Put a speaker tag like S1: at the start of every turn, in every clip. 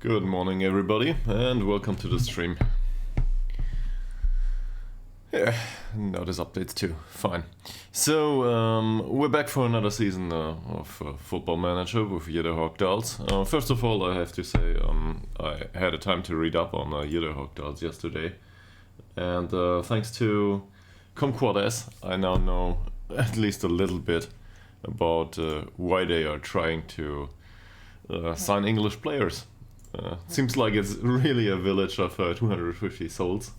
S1: Good morning, everybody, and welcome to the stream. Yeah, notice updates too. Fine. So, we're back for another season of Football Manager with Ytterhogdals. First of all, I have to say I had a time to read up on Ytterhogdals yesterday, and thanks to Comquad, I now know at least a little bit about why they are trying to sign English players. Seems like it's really a village of 250 souls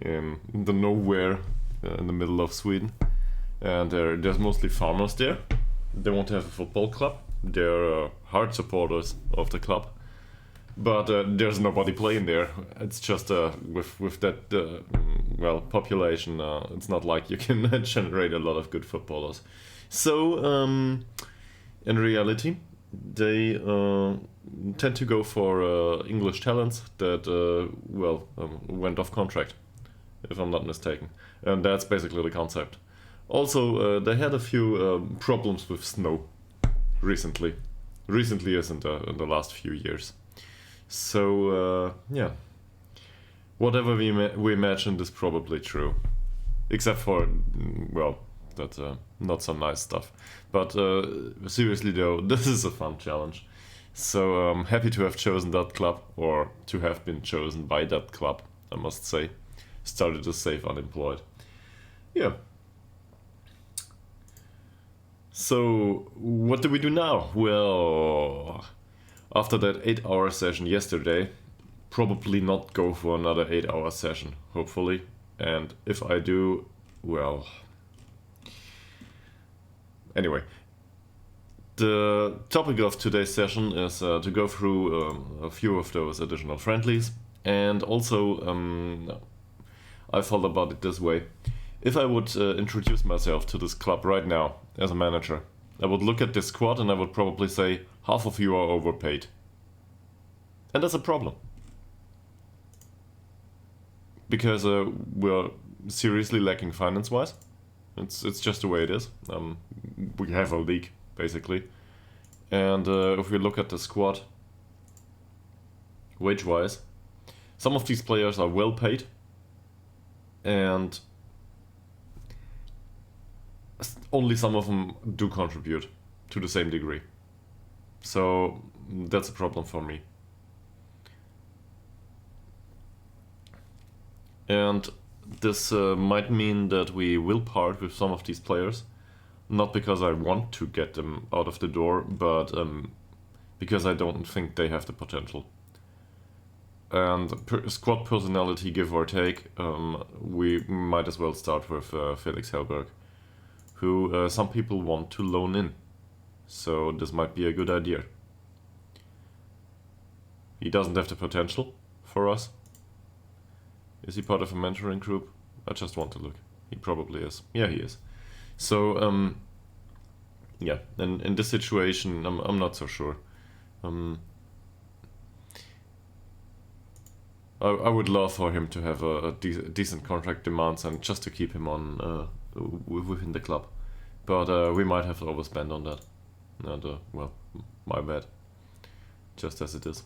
S1: in the nowhere in the middle of Sweden, and there's mostly farmers there. They want to have a football club. They're hard supporters of the club, but there's nobody playing there. It's just with that population. It's not like you can generate a lot of good footballers. So in reality, they tend to go for English talents that went off contract, if I'm not mistaken, and that's basically the concept. Also, they had a few problems with snow recently as in the last few years. So whatever we imagined is probably true, except for that's not so nice stuff. But seriously though, this is a fun challenge. So I'm happy to have chosen that club, or to have been chosen by that club, I must say. Started to save unemployed. Yeah. So what do we do now? Well, after that 8-hour session yesterday, probably not go for another 8-hour session, hopefully. And if I do, well... Anyway, the topic of today's session is to go through a few of those additional friendlies, and also I thought about it this way. If I would introduce myself to this club right now as a manager, I would look at this squad and I would probably say half of you are overpaid. And that's a problem. Because we're seriously lacking finance-wise. It's just the way it is. We have a league, basically. And if we look at the squad, wage-wise, some of these players are well paid, and only some of them do contribute to the same degree. So that's a problem for me. And this might mean that we will part with some of these players, not because I want to get them out of the door, but because I don't think they have the potential. And squad personality, give or take, we might as well start with Felix Hellberg, who some people want to loan in. So this might be a good idea. He doesn't have the potential for us. Is he part of a mentoring group? I just want to look. He probably is. Yeah, he is. So, yeah, and in this situation, I'm not so sure. I would love for him to have a decent contract demands and just to keep him on within the club. But we might have to overspend on that. And, well, my bad. Just as it is.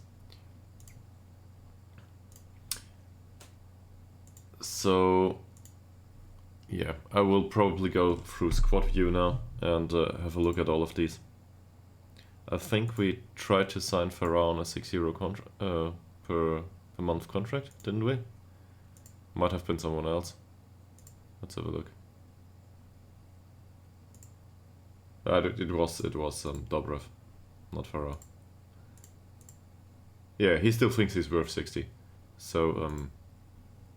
S1: So, yeah, I will probably go through squad view now and have a look at all of these. I think we tried to sign Farah on a €6 contract per month contract, didn't we? Might have been someone else. Let's have a look. It was Dobrev, not Farah. Yeah, he still thinks he's worth 60. So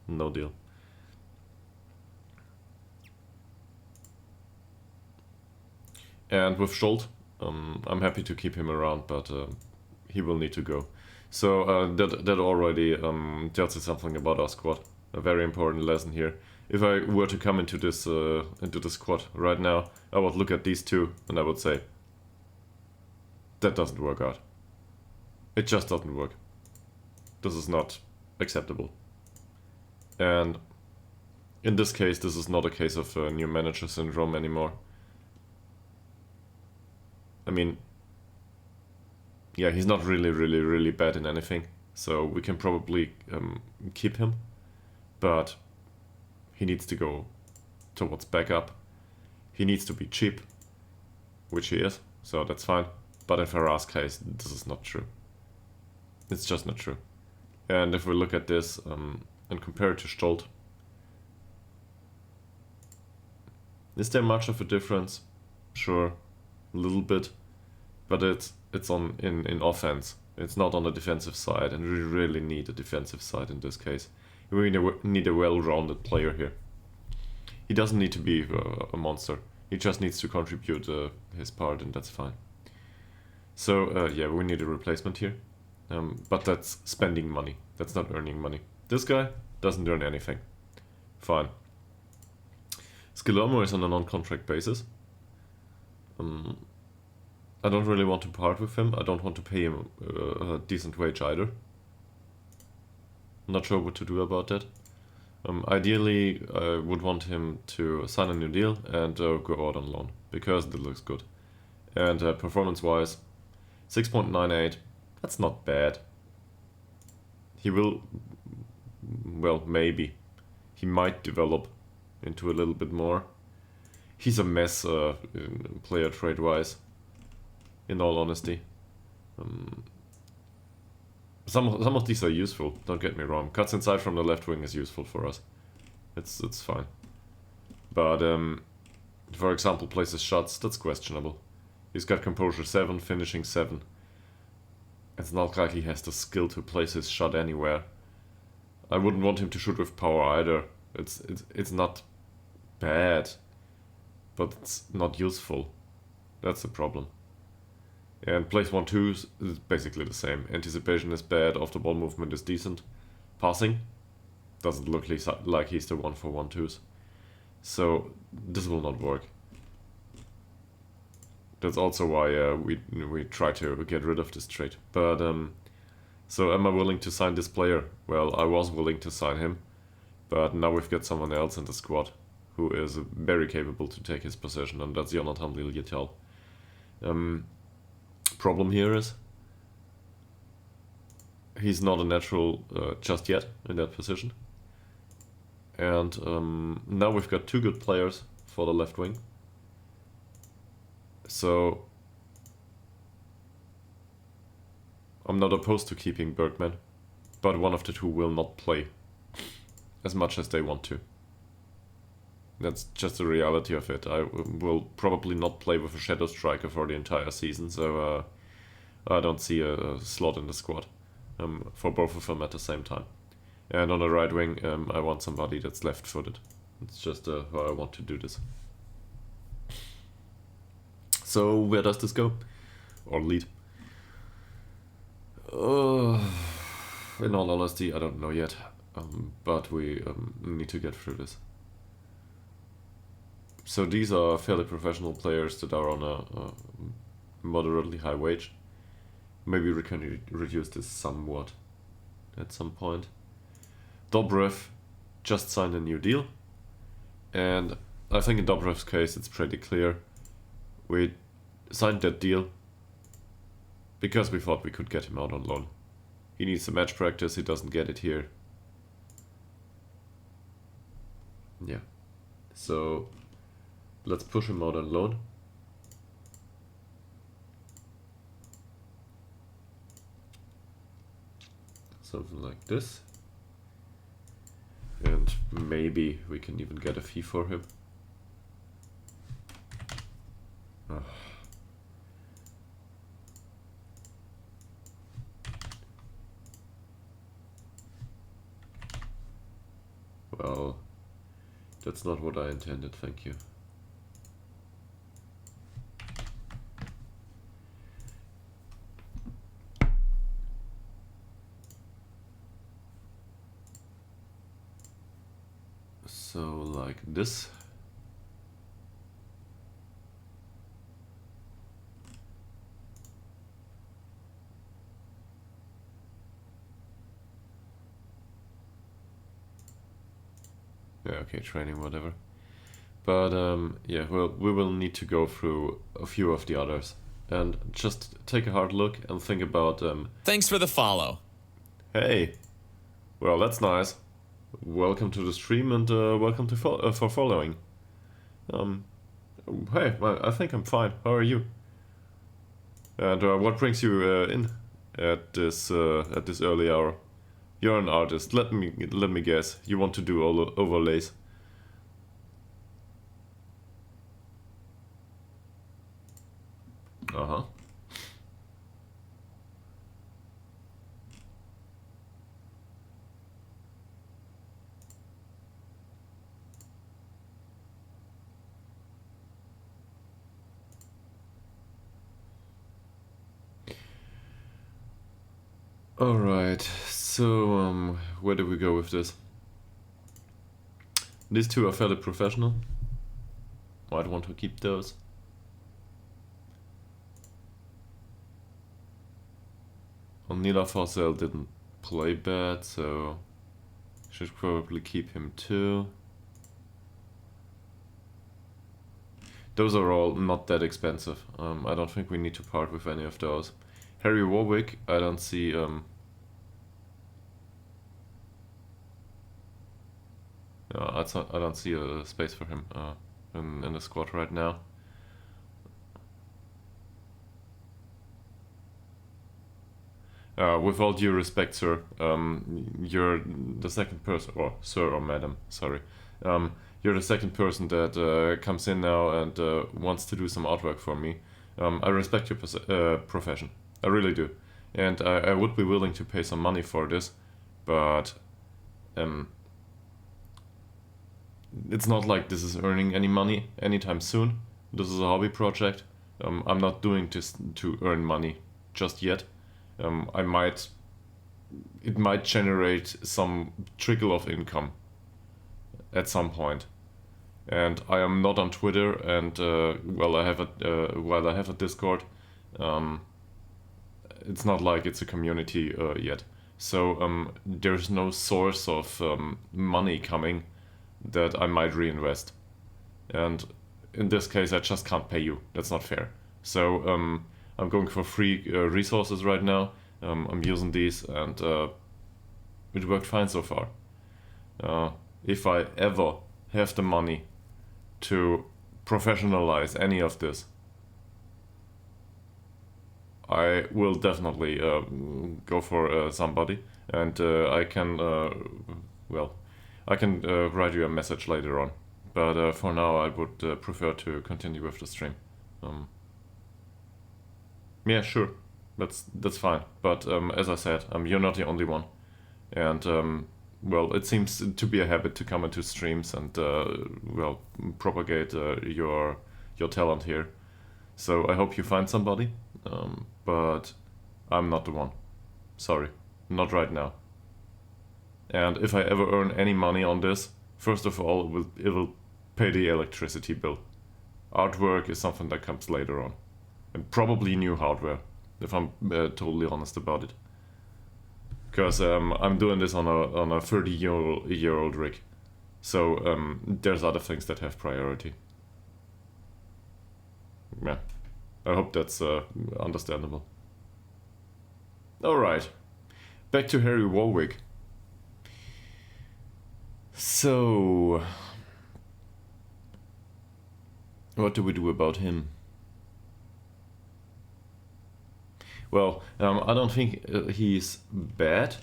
S1: no deal. And with Scholt, I'm happy to keep him around, but he will need to go. So that already tells you something about our squad. A very important lesson here. If I were to come into this squad right now, I would look at these two and I would say, that doesn't work out. It just doesn't work. This is not acceptable. And in this case, this is not a case of new manager syndrome anymore. I mean, yeah, he's not really bad in anything. So we can probably keep him. But he needs to go towards backup. He needs to be cheap, which he is, so that's fine. But in Farah's case, this is not true. It's just not true. And if we look at this and compare it to Stolt, is there much of a difference? Sure, a little bit, but it's on in offense. It's not on the defensive side, and we really need a defensive side in this case. We need a well-rounded player here. He doesn't need to be a monster. He just needs to contribute his part, and that's fine. So yeah, we need a replacement here. But that's spending money. That's not earning money. This guy doesn't earn anything. Fine. Skillermo is on a non-contract basis. I don't really want to part with him. I don't want to pay him a decent wage either. Not sure what to do about that. Ideally, I would want him to sign a new deal and go out on loan, because that looks good. And performance-wise, 6.98, that's not bad. He will, well, maybe. He might develop into a little bit more. He's a mess player trade-wise, in all honesty. Some of these are useful, don't get me wrong. Cuts inside from the left wing is useful for us. It's fine. But, for example, places shots, that's questionable. He's got composure 7, finishing 7. It's not like he has the skill to place his shot anywhere. I wouldn't want him to shoot with power either. It's not bad, but it's not useful. That's the problem. And place 1-2s is basically the same. Anticipation is bad, off the ball movement is decent. Passing doesn't look like he's the one for 1-2s. So this will not work. That's also why we try to get rid of this trade. But so am I willing to sign this player? Well, I was willing to sign him, but now we've got someone else in the squad who is very capable to take his position, and that's Ytterhogdals IK. Problem here is he's not a natural just yet in that position. And now we've got 2 good players for the left wing. So I'm not opposed to keeping Bergman, but one of the 2 will not play as much as they want to. That's just the reality of it. I will probably not play with a shadow striker for the entire season, so I don't see a slot in the squad for both of them at the same time. And on the right wing, I want somebody that's left-footed. It's just how I want to do this. So where does this go? Or lead? In all honesty, I don't know yet. But we need to get through this. So these are fairly professional players that are on a moderately high wage. Maybe we can reduce this somewhat at some point. Dobrev just signed a new deal. And I think in Dobrev's case it's pretty clear. We signed that deal because we thought we could get him out on loan. He needs some match practice, he doesn't get it here. Yeah. So let's push him out on loan. Something like this. And maybe we can even get a fee for him. Well, that's not what I intended, thank you. So, like this. Yeah, okay, training, whatever. But, yeah, well, we will need to go through a few of the others and just take a hard look and think about
S2: Thanks for the follow.
S1: hey, well, that's nice. Welcome to the stream and welcome to for following. Hey, well, I think I'm fine. How are you? And what brings you in at this early hour? You're an artist. Let me guess. You want to do all the overlays. Uh-huh. Alright, so where do we go with this? These two are fairly professional. Might want to keep those. Nila Fossel didn't play bad, so should probably keep him too. Those are all not that expensive. I don't think we need to part with any of those. Harry Warwick, I don't see I don't see a space for him in the squad right now. With all due respect, sir, you're the second person, or sir or madam, sorry. You're the second person that comes in now and wants to do some artwork for me. I respect your profession, I really do. And I would be willing to pay some money for this, but it's not like this is earning any money anytime soon. This is a hobby project. I'm not doing this to earn money just yet. It might generate some trickle of income at some point. And I am not on Twitter, and while I have a Discord, it's not like it's a community yet. So there's no source of money coming that I might reinvest. And in this case, I just can't pay you. That's not fair. So I'm going for free resources right now. I'm using these, and it worked fine so far. If I ever have the money to professionalize any of this, I will definitely go for somebody, and I can write you a message later on. But for now, I would prefer to continue with the stream. Yeah, sure, that's fine. But as I said, you're not the only one, and well, it seems to be a habit to come into streams and propagate your talent here. So I hope you find somebody, but I'm not the one. Sorry, not right now. And if I ever earn any money on this, first of all, it will pay the electricity bill. Artwork is something that comes later on. And probably new hardware, if I'm totally honest about it. Because I'm doing this on a 30-year-old rig. So there's other things that have priority. Yeah, I hope that's understandable. Alright, back to Harry Warwick. So, what do we do about him? Well, I don't think he's bad,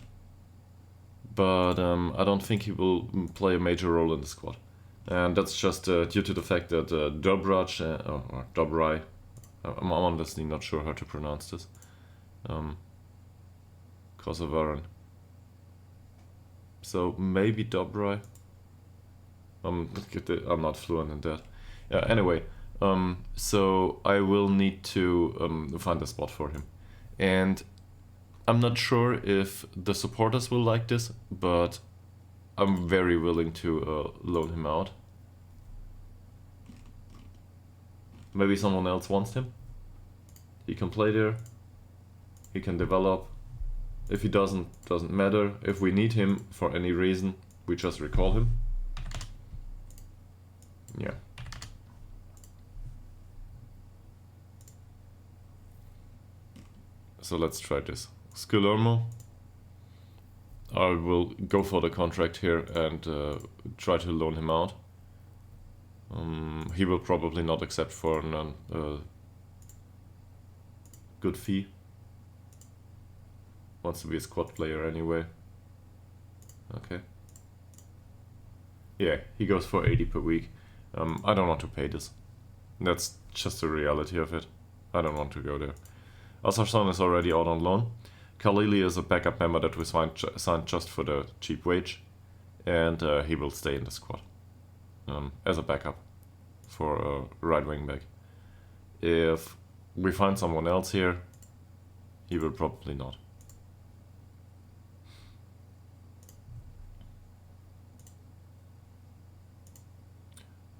S1: but I don't think he will play a major role in the squad. And that's just due to the fact that Dobraj, or Dobrai, I'm honestly not sure how to pronounce this, Kosovaran. So maybe Dobrai. I'm not fluent in that. Anyway, so I will need to find a spot for him. And I'm not sure if the supporters will like this, but I'm very willing to loan him out. Maybe someone else wants him. He can play there. He can develop. If he doesn't matter. If we need him for any reason, we just recall him. Yeah. So let's try this. Skillermo. I will go for the contract here and try to loan him out. He will probably not accept for a good fee. Wants to be a squad player anyway. Okay. Yeah, he goes for 80 per week. I don't want to pay this. That's just the reality of it. I don't want to go there. Asarsan is already out on loan. Khalili is a backup member that we signed just for the cheap wage. And he will stay in the squad. As a backup for a right wing back. If we find someone else here, he will probably not.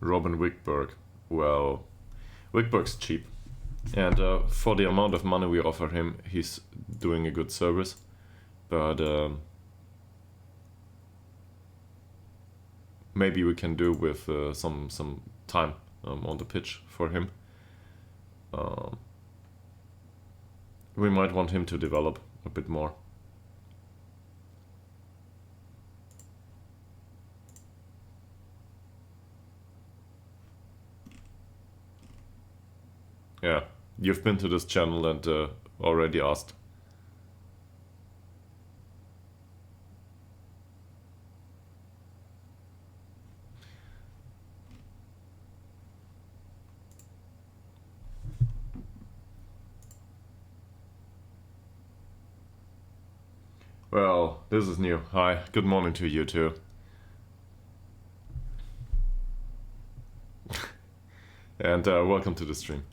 S1: Robin Wickberg. Well, Wickberg's cheap. And for the amount of money we offer him, he's doing a good service. But maybe we can do with some time on the pitch for him. We might want him to develop a bit more. Yeah, you've been to this channel and already asked. Well, this is new. Hi, good morning to you too. And welcome to the stream.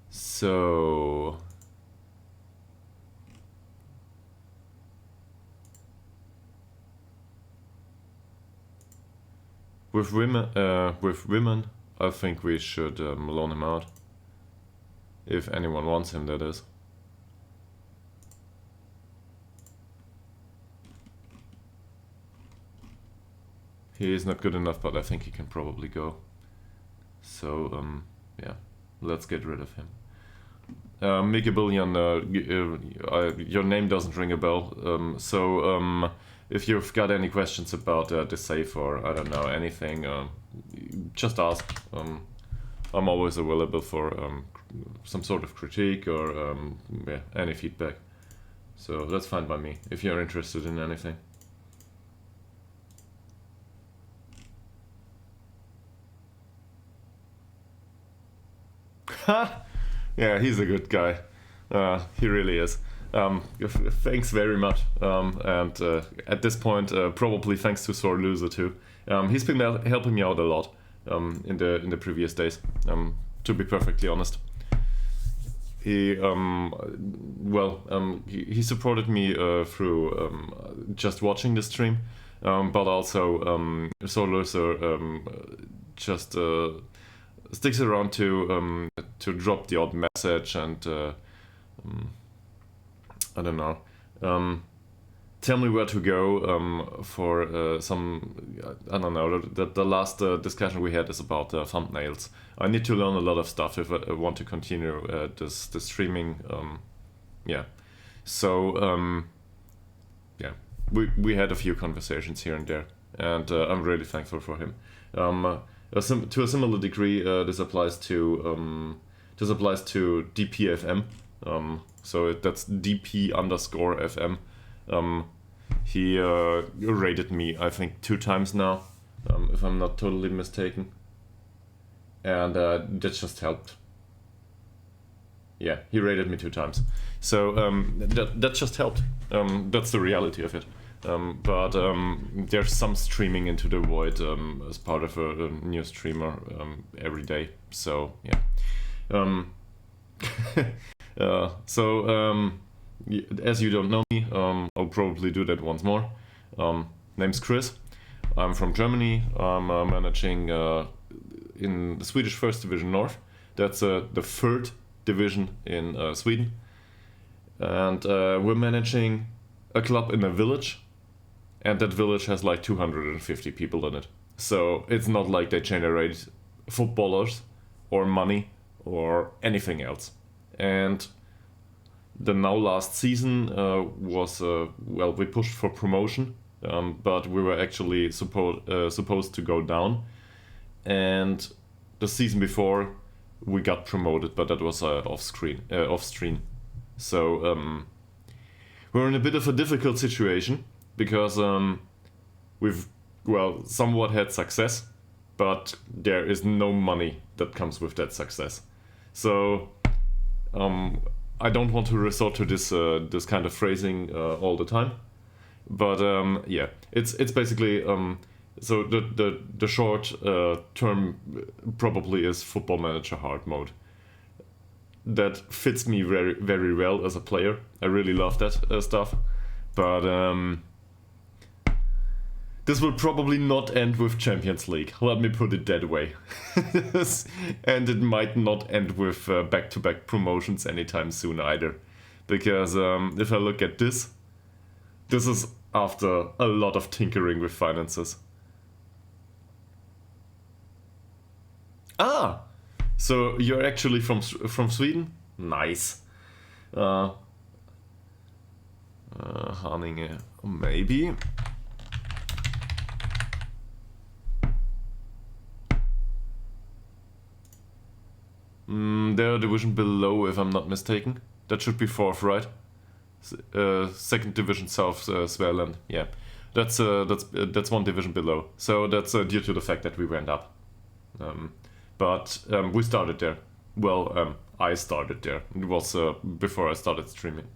S1: So with women, I think we should loan him out. If anyone wants him, that is. He is not good enough, but I think he can probably go. So yeah, let's get rid of him. Mickey Billion, your name doesn't ring a bell, so if you've got any questions about the save or I don't know anything, just ask. I'm always available for some sort of critique or yeah, any feedback. So that's fine by me if you're interested in anything. Yeah, he's a good guy. He really is. Thanks very much. And at this point, probably thanks to Sore Loser too. He's been helping me out a lot in the previous days. To be perfectly honest, he he supported me through just watching the stream, but also Sore Loser just sticks around to drop the odd message and I don't know, tell me where to go for some, I don't know, the last discussion we had is about thumbnails. I need to learn a lot of stuff if I want to continue the streaming, yeah. So yeah, we had a few conversations here and there, and I'm really thankful for him. To a similar degree, this applies to DPFM. So that's DP_FM. He rated me, I think, 2 times now, if I'm not totally mistaken, and that just helped. Yeah, he rated me 2 times, so that just helped. That's the reality of it. But there's some streaming into the void as part of a new streamer every day. So yeah. As you don't know me, I'll probably do that once more. Name's Chris. I'm from Germany. I'm managing in the Swedish First Division North. That's the 3rd division in Sweden. And we're managing a club in a village. And that village has like 250 people in it. So it's not like they generate footballers or money or anything else. And the now last season was, well, we pushed for promotion, but we were actually supposed to go down. And the season before, we got promoted, but that was off stream. So we're in a bit of a difficult situation because we've, well, somewhat had success, but there is no money that comes with that success. So I don't want to resort to this kind of phrasing all the time, but yeah, it's basically so the short term probably is Football Manager hard mode. That fits me very, very well as a player. I really love that stuff, but this will probably not end with Champions League. Let me put it that way. And it might not end with back-to-back promotions anytime soon either. Because if I look at this is after a lot of tinkering with finances. Ah! So you're actually from Sweden? Nice. Haninge, maybe. They're a division below, if I'm not mistaken. That should be fourth, right? Second division South Sverland. Yeah, that's one division below. So that's due to the fact that we went up. But we started there. Well, I started there. It was before I started streaming.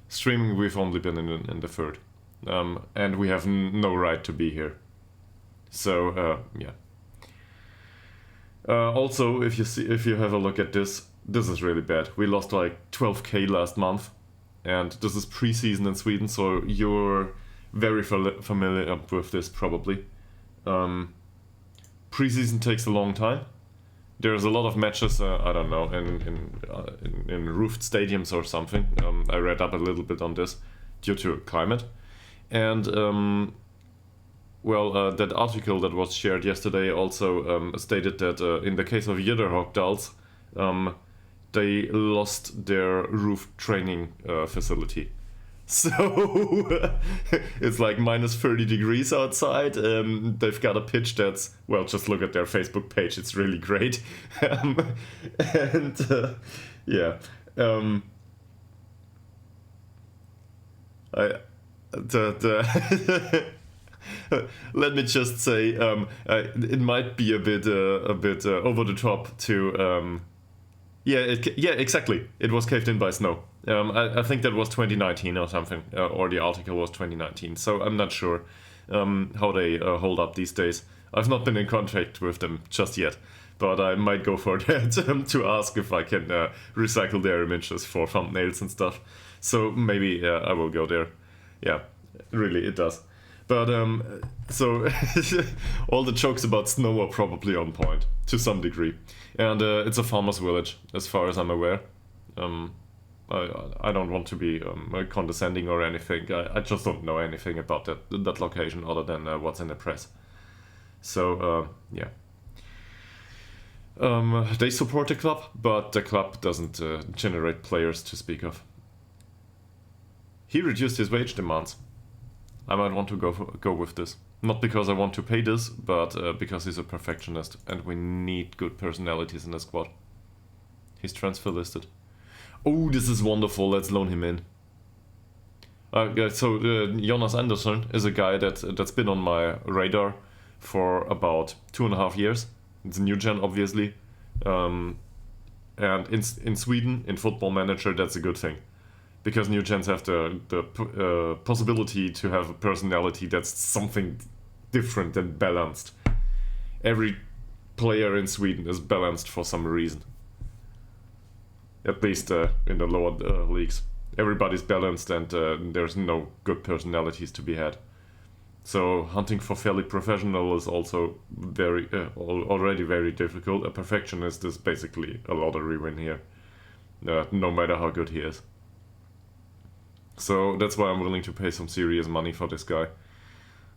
S1: Streaming, we've only been in the third, and we have no right to be here. So yeah. Also, if you have a look at this is really bad. We lost like 12k last month, and this is preseason in Sweden, so you're very familiar with this probably. Preseason takes a long time. There's a lot of matches, I don't know, in roofed stadiums or something. I read up a little bit on this due to climate, and well, that article that was shared yesterday also stated that in the case of Ytterhogdals, they lost their roof training facility. So it's like minus 30 degrees outside. They've got a pitch that's, well, just look at their Facebook page. It's really great. And yeah. Let me just say, it might be a bit over the top to, yeah, exactly. It was caved in by snow. I think that was 2019 or something, or the article was 2019. So I'm not sure how they hold up these days. I've not been in contact with them just yet, but I might go for that to ask if I can recycle their images for thumbnails and stuff. So maybe I will go there. Yeah, really, it does. But so all the jokes about snow are probably on point to some degree, and it's a farmer's village as far as I'm aware. I don't want to be condescending or anything. I just don't know anything about that location other than what's in the press. So yeah, they support the club, but the club doesn't generate players to speak of. He reduced his wage demands. I might want to go with this. Not because I want to pay this, but because he's a perfectionist and we need good personalities in the squad. He's transfer listed. Oh, this is wonderful. Let's loan him in. So Jonas Andersson is a guy that's been on my radar for about 2.5 years. It's a new gen, obviously. And in Sweden, in Football Manager, that's a good thing. Because new gens have the possibility to have a personality that's something different and balanced. Every player in Sweden is balanced for some reason. At least in the lower leagues. Everybody's balanced and there's no good personalities to be had. So hunting for fairly professional is also already very difficult. A perfectionist is basically a lottery win here. No matter how good he is. So that's why I'm willing to pay some serious money for this guy.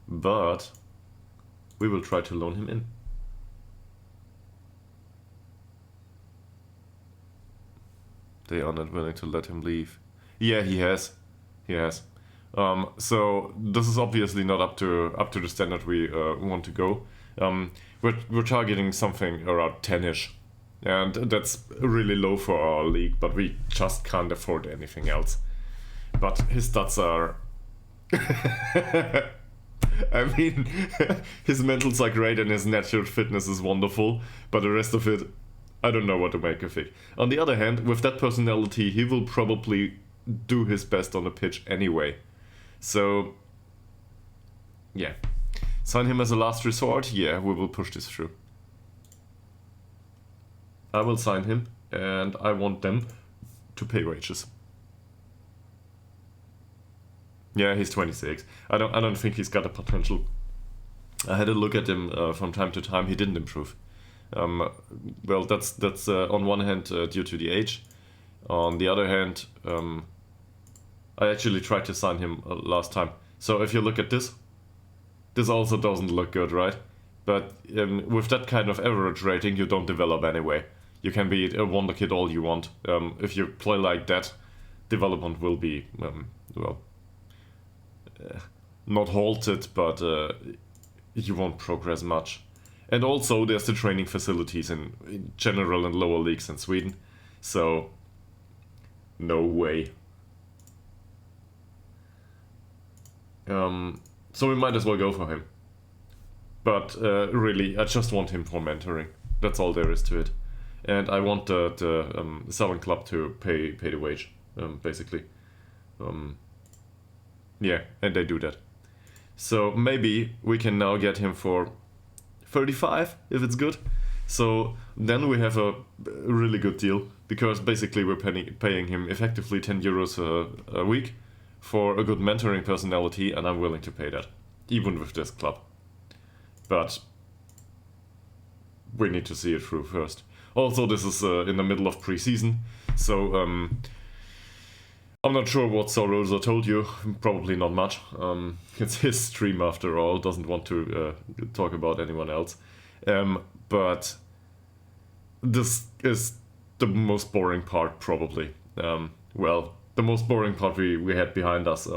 S1: But we will try to loan him in. They are not willing to let him leave. Yeah, he has. He has. So this is obviously not up to the standard we want to go. We're targeting something around 10ish, and that's really low for our league. But we just can't afford anything else. But his stats are. I mean, his mentals are great and his natural fitness is wonderful, but the rest of it, I don't know what to make of it. On the other hand, with that personality, he will probably do his best on the pitch anyway. So, yeah. Sign him as a last resort? Yeah, we will push this through. I will sign him, and I want them to pay wages. Yeah, he's 26. I don't think he's got the potential. I had a look at him from time to time. He didn't improve. Well, that's on one hand due to the age. On the other hand, I actually tried to sign him last time. So if you look at this also doesn't look good, right? But with that kind of average rating, you don't develop anyway. You can be a wonder kid all you want. If you play like that, development will be, not halted, but you won't progress much. And also, there's the training facilities in general and lower leagues in Sweden. So, no way. So we might as well go for him. But really, I just want him for mentoring. That's all there is to it. And I want the Southern club to pay the wage, basically. Yeah, and they do that. So maybe we can now get him for 35 if it's good. So then we have a really good deal, because basically we're paying him effectively 10 euros a week for a good mentoring personality, and I'm willing to pay that, even with this club. But we need to see it through first. Also, this is in the middle of preseason, so I'm not sure what Sorosa told you. Probably not much. It's his stream after all. Doesn't want to talk about anyone else. But this is the most boring part, probably. Well, the most boring part we had behind us.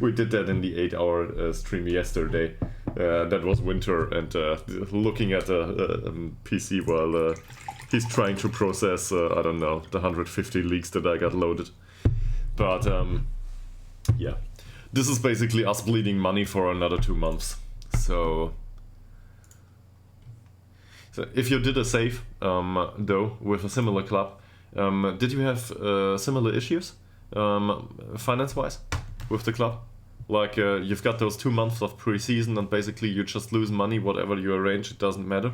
S1: We did that in the 8-hour stream yesterday. That was winter, and looking at a PC while he's trying to process, I don't know, the 150 leaks that I got loaded. But yeah, this is basically us bleeding money for another 2 months. So if you did a save, though, with a similar club, did you have similar issues, finance-wise, with the club? Like, you've got those 2 months of pre-season and basically you just lose money, whatever you arrange, it doesn't matter.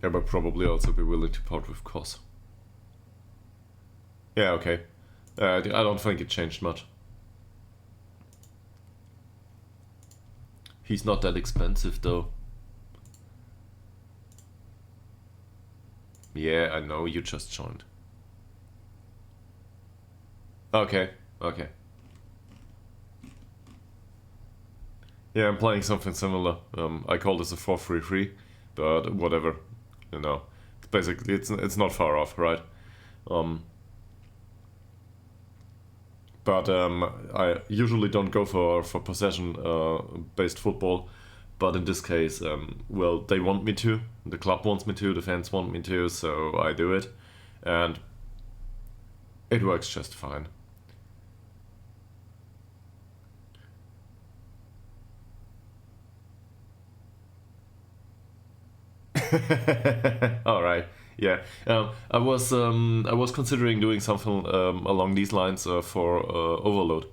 S1: Yeah, but probably also be willing to part with costs. Yeah, okay. I don't think it changed much. He's not that expensive though. Yeah, I know, you just joined. Okay, okay. Yeah, I'm playing something similar. I call this a 4-3-3, but whatever. You know, basically it's not far off, right? But I usually don't go for possession based football, but in this case, well, they want me to, the club wants me to, the fans want me to, so I do it, and it works just fine. All right. Yeah. I was considering doing something along these lines for Overload,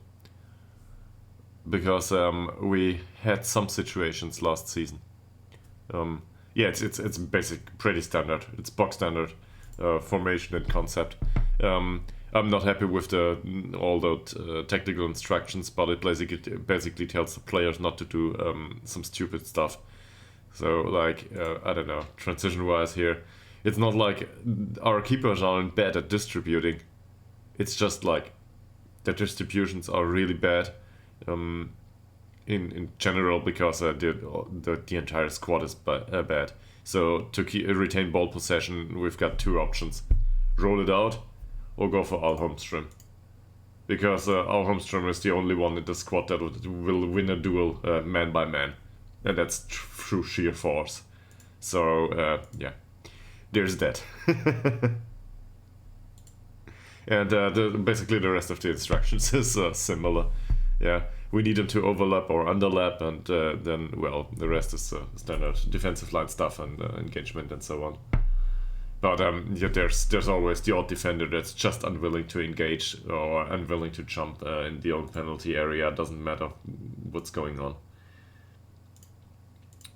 S1: because we had some situations last season. Yeah, it's basic, pretty standard. It's box standard formation and concept. I'm not happy with all the technical instructions, but it basically tells the players not to do some stupid stuff. So, like, I don't know, transition-wise here, it's not like our keepers aren't bad at distributing. It's just like the distributions are really bad in general because the entire squad is bad. So to retain ball possession, we've got two options: roll it out or go for Al Holmstrom. Because Al Holmstrom is the only one in the squad that will win a duel man by man, and that's through sheer force. So yeah, there's that. And basically the rest of the instructions is similar. Yeah, we need them to overlap or underlap, and then, well, the rest is standard defensive line stuff and engagement and so on. But yeah, there's always the odd defender that's just unwilling to engage or unwilling to jump in the own penalty area. Doesn't matter what's going on.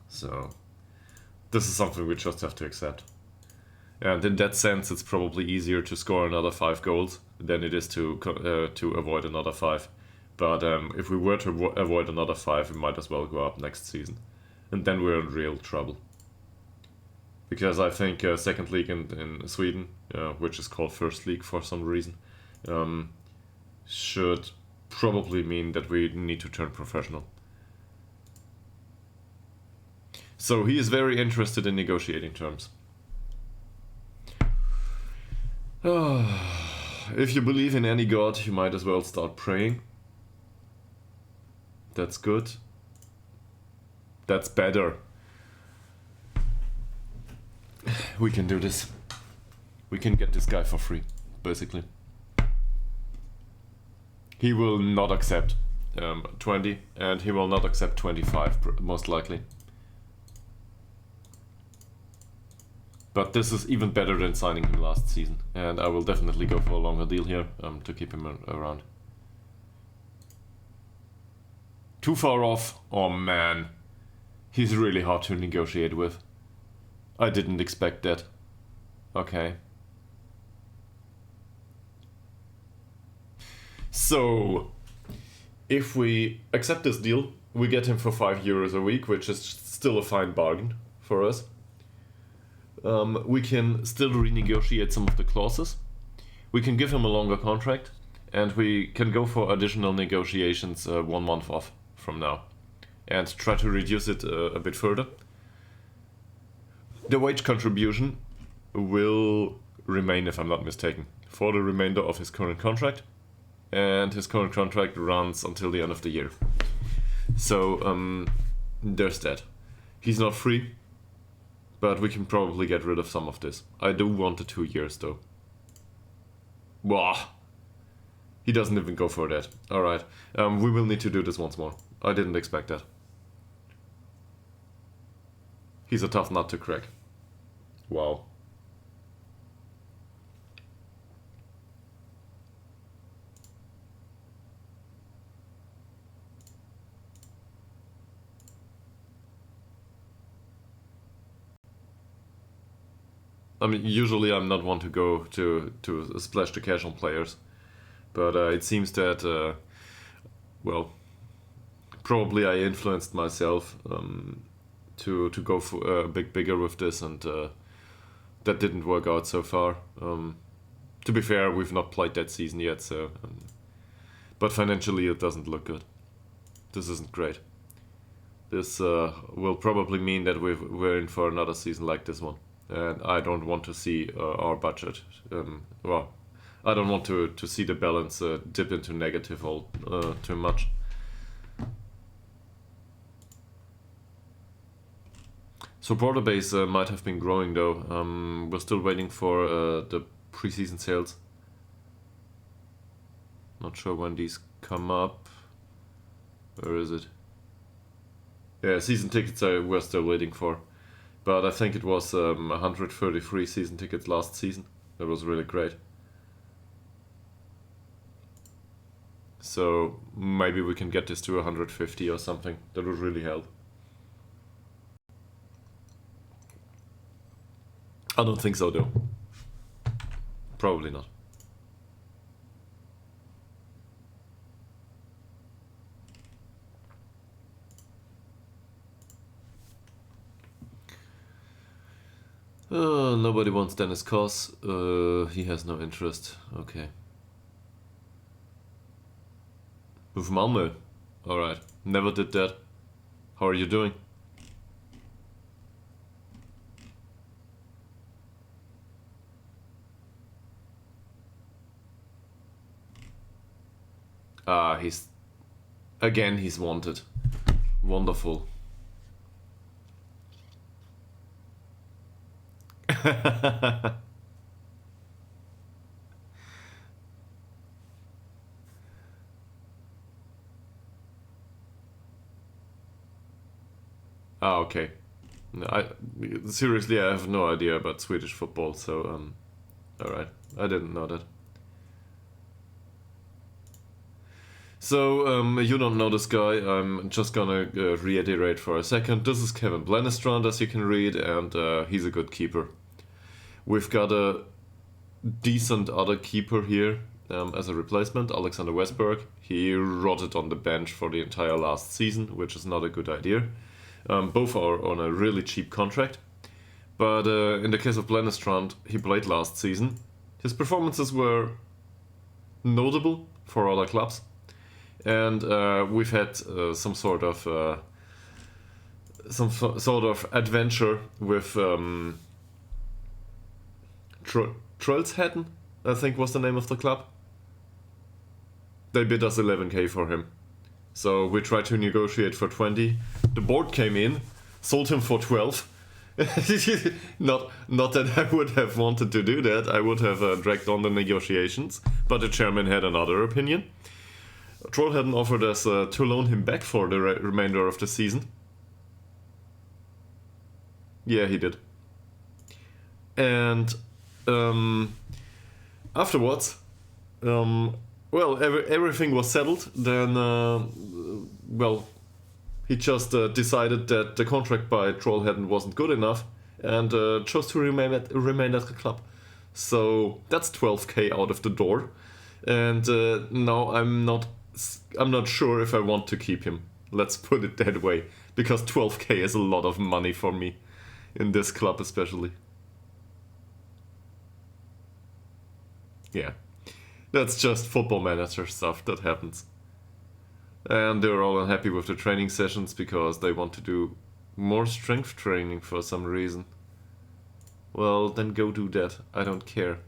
S1: So this is something we just have to accept. And in that sense, it's probably easier to score another 5 goals than it is to avoid another 5. But if we were to avoid another 5, we might as well go up next season. And then we're in real trouble. Because I think second league in Sweden, which is called first league for some reason, should probably mean that we need to turn professional. So he is very interested in negotiating terms. If you believe in any god, you might as well start praying. That's good. That's better. We can do this. We can get this guy for free, basically. He will not accept 20, and he will not accept 25, most likely. But this is even better than signing him last season, and I will definitely go for a longer deal here to keep him around. Too far off? Oh man, he's really hard to negotiate with. I didn't expect that. Okay. So, if we accept this deal, we get him for €5 a week, which is still a fine bargain for us. We can still renegotiate some of the clauses. We can give him a longer contract, and we can go for additional negotiations 1 month off from now, and try to reduce it a bit further. The wage contribution will remain, if I'm not mistaken, for the remainder of his current contract, and his current contract runs until the end of the year. So there's that. He's not free, but we can probably get rid of some of this. I do want the 2 years though. Wah! He doesn't even go for that. Alright, we will need to do this once more. I didn't expect that. He's a tough nut to crack. Wow. I mean, usually I'm not one to go to splash the cash on players, but it seems that, well, probably I influenced myself to go for a bit bigger with this, and that didn't work out so far. To be fair, we've not played that season yet, so but financially it doesn't look good. This isn't great. This will probably mean that we're in for another season like this one, and I don't want to see our budget. Well, I don't want to see the balance dip into negative all too much. Supporter base might have been growing though. We're still waiting for the preseason sales. Not sure when these come up. Where is it? Yeah, season tickets we're still waiting for. But I think it was 133 season tickets last season. That was really great. So maybe we can get this to 150 or something. That would really help. I don't think so though. Probably not. Nobody wants Dennis Koss. He has no interest. Okay. With Malmö. Alright. Never did that. How are you doing? He's... Again, he's wanted. Wonderful. Okay. Seriously, I have no idea about Swedish football, so alright. I didn't know that. So, you don't know this guy, I'm just gonna reiterate for a second. This is Kevin Blennestrand, as you can read, and he's a good keeper. We've got a decent other keeper here as a replacement, Alexander Westberg. He rotted on the bench for the entire last season, which is not a good idea. Both are on a really cheap contract. But in the case of Blennestrand, he played last season. His performances were notable for other clubs. And we've had some sort of adventure with Trollshatten, I think was the name of the club. They bid us 11k for him. So we tried to negotiate for 20. The board came in, sold him for 12. not that I would have wanted to do that. I would have dragged on the negotiations, but the chairman had another opinion. Trollhättan offered us to loan him back for the remainder of the season. Yeah, he did. And afterwards, everything was settled. Then, he just decided that the contract by Trollhättan wasn't good enough and chose to remain at the club. So that's 12k out of the door. And now I'm not sure if I want to keep him. Let's put it that way. Because 12k is a lot of money for me. In this club especially. Yeah. That's just Football Manager stuff that happens. And they're all unhappy with the training sessions because they want to do more strength training for some reason. Well, then go do that. I don't care.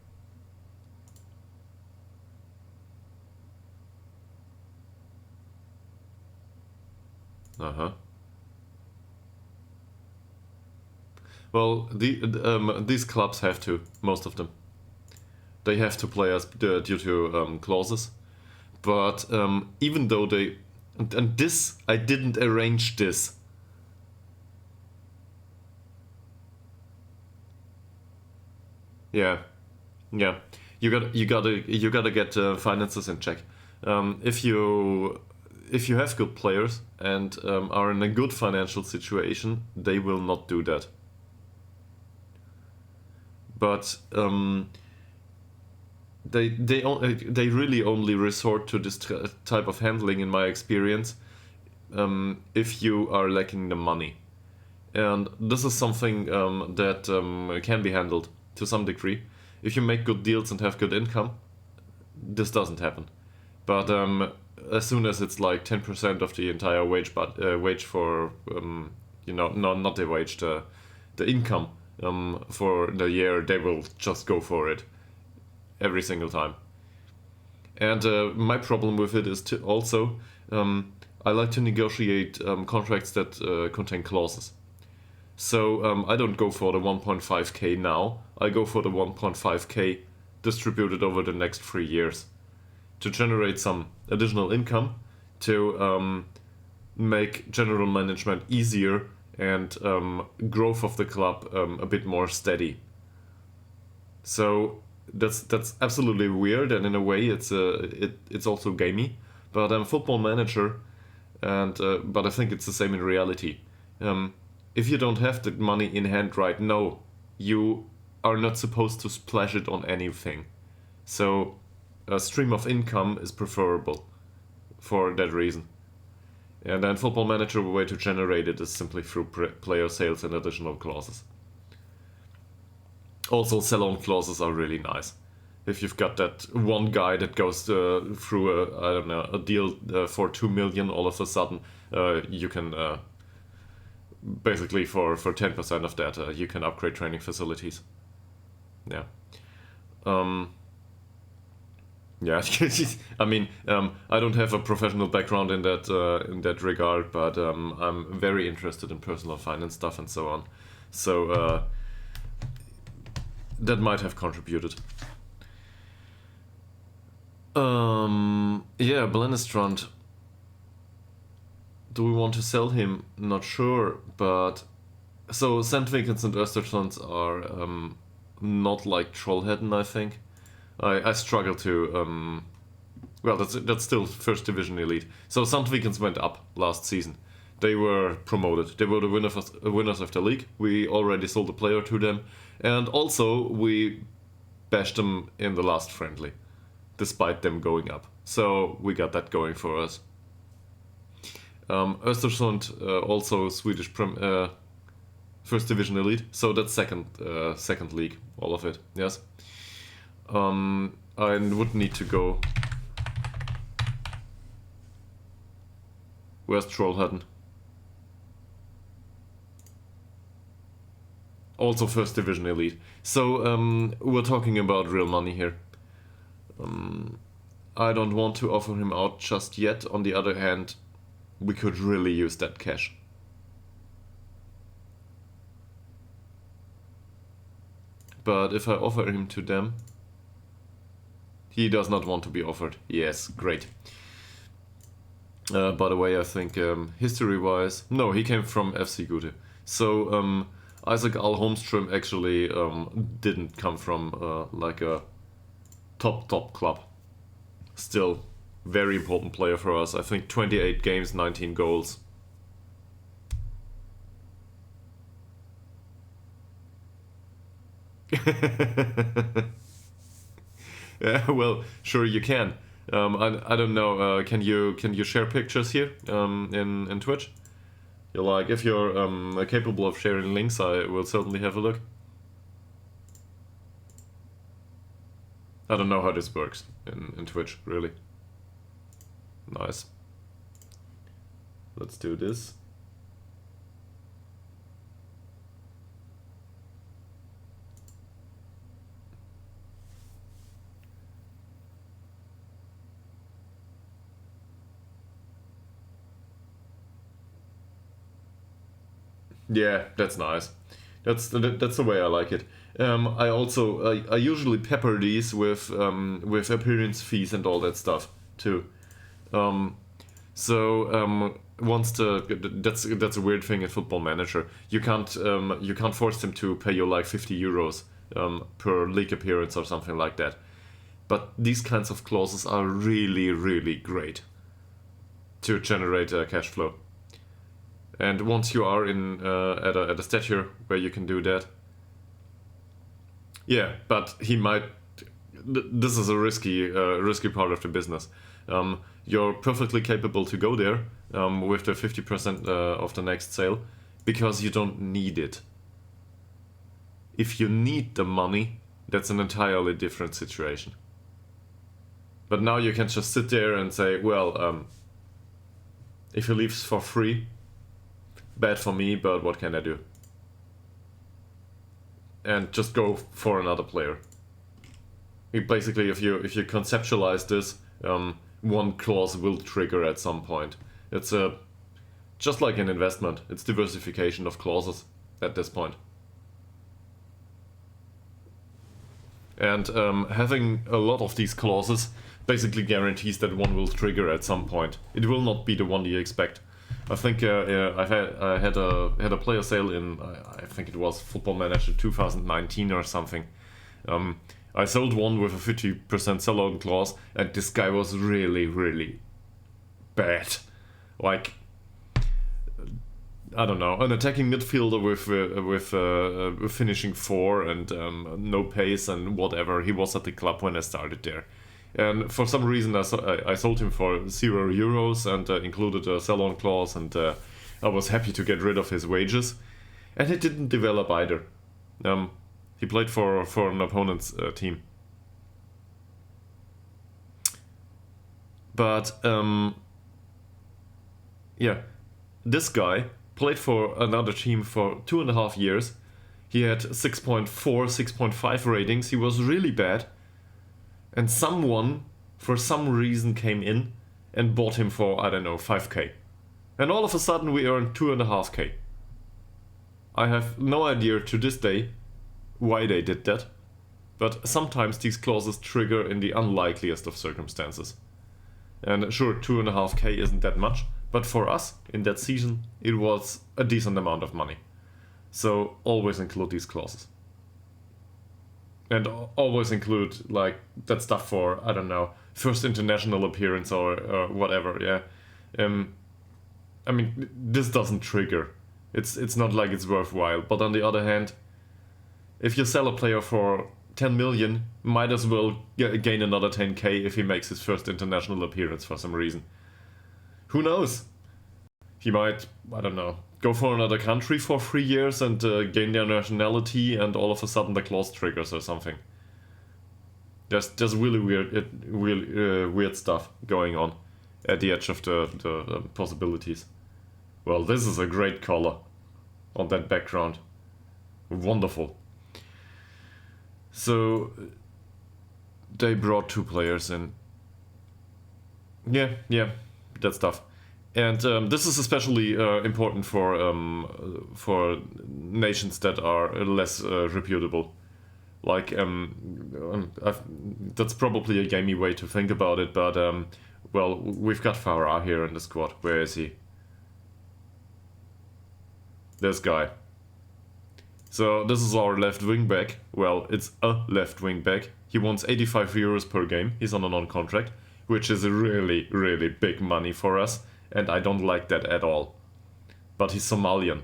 S1: Well, these clubs have to, most of them. They have to play us due to clauses. But even though they... And this, I didn't arrange this. Yeah. You gotta get finances in check. If you have good players and are in a good financial situation, they will not do that. But they really only resort to this type of handling, in my experience, if you are lacking the money. And this is something that can be handled to some degree. If you make good deals and have good income, this doesn't happen. But as soon as it's like 10% of the entire wage for, not the wage, the income for the year, they will just go for it every single time. And my problem with it is I like to negotiate contracts that contain clauses. So I don't go for the 1.5k now, I go for the 1.5k distributed over the next 3 years to generate some additional income, to make general management easier and growth of the club a bit more steady. So that's absolutely weird, and in a way it's also gamey. But Football Manager, and but I think it's the same in reality. If you don't have the money in hand right now, you are not supposed to splash it on anything. So a stream of income is preferable for that reason. And then Football Manager, a way to generate it is simply through player sales and additional clauses. Also, sell-on clauses are really nice. if you've got that one guy that goes through a deal for 2 million, all of a sudden you can basically for 10% of that you can upgrade training facilities. Yeah. Yeah, I mean, I don't have a professional background in that regard, but I'm very interested in personal finance stuff and so on. So that might have contributed. Yeah, Blennestrand. Do we want to sell him? Not sure, but so Sandvikens and Östersunds are not like Trollhättan, I think. I struggle to well, that's still first division elite. So Sandvikens went up last season. They were promoted. They were the winners of the league. We already sold a player to them, and also we bashed them in the last friendly, despite them going up. So we got that going for us. Östersund, also Swedish first division elite, so that's second league, all of it. Yes. I would need to go. Where's Trollhättan? Also first division elite. So we're talking about real money here. I don't want to offer him out just yet. On the other hand, we could really use that cash. But if I offer him to them, he does not want to be offered. Yes, great. By the way, I think history-wise, no, he came from FC Gute. So Isaac Al Holmström actually didn't come from like a top club. Still, very important player for us. I think 28 games, 19 goals. Yeah, well, sure you can. I don't know. Can you share pictures here in Twitch? You're like, if you're capable of sharing links, I will certainly have a look. I don't know how this works in Twitch, really. Nice. Let's do this. Yeah, that's nice. That's the way I like it. I also I usually pepper these with appearance fees and all that stuff too. Once that's a weird thing in Football Manager. You can't force them to pay you like 50 euros per league appearance or something like that. But these kinds of clauses are really, really great to generate cash flow. And once you are in at a stature where you can do that, yeah. But he might. This is a risky part of the business. You're perfectly capable to go there with the 50% of the next sale, because you don't need it. If you need the money, that's an entirely different situation. But now you can just sit there and say, well, if he leaves for free, bad for me, but what can I do? And just go for another player. Basically, if you conceptualize this, one clause will trigger at some point. It's just like an investment. It's diversification of clauses at this point. And having a lot of these clauses basically guarantees that one will trigger at some point. It will not be the one you expect. I think I had a player sale in I think it was Football Manager 2019 or something. I sold one with a 50% sellout clause, and this guy was really, really bad. Like, I don't know, an attacking midfielder with finishing 4 and no pace and whatever. He was at the club when I started there. And for some reason I sold him for €0 and included a sell-on clause, and I was happy to get rid of his wages. And it didn't develop either. He played for an opponent's team. But yeah, this guy played for another team for 2.5 years. He had 6.4, 6.5 ratings. He was really bad. And someone, for some reason, came in and bought him for, I don't know, 5k. And all of a sudden we earned 2.5k. I have no idea to this day why they did that. But sometimes these clauses trigger in the unlikeliest of circumstances. And sure, 2.5k isn't that much, but for us, in that season, it was a decent amount of money. So always include these clauses. And always include, like, that stuff for, I don't know, first international appearance or whatever, yeah. I mean, this doesn't trigger. It's not like it's worthwhile. But on the other hand, if you sell a player for 10 million, might as well gain another 10k if he makes his first international appearance for some reason. Who knows? He might, I don't know, go for another country for 3 years and gain their nationality, and all of a sudden the clause triggers or something. There's really weird stuff going on at the edge of the possibilities. Well, this is a great color on that background. Wonderful. So they brought 2 players in. Yeah, that stuff. And this is especially important for nations that are less reputable. Like, that's probably a gamey way to think about it, but well, we've got Farah here in the squad. Where is he? This guy. So this is our left wing back. Well, it's a left wing back. He wants 85 euros per game. He's on a non-contract, which is really, really big money for us, and I don't like that at all. But he's Somalian.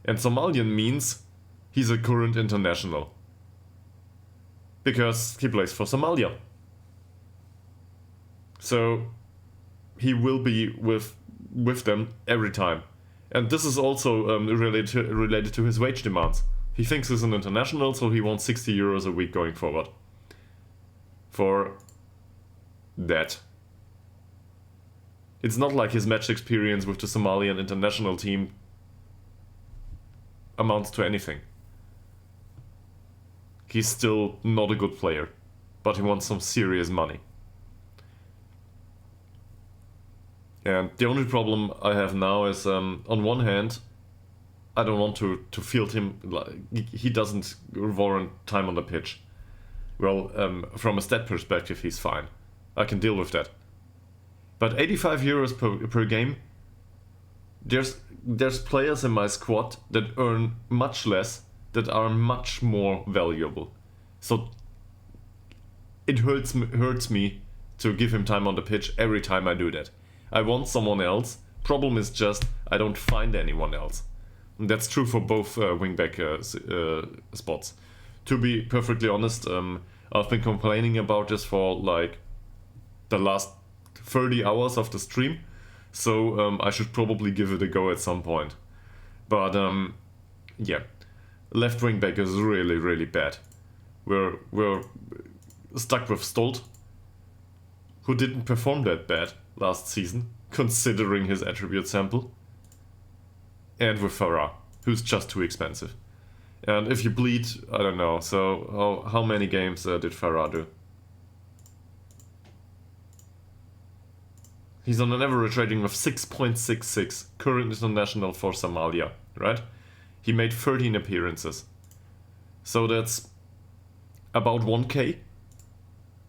S1: And Somalian means he's a current international. Because he plays for Somalia. So he will be with them every time. And this is also related to his wage demands. He thinks he's an international, so he wants 60 euros a week going forward. For that. It's not like his match experience with the Somalian international team amounts to anything. He's still not a good player, but he wants some serious money. And the only problem I have now is, on one hand, I don't want to field him. Like, he doesn't warrant time on the pitch. Well, from a stat perspective, he's fine. I can deal with that. But 85 euros per game, there's players in my squad that earn much less, that are much more valuable. So it hurts me to give him time on the pitch every time I do that. I want someone else. Problem is just I don't find anyone else. And that's true for both wingback spots. To be perfectly honest, I've been complaining about this for like the last 30 hours of the stream, so I should probably give it a go at some point. But yeah, left wingback is really, really bad. We're stuck with Stolt, who didn't perform that bad last season, considering his attribute sample, and with Farah, who's just too expensive. And if you bleed, I don't know, so how many games did Farah do? He's on an average rating of 6.66, current international for Somalia, right? He made 13 appearances. So that's about 1k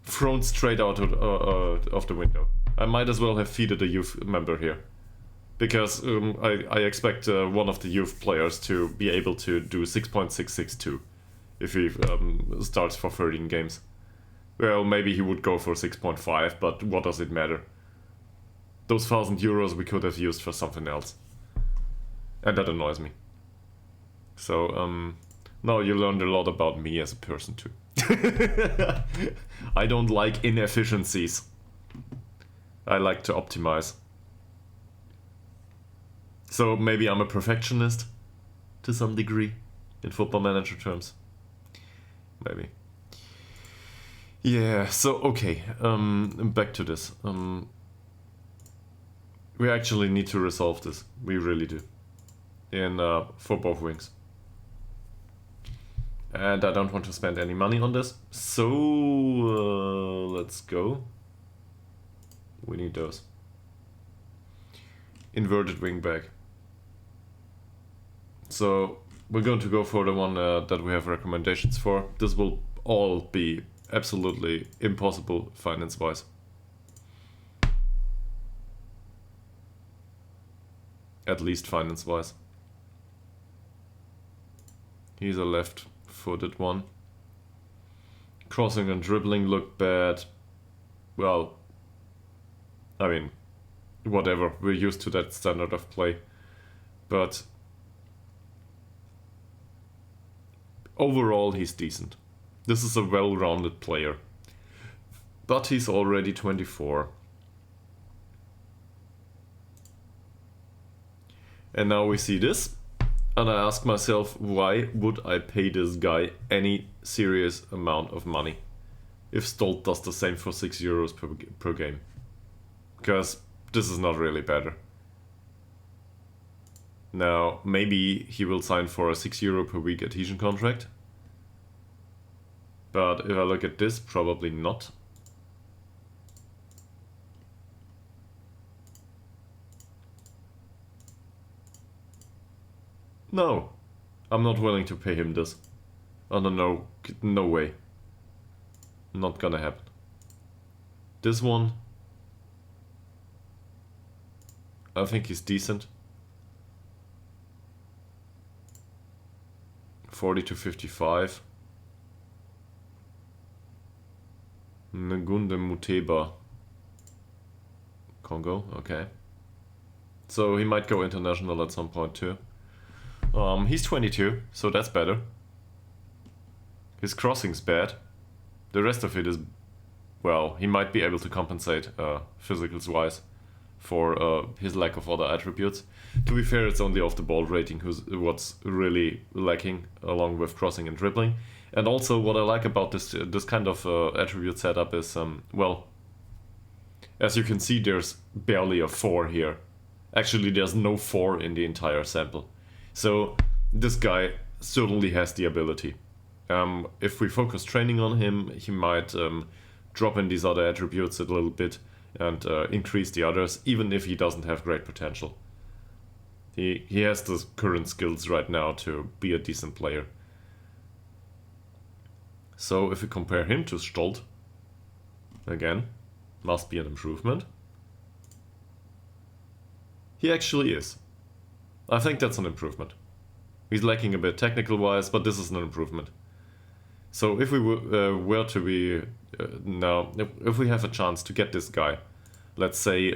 S1: thrown straight out of the window. I might as well have feeded a youth member here. Because I expect one of the youth players to be able to do 6.662 if he starts for 13 games. Well, maybe he would go for 6.5, but what does it matter? Those 1,000 euros we could have used for something else. And that annoys me. So, now you learned a lot about me as a person too. I don't like inefficiencies. I like to optimize. So maybe I'm a perfectionist to some degree in Football Manager terms. Maybe. Yeah, so okay, back to this. We actually need to resolve this. We really do. For both wings. And I don't want to spend any money on this. So let's go. We need those. Inverted wing back. So we're going to go for the one that we have recommendations for. This will all be absolutely impossible finance-wise. At least finance-wise. He's a left-footed one. Crossing and dribbling look bad. Well, I mean, whatever. We're used to that standard of play. But overall, he's decent. This is a well-rounded player. But he's already 24. And now we see this. And I ask myself, why would I pay this guy any serious amount of money if Stolt does the same for €6 per game? Because this is not really better. Now, maybe he will sign for a €6 per week adhesion contract. But if I look at this, probably not. No, I'm not willing to pay him this. Oh no way. Not gonna happen. This one, I think he's decent. 40 to 55. Ngunde Muteba. Congo, okay. So he might go international at some point too. He's 22, so that's better. His crossing's bad. The rest of it is, well, he might be able to compensate physicals-wise for his lack of other attributes. To be fair, it's only off the ball rating what's really lacking, along with crossing and dribbling. And also, what I like about this kind of attribute setup is, well, as you can see, there's barely a 4 here. Actually, there's no 4 in the entire sample. So this guy certainly has the ability. If we focus training on him, he might drop in these other attributes a little bit and increase the others, even if he doesn't have great potential. He has the current skills right now to be a decent player. So if we compare him to Stolt, again, must be an improvement. He actually is. I think that's an improvement. He's lacking a bit technical-wise, but this is an improvement. So if we were to be now, if we have a chance to get this guy, let's say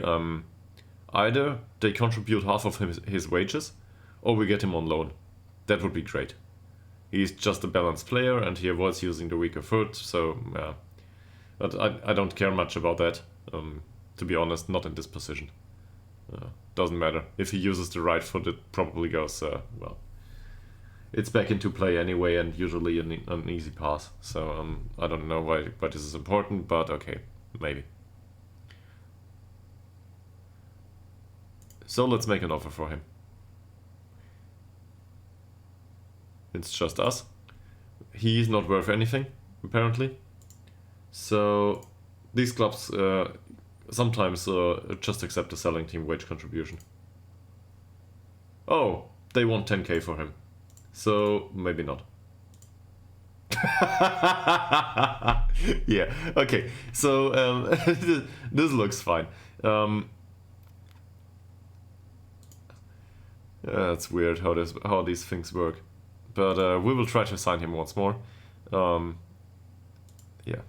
S1: either they contribute half of his wages, or we get him on loan. That would be great. He's just a balanced player, and he avoids using the weaker foot. So yeah, but I don't care much about that. To be honest, not in this position. Doesn't matter. If he uses the right foot, it probably goes, well, it's back into play anyway, and usually an easy pass. So I don't know why this is important, but okay, maybe. So let's make an offer for him. It's just us. He's not worth anything, apparently. So these clubs sometimes just accept the selling team wage contribution. Oh, they want 10k for him. So maybe not. Yeah, okay. So this looks fine. It's weird how these things work. But we will try to sign him once more. Yeah.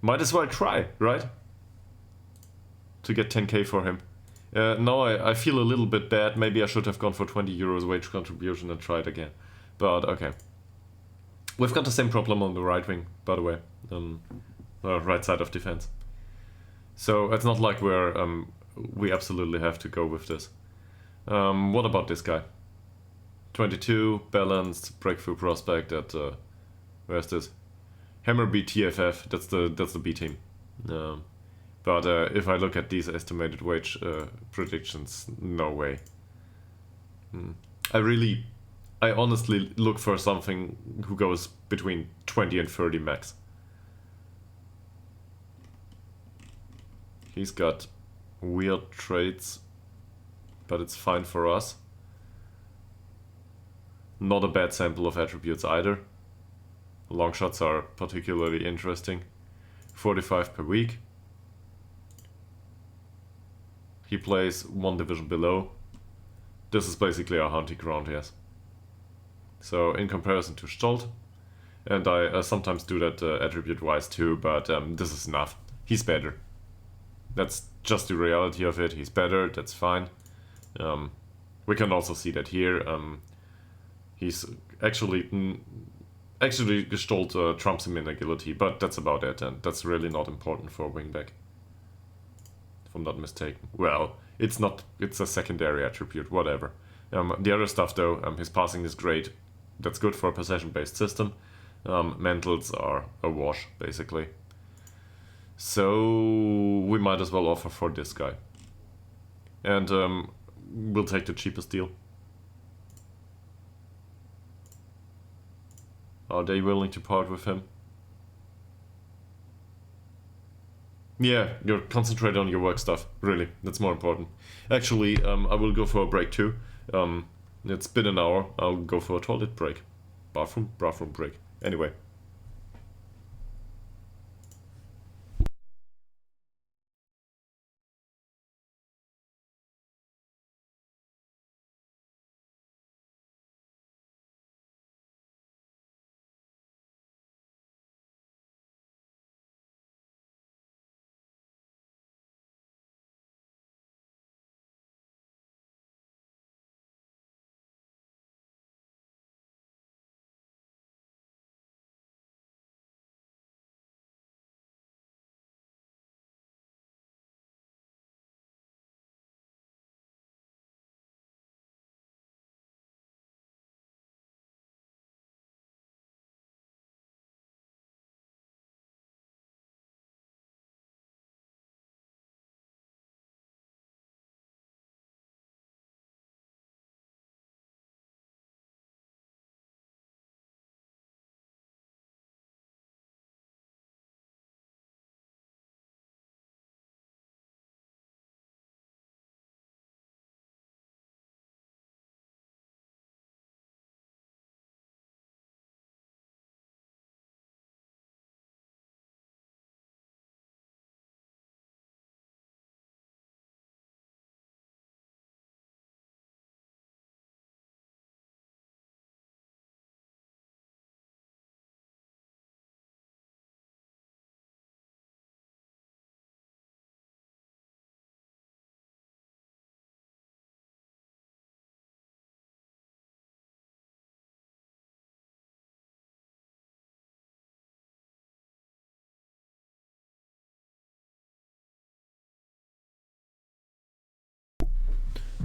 S1: Might as well try, right? To get 10k for him. Now I feel a little bit bad. Maybe I should have gone for 20 euros wage contribution and tried again. But okay. We've got the same problem on the right wing, by the way. Right side of defense. So it's not like we absolutely have to go with this. What about this guy? 22, balanced, breakthrough prospect at, where's this? Hammer B TFF, that's the B team. But if I look at these estimated wage predictions, no way. I honestly look for something who goes between 20 and 30 max. He's got weird traits, but it's fine for us. Not a bad sample of attributes either. Long shots are particularly interesting. 45 per week. He plays one division below. This is basically our hunting ground, yes. So in comparison to Stolt, and I sometimes do that attribute-wise too, but this is enough. He's better. That's just the reality of it. He's better, that's fine. We can also see that here. He's actually Stolt trumps him in agility, but that's about it, and that's really not important for a wingback. If I'm not mistaken. Well, it's not. It's a secondary attribute, whatever. The other stuff though, his passing is great. That's good for a possession-based system. Mentals are a wash, basically. So we might as well offer for this guy. And we'll take the cheapest deal. Are they willing to part with him? Yeah, you concentrate on your work stuff, really. That's more important. Actually, I will go for a break too. It's been an hour. I'll go for a toilet break. Bathroom break. Anyway.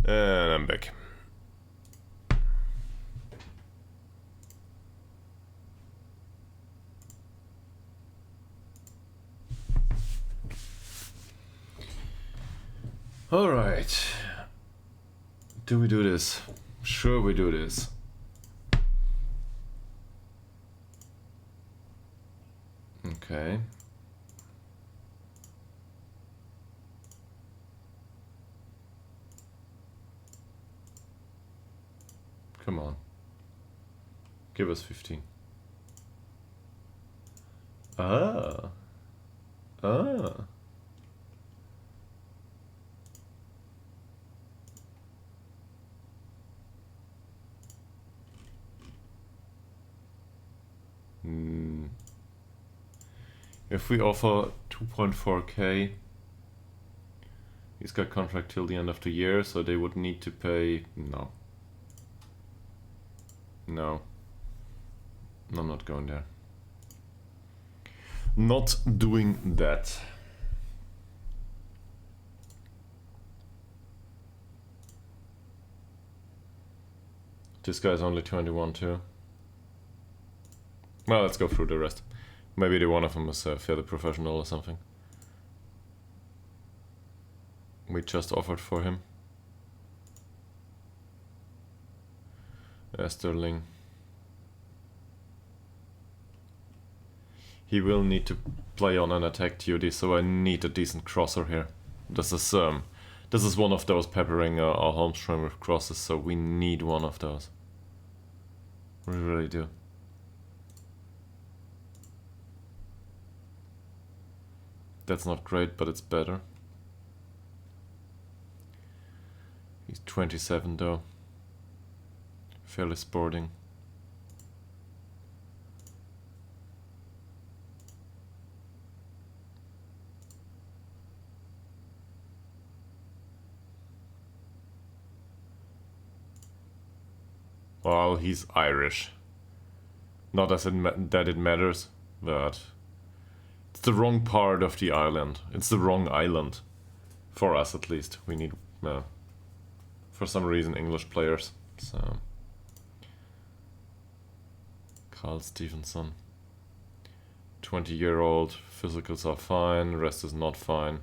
S1: And I'm back. Alright. Do we do this? Sure we do this. Okay. Come on. Give us 15. Ah. If we offer 2.4k, he's got contract till the end of the year, so they would need to pay... No. I'm not going there. Not doing that. This guy's only 21 too. Well, let's go through the rest. Maybe the one of them is fairly professional or something. We just offered for him. Sterling. He will need to play on an attack duty, so I need a decent crosser here. This is one of those peppering our home stream with crosses, so we need one of those. We really do. That's not great, but it's better. He's 27 though. Fairly sporting. Well, he's Irish. Not as that it matters, but it's the wrong part of the island. It's the wrong island. For us, at least. We need, for some reason, English players. So, Carl Stevenson. 20-year-old. Physicals are fine. Rest is not fine.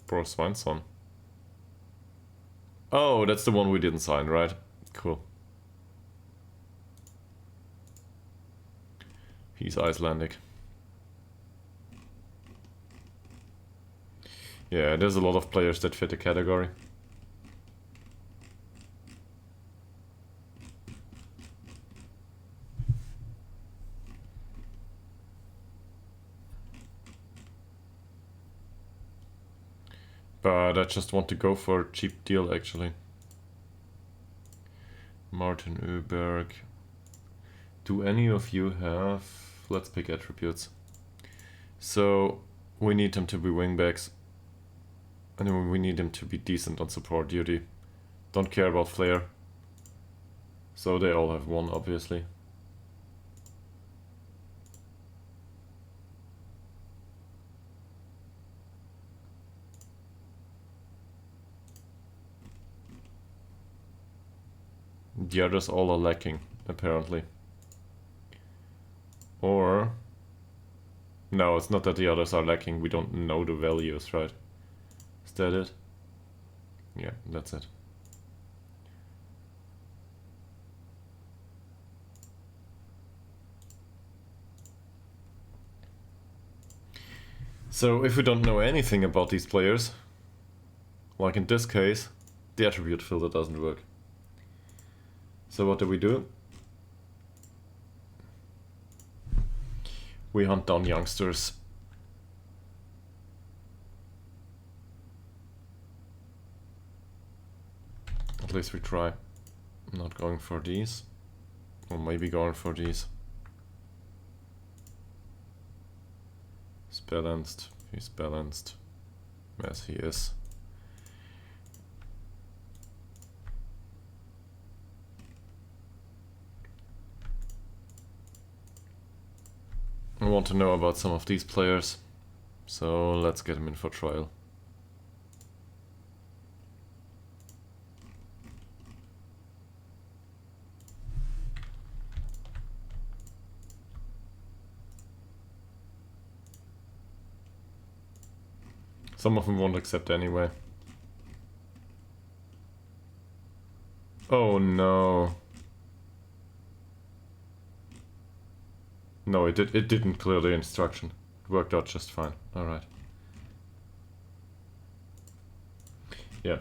S1: Bro Swineson. Oh, that's the one we didn't sign, right? Cool. He's Icelandic. Yeah, there's a lot of players that fit the category. But I just want to go for a cheap deal, actually. Martin Öberg. Do any of you have... Let's pick attributes. So, we need them to be wingbacks. And we need them to be decent on support duty. Don't care about flair. So they all have one, obviously. The others all are lacking, apparently. Or... No, it's not that the others are lacking, we don't know the values, right? Is that it? Yeah, that's it. So, if we don't know anything about these players, like in this case, the attribute filter doesn't work. So what do? We hunt down youngsters. At least we try. I'm not going for these. Or maybe going for these. He's balanced. He's balanced. Yes, he is. I want to know about some of these players, so let's get them in for trial. Some of them won't accept anyway. Oh no. No, it didn't clear the instruction. It worked out just fine. Alright. Yeah.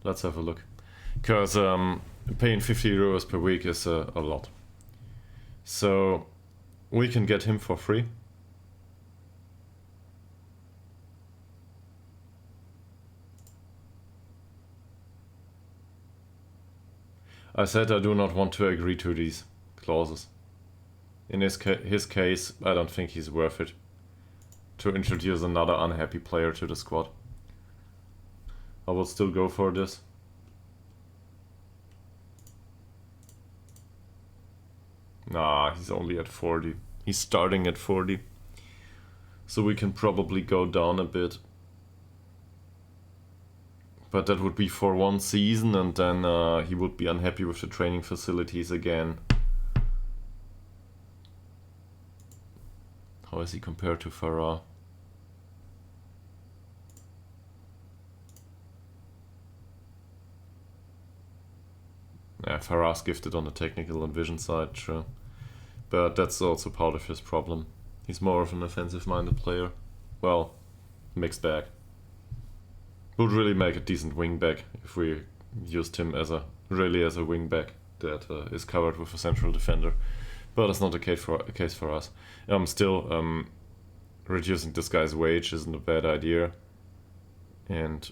S1: Let's have a look. Because paying 50 euros per week is a lot. So we can get him for free. I said I do not want to agree to these clauses. In his case, I don't think he's worth it to introduce another unhappy player to the squad. I will still go for this. Nah, he's only at 40. He's starting at 40. So we can probably go down a bit But that would be for 1 season, and then he would be unhappy with the training facilities again. How is he compared to Farah? Yeah, Farah's gifted on the technical and vision side, sure. But that's also part of his problem. He's more of an offensive-minded player. Well, mixed bag. Would really make a decent wing-back if we used him as a wing-back that is covered with a central defender. But that's not the case for us. Still, reducing this guy's wage isn't a bad idea. And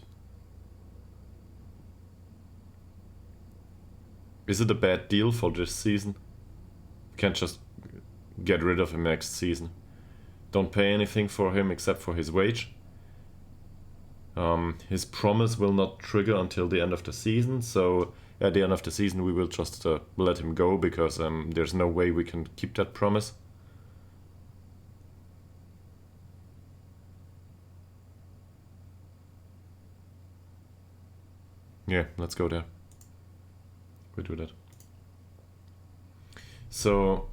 S1: is it a bad deal for this season? Can't just get rid of him next season. Don't pay anything for him except for his wage. His promise will not trigger until the end of the season, so at the end of the season we will just let him go, because there's no way we can keep that promise. Yeah, let's go there. We do that. So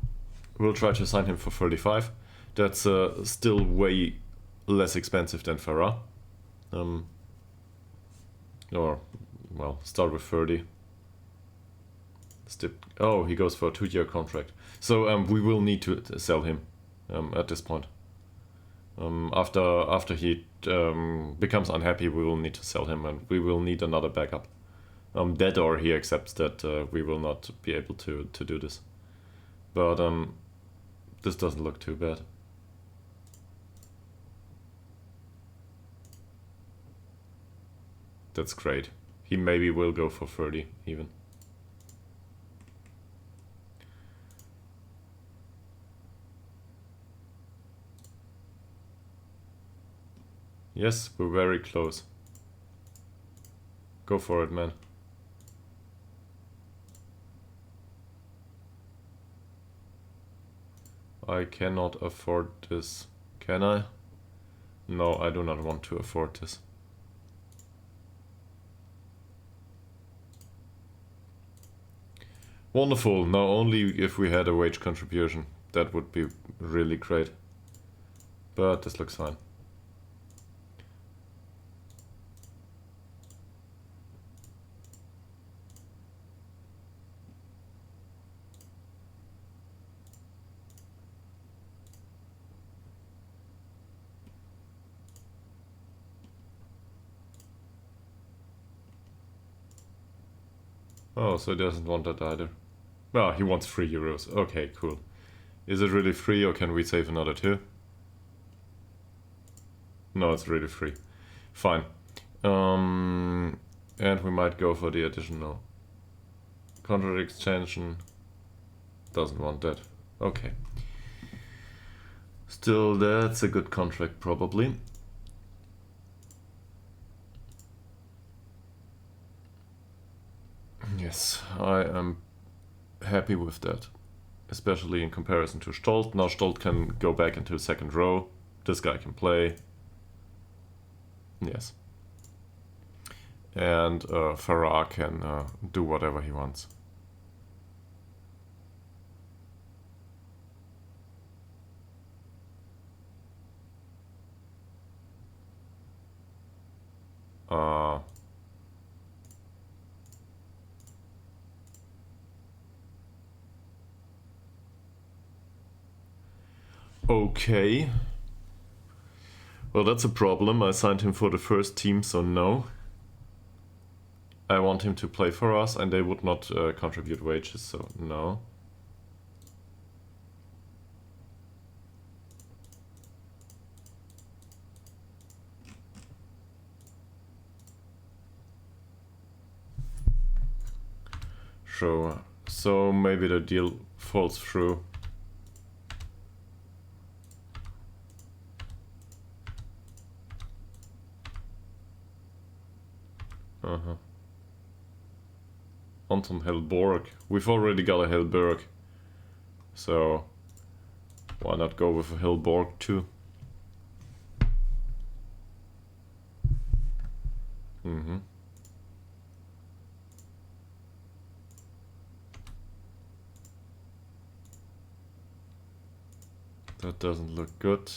S1: we'll try to sign him for 35. That's still way less expensive than Farah. Or, well, start with 30. Oh, he goes for a 2-year contract. So we will need to sell him at this point. After he becomes unhappy, we will need to sell him, and we will need another backup. That or he accepts that we will not be able to do this. But this doesn't look too bad. That's great. He maybe will go for 30 even. Yes, we're very close. Go for it, man. I cannot afford this. Can I? No, I do not want to afford this. Wonderful. Now only if we had a wage contribution. That would be really great. But this looks fine. Oh, so he doesn't want that either. Well, he wants 3 euros. Okay, cool. Is it really free, or can we save another 2? No, it's really free. Fine. And we might go for the additional contract extension. Doesn't want that. Okay. Still, that's a good contract, probably. Yes, I am happy with that, especially in comparison to Stolt. Now Stolt can go back into second row. This guy can play. Yes. And Farah can do whatever he wants. Okay. Well, that's a problem. I signed him for the first team, so no. I want him to play for us, and they would not contribute wages, so no. Sure. So maybe the deal falls through. Anton Hellborg. We've already got a Hellberg. So why not go with a Hellborg too? That doesn't look good.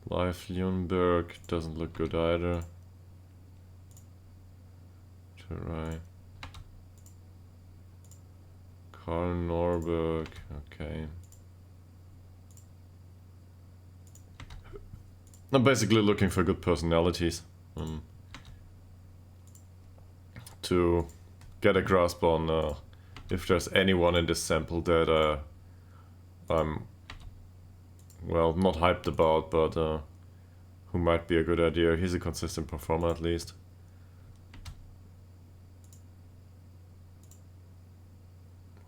S1: Live Ljungberg doesn't look good either. Try. Karl Norberg, okay. I'm basically looking for good personalities to get a grasp on if there's anyone in this sample that I'm, well, not hyped about, but who might be a good idea. He's a consistent performer at least.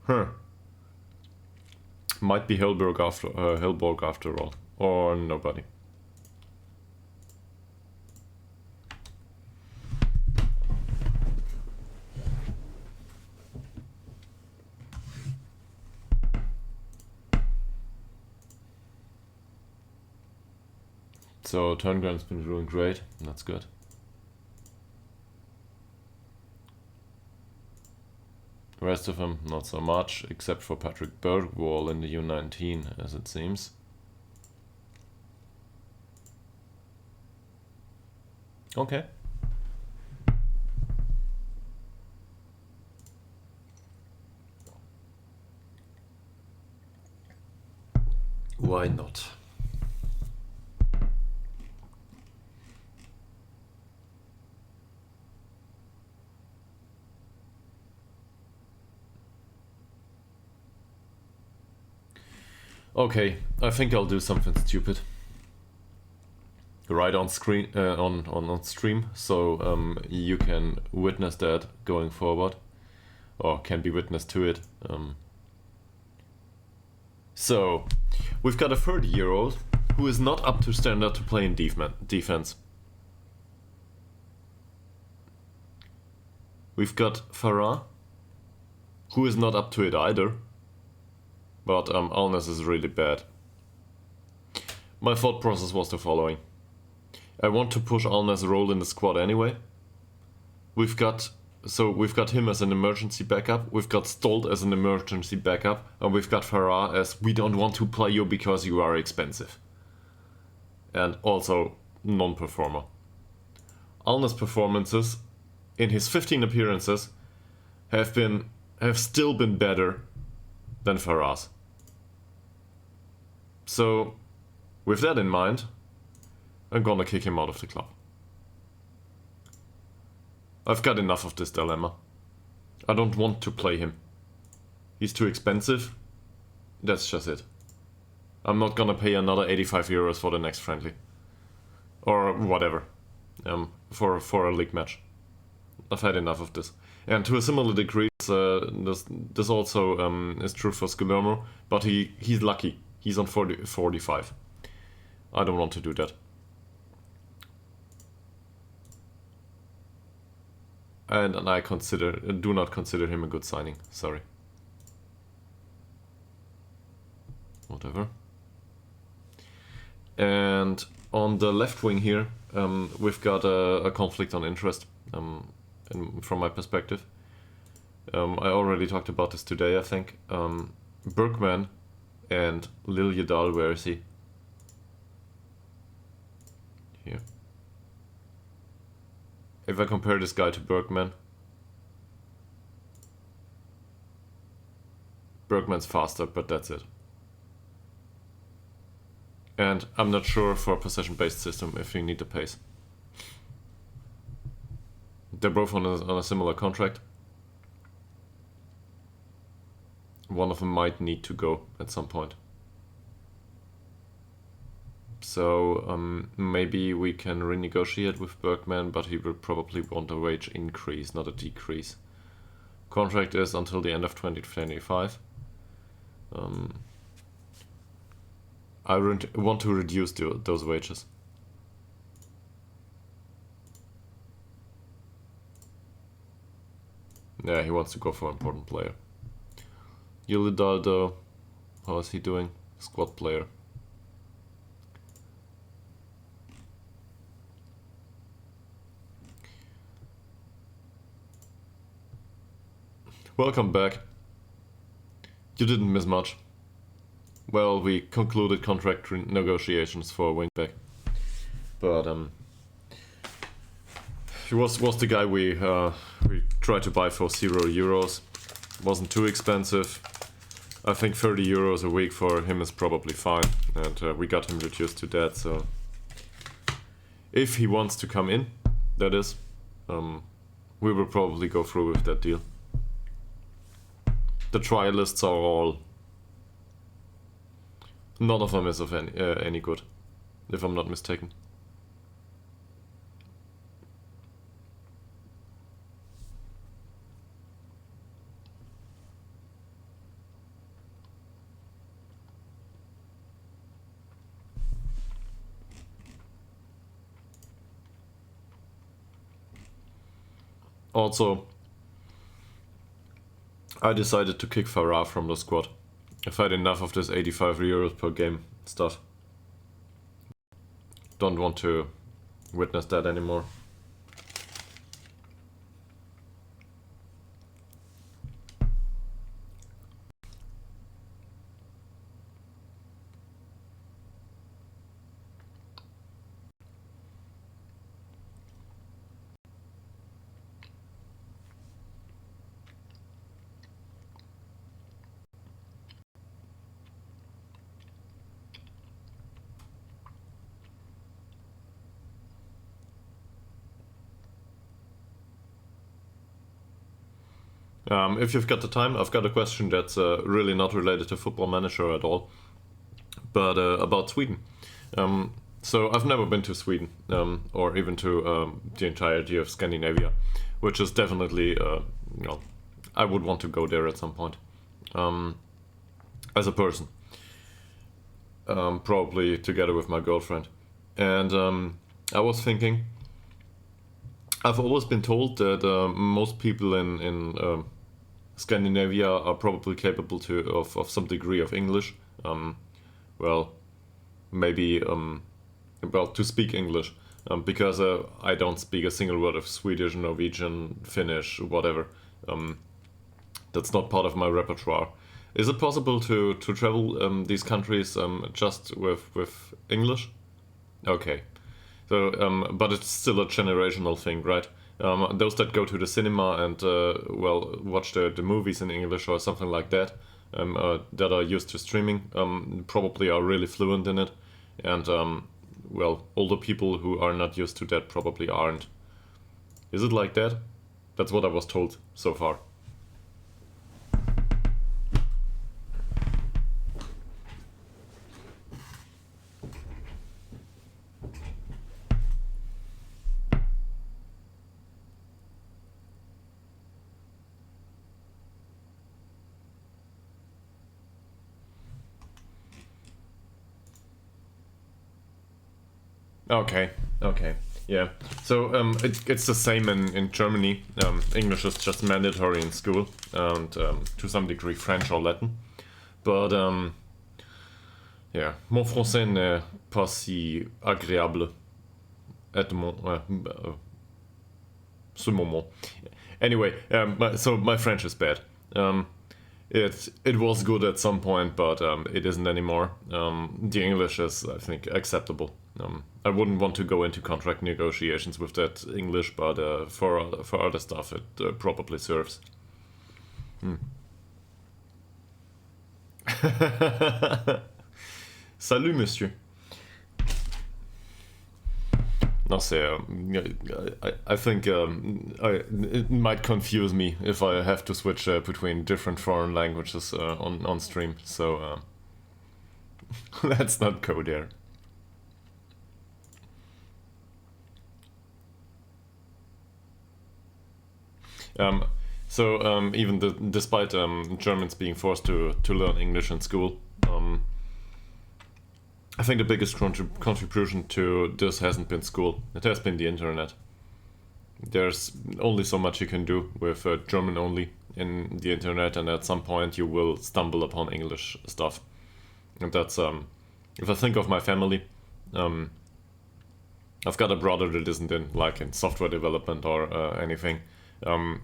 S1: Huh. Might be Hellborg after all, or nobody. So Turngren's been doing great, that's good. The rest of them not so much, except for Patrick Bergwall in the U19, as it seems. Okay. Why not? Okay, I think I'll do something stupid. Right on screen, on stream, so you can witness that going forward, or can be witness to it. So, we've got a 30-year-old who is not up to standard to play in defense. We've got Farah, who is not up to it either. But Alnes is really bad. My thought process was the following. I want to push Alnes' role in the squad anyway. We've got him as an emergency backup, we've got Stolt as an emergency backup, and we've got Farah as we don't want to play you because you are expensive. And also non-performer. Alnes' performances in his 15 appearances have still been better than Farah's. So, with that in mind, I'm gonna kick him out of the club. I've got enough of this dilemma. I don't want to play him. He's too expensive. That's just it. I'm not gonna pay another 85 euros for the next friendly. Or whatever. For a league match. I've had enough of this. And to a similar degree, this also is true for Sculermo, but he's lucky. He's on 45. I don't want to do that. And I do not consider him a good signing. Sorry. Whatever. And on the left wing here, we've got a conflict on interest. From my perspective, I already talked about this today. I think Bergman and Ytterhogdals, where is he? Here. If I compare this guy to Bergman, Bergman's faster, but that's it. And I'm not sure for a possession-based system if you need the pace. They're both on a similar contract. One of them might need to go at some point. So maybe we can renegotiate with Bergman, but he will probably want a wage increase, not a decrease. Contract is until the end of 2025. I want to reduce those wages. Yeah, he wants to go for an important player. Ytterhogdals, how is he doing? Squad player. Welcome back. You didn't miss much. well, we concluded contract negotiations for a wingback, but he was the guy we tried to buy for €0. Wasn't too expensive. I think €30 a week for him is probably fine, and we got him reduced to that. So if he wants to come in, that is, we will probably go through with that deal. The trialists are all. None of them is of any good, if I'm not mistaken. Also, I decided to kick Farah from the squad. I've had enough of this €85 per game stuff. Don't want to witness that anymore. If you've got the time, I've got a question that's really not related to Football Manager at all, but about Sweden. So I've never been to Sweden, or even to the entirety of Scandinavia, which is definitely, I would want to go there at some point, as a person, probably together with my girlfriend. And I was thinking, I've always been told that most people in Scandinavia are probably capable of some degree of English. Maybe to speak English, because I don't speak a single word of Swedish, Norwegian, Finnish, whatever. That's not part of my repertoire. Is it possible to travel these countries just with English? Okay. So, but it's still a generational thing, right? Those that go to the cinema and watch the movies in English or something like that, that are used to streaming, probably are really fluent in it, and older people who are not used to that probably aren't. Is it like that? That's what I was told so far. Okay, yeah. So it's the same in Germany. English is just mandatory in school, and to some degree French or Latin. But yeah, mon français n'est pas si agréable at ce moment. Anyway, so my French is bad. It was good at some point, but it isn't anymore. The English is, I think, acceptable. I wouldn't want to go into contract negotiations with that English, but for other stuff, it probably serves. Salut, monsieur. No, I think it might confuse me if I have to switch between different foreign languages on stream. So let's not go there. Even despite Germans being forced to learn English in school, I think the biggest contribution to this hasn't been school. It has been the internet. There's only so much you can do with German only in the internet, and at some point you will stumble upon English stuff. And that's if I think of my family, I've got a brother that isn't in software development or anything.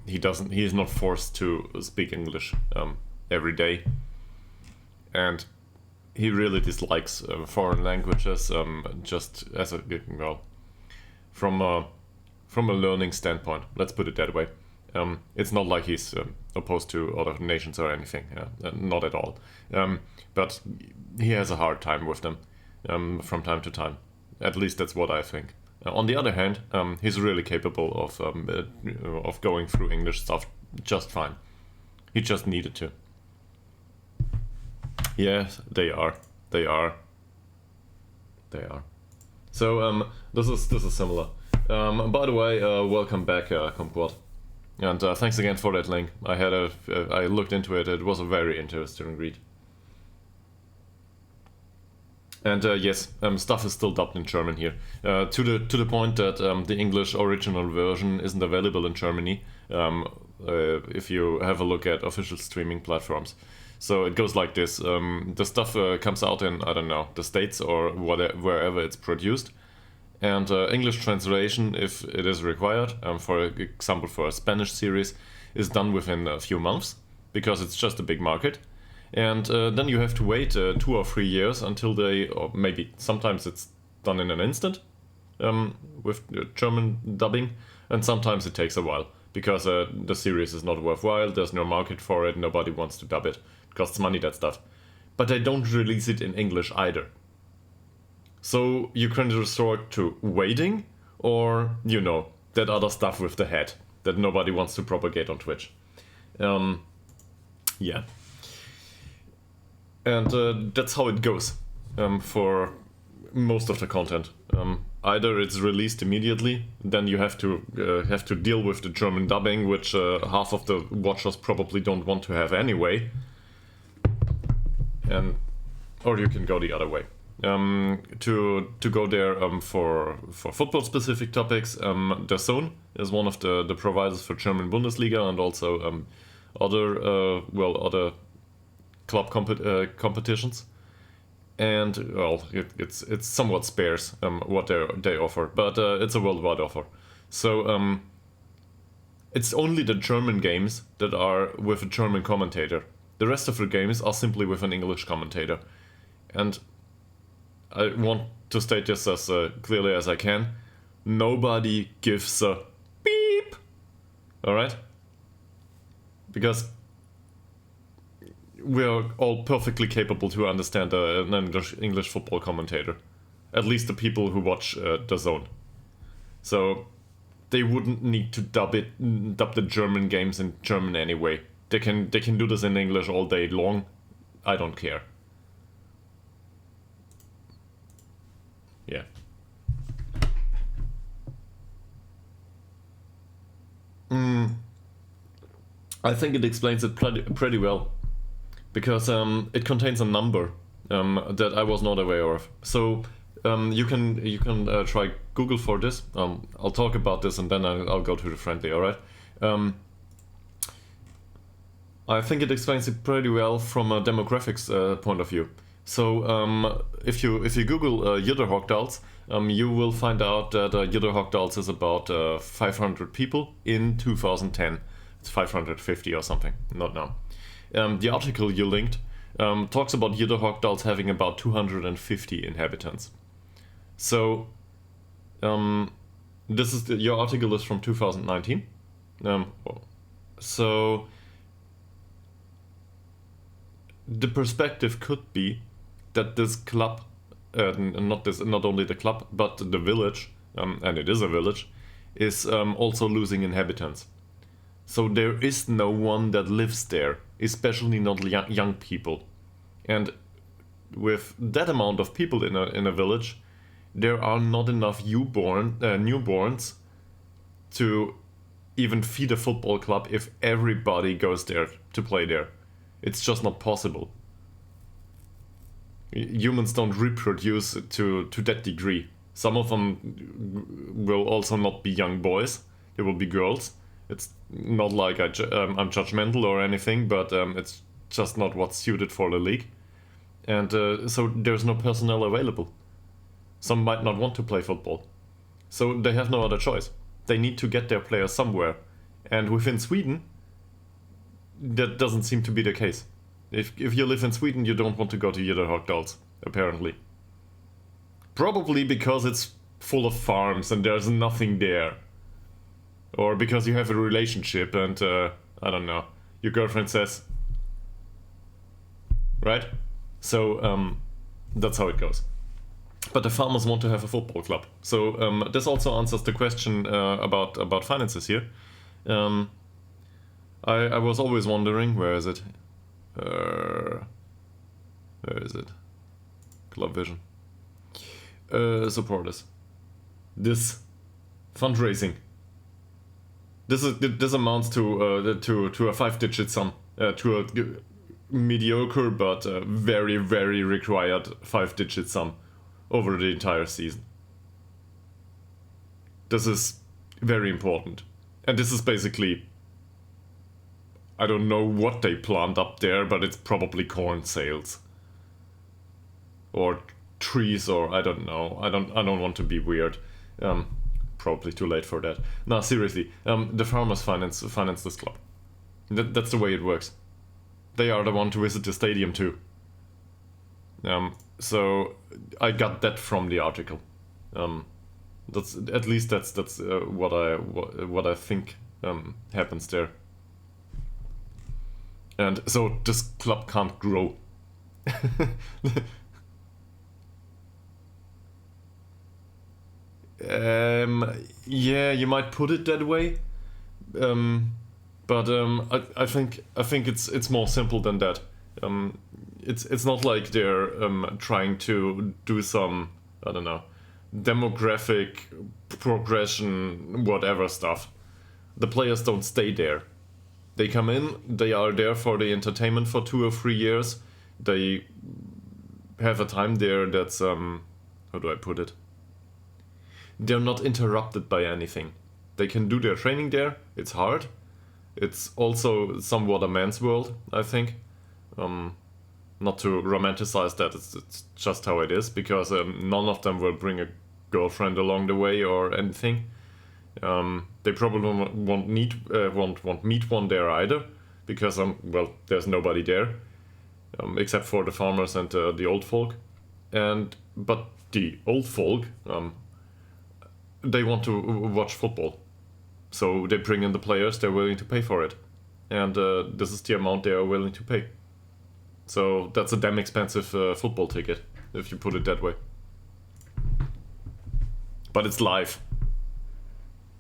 S1: He is not forced to speak English every day, and he really dislikes foreign languages, just as a well, from a learning standpoint. Let's put it that way. It's not like he's opposed to other nations or anything. Not at all. But he has a hard time with them from time to time. At least that's what I think. On the other hand, he's really capable of going through English stuff just fine. He just needed to. Yes, they are. So this is similar. By the way, welcome back, Comport. And thanks again for that link. I looked into it. It was a very interesting read. And yes, stuff is still dubbed in German here. To the point that the English original version isn't available in Germany. If you have a look at official streaming platforms. So it goes like this. The stuff comes out in, I don't know, the States or wherever it's produced. And English translation, if it is required, for example for a Spanish series, is done within a few months, because it's just a big market. And then you have to wait 2 or 3 years until or maybe sometimes it's done in an instant with German dubbing, and sometimes it takes a while, because the series is not worthwhile, there's no market for it, nobody wants to dub it, it costs money, that stuff. But they don't release it in English either. So you can resort to waiting, or, that other stuff with the head that nobody wants to propagate on Twitch. Yeah. And that's how it goes for most of the content. Either it's released immediately, then you have to deal with the German dubbing, which half of the watchers probably don't want to have anyway, or you can go the other way. To go there for football specific topics, DAZN is one of the providers for German Bundesliga, and also other club competitions. And well, it's somewhat sparse what they offer, but it's a worldwide offer. So it's only the German games that are with a German commentator. The rest of the games are simply with an English commentator. And I want to state this as clearly as I can. Nobody gives a beep. Alright? Because we are all perfectly capable to understand an English football commentator. At least the people who watch DAZN. So they wouldn't need to dub the German games in German anyway. They can do this in English all day long. I don't care. Yeah. I think it explains it pretty well, because it contains a number that I was not aware of. So you can try Google for this. I'll talk about this and then I'll go to the friendly. All right. I think it explains it pretty well from a demographics point of view. So if you Google Ytterhogdals, you will find out that Ytterhogdals is about 500 people in 2010. It's 550 or something, not now. The article you linked talks about Ytterhogdals having about 250 inhabitants. So your article is from 2019. So the perspective could be that this club, not only the club, but the village, and it is a village, is also losing inhabitants. So there is no one that lives there, especially not young people. And with that amount of people in a village, there are not enough newborns to even feed a football club if everybody goes there to play there. It's just not possible. Humans don't reproduce to that degree. Some of them will also not be young boys. They will be girls. It's not like I'm judgmental or anything, but it's just not what's suited for the league. And so there's no personnel available. Some might not want to play football. So they have no other choice. They need to get their players somewhere. And within Sweden, that doesn't seem to be the case. If you live in Sweden, you don't want to go to Ytterhogdals, apparently. Probably because it's full of farms and there's nothing there. Or because you have a relationship and, I don't know, your girlfriend says... Right? So, that's how it goes. But the farmers want to have a football club. So, this also answers the question about finances here. I was always wondering, where is it? Where is it? Club Vision. Supporters. This fundraising. This amounts to a 5-digit sum, to a mediocre but very, very required 5-digit sum over the entire season. This is very important, and this is basically, I don't know what they plant up there, but it's probably corn sales or trees, or I don't know. I don't want to be weird. Probably too late for that. No, seriously, the farmers finance this club. That's the way it works. They are the one to visit the stadium too. So I got that from the article. That's at least that's what I think happens there. And so this club can't grow. Yeah, you might put it that way, but I think it's more simple than that. It's not like they're trying to do some, I don't know, demographic progression, whatever stuff. The players don't stay there. They come in, they are there for the entertainment for 2 or 3 years. They have a time there that's how do I put it? They're not interrupted by anything. They can do their training there. It's hard. It's also somewhat a man's world, I think. Not to romanticize that, it's just how it is, because none of them will bring a girlfriend along the way or anything. They probably won't meet one there either, because well, there's nobody there, except for the farmers and the old folk. But the old folk, they want to watch football, so they bring in the players. They're willing to pay for it, and this is the amount they are willing to pay. So that's a damn expensive football ticket, if you put it that way. But it's live,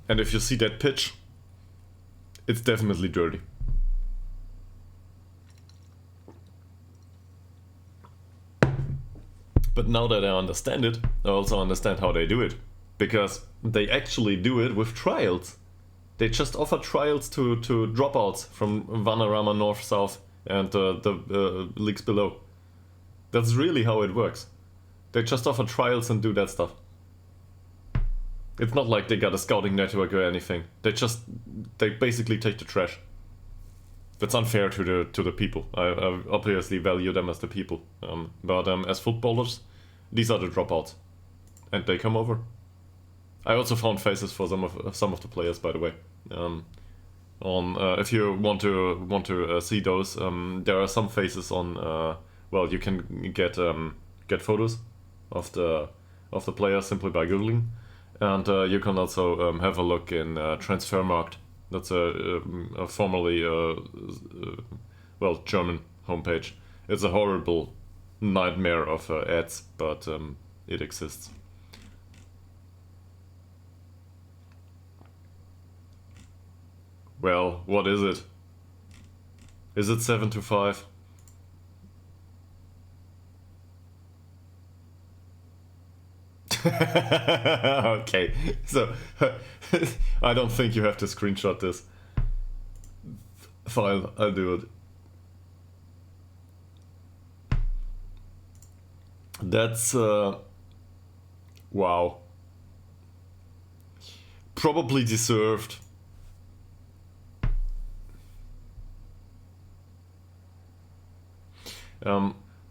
S1: and if you see that pitch, it's definitely dirty. But now that I understand it, I also understand how they do it. Because they actually do it with trials. They just offer trials to dropouts from Vanarama North, South, and the leagues below. That's really how it works. They just offer trials and do that stuff. It's not like they got a scouting network or anything. They basically take the trash. That's unfair to the people. I obviously value them as the people. But as footballers, these are the dropouts, and they come over. I also found faces for some of the players, by the way. If you want to see those, there are some faces on. Well, you can get photos of the players simply by googling, and you can also have a look in Transfermarkt. That's a formerly German homepage. It's a horrible nightmare of ads, but it exists. Well, what is it? Is it 7 to 5? Okay, so I don't think you have to screenshot this. Fine, I'll do it. That's wow. Probably deserved.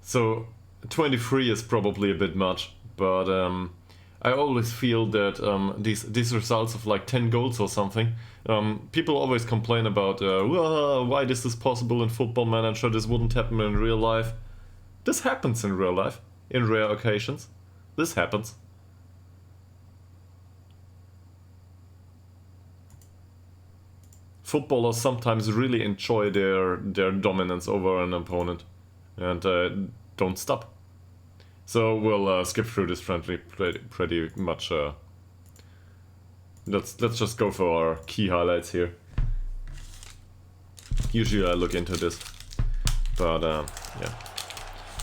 S1: So 23 is probably a bit much, but I always feel that these results of like 10 goals or something, people always complain about why this is possible in Football Manager, this wouldn't happen in real life. This happens in real life, in rare occasions. This happens. Footballers sometimes really enjoy their dominance over an opponent and don't stop. So we'll skip through this friendly pretty much. Let's just go for our key highlights here. Usually I look into this, but yeah.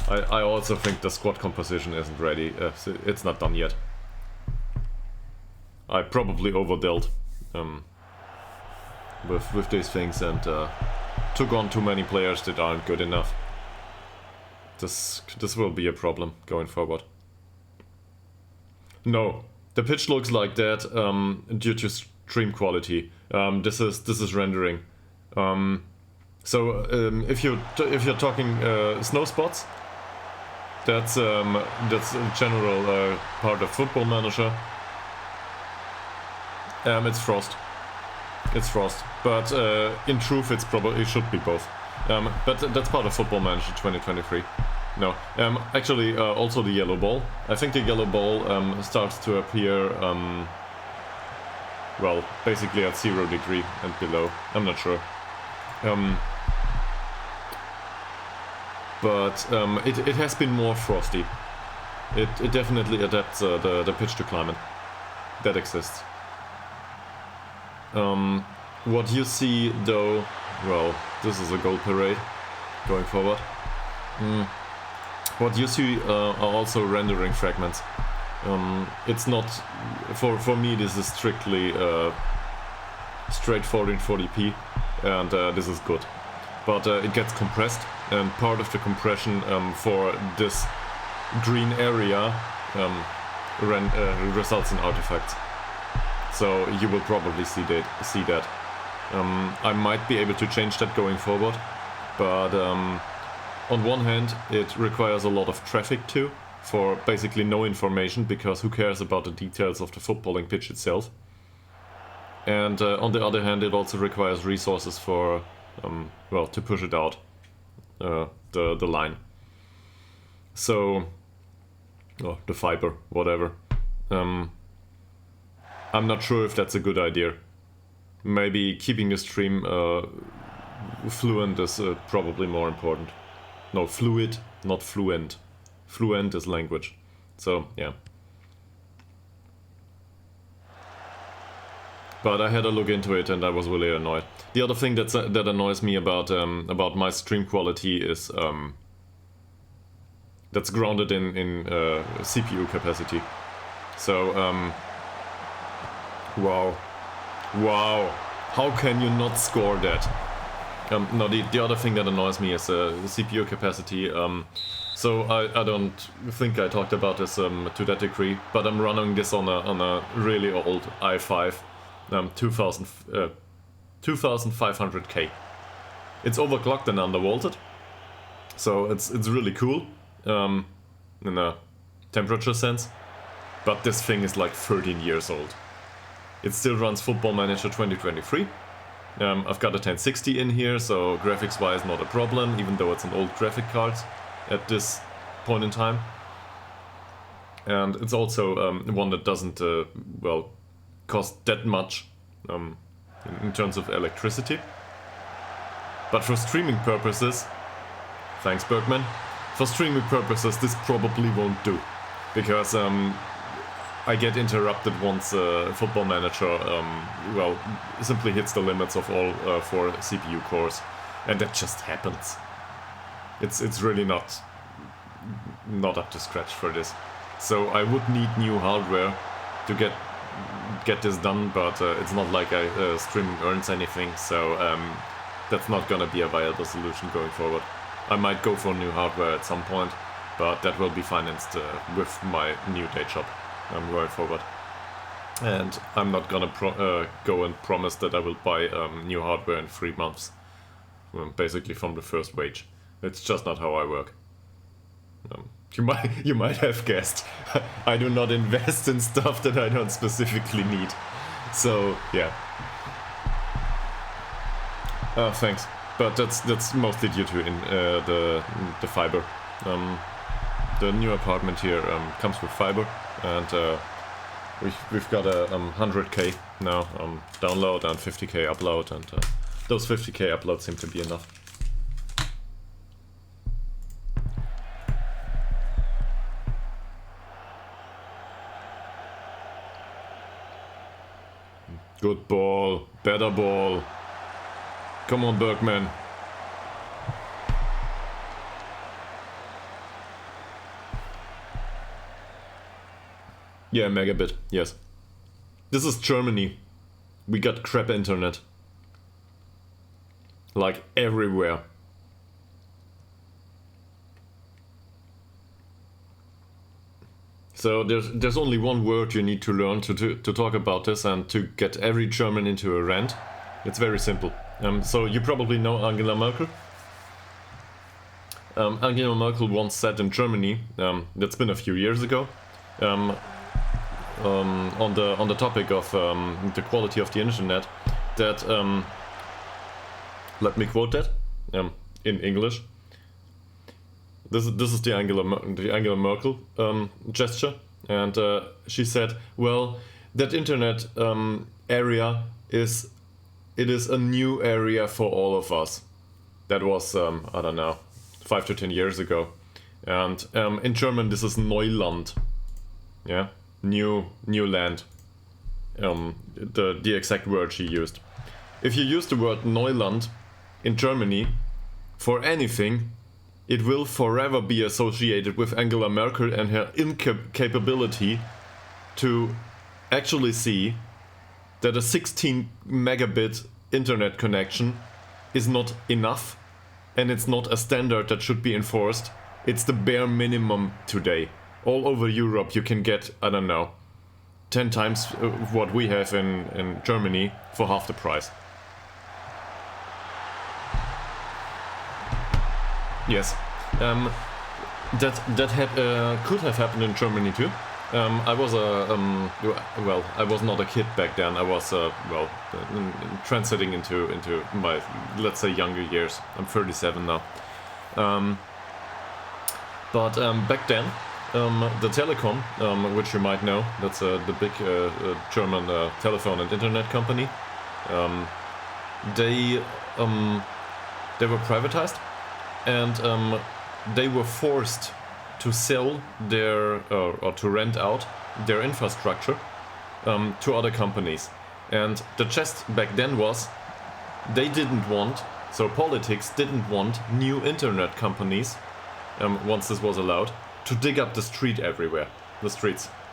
S1: I also think the squad composition isn't ready. It's not done yet. I probably overdealt with these things and took on too many players that aren't good enough. This will be a problem going forward. No, the pitch looks like that due to stream quality. This is rendering. So if you're talking snow spots, that's a general part of Football Manager. It's frost. It's frost, but in truth, it should be both. But that's part of Football Manager 2023. No, actually, also the yellow ball. I think the yellow ball starts to appear, well, basically at 0 degree and below. I'm not sure. But it has been more frosty. It definitely adapts the pitch to climate. That exists. What you see though, well, this is a goal parade going forward. What you see are also rendering fragments. It's not, for me this is strictly straightforward in 40p and this is good. But it gets compressed and part of the compression for this green area results in artifacts. So you will probably see that. I might be able to change that going forward, but on one hand it requires a lot of traffic too, for basically no information, because who cares about the details of the footballing pitch itself. And on the other hand it also requires resources for, well, to push it out, the line. So, oh, the fiber, whatever. I'm not sure if that's a good idea. Maybe keeping the stream fluent is probably more important. No, fluid, not fluent. Fluent is language. So, yeah. But I had a look into it and I was really annoyed. The other thing that annoys me about my stream quality is that's grounded in CPU capacity. So, wow, how can you not score that? No, the other thing that annoys me is CPU capacity. So I don't think I talked about this to that degree, but I'm running this on a really old i5 2500K. It's overclocked and undervolted, so it's really cool in a temperature sense. But this thing is like 13 years old. It still runs Football Manager 2023. I've got a 1060 in here, so graphics-wise not a problem, even though it's an old graphic card at this point in time. And it's also one that doesn't, well, cost that much in terms of electricity. But for streaming purposes, thanks Bergman, for streaming purposes this probably won't do. Because I get interrupted once Football Manager, well, simply hits the limits of all 4 CPU cores, and that just happens. It's really not up to scratch for this. So I would need new hardware to get this done, but it's not like streaming earns anything, so that's not gonna be a viable solution going forward. I might go for new hardware at some point, but that will be financed with my new day job. Going forward, and I'm not gonna go and promise that I will buy new hardware in 3 months, basically from the first wage. It's just not how I work. You might have guessed. I do not invest in stuff that I don't specifically need. So yeah. Thanks. But that's mostly due to the fiber. The new apartment here comes with fiber, and we've got a 100k now download and 50k upload, and those 50k uploads seem to be enough. Good ball, better ball. Come on, Bergman. Yeah, megabit, yes. This is Germany. We got crap internet. Like everywhere. So there's only one word you need to learn to talk about this and to get every German into a rant. It's very simple. So you probably know Angela Merkel. Angela Merkel once said in Germany, that's been a few years ago, on the topic of the quality of the internet, that let me quote that in English. This is the Angela Merkel gesture, and she said, "Well, that internet area is a new area for all of us." That was I don't know, 5 to 10 years ago, and in German this is Neuland. Yeah. New land. The exact word she used. If you use the word Neuland in Germany for anything, it will forever be associated with Angela Merkel and her incapability to actually see that a 16 megabit internet connection is not enough, and it's not a standard that should be enforced. It's the bare minimum today. All over Europe you can get, I don't know, 10 times what we have in Germany for half the price. Yes, that could have happened in Germany too. I was I was not a kid back then. I was transiting into my, let's say, younger years. I'm 37 now. But back then, the Telekom, which you might know, that's the big German telephone and internet company. They were privatized, and they were forced to sell their or to rent out their infrastructure to other companies. And the gist back then was they didn't want, so politics didn't want new internet companies, once this was allowed, to dig up the streets.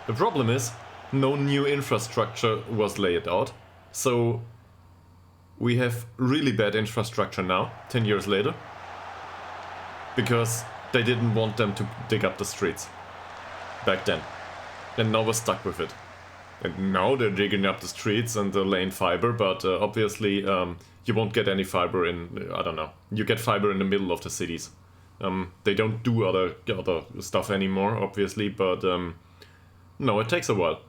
S1: The problem is, no new infrastructure was laid out, so we have really bad infrastructure now, 10 years later, because they didn't want them to dig up the streets back then. And now we're stuck with it. And now they're digging up the streets and they're laying fiber, but obviously you won't get any fiber in, I don't know, you get fiber in the middle of the cities. They don't do other stuff anymore, obviously, but no, it takes a while.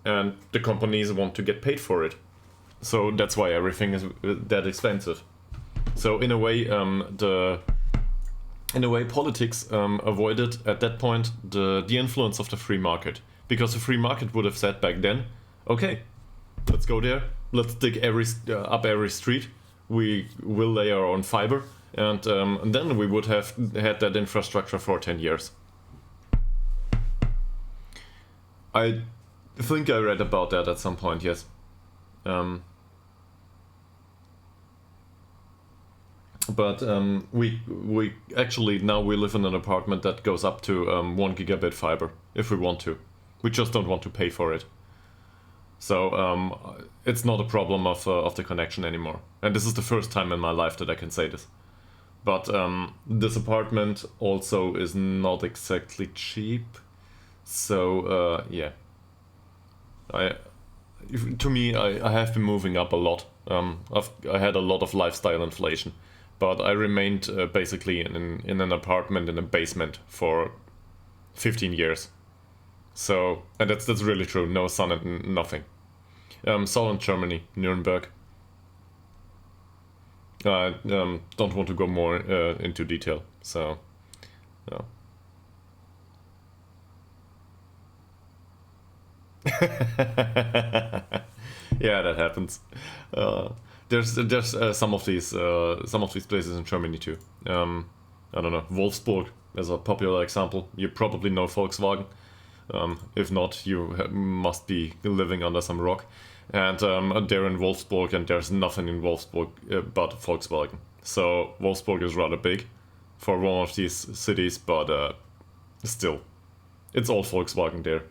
S1: And the companies want to get paid for it. So that's why everything is that expensive. So in a way, politics avoided at that point the influence of the free market. Because the free market would have said back then, okay, let's go there, let's dig up every street, we will lay our own fiber, and then we would have had that infrastructure for 10 years. I think I read about that at some point, yes. But we actually, now we live in an apartment that goes up to 1 gigabit fiber, if we want to. We just don't want to pay for it. So it's not a problem of the connection anymore. And this is the first time in my life that I can say this. But this apartment also is not exactly cheap. So yeah. To me, I have been moving up a lot. I had a lot of lifestyle inflation. But I remained basically in an apartment in a basement for 15 years. So, and that's really true. No sun and nothing. Southern Germany, Nuremberg. I don't want to go more into detail. So, yeah. Yeah, that happens. There's some of these places in Germany too. I don't know, Wolfsburg is a popular example. You probably know Volkswagen. If not, you must be living under some rock. And they're in Wolfsburg, and there's nothing in Wolfsburg but Volkswagen. So Wolfsburg is rather big for one of these cities, but still, it's all Volkswagen there.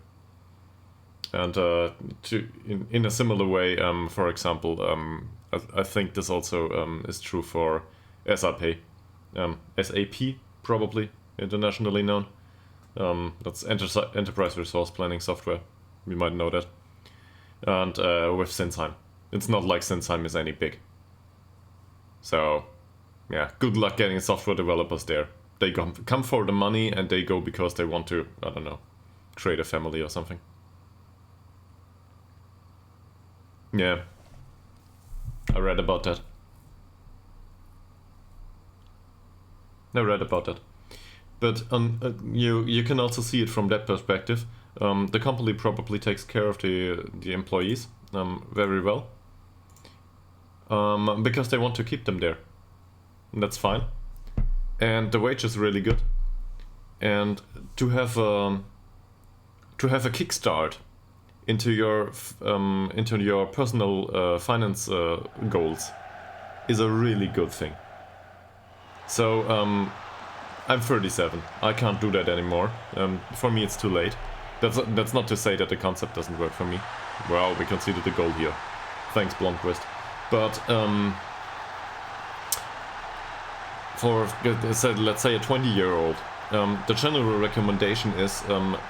S1: And in a similar way, for example, I think this also is true for SAP. SAP, probably internationally known. That's enterprise resource planning software. You might know that. And with Sinsheim. It's not like Sinsheim is any big. So, yeah, good luck getting software developers there. They come for the money, and they go because they want to, I don't know, create a family or something. Yeah, I read about that. But you can also see it from that perspective. The company probably takes care of the employees very well, because they want to keep them there. And that's fine, and the wage is really good. And to have a kickstart into your personal finance goals is a really good thing. So I'm 37. I can't do that anymore. For me, it's too late. That's not to say that the concept doesn't work for me. Well, we conceded the goal here. Thanks, Blomqvist. But for let's say a 20-year-old, the general recommendation is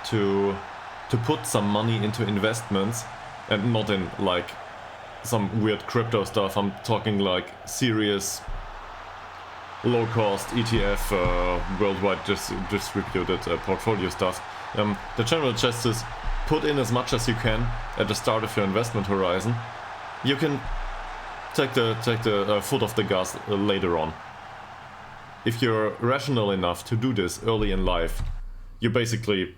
S1: to put some money into investments, and not in like some weird crypto stuff. I'm talking like serious low-cost ETF, worldwide distributed portfolio stuff. The general gist is put in as much as you can at the start of your investment horizon. You can take the foot off the gas later on. If you're rational enough to do this early in life, you basically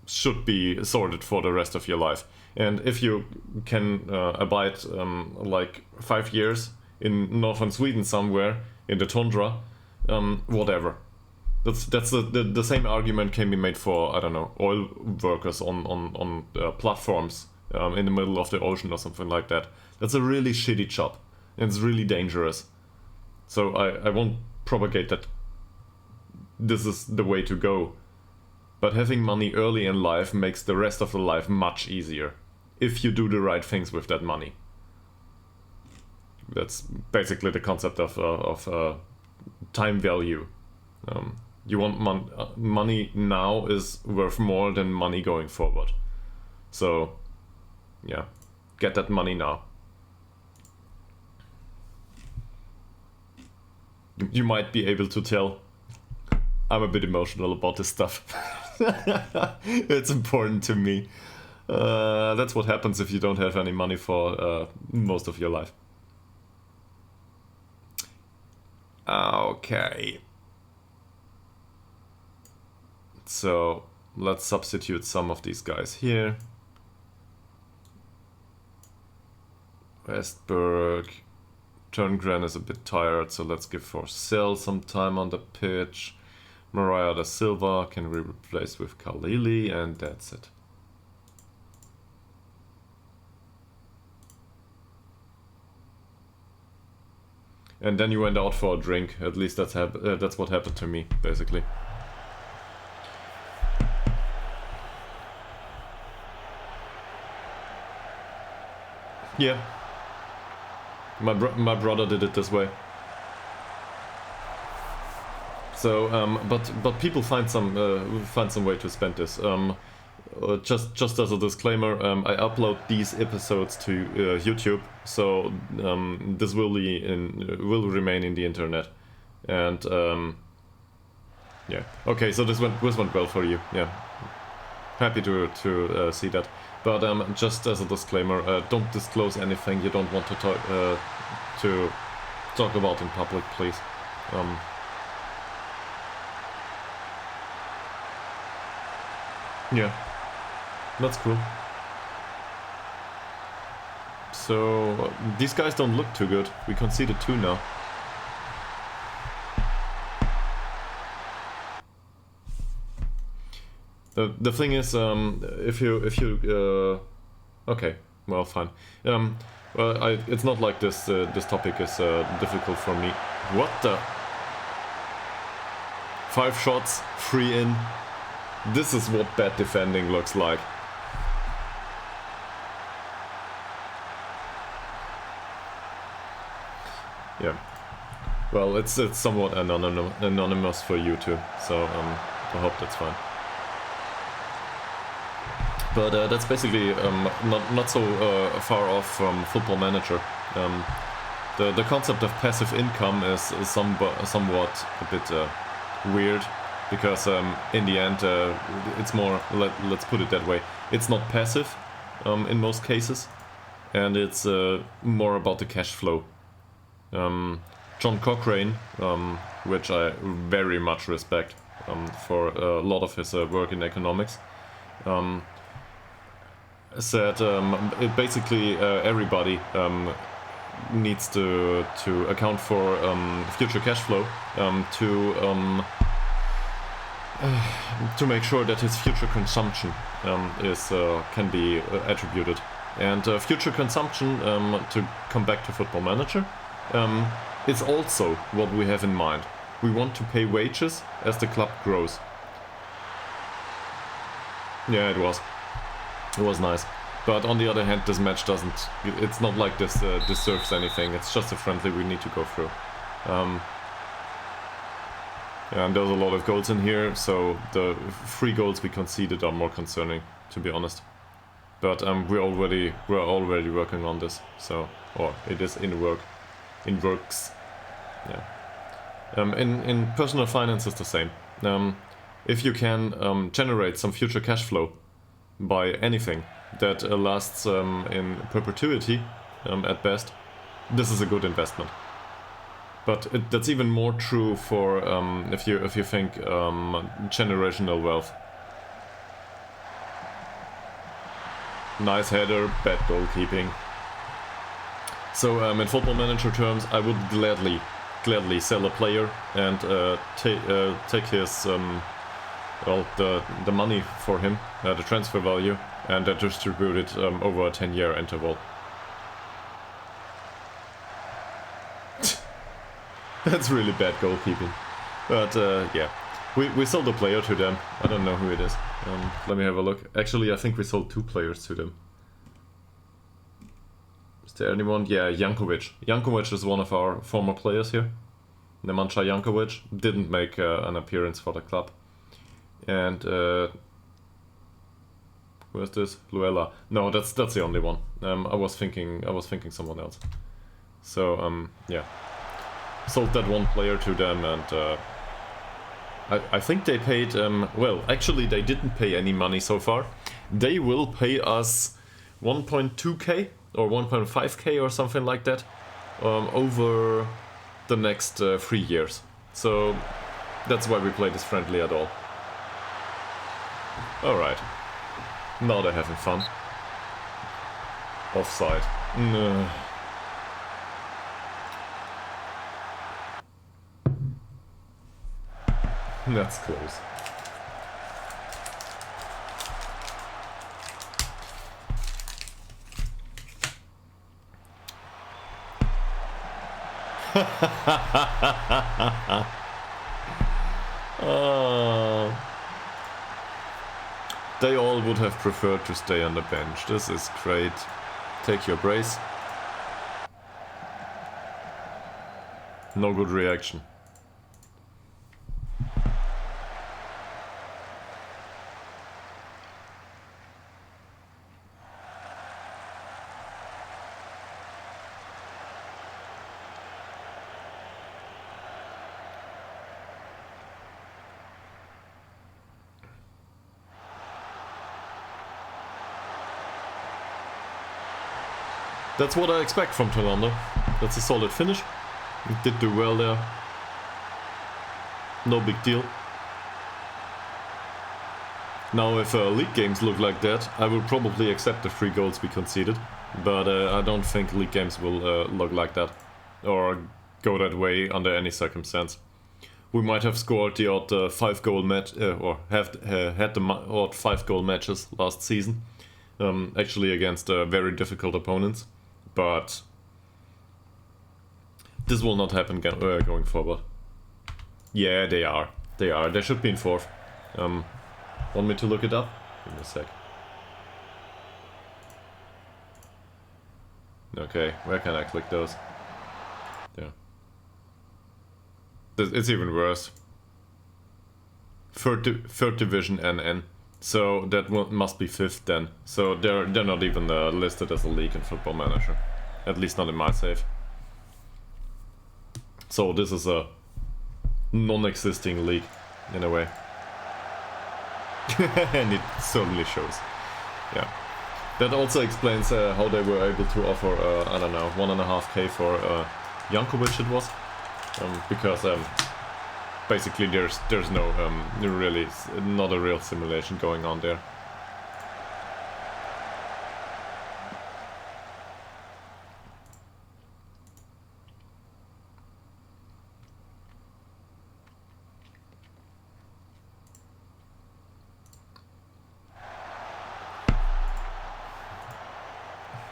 S1: should be sorted for the rest of your life. And if you can abide like 5 years in northern Sweden somewhere in the tundra, whatever. That's the same argument can be made for, I don't know, oil workers on platforms in the middle of the ocean or something like that. That's a really shitty job, and it's really dangerous. So I won't propagate that this is the way to go. But having money early in life makes the rest of the life much easier, if you do the right things with that money. That's basically the concept of time value. You want money now is worth more than money going forward. So, yeah, get that money now. You might be able to tell I'm a bit emotional about this stuff. It's important to me. That's what happens if you don't have any money for most of your life. Okay. So let's substitute some of these guys here. Westberg. Turngren is a bit tired, so let's give Forsell some time on the pitch. Mariah da Silva can we replace with Khalili, and that's it. And then you went out for a drink. At least that's what happened to me, basically. Yeah. My brother did it this way. So, but people find some way to spend this. Just as a disclaimer, I upload these episodes to YouTube, so this will remain in the internet, and Yeah. Okay, so this went well for you. Yeah. Happy to see that. But just as a disclaimer, don't disclose anything you don't want to talk about in public, please. Yeah, that's cool. So these guys don't look too good. We conceded 2 now. The thing is, if you okay, well, fine. Well, it's not like this topic is difficult for me. What the? 5 shots, 3 in. This is what bad defending looks like. Yeah. Well, it's somewhat anonymous for you too, so I hope that's fine. But that's basically not so far off from Football Manager. The concept of passive income is somewhat a bit weird, because in the end it's more, let's put it that way, it's not passive in most cases, and it's more about the cash flow. John Cochrane, which I very much respect for a lot of his work in economics, said it basically everybody needs to account for future cash flow to make sure that his future consumption can be attributed. And future consumption, to come back to Football Manager, is also what we have in mind. We want to pay wages as the club grows. Yeah, it was nice. But on the other hand, this match doesn't... It's not like this deserves anything. It's just a friendly we need to go through. And there's a lot of goals in here, so the 3 goals we conceded are more concerning, to be honest. But we're already working on this, so... Or it is in works. Yeah. In personal finance, it's the same. If you can generate some future cash flow by anything that lasts in perpetuity, at best, this is a good investment. But that's even more true for if you think generational wealth. Nice header, bad goalkeeping. So in Football Manager terms, I would gladly sell a player and take his the money for him, the transfer value, and distribute it over a 10-year interval. That's really bad goalkeeping. But yeah, we sold a player to them. I don't know who it is. Let me have a look. Actually, I think we sold 2 players to them. Is there anyone? Yeah, Jankovic. Jankovic is one of our former players here. Nemanja Jankovic didn't make an appearance for the club. And where's this? Luella. No, that's the only one. I was thinking someone else. So yeah, sold that one player to them, and I think they paid. Well, actually, they didn't pay any money so far. They will pay us 1.2k or 1.5k or something like that over the next 3 years. So that's why we play this friendly at all. Alright. Now they're having fun. Offside. No. That's close. They all would have preferred to stay on the bench. This is great. Take your brace. No good reaction. That's what I expect from Ytterhogdals. That's a solid finish. It did do well there. No big deal. Now if league games look like that, I will probably accept the 3 goals we conceded. But I don't think league games will look like that. Or go that way under any circumstance. We might have scored the odd 5-goal match, or have had the odd 5-goal matches last season. Actually against very difficult opponents. But this will not happen going forward. Yeah, they are. They are. They should be in 4th. Want me to look it up? Give me a sec. Okay, where can I click those? Yeah. It's even worse. Third division NN. So that must be 5th then. So they're not even listed as a league in Football Manager. At least not in my save. So this is a non-existing league in a way. And it certainly shows. Yeah. That also explains how they were able to offer, I don't know, 1.5k for Jankovic it was. Because basically there's no really not a real simulation going on there.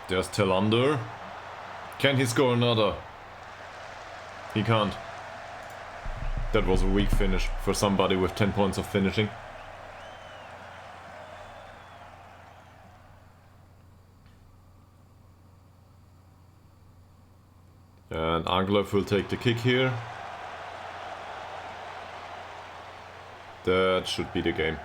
S1: There's Ytterhogdals. Can he score another? He can't. That was a weak finish for somebody with 10 points of finishing. And Anglev will take the kick here. That should be the game.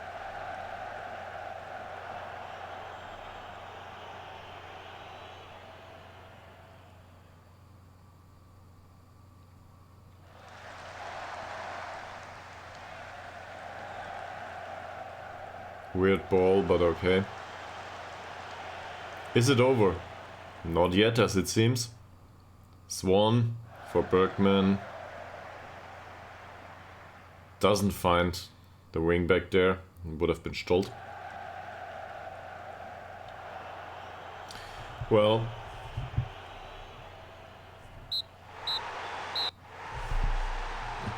S1: Weird ball, but okay. Is it over? Not yet, as it seems. Swan for Bergman. Doesn't find the wing back there. Would have been Stolt. Well.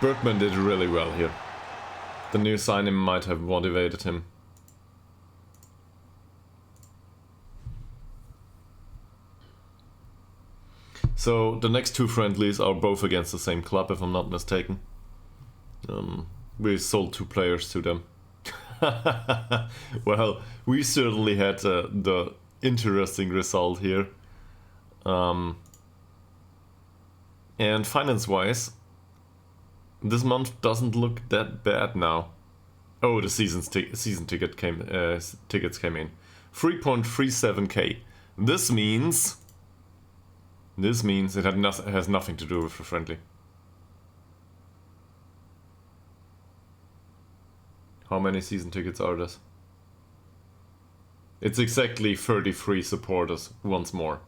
S1: Bergman did really well here. The new signing might have motivated him. So the next 2 friendlies are both against the same club, if I'm not mistaken. We sold 2 players to them. Well, we certainly had the interesting result here. And finance-wise, this month doesn't look that bad now. Oh, the season tickets came in. 3.37k. This means it has nothing to do with the friendly. How many season tickets are this? It's exactly 33 supporters once more.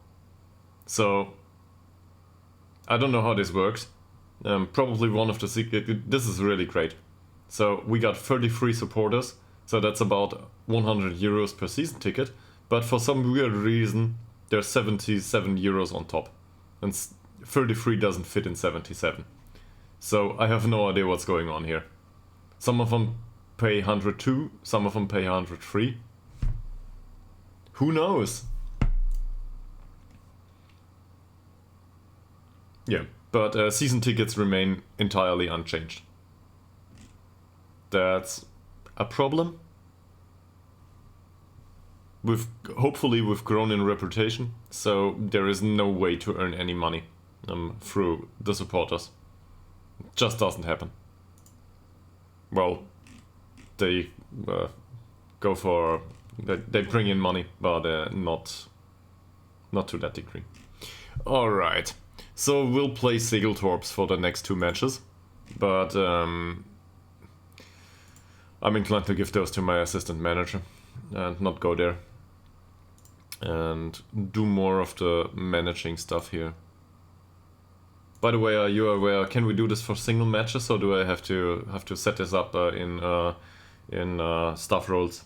S1: So, I don't know how this works. Probably one of the this is really great. So we got 33 supporters, so that's about 100 euros per season ticket. But for some weird reason, there's 77 euros on top. And 33 doesn't fit in 77. So I have no idea what's going on here. Some of them pay 102, some of them pay 103. Who knows? Yeah, but season tickets remain entirely unchanged. That's a problem. Hopefully we've grown in reputation, so there is no way to earn any money through the supporters. It just doesn't happen. Well, they go for... They bring in money, but not to that degree. Alright, so we'll play Segeltorps for the next 2 matches, but I'm inclined to give those to my assistant manager and not go there. and do more of the managing stuff here. By the way, are you aware? Can we do this for single matches, or do I have to set this up in staff roles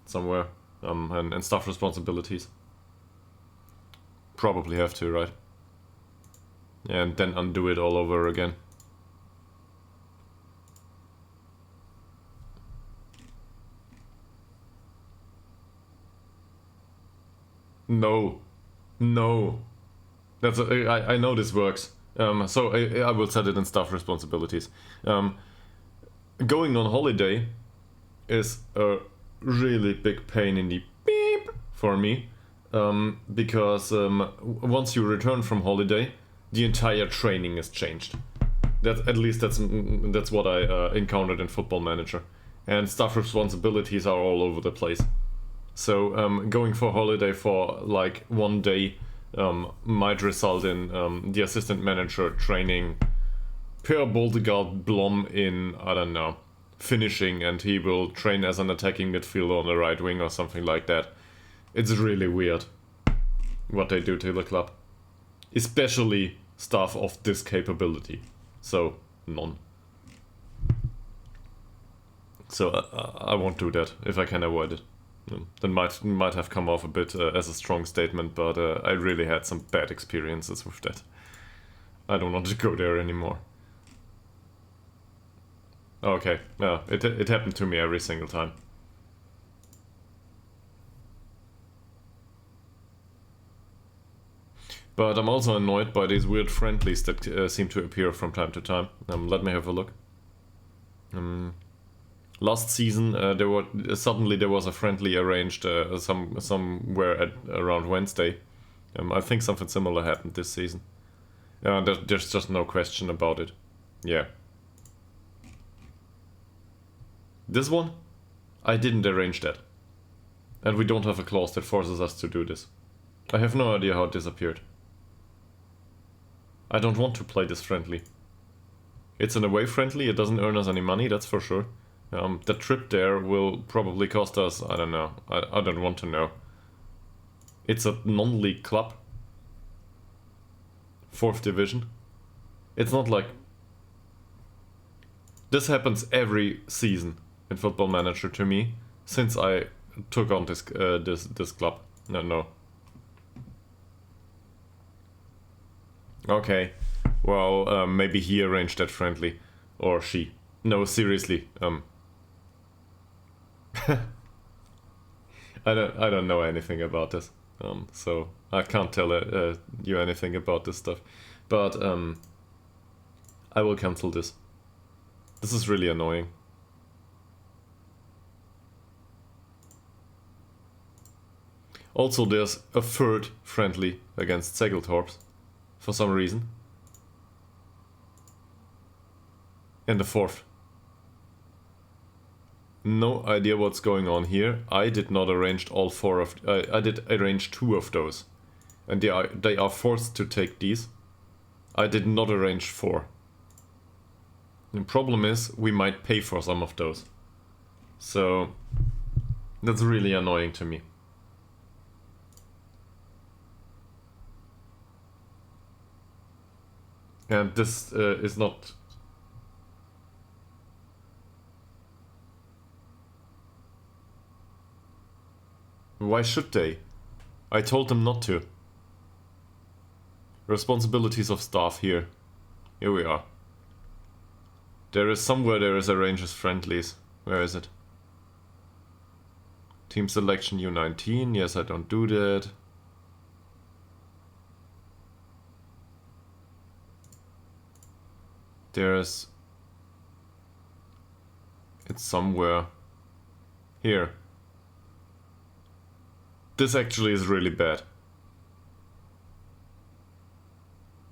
S1: somewhere and staff responsibilities? Probably have to, right? And then undo it all over again. No. That's I know this works. So I will set it in staff responsibilities. Going on holiday is a really big pain in the beep for me, because once you return from holiday, the entire training is changed. At least that's what I encountered in Football Manager, and staff responsibilities are all over the place. So going for holiday for like one day might result in the assistant manager training Per Boldegard Blom in, I don't know, finishing, and he will train as an attacking midfielder on the right wing or something like that. It's really weird what they do to the club. Especially staff of this capability. So, none. So I won't do that if I can avoid it. That might have come off a bit as a strong statement, but I really had some bad experiences with that. I don't want to go there anymore. Okay, yeah, it happened to me every single time. But I'm also annoyed by these weird friendlies that seem to appear from time to time. Let me have a look. Last season, there was a friendly arranged somewhere at around Wednesday. I think something similar happened this season. There's just no question about it. Yeah. This one, I didn't arrange that, and we don't have a clause that forces us to do this. I have no idea how it disappeared. I don't want to play this friendly. It's an away friendly. It doesn't earn us any money, that's for sure. The trip there will probably cost us, I don't know, I don't want to know. It's a non-league club. 4th division. It's not like... This happens every season in Football Manager to me, since I took on this club. No. Okay, well, maybe he arranged that friendly. Or she. No, seriously, I don't know anything about this, so I can't tell you anything about this stuff. But I will cancel this. This is really annoying. Also, there's a 3rd friendly against Segeltorps for some reason, and the 4th. No idea what's going on here. I did not arrange all 4 of... I did arrange 2 of those. And they are forced to take these. I did not arrange 4. The problem is, we might pay for some of those. So, that's really annoying to me. And this is not... Why should they? I told them not to. Responsibilities of staff here. Here we are. There is arranges friendlies. Where is it? Team selection U19. Yes, I don't do that. It's somewhere. Here. This actually is really bad.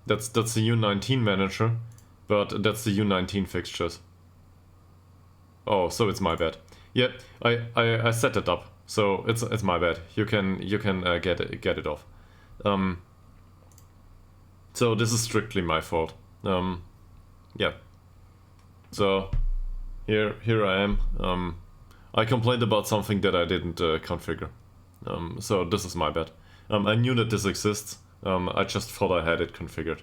S1: That's the U19 manager, but that's the U19 fixtures. Oh, so it's my bad. Yeah, I set it up, so it's my bad. You can get it off. So this is strictly my fault. Yeah. So here I am. I complained about something that I didn't configure. So this is my bad. I knew that this exists. I just thought I had it configured.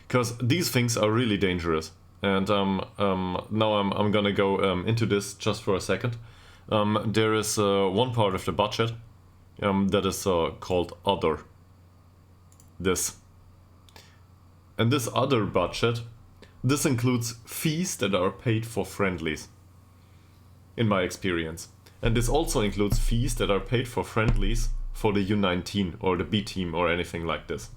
S1: Because these things are really dangerous. And now I'm gonna go into this just for a second. There is one part of the budget that is called other. This. And this other budget, this includes fees that are paid for friendlies, in my experience. And this also includes fees that are paid for friendlies for the U19 or the B team or anything like this.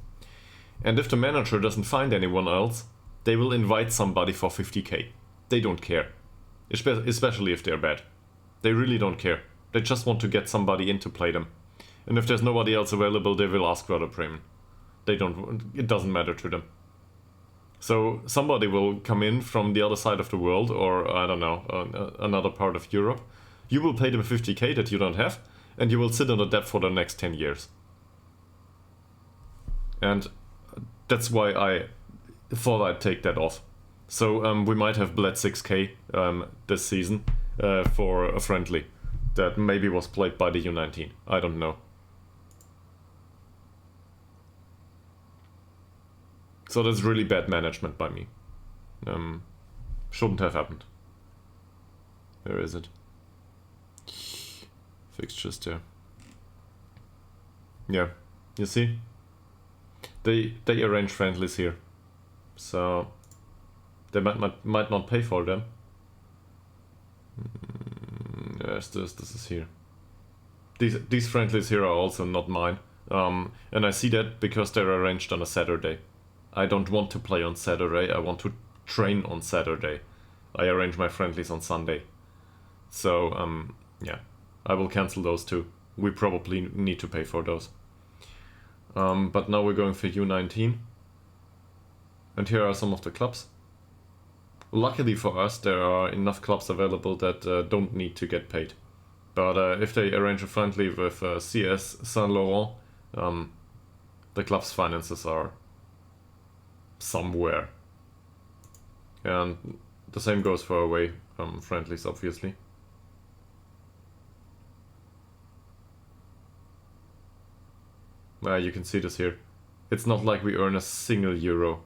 S1: And if the manager doesn't find anyone else, they will invite somebody for 50k. They don't care. Especially if they're bad. They really don't care. They just want to get somebody in to play them. And if there's nobody else available, they will ask Werder Bremen. It doesn't matter to them. So somebody will come in from the other side of the world, or I don't know, another part of Europe. You will pay them 50k that you don't have, and you will sit on the debt for the next 10 years. And that's why I thought I'd take that off. So we might have bled 6k this season for a friendly that maybe was played by the U19. I don't know. So that's really bad management by me. Shouldn't have happened. Where is it? Fixtures there. Yeah, you see? They arrange friendlies here. So they might not pay for them. Yes, this is here. These friendlies here are also not mine. And I see that because they're arranged on a Saturday. I don't want to play on Saturday, I want to train on Saturday. I arrange my friendlies on Sunday. So, yeah, I will cancel those too. We probably need to pay for those. But now we're going for U19. And here are some of the clubs. Luckily for us, there are enough clubs available that don't need to get paid. But if they arrange a friendly with CS Saint Laurent, the club's finances are somewhere. And the same goes for away friendlies, obviously. You can see this here. It's not like we earn a single euro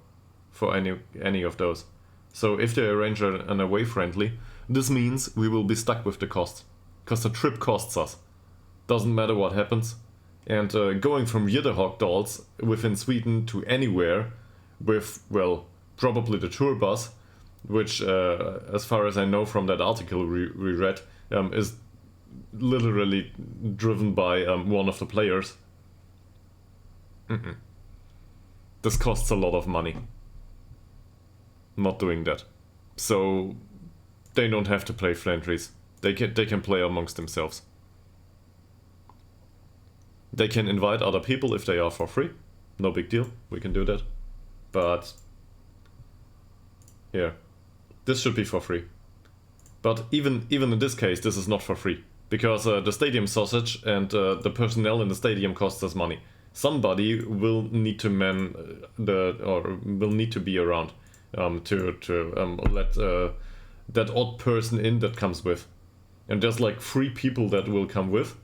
S1: for any of those. So if they arrange an away friendly, this means we will be stuck with the cost. Because the trip costs us. Doesn't matter what happens. And going from Ytterhogdals within Sweden to anywhere with, well, probably the tour bus, which, as far as I know from that article we read, is literally driven by one of the players. This costs a lot of money. Not doing that. So they don't have to play friendlies. They can play amongst themselves. They can invite other people if they are for free. No big deal. We can do that. But here, this should be for free. But even in this case, this is not for free. Because the stadium sausage and the personnel in the stadium costs us money. Somebody will need to man will need to be around to let that odd person in that comes with. And there's like 3 people that will come with.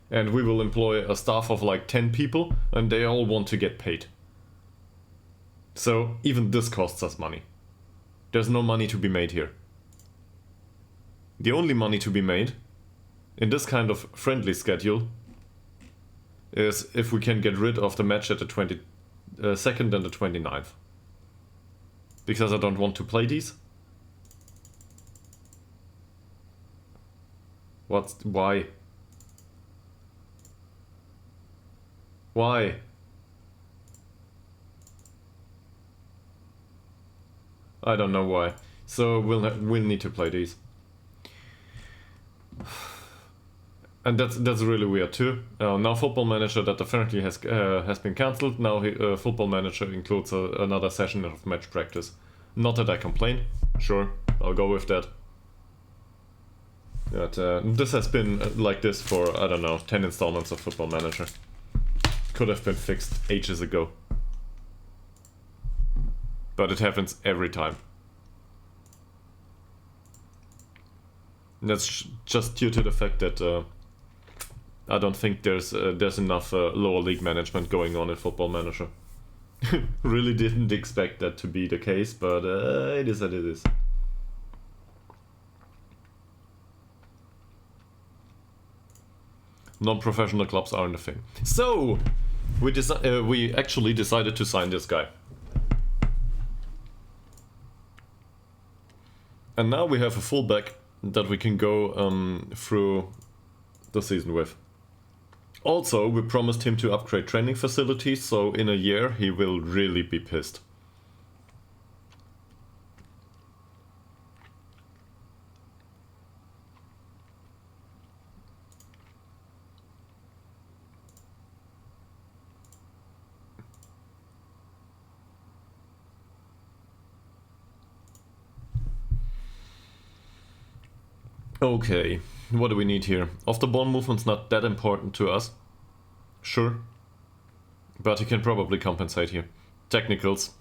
S1: And we will employ a staff of like 10 people, and they all want to get paid. So even this costs us money. There's no money to be made here. The only money to be made in this kind of friendly schedule is if we can get rid of the match at the 22nd and the 29th. Because I don't want to play these. Why? Why? I don't know why. So we'll need to play these. And that's really weird too. Now Football Manager that apparently has been cancelled. Now Football Manager includes another session of match practice. Not that I complain. Sure, I'll go with that. But this has been like this for, I don't know, 10 installments of Football Manager. Could have been fixed ages ago. But it happens every time. That's just due to the fact that I don't think there's enough lower league management going on in Football Manager. Really didn't expect that to be the case, but it is what it is. Non-professional clubs aren't a thing. So we actually decided to sign this guy. And now we have a fullback that we can go through the season with. Also, we promised him to upgrade training facilities, so in a year he will really be pissed. Okay, what do we need here? Off-the-ball movement's not that important to us. Sure. But he can probably compensate here. Technicals,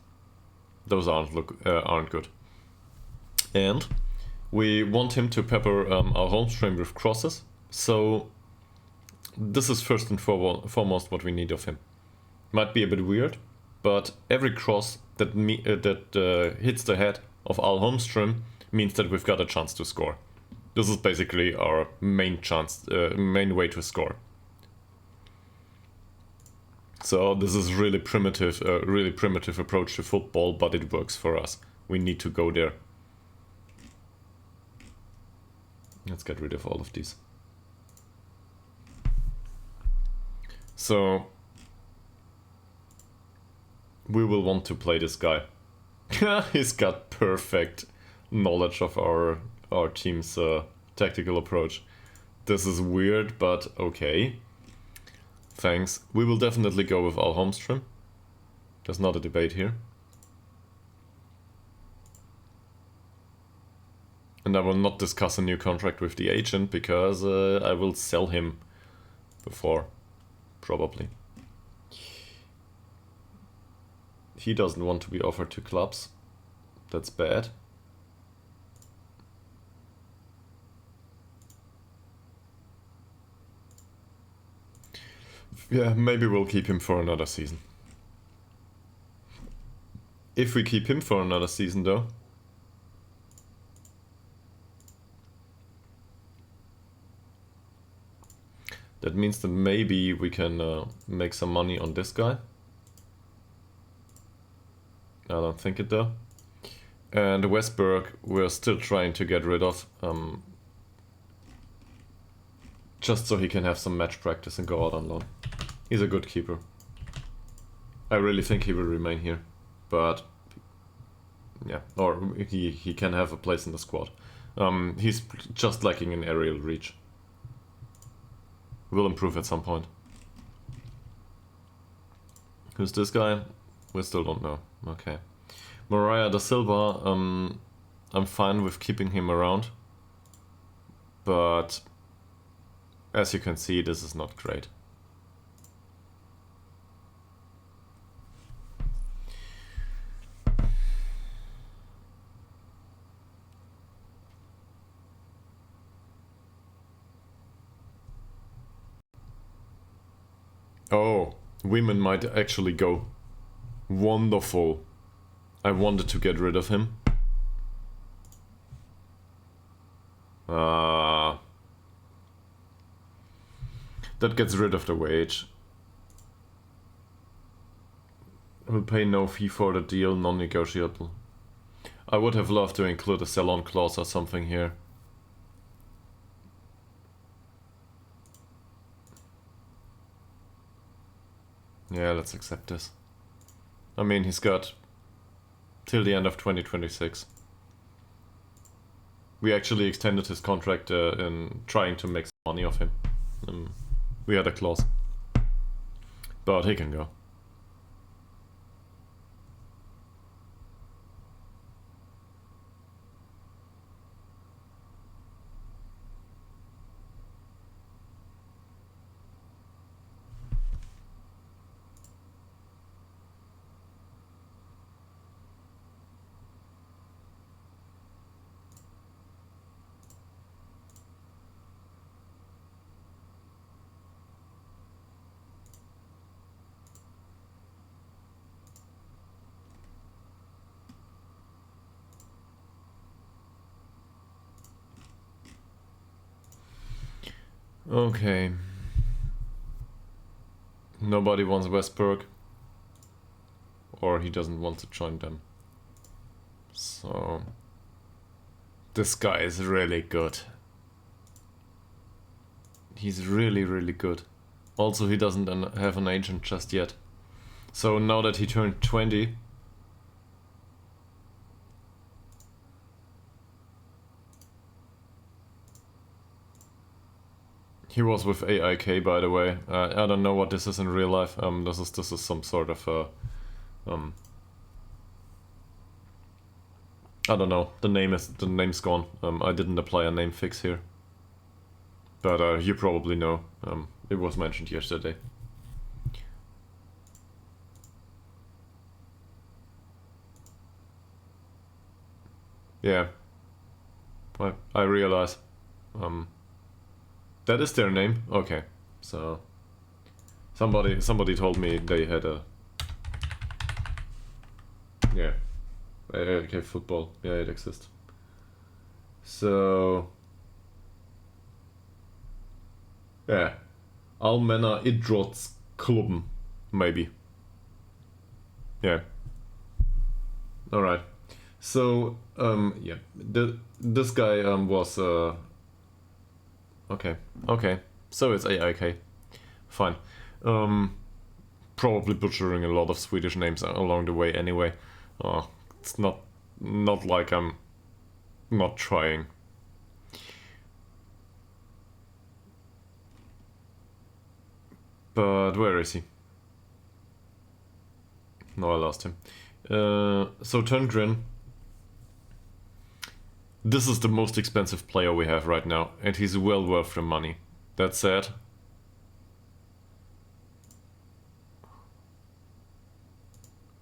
S1: those aren't good. And we want him to pepper our home stream with crosses, so this is first and foremost what we need of him. Might be a bit weird, but every cross that hits the head of our home stream means that we've got a chance to score. This is basically our main way to score. So this is really primitive approach to football, but it works for us. We need to go there. Let's get rid of all of these. So we will want to play this guy. He's got perfect knowledge of our team's tactical approach. This is weird, but okay. Thanks. We will definitely go with Al Holmstrom. There's not a debate here. And I will not discuss a new contract with the agent because I will sell him before, probably. He doesn't want to be offered to clubs. That's bad. Yeah, maybe we'll keep him for another season. If we keep him for another season though, that means that maybe we can make some money on this guy. I don't think it though. And Westberg we're still trying to get rid of. Just so he can have some match practice and go out on loan. He's a good keeper. I really think he will remain here. But yeah, or he can have a place in the squad. He's just lacking in aerial reach. Will improve at some point. Who's this guy? We still don't know. Okay. Mariah da Silva, I'm fine with keeping him around. But as you can see, this is not great. Oh, women might actually go. Wonderful. I wanted to get rid of him. That gets rid of the wage. Will pay no fee for the deal, non-negotiable. I would have loved to include a sell-on clause or something here. Yeah, let's accept this. I mean, he's got till the end of 2026. We actually extended his contract in trying to make some money off him. We had a clause. But he can go. Okay. Nobody wants Westberg. Or he doesn't want to join them. So... this guy is really good. He's really, really good. Also, he doesn't have an agent just yet. So now that he turned 20... he was with AIK, by the way. I don't know what this is in real life. This is some sort of I don't know. The name's gone. I didn't apply a name fix here, but you probably know. It was mentioned yesterday. Yeah, I realize. That is their name? Okay. So somebody told me they had a... yeah. Okay, football. Yeah, it exists. So... yeah. Almena Idrottsklubben, maybe. Yeah. Alright. So, yeah. This guy was... okay. Okay. So it's AIK. Fine. Probably butchering a lot of Swedish names along the way anyway. It's not like I'm not trying. But where is he? No, I lost him. So Turngren. This is the most expensive player we have right now, and he's well worth the money. That said,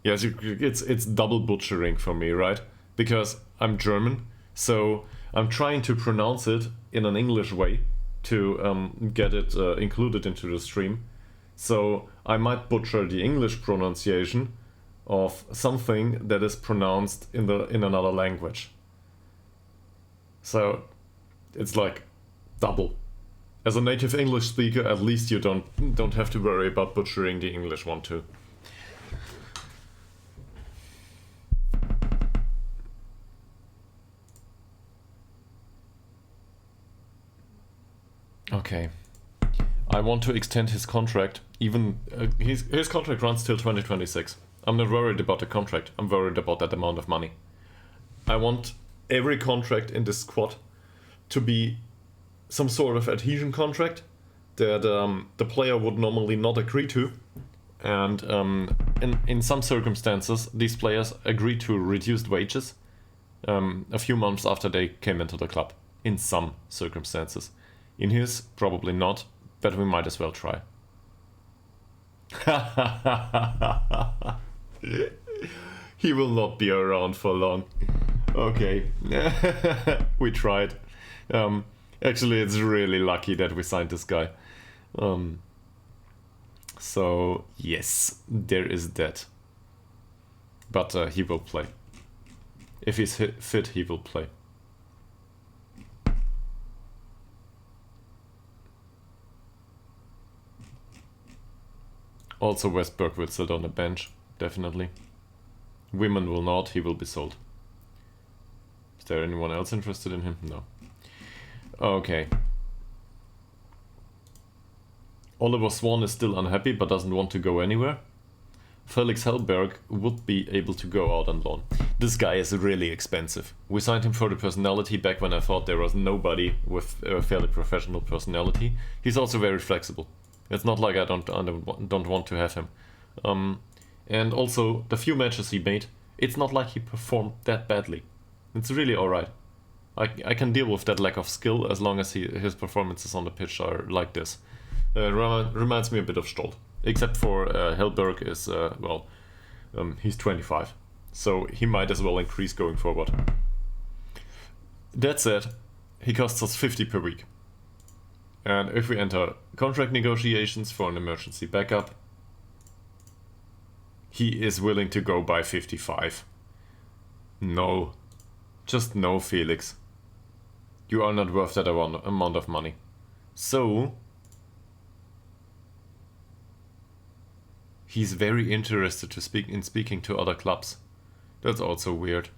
S1: yes, it's double butchering for me, right? Because I'm German, so I'm trying to pronounce it in an English way to get it included into the stream. So I might butcher the English pronunciation of something that is pronounced in another language. So it's like double. As a native English speaker, at least you don't have to worry about butchering the English one too. Okay. I want to extend his contract. Even his contract runs till 2026. I'm not worried about the contract. I'm worried about that amount of money. I want every contract in this squad to be some sort of adhesion contract that the player would normally not agree to, and in some circumstances these players agree to reduced wages a few months after they came into the club. In some circumstances, in his probably not, but we might as well try. He will not be around for long. Okay. We tried. Actually, it's really lucky that we signed this guy. So, yes, there is that. But he will play. If he's fit, he will play. Also, Westberg will sit on the bench, definitely. Women will not, he will be sold. Is there anyone else interested in him? No. Okay. Oliver Swan is still unhappy but doesn't want to go anywhere. Felix Hellberg would be able to go out on loan. This guy is really expensive. We signed him for the personality back when I thought there was nobody with a fairly professional personality. He's also very flexible. It's not like I don't want to have him. And also, the few matches he made, it's not like he performed that badly. It's really alright. I can deal with that lack of skill as long as his performances on the pitch are like this. Reminds me a bit of Stolt. Except for Hellberg is, he's 25. So he might as well increase going forward. That said, he costs us 50 per week. And if we enter contract negotiations for an emergency backup, he is willing to go by 55. No. Just no, Felix. You are not worth that amount of money. So he's very interested in speaking to other clubs. That's also weird.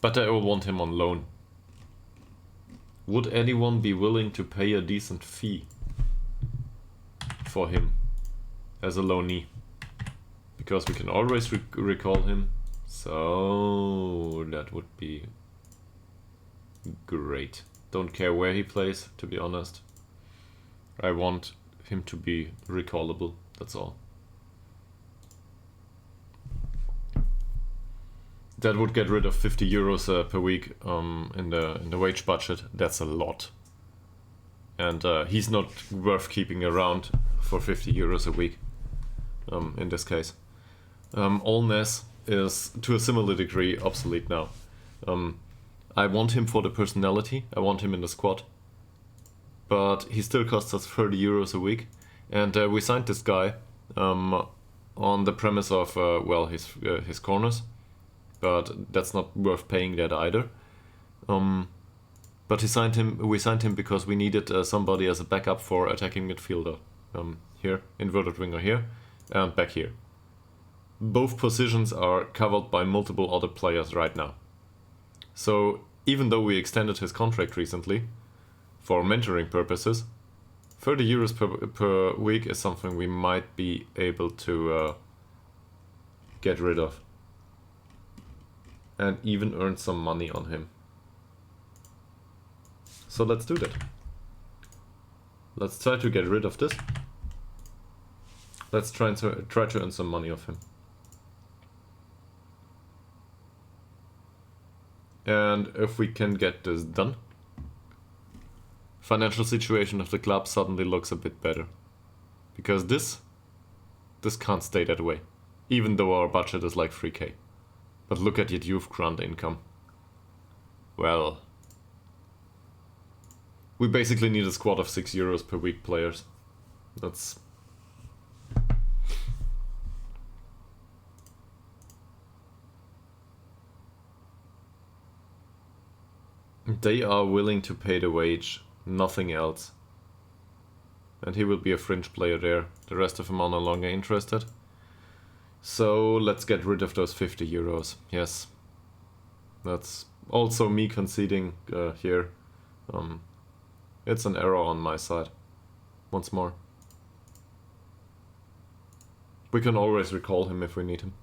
S1: But I will want him on loan. Would anyone be willing to pay a decent fee for him as a loanee? Because we can always recall him. So that would be great. Don't care where he plays, to be honest. I want him to be recallable, that's all. That would get rid of 50 euros per week in the wage budget. That's a lot. And he's not worth keeping around for 50 euros a week in this case. Allness is to a similar degree obsolete now. I want him for the personality. I want him in the squad. But he still costs us 30 euros a week. And we signed this guy on the premise of, well, his corners. But that's not worth paying that either. But we signed him because we needed somebody as a backup for attacking midfielder. Here, inverted winger here, and back here. Both positions are covered by multiple other players right now. So even though we extended his contract recently, for mentoring purposes, 30 euros per week is something we might be able to get rid of. And even earn some money on him. So let's do that. Let's try to get rid of this. Let's try to earn some money off him. And if we can get this done, financial situation of the club suddenly looks a bit better. Because this can't stay that way. Even though our budget is like 3k. But look at your youth grant income. Well, we basically need a squad of 6 euros per week players. That's... They are willing to pay the wage, nothing else. And he will be a fringe player there. The rest of them are no longer interested. So let's get rid of those 50 euros. Yes. That's also me conceding here. It's an error on my side. Once more. We can always recall him if we need him.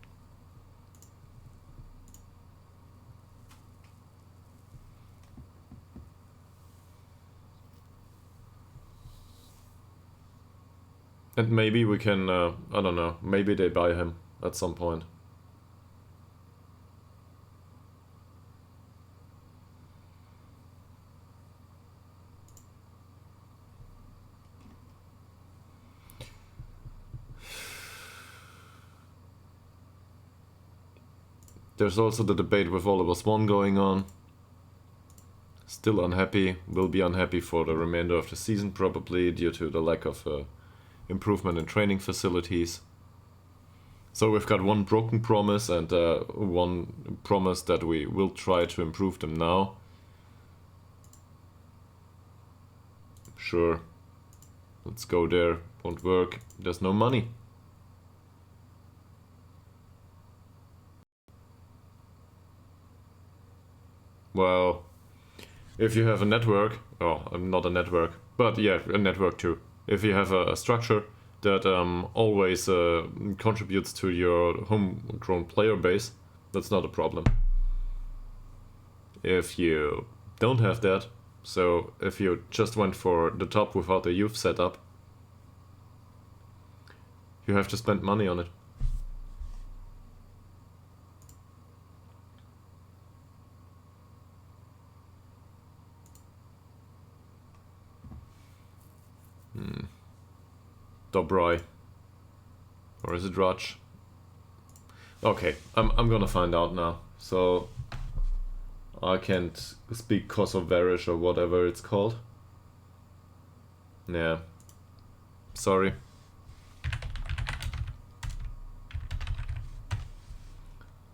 S1: And maybe we can, I don't know, maybe they buy him at some point. There's also the debate with Oliver Swan going on. Still unhappy, will be unhappy for the remainder of the season probably due to the lack of improvement in training facilities. So we've got one broken promise and one promise that we will try to improve them now. Sure, let's go there, won't work, there's no money. Well, if you have a network, not a network, but yeah, a network too. If you have a structure that always contributes to your homegrown player base, that's not a problem. If you don't have that, so if you just went for the top without a youth setup, you have to spend money on it. Dobroy. Or is it Raj? Okay, I'm gonna find out now. So I can't speak Kosovarish or whatever it's called. Yeah. Sorry.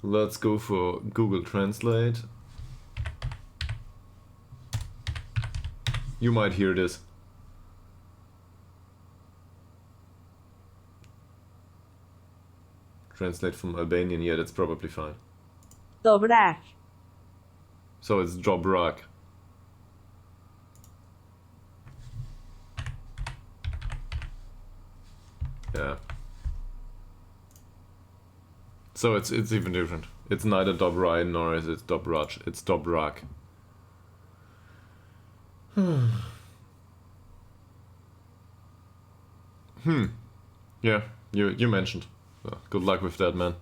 S1: Let's go for Google Translate. You might hear this. translate from Albanian, yeah, that's probably fine.
S2: Dobrak.
S1: So it's Dobrak. Yeah. So it's even different. It's neither Dobraj nor is it Dobraj. It's Dobrak. Yeah, you mentioned. Good luck with that, man.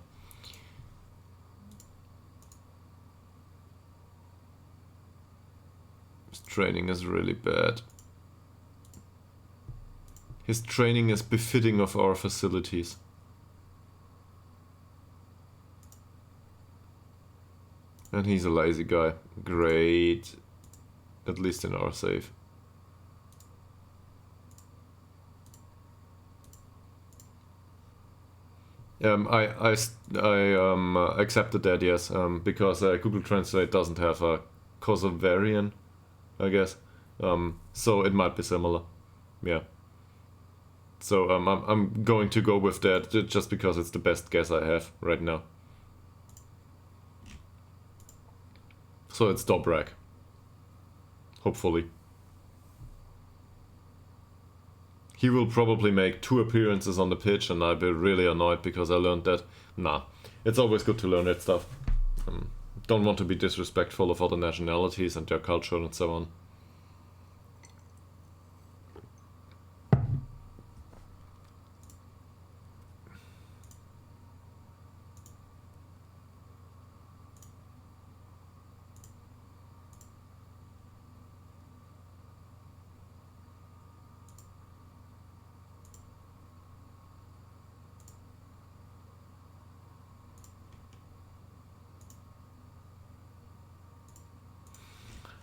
S1: His training is really bad. His training is befitting of our facilities. And he's a lazy guy. Great. At least in our save. I accepted that, yes, because Google Translate doesn't have a Kosovarian, I guess. So it might be similar. Yeah. So I'm going to go with that just because it's the best guess I have right now. So it's Dobrak. Hopefully. He will probably make 2 appearances on the pitch and I'll be really annoyed because I learned that. Nah, it's always good to learn that stuff. Don't want to be disrespectful of other nationalities and their culture and so on.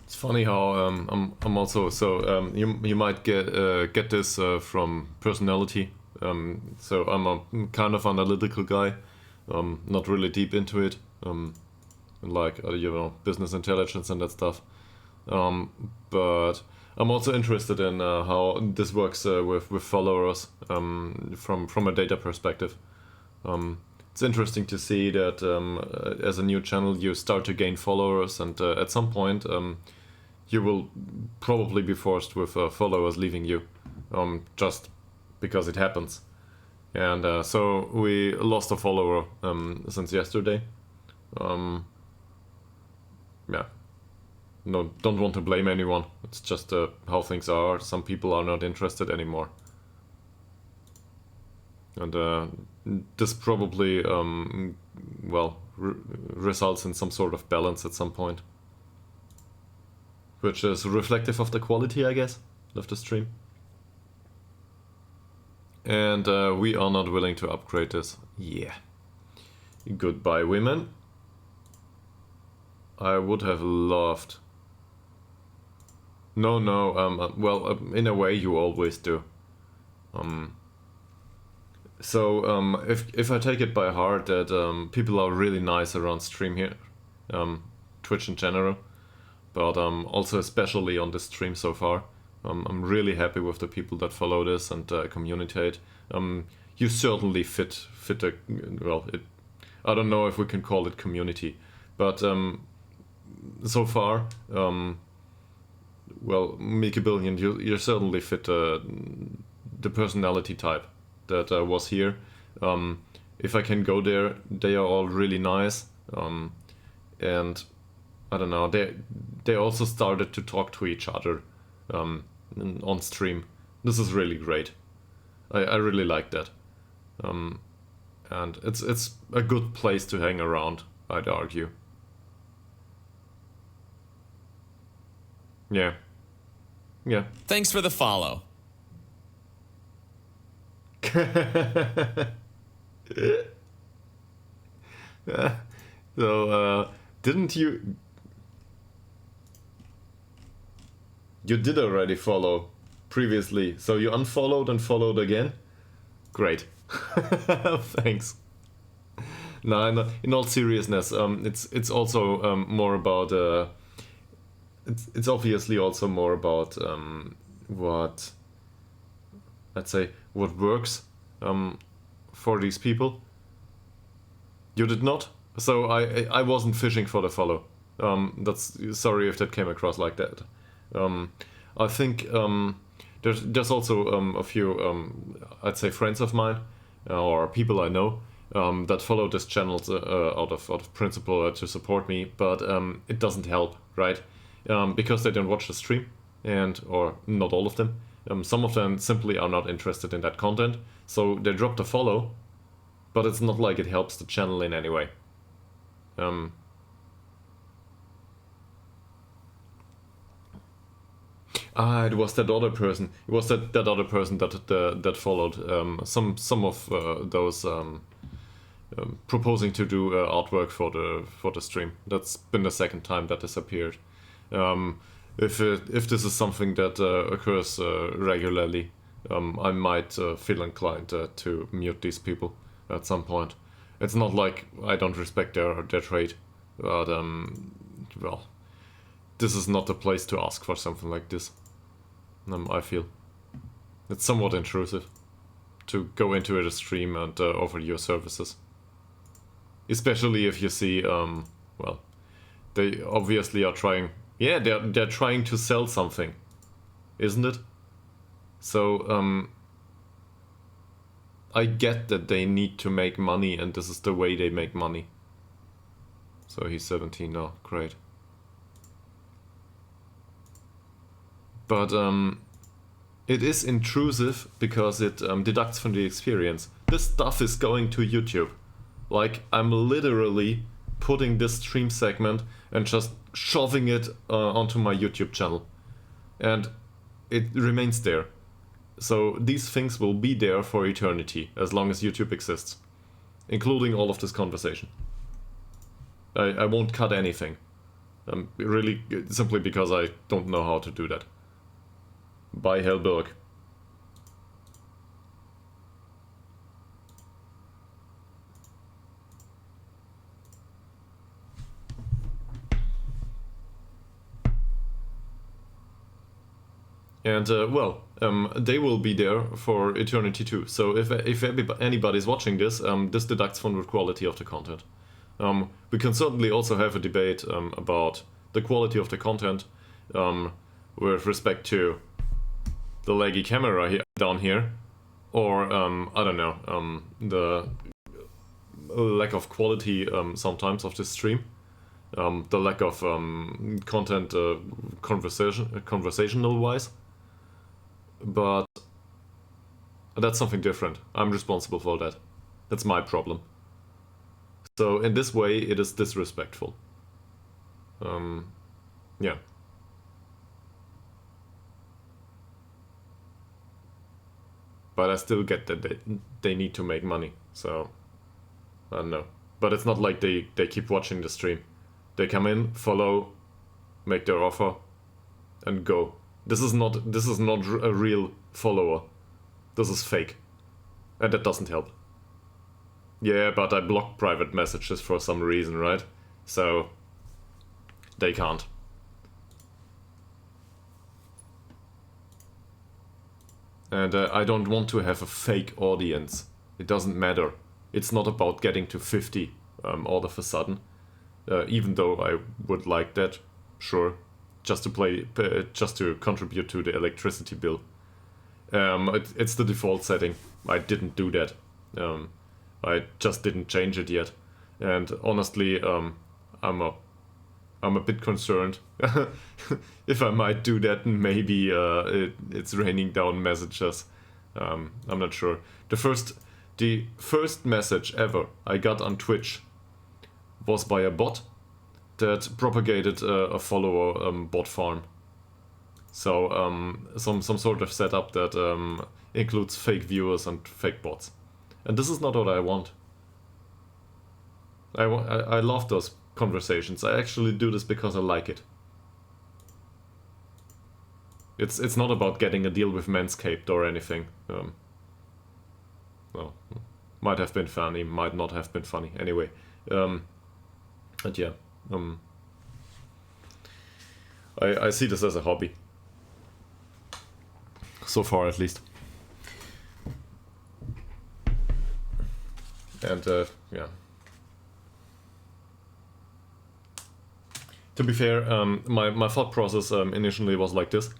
S1: It's funny how I'm also so you might get this from personality. So I'm a kind of analytical guy, not really deep into it, like business intelligence and that stuff. But I'm also interested in how this works with followers from a data perspective. It's interesting to see that as a new channel you start to gain followers, and at some point you will probably be forced with followers leaving you, just because it happens. And so we lost a follower since yesterday. Yeah. No, don't want to blame anyone. It's just how things are. Some people are not interested anymore. And this probably, results in some sort of balance at some point. Which is reflective of the quality, I guess, of the stream. And we are not willing to upgrade this. Yeah. Goodbye, women. I would have loved... No, in a way you always do. So if I take it by heart that people are really nice around stream here, Twitch in general, but also especially on this stream so far, I'm really happy with the people that follow this and communicate. You certainly fit a, I don't know if we can call it community, but so far, Mickey Billion, you certainly fit the personality type that was here. If I can go there, they are all really nice, and I don't know, they also started to talk to each other on stream. This is really great. I really like that, and it's a good place to hang around, I'd argue. Yeah.
S3: Thanks for the follow.
S1: So, didn't you... You did already follow previously, so you unfollowed and followed again? Great. Thanks. No, in all seriousness, it's also more about... It's obviously also more about what... Let's say, what works for these people. You did not? So I wasn't fishing for the follow. That's sorry if that came across like that. I think there's also a few I'd say friends of mine or people I know that follow this channel out of principle to support me, but it doesn't help, right? Because they don't watch the stream, and or not all of them. Some of them simply are not interested in that content, so they drop the follow, but it's not like it helps the channel in any way. It was that other person. It was that other person that followed some of those proposing to do artwork for the stream. That's been the second time that this appeared. If this is something that occurs regularly, I might feel inclined to mute these people at some point. It's not like I don't respect their trade, but well, this is not the place to ask for something like this. I feel it's somewhat intrusive to go into a stream and offer your services, especially if you see well, they obviously are trying. Yeah, they're trying to sell something, isn't it? So I get that they need to make money, and this is the way they make money. So he's 17 now, great. But it is intrusive because it deducts from the experience. This stuff is going to YouTube. Like, I'm literally putting this stream segment and just shoving it onto my YouTube channel. And it remains there. So these things will be there for eternity, as long as YouTube exists. Including all of this conversation. I won't cut anything. Really, simply because I don't know how to do that. Bye, Hellberg. And well, they will be there for eternity too. So if anybody's watching this, this deducts from the quality of the content. We can certainly also have a debate about the quality of the content with respect to the laggy camera here, down here, or I don't know, the lack of quality sometimes of the stream, the lack of content conversational wise. But that's something different. I'm responsible for that. That's my problem. So in this way, it is disrespectful. Yeah. But I still get that they need to make money. So I don't know. But it's not like they keep watching the stream. They come in, follow, make their offer, and go. This is not a real follower. This is fake. And that doesn't help. Yeah, but I blocked private messages for some reason, right? So they can't. And I don't want to have a fake audience. It doesn't matter. It's not about getting to 50 all of a sudden. Even though I would like that, sure. Just to contribute to the electricity bill. It's the default setting. I didn't do that. I just didn't change it yet. And honestly, I'm a bit concerned if I might do that. Maybe it's raining down messages. I'm not sure. The first message ever I got on Twitch was by a bot that propagated a follower bot farm. So some sort of setup that includes fake viewers and fake bots. And this is not what I want. I love those conversations. I actually do this because I like it. It's not about getting a deal with Manscaped or anything. Well, might have been funny, might not have been funny. Anyway, but yeah. I see this as a hobby. So far, at least. And, yeah. To be fair, my thought process initially was like this.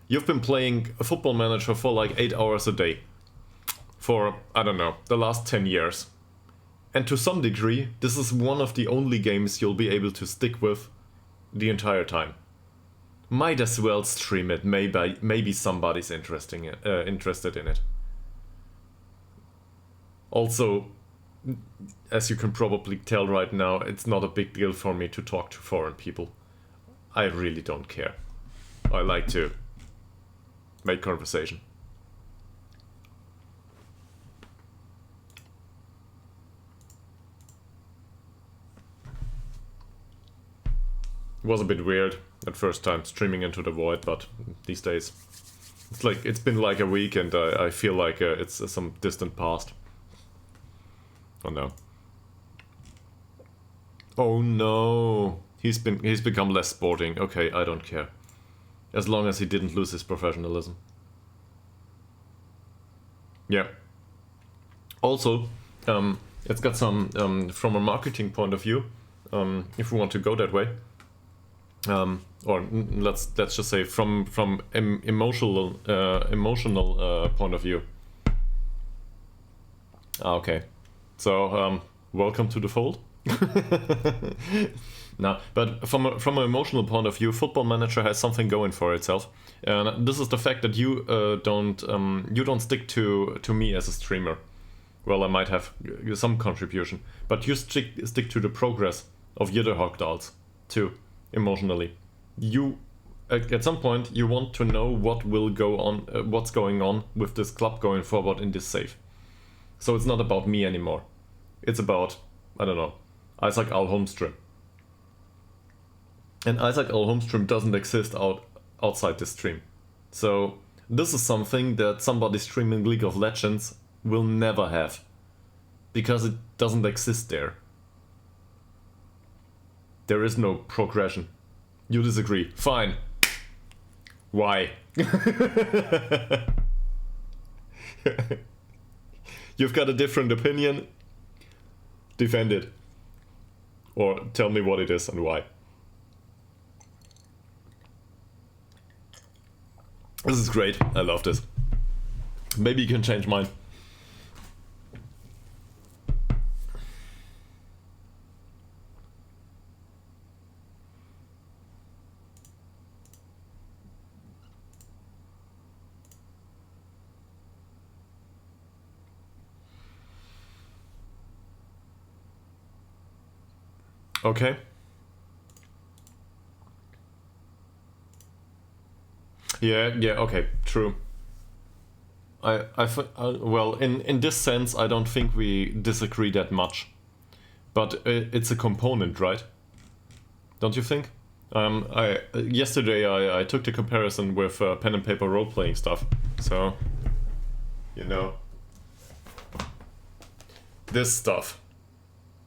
S1: You've been playing a Football Manager for like 8 hours a day. For, I don't know, the last 10 years. And to some degree, this is one of the only games you'll be able to stick with the entire time. Might as well stream it, maybe somebody's interested in it. Also, as you can probably tell right now, it's not a big deal for me to talk to foreign people. I really don't care. I like to make conversation. It was a bit weird at first time streaming into the void, but these days it's been like a week and I feel like it's some distant past. Oh no. Oh no. He's become less sporting. Okay, I don't care. As long as he didn't lose his professionalism. Yeah. Also, it's got some from a marketing point of view, if we want to go that way. Or let's just say from emotional point of view. Okay, so welcome to the fold. No, but from an emotional point of view, Football Manager has something going for itself, and this is the fact that you don't stick to me as a streamer. Well, I might have some contribution, but you stick to the progress of Ytterhogdals too. Emotionally, you at some point you want to know what will go on, what's going on with this club going forward in this save. So it's not about me anymore. It's about, I don't know, Isaac Al Holmström. And Isaac Al Holmström doesn't exist outside this stream. So this is something that somebody streaming League of Legends will never have, because it doesn't exist there. There is no progression. You disagree. Fine. Why? You've got a different opinion. Defend it. Or tell me what it is and why. This is great. I love this. Maybe you can change mine. Okay. Yeah, okay, true. Well, in this sense, I don't think we disagree that much. But it's a component, right? Don't you think? Yesterday I took the comparison with pen and paper role-playing stuff. So, you know, this stuff.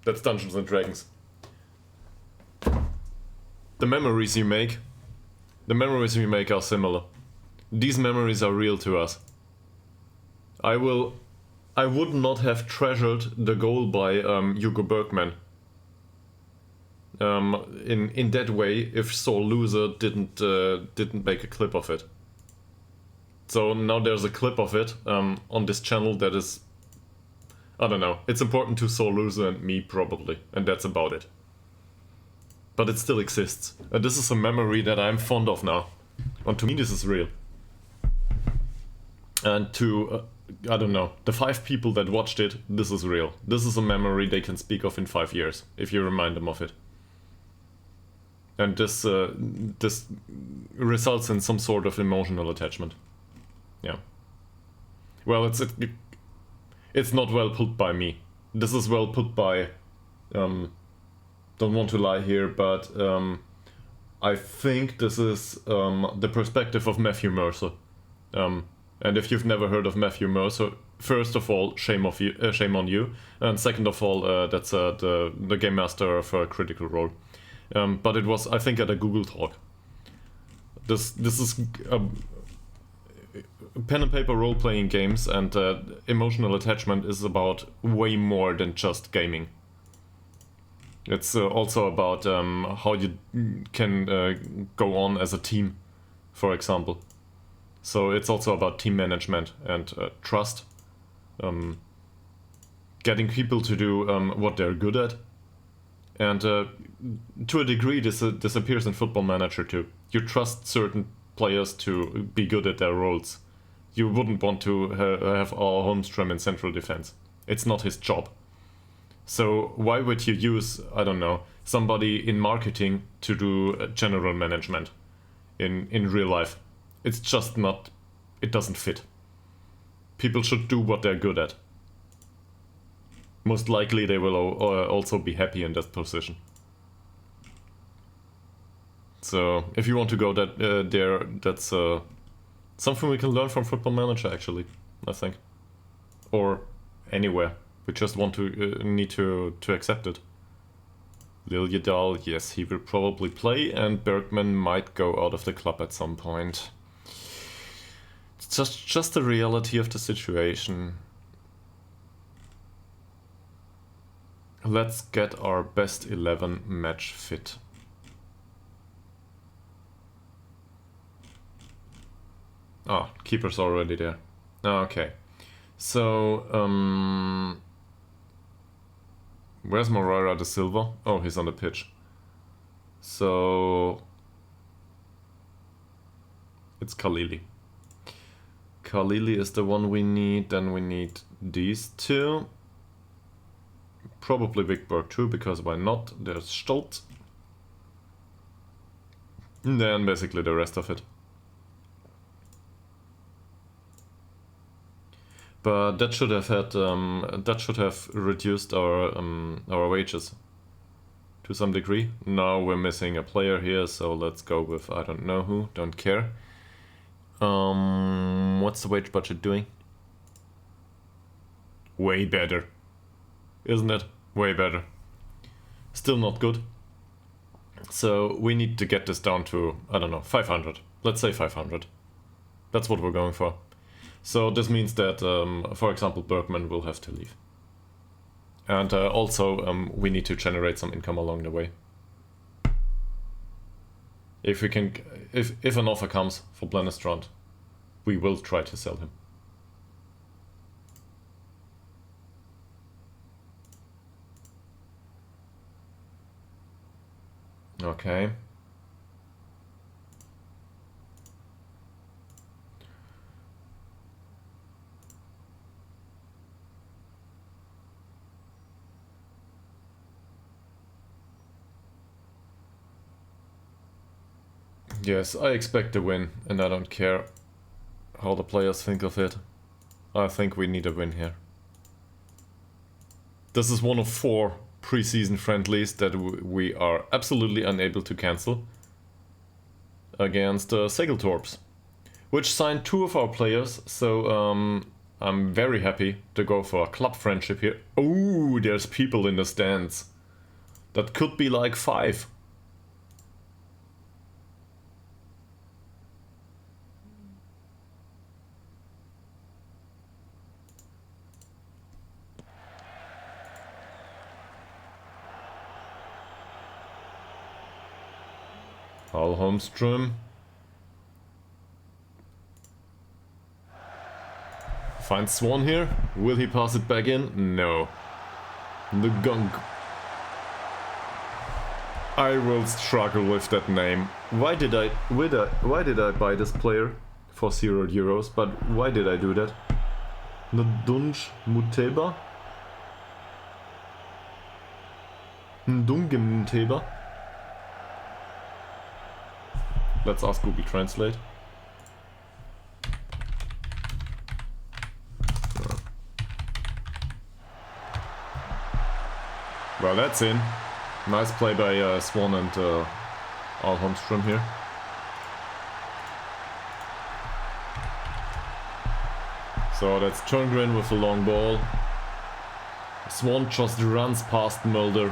S1: That's Dungeons and Dragons. The memories you make are similar. These memories are real to us. I would not have treasured the goal by Hugo Bergman in that way if Sore Loser didn't make a clip of it. So now there's a clip of it on this channel that is, I don't know, it's important to Sore Loser and me probably, and that's about it. But it still exists. And this is a memory that I'm fond of now. And to me this is real. And to, I don't know, the 5 people that watched it, this is real. This is a memory they can speak of in 5 years, if you remind them of it. And this results in some sort of emotional attachment. Yeah. Well, it's not well put by me. This is well put by... don't want to lie here, but I think this is the perspective of Matthew Mercer. And if you've never heard of Matthew Mercer, first of all, shame on you. And second of all, that's the game master of Critical Role. But it was, I think, at a Google talk. This is pen and paper role-playing games, and emotional attachment is about way more than just gaming. It's also about how you can go on as a team, for example. So it's also about team management and trust. Getting people to do what they're good at. And to a degree, this appears in Football Manager too. You trust certain players to be good at their roles. You wouldn't want to have Holmstrom in central defense. It's not his job. So why would you use, I don't know, somebody in marketing to do general management in real life? It's just not, it doesn't fit. People should do what they're good at. Most likely they will also be happy in that position. So if you want to go there, that's something we can learn from Football Manager actually, I think. Or anywhere. We just want to need to accept it. Ytterhogdals, yes, he will probably play, and Bergman might go out of the club at some point. It's just the reality of the situation. Let's get our best 11 match fit. Ah, keeper's already there. Okay. So, where's Moreira da Silva? Oh, he's on the pitch. So, it's Khalili. Khalili is the one we need. Then we need these two. Probably Wikberg too, because why not? There's Stolz. And then basically the rest of it. But that should have had that should have reduced our wages to some degree. Now we're missing a player here, so let's go with I don't know who, don't care. What's the wage budget doing? Way better, isn't it? Way better. Still not good. So we need to get this down to, I don't know, 500. Let's say 500. That's what we're going for. So this means that, for example, Bergman will have to leave. And also we need to generate some income along the way. If we can, if an offer comes for Blennestrand, we will try to sell him. Okay. Yes, I expect a win, and I don't care how the players think of it. I think we need a win here. This is one of 4 preseason friendlies that we are absolutely unable to cancel against Segeltorps, which signed 2 of our players, so I'm very happy to go for a club friendship here. Oh, there's people in the stands. That could be like 5. Paul Holmström. Finds Swan here. Will he pass it back in? No. The gunk. I will struggle with that name. Why did I buy this player for €0? But why did I do that? Ndunj Muteba? Ndunge Muteba? Let's ask Google Translate. Well, that's in. Nice play by Swan and Al Holmström here. So that's Turngren with a long ball. Swan just runs past Mulder.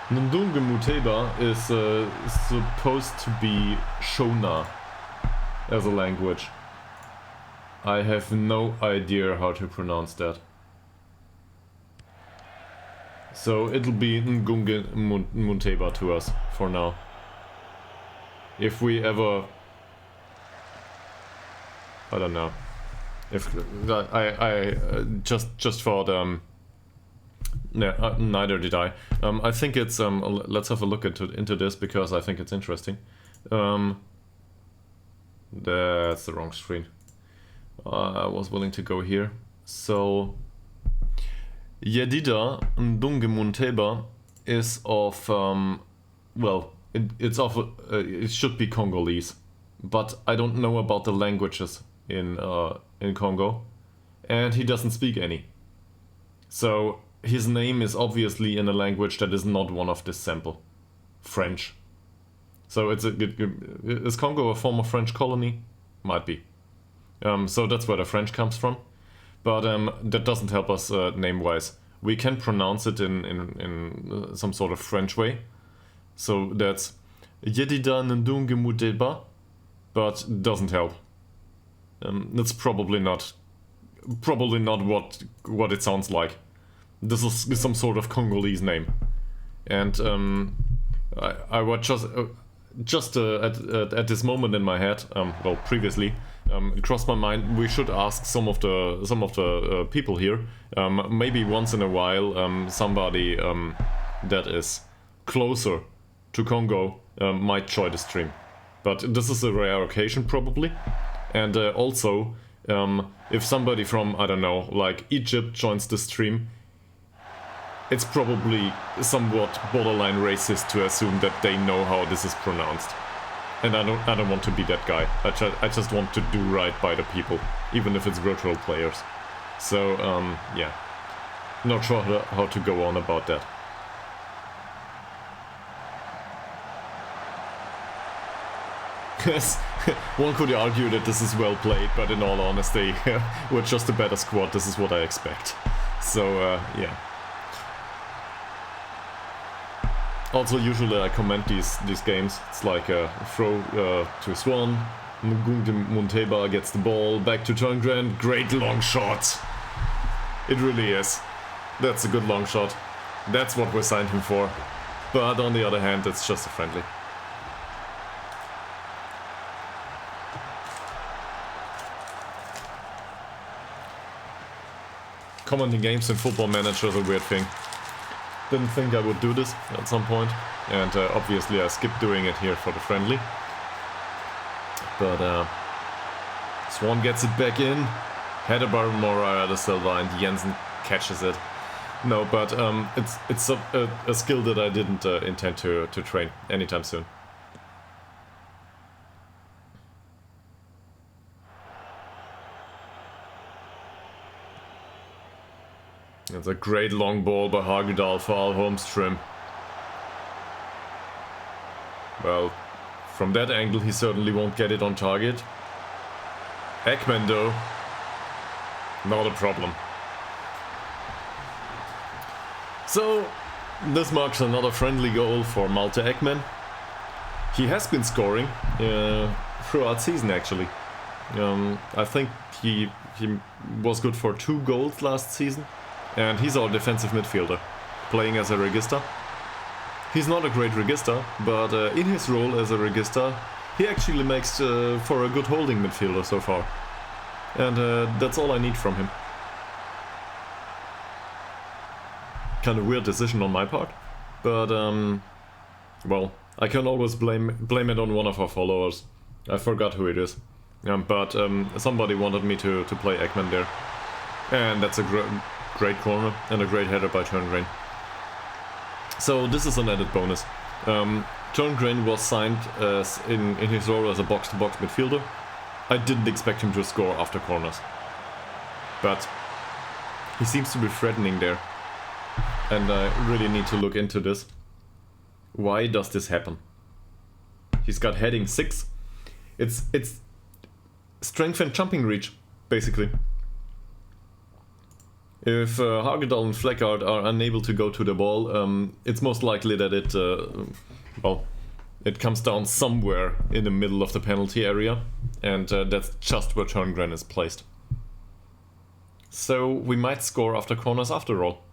S1: Ndunge Muteba is supposed to be Shona as a language. I have no idea how to pronounce that. So it'll be Ngunge Munteba to us for now. If we ever... I don't know. If I just thought neither did I. I think it's let's have a look into this because I think it's interesting. That's the wrong screen. I was willing to go here. So Yedida Ndunge Munteba is of well, it's of it should be Congolese, but I don't know about the languages in Congo, and he doesn't speak any. So his name is obviously in a language that is not one of this sample, French. So is Congo a former French colony? Might be. So that's where the French comes from, but that doesn't help us name-wise. We can pronounce it in some sort of French way. So that's Yedida Ndunge Munteba, but doesn't help. That's probably not what it sounds like. This is some sort of Congolese name, and I was just at this moment in my head. Well, previously, it crossed my mind we should ask some of the people here. Maybe once in a while, somebody that is closer to Congo might join the stream, but this is a rare occasion probably. And also, if somebody from, I don't know, like Egypt joins the stream, it's probably somewhat borderline racist to assume that they know how this is pronounced. And I don't want to be that guy. I just want to do right by the people, even if it's virtual players. So, yeah. Not sure how to go on about that. Yes, one could argue that this is well played, but in all honesty, with just a better squad, this is what I expect. So, yeah. Also, usually I comment these games. It's like a throw to Swan, Ngunge Munteba gets the ball, back to Turngren, great long shot. It really is. That's a good long shot. That's what we signed him for. But on the other hand, it's just a friendly. Commenting games in Football Manager is a weird thing. Didn't think I would do this at some point, and obviously I skipped doing it here for the friendly. But Swan gets it back in, headed by Moreira de Silva, and Jensen catches it. No, but it's a skill that I didn't intend to train anytime soon. It's a great long ball by Ytterhogdals for Al Holmström. Well, from that angle he certainly won't get it on target. Ekman though, not a problem. So, this marks another friendly goal for Malte Ekman. He has been scoring throughout season actually. I think he was good for 2 goals last season. And he's our defensive midfielder, playing as a regista. He's not a great regista, but in his role as a regista, he actually makes for a good holding midfielder so far. And that's all I need from him. Kind of weird decision on my part, but well, I can always blame it on one of our followers. I forgot who it is, but somebody wanted me to play Ekman there, and that's a great corner and a great header by Turngren. So this is an added bonus. Turngren was signed in his role as a box-to-box midfielder. I didn't expect him to score after corners, but he seems to be threatening there, and I really need to look into this. Why does this happen? He's got heading 6. It's strength and jumping reach, basically. If Hagedal and Fleckard are unable to go to the ball, it's most likely that it comes down somewhere in the middle of the penalty area. And that's just where Turngren is placed. So we might score after corners after all.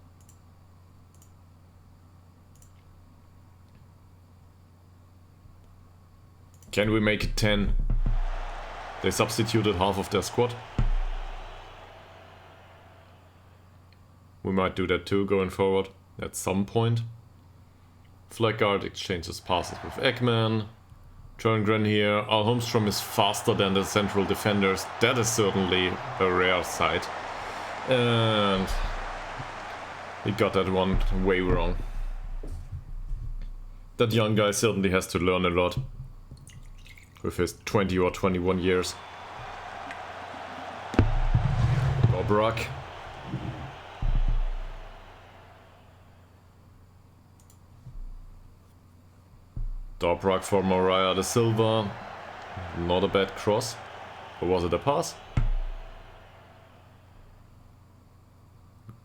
S1: Can we make it 10? They substituted half of their squad. We might do that too going forward at some point. Flaggard exchanges passes with Ekman. Turngren here. Our Holmstrom is faster than the central defenders. That is certainly a rare sight. And he got that one way wrong. That young guy certainly has to learn a lot with his 20 or 21 years. Bobrak. Dobrak for Mariah da Silva. Not a bad cross. Or was it a pass?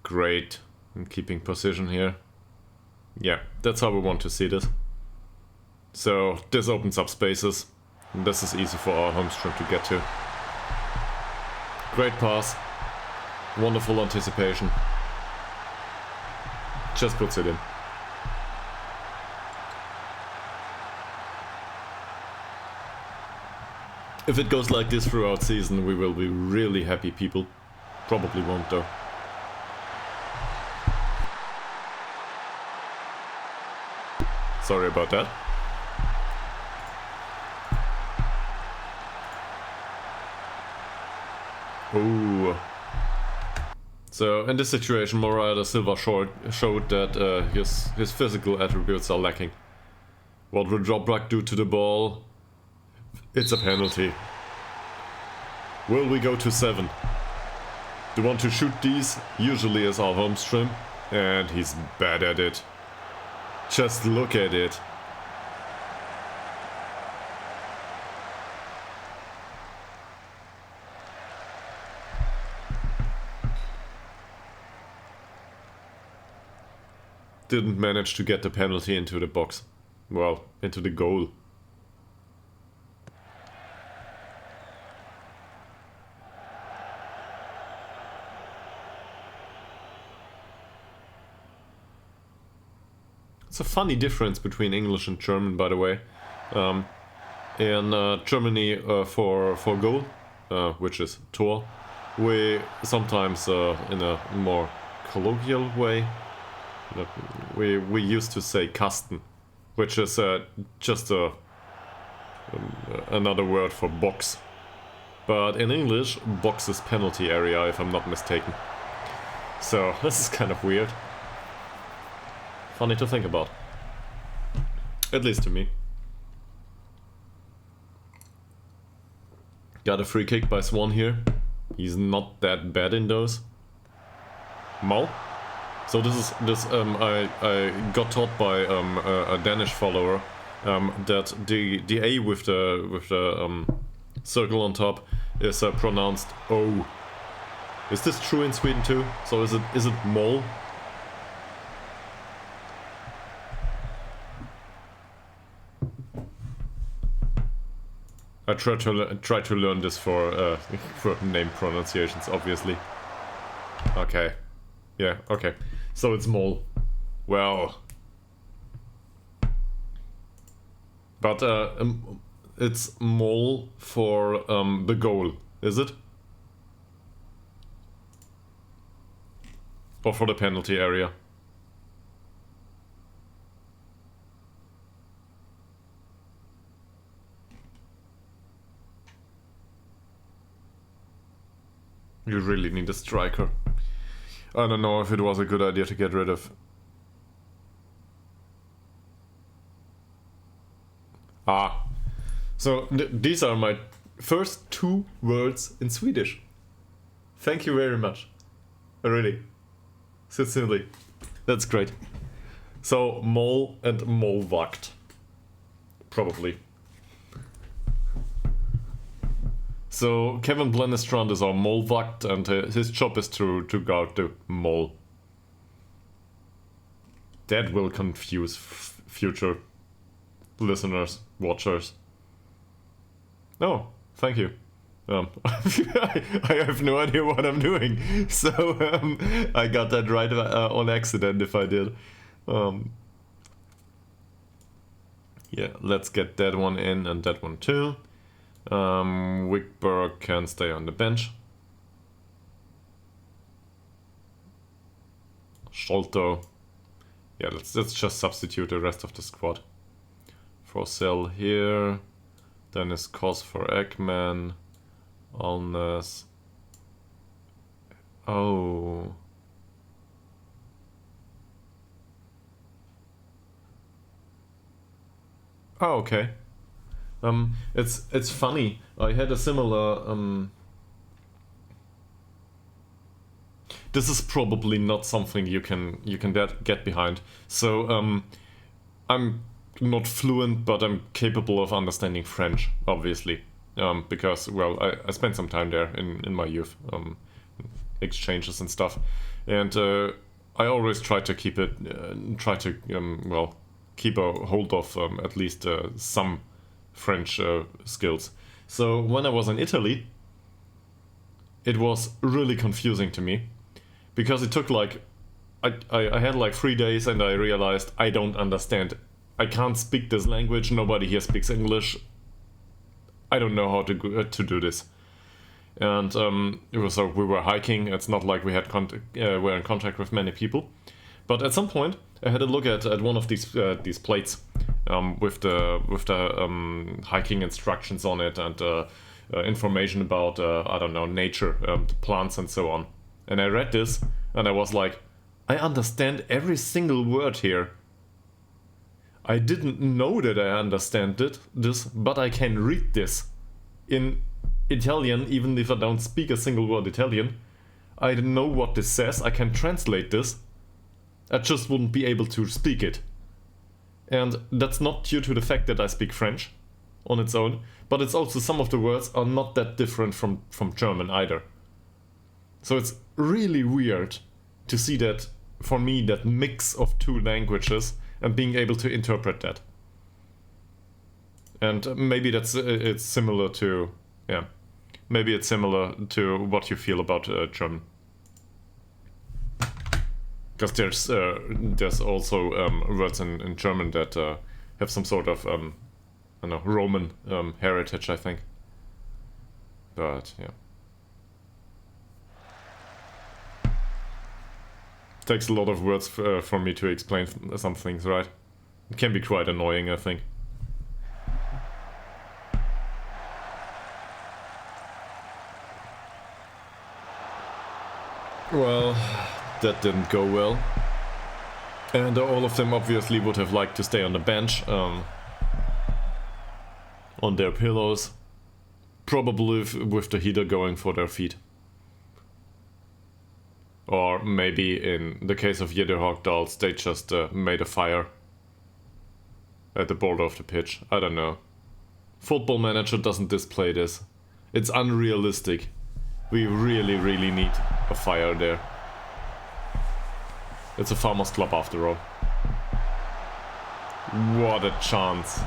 S1: Great. I'm keeping position here. Yeah, that's how we want to see this. So this opens up spaces. And this is easy for our Holmstrom to get to. Great pass. Wonderful anticipation. Just puts it in. If it goes like this throughout season, we will be really happy people. Probably won't though. Sorry about that. Ooh. So in this situation, Mariah da Silva showed that his physical attributes are lacking. What will Dobrak do to the ball? It's a penalty. Will we go to 7? The one to shoot these usually is our Holmstrom, and he's bad at it. Just look at it. Didn't manage to get the penalty into the box. Well, into the goal. It's a funny difference between English and German, by the way. In Germany, for goal, which is Tor, we sometimes, in a more colloquial way, we used to say Kasten, which is just another word for box. But in English, box is penalty area, if I'm not mistaken. So this is kind of weird. Funny to think about. At least to me. Got a free kick by Swan here. He's not that bad in those. Mal. So this I got taught by a Danish follower that the A with the circle on top is pronounced O. Is this true in Sweden too? So is it Mol? I try to learn this for name pronunciations, obviously. Okay, yeah, okay. So it's Mol. Well, but it's Mol for the goal, is it? Or for the penalty area? You really need a striker. I don't know if it was a good idea to get rid of. Ah. So these are my first 2 words in Swedish. Thank you very much. Really. Sincerely. That's great. So Mol and Molvakt. Probably. So Kevin Blennestrand is our Molvakt, and his job is to guard the Mol. That will confuse future listeners, watchers. Oh, thank you. I have no idea what I'm doing, so I got that right on accident if I did. Yeah, let's get that one in and that one too. Wickberg can stay on the bench. Sholto. Yeah, let's just substitute the rest of the squad. Forsell here. Dennis Kos for Ekman. Alnes. Oh. Oh, okay. It's funny. I had a similar. This is probably not something you can get behind. So I'm not fluent, but I'm capable of understanding French, obviously, because well, I spent some time there in my youth, exchanges and stuff, and I always try to keep it, well, keep a hold of at least some French skills. So when I was in Italy, it was really confusing to me because it took like I had like 3 days and I realized I don't understand. I can't speak this language. Nobody here speaks English. I don't know how to do this. And it was we were hiking. It's not like we had were in contact with many people. But at some point, I had a look at one of these plates with the hiking instructions on it and information about I don't know, nature, plants and so on. And I read this and I was like, I understand every single word here. I didn't know that I understand this, but I can read this in Italian, even if I don't speak a single word Italian. I know what this says. I can translate this. I just wouldn't be able to speak it. And that's not due to the fact that I speak French on its own, but it's also some of the words are not that different from German either. So it's really weird to see that, for me, that mix of two languages and being able to interpret that. And maybe it's similar to, yeah, maybe it's similar to what you feel about German. Because there's also words in German that have some sort of I don't know, Roman heritage, I think. But yeah, it takes a lot of words for me to explain some things, right? It can be quite annoying, I think. Well, that didn't go well. And all of them obviously would have liked to stay on the bench, on their pillows, probably with the heater going for their feet. Or maybe in the case of Ytterhogdals, they just made a fire at the border of the pitch. I don't know. Football Manager doesn't display this. It's unrealistic. We really, really need a fire there. It's a farmer's club after all. What a chance.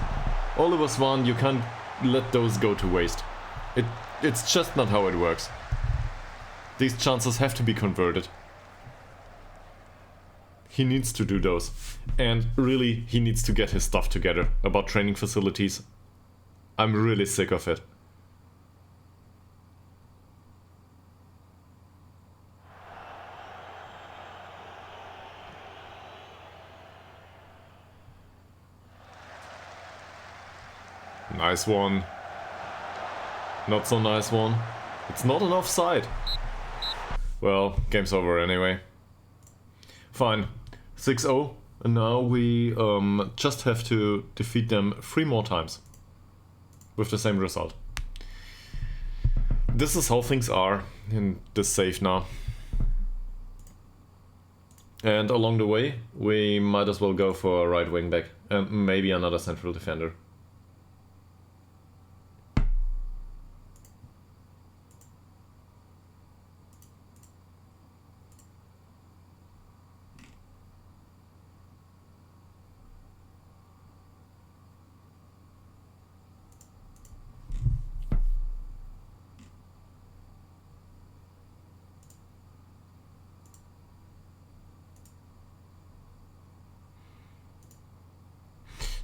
S1: Oliver Swan, you can't let those go to waste. It's just not how it works. These chances have to be converted. He needs to do those. And really, he needs to get his stuff together about training facilities. I'm really sick of it. Nice one. Not so nice one. It's not an offside. Well, game's over anyway. Fine. 6-0. And now we just have to defeat them 3 more times. With the same result. This is how things are in this save now. And along the way, we might as well go for a right wing back. And maybe another central defender.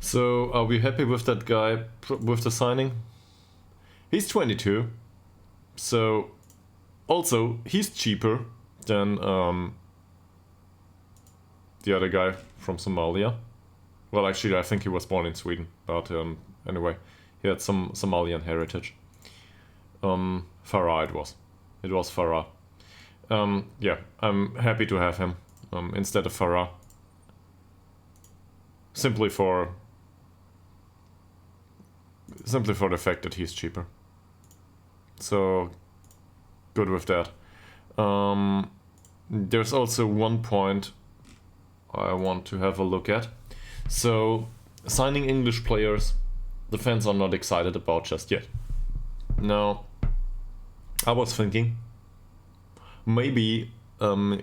S1: So are we happy with that guy, with the signing? He's 22, so also he's cheaper than the other guy from Somalia. Well, actually, I think he was born in Sweden, but anyway, he had some Somalian heritage. Farah it was. It was Farah. Yeah, I'm happy to have him instead of Farah. Simply for the fact that he's cheaper. So, good with that. There's also one point I want to have a look at. So, signing English players, the fans are not excited about just yet. Now, I was thinking, maybe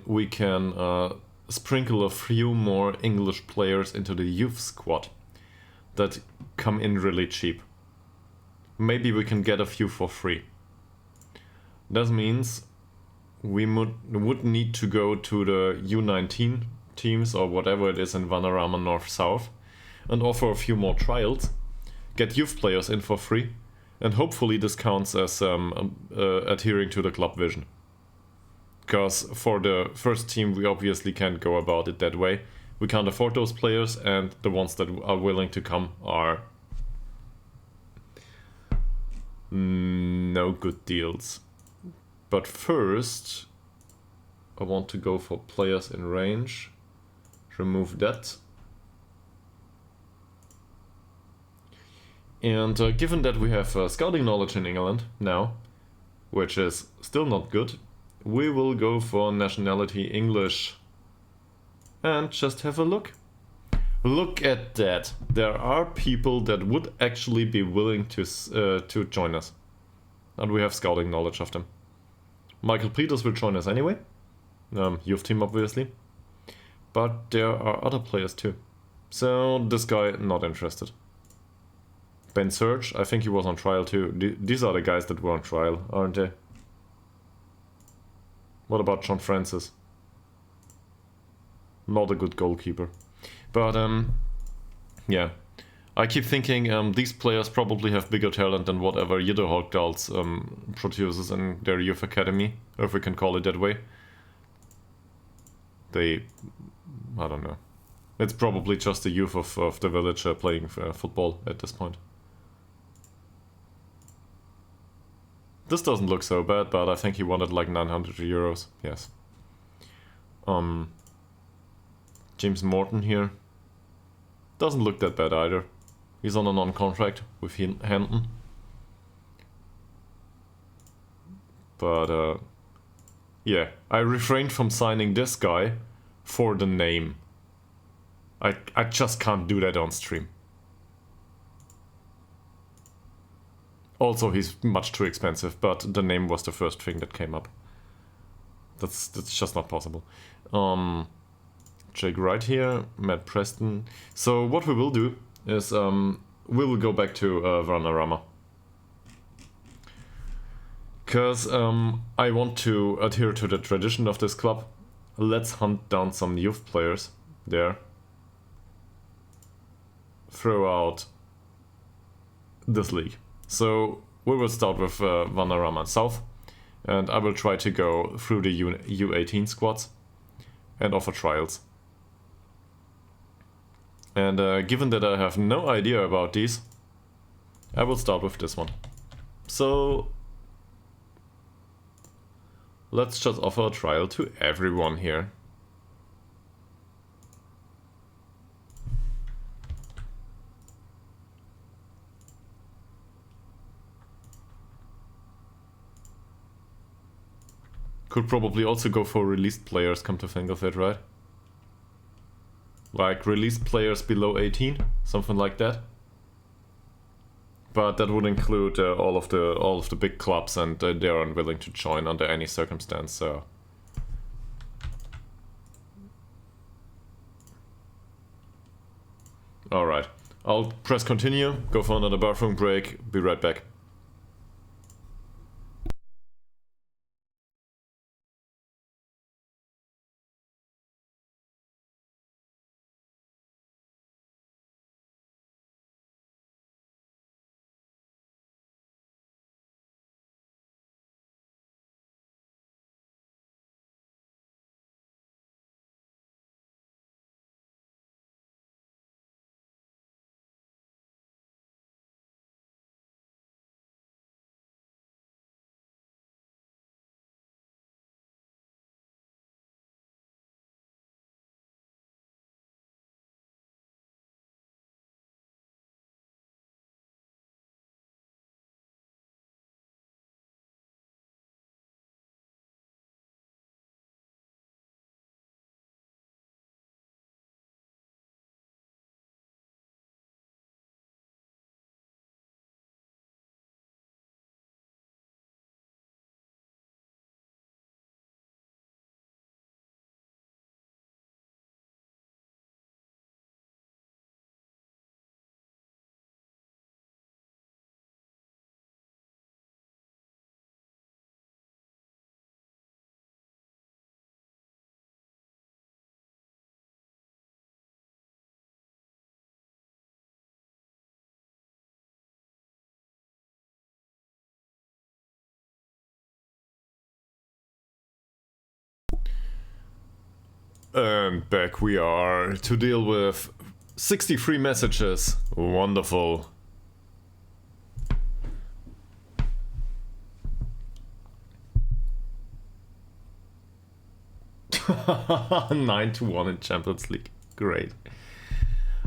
S1: we can sprinkle a few more English players into the youth squad that come in really cheap. Maybe we can get a few for free. That means we would need to go to the U19 teams or whatever it is in Vanarama North South and offer a few more trials, get youth players in for free, and hopefully this counts as adhering to the club vision. Because for the first team we obviously can't go about it that way. We can't afford those players, and the ones that are willing to come are no good deals. But first I want to go for players in range. Remove that. And given that we have scouting knowledge in England now, which is still not good, we will go for nationality English and just have a look. Look at that. There are people that would actually be willing to join us. And we have scouting knowledge of them. Michael Peters will join us anyway. Youth team obviously. But there are other players too. So this guy not interested. Ben Surge, I think he was on trial too. These are the guys that were on trial, aren't they? What about John Francis? Not a good goalkeeper. But yeah. I keep thinking these players probably have bigger talent than whatever Ytterhogdals produces in their youth academy, if we can call it that way. I don't know. It's probably just the youth of the village playing football at this point. This doesn't look so bad, but I think he wanted like 900 euros. Yes. James Morton here. Doesn't look that bad either. He's on a non-contract with Hampton. But yeah, I refrained from signing this guy for the name. I just can't do that on stream. Also, he's much too expensive, but the name was the first thing that came up. That's just not possible. Jake Wright here, Matt Preston. So what we will do is we will go back to Vanarama. Because I want to adhere to the tradition of this club. Let's hunt down some youth players there. Throughout this league. So we will start with Vanarama South. And I will try to go through the U18 squads and offer trials. And given that I have no idea about these, I will start with this one. So let's just offer a trial to everyone here. Could probably also go for released players, come to think of it, right? Like released players below 18, something like that. But that would include all of the big clubs, and they're unwilling to join under any circumstance. So all right, I'll press continue, go for another bathroom break, be right back. And back we are to deal with 63 messages. Wonderful. Nine to 1 in Champions League. Great.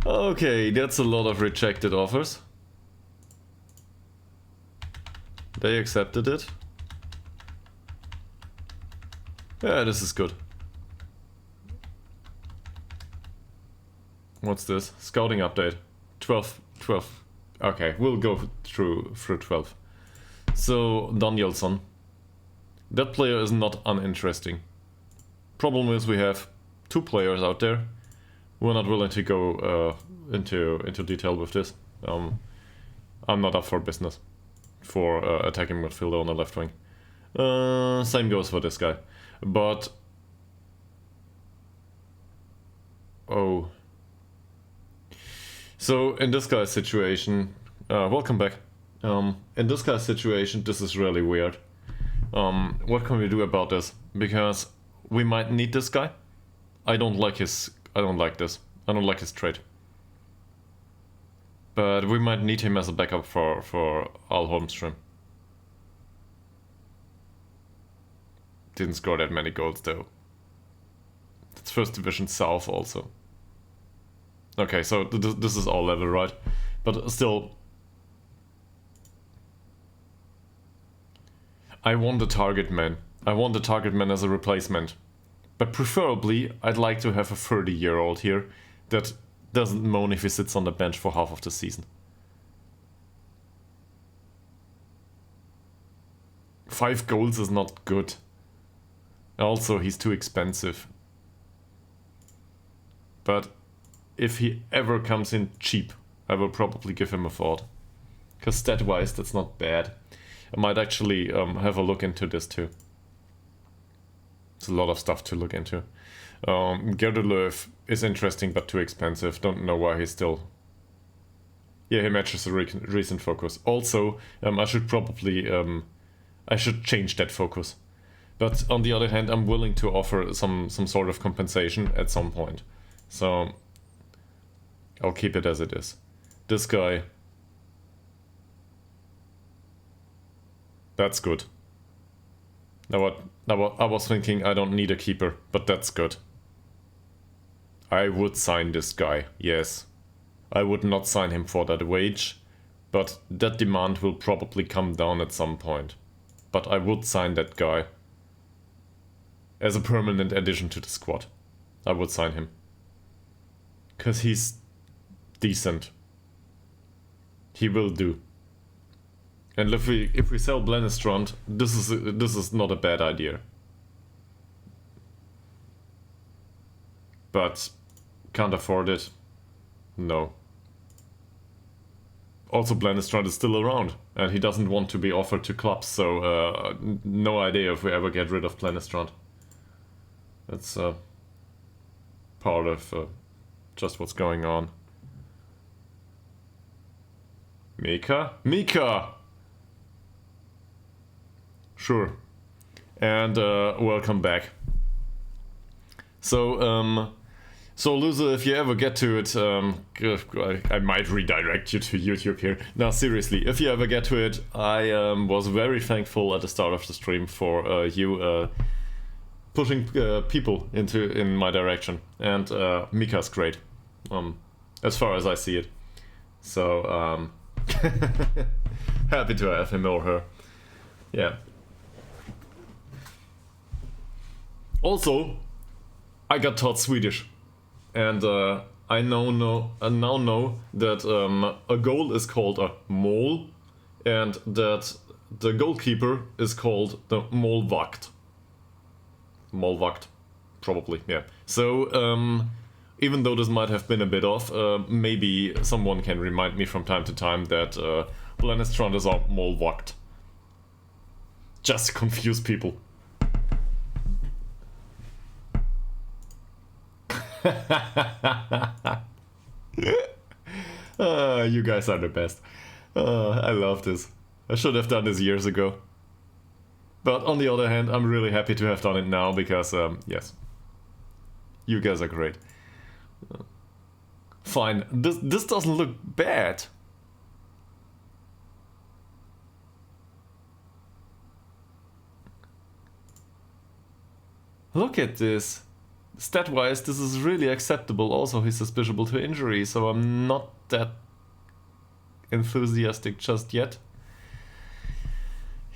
S1: Okay, that's a lot of rejected offers. They accepted it. Yeah, this is good. What's this? Scouting update. 12. Okay, we'll go through 12. So, Danielsson. That player is not uninteresting. Problem is we have 2 players out there. We're not willing to go into detail with this. I'm not up for business for attacking midfielder on the left wing. Same goes for this guy. But... oh... So, in this guy's situation, welcome back. In this guy's situation, this is really weird. What can we do about this? Because we might need this guy. I don't like this. I don't like his trade. But we might need him as a backup for Al Holmström. Didn't score that many goals though. It's First Division South also. Okay, so this is all level, right? But still... I want the target man. I want the target man as a replacement. But preferably, I'd like to have a 30-year-old here that doesn't moan if he sits on the bench for half of the season. 5 goals is not good. Also, he's too expensive. But... if he ever comes in cheap, I will probably give him a thought. Because stat-wise, that's not bad. I might actually have a look into this too. It's a lot of stuff to look into. Gerdelöw is interesting but too expensive. Don't know why he's still... yeah, he matches the recent focus. Also, I should probably... I should change that focus. But on the other hand, I'm willing to offer some sort of compensation at some point. So... I'll keep it as it is. This guy. That's good. Now I was thinking I don't need a keeper, but that's good. I would sign this guy, yes. I would not sign him for that wage, but that demand will probably come down at some point. But I would sign that guy. As a permanent addition to the squad. I would sign him. 'Cause he's decent. He will do. And if we sell Blennestrand, this is not a bad idea. But can't afford it. No. Also, Blennestrand is still around, and he doesn't want to be offered to clubs, so no idea if we ever get rid of Blennestrand. That's part of just what's going on. Mika! Sure. And welcome back. So, loser, if you ever get to it, I might redirect you to YouTube here. Now, seriously, if you ever get to it, I was very thankful at the start of the stream for you pushing people in my direction. And Mika's great, as far as I see it. So, happy to have him or her. Yeah. Also, I got taught Swedish, and I now know that a goal is called a mål, and that the goalkeeper is called the målvakt. Målvakt, probably, yeah. So, even though this might have been a bit off, maybe someone can remind me from time to time that Blennestrand is a målvakt. Just to confuse people. You guys are the best. I love this. I should have done this years ago. But on the other hand, I'm really happy to have done it now because, yes. You guys are great. Fine. This doesn't look bad. Look at this. Stat-wise, this is really acceptable. Also, he's suspiciable to injury, so I'm not that enthusiastic just yet.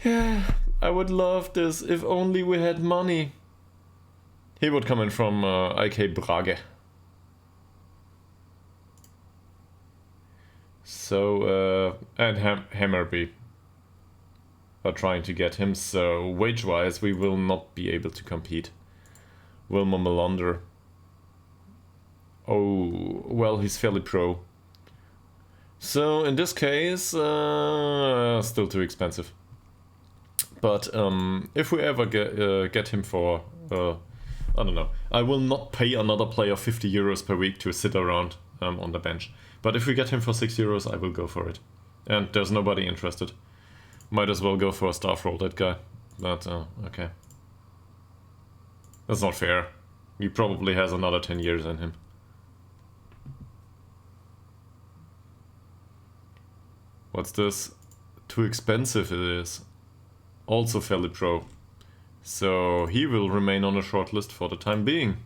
S1: Yeah, I would love this if only we had money. He would come in from IK Brage. So, and Hammerby are trying to get him, so wage-wise we will not be able to compete. Wilmer Melander. Oh, well, he's fairly pro. So, in this case, still too expensive. But if we ever get him for, I don't know, I will not pay another player 50 euros per week to sit around on the bench. But if we get him for 6 euros, I will go for it. And there's nobody interested. Might as well go for a staff role, that guy. But, okay. That's not fair. He probably has another 10 years in him. What's this? Too expensive it is. Also fairly pro. So he will remain on a short list for the time being.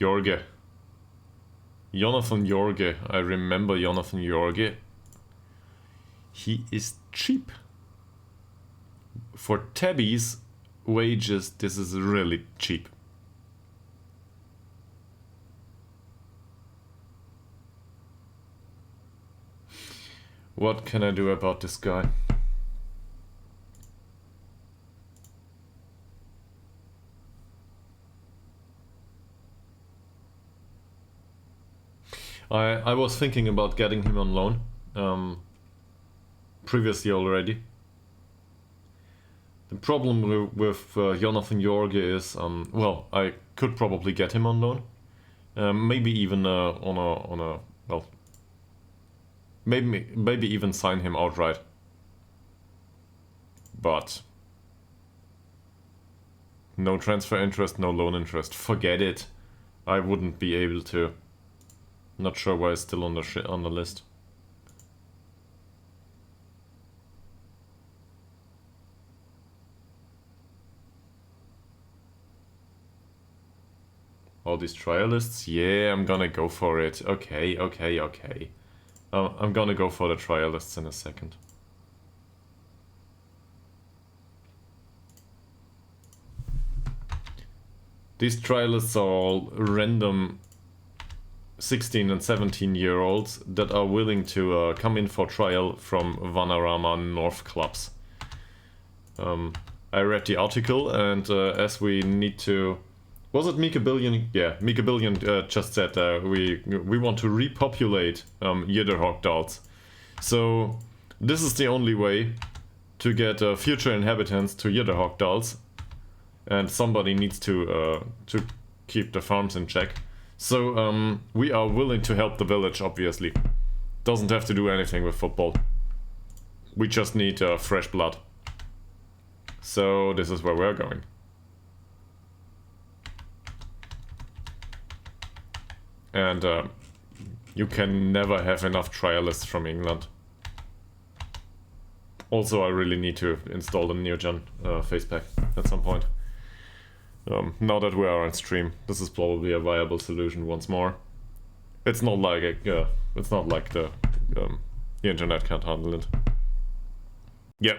S1: Jorge. Jonathan Jorge. I remember Jonathan Jorge. He is cheap. For Tabby's wages, this is really cheap. What can I do about this guy? I was thinking about getting him on loan previously already. The problem with Jonathan Jorge is, well, I could probably get him on loan, maybe even on a well, maybe even sign him outright. But no transfer interest, no loan interest. Forget it. I wouldn't be able to. Not sure why it's still on the list. All these trial lists? Yeah, I'm gonna go for it. Okay. I'm gonna go for the trial lists in a second. These trial lists are all random 16 and 17-year-olds that are willing to come in for trial from Vanarama North clubs. I read the article, and as we need to... Was it Mika Billion? Yeah, Mika Billion just said we want to repopulate Ytterhogdals. So this is the only way to get future inhabitants to Ytterhogdals, and somebody needs to keep the farms in check. So we are willing to help the village, obviously. Doesn't have to do anything with football. We just need fresh blood. So this is where we're going. And you can never have enough trialists from England. Also, I really need to install the Neogen face pack at some point. Now that we are on stream, this is probably a viable solution once more. It's not like it's not like the internet can't handle it. Yeah,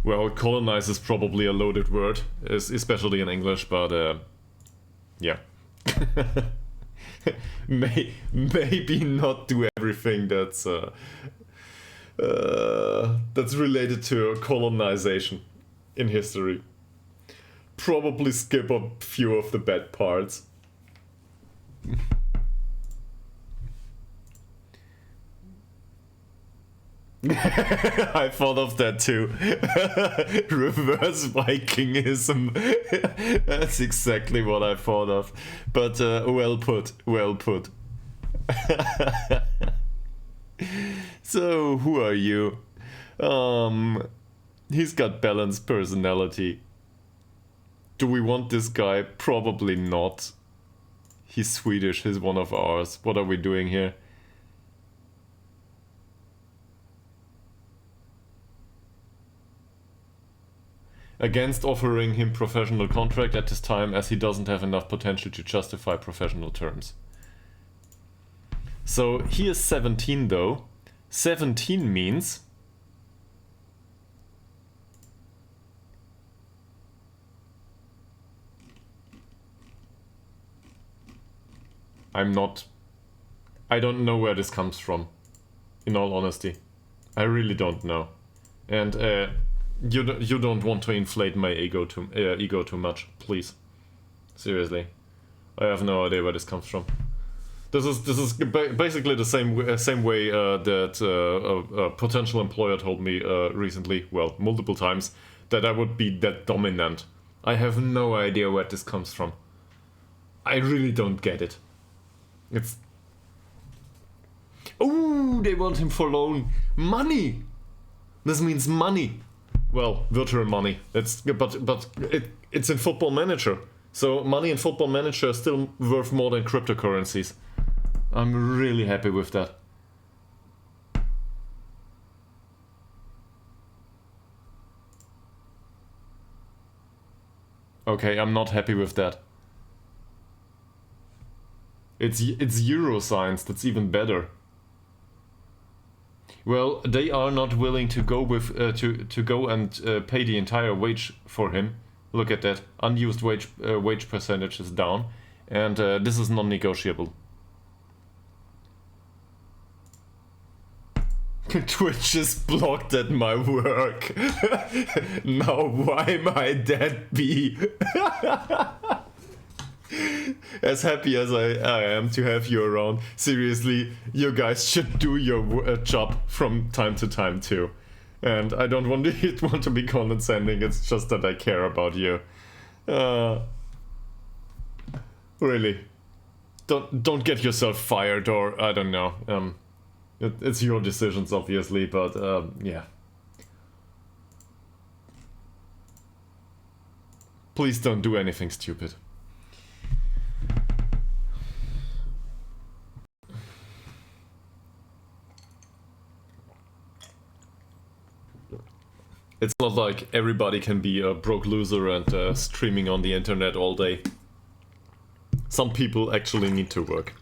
S1: well, colonize is probably a loaded word, especially in English, but yeah. Maybe not do everything that's related to colonization in history. Probably skip a few of the bad parts. I thought of that too. Reverse Vikingism. That's exactly what I thought of. But well put, well put. So, who are you? He's got balanced personality. Do we want this guy? Probably not. He's Swedish, he's one of ours. What are we doing here? Against offering him professional contract at this time, as he doesn't have enough potential to justify professional terms. So he is 17 though. 17 means I don't know where this comes from, in all honesty. I really don't know. And you don't want to inflate my ego too much, please. Seriously, I have no idea where this comes from. This is basically the same way that a potential employer told me recently, well, multiple times, that I would be that dominant. I have no idea where this comes from. I really don't get it. It's... Oh, they want him for loan. Money! This means money. Well, virtual money. But it's in Football Manager. So money in Football Manager is still worth more than cryptocurrencies. I'm really happy with that. Okay, I'm not happy with that. It's Euro science, that's even better. Well, they are not willing to go with to go and pay the entire wage for him. Look at that, unused wage percentage is down, and this is non-negotiable. Twitch is blocked at my work. Now why might that be? As happy as I am to have you around, seriously, you guys should do your job from time to time too. And I don't want to be condescending, it's just that I care about you. Really. Don't get yourself fired, or I don't know. It's your decisions, obviously, but yeah. Please don't do anything stupid. It's not like everybody can be a broke loser and streaming on the internet all day. Some people actually need to work.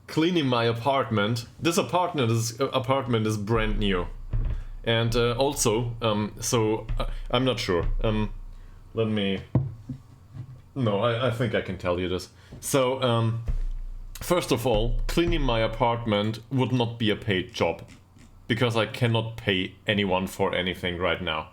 S1: Cleaning my apartment. This apartment is brand new. And also, so I'm not sure. Let me... No, I think I can tell you this. So, first of all, cleaning my apartment would not be a paid job, because I cannot pay anyone for anything right now.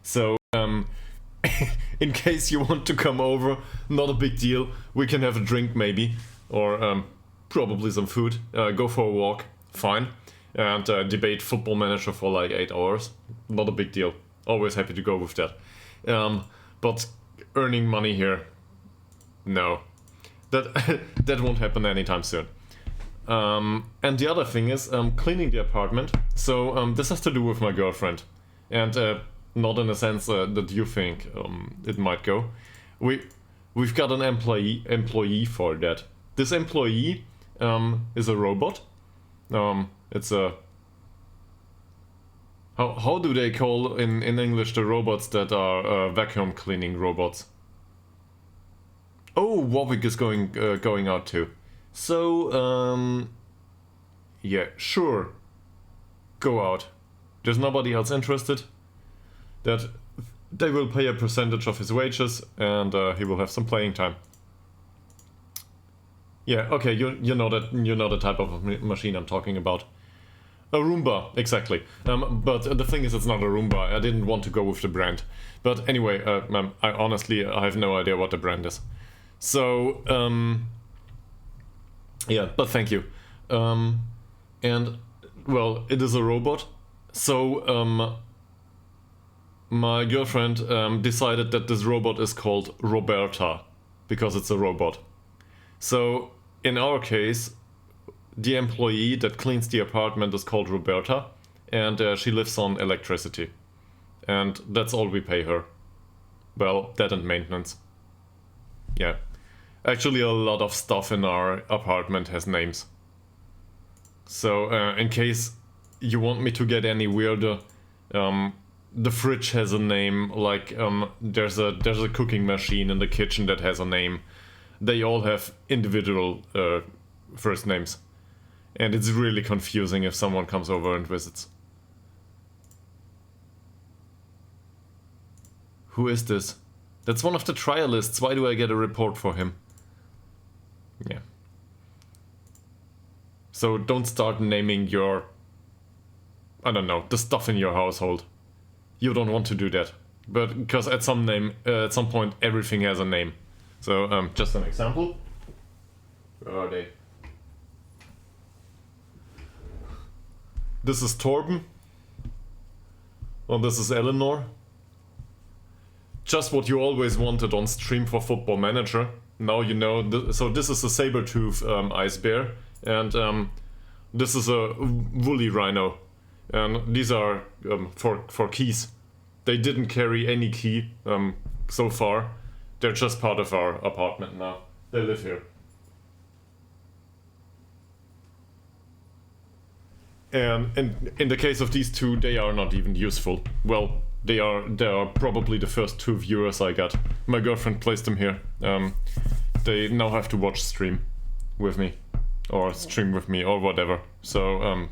S1: So, in case you want to come over, not a big deal. We can have a drink maybe, or probably some food. Go for a walk, fine. And debate Football Manager for like 8 hours. Not a big deal. Always happy to go with that. But earning money here, no. That won't happen anytime soon. And the other thing is cleaning the apartment. So this has to do with my girlfriend, and not in a sense that you think it might go. We've got an employee for that. This employee is a robot. It's a... How do they call in English the robots that are vacuum cleaning robots? Oh, Warwick is going out too. So, yeah, sure. Go out. There's nobody else interested. That they will pay a percentage of his wages, and he will have some playing time. Yeah, okay, you know the type of machine I'm talking about. A Roomba, exactly. But the thing is, it's not a Roomba. I didn't want to go with the brand. But anyway, I honestly have no idea what the brand is. So, yeah, but thank you. And, well, it is a robot. So, my girlfriend decided that this robot is called Roberta, because it's a robot. So, in our case, the employee that cleans the apartment is called Roberta, and she lives on electricity. And that's all we pay her. Well, that and maintenance. Yeah. Actually, a lot of stuff in our apartment has names. So, in case you want me to get any weirder, the fridge has a name, like there's a cooking machine in the kitchen that has a name. They all have individual first names. And it's really confusing if someone comes over and visits. Who is this? That's one of the trialists. Why do I get a report for him? Yeah. So don't start naming your, I don't know, the stuff in your household. You don't want to do that. But because at some point everything has a name. So just an example. Where are they? This is Torben. And this is Eleanor. Just what you always wanted on stream for Football Manager. Now you know. So this is a saber-tooth ice bear. And this is a woolly rhino. And these are for keys. They didn't carry any key so far. They're just part of our apartment now. They live here. And in the case of these two, they are not even useful. Well, they are probably the first 2 viewers I got. My girlfriend placed them here. They now have to watch stream with me. Or stream with me, or whatever. So,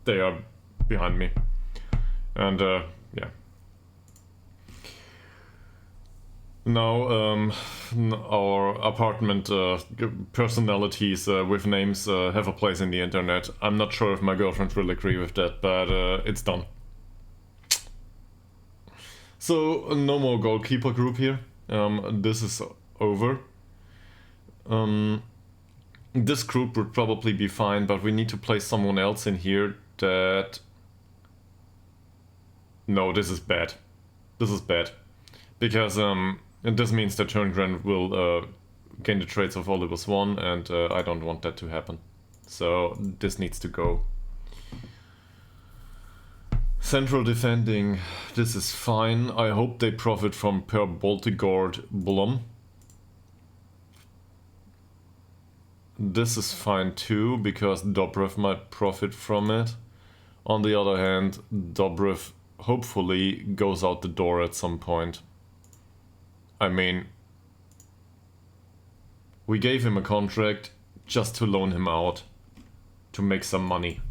S1: they are behind me. And, yeah. Now, our apartment personalities with names have a place in the internet. I'm not sure if my girlfriend will agree with that, but it's done. So, no more goalkeeper group here. This is over. This group would probably be fine, but we need to place someone else in here that... No, this is bad. This is bad. Because this means that Turngren will gain the traits of Oliver Swan, and I don't want that to happen. So this needs to go. Central defending, this is fine. I hope they profit from Per Boltegård Blom. This is fine too, because Dobrev might profit from it. On the other hand, Dobrev hopefully goes out the door at some point. I mean, we gave him a contract just to loan him out, to make some money.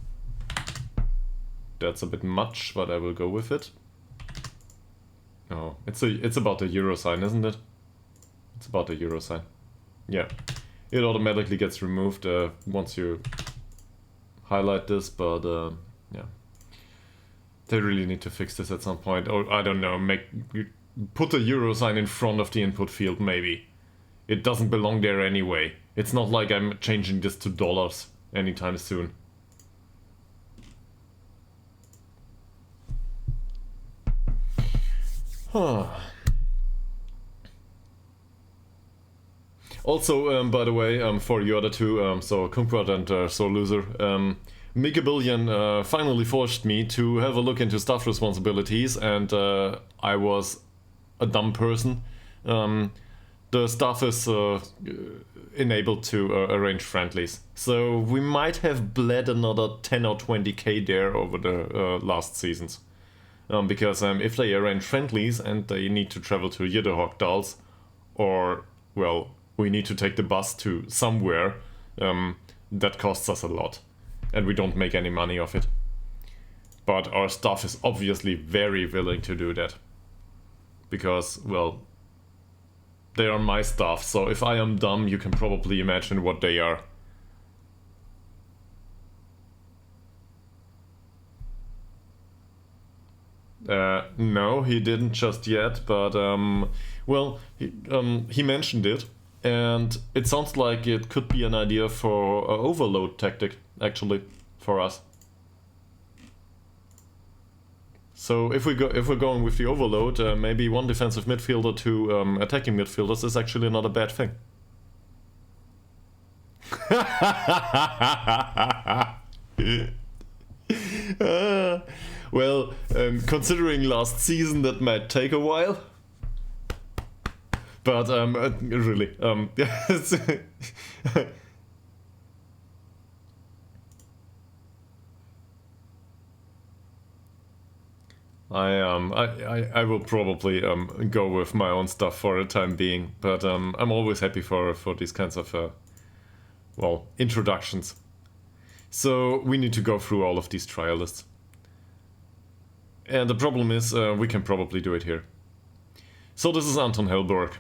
S1: That's a bit much, but I will go with it. Oh, it's about the euro sign, isn't it? It's about the euro sign. Yeah. It automatically gets removed once you highlight this, but yeah. They really need to fix this at some point. Or, I don't know, put a euro sign in front of the input field, maybe. It doesn't belong there anyway. It's not like I'm changing this to dollars anytime soon. Huh. Also, by the way, for you other two, so Kumquat and Soul Loser, Mikabillion finally forced me to have a look into staff responsibilities, and I was a dumb person. The staff is enabled to arrange friendlies, so we might have bled another 10 or 20k there over the last seasons. Because if they arrange friendlies and they need to travel to Ytterhogdals, or, well, we need to take the bus to somewhere, that costs us a lot. And we don't make any money off it. But our staff is obviously very willing to do that. Because, well, they are my staff, so if I am dumb, you can probably imagine what they are. No, he didn't just yet, but, well, he mentioned it. And it sounds like it could be an idea for an overload tactic, actually, for us. So if we're going with the overload, maybe one defensive midfielder to attacking midfielders is actually not a bad thing. Well, considering last season, that might take a while. But really, I will probably go with my own stuff for the time being. But I'm always happy for these kinds of well, introductions. So we need to go through all of these trial lists. And the problem is, we can probably do it here. So this is Anton Hellberg.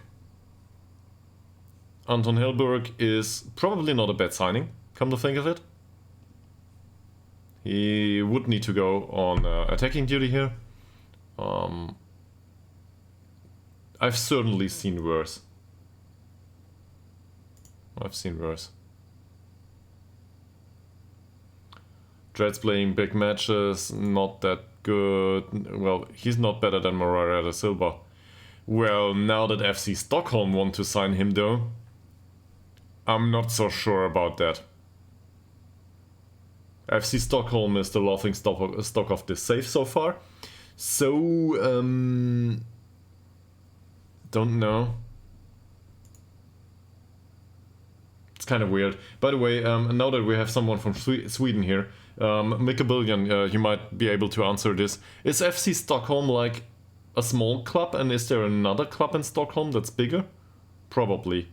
S1: Anton Hellberg is probably not a bad signing, come to think of it. He would need to go on attacking duty here. I've certainly seen worse. I've seen worse. Dread's playing big matches, not that good. Well, he's not better than Moreira da Silva. Well, now that FC Stockholm want to sign him though, I'm not so sure about that. FC Stockholm is the laughing stock of this save so far. So, don't know. It's kind of weird. By the way, now that we have someone from Sweden here, Mikabillion, you might be able to answer this. Is FC Stockholm like a small club, and is there another club in Stockholm that's bigger? Probably.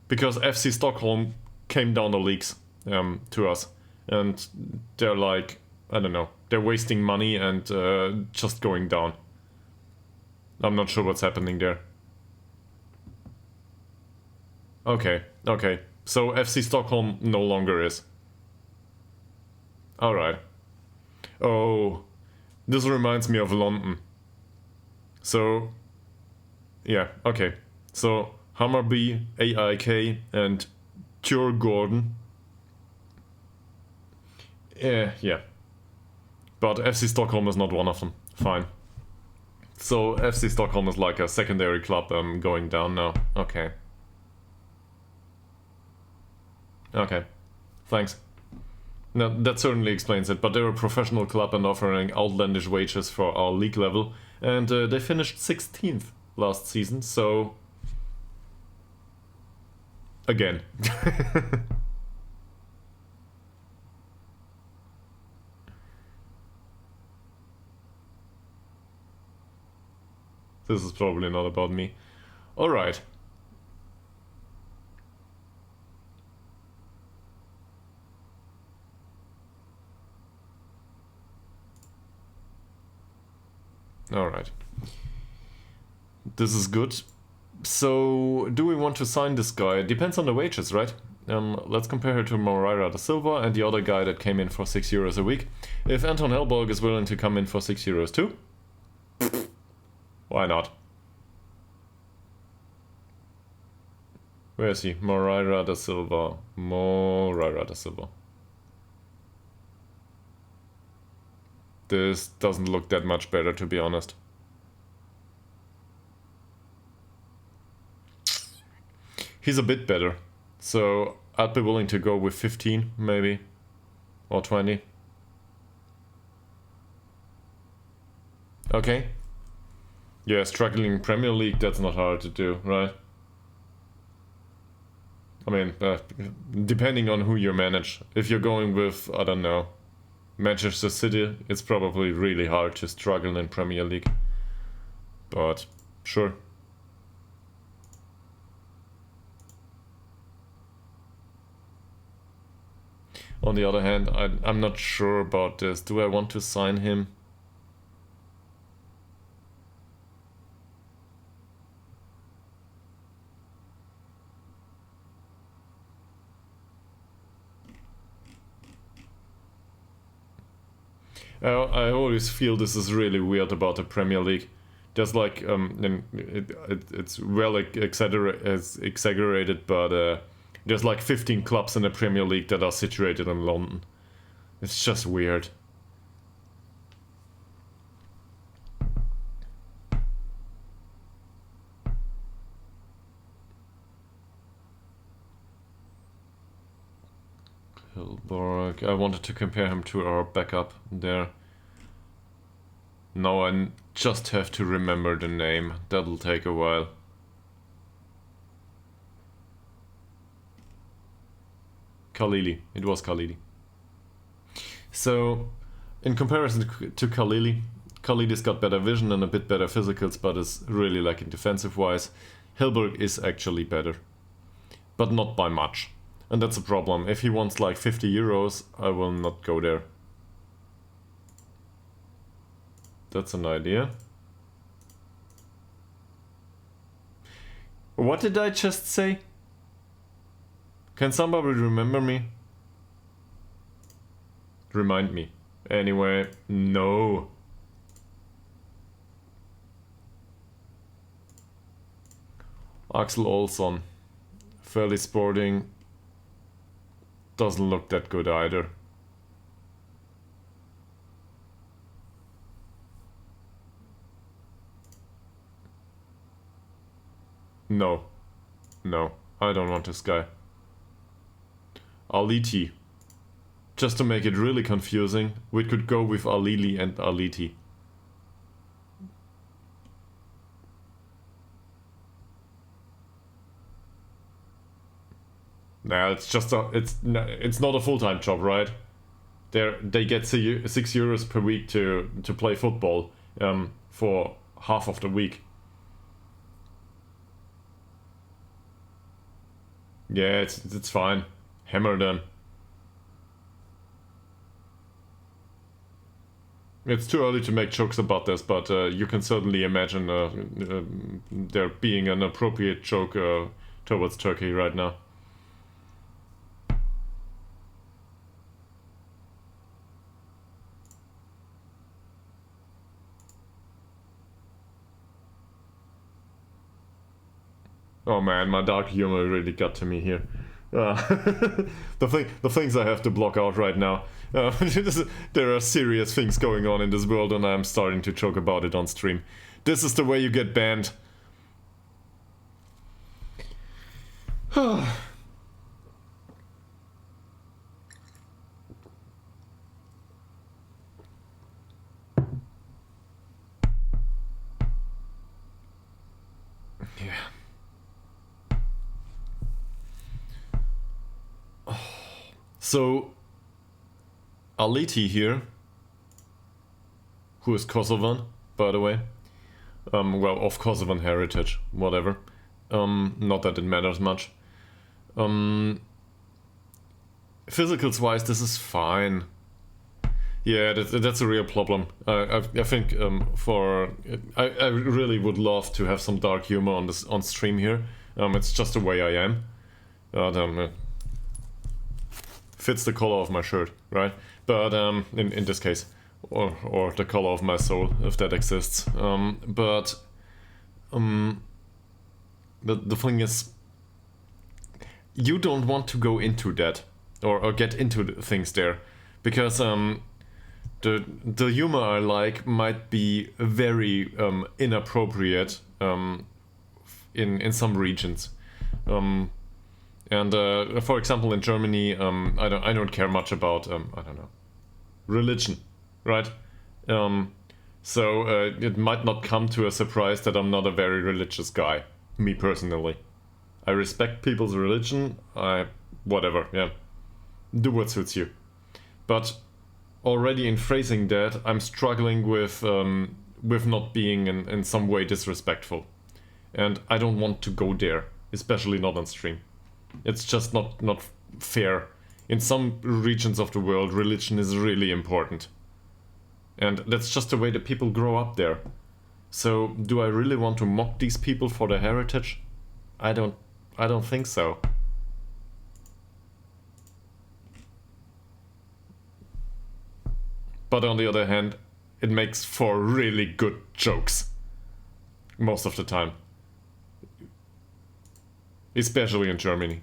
S1: Because FC Stockholm came down the leagues to us, and they're like, I don't know, they're wasting money and just going down. I'm not sure what's happening there. Okay, so FC Stockholm no longer is. Alright. Oh, this reminds me of London. So, yeah, okay. So, Hammarby, AIK, and Djurgården. Yeah. But FC Stockholm is not one of them. Fine. So, FC Stockholm is like a secondary club going down now. Okay. Okay. Thanks. Now, that certainly explains it, but they're a professional club and offering outlandish wages for our league level, and they finished 16th last season, so... Again. This is probably not about me. Alright. Alright. This is good. So, do we want to sign this guy? Depends on the wages, right? Let's compare her to Moreira da Silva and the other guy that came in for €6 a week. If Anton Hellberg is willing to come in for €6 too, why not? Where is he? Moreira da Silva. Moreira da Silva. This doesn't look that much better, to be honest. He's a bit better, so I'd be willing to go with 15, maybe, or 20. Okay. Yeah, struggling Premier League, that's not hard to do, right? I mean, depending on who you manage. If you're going with, I don't know, Manchester City, it's probably really hard to struggle in Premier League. But, sure. On the other hand, I'm not sure about this. Do I want to sign him? I always feel this is really weird about the Premier League. There's like, it's well exaggerated, but there's like 15 clubs in the Premier League that are situated in London. It's just weird. Hilberg. I wanted to compare him to our backup there. Now I just have to remember the name. That'll take a while. Khalili. It was Khalili. So, in comparison to Khalili, Khalili's got better vision and a bit better physicals, but is really lacking defensive-wise. Hilberg is actually better, but not by much. And that's a problem. If he wants like 50 euros, I will not go there. That's an idea. What did I just say? Can somebody remember me? Remind me. Anyway, no. Axel Olsson. Fairly sporting. Doesn't look that good either. No. No. I don't want this guy. Aliti. Just to make it really confusing, we could go with Alili and Aliti. Nah, it's just it's not a full-time job, right? They get 6 euros per week to play football for half of the week. Yeah, it's fine. Hammer them. It's too early to make jokes about this, but you can certainly imagine there being an appropriate joke towards Turkey right now. Oh man, my dark humor really got to me here. The things I have to block out right now. There are serious things going on in this world, and I'm starting to joke about it on stream. This is the way you get banned. Yeah. So, Aliti here, who is Kosovan, by the way, well, of Kosovan heritage, whatever, not that it matters much. Physicals wise, this is fine. Yeah, that's a real problem. I think I really would love to have some dark humor on stream here. It's just the way I am. Fits the color of my shirt, right? But in this case, or the color of my soul, if that exists. But the thing is, you don't want to go into that or get into the things there, because the humor I like might be very inappropriate in some regions. And for example, in Germany, I don't care much about I don't know, religion, right? So it might not come to a surprise that I'm not a very religious guy, me personally. I respect people's religion. Whatever, yeah, do what suits you. But already in phrasing that, I'm struggling with not being in some way disrespectful, and I don't want to go there, especially not on stream. It's just not fair. In some regions of the world, religion is really important. And that's just the way the people grow up there. So, do I really want to mock these people for their heritage? I don't think so. But on the other hand, it makes for really good jokes. Most of the time. Especially in Germany.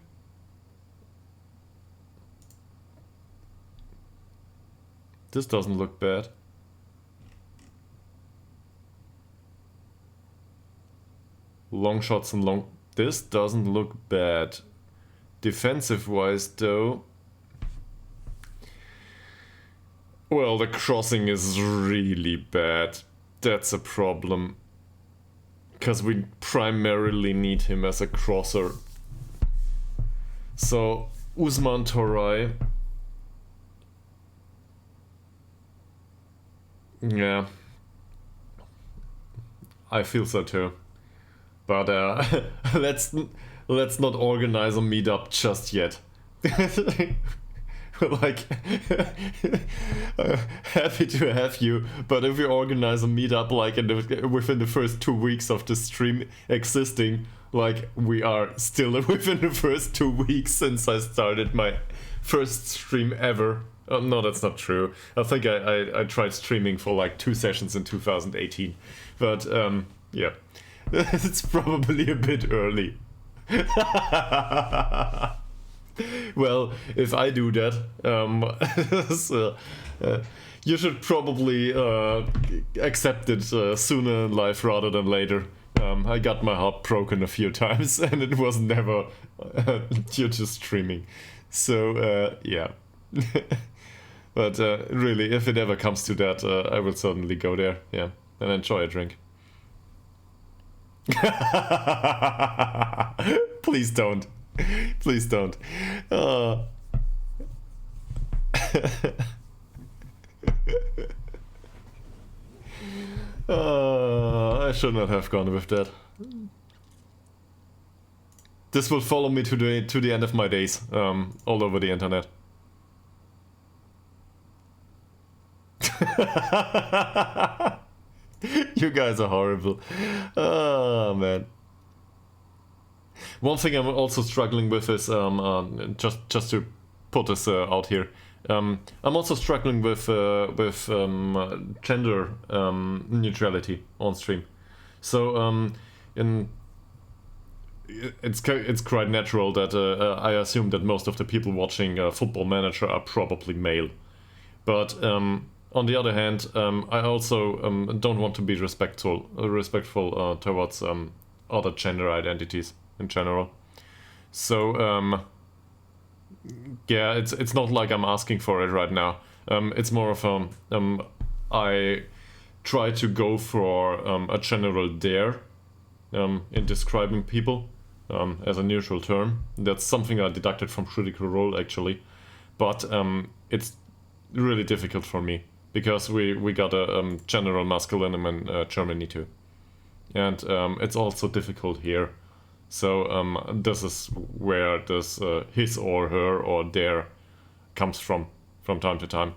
S1: This doesn't look bad. Long shots and long... This doesn't look bad. Defensive-wise, though... Well, the crossing is really bad. That's a problem. Because we primarily need him as a crosser. So, Usman Toray. Yeah. I feel so too. But let's not organize a meetup just yet. Like, happy to have you, but if we organize a meetup like within the first 2 weeks of the stream existing, like we are still within the first 2 weeks since I started my first stream ever. No, that's not true. I think I tried streaming for like 2 sessions in 2018, but yeah, it's probably a bit early. Well, if I do that, so, you should probably accept it sooner in life rather than later. I got my heart broken a few times, and it was never due to streaming. So, yeah. But really, if it ever comes to that, I will certainly go there, yeah, and enjoy a drink. Please don't. Please don't. I should not have gone with that. This will follow me to the end of my days, all over the internet. You guys are horrible. Oh man. One thing I'm also struggling with is just to put this out here. I'm also struggling with gender neutrality on stream. So it's quite natural that I assume that most of the people watching Football Manager are probably male. But on the other hand, I also don't want to be respectful towards other gender identities in general. So yeah, it's not like I'm asking for it right now. It's more of I try to go for a general dare in describing people as a neutral term. That's something I deducted from Critical Role actually, but it's really difficult for me because we got a general masculinum in Germany too, and it's also difficult here. So this is where this his or her or their comes from time to time.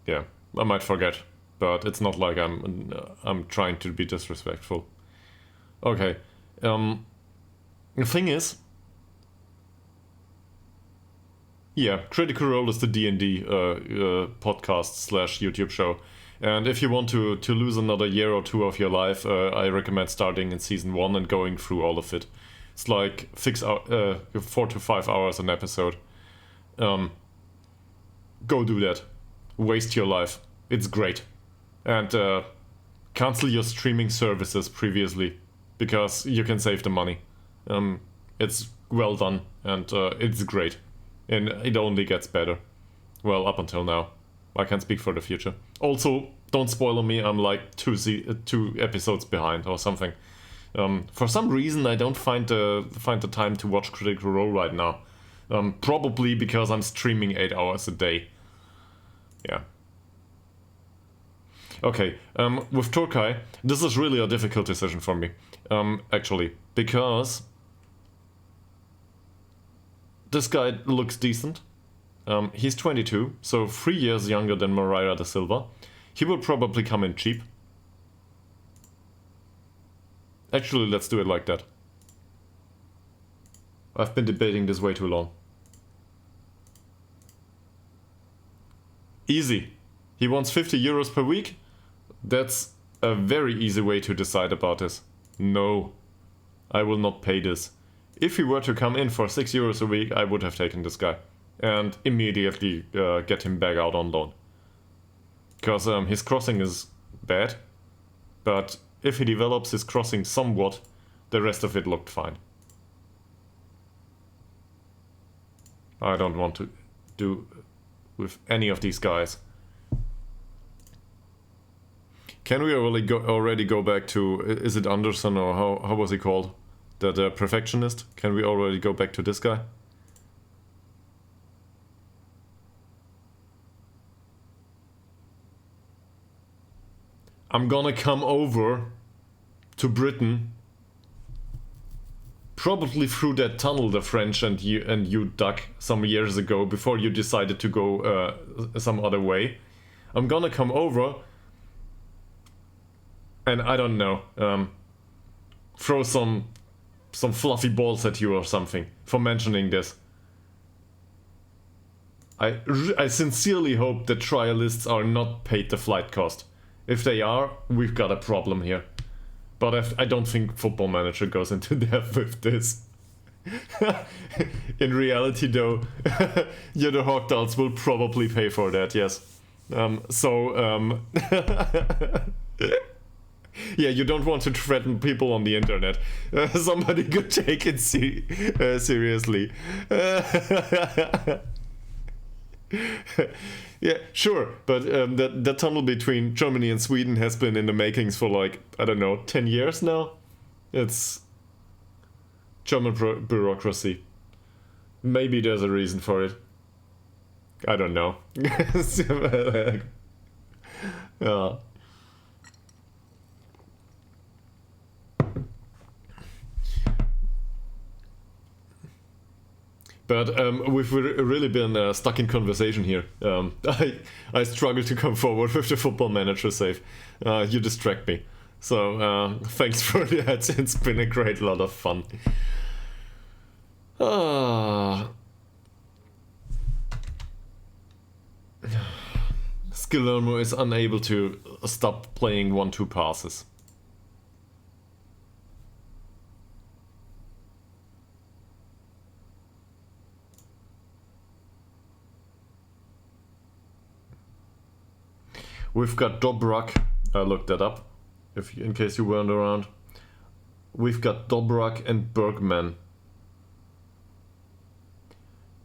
S1: Yeah, I might forget, but it's not like I'm trying to be disrespectful. Okay, the thing is, yeah, Critical Role is the D&D podcast / YouTube show. And if you want to lose another year or two of your life, I recommend starting in season 1 and going through all of it. It's like 4 to 5 hours an episode. Go do that. Waste your life. It's great. And cancel your streaming services previously, because you can save the money. It's well done and it's great. And it only gets better. Well, up until now. I can't speak for the future. Also, don't spoil me, I'm like 2 episodes behind or something. For some reason, I don't find the time to watch Critical Role right now. Probably because I'm streaming 8 hours a day. Yeah. Okay, with Turkai, this is really a difficult decision for me. Actually, because this guy looks decent. He's 22, so 3 years younger than Moreira da Silva. He will probably come in cheap. Actually, let's do it like that. I've been debating this way too long. Easy. He wants 50 euros per week? That's a very easy way to decide about this. No, I will not pay this. If he were to come in for 6 euros a week, I would have taken this guy. And immediately get him back out on loan. Because his crossing is bad, but if he develops his crossing somewhat, the rest of it looked fine. I don't want to do with any of these guys. Can we already go back to, is it Anderson or how was he called? The perfectionist? Can we already go back to this guy? I'm gonna come over to Britain, probably through that tunnel the French and you dug some years ago before you decided to go some other way. I'm gonna come over and I don't know, throw some fluffy balls at you or something for mentioning this. I sincerely hope that trialists are not paid the flight cost. If they are, we've got a problem here. But I don't think Football Manager goes into depth with this. In reality though, Ytterhogdals will probably pay for that, yes. Yeah, you don't want to threaten people on the internet. Somebody could take it seriously. Yeah, sure, but that tunnel between Germany and Sweden has been in the makings for like, I don't know, 10 years now? It's German bureaucracy. Maybe there's a reason for it. I don't know. Yeah. But we've really been stuck in conversation here. I struggle to come forward with the Football Manager save. You distract me. So thanks for that. It's been a great lot of fun. Guillermo is unable to stop playing 1-2 passes. We've got Dobrak. I looked that up, in case you weren't around. We've got Dobrak and Bergman.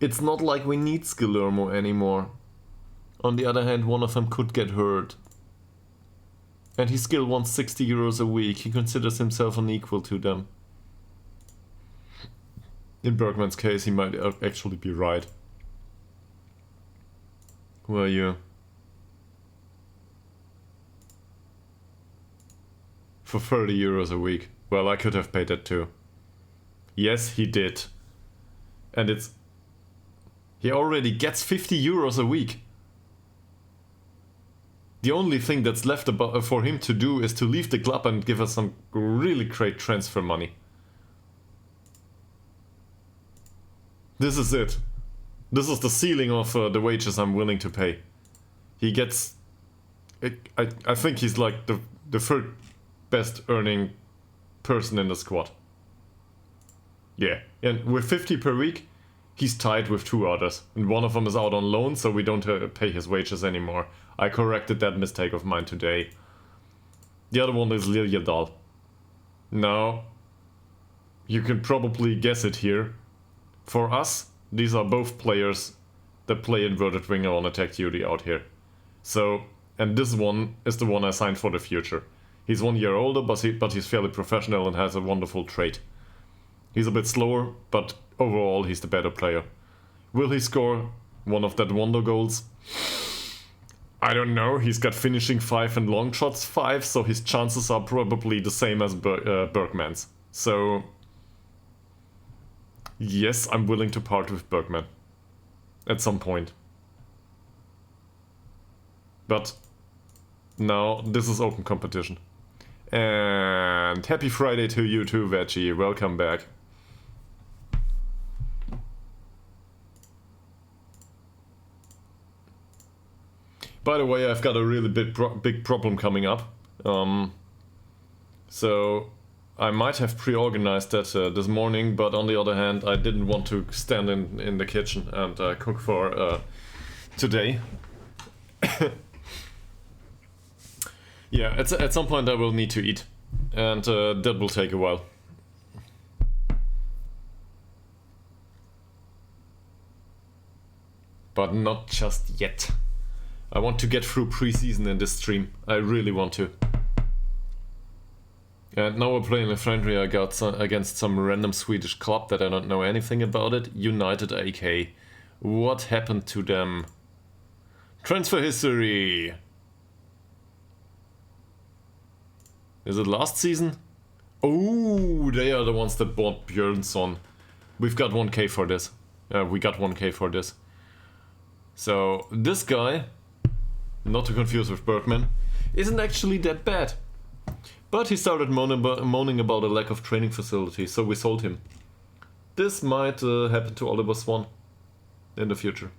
S1: It's not like we need Guillermo anymore. On the other hand, one of them could get hurt. And he still wants 60 euros a week. He considers himself unequal to them. In Bergman's case, he might actually be right. Who are you? For 30 euros a week. Well, I could have paid that too. Yes, he did. And he already gets 50 euros a week. The only thing that's left for him to do is to leave the club and give us some really great transfer money. This is it. This is the ceiling of the wages I'm willing to pay. He gets... I think he's like the third best earning person in the squad. Yeah, and with 50 per week, he's tied with 2 others. And one of them is out on loan, so we don't pay his wages anymore. I corrected that mistake of mine today. The other one is Ytterhogdals. Now, you can probably guess it here. For us, these are both players that play inverted winger on attack duty out here. So, and this one is the one I signed for the future. He's 1 year older, but he's fairly professional and has a wonderful trait. He's a bit slower, but overall he's the better player. Will he score one of that wonder goals? I don't know. He's got finishing 5 and long shots 5, so his chances are probably the same as Bergman's. So, yes, I'm willing to part with Bergman. At some point. But now this is open competition. And happy Friday to you too, Veggie. Welcome back. By the way, I've got a really big problem coming up. So I might have pre-organized that this morning, but on the other hand, I didn't want to stand in the kitchen and cook for today. Yeah, at some point I will need to eat, and that will take a while. But not just yet. I want to get through preseason in this stream. I really want to. And now we're playing a friendly against some random Swedish club that I don't know anything about it. United IK. What happened to them? Transfer history! Is it last season? Oh, they are the ones that bought Björnsson. We've got 1k for this. We got 1k for this. So, this guy, not to confuse with Bergman, isn't actually that bad. But he started moaning about a lack of training facilities, so we sold him. This might happen to Oliver Swan in the future.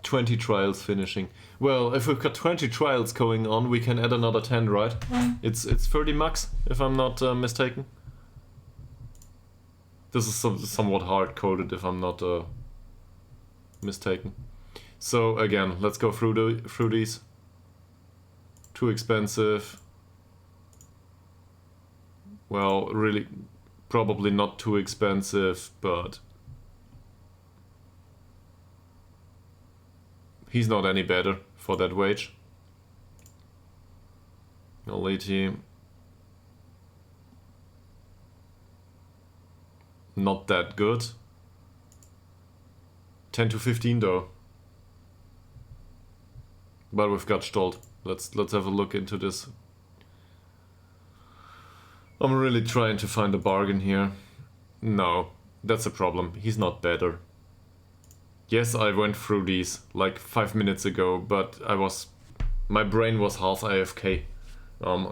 S1: "20 trials finishing." Well, if we've got 20 trials going on, we can add another 10, right? It's 30 max, if I'm not mistaken. This is somewhat hard-coded, if I'm not mistaken. So again, let's go through these. Too expensive. Well, really, probably not too expensive, but he's not any better for that wage. Lady. Not that good. 10 to 15 though. But we've got Stolt. Let's have a look into this. I'm really trying to find a bargain here. No, that's a problem. He's not better. Yes, I went through these like 5 minutes ago, but my brain was half AFK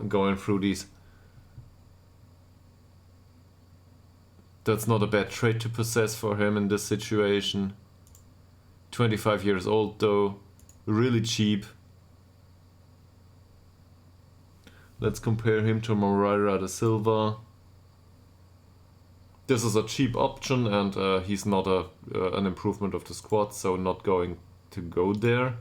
S1: going through these. That's not a bad trade to possess for him in this situation. 25 years old though, really cheap. Let's compare him to Moreira da Silva. This is a cheap option, and he's not an improvement of the squad, so not going to go there.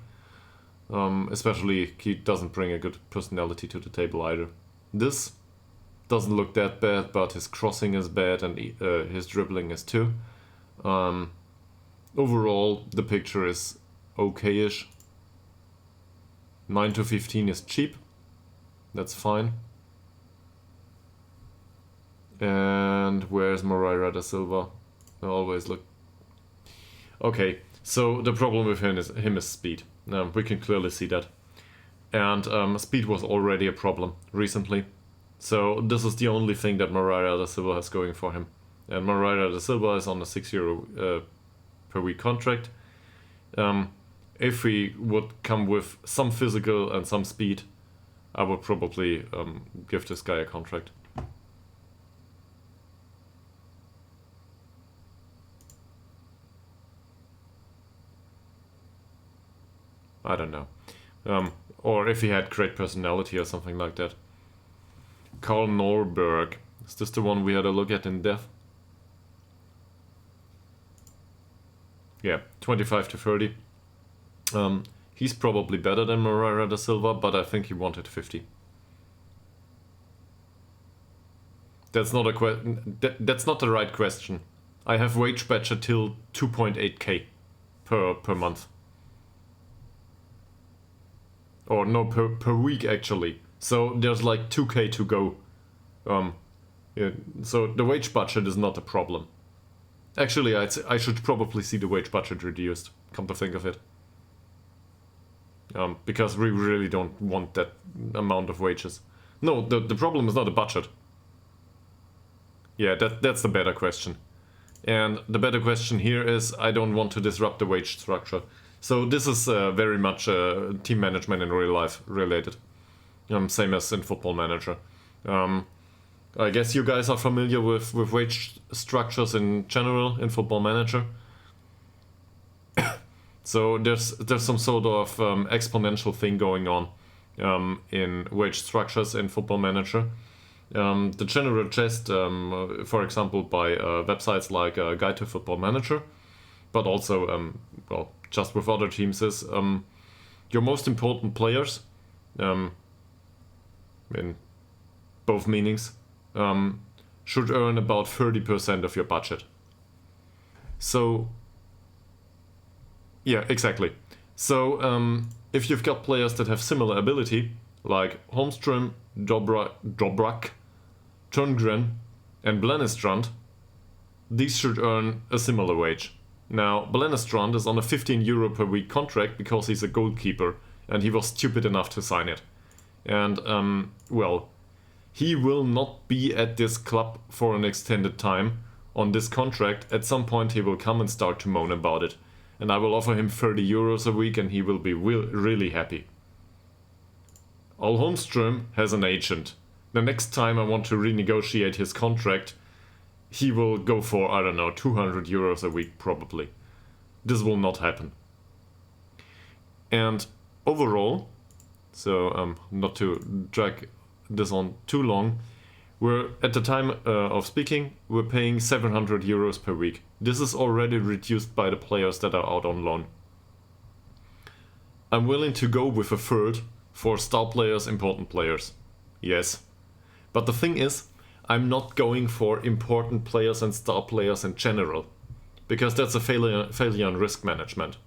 S1: Especially he doesn't bring a good personality to the table either. This doesn't look that bad, but his crossing is bad and his dribbling is too. Overall, the picture is okay-ish. 9 to 15 is cheap. That's fine. And where's Moreira da Silva? I always look. Okay, so the problem with him is speed. We can clearly see that. And speed was already a problem recently. So this is the only thing that Moreira da Silva has going for him. And Moreira da Silva is on a €6 per week contract. If he would come with some physical and some speed, I would probably give this guy a contract. I don't know. Or if he had great personality or something like that. Karl Norberg. Is this the one we had a look at in depth? Yeah, 25 to 30. He's probably better than Moreira da Silva, but I think he wanted 50. That's not that's not the right question. I have wage badger till 2.8k per month. Or no, per week actually. So there's like 2k to go. Yeah, so the wage budget is not a problem. Actually, I should probably see the wage budget reduced, come to think of it. Because we really don't want that amount of wages. No, the problem is not the budget. Yeah, that's the better question. And the better question here is, I don't want to disrupt the wage structure. So this is very much team management in real life related. Same as in Football Manager. I guess you guys are familiar with wage structures in general in Football Manager. So there's some sort of exponential thing going on in wage structures in Football Manager. The general gist, for example, by websites like Guide to Football Manager, but also well, just with other teams is your most important players, in both meanings, should earn about 30% of your budget. So, yeah, exactly. So, if you've got players that have similar ability, like Holmström, Dobrak, Tundgren, and Blennestrand, these should earn a similar wage. Now, Blennestrand is on a €15 per week contract because he's a goalkeeper, and he was stupid enough to sign it. And, well, he will not be at this club for an extended time on this contract. At some point he will come and start to moan about it. And I will offer him €30 a week and he will be really happy. Al Holmström has an agent. The next time I want to renegotiate his contract, he will go for, I don't know, €200 a week probably. This will not happen. And overall, so not to drag this on too long, we're at the time of speaking, we're paying €700 per week. This is already reduced by the players that are out on loan. I'm willing to go with a third for star players, important players. Yes. But the thing is, I'm not going for important players and star players in general, because that's a failure in risk management.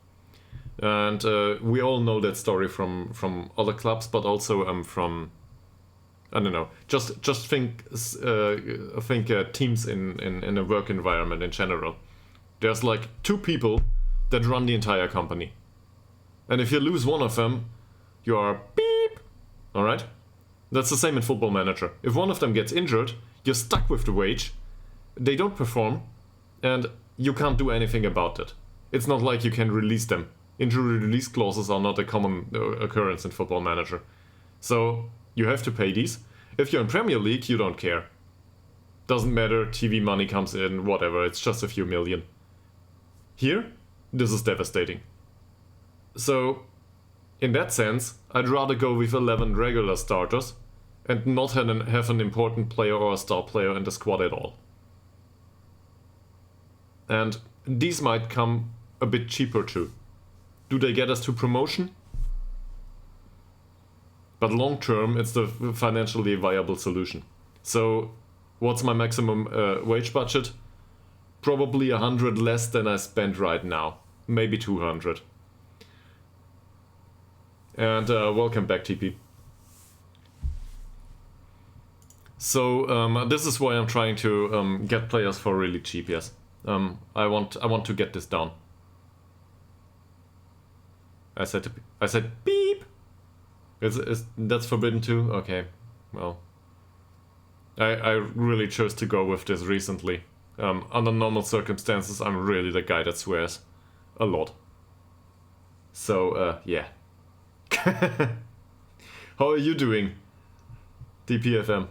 S1: And we all know that story from other clubs, but also from, I don't know, just think teams in a work environment in general. There's like two people that run the entire company. And if you lose one of them, you are beep, alright? That's the same in Football Manager. If one of them gets injured, you're stuck with the wage, they don't perform, and you can't do anything about it. It's not like you can release them. Injury release clauses are not a common occurrence in Football Manager. So you have to pay these. If you're in Premier League, you don't care. Doesn't matter, TV money comes in, whatever, it's just a few million. Here, this is devastating. So, in that sense, I'd rather go with 11 regular starters and not have an important player or a star player in the squad at all. And these might come a bit cheaper too. Do they get us to promotion? But long term, it's the financially viable solution. So, what's my maximum wage budget? Probably 100 less than I spend right now. Maybe 200. And welcome back, TP. So this is why I'm trying to get players for really cheap. Yes, I want to get this down. I said beep. That's forbidden too? Okay, well, I really chose to go with this recently. Under normal circumstances, I'm really the guy that swears a lot. So yeah. How are you doing, DPFM?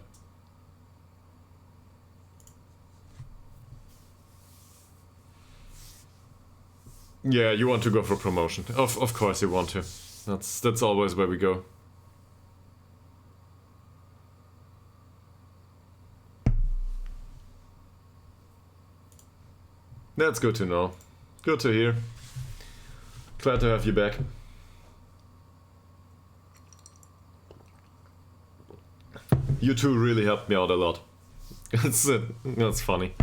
S1: Yeah, you want to go for promotion. Of course you want to. That's always where we go. That's good to know. Good to hear. Glad to have you back. You two really helped me out a lot. That's funny.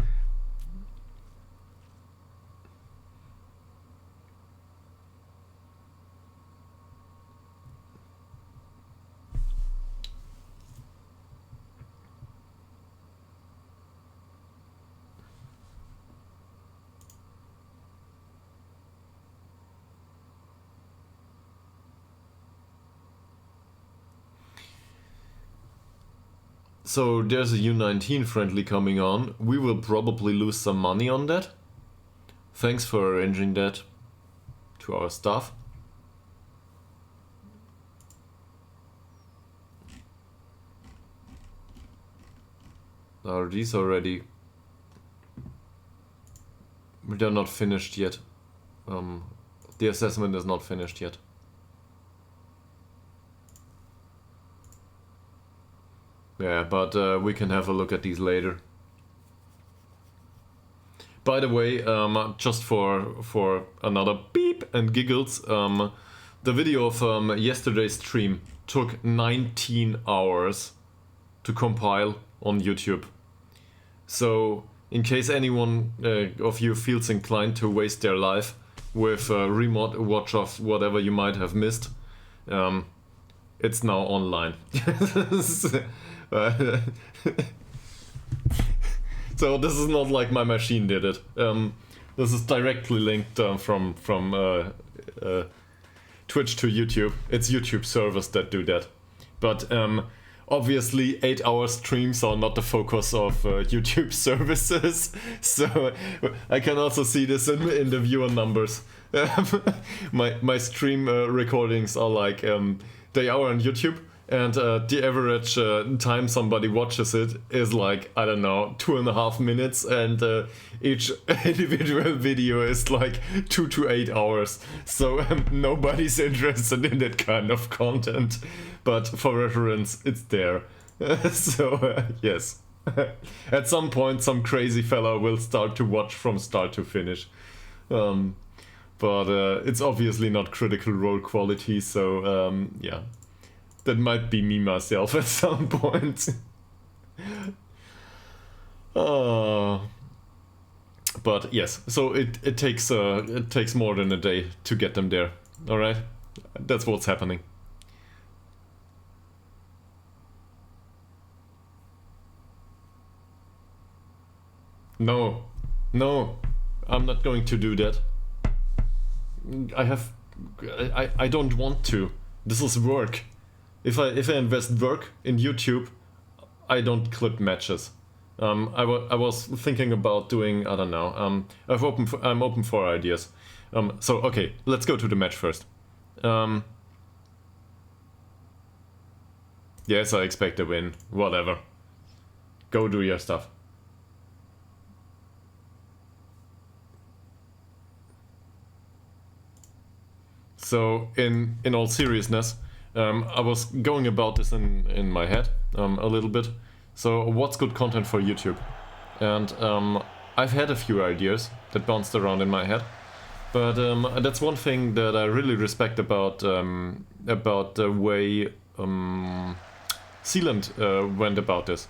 S1: So there's a U19 friendly coming on. We will probably lose some money on that. Thanks for arranging that to our staff. Are these already? They're not finished yet. The assessment is not finished yet. Yeah, but we can have a look at these later. By the way, just for another beep, and giggles, the video of yesterday's stream took 19 hours to compile on YouTube. So, in case anyone of you feels inclined to waste their life with a remote watch of whatever you might have missed, it's now online. So this is not like my machine did it. This is directly linked from Twitch to YouTube. It's YouTube servers that do that. But obviously 8-hour streams are not the focus of YouTube services. So I can also see this in the viewer numbers. My stream recordings are like, they are on YouTube. And the average time somebody watches it is like, I don't know, 2.5 minutes, and each individual video is like 2 to 8 hours. So nobody's interested in that kind of content. But for reference, it's there. So yes. At some point, some crazy fella will start to watch from start to finish. But it's obviously not Critical Role quality, so yeah. That might be me myself at some point. But yes, so it takes more than a day to get them there. All right, that's what's happening. No, I'm not going to do that. I don't want to. This is work. If I invest work in YouTube, I don't clip matches. I was thinking about doing, I don't know. I'm open for ideas. So okay, let's go to the match first. Yes, I expect a win. Whatever. Go do your stuff. So in all seriousness, I was going about this in my head a little bit. So what's good content for YouTube? And I've had a few ideas that bounced around in my head. But that's one thing that I really respect about the way Sealand went about this.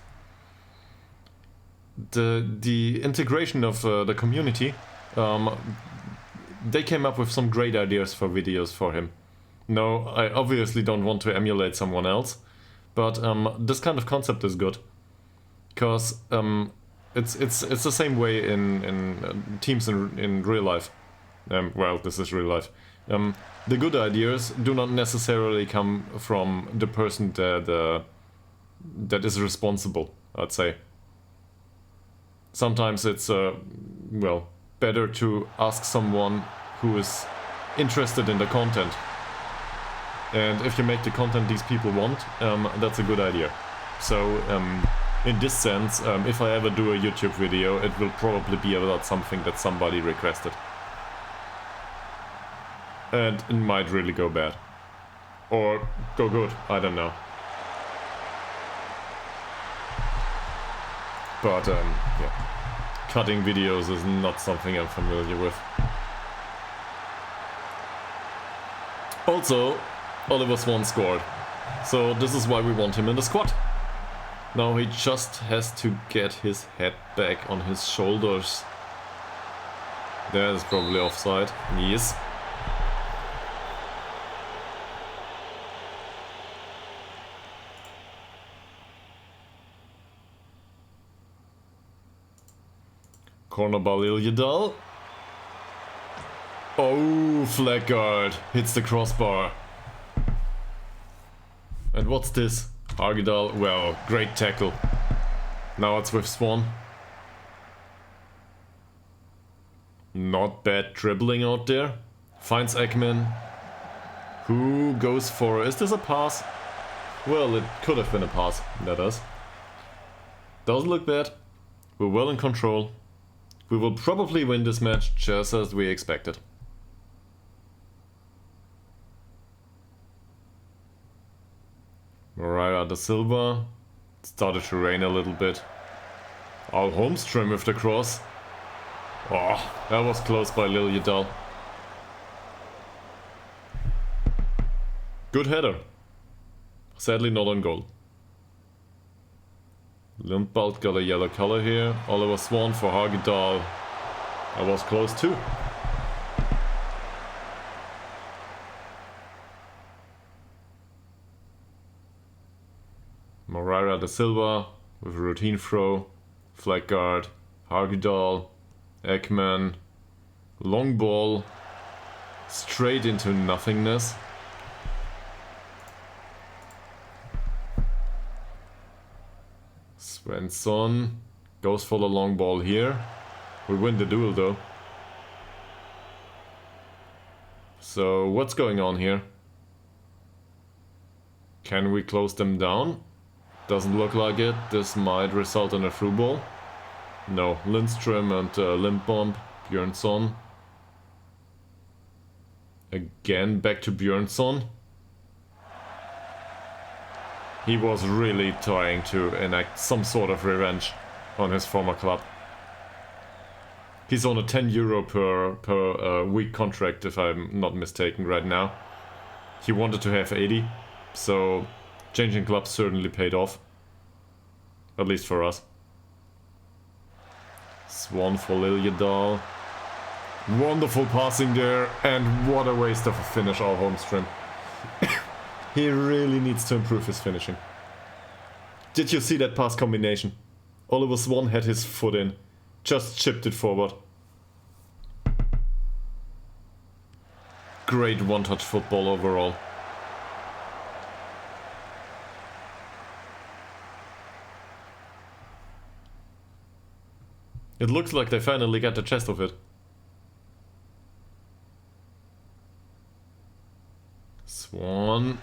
S1: The integration of the community, they came up with some great ideas for videos for him. No, I obviously don't want to emulate someone else, but this kind of concept is good, because it's the same way in teams in real life. Well, this is real life. The good ideas do not necessarily come from the person that is responsible, I'd say. Sometimes it's well, better to ask someone who is interested in the content. And if you make the content these people want, that's a good idea. So in this sense, if I ever do a YouTube video, it will probably be about something that somebody requested. And it might really go bad. Or go good, I don't know. But yeah, cutting videos is not something I'm familiar with. Also, Oliver Swan scored, so this is why we want him in the squad. Now he just has to get his head back on his shoulders. That is probably offside. Yes. Corner ball Ytterhogdals. Oh, flag guard hits the crossbar. And what's this? Ytterhogdals, well, great tackle. Now it's with Swan. Not bad dribbling out there. Finds Ekman. Who goes for... Is this a pass? Well, it could have been a pass. That does. Doesn't look bad. We're well in control. We will probably win this match just as we expected. Mariah da Silva. Started to rain a little bit. Al Holmström with the cross. Oh, that was close by Ytterhogdals. Good header. Sadly not on goal. Lindbald got a yellow color here. Oliver Swan for Hagedal. I was close too. Moreira da Silva with a routine throw. Flag guard. Hagedal. Ekman. Long ball. Straight into nothingness. Svensson goes for the long ball here. We win the duel though. So what's going on here? Can we close them down? Doesn't look like it. This might result in a through ball. No, Lindström and Lindbomb, Björnsson. Again back to Björnsson. He was really trying to enact some sort of revenge on his former club. He's on a €10 per week contract, if I'm not mistaken, right now. He wanted to have 80, so changing clubs certainly paid off. At least for us. Swan for Liljedahl. Wonderful passing there, and what a waste of a finish, our Holmström. He really needs to improve his finishing. Did you see that pass combination? Oliver Swan had his foot in, just chipped it forward. Great one-touch football overall. It looks like they finally got the chest of it. Swan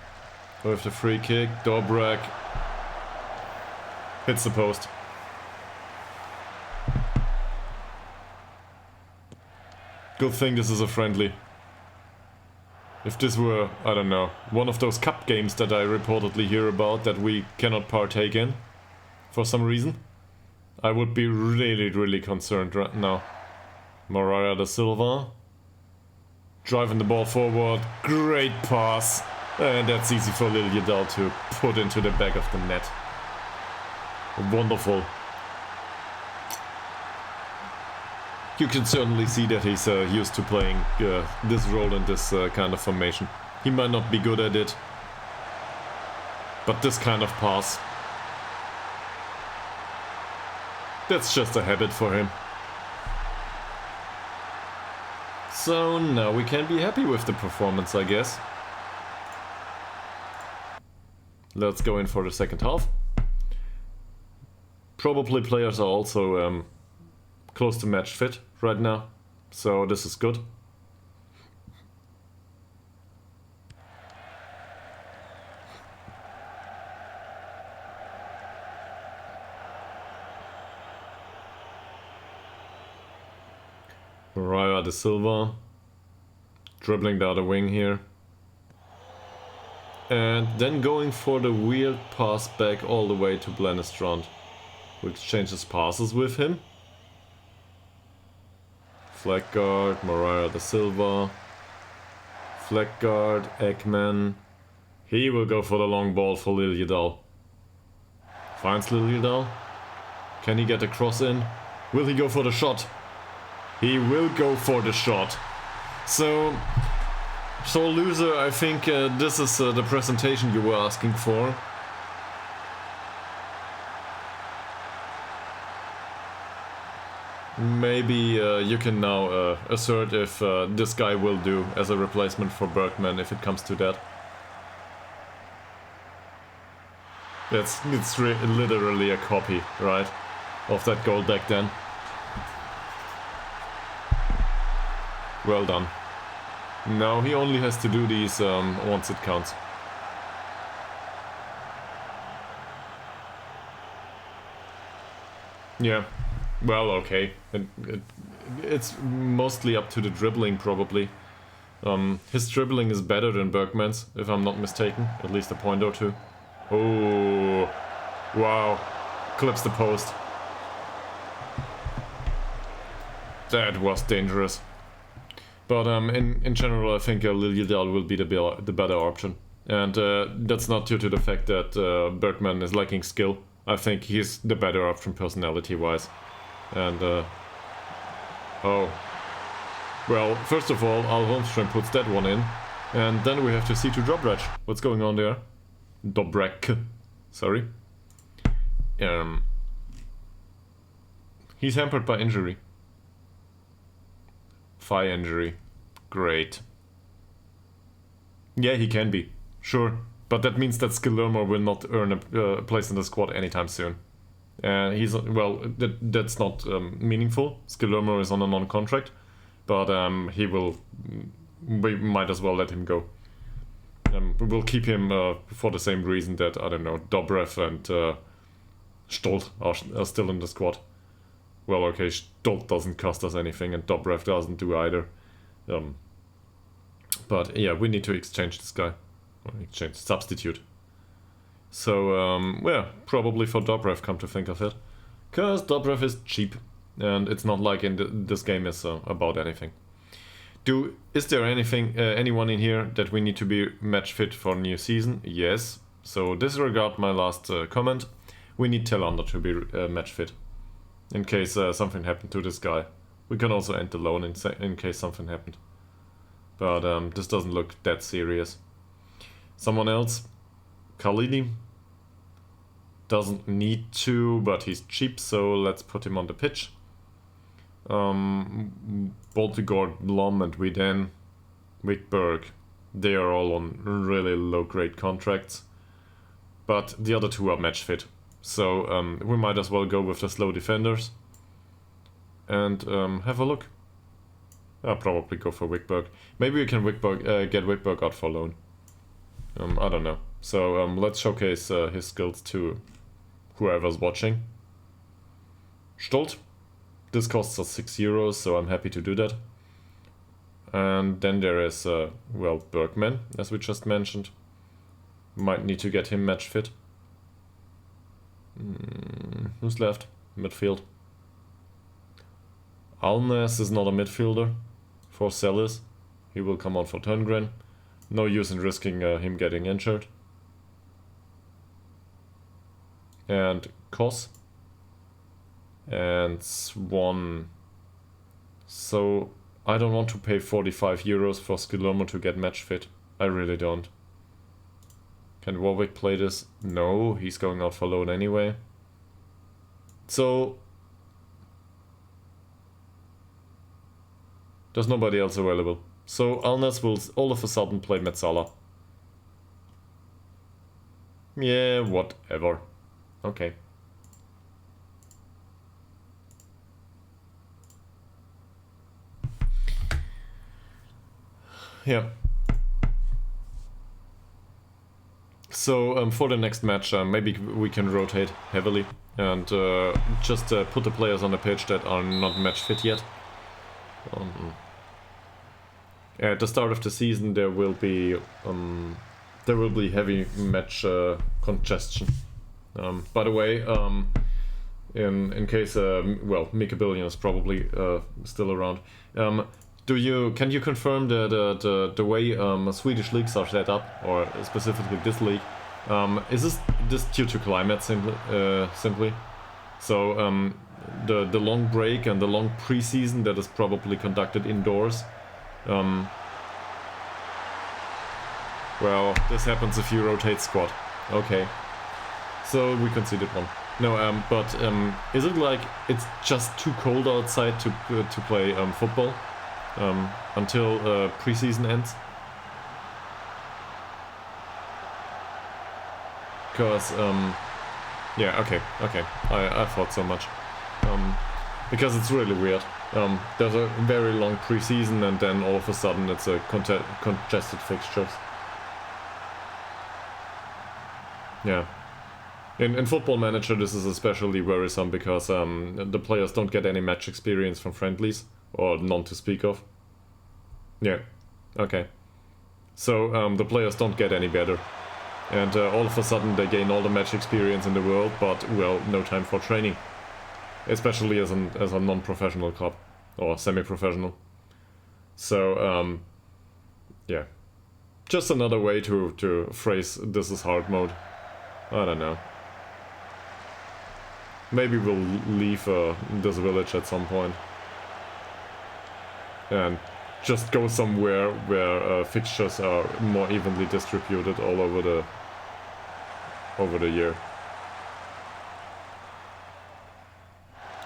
S1: with the free kick. Dobrak hits the post. Good thing this is a friendly. If this were, I don't know, one of those cup games that I reportedly hear about that we cannot partake in for some reason, I would be really concerned right now. Moreira da Silva driving the ball forward, great pass, and that's easy for Liljedahl to put into the back of the net. Wonderful. You can certainly see that he's used to playing this role in this kind of formation. He might not be good at it, but this kind of pass, that's just a habit for him. So now we can be happy with the performance, I guess. Let's go in for the second half. Probably players are also close to match fit right now, so this is good. Moreira da Silva dribbling down the wing here. And then going for the weird pass back all the way to Blennestrand, who exchanges passes with him. Flag guard, Moreira da Silva. Flag guard, Ekman. He will go for the long ball for Liljedahl. Finds Liljedahl. Can he get a cross in? Will he go for the shot? He will go for the shot. So loser, I think this is the presentation you were asking for. Maybe you can now assert if this guy will do as a replacement for Bergman if it comes to that. It's literally a copy, right, of that goal back then. Well done. Now he only has to do these once it counts. Yeah, well, okay. It's mostly up to the dribbling, probably. His dribbling is better than Bergman's, if I'm not mistaken. At least a point or two. Oh, wow. Clips the post. That was dangerous. But in general, I think Liljedahl will be the better option. And that's not due to the fact that Bergman is lacking skill. I think he's the better option personality-wise. And, oh. Well, first of all, Al Holmström puts that one in. And then we have to see to Dobrec. What's going on there? Dobrec. Sorry. He's hampered by injury. Thigh injury. Great. Yeah, he can be. Sure. But that means that Skillermo will not earn a place in the squad anytime soon. He's, well, that's not meaningful. Skillermo is on a non-contract. But we might as well let him go. We will keep him for the same reason that, I don't know, Dobrev and Stolt are still in the squad. Well, okay, Stolt doesn't cost us anything and Dobrev doesn't do either. But yeah, we need to exchange this guy. Or substitute. So, yeah, probably for Dobrev, come to think of it. Because Dobrev is cheap. And it's not like this game is about anything. Is there anyone in here that we need to be match fit for new season? Yes. So disregard my last comment. We need Telander to be match fit. In case something happened to this guy. We can also end the loan in case something happened. But this doesn't look that serious. Someone else? Khalidi? Doesn't need to, but he's cheap, so let's put him on the pitch. Boltegård, Blom and Widen, Wickberg, they are all on really low grade contracts. But the other two are match fit. So we might as well go with the slow defenders. And have a look. I'll probably go for Wickberg. Maybe we can get Wickberg out for loan. I don't know. So let's showcase his skills to whoever's watching. Stolt. This costs us €6, so I'm happy to do that. And then there is, well, Bergman, as we just mentioned. Might need to get him match fit. Who's left? Midfield. Alnes is not a midfielder for Celis. He will come on for Turngren. No use in risking him getting injured. And Kos. And Swan. So I don't want to pay €45 for Skillermo to get match fit. I really don't. Can Warwick play this? No, he's going out for loan anyway. So there's nobody else available. So Alnes will all of a sudden play Metzala. Yeah, whatever. Okay. Yeah. So for the next match, maybe we can rotate heavily and just put the players on the pitch that are not match fit yet. At the start of the season, there will be heavy match congestion. By the way, in case well, Mika Billion is probably still around. Can you confirm that the way Swedish leagues are set up, or specifically this league, is this due to climate simply? So the long break and the long preseason that is probably conducted indoors. Well, this happens if you rotate squad. Okay, so we conceded one. No, but is it like it's just too cold outside to play football? Until preseason ends, because yeah, okay, I thought so much, because it's really weird. There's a very long preseason and then all of a sudden it's a congested fixtures. Yeah. In Football Manager this is especially worrisome because the players don't get any match experience from friendlies, or none to speak of. Yeah, okay. So the players don't get any better. And all of a sudden they gain all the match experience in the world, but, well, no time for training. Especially as a non-professional club, or semi-professional. So, yeah. Just another way to phrase this is hard mode. I don't know. Maybe we'll leave this village at some point. And just go somewhere where fixtures are more evenly distributed all over the year.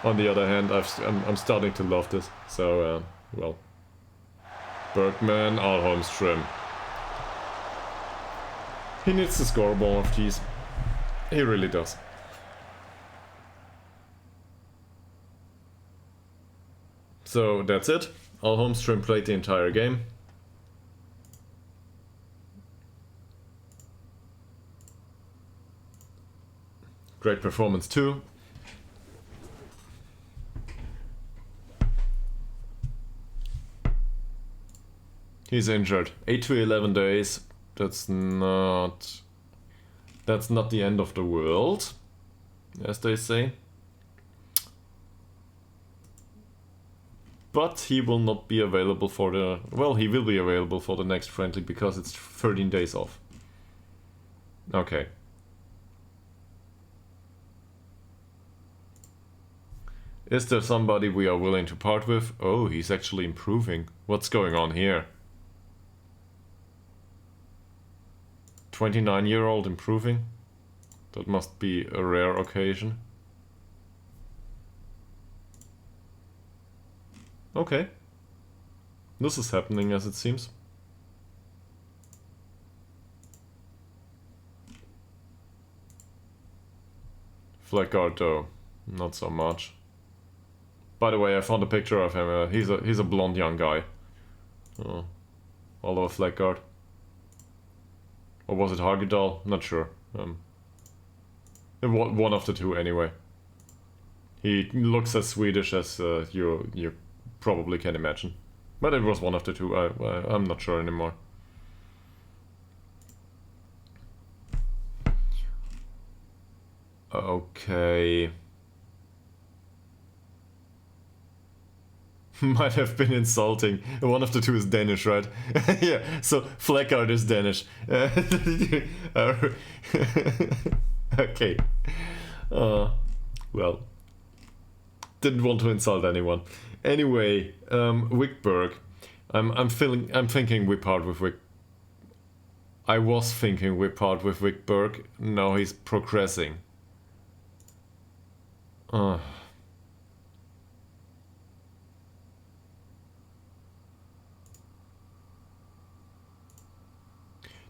S1: On the other hand, I'm starting to love this. So, well. Bergman, Alholmström. He needs to score more of these. He really does. So that's it. Alholmström played the entire game. Great performance too. He's injured. 8 to 11 days. That's not the end of the world, as they say. But he will not be available for the... Well, he will be available for the next friendly because it's 13 days off. Okay. Is there somebody we are willing to part with? Oh, he's actually improving. What's going on here? 29-year-old improving? That must be a rare occasion. Okay. This is happening as it seems. Fleckard though, not so much. By the way, I found a picture of him. He's a blonde young guy. Oliver Fleckard. Or was it Ytterhogdals? Not sure. One of the two anyway. He looks as Swedish as you probably can imagine. But it was one of the two. I'm not sure anymore. Okay. Might have been insulting. One of the two is Danish, right? Yeah, so Fleckard is Danish. Okay. Well. Didn't want to insult anyone. Anyway, Wickberg. I'm thinking we part with Wick. I was thinking we part with Wickberg. Now he's progressing.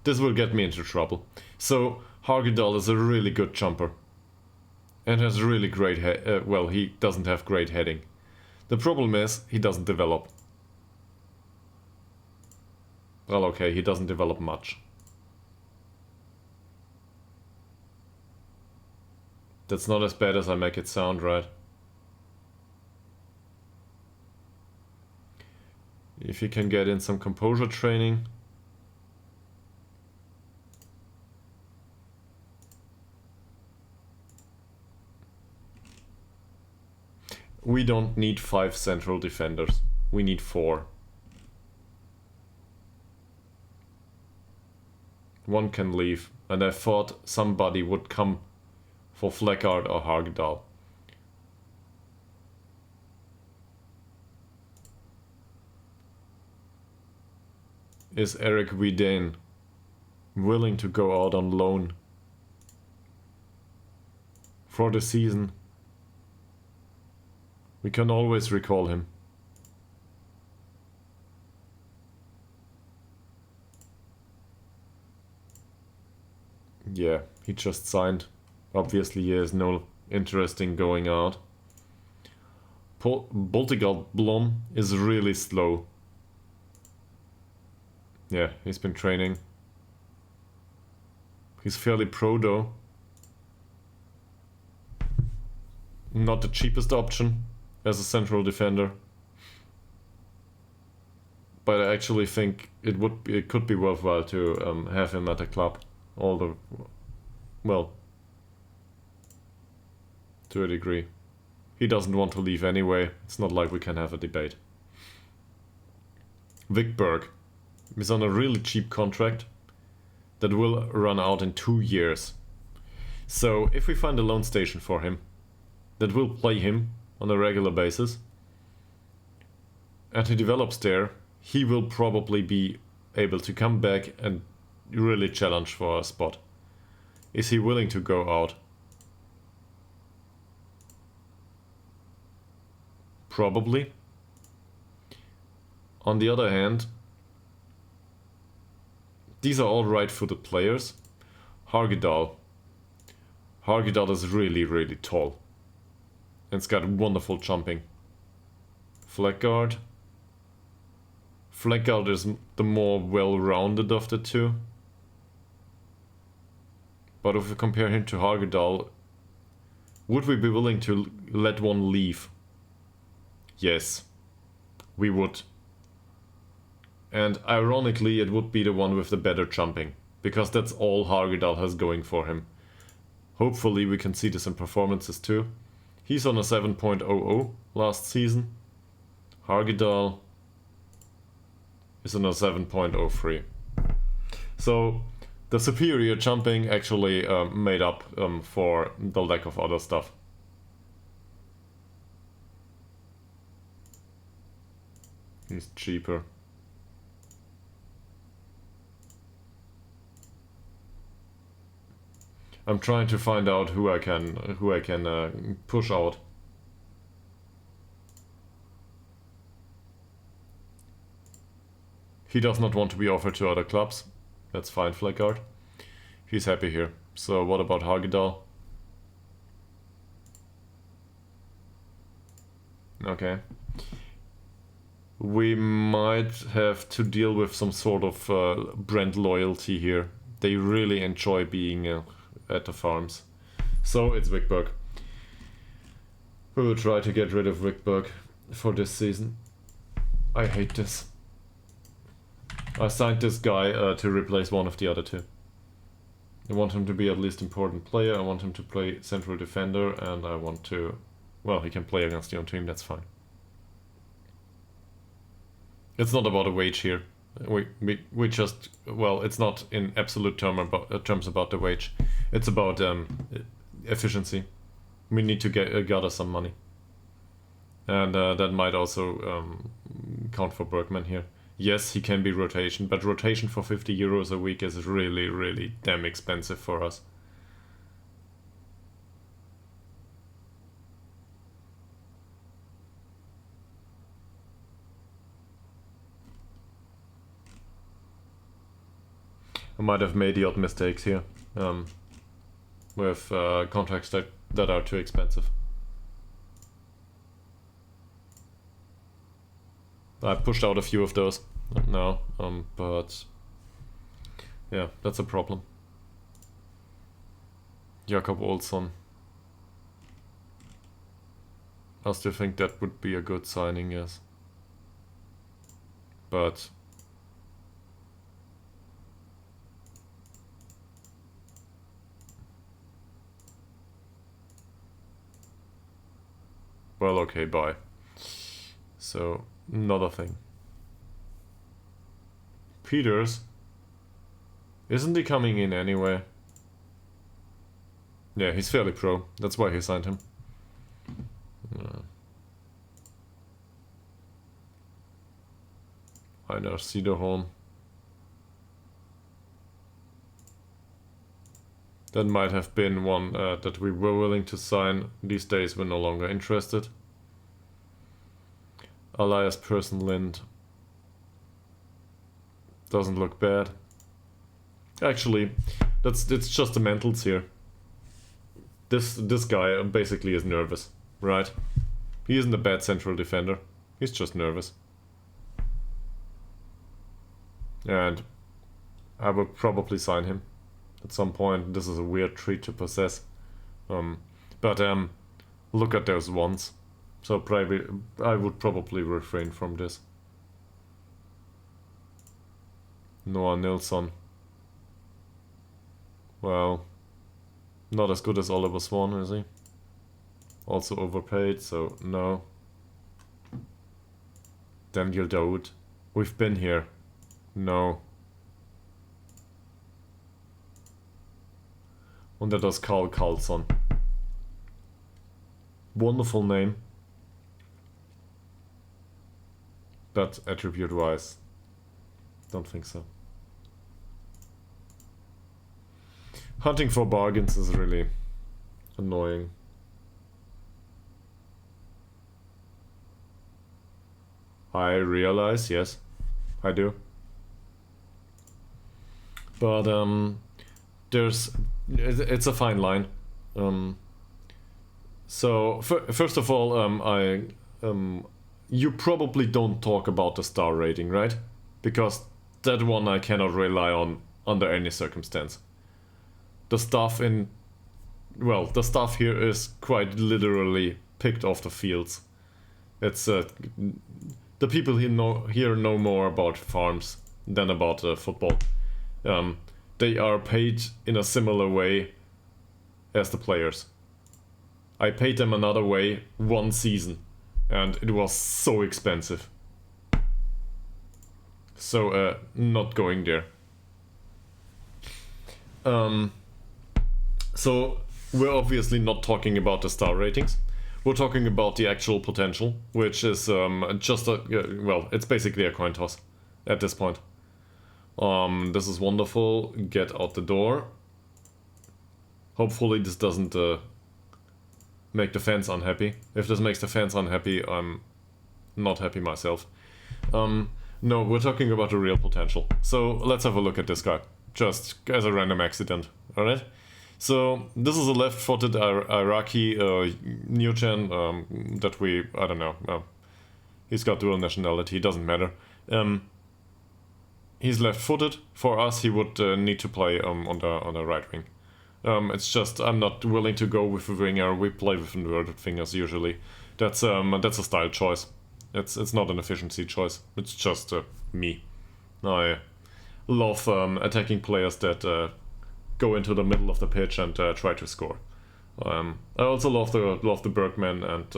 S1: This will get me into trouble. So, Ytterhogdals is a really good jumper. And has really great well, he doesn't have great heading. The problem is, he doesn't develop. Well, okay, he doesn't develop much. That's not as bad as I make it sound, right? If he can get in some composure training. We don't need 5 central defenders. We need 4. One can leave, and I thought somebody would come for Fleckard or Ytterhogdals. Is Eric Widén willing to go out on loan for the season? We can always recall him. Yeah, he just signed. Obviously he has no interest in going out. Boltigald Blom is really slow. Yeah, he's been training. He's fairly pro though. Not the cheapest option as a central defender. But I actually think it could be worthwhile to have him at a club. Well, to a degree. He doesn't want to leave anyway. It's not like we can have a debate. Wickberg. He's on a really cheap contract that will run out in 2 years. So if we find a loan station for him that will play him on a regular basis and he develops there, he will probably be able to come back and really challenge for a spot. Is he willing to go out? Probably. On the other hand, these are all right-footed players. Ytterhogdals is really, really tall. And it's got wonderful jumping. Flaggard is the more well-rounded of the two. But if we compare him to Ytterhogdals, would we be willing to let one leave? Yes, we would. And ironically, it would be the one with the better jumping, because that's all Ytterhogdals has going for him. Hopefully we can see this in performances too. He's on a 7.00 last season. Ytterhogdals is on a 7.03. So the superior jumping actually made up for the lack of other stuff. He's cheaper. I'm trying to find out who I can push out. He does not want to be offered to other clubs. That's fine, Flaggard. He's happy here. So what about Ytterhogdals? Okay. We might have to deal with some sort of brand loyalty here. They really enjoy being at the farms. So it's Wickberg. We will try to get rid of Wickberg for this season. I hate this. I signed this guy to replace one of the other two. I want him to be at least important player, I want him to play central defender, and I want to... Well, he can play against the own team, that's fine. It's not about a wage here. We just... Well, it's not in absolute terms about the wage. It's about efficiency. We need to gather some money. And that might also count for Bergman here. Yes, he can be rotation, but rotation for 50 euros a week is really, really damn expensive for us. I might have made the odd mistakes here with contracts that are too expensive. I pushed out a few of those now, but yeah, that's a problem. Jakob Olsson. I still think that would be a good signing, yes. But well, okay, bye. So, another thing. Peters. Isn't he coming in anyway? Yeah, he's fairly pro. That's why he signed him. I know, Cederholm. That might have been one that we were willing to sign. These days we're no longer interested. Elias Person Lind. Doesn't look bad. Actually, it's just the mentals here. This guy basically is nervous, right? He isn't a bad central defender. He's just nervous. And I would probably sign him at some point. This is a weird treat to possess. But look at those ones. So I would probably refrain from this. Noah Nilsson. Well, not as good as Oliver Swan, is he? Also overpaid, so no. Daniel Daoud. We've been here. No. Und that was Carl Carlson. Wonderful name. But attribute-wise, don't think so. Hunting for bargains is really annoying. I realize, yes, I do. But it's a fine line. So first of all, you probably don't talk about the star rating, right? Because that one I cannot rely on under any circumstance. The stuff the stuff here is quite literally picked off the fields. It's the people here know more about farms than about football. They are paid in a similar way as the players. I paid them another way one season, and it was so expensive. So not going there. So we're obviously not talking about the star ratings. We're talking about the actual potential, which is just it's basically a coin toss at this point. This is wonderful. Get out the door. Hopefully this doesn't make the fans unhappy. If this makes the fans unhappy, I'm not happy myself. No, we're talking about the real potential. So let's have a look at this guy, just as a random accident. Alright? So this is a left-footed Iraqi new-gen that I don't know. He's got dual nationality, doesn't matter. He's left-footed. For us, he would need to play on the right wing. It's just I'm not willing to go with a winger. We play with inverted fingers usually. That's a style choice. It's not an efficiency choice. It's just me. I love attacking players that go into the middle of the pitch and try to score. I also love the Bergman and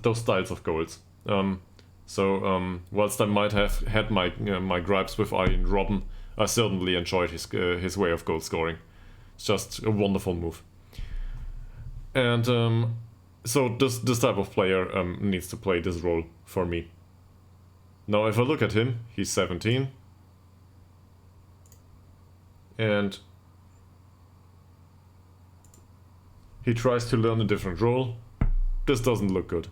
S1: those styles of goals. Whilst I might have had my gripes with Arjen Robben, I certainly enjoyed his way of goal scoring. It's just a wonderful move. And so this type of player needs to play this role for me. Now if I look at him, he's 17. And he tries to learn a different role. This doesn't look good.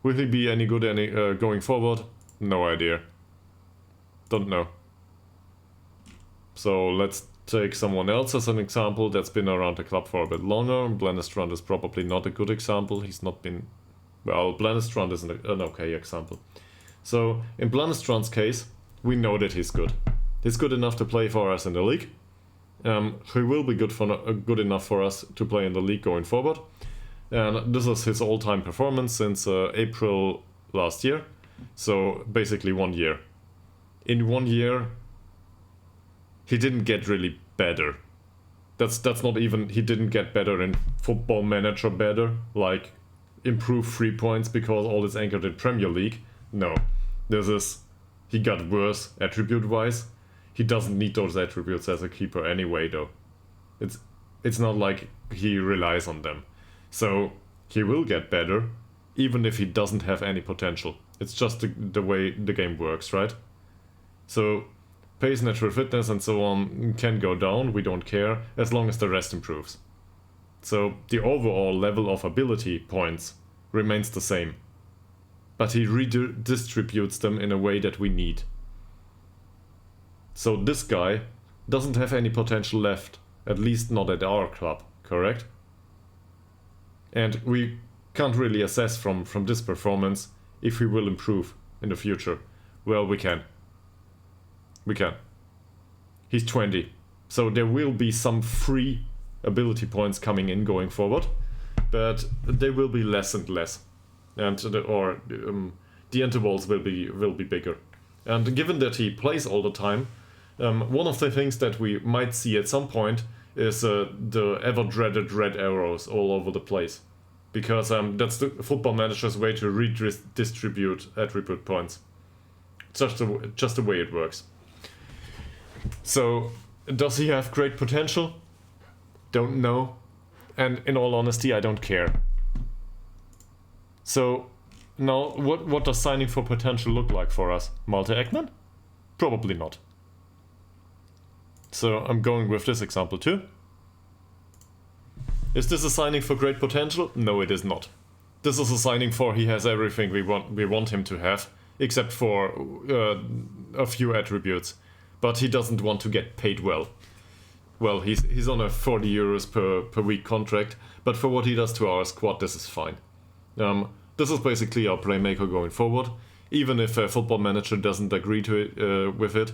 S1: Will he be any good going forward? No idea. Don't know. So let's take someone else as an example that's been around the club for a bit longer. Blennestrand is probably not a good example. He's not been... Well, Blennestrand is an okay example. So in Blennestrand's case, we know that he's good. He's good enough to play for us in the league. He will be good enough for us to play in the league going forward. And this is his all-time performance since April last year. So basically 1 year. In 1 year, he didn't get really better. That's not even... He didn't get better in Football Manager better. Like, improve 3 points because all is anchored in Premier League. No. This is... He got worse attribute-wise. He doesn't need those attributes as a keeper anyway, though. It's not like he relies on them. So he will get better, even if he doesn't have any potential. It's just the way the game works, right? So pace, natural fitness and so on can go down, we don't care, as long as the rest improves. So the overall level of ability points remains the same. But he redistributes them in a way that we need. So this guy doesn't have any potential left, at least not at our club, correct? And we can't really assess from this performance if he will improve in the future. Well, we can. We can. He's 20, so there will be some free ability points coming in going forward, but they will be less and less, and the intervals will be bigger. And given that he plays all the time, one of the things that we might see at some point is the ever-dreaded red arrows all over the place. Because that's the Football Manager's way to redistribute attribute points. just the way it works. So, does he have great potential? Don't know. And in all honesty, I don't care. So, now, what does signing for potential look like for us? Malte Ekman? Probably not. So, I'm going with this example too. Is this a signing for great potential? No, it is not. This is a signing for he has everything we want him to have, except for a few attributes. But he doesn't want to get paid well. Well, he's on a 40 euros per week contract, but for what he does to our squad, this is fine. This is basically our playmaker going forward. Even if a football manager doesn't agree to it, with it,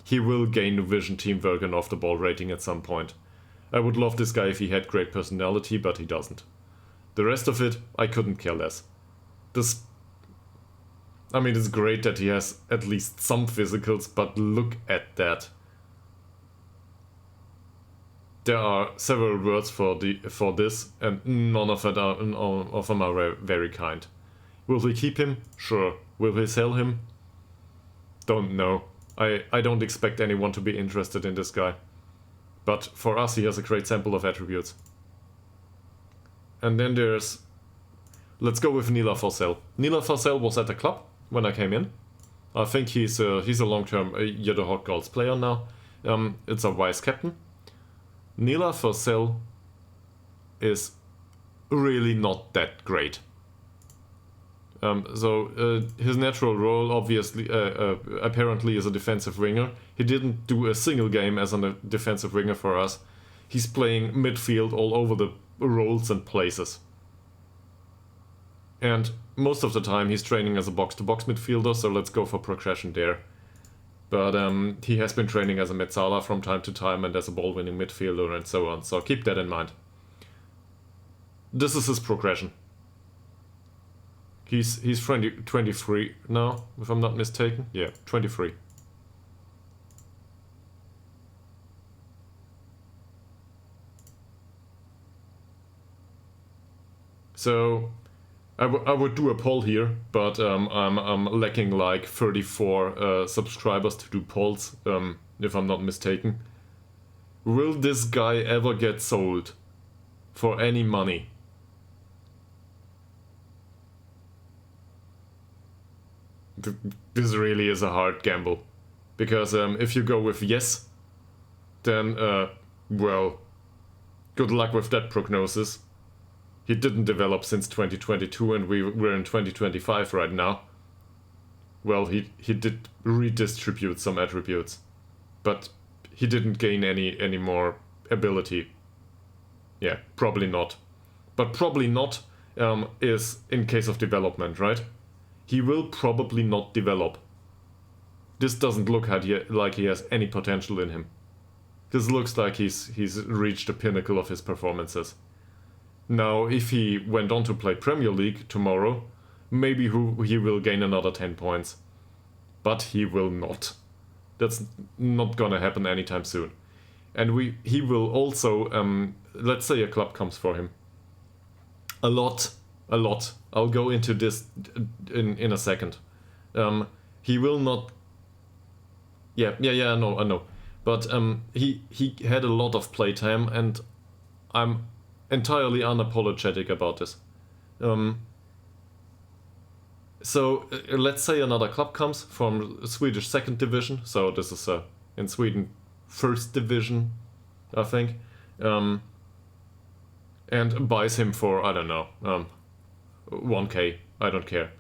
S1: he will gain vision, teamwork, and off-the-ball rating at some point. I would love this guy if he had great personality, but he doesn't. The rest of it, I couldn't care less. It's great that he has at least some physicals, but look at that. There are several words for this, and none of them are very kind. Will we keep him? Sure. Will we sell him? Don't know. I don't expect anyone to be interested in this guy. But for us, he has a great sample of attributes. And then let's go with Nila Forsell. Nila Forsell was at the club when I came in. I think he's a long-term Ytterhogdals player now. It's a vice captain. Nila Forsell is really not that great. His natural role, obviously, apparently, is a defensive winger. He didn't do a single game as a defensive winger for us. He's playing midfield all over the roles and places. And most of the time, he's training as a box-to-box midfielder, so let's go for progression there. But he has been training as a mezzala from time to time and as a ball-winning midfielder and so on, so keep that in mind. This is his progression. He's 23 now, if I'm not mistaken. Yeah, 23. So I would do a poll here, but I'm lacking like 34 subscribers to do polls, if I'm not mistaken. Will this guy ever get sold for any money? This really is a hard gamble, because if you go with yes, then well, good luck with that prognosis. He didn't develop since 2022 and we're in 2025 right now. Well, he did redistribute some attributes, but he didn't gain any more ability. Yeah, probably not. But probably not is in case of development, right? He will probably not develop. This doesn't look like he has any potential in him. This looks like he's reached the pinnacle of his performances. Now, if he went on to play Premier League tomorrow, maybe he will gain another 10 points. But he will not. That's not gonna happen anytime soon. And he will also, let's say a club comes for him. A lot. I'll go into this in a second. He will not... I know. But he had a lot of playtime, and I'm entirely unapologetic about this. So let's say another club comes from Swedish second division. So this is in Sweden first division, I think, and buys him for, I don't know, 1k. I don't care.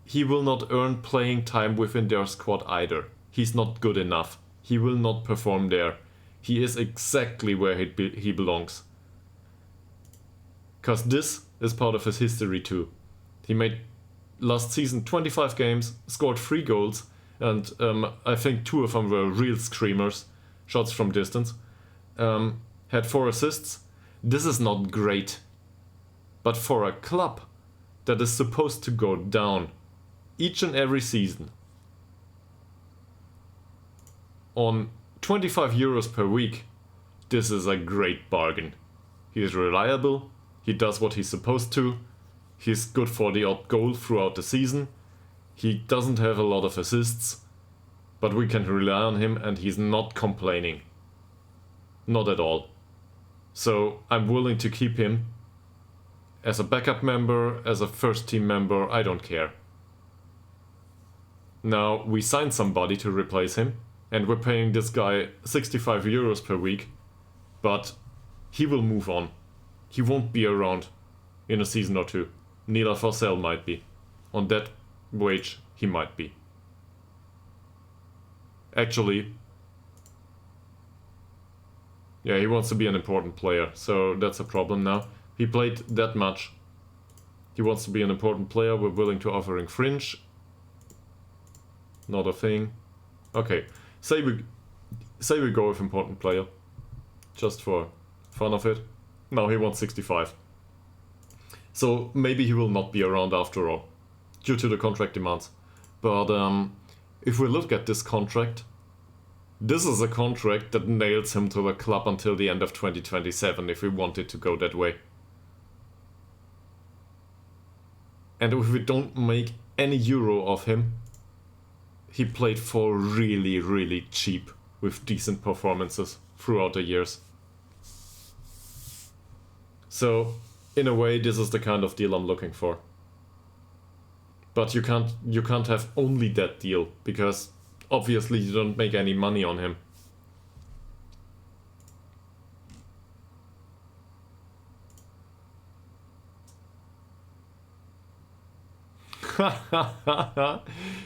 S1: He will not earn playing time within their squad either. He's not good enough. He will not perform there. He is exactly where he belongs. Because this is part of his history too. He made last season 25 games, scored 3 goals, and I think 2 of them were real screamers, shots from distance. Had 4 assists. This is not great. But for a club that is supposed to go down each and every season on 25 euros per week, this is a great bargain. He is reliable, he does what he's supposed to, He's good for the odd goal throughout the season. He doesn't have a lot of assists, but we can rely on him and he's not complaining. Not at all. So I'm willing to keep him as a backup member, as a first team member, I don't care. Now we signed somebody to replace him and we're paying this guy 65 euros per week, but he will move on. He won't be around in a season or two. Nila Forsell might be. On that wage, he might be. Actually, yeah, he wants to be an important player, so that's a problem now. He played that much. He wants to be an important player. We're willing to offer him fringe. Not a thing. Okay, say we go with important player, just for fun of it. No, he wants 65. So maybe he will not be around after all, due to the contract demands. But if we look at this contract, this is a contract that nails him to the club until the end of 2027 if we want it to go that way. And if we don't make any euro of him, he played for really, really cheap with decent performances throughout the years. So, in a way, this is the kind of deal I'm looking for. But you can't have only that deal, because obviously you don't make any money on him.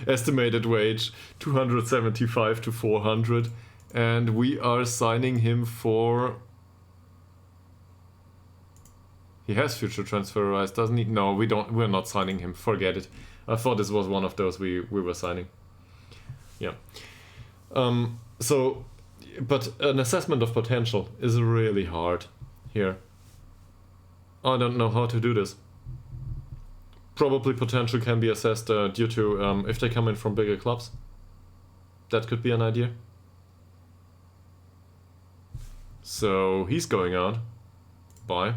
S1: Estimated wage 275 to 400, and we are signing him for... He has future transfer rights, doesn't he? No, we're not signing him. Forget it. I thought this was one of those we were signing. Yeah. So, but an assessment of potential is really hard here. I don't know how to do this. Probably potential can be assessed due to if they come in from bigger clubs. That could be an idea. So he's going out. Bye.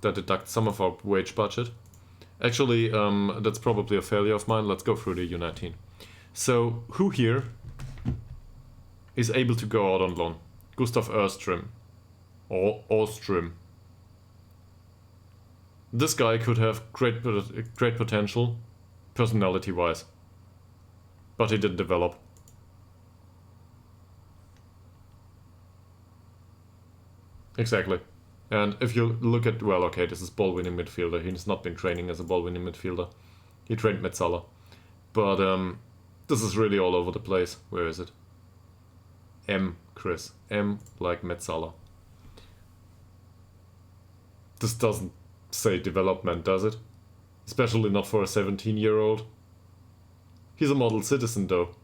S1: That deducts some of our wage budget. Actually, that's probably a failure of mine. Let's go through the U19. So who here is able to go out on loan? Gustav Öström. Or Ostrom. This guy could have great potential, personality-wise. But he didn't develop. Exactly. And if you look at, well, okay, this is ball-winning midfielder. He's not been training as a ball-winning midfielder. He trained Metzala. But this is really all over the place. Where is it? M, Chris. M like Metzala. This doesn't say development, does it? Especially not for a 17-year-old. He's a model citizen, though.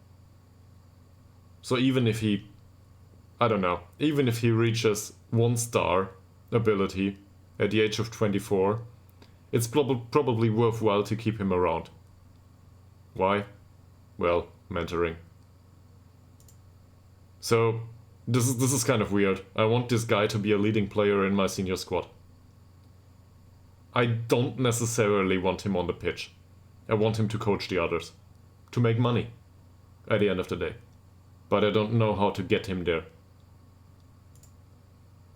S1: So even if he... I don't know. Even if he reaches 1-star ability at the age of 24, it's probably worthwhile to keep him around. Why? Well, mentoring. So, this is kind of weird. I want this guy to be a leading player in my senior squad. I don't necessarily want him on the pitch. I want him to coach the others. To make money. At the end of the day. But I don't know how to get him there.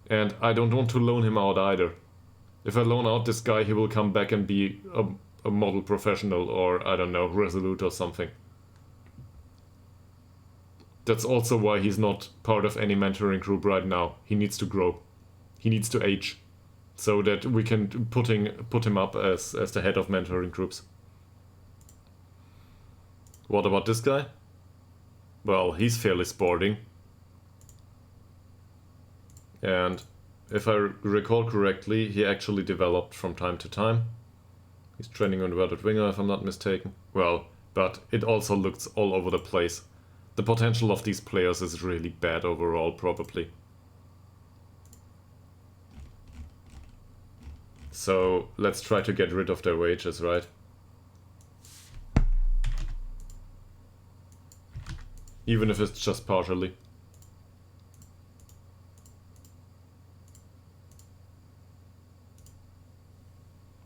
S1: And I don't want to loan him out either. If I loan out this guy, he will come back and be a model professional or, I don't know, Resolute or something. That's also why he's not part of any mentoring group right now. He needs to grow. He needs to age. So that we can put him up as the head of mentoring groups. What about this guy? Well, he's fairly sporting. And if I recall correctly, he actually developed from time to time. He's training on inverted winger, if I'm not mistaken. Well, but it also looks all over the place. The potential of these players is really bad overall, probably. So let's try to get rid of their wages, right? Even if it's just partially.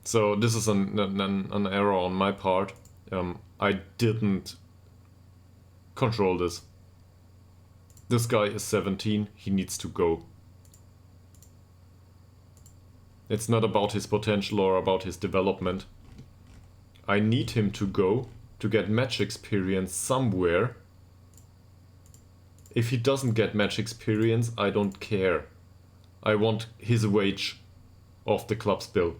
S1: So this is an error on my part. I didn't control this. This guy is 17, he needs to go. It's not about his potential or about his development. I need him to go to get match experience somewhere. If he doesn't get match experience, I don't care. I want his wage off the club's bill.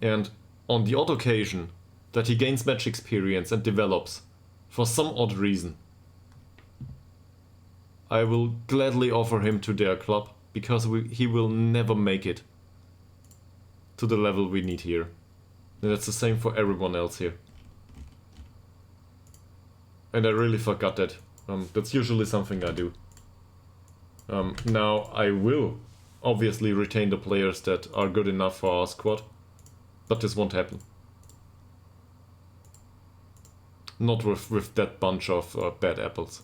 S1: And on the odd occasion that he gains match experience and develops, for some odd reason, I will gladly offer him to their club, because he will never make it to the level we need here. And that's the same for everyone else here. And I really forgot that. That's usually something I do. Now I will obviously retain the players that are good enough for our squad, but this won't happen. Not with that bunch of bad apples.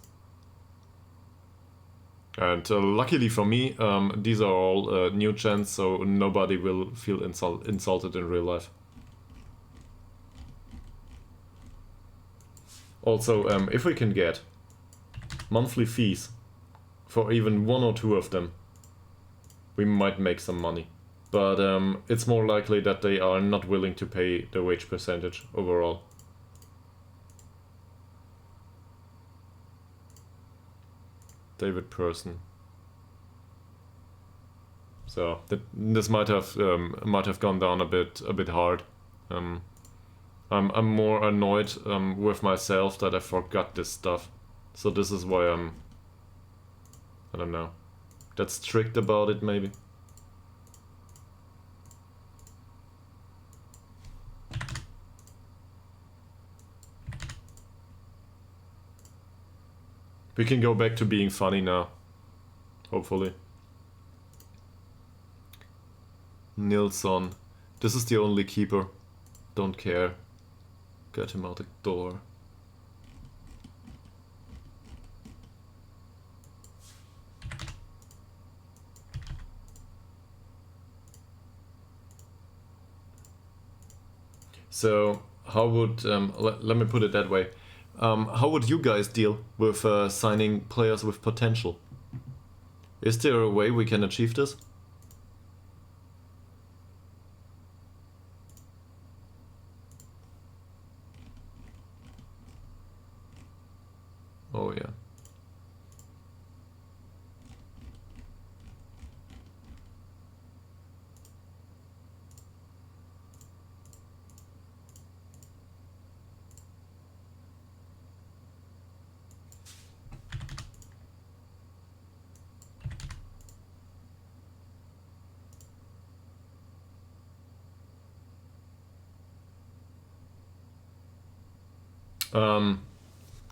S1: And luckily for me, these are all new gens, so nobody will feel insulted in real life. Also, if we can get monthly fees for even one or two of them, we might make some money. But it's more likely that they are not willing to pay the wage percentage overall. David Person. So this might have gone down a bit hard. I'm more annoyed with myself that I forgot this stuff. So this is why I don't know, that strict about it maybe. We can go back to being funny now, hopefully. Nilsson. This is the only keeper. Don't care. Get him out the door. So how would, let me put it that way. How would you guys deal with signing players with potential? Is there a way we can achieve this? Oh yeah.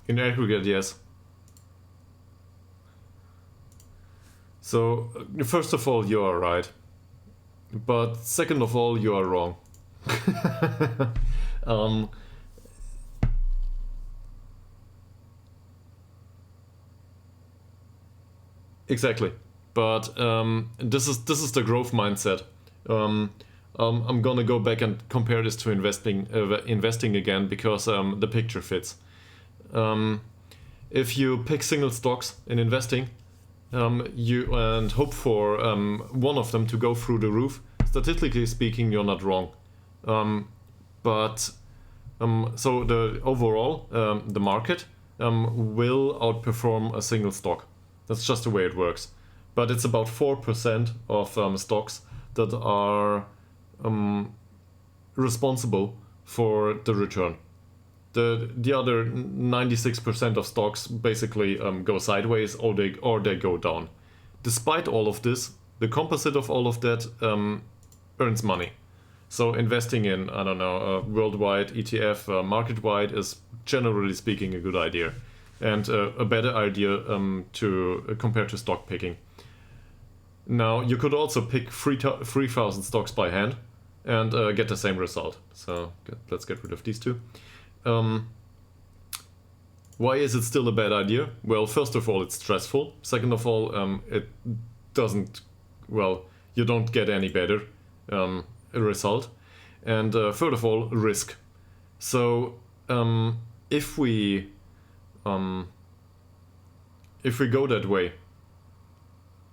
S1: In aggregate, yes. So, first of all, you are right. But second of all, you are wrong. Exactly. But this is the growth mindset. I'm gonna go back and compare this to investing again, because the picture fits. If you pick single stocks in investing, and hope for one of them to go through the roof, statistically speaking, you're not wrong. So the overall, the market will outperform a single stock. That's just the way it works. But it's about 4% of stocks that are responsible for the return. The other 96% of stocks basically go sideways, or they go down. Despite all of this, the composite of all of that earns money. So investing in, I don't know, a worldwide ETF, market-wide, is generally speaking a good idea, and a better idea to compare to stock picking. Now, you could also pick 3,000 stocks by hand and get the same result. So let's get rid of these two. Why is it still a bad idea? Well, first of all, it's stressful. Second of all, it doesn't, well, you don't get any better result. and third of all, risk. So if we go that way,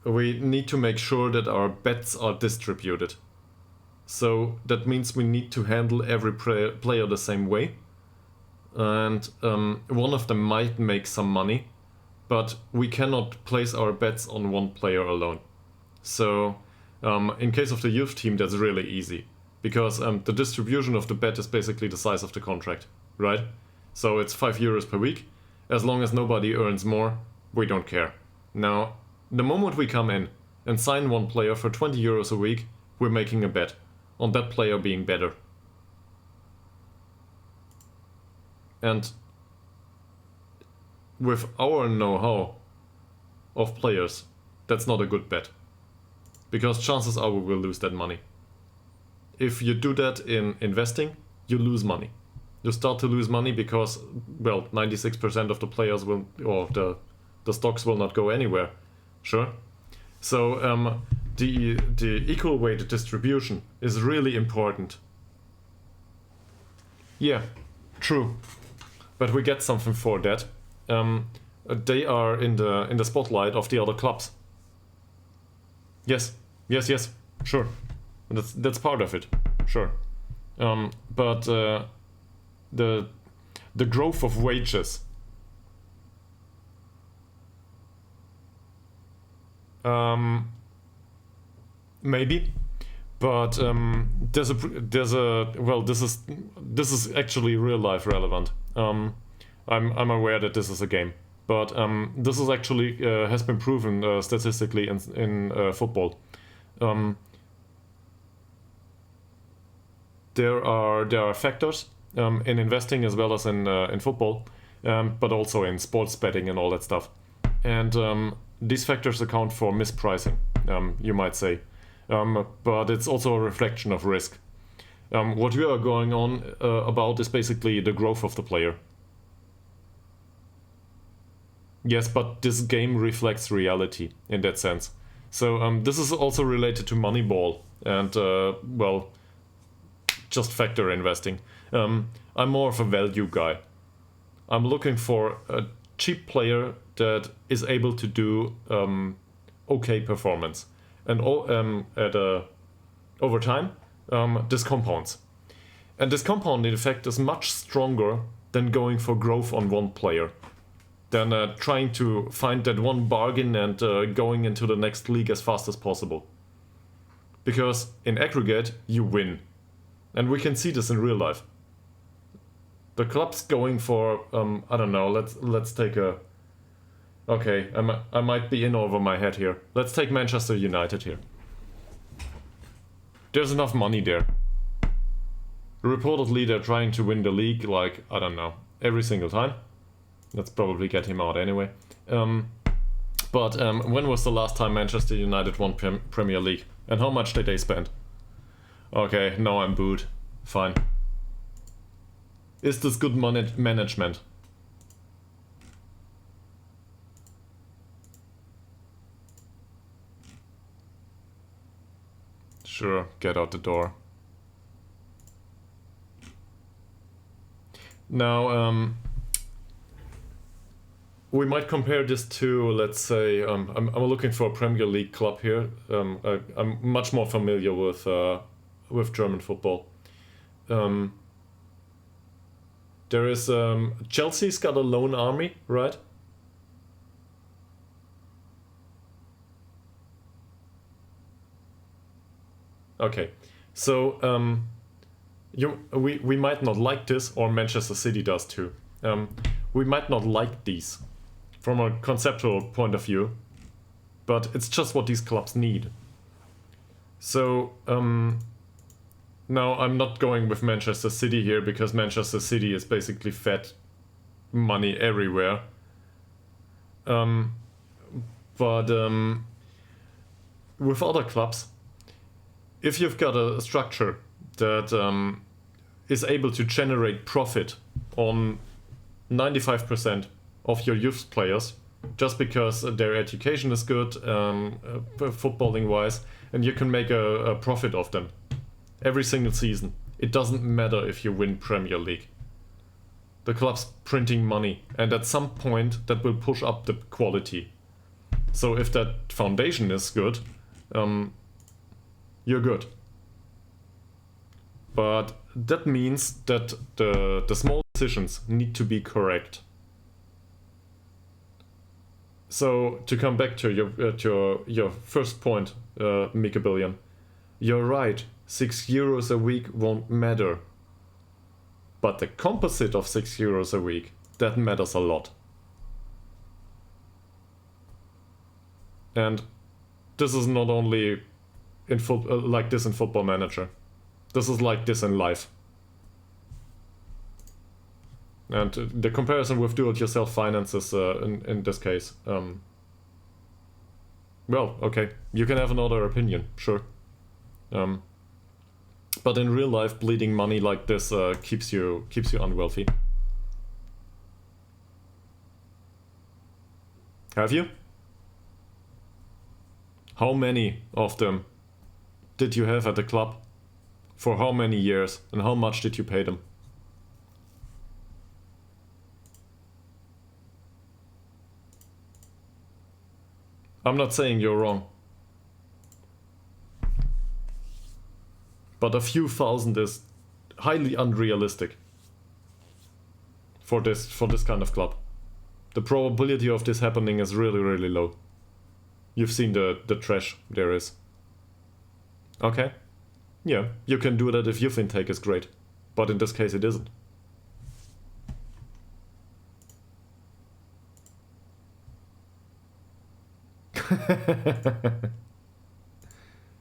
S1: we need to make sure that our bets are distributed. So that means we need to handle every player the same way. And one of them might make some money, but we cannot place our bets on one player alone. So in case of the youth team, that's really easy, because the distribution of the bet is basically the size of the contract, right? So it's €5 per week. As long as nobody earns more, we don't care. Now, the moment we come in and sign one player for €20 a week, we're making a bet on that player being better. And with our know-how of players, that's not a good bet, because chances are we will lose that money. If you do that in investing, you lose money. You start to lose money because, well, 96% of the players will, or the stocks will not go anywhere. Sure. So the equal weighted distribution is really important. Yeah, true. But we get something for that. They are in the spotlight of the other clubs. Yes, sure. That's part of it, sure. But the growth of wages. Maybe, but there's a well, this is actually real life relevant. I'm aware that this is a game, but this is actually has been proven statistically in football. There are factors in investing as well as in football, but also in sports betting and all that stuff, and these factors account for mispricing, you might say. But it's also a reflection of risk. What we are going on about is basically the growth of the player. Yes, but this game reflects reality in that sense. So this is also related to Moneyball and, well, just factor investing. I'm more of a value guy. I'm looking for a cheap player that is able to do okay performance. And over time, this compounds. And this compounding effect is much stronger than going for growth on one player, than trying to find that one bargain and going into the next league as fast as possible. Because in aggregate, you win. And we can see this in real life. The club's going for, I don't know, let's take a... Okay, I might be in over my head here. Let's take Manchester United here. There's enough money there. Reportedly, they're trying to win the league, like, I don't know, every single time. Let's probably get him out anyway. But when was the last time Manchester United won Premier League? And how much did they spend? Okay, now I'm booed. Fine. Is this good management? Sure, get out the door. Now, we might compare this to, let's say, I'm looking for a Premier League club here. I'm much more familiar with German football. There is Chelsea's got a loan army, right? Okay, so we might not like this, or Manchester City does too. We might not like these from a conceptual point of view, but it's just what these clubs need. So now I'm not going with Manchester City here, because Manchester City is basically fed money everywhere. But with other clubs, if you've got a structure that is able to generate profit on 95% of your youth players, just because their education is good, footballing wise, and you can make a profit of them every single season, it doesn't matter if you win Premier League. The club's printing money, and at some point that will push up the quality. So if that foundation is good, you're good. But that means that the small decisions need to be correct. So to come back to your first point, Mika Billion, you're right. €6 a week won't matter. But the composite of €6 a week, that matters a lot. And this is not only in like this in Football Manager. This is like this in life. And the comparison with do-it-yourself finances in this case. Well, okay, you can have another opinion, sure. But in real life, bleeding money like this keeps you unwealthy. Have you? How many of them did you have at the club? For how many years? And how much did you pay them? I'm not saying you're wrong. But a few thousand is highly unrealistic for this kind of club. The probability of this happening is really, really low. You've seen the trash there is. Okay? Yeah, you can do that if youth intake is great. But in this case it isn't.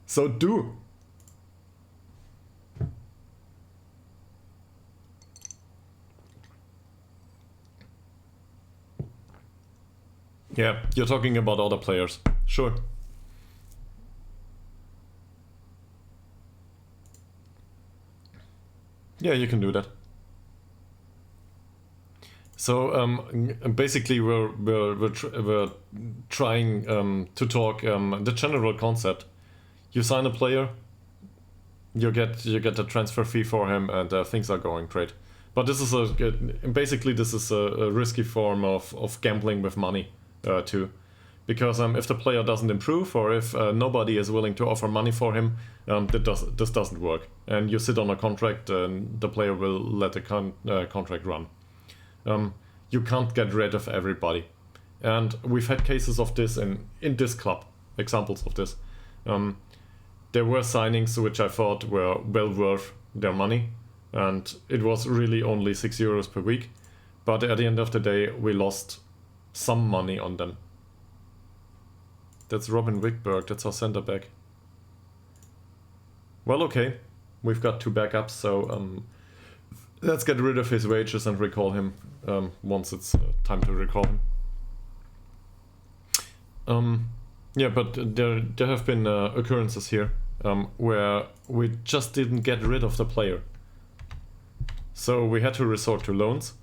S1: So do. Yeah, you're talking about other players. Sure. Yeah, you can do that. So basically, we're trying to talk the general concept. You sign a player, you get a transfer fee for him, and things are going great. But this is basically this is a risky form of gambling with money too, because if the player doesn't improve or if nobody is willing to offer money for him, this doesn't work. And you sit on a contract, and the player will let the contract run. You can't get rid of everybody. And we've had cases of this in this club, examples of this. There were signings which I thought were well worth their money, and it was really only €6 per week. But at the end of the day, we lost some money on them. That's Robin Wickberg, that's our centre back. Well, okay, we've got 2 backups, so let's get rid of his wages and recall him once it's time to recall him. Yeah, but there have been occurrences here where we just didn't get rid of the player. So we had to resort to loans.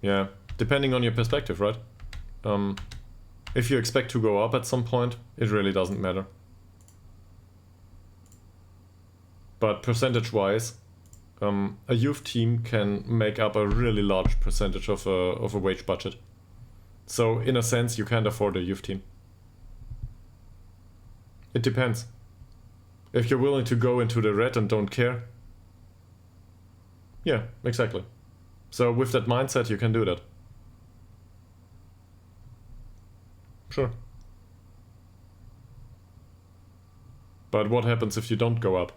S1: Yeah, depending on your perspective, right? If you expect to go up at some point, it really doesn't matter. But percentage-wise, a youth team can make up a really large percentage of a wage budget. So in a sense, you can't afford a youth team. It depends. If you're willing to go into the red and don't care, yeah, exactly. So with that mindset, you can do that. Sure. But what happens if you don't go up?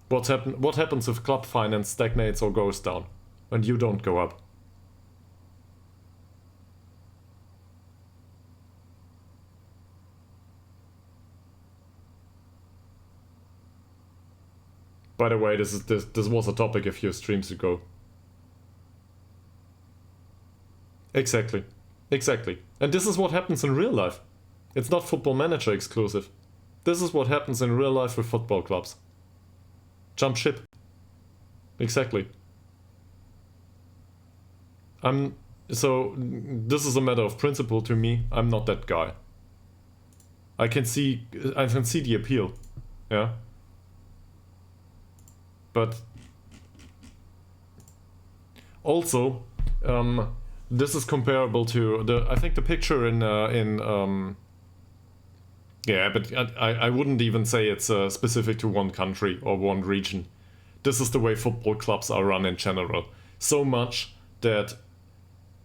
S1: What happens if club finance stagnates or goes down and you don't go up? By the way, this was a topic a few streams ago. Exactly. And this is what happens in real life. It's not Football Manager exclusive. This is what happens in real life with football clubs. Jump ship. Exactly. I'm So this is a matter of principle to me. I'm not that guy. I can see the appeal, yeah. But also, this is comparable to I think the picture in yeah, but I wouldn't even say it's specific to one country or one region. This is the way football clubs are run in general. So much that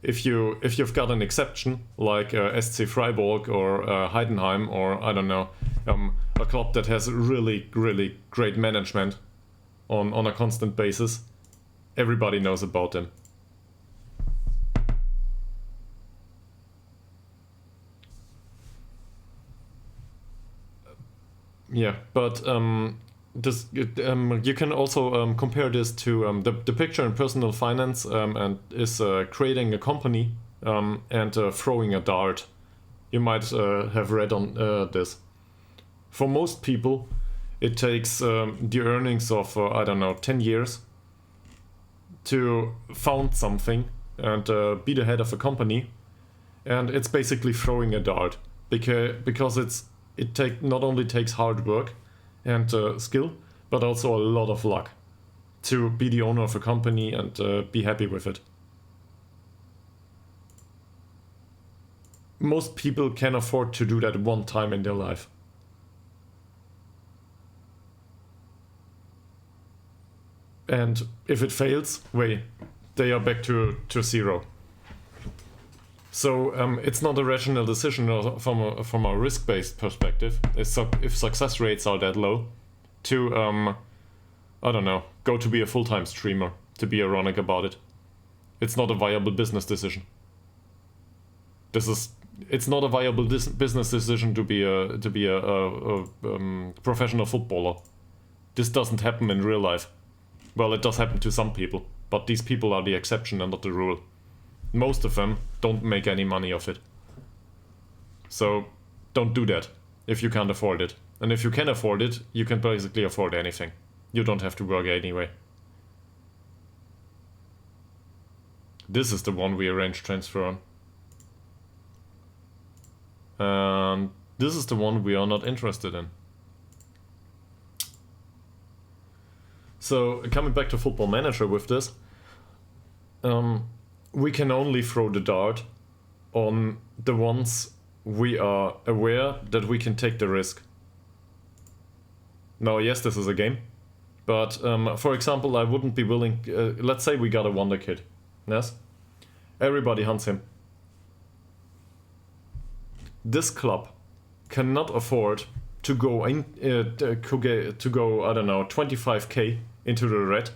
S1: if you've got an exception like SC Freiburg or Heidenheim or I don't know, a club that has really great management on a constant basis, everybody knows about them. Yeah, but this you can also compare this to the picture in personal finance and is creating a company and throwing a dart. You might have read on this. For most people, it takes the earnings of I don't know 10 years to found something and be the head of a company, and it's basically throwing a dart because it not only takes hard work and skill, but also a lot of luck to be the owner of a company and be happy with it. Most people can afford to do that one time in their life. And if it fails, they are back to zero. So it's not a rational decision from a risk-based perspective. If success rates are that low, to I don't know, go to be a full-time streamer, to be ironic about it. It's not a viable business decision. It's not a viable business decision to be a professional footballer. This doesn't happen in real life. Well, it does happen to some people, but these people are the exception and not the rule. Most of them don't make any money off it. So don't do that if you can't afford it. And if you can afford it, you can basically afford anything. You don't have to work anyway. This is the one we arranged transfer on. And this is the one we are not interested in. So coming back to Football Manager with this, we can only throw the dart on the ones we are aware that we can take the risk. Now, yes, this is a game, but for example, I wouldn't be willing. Let's say we got a wonder kid, yes? Everybody hunts him. This club cannot afford to go in to go I don't know 25k into the red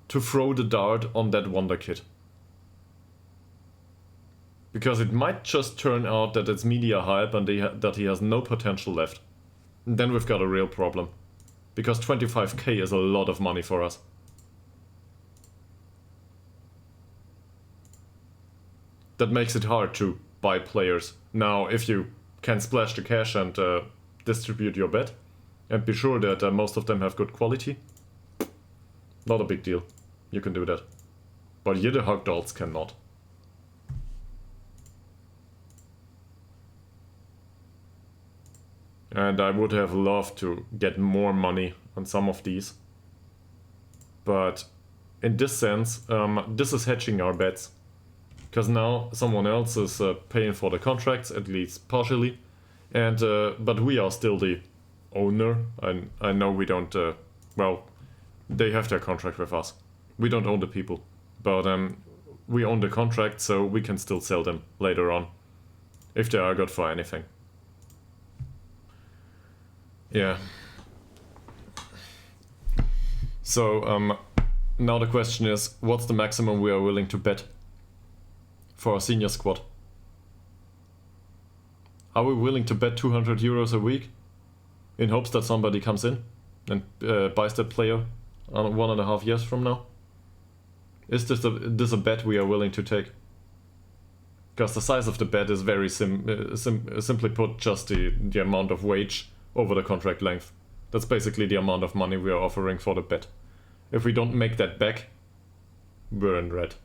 S1: to throw the dart on that wonder kid. Because it might just turn out that it's media hype and that he has no potential left. And then we've got a real problem. Because 25k is a lot of money for us. That makes it hard to buy players. Now, if you can splash the cash and distribute your bet, and be sure that most of them have good quality, not a big deal. You can do that. But Ytterhogdals cannot. And I would have loved to get more money on some of these. But in this sense, this is hedging our bets. Because now someone else is paying for the contracts, at least partially. And but we are still the owner. I know we don't... well, they have their contract with us. We don't own the people. But we own the contract, so we can still sell them later on. If they are good for anything. Yeah. So now the question is, what's the maximum we are willing to bet for a senior squad? Are we willing to bet 200 euros a week in hopes that somebody comes in and buys that player 1.5 years from now? Is this a bet we are willing to take? Because the size of the bet is very simply put just the amount of wage over the contract length. That's basically the amount of money we are offering for the bet. If we don't make that back, we're in red.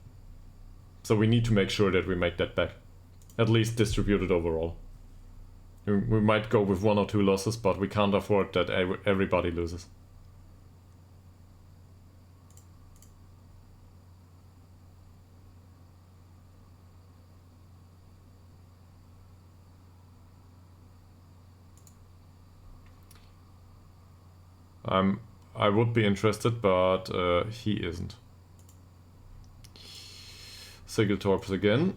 S1: So we need to make sure that we make that back. At least distributed overall. We might go with 1 or 2 losses, but we can't afford that everybody loses. I would be interested, but he isn't. Sigiltorps again.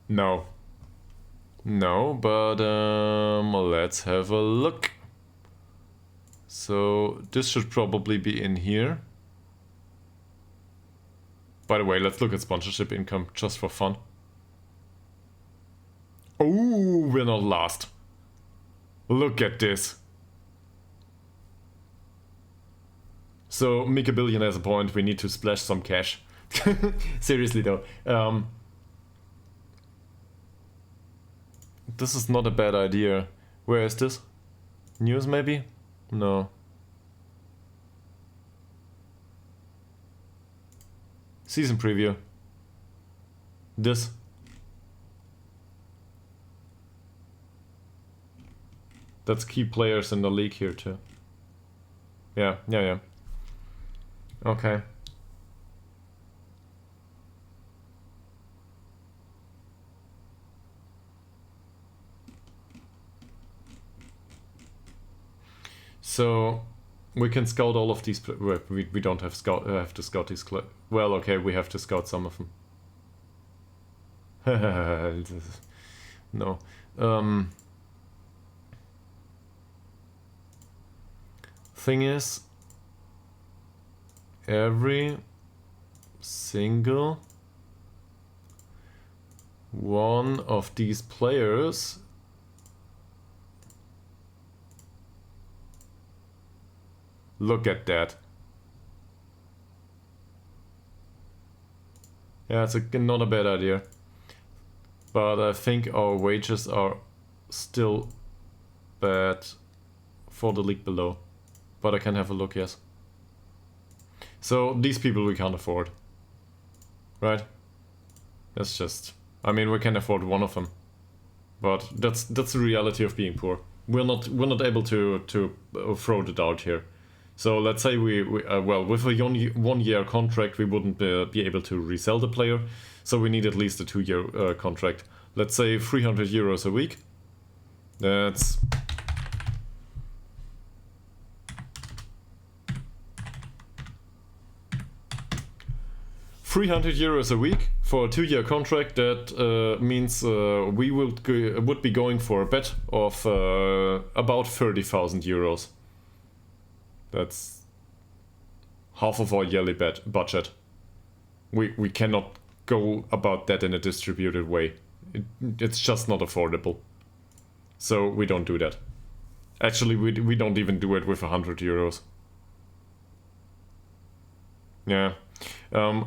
S1: No. No, but let's have a look. So this should probably be in here. By the way, let's look at sponsorship income just for fun. Oh, we're not last. Look at this. So Mika Billion has a point. We need to splash some cash. Seriously though. This is not a bad idea. Where is this? News maybe? No. Season preview. This. That's key players in the league here too. Yeah. Okay. So we can scout all of these. We don't have to scout these. Well, okay, we have to scout some of them. No. Thing is, every single one of these players look at that. Yeah, it's not a bad idea. But I think our wages are still bad for the league below. But I can have a look, yes. So these people we can't afford. Right? That's just... I mean, we can afford one of them. But that's the reality of being poor. We're not able to throw it out here. So let's say well, with a 1 year contract, we wouldn't be able to resell the player. So we need at least a 2 year contract. Let's say 300 euros a week. That's... €300 a week for a 2 year contract. That means we would be going for a bet of about 30,000 euros. That's half of our yearly budget. We cannot go about that in a distributed way. It's just not affordable. So we don't do that. Actually, we don't even do it with 100 euros. Yeah. I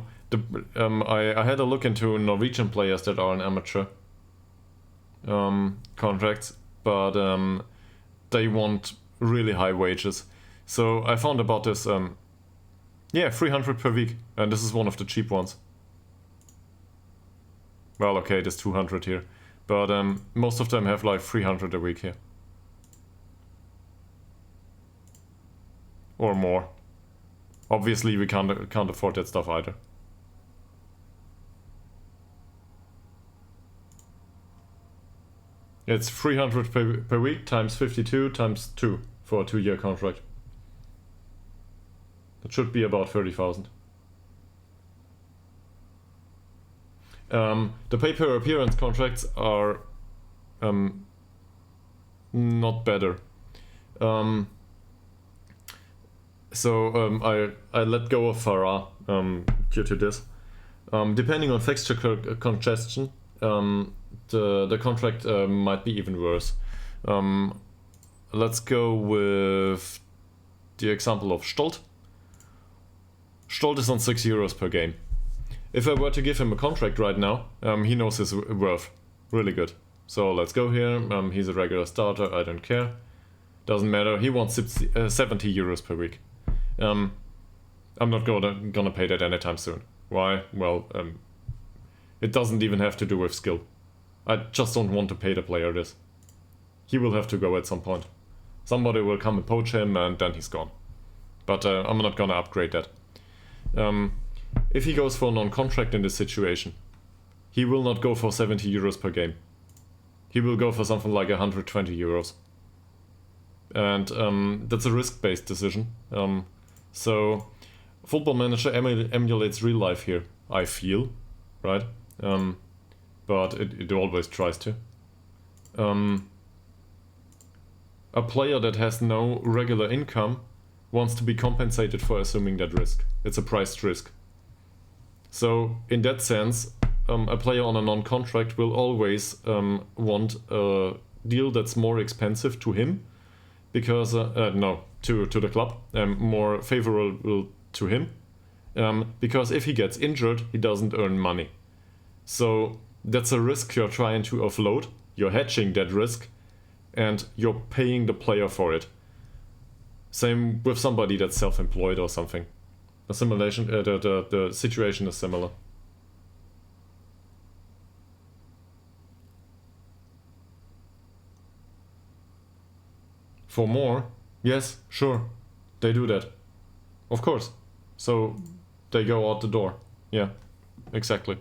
S1: had a look into Norwegian players that are in amateur contracts, but they want really high wages. So I found about this, yeah, 300 per week, and this is one of the cheap ones. Well, okay, there's 200 here, but most of them have like 300 a week here. Or more. Obviously, we can't afford that stuff either. It's 300 per week times 52 times 2 for a 2 year contract. That should be about 30,000. The pay per appearance contracts are not better. So I let go of Farah due to this. Depending on fixture congestion, the contract might be even worse. Let's go with the example of Stolt. Stolt is on €6 per game. If I were to give him a contract right now, he knows his worth really good. So let's go here. He's a regular starter. I don't care. Doesn't matter. He wants 70 euros per week. I'm not gonna pay that anytime soon. Why? Well, it doesn't even have to do with skill. I just don't want to pay the player this. He will have to go at some point. Somebody will come and poach him and then he's gone. But I'm not gonna upgrade that. If he goes for a non-contract in this situation, he will not go for 70 euros per game. He will go for something like 120 euros. And that's a risk-based decision. So Football Manager emulates real life here, I feel, right? But it always tries to. A player that has no regular income wants to be compensated for assuming that risk. It's a priced risk. So in that sense, a player on a non-contract will always want a deal that's more expensive to him, because to the club, more favorable to him, because if he gets injured, he doesn't earn money. So that's a risk you're trying to offload. You're hedging that risk, and you're paying the player for it. Same with somebody that's self-employed or something. The situation is similar. For more? Yes, sure. They do that. Of course. So they go out the door. Yeah, exactly.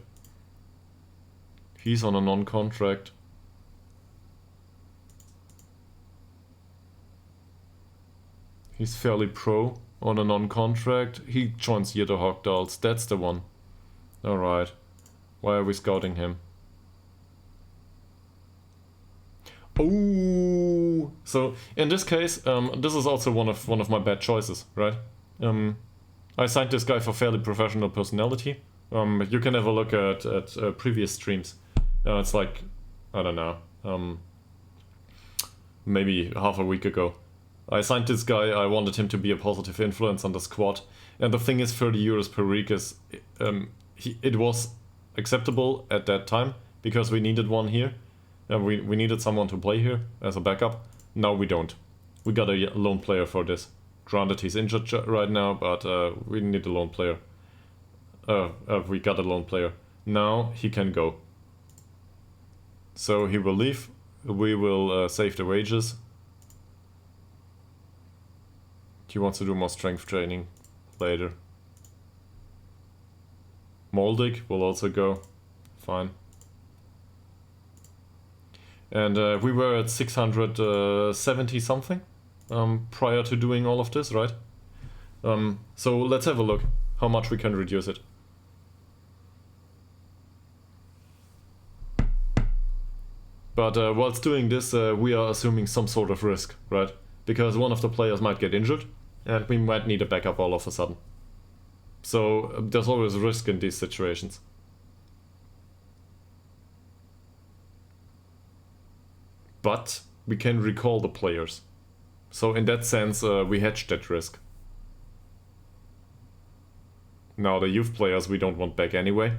S1: He's on a non-contract. He's fairly pro on a non-contract. He joins Ytterhogdals. That's the one. Alright. Why are we scouting him? Oh, so in this case, this is also one of my bad choices, right? I signed this guy for fairly professional personality. You can have a look at previous streams. It's like, I don't know, maybe half a week ago. I signed this guy. I wanted him to be a positive influence on the squad, and the thing is, 30 euros per week is it was acceptable at that time because we needed one here. We needed someone to play here as a backup. Now we don't. We got a lone player for this. Granted, he's injured right now, but we need a lone player. We got a lone player. Now he can go. So he will leave. We will save the wages. He wants to do more strength training later. Moldig will also go. Fine. And we were at 670 something prior to doing all of this, right? So let's have a look how much we can reduce it. But whilst doing this, we are assuming some sort of risk, right? Because one of the players might get injured and we might need a backup all of a sudden. So there's always a risk in these situations. But we can recall the players. So in that sense, we hedged that risk. Now the youth players we don't want back anyway.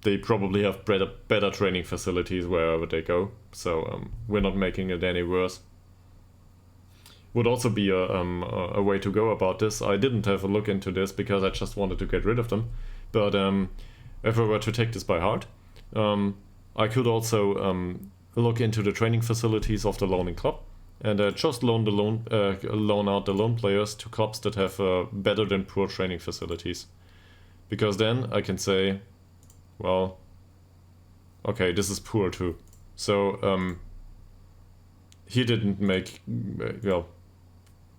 S1: They probably have better training facilities wherever they go, so we're not making it any worse. Would also be a way to go about this. I didn't have a look into this because I just wanted to get rid of them. But if I were to take this by heart, I could also look into the training facilities of the loaning club and just loan out the loan players to clubs that have better than poor training facilities. Because then I can say, well, okay, this is poor too. So he didn't make, well,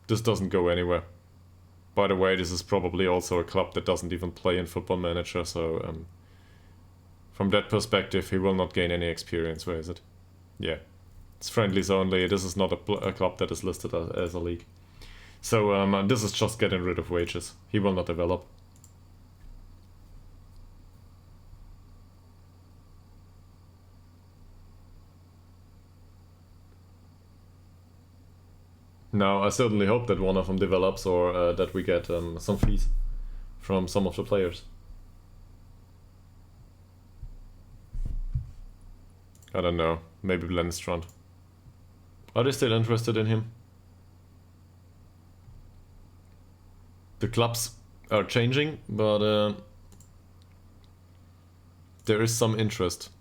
S1: this doesn't go anywhere. By the way, this is probably also a club that doesn't even play in Football Manager, so from that perspective, he will not gain any experience. Where is it? Yeah, it's friendlies only. This is not a club that is listed as a league. So this is just getting rid of wages. He will not develop. Now, I certainly hope that one of them develops or that we get some fees. from some of the players. I don't know, maybe Lenstrand. Are they still interested in him? The clubs are changing, but there is some interest.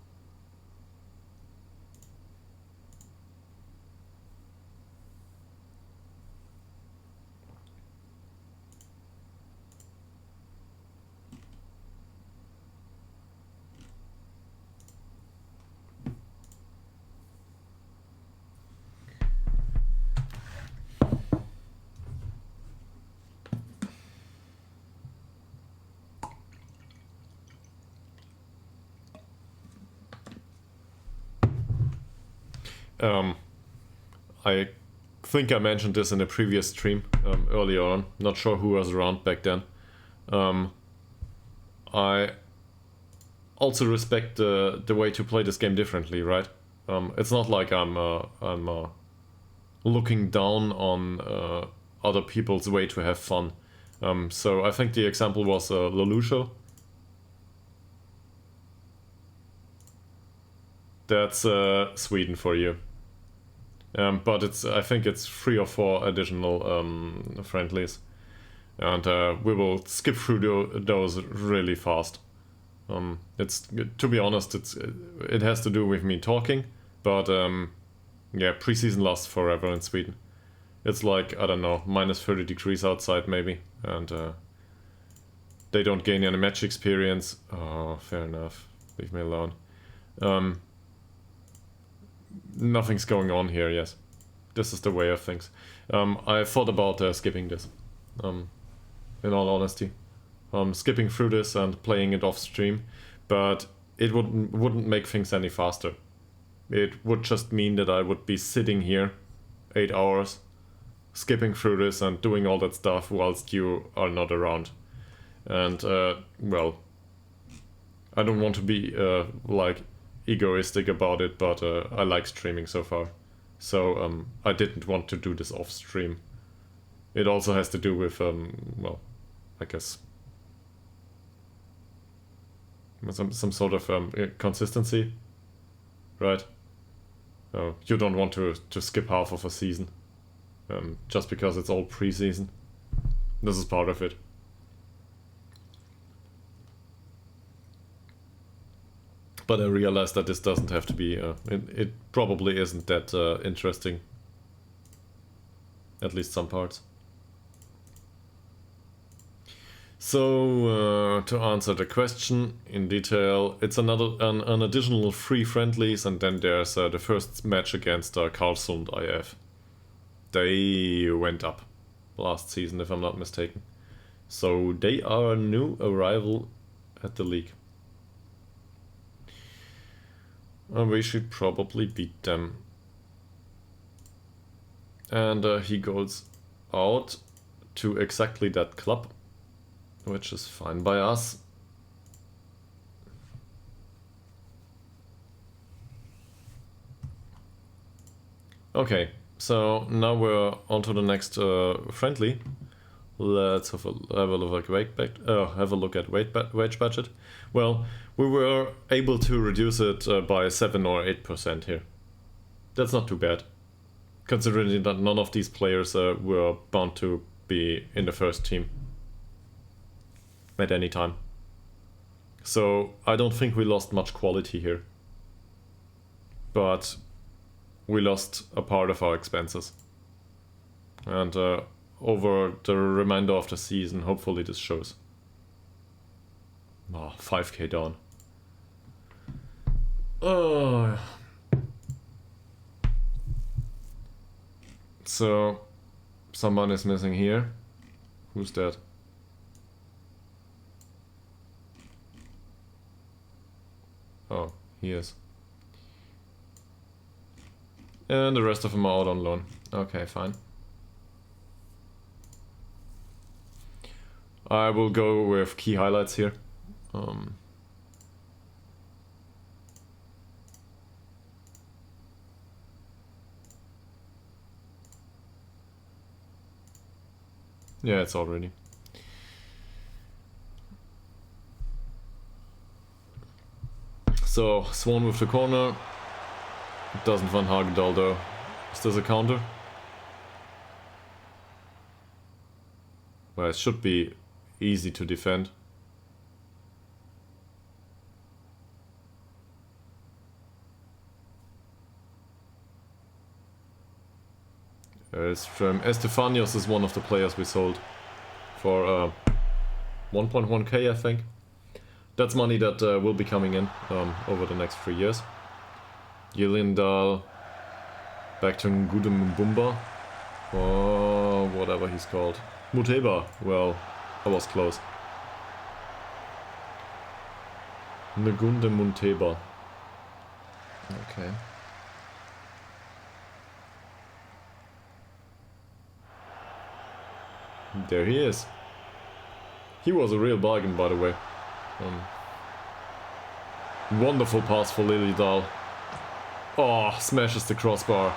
S1: I think I mentioned this in a previous stream earlier on. Not sure who was around back then. I also respect the way to play this game differently, right? It's not like I'm looking down on other people's way to have fun. So I think the example was Leloucho. That's Sweden for you. But I think it's 3 or 4 additional friendlies, and we will skip through those really fast. It's, to be honest, it has to do with me talking, but yeah, preseason lasts forever in Sweden. It's like, I don't know, minus 30 degrees outside maybe, and they don't gain any match experience. Oh, fair enough. Leave me alone. Nothing's going on here, yes. This is the way of things. I thought about skipping this, in all honesty. Skipping through this and playing it off stream, but it wouldn't make things any faster. It would just mean that I would be sitting here 8 hours, skipping through this and doing all that stuff whilst you are not around. And, well, I don't want to be, like, egoistic about it, but I like streaming so far. So I didn't want to do this off stream. It also has to do with, well, I guess some sort of consistency, right? You don't want to skip half of a season just because it's all preseason. This is part of it. But I realized that this doesn't have to be, it probably isn't that interesting. At least some parts. So, to answer the question in detail, it's an additional 3 friendlies, and then there's the first match against Karlsund IF. They went up last season, if I'm not mistaken. So they are a new arrival at the league. And we should probably beat them. And he goes out to exactly that club, which is fine by us. Okay, so now we're on to the next friendly. Let's have a look at wage budget. Well, we were able to reduce it by 7 or 8% here. That's not too bad, considering that none of these players were bound to be in the first team at any time. So I don't think we lost much quality here, but we lost a part of our expenses. And over the remainder of the season, hopefully this shows. Oh, 5k down. Oh. So, someone is missing here. Who's that? Oh, he is. And the rest of them are out on loan. Okay, fine. I will go with key highlights here. Yeah, it's already. So, Swan with the corner. Doesn't find Hagedal though. Is this a counter? Well, it should be easy to defend. Estefanios is one of the players we sold for 1.1k, I think. That's money that will be coming in over the next 3 years. Ytterhogdals, back to Ngudembumba, or whatever he's called. Muteba, well, I was close. Ngunde Muteba. Okay. There he is. He was a real bargain, by the way. Wonderful pass for Ytterhogdals. Oh, smashes the crossbar,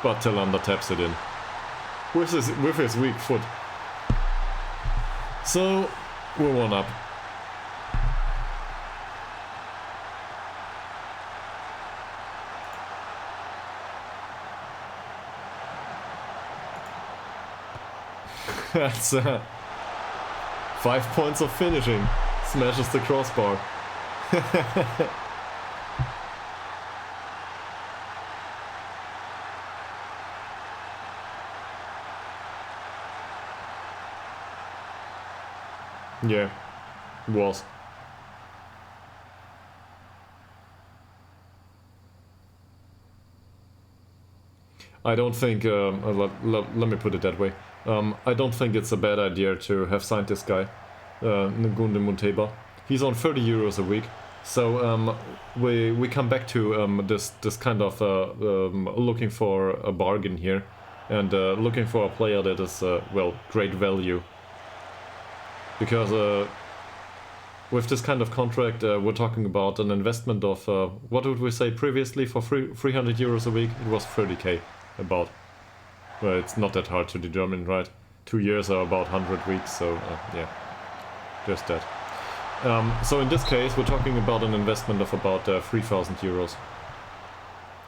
S1: but Tillander taps it in with his weak foot. So we're 1 up. That's 5 points of finishing. Smashes the crossbar. Yeah, was. I don't think, let me put it that way. I don't think it's a bad idea to have signed this guy, Ngunde Muteba. He's on 30 euros a week, so we come back to this kind of looking for a bargain here, and looking for a player that is well, great value. Because with this kind of contract, we're talking about an investment of what would we say previously for 300 euros a week? It was 30k about. Well, it's not that hard to determine, right? 2 years are about 100 weeks, so yeah, just that. So in this case, we're talking about an investment of about 3,000 euros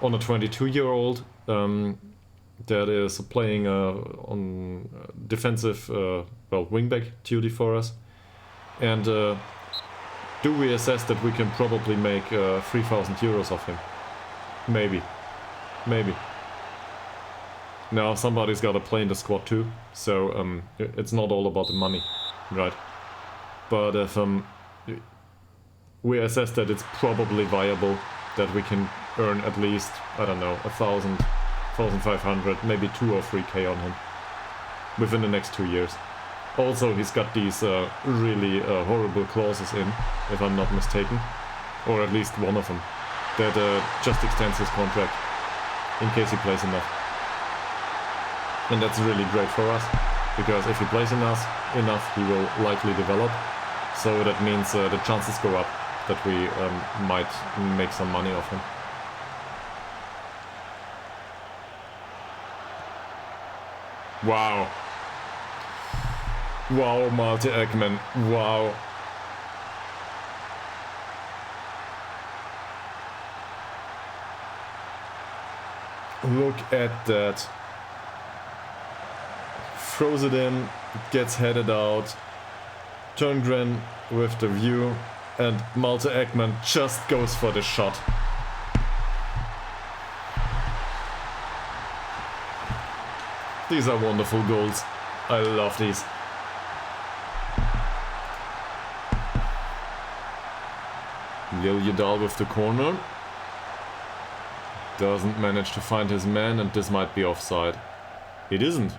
S1: on a 22-year-old that is playing on defensive, well, wingback duty for us. And do we assess that we can probably make 3,000 euros off him? Maybe. Maybe. Now somebody's got to play in the squad too, so it's not all about the money, right? But if we assess that it's probably viable, that we can earn at least, I don't know, 1,000, 1,500, maybe 2 or 3k on him within the next 2 years. Also, he's got these really horrible clauses in, if I'm not mistaken, or at least one of them, that just extends his contract in case he plays enough. And that's really great for us, because if he plays enough, he will likely develop. So that means the chances go up that we might make some money off him. Wow. Wow, Malte Ekman. Wow. Look at that. Throws it in, gets headed out. Turngren with the view, and Malte Ekman just goes for the shot. These are wonderful goals. I love these. Ytterhogdals with the corner. Doesn't manage to find his man, and this might be offside. It isn't.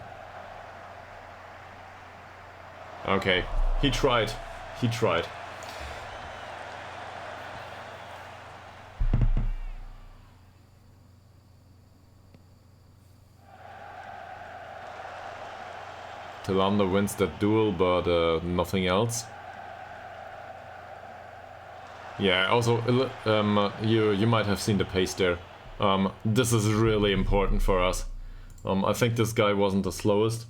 S1: Okay, he tried. He tried. Tillander wins that duel, but nothing else. Yeah, also, you might have seen the pace there. This is really important for us. I think this guy wasn't the slowest.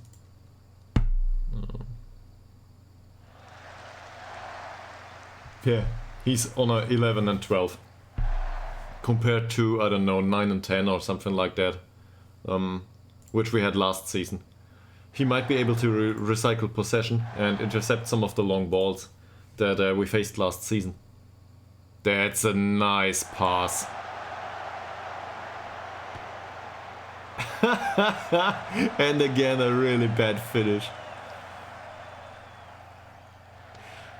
S1: Yeah, he's on a 11 and 12. compared to, I don't know, 9 and 10 or something like that, which we had last season. He might be able to recycle possession and intercept some of the long balls that we faced last season. That's a nice pass. And again, a really bad finish.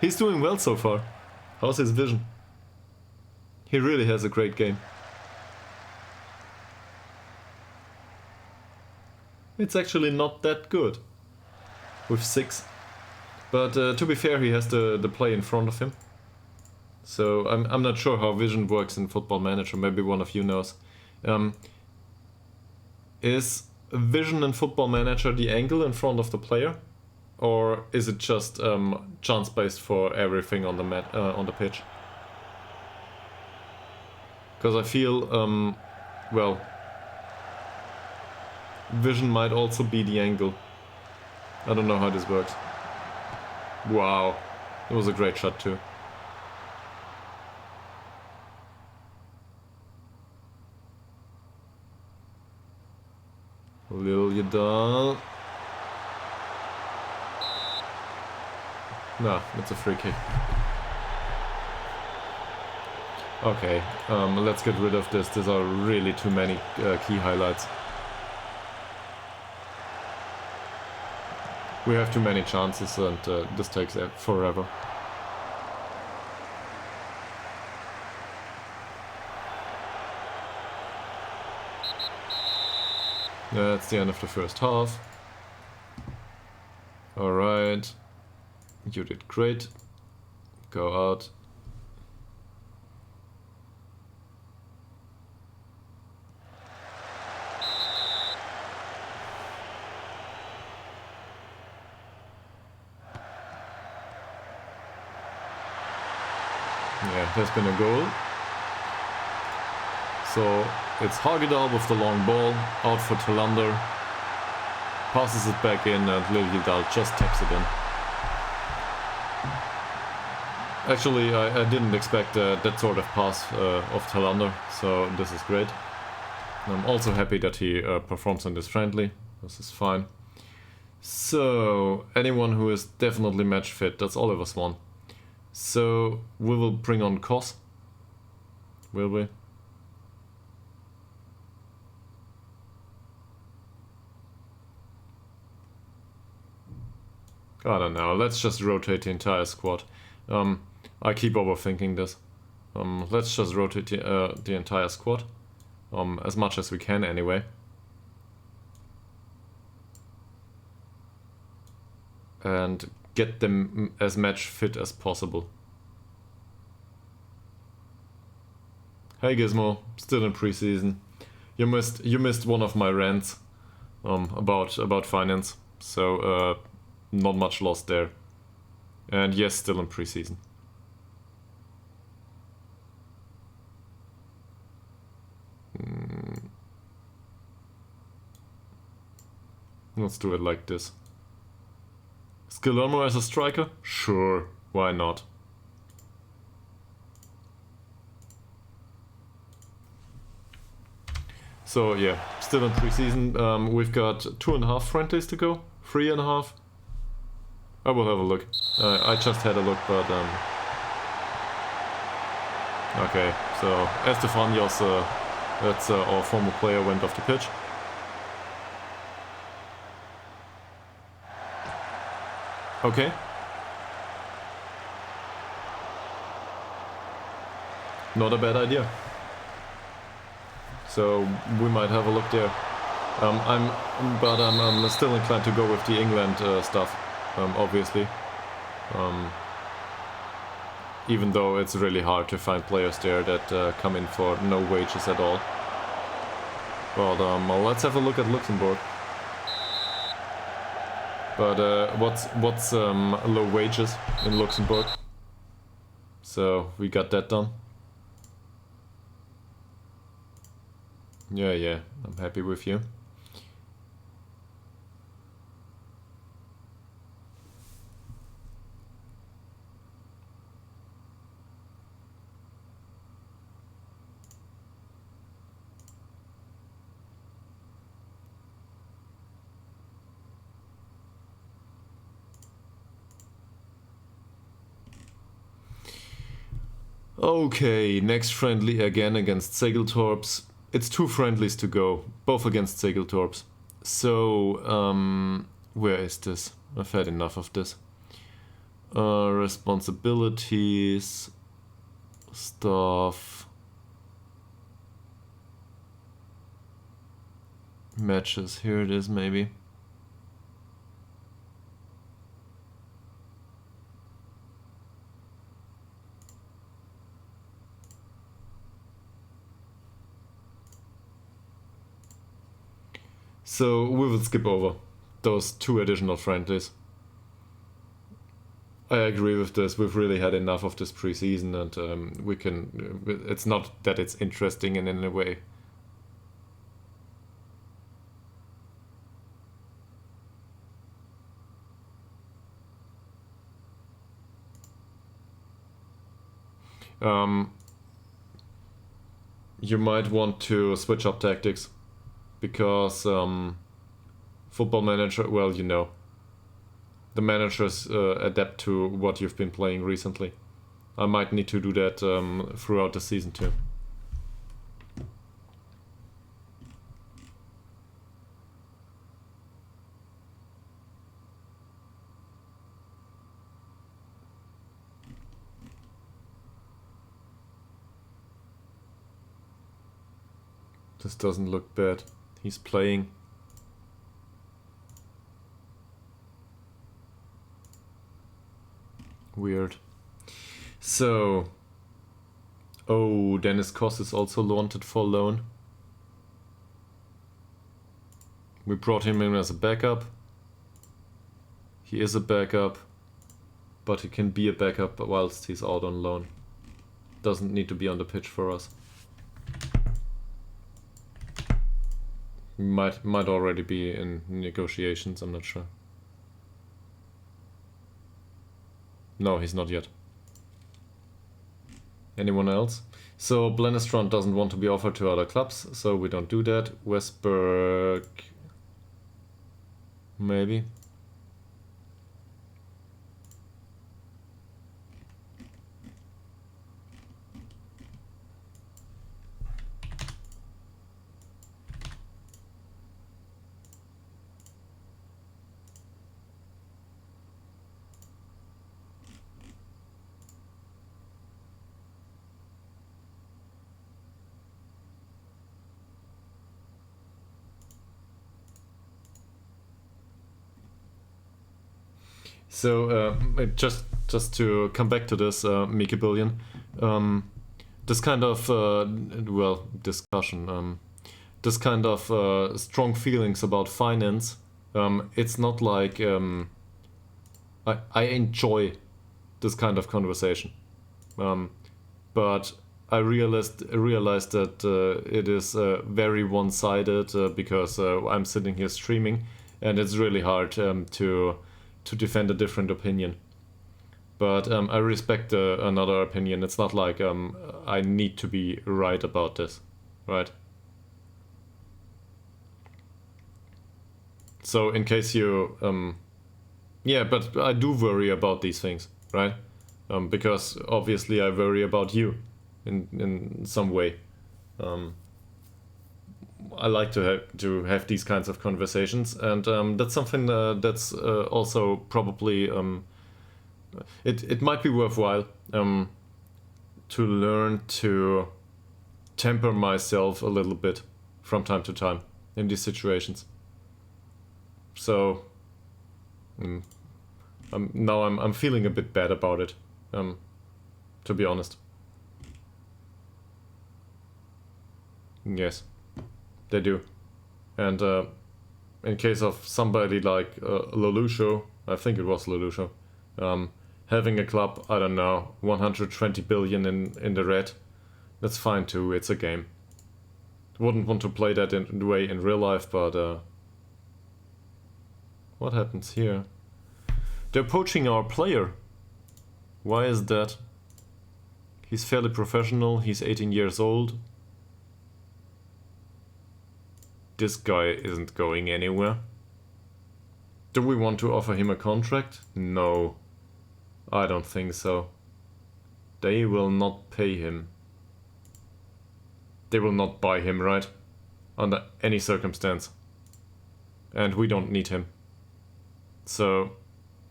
S1: He's doing well so far. How's his vision? He really has a great game. It's actually not that good with 6. But to be fair, he has the play in front of him. So I'm not sure how vision works in Football Manager. Maybe one of you knows. Is vision in Football Manager the angle in front of the player? Or is it just chance based for everything on the pitch? Because I feel, well, vision might also be the angle. I don't know how this works. Wow, it was a great shot too. Ytterhogdals. No, it's a free kick. Okay, let's get rid of this. These are really too many key highlights. We have too many chances and this takes forever. That's the end of the first half. Alright. You did great. Go out. Yeah, there's been a goal. So it's Ytterhogdals with the long ball, out for Talander. Passes it back in and Ytterhogdals just taps it in. Actually, I didn't expect that sort of pass of Talander, so this is great. I'm also happy that he performs in this friendly. This is fine. So, anyone who is definitely match fit, that's Oliver's one. So, we will bring on Kos. Will we? I don't know, let's just rotate the entire squad. I keep overthinking this. Let's just rotate the entire squad. As much as we can anyway. And get them as match fit as possible. Hey Gizmo, still in preseason. You missed one of my rants about finance, so not much lost there. And yes, still in preseason. Let's do it like this. Skillermo as a striker? Sure, why not? So yeah, still in preseason. We've got 2.5 friendlies to go. 3.5. I will have a look. I just had a look, but okay. So Estefanios, that's our former player, went off the pitch. Okay. Not a bad idea. So we might have a look there. I'm still inclined to go with the England stuff, obviously. Even though it's really hard to find players there that come in for no wages at all. But let's have a look at Luxembourg. But what's low wages in Luxembourg? So we got that done. Yeah, I'm happy with you. Okay, next friendly again against Segeltorps. It's 2 friendlies to go, both against Segeltorps. So, where is this? I've had enough of this. Responsibilities, stuff, matches. Here it is, maybe. So we will skip over those 2 additional friendlies. I agree with this. We've really had enough of this preseason, and we can. It's not that it's interesting in any way. You might want to switch up tactics, because Football Manager, well, you know, the managers adapt to what you've been playing recently. I might need to do that throughout the season too. This doesn't look bad. He's playing. Weird. So, oh, Dennis Koss is also wanted for loan. We brought him in as a backup. He is a backup, but he can be a backup whilst he's out on loan. Doesn't need to be on the pitch for us. Might already be in negotiations, I'm not sure. No, he's not yet. Anyone else? So Blennestrand doesn't want to be offered to other clubs, so we don't do that. Westberg, maybe. So just to come back to this, Mickey Billion, this kind of discussion, this kind of strong feelings about finance. It's not like I enjoy this kind of conversation, but I realized that it is very one-sided because I'm sitting here streaming, and it's really hard to defend a different opinion. But I respect another opinion. It's not like I need to be right about this, right? So in case you, yeah, but I do worry about these things, right? Because obviously I worry about you in some way. I like to have these kinds of conversations, and that's something that's also probably it might be worthwhile to learn to temper myself a little bit from time to time in these situations. So now I'm feeling a bit bad about it, to be honest. Yes. They do. And in case of somebody like Leloucho, I think it was Leloucho, having a club, I don't know, 120 billion in the red, that's fine too, it's a game. Wouldn't want to play that in the way in real life, but what happens here? They're poaching our player. Why is that? He's fairly professional, he's 18 years old. This guy isn't going anywhere. Do we want to offer him a contract? No, I don't think so. They will not pay him. They will not buy him, right? Under any circumstance. And we don't need him. So,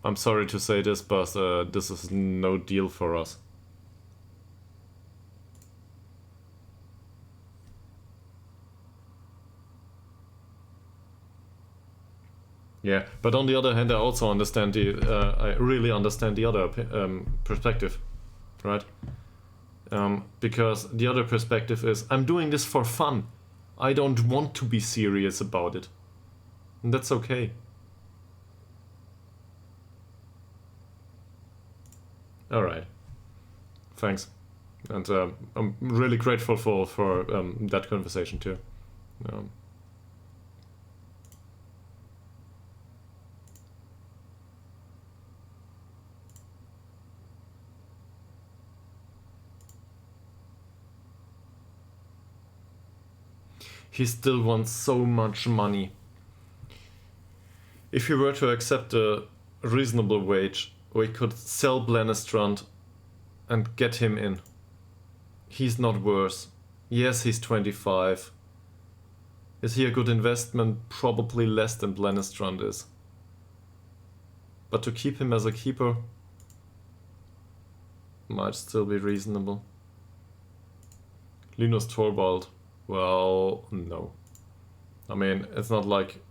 S1: I'm sorry to say this, but this is no deal for us. Yeah, but on the other hand, I also understand I really understand the other perspective, right? Because the other perspective is, I'm doing this for fun. I don't want to be serious about it. And that's okay. Alright. Thanks. And I'm really grateful for that conversation too. He still wants so much money. If he were to accept a reasonable wage, we could sell Blennestrand and get him in. He's not worse. Yes, he's 25. Is he a good investment? Probably less than Blennestrand is. But to keep him as a keeper might still be reasonable. Linus Torvald. Well, no. I mean, it's not like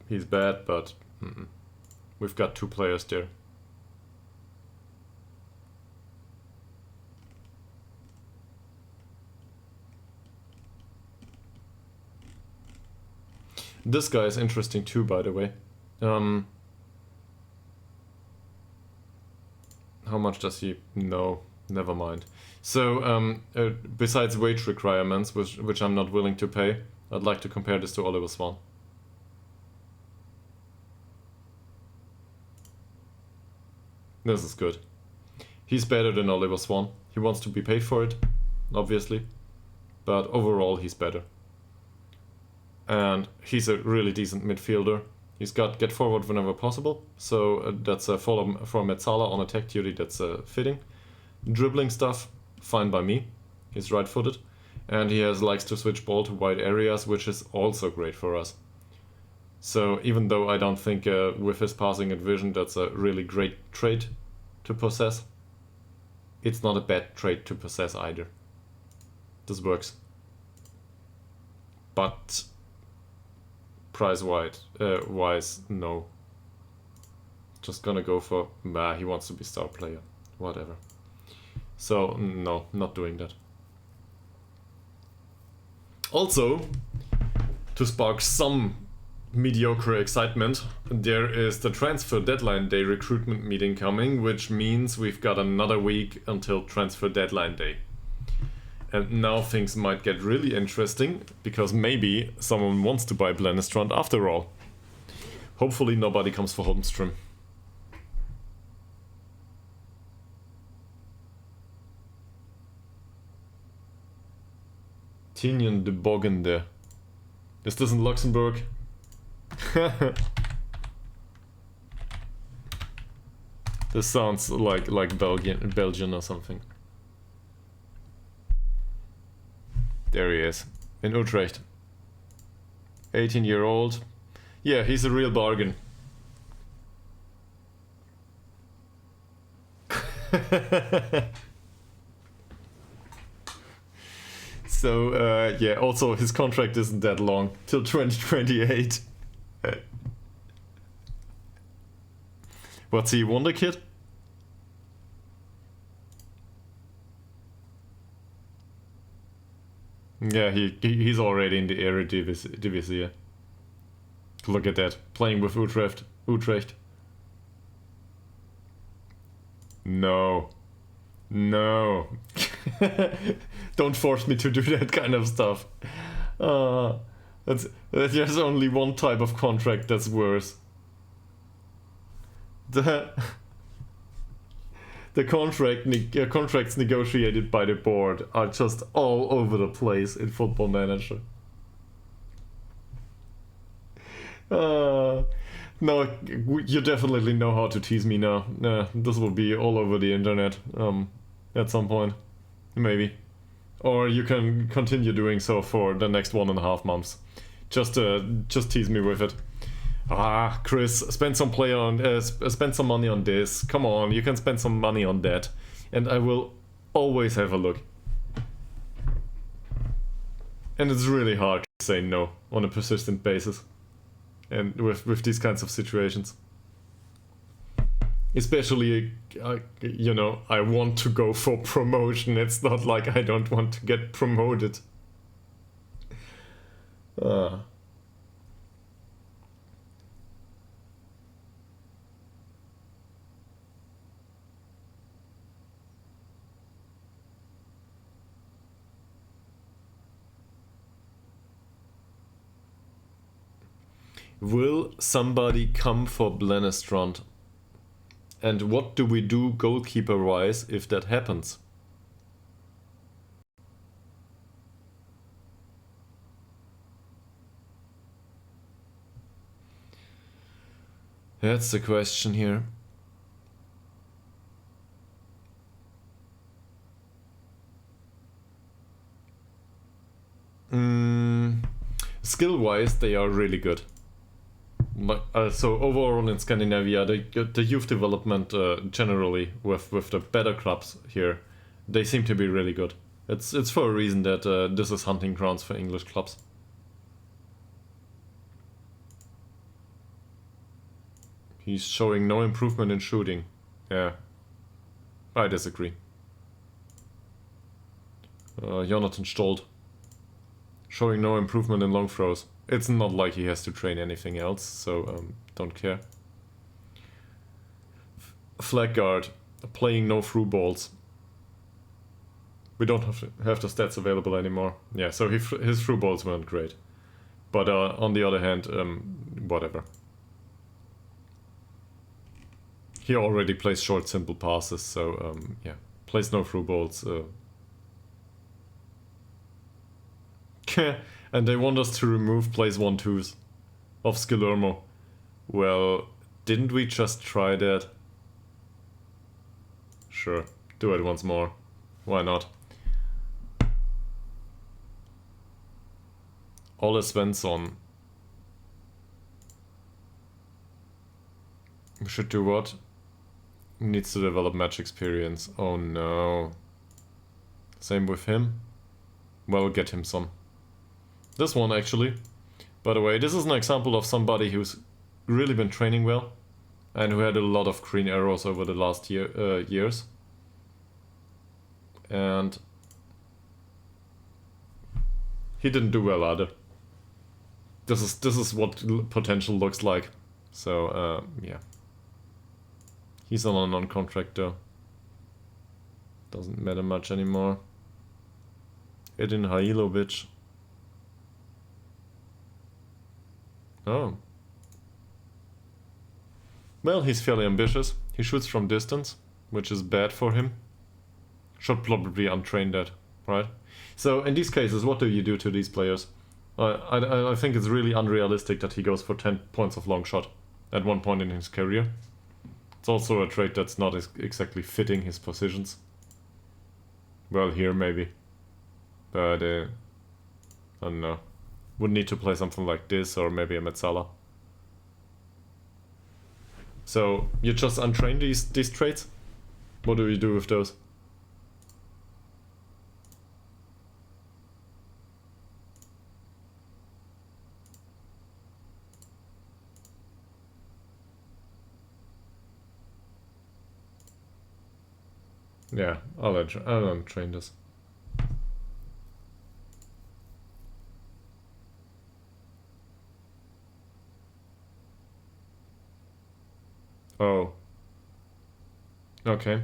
S1: he's bad, but we've got two players there. This guy is interesting too, by the way. How much does he? No, never mind. So, besides wage requirements, which I'm not willing to pay, I'd like to compare this to Oliver Swan. This is good. He's better than Oliver Swan. He wants to be paid for it, obviously. But overall, he's better. And he's a really decent midfielder. He's got get forward whenever possible. So that's for Metzala on attack duty, that's fitting. Dribbling stuff, fine by me. He's right-footed. And he likes to switch ball to wide areas, which is also great for us. So even though I don't think with his passing and vision that's a really great trait to possess, it's not a bad trait to possess either. This works. But price-wise, no. Just gonna go for, he wants to be star player. Whatever. So, no, not doing that. Also, to spark some mediocre excitement, there is the transfer deadline day recruitment meeting coming, which means we've got another week until transfer deadline day. And now things might get really interesting, because maybe someone wants to buy Blennestrand after all. Hopefully nobody comes for Holmström. Tinian de Boggende. Is this in Luxembourg? This sounds like Belgian or something. There he is, in Utrecht. 18-year-old. Yeah, he's a real bargain. So, yeah, also his contract isn't that long, till 2028. What's he, Wonder Kid? Yeah, he's already in the Eredivisie. Look at that, playing with Utrecht. No. No. Don't force me to do that kind of stuff. There's only one type of contract that's worse. The contracts negotiated by the board are just all over the place in Football Manager. No, you definitely know how to tease me now. This will be all over the internet. at some point. Maybe. Or you can continue doing so for the next 1.5 months. Just tease me with it. Ah, Chris, spend some spend some money on this. Come on, you can spend some money on that, and I will always have a look. And it's really hard to say no on a persistent basis, and with these kinds of situations. Especially, you know, I want to go for promotion. It's not like I don't want to get promoted. Will somebody come for Blennestrand? And what do we do goalkeeper-wise if that happens? That's the question here. Skill-wise, they are really good. So overall in Scandinavia, the youth development generally with the better clubs here, they seem to be really good. It's for a reason that this is hunting grounds for English clubs. He's showing no improvement in shooting. Yeah, I disagree. Jonathan Stolt showing no improvement in long throws. It's not like he has to train anything else, so don't care. Flag guard, playing no through balls. We don't have the stats available anymore. Yeah, so his through balls weren't great. But on the other hand, whatever. He already plays short, simple passes, so yeah, plays no through balls. And they want us to remove plays 1-2s of Skillermo. Well, didn't we just try that? Sure, do it once more. Why not? Ole Svensson. Should do what? Needs to develop match experience. Oh no. Same with him? Well, get him some. This one actually. By the way, this is an example of somebody who's really been training well and who had a lot of green arrows over the last years. And he didn't do well either. This is what potential looks like. So yeah. He's on a non-contract though. Doesn't matter much anymore. Edin Hailovic. Oh. Well, he's fairly ambitious. He shoots from distance, which is bad for him. Should probably untrain that, right? So in these cases, what do you do to these players? I think it's really unrealistic that he goes for 10 points of long shot at one point in his career. It's also a trait that's not exactly fitting his positions. Well, here maybe. But I don't know. Would need to play something like this or maybe a Metzala. So you just untrain these traits? What do you do with those? Yeah, I'll untrain this. Oh. Okay.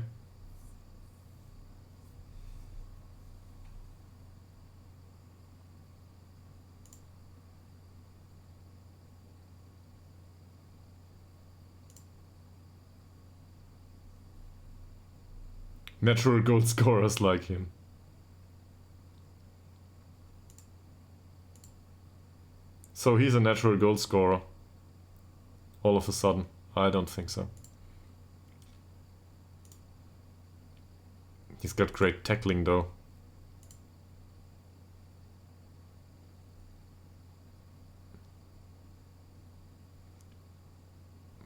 S1: Natural goal scorers like him. So he's a natural goal scorer. All of a sudden. I don't think so. He's got great tackling though.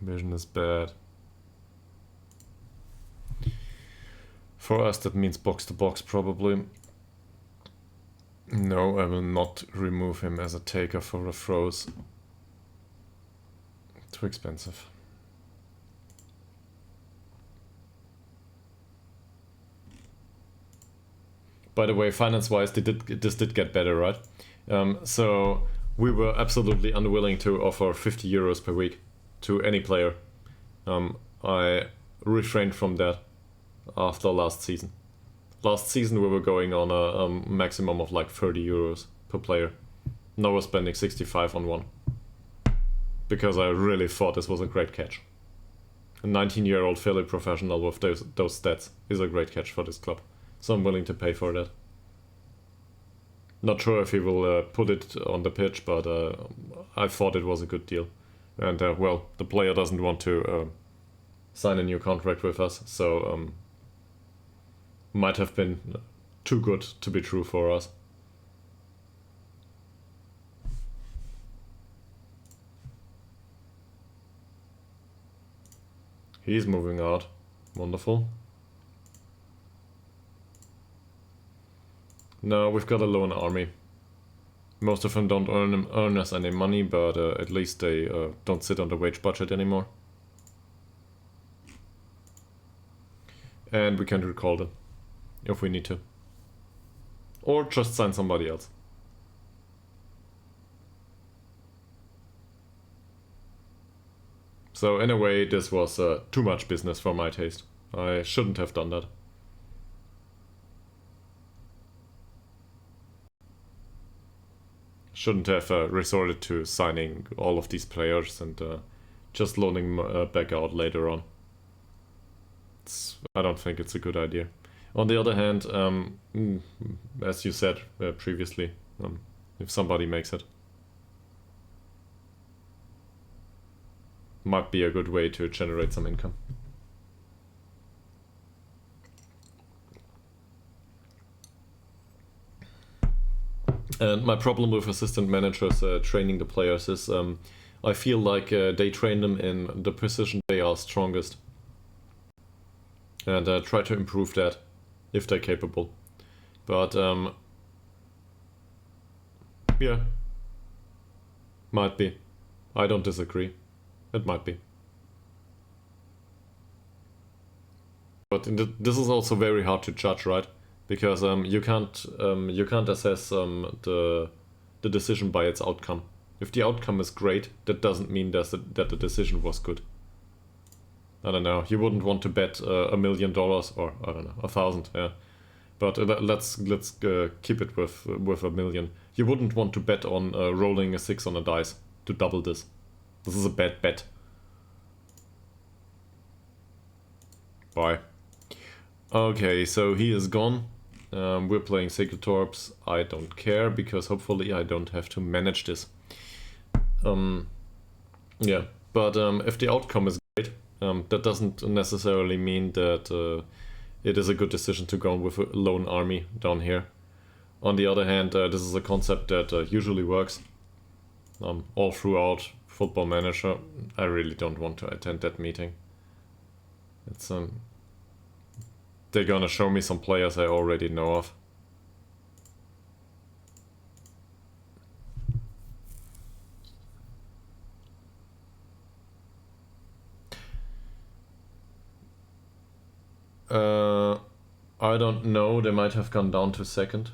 S1: Vision is bad. For us that means box to box probably. No, I will not remove him as a taker for a throws. Too expensive. By the way, finance-wise, this did get better, right? So we were absolutely unwilling to offer 50 euros per week to any player. I refrained from that after last season. Last season we were going on a maximum of like 30 euros per player. Now we're spending 65 on one. Because I really thought this was a great catch. A 19-year-old fairly professional with those stats is a great catch for this club. So I'm willing to pay for that. Not sure if he will put it on the pitch, but I thought it was a good deal. And well, the player doesn't want to sign a new contract with us, so might have been too good to be true for us. He's moving out. Wonderful. No, we've got a lone army. Most of them don't earn us any money, but at least they don't sit on the wage budget anymore. And we can recall them if we need to. Or just sign somebody else. So in a way, this was too much business for my taste. I shouldn't have done that. Shouldn't have resorted to signing all of these players and just loaning back out later on. I don't think it's a good idea. On the other hand, as you said previously, if somebody makes it, might be a good way to generate some income. And my problem with assistant managers training the players is I feel like they train them in the position they are strongest. And try to improve that if they're capable. But yeah, might be. I don't disagree. It might be. But this is also very hard to judge, right? Because you can't assess the decision by its outcome. If the outcome is great, that doesn't mean that the decision was good. I don't know. You wouldn't want to bet $1 million or I don't know 1,000, yeah. But let's keep it with $1 million. You wouldn't want to bet on rolling a 6 on a dice to double this. This is a bad bet. Bye. Okay, so he is gone. We're playing Sacred Torps. I don't care because hopefully I don't have to manage this. Yeah, but if the outcome is great, that doesn't necessarily mean that it is a good decision to go with a lone army down here. On the other hand, this is a concept that usually works all throughout Football Manager. I really don't want to attend that meeting. It's they're gonna show me some players I already know of. I don't know, they might have gone down to second.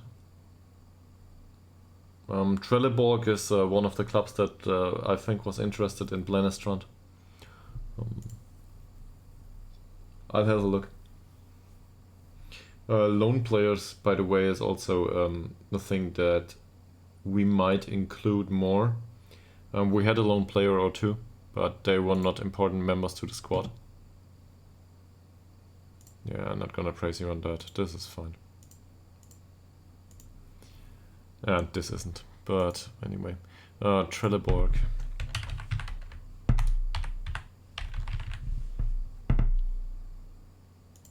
S1: Trelleborg is one of the clubs that I think was interested in Blennestrand. I'll have a look. Loan players, by the way, is also the thing that we might include more. We had a lone player or two, but they were not important members to the squad. Yeah, I'm not gonna praise you on that. This is fine. And this isn't. But anyway. Trelleborg.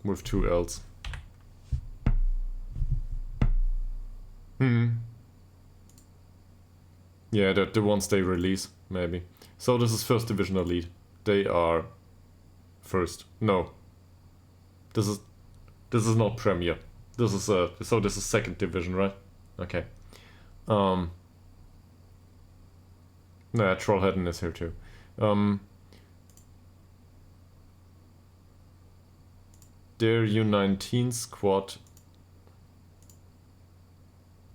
S1: With 2 L's. Yeah, the ones they release, maybe. So this is First Division Elite. They are first. No. This is not Premier. This is so this is Second Division, right? Okay. Nah, Trollhättan is here too. Their U19 squad.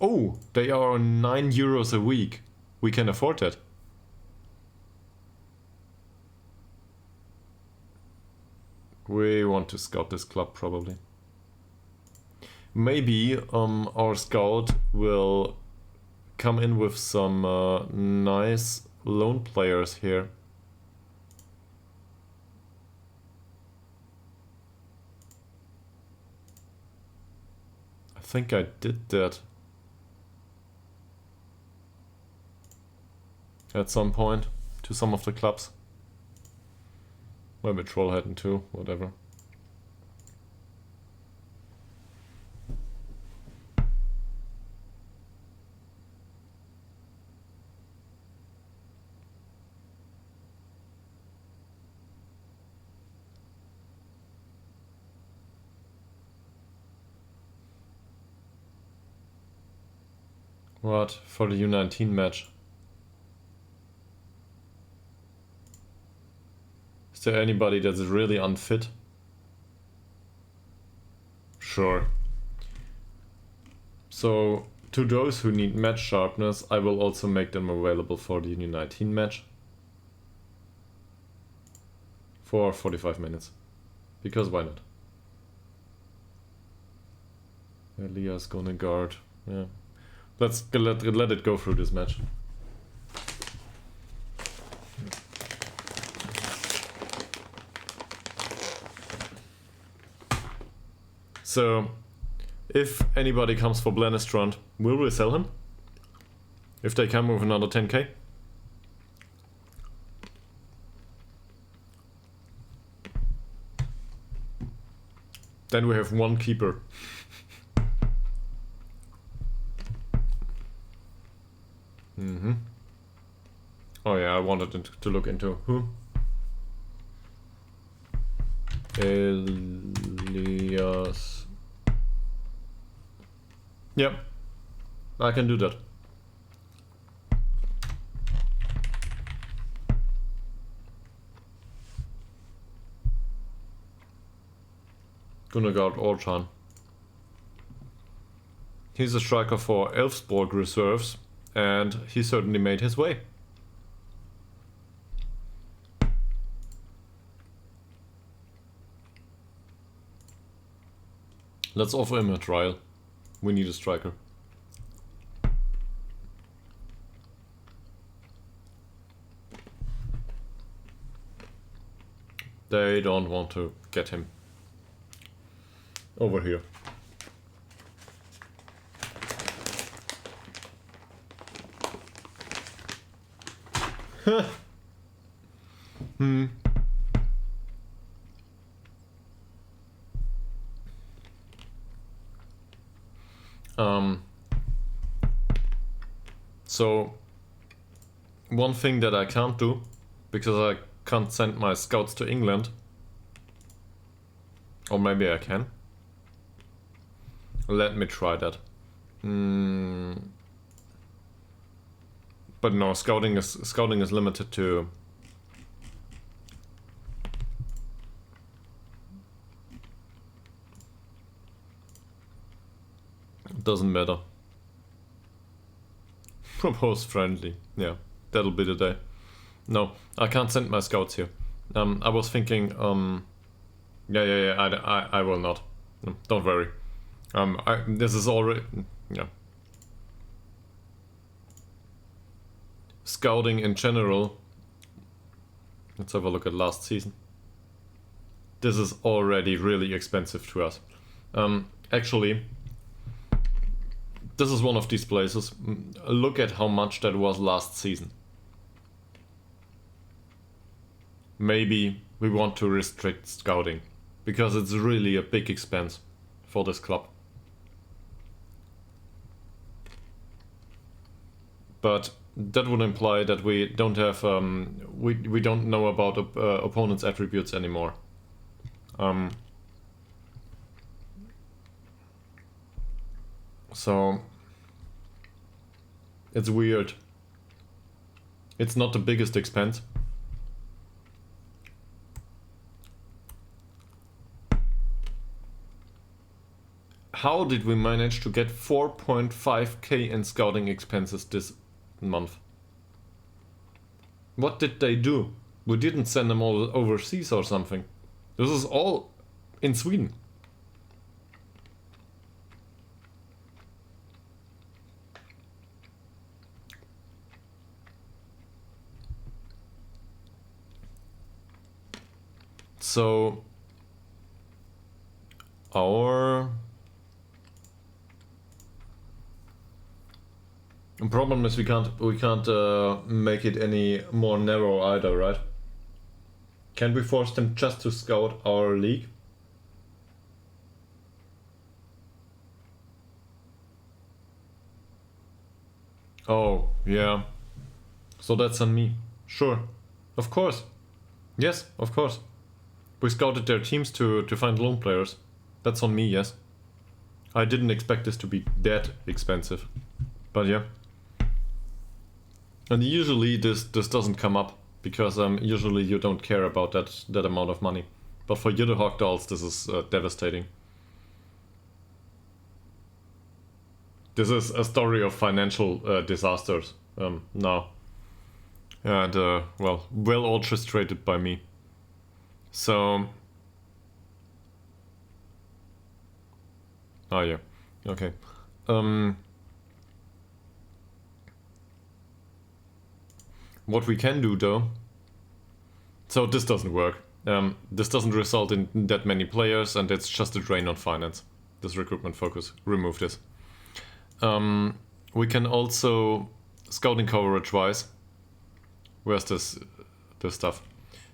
S1: Oh, they are €9 a week. We can afford that. We want to scout this club probably. Maybe our scout will come in with some nice loan players here. I think I did that at some point to some of the clubs. Maybe Trollhättan too, whatever. What? For the U19 match? Is there anybody that's really unfit? Sure. So, to those who need match sharpness, I will also make them available for the U19 match. For 45 minutes. Because why not? Elias gonna guard. Yeah. Let's let it go through this match. So, if anybody comes for Blennestrand, will we sell him? If they come with another 10k? Then we have one keeper. Oh yeah, I wanted to look into who? Elias. Yep, I can do that. Gonna guard Orchan. He's a striker for Elfsborg reserves, and he certainly made his way. Let's offer him a trial. We need a striker. They don't want to get him over here. So one thing that I can't do, because I can't send my scouts to England, or maybe I can. Let me try that. But no, scouting is limited to doesn't matter. Propose friendly. Yeah, that'll be the day. No, I can't send my scouts here. I was thinking, I will not. No, don't worry. This is already, yeah. Scouting in general. Let's have a look at last season. This is already really expensive to us. Actually, this is one of these places. Look at how much that was last season. Maybe we want to restrict scouting, because it's really a big expense for this club. but that would imply that we don't have we don't know about opponents' attributes anymore. So it's weird. It's not the biggest expense. How did we manage to get 4.5k in scouting expenses this month? What did they do? We didn't send them all overseas or something. This is all in Sweden. So our problem is we can't make it any more narrow either, right? Can we force them just to scout our league? Oh, yeah. So that's on me. Sure. Of course. Yes, of course. We scouted their teams to find loan players. That's on me, yes. I didn't expect this to be that expensive. But yeah. And usually this doesn't come up, because usually you don't care about that amount of money. But for Ytterhogdals this is devastating. This is a story of financial disasters now. And well orchestrated by me. So... Oh yeah, okay. What we can do though... So this doesn't work. This doesn't result in that many players, and it's just a drain on finance. This recruitment focus. Remove this. We can also... Scouting coverage wise. Where's this stuff?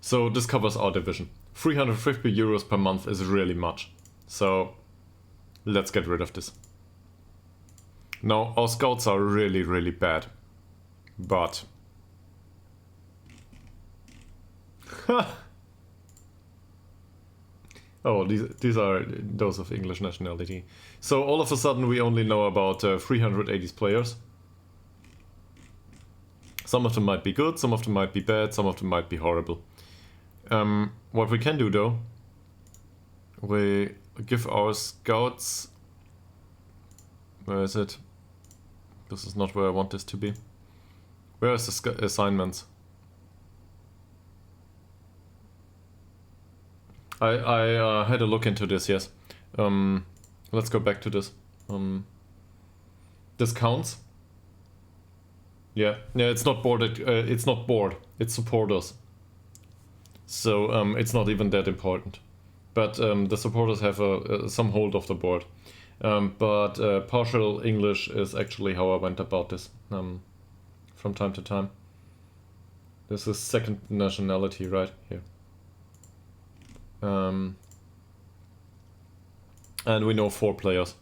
S1: So this covers our division. 350 euros per month is really much. So let's get rid of this. Now our scouts are really, really bad. But... Oh, these are those of English nationality. So all of a sudden we only know about 380 players. Some of them might be good, some of them might be bad, some of them might be horrible. What we can do though, we give our scouts... Where is it? This is not where I want this to be. Where is the assignments? I had a look into this, yes. Let's go back to this. Discounts. Yeah, it's not boarded. It's not board. It's supporters. So it's not even that important. But the supporters have some hold of the board. But partial English is actually how I went about this from time to time. This is second nationality right here. And we know 4 players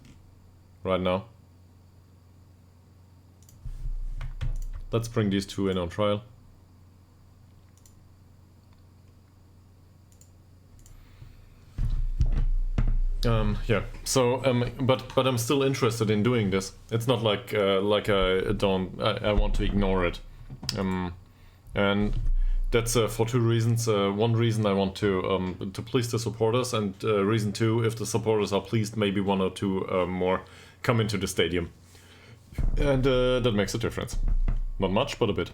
S1: right now. Let's bring these 2 in on trial. Yeah. So, but I'm still interested in doing this. It's not like I want to ignore it. And that's for 2 reasons. One reason I want to please the supporters, and reason 2, if the supporters are pleased, maybe 1 or 2 more come into the stadium, and that makes a difference. Not much, but a bit.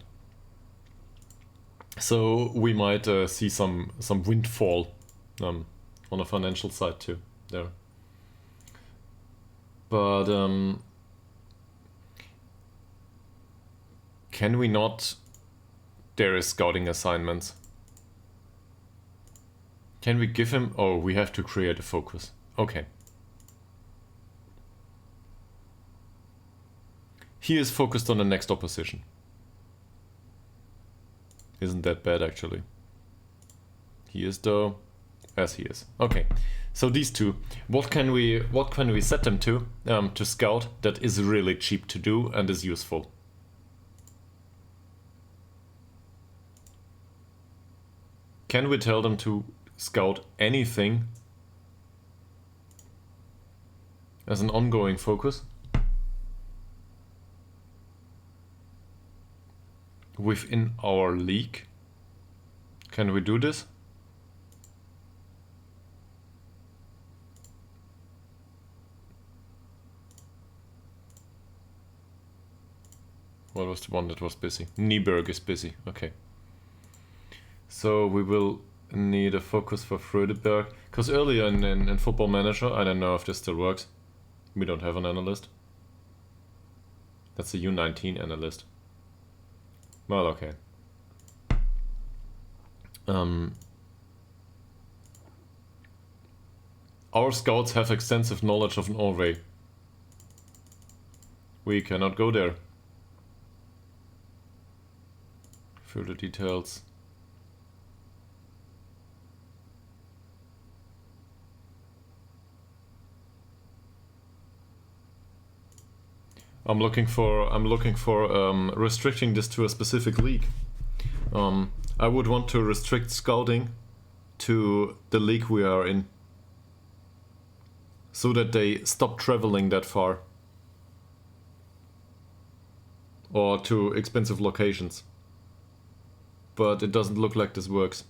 S1: So we might see some windfall on the financial side too there. But can we not? There is scouting assignments. Can we give him? Oh, we have to create a focus. Okay. He is focused on the next opposition. Isn't that bad actually? He is though, as he is. Okay. So these 2, what can we set them to scout that is really cheap to do and is useful? Can we tell them to scout anything as an ongoing focus within our league? Can we do this? What was the one that was busy? Nieberg is busy. Okay. So we will need a focus for Frödeberg. Because earlier in Football Manager, I don't know if this still works. We don't have an analyst. That's a U19 analyst. Well, okay. Our scouts have extensive knowledge of Norway. We cannot go there. Further details. I'm looking for restricting this to a specific league. I would want to restrict scouting to the league we are in, so that they stop traveling that far or to expensive locations. But it doesn't look like this works.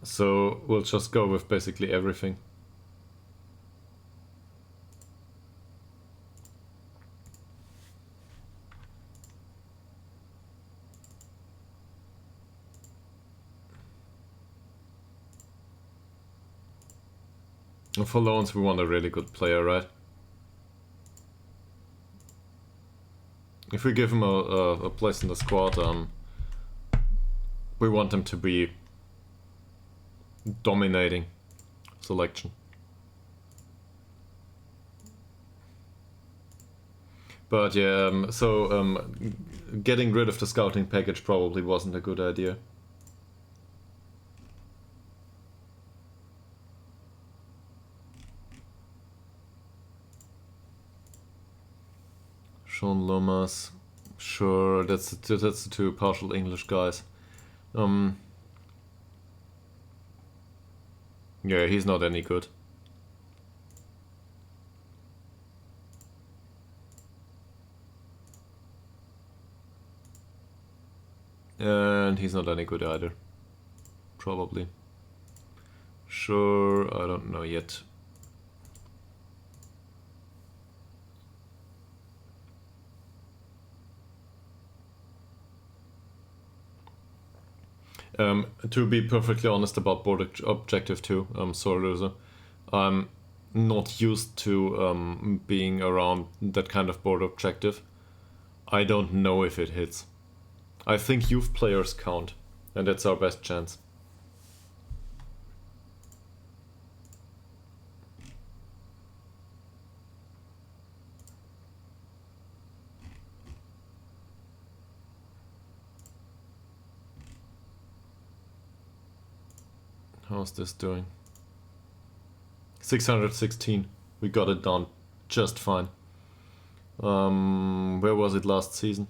S1: So we'll just go with basically everything. And for loans, we want a really good player, right? If we give him a place in the squad, we want him to be dominating selection. But yeah, getting rid of the scouting package probably wasn't a good idea. Sean Lomas, sure, that's the two partial English guys. Yeah, he's not any good. And he's not any good either. Probably. Sure, I don't know yet. To be perfectly honest about board objective 2, sorry loser, I'm not used to being around that kind of board objective. I don't know if it hits. I think youth players count, and that's our best chance. How's this doing? 616. We got it done just fine. Where was it last season?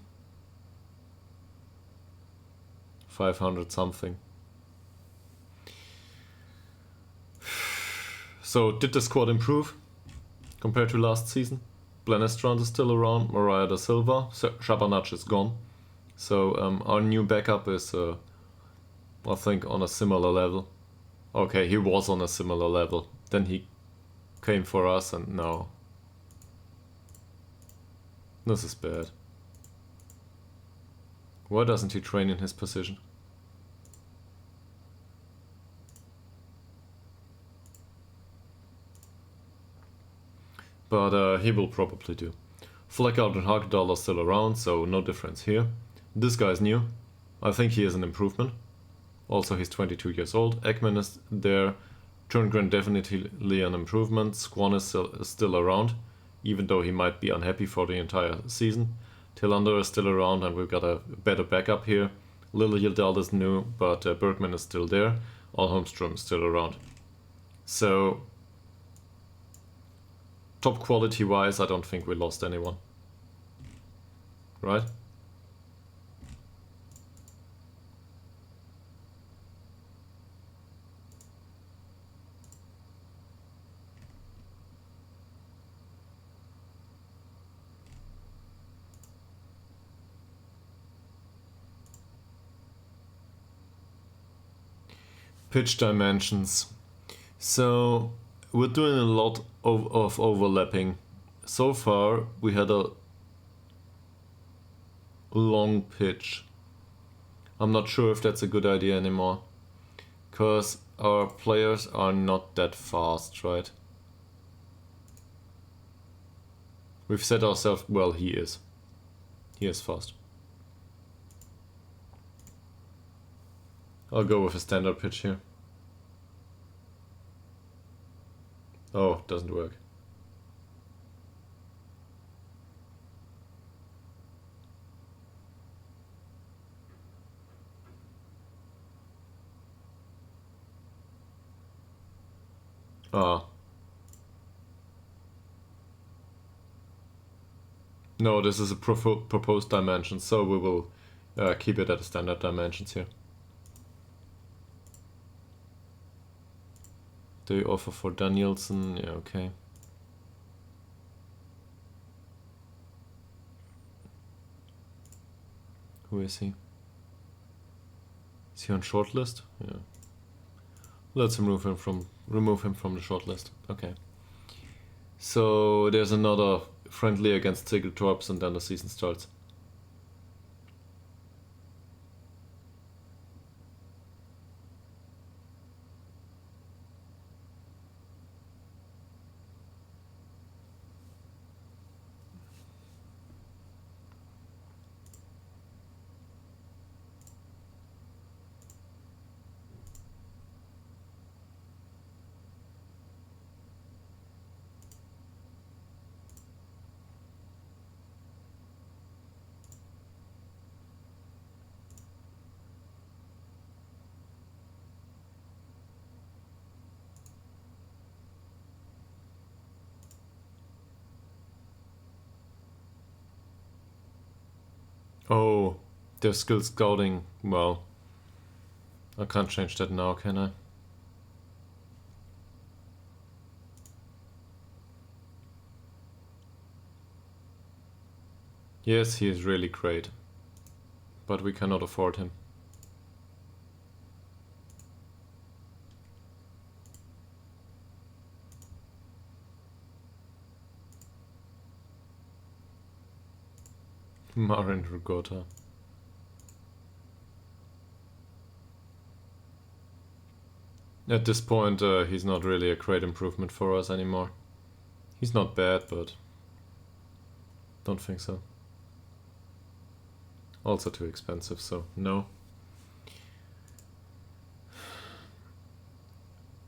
S1: 500 something. So did the squad improve compared to last season? Blenestrand is still around, Mariah da Silva, Shabanach is gone. So our new backup is I think on a similar level. Okay, he was on a similar level. Then he came for us and now. This is bad. Why doesn't he train in his position? But he will probably do. Fleckout and Ytterhogdals are still around, so no difference here. This guy's new. I think he is an improvement. Also, he's 22 years old. Ekman is there. Turngren definitely an improvement. Squan is still around, even though he might be unhappy for the entire season. Tillander is still around, and we've got a better backup here. Ytterhogdals is new, but Bergman is still there. Holmstrom is still around. So, top quality wise, I don't think we lost anyone. Right? Pitch dimensions. So we're doing a lot of overlapping. So far we had a long pitch. I'm not sure if that's a good idea anymore, because our players are not that fast, right? We've set ourselves, well, he is fast. I'll go with a standard pitch here. Oh, doesn't work. Ah. No, this is a proposed dimension, so we will keep it at the standard dimensions here. Do you offer for Danielson? Yeah, okay. Who is he? Is he on shortlist? Yeah. Let's remove him from the shortlist. Okay. So there's another friendly against Sigiltorps, and then the season starts. Oh, there's skill scouting. Well, I can't change that now, can I? Yes, he is really great, but we cannot afford him. Marin Rugota. At this point, he's not really a great improvement for us anymore. He's not bad, but don't think so. Also too expensive, so no.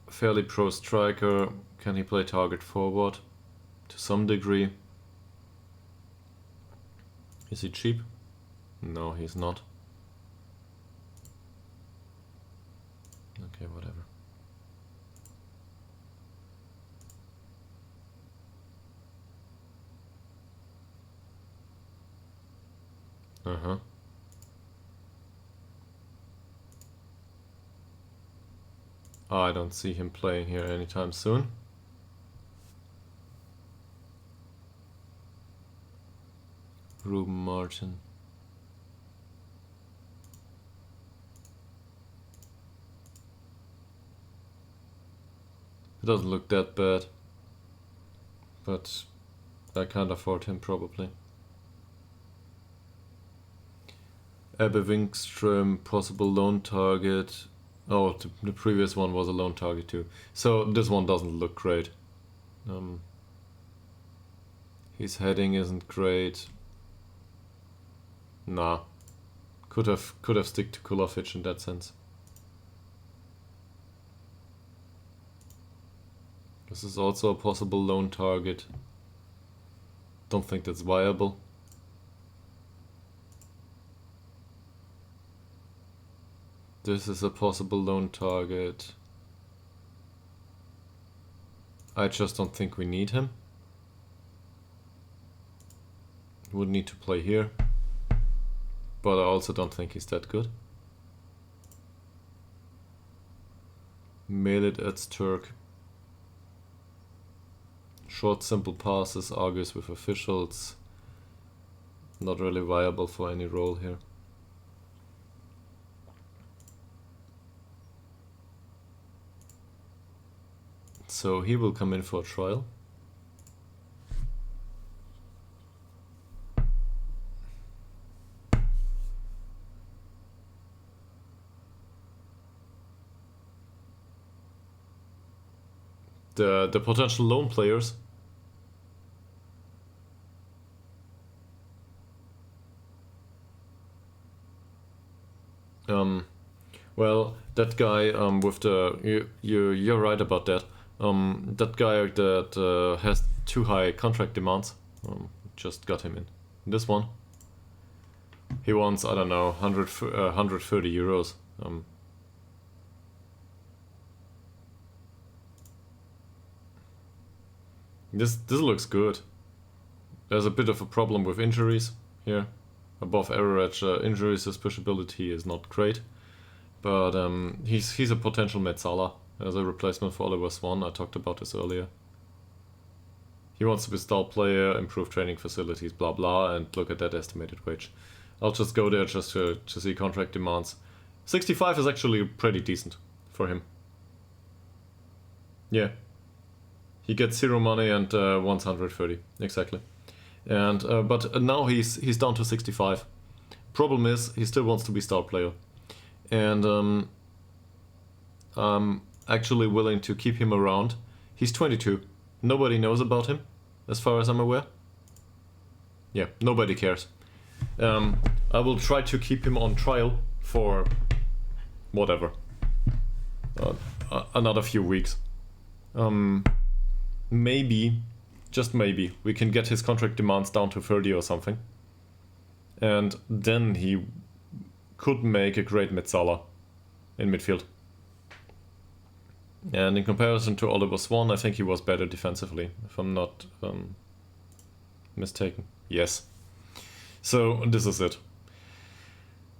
S1: Fairly pro striker. Can he play target forward? To some degree. Is he cheap? No, he's not. Okay, whatever. Uh-huh. I don't see him playing here anytime soon. Ruben Martin. It doesn't look that bad, but I can't afford him probably. Ebbe Wingström, possible loan target. Oh, the previous one was a loan target too. So this one doesn't look great. His heading isn't great. Nah. Could have stick to Kulovic in that sense. This is also a possible loan target. Don't think that's viable. This is a possible loan target. I just don't think we need him. Would need to play here. But I also don't think he's that good. Mail it at Turk. Short simple passes, argues with officials. Not really viable for any role here. So he will come in for a trial. The potential loan players. Well, that guy with the you're right about that. That guy that has too high contract demands. Just got him in. This one. He wants, I don't know, 130 euros. This looks good. There's a bit of a problem with injuries here. Above average injuries, his pushability is not great. But he's a potential Metzala as a replacement for Oliver Swan. I talked about this earlier. He wants to be star player, improve training facilities, blah blah, and look at that estimated wage. I'll just go there just to see contract demands. 65 is actually pretty decent for him. Yeah. He gets 0 money and wants 130, exactly. And but now he's down to 65. Problem is, he still wants to be star player. And I'm actually willing to keep him around. He's 22. Nobody knows about him, as far as I'm aware. Yeah, nobody cares. I will try to keep him on trial for whatever. Another few weeks. Maybe, just maybe, we can get his contract demands down to 30 or something. And then he could make a great Metzala in midfield. And in comparison to Oliver Swan, I think he was better defensively, if I'm not mistaken. Yes. So, this is it.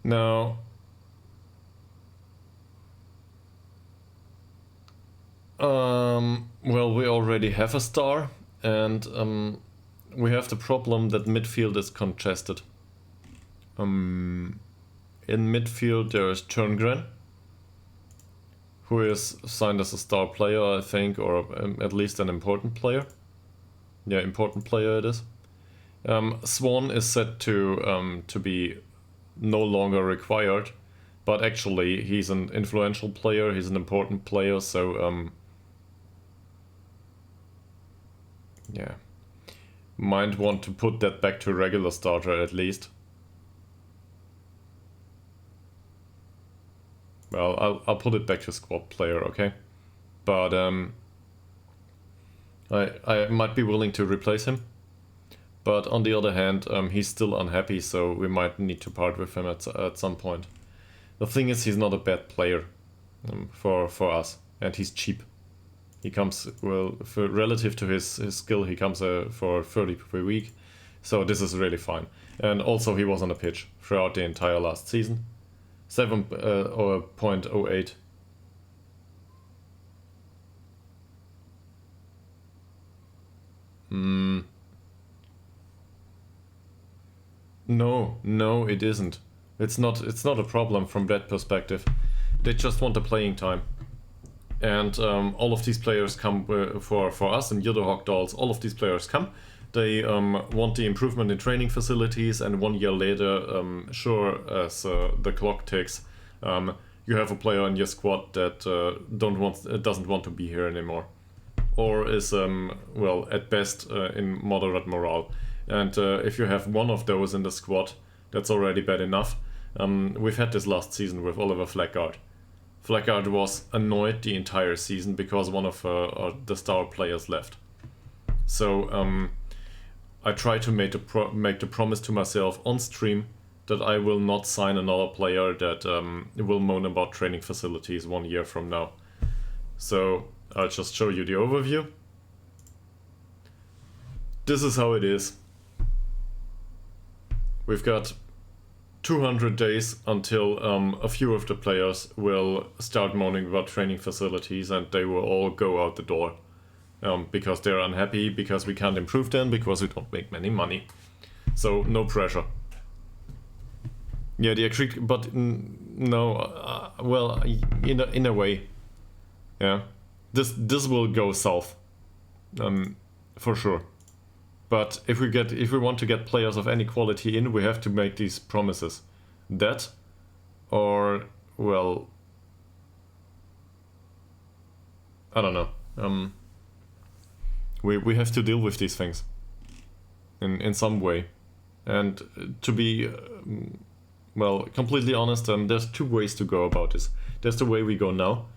S1: Now, well, we already have a star, and we have the problem that midfield is congested. In midfield there is Turngren, who is signed as a star player, I think, or at least an important player. Yeah, important player it is. Swan is set to be no longer required, but actually he's an influential player, he's an important player, so yeah, might want to put that back to regular starter at least. Well, I'll put it back to squad player, okay? But I might be willing to replace him. But on the other hand, he's still unhappy, so we might need to part with him at some point. The thing is, he's not a bad player for us, and he's cheap. He comes, well, for relative to his skill, he comes for 30 per week, so this is really fine. And also, he was on the pitch throughout the entire last season. 7.08. No, it isn't. It's not a problem from that perspective. They just want the playing time. And all of these players come for us in Ytterhogdals. All of these players come. They want the improvement in training facilities, and 1 year later, sure as the clock ticks, you have a player in your squad that doesn't want to be here anymore, or is well, at best in moderate morale. And if you have one of those in the squad, that's already bad enough. We've had this last season with Oliver Flackard. Flackard was annoyed the entire season because one of the star players left. So I try to make the promise to myself on stream that I will not sign another player that will moan about training facilities 1 year from now. So I'll just show you the overview. This is how it is. We've got 200 days until a few of the players will start moaning about training facilities, and they will all go out the door because they're unhappy, because we can't improve them, because we don't make many money. So no pressure. Yeah, the actually, but no, well, in a way, yeah, this will go south, for sure. But if we want to get players of any quality in, we have to make these promises. That, or well, I don't know. We have to deal with these things in some way, and to be well, completely honest, there's two ways to go about this. There's the way we go now.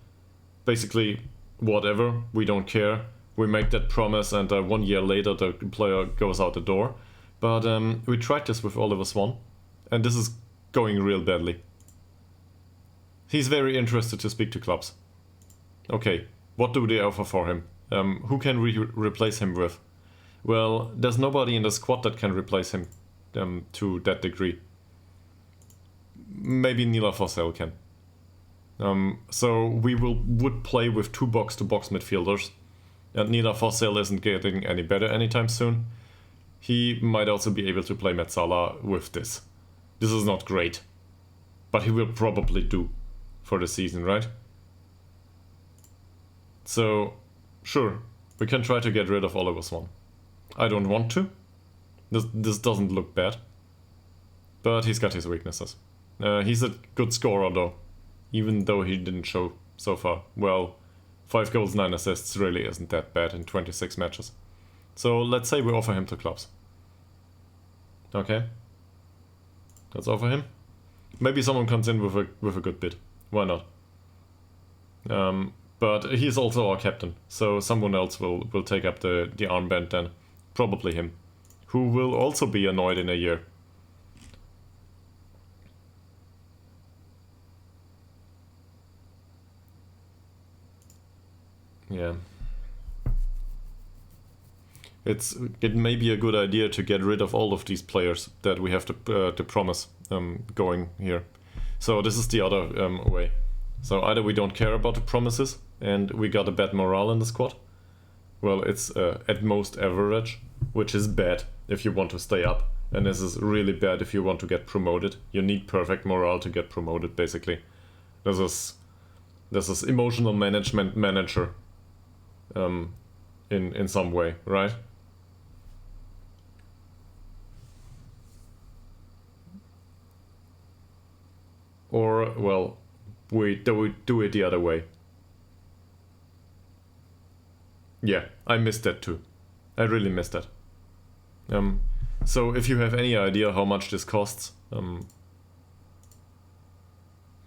S1: Basically, whatever, we don't care. We make that promise, and 1 year later the player goes out the door. But we tried this with Oliver Swan, and this is going real badly. He's very interested to speak to clubs. Okay, what do they offer for him? Who can we replace him with? Well, there's nobody in the squad that can replace him to that degree. Maybe Nila Fossell can. So we would play with 2 box-to-box midfielders. And Nila Fossell isn't getting any better anytime soon. He might also be able to play Metzala with this. This is not great. But he will probably do for the season, right? So, sure, we can try to get rid of Oliver Swan. I don't want to. This doesn't look bad. But he's got his weaknesses. He's a good scorer though, even though he didn't show so far. Well, 5 goals, 9 assists really isn't that bad in 26 matches. So let's say we offer him to clubs. Okay. Let's offer him. Maybe someone comes in with a good bid. Why not? But he's also our captain, so someone else will take up the armband then. Probably him. Who will also be annoyed in a year. Yeah. It may be a good idea to get rid of all of these players that we have to promise going here. So this is the other way. So either we don't care about the promises and we got a bad morale in the squad. Well, it's at most average, which is bad if you want to stay up. And this is really bad if you want to get promoted. You need perfect morale to get promoted, basically. This is emotional management manager. In some way, right? Or, well, we do it the other way. Yeah, I missed that too. I really missed that. So if you have any idea how much this costs,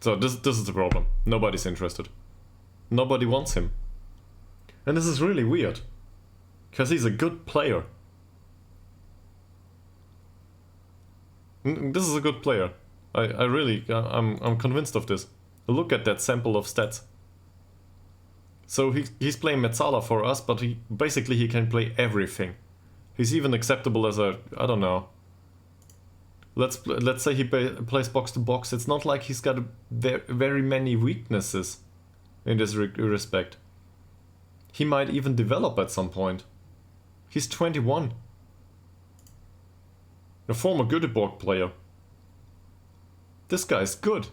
S1: so this is the problem. Nobody's interested. Nobody wants him. And this is really weird, because he's a good player. This is a good player. I'm convinced of this. Look at that sample of stats. So he's playing Metzala for us, but he can play everything. He's even acceptable as a, I don't know. Let's say he plays box to box. It's not like he's got very many weaknesses in this respect. He might even develop at some point. He's 21. A former Göteborg player. This guy's good.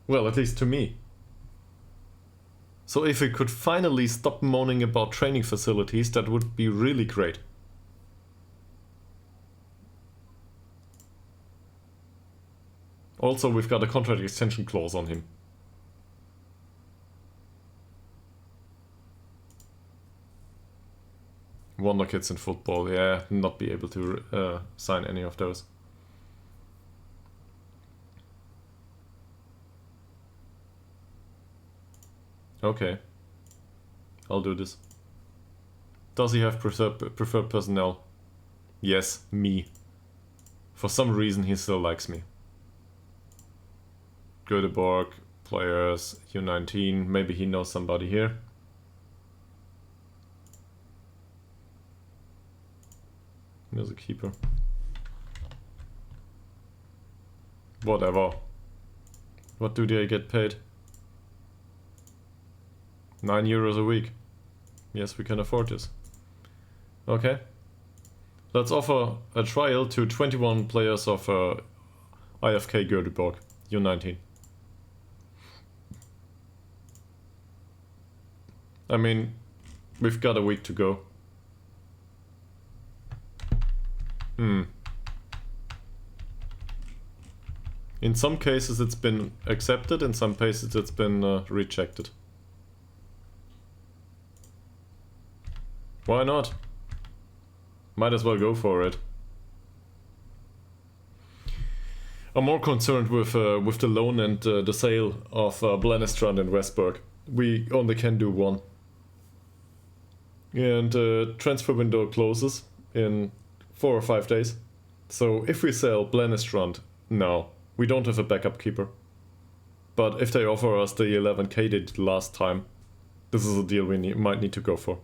S1: Well, at least to me. So if we could finally stop moaning about training facilities, that would be really great. Also, we've got a contract extension clause on him. Wonder kids in football, yeah, not be able to sign any of those. Okay. I'll do this. Does he have preferred personnel? Yes, me. For some reason he still likes me. Göteborg, players, U19, maybe he knows somebody here. There's a keeper. Whatever. What do they get paid? 9 euros a week. Yes, we can afford this. Okay. Let's offer a trial to 21 players of IFK Göteborg, U19. I mean, we've got a week to go. In some cases it's been accepted, in some cases it's been rejected. Why not? Might as well go for it. I'm more concerned with the loan and the sale of Blennestrand and Westberg. We only can do one. And transfer window closes in 4 or 5 days. So if we sell Blennestrand now, we don't have a backup keeper. But if they offer us the 11k they did last time, this is a deal we might need to go for.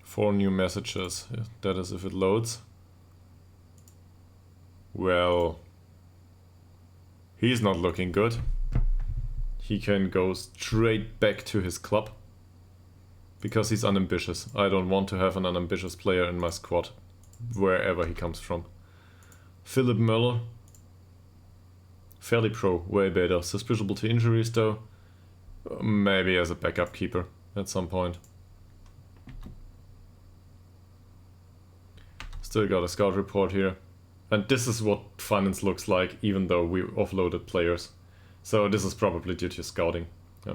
S1: Four new messages. That is if it loads. Well, he's not looking good. He can go straight back to his club. Because he's unambitious. I don't want to have an unambitious player in my squad. Wherever he comes from. Philip Möller. Fairly pro, way better. Suspiciable to injuries though. Maybe as a backup keeper at some point. Still got a scout report here. And this is what finance looks like, even though we offloaded players. So this is probably due to scouting. I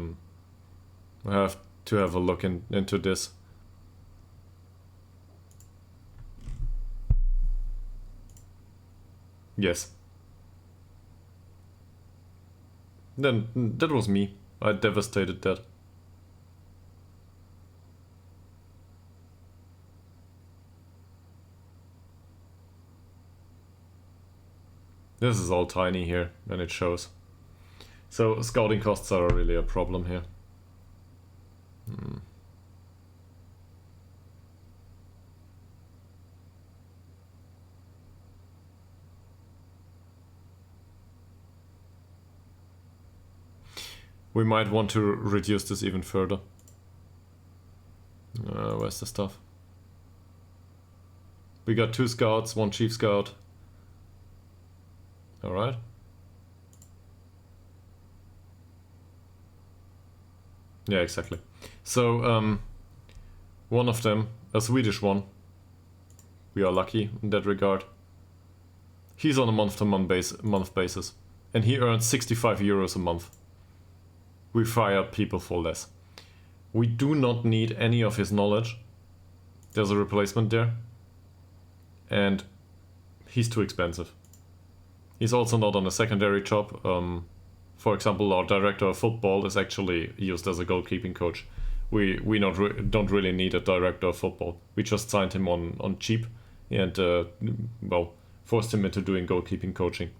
S1: have to have a look into this. Yes. Then that was me. I devastated that. This is all tiny here, and it shows. So scouting costs are really a problem here. We might want to reduce this even further. Where's the stuff? We got 2 scouts, 1 chief scout. Alright. Yeah, exactly. So, one of them, a Swedish one, we are lucky in that regard. He's on a month basis, and he earns 65 euros a month. We fire people for less. We do not need any of his knowledge. There's a replacement there. And he's too expensive. He's also not on a secondary job. For example, our director of football is actually used as a goalkeeping coach. We don't really need a director of football. We just signed him on cheap and well, forced him into doing goalkeeping coaching.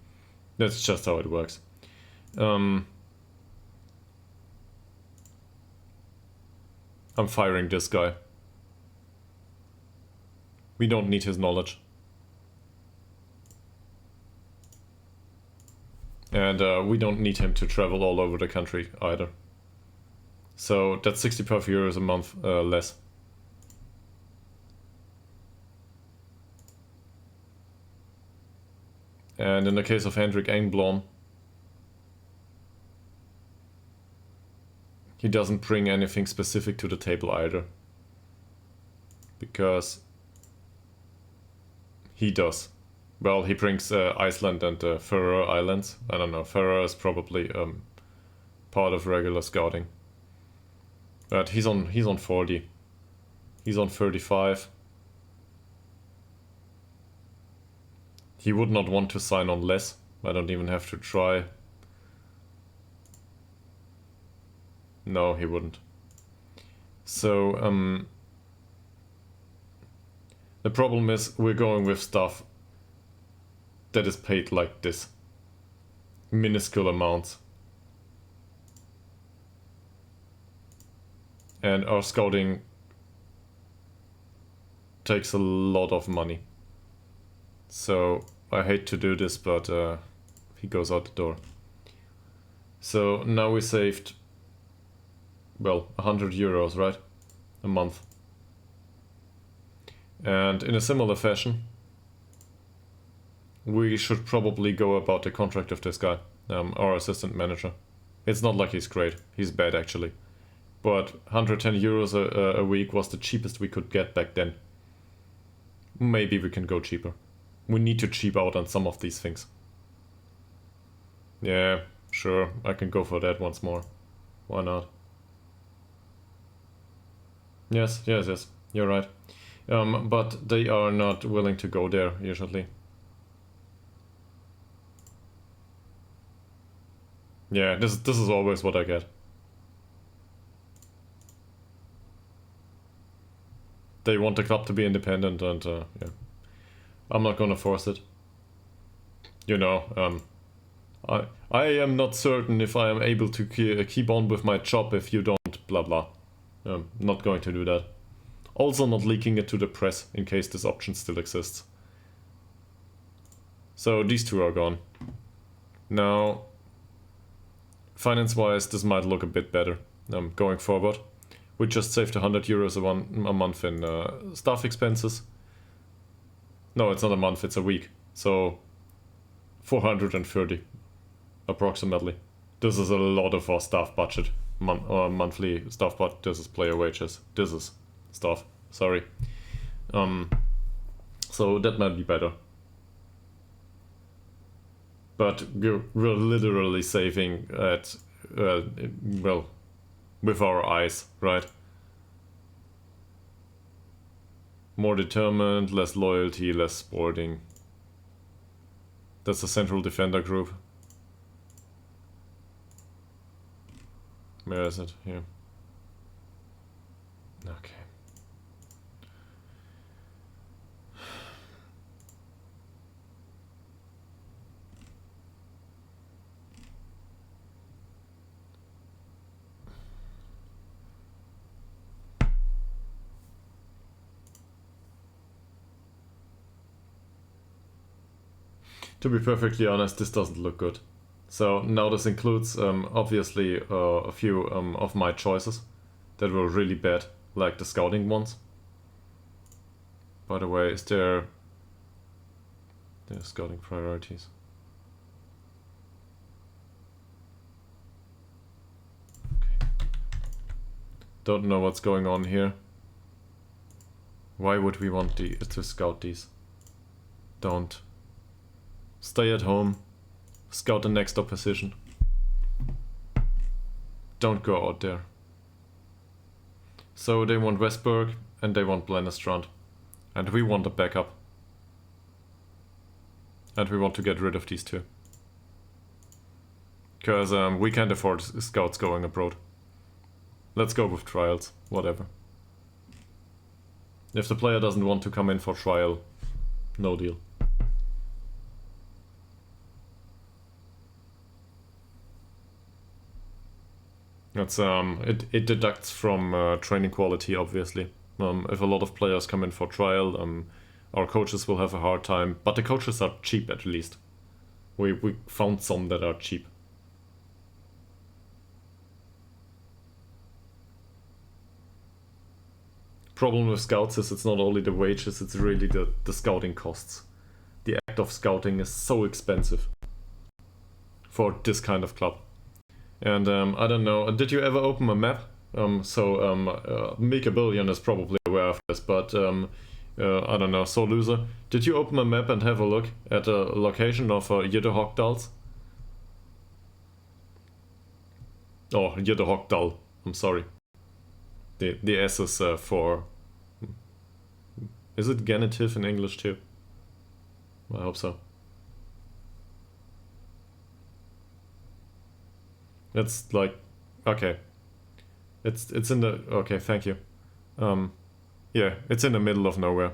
S1: That's just how it works. I'm firing this guy. We don't need his knowledge. And we don't need him to travel all over the country either. So that's 65 euros a month less. And in the case of Hendrik Engblom, he doesn't bring anything specific to the table either. Because he does. Well, he brings Iceland and Faroe Islands. I don't know, Faroe is probably part of regular scouting. But he's on 40. He's on 35. He would not want to sign on less. I don't even have to try. No, he wouldn't. So, the problem is we're going with stuff that is paid like this. Minuscule amounts. And our scouting takes a lot of money. So I hate to do this, but he goes out the door. So now we saved, well, 100 euros, right? A month. And in a similar fashion, we should probably go about the contract of this guy, our assistant manager. It's not like he's great, he's bad actually. But 110 euros a week was the cheapest we could get back then. Maybe we can go cheaper. We need to cheap out on some of these things. Yeah, sure, I can go for that once more. Why not? Yes, you're right. But they are not willing to go there, usually. Yeah, this is always what I get. They want the club to be independent, and yeah, I'm not gonna force it. You know, I am not certain if I am able to keep on with my job if you don't blah blah. Not going to do that. Also not leaking it to the press in case this option still exists. So these two are gone. Now, finance-wise, this might look a bit better going forward. We just saved 100 euros a month in staff expenses. No, it's not a month, it's a week. So 430 approximately. This is a lot of our staff budget. Monthly staff budget. This is player wages. This is staff. Sorry. So that might be better. But we're literally saving at, well, with our eyes, right? More determined, less loyalty, less sporting. That's a central defender group. Where is it? Here. Okay. To be perfectly honest, this doesn't look good. So now this includes obviously a few of my choices that were really bad, like the scouting ones. By the way, is there scouting priorities? Okay. Don't know what's going on here. Why would we want to scout these? Don't. Stay at home. Scout the next opposition. Don't go out there. So they want Westberg and they want Blennerstrand. And we want a backup. And we want to get rid of these two. Because we can't afford scouts going abroad. Let's go with trials, whatever. If the player doesn't want to come in for trial, no deal. That's it deducts from training quality, obviously. If a lot of players come in for trial, our coaches will have a hard time. But the coaches are cheap, at least. We found some that are cheap. Problem with scouts is it's not only the wages, it's really the scouting costs. The act of scouting is so expensive for this kind of club. And I don't know, did you ever open a map? Make a Billion is probably aware of this, but I don't know, So Loser, did you open a map and have a look at a location of Ytterhogdals? Oh, Ytterhogdal. I'm sorry. The S is for... Is it genitive in English too? I hope so. It's like... Okay. It's in the... Okay, thank you. Yeah, it's in the middle of nowhere.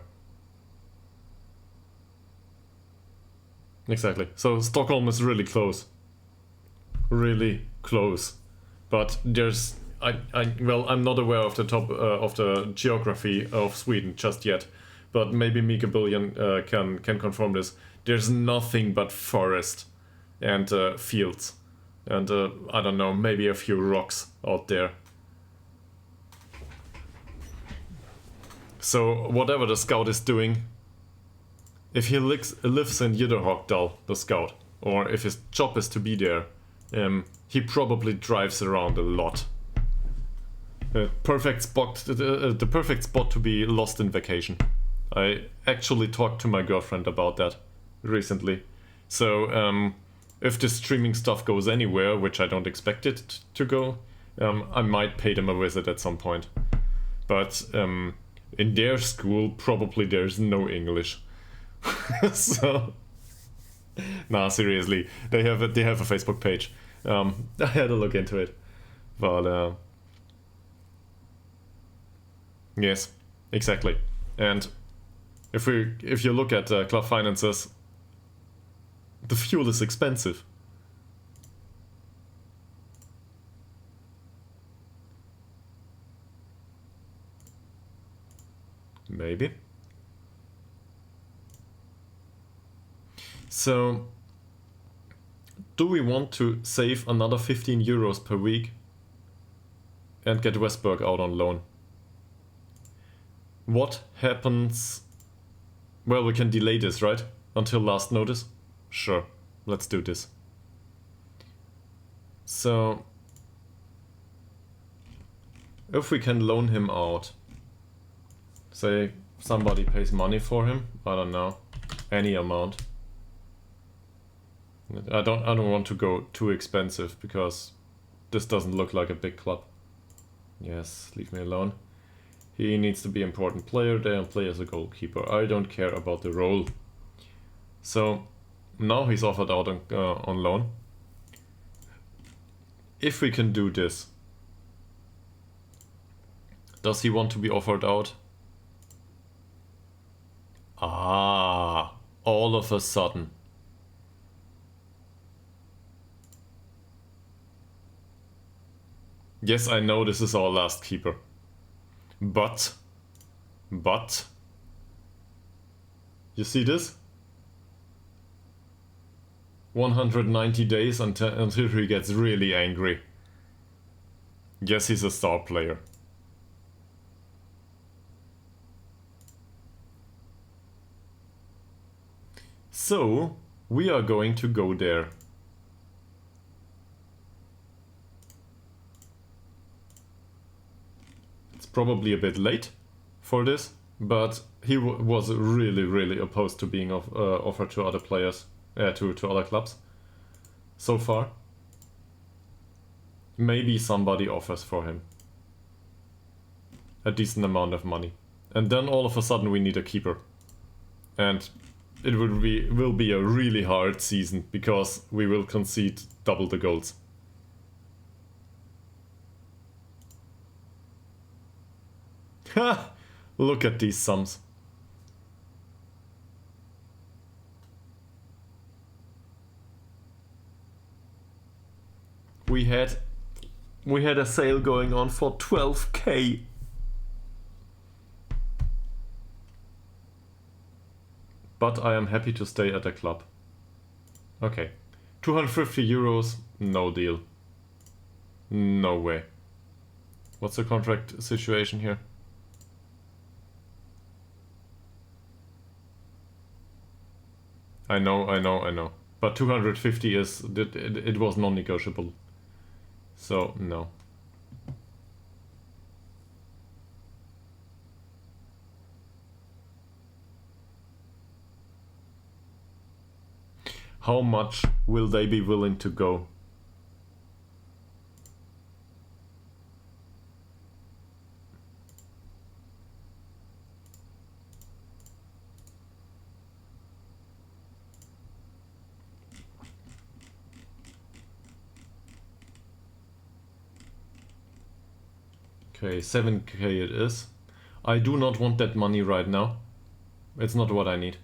S1: Exactly. So Stockholm is really close. Really close. But there's... well, I'm not aware of the top of the geography of Sweden just yet. But maybe Mika Billion can confirm this. There's nothing but forest and fields. And I don't know, maybe a few rocks out there. So whatever the scout is doing, if he lives in Ytterhogdal, the scout, or if his job is to be there, he probably drives around a lot. The perfect spot to be lost in vacation. I actually talked to my girlfriend about that recently. So if the streaming stuff goes anywhere, which I don't expect it to go, I might pay them a visit at some point. But in their school, probably there's no English. So, nah, seriously, they have a Facebook page. I had a look into it, but yes, exactly. And if you look at club finances, the fuel is expensive. Maybe. So, do we want to save another 15 euros per week and get Westberg out on loan? What happens? Well, we can delay this, right? Until last notice? Sure, let's do this. So, if we can loan him out, say somebody pays money for him, I don't know, any amount. I don't want to go too expensive because this doesn't look like a big club. Yes, leave me alone. He needs to be an important player there and play as a goalkeeper. I don't care about the role. So now he's offered out on loan. If we can do this, does he want to be offered out? Ah, all of a sudden. Yes, I know this is our last keeper. But, you see this? 190 days until he gets really angry. Yes, he's a star player. So, we are going to go there. Probably a bit late for this, but he was really opposed to being offered to other players, to other clubs. So far, maybe somebody offers for him a decent amount of money, and then all of a sudden we need a keeper, and it will be a really hard season because we will concede double the goals. Ha! Look at these sums. We had a sale going on for 12k. But I am happy to stay at the club. Okay. 250 euros, no deal. No way. What's the contract situation here? I know. But 250 is... it was non-negotiable. So, no. How much will they be willing to go? Okay, 7k it is. I do not want that money right now. It's not what I need.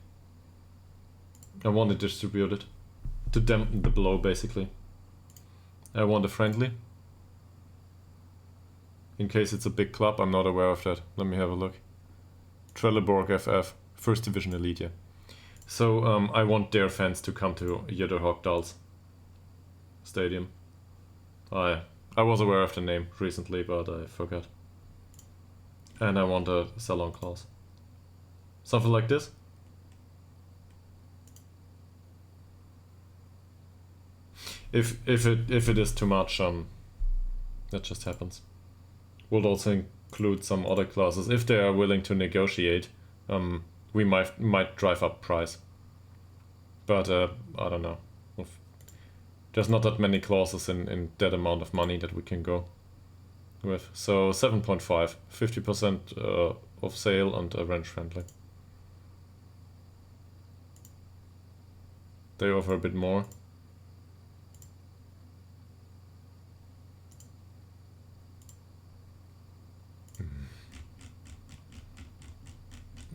S1: I want it distributed. To dampen the blow, basically. I want a friendly. In case it's a big club, I'm not aware of that. Let me have a look. Trelleborg FF, First Division Elite, yeah. So I want their fans to come to Ytterhogdals Stadium. I was aware of the name recently, but I forgot. And I want a salon clause. Something like this. If it is too much, that just happens. We'll also include some other clauses if they are willing to negotiate. We might drive up price, but I don't know. There's not that many clauses in that amount of money that we can go with. So 7.5, 50% of sale and range friendly. They offer a bit more.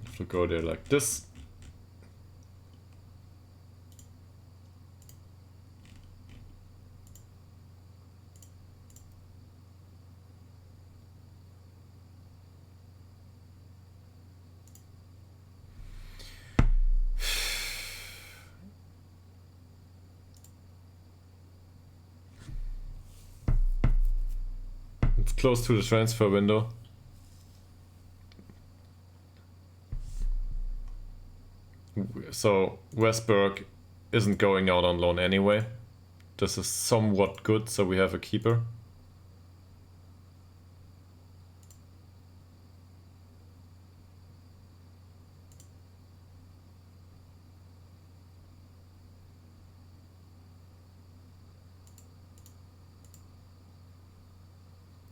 S1: Have to go there like this. It's close to the transfer window. So Westberg isn't going out on loan anyway. This is somewhat good, so we have a keeper.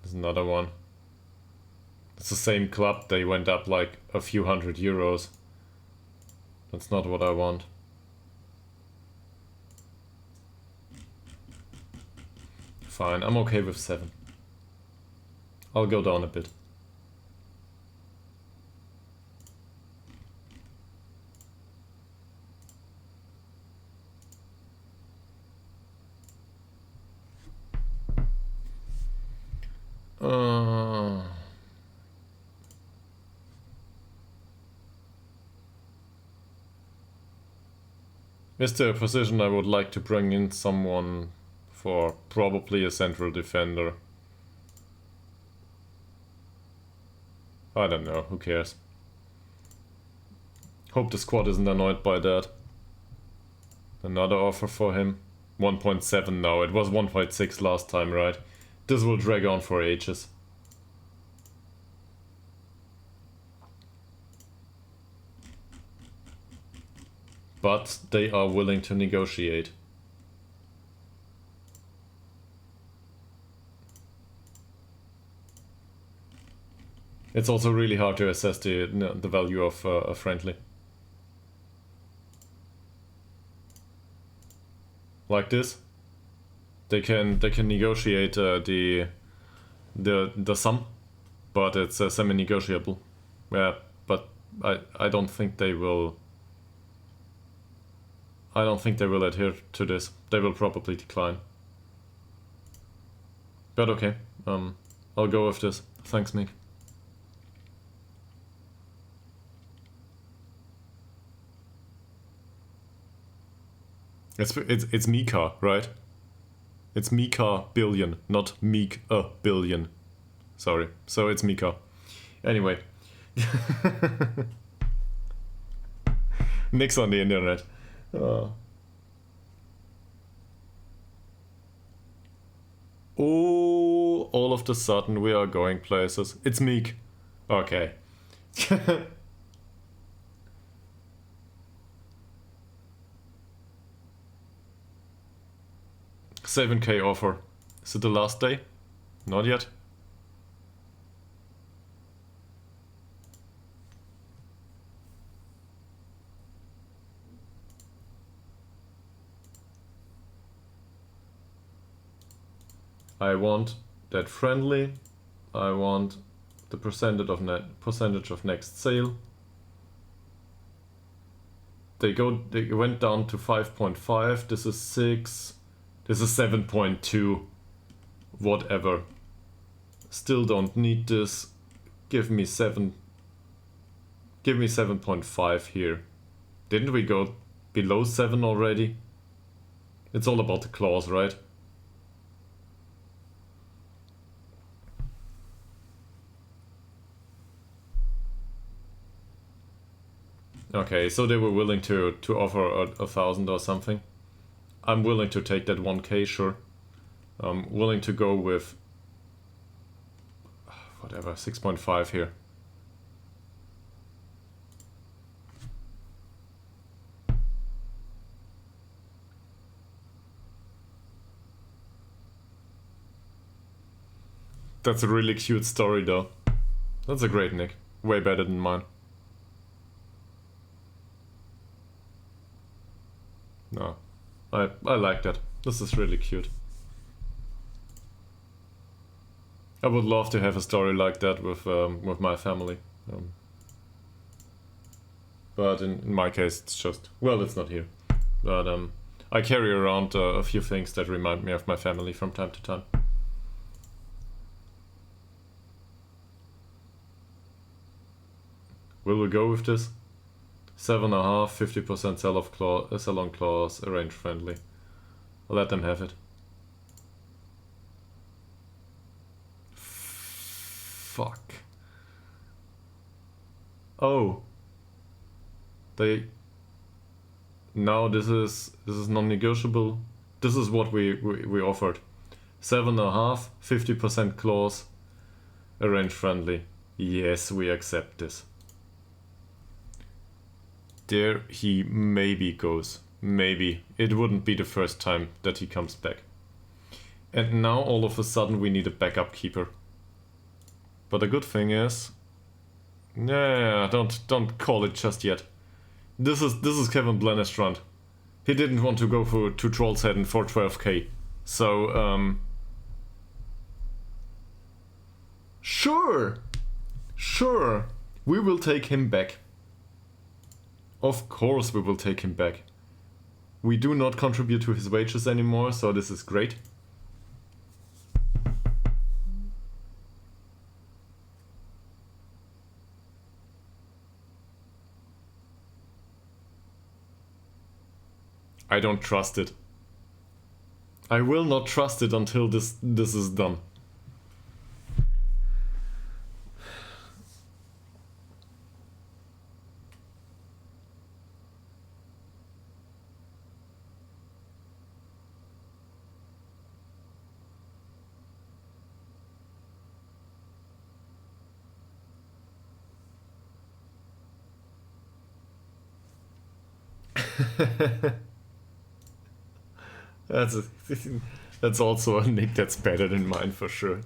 S1: There's another one. It's the same club, they went up like a few €100. That's not what I want. Fine, I'm okay with 7. I'll go down a bit. Is there a position I would like to bring in someone for? Probably a central defender. I don't know, who cares? Hope the squad isn't annoyed by that. Another offer for him. 1.7 now, it was 1.6 last time, right? This will drag on for ages. But they are willing to negotiate. It's also really hard to assess the value of a friendly. Like this, they can negotiate the sum, but it's semi-negotiable. Yeah, but I don't think they will. I don't think they will adhere to this. They will probably decline. But okay, I'll go with this. Thanks, Nick. It's Mika, right? It's Mika billion, not Meek a billion. Sorry. So it's Mika. Anyway. Nick's on the internet. Oh, all of a sudden we are going places. It's Meek. Okay. 7k offer. Is it the last day? Not yet. I want that friendly. I want the percentage of next sale. They went down to 5.5. This is 6. This is 7.2. Whatever. Still don't need this. Give me 7. Give me 7.5 here. Didn't we go below 7 already? It's all about the clause, right? Okay, so they were willing to offer 1,000 or something. I'm willing to take that 1k, sure. I'm willing to go with whatever, 6.5 here. That's a really cute story though. That's a great nick. Way better than mine. No, I like that. This is really cute. I would love to have a story like that with my family. But in my case, it's just, well, it's not here. But I carry around a few things that remind me of my family from time to time. Will we go with this? 7.5, 50% sell-on clause, arrange friendly. I'll let them have it. Fuck. Oh. Now this is non-negotiable. This is what we offered. 7.5, 50% clause, arrange friendly. Yes, we accept this. There he maybe goes. Maybe. It wouldn't be the first time that he comes back. And now all of a sudden we need a backup keeper. But the good thing is... Nah, don't call it just yet. This is Kevin Blennerstrand. He didn't want to go to Troll's Head for 12k. So, Sure! We will take him back. Of course we will take him back. We do not contribute to his wages anymore, so this is great. I don't trust it. I will not trust it until this is done. That's also a nick that's better than mine for sure.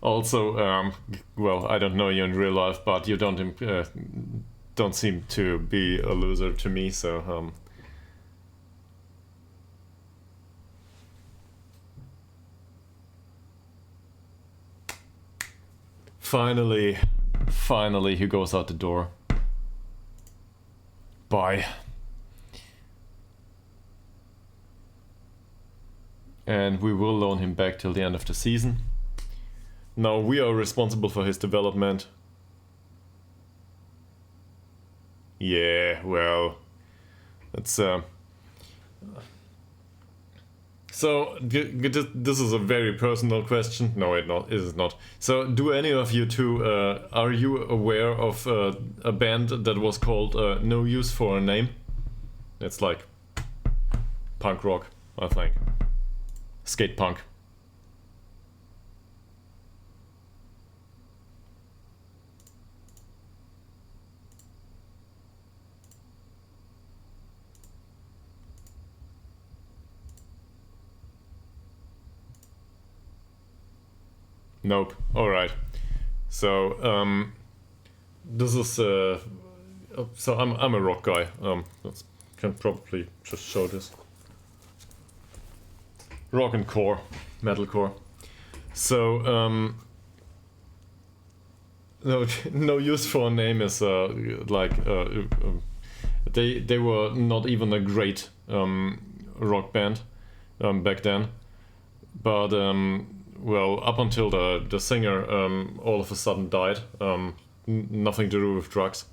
S1: Also, well, I don't know you in real life, but you don't seem to be a loser to me, so Finally he goes out the door. Bye. And we will loan him back till the end of the season. Now we are responsible for his development. Yeah, well, it's so this is a very personal question. No, it is not. So, do any of you two are you aware of a band that was called No Use for a Name? It's like punk rock, I think. Skate punk. Nope. All right. So this is so I'm a rock guy. Can probably just show this. rock and core, metalcore. So no use for a name is they were not even a great rock band back then, but well, up until the singer all of a sudden died, nothing to do with drugs.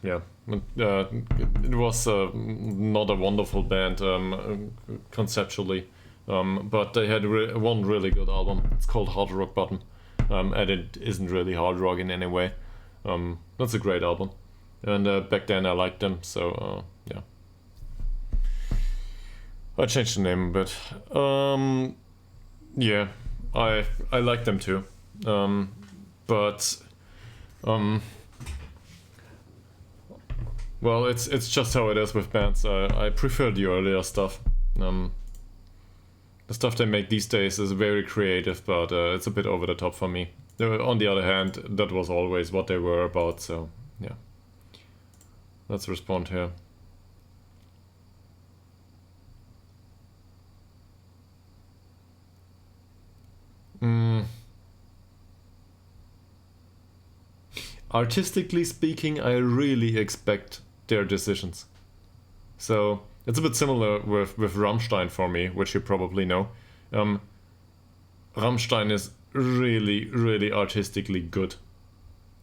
S1: Yeah, it was not a wonderful band conceptually, but they had one really good album. It's called Hard Rock Bottom, and it isn't really hard rock in any way. That's a great album, and back then I liked them, so yeah. I changed the name a bit. Yeah, I like them too, but well, it's just how it is with bands. I prefer the earlier stuff. The stuff they make these days is very creative, but it's a bit over the top for me. On the other hand, that was always what they were about, so yeah. Let's respond here. Artistically speaking, I really expect their decisions. So it's a bit similar with Rammstein for me, which you probably know. Rammstein is really, really artistically good.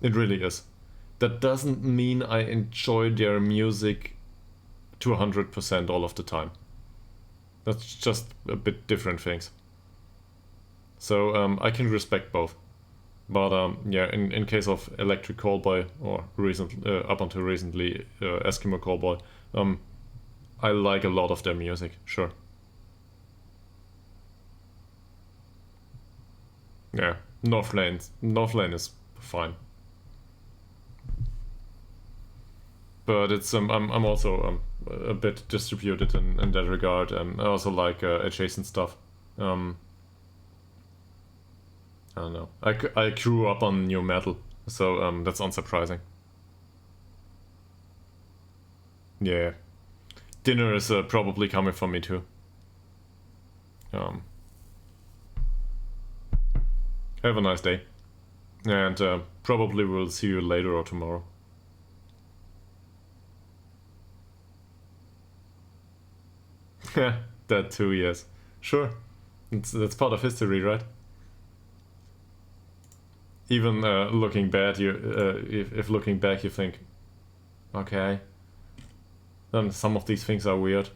S1: It really is. That doesn't mean I enjoy their music to 100% all of the time. That's just a bit different things. So I can respect both. But yeah, in case of Electric Callboy, or up until recently Eskimo Callboy, I like a lot of their music, sure. Yeah, Northlane is fine. But it's I'm also a bit distributed in that regard. I also like adjacent stuff. I don't know. I grew up on new metal, so that's unsurprising. Yeah, dinner is probably coming for me too. Have a nice day, and probably we'll see you later or tomorrow. That too, yes. Sure. That's part of history, right? Even looking bad, if looking back you think, okay, then some of these things are weird.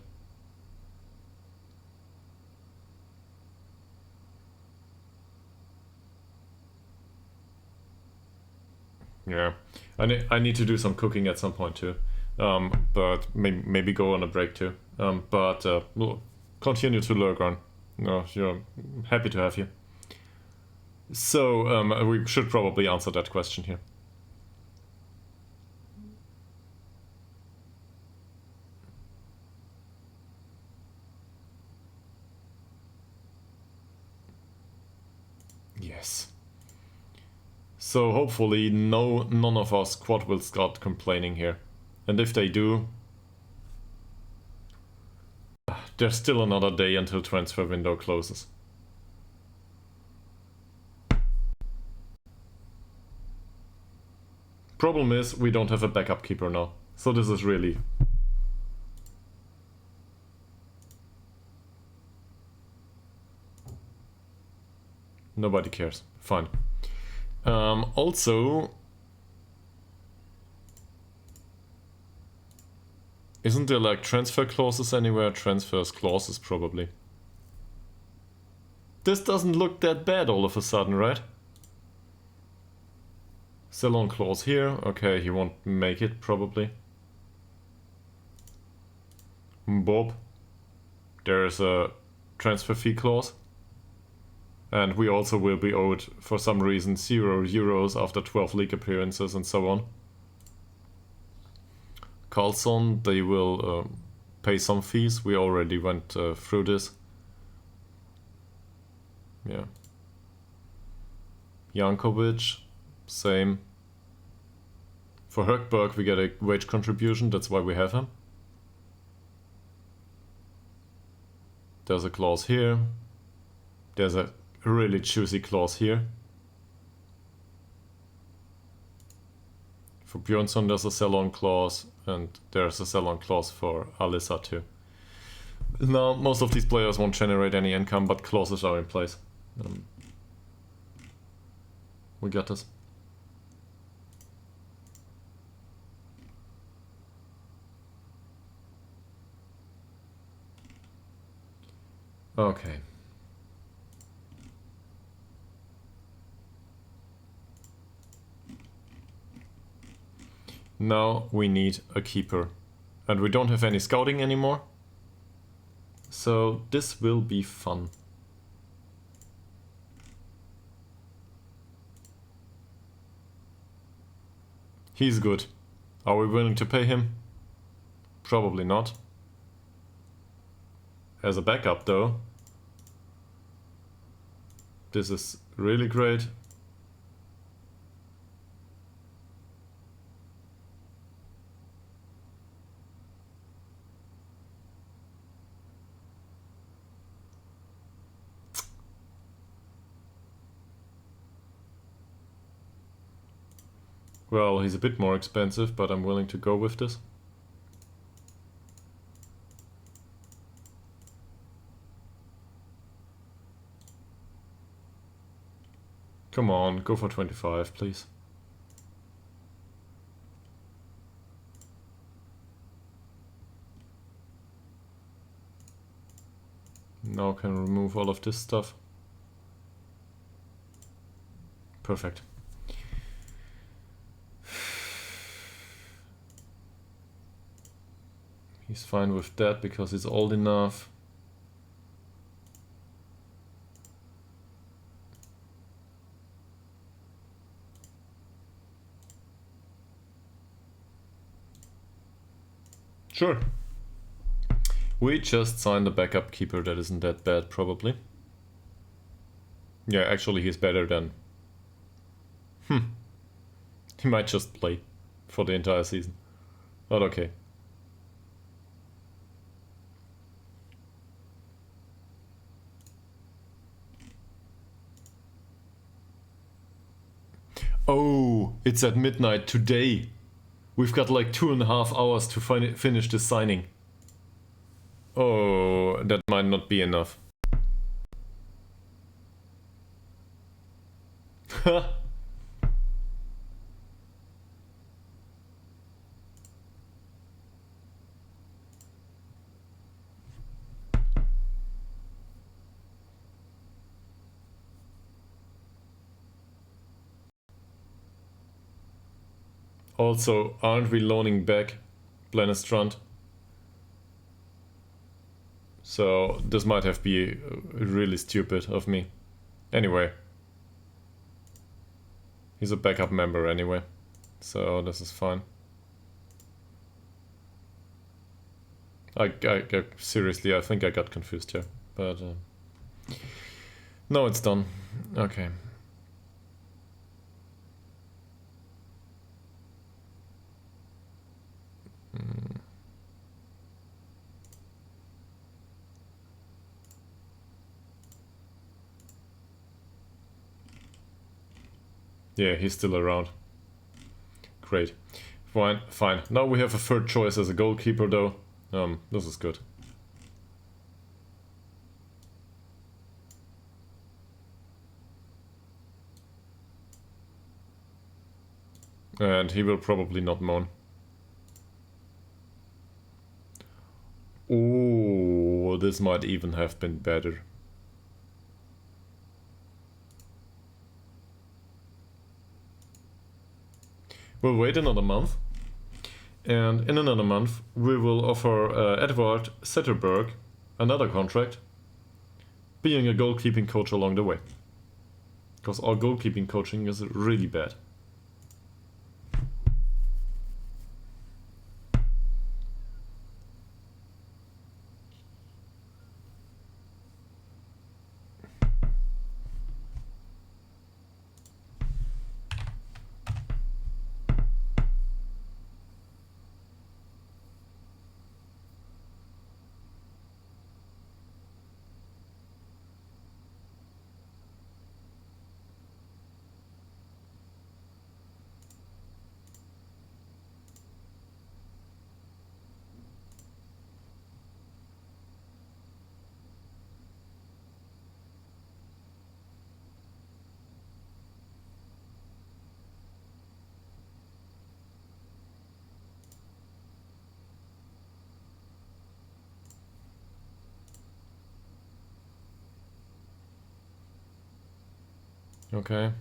S1: Yeah, I need to do some cooking at some point too, but maybe go on a break too. But we'll continue to lurk on. No, you're happy to have you. So we should probably answer that question here. Yes. So hopefully none of our squad will start complaining here. And if they do, there's still another day until transfer window closes. Problem is, we don't have a backup keeper now. So this is really... Nobody cares. Fine. Also... Isn't there like transfer clauses anywhere? Transfers clauses probably. This doesn't look that bad all of a sudden, right? Sell-on clause here. Okay, he won't make it, probably. Bob. There's a transfer fee clause. And we also will be owed, for some reason, €0 after 12 league appearances and so on. Carlson, they will pay some fees. We already went through this. Yeah. Jankovic, same. For Högberg we get a wage contribution, that's why we have him. There's a clause here. There's a really juicy clause here. For Björnsson there's a sell-on clause, and there's a sell-on clause for Alissa too. Now, most of these players won't generate any income, but clauses are in place. We got this. Okay. Now we need a keeper. And we don't have any scouting anymore. So this will be fun. He's good. Are we willing to pay him? Probably not. As a backup though, this is really great. Well, he's a bit more expensive, but I'm willing to go with this. Come on, go for 25, please. Now can remove all of this stuff. Perfect. He's fine with that because he's old enough. Sure. We just signed a backup keeper that isn't that bad, probably. Yeah, actually he's better than... He might just play for the entire season. But okay. Oh, it's at midnight today. We've got like 2.5 hours to finish this signing. Oh, that might not be enough. Also, aren't we loaning back Blenestrand? So this might have been really stupid of me. Anyway. He's a backup member anyway. So this is fine. Seriously, I think I got confused here. But no, it's done. Okay. Yeah, he's still around. Great. Fine, fine. Now we have a third choice as a goalkeeper though. This is good. And he will probably not moan. Oh, this might even have been better. We'll wait another month, and in another month we will offer Edward Zetterberg another contract, being a goalkeeping coach along the way. Because our goalkeeping coaching is really bad. Okay.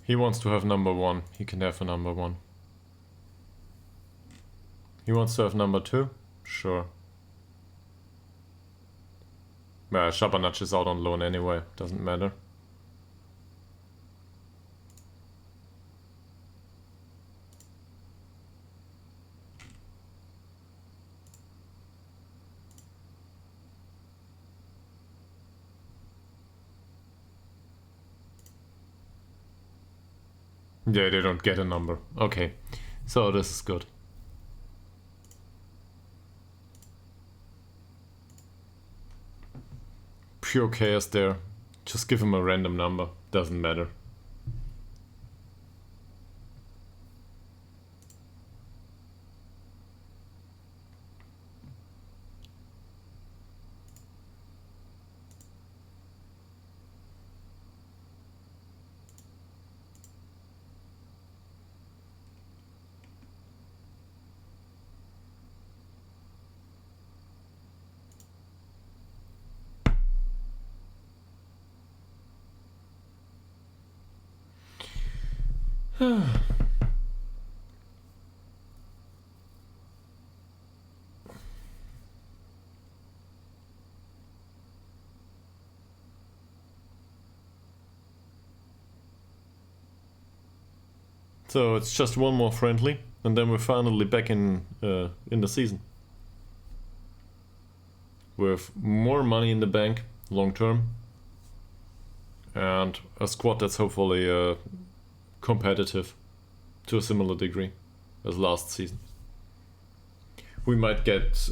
S1: He wants to have number 1. He can have a number 1. He wants to have number 2? Sure. Shabanach is out on loan anyway. Doesn't matter. Yeah, they don't get a number. Okay. So this is good. Pure chaos there. Just give him a random number. Doesn't matter. So it's just one more friendly, and then we're finally back in the season. With more money in the bank, long term, and a squad that's hopefully competitive to a similar degree as last season. We might get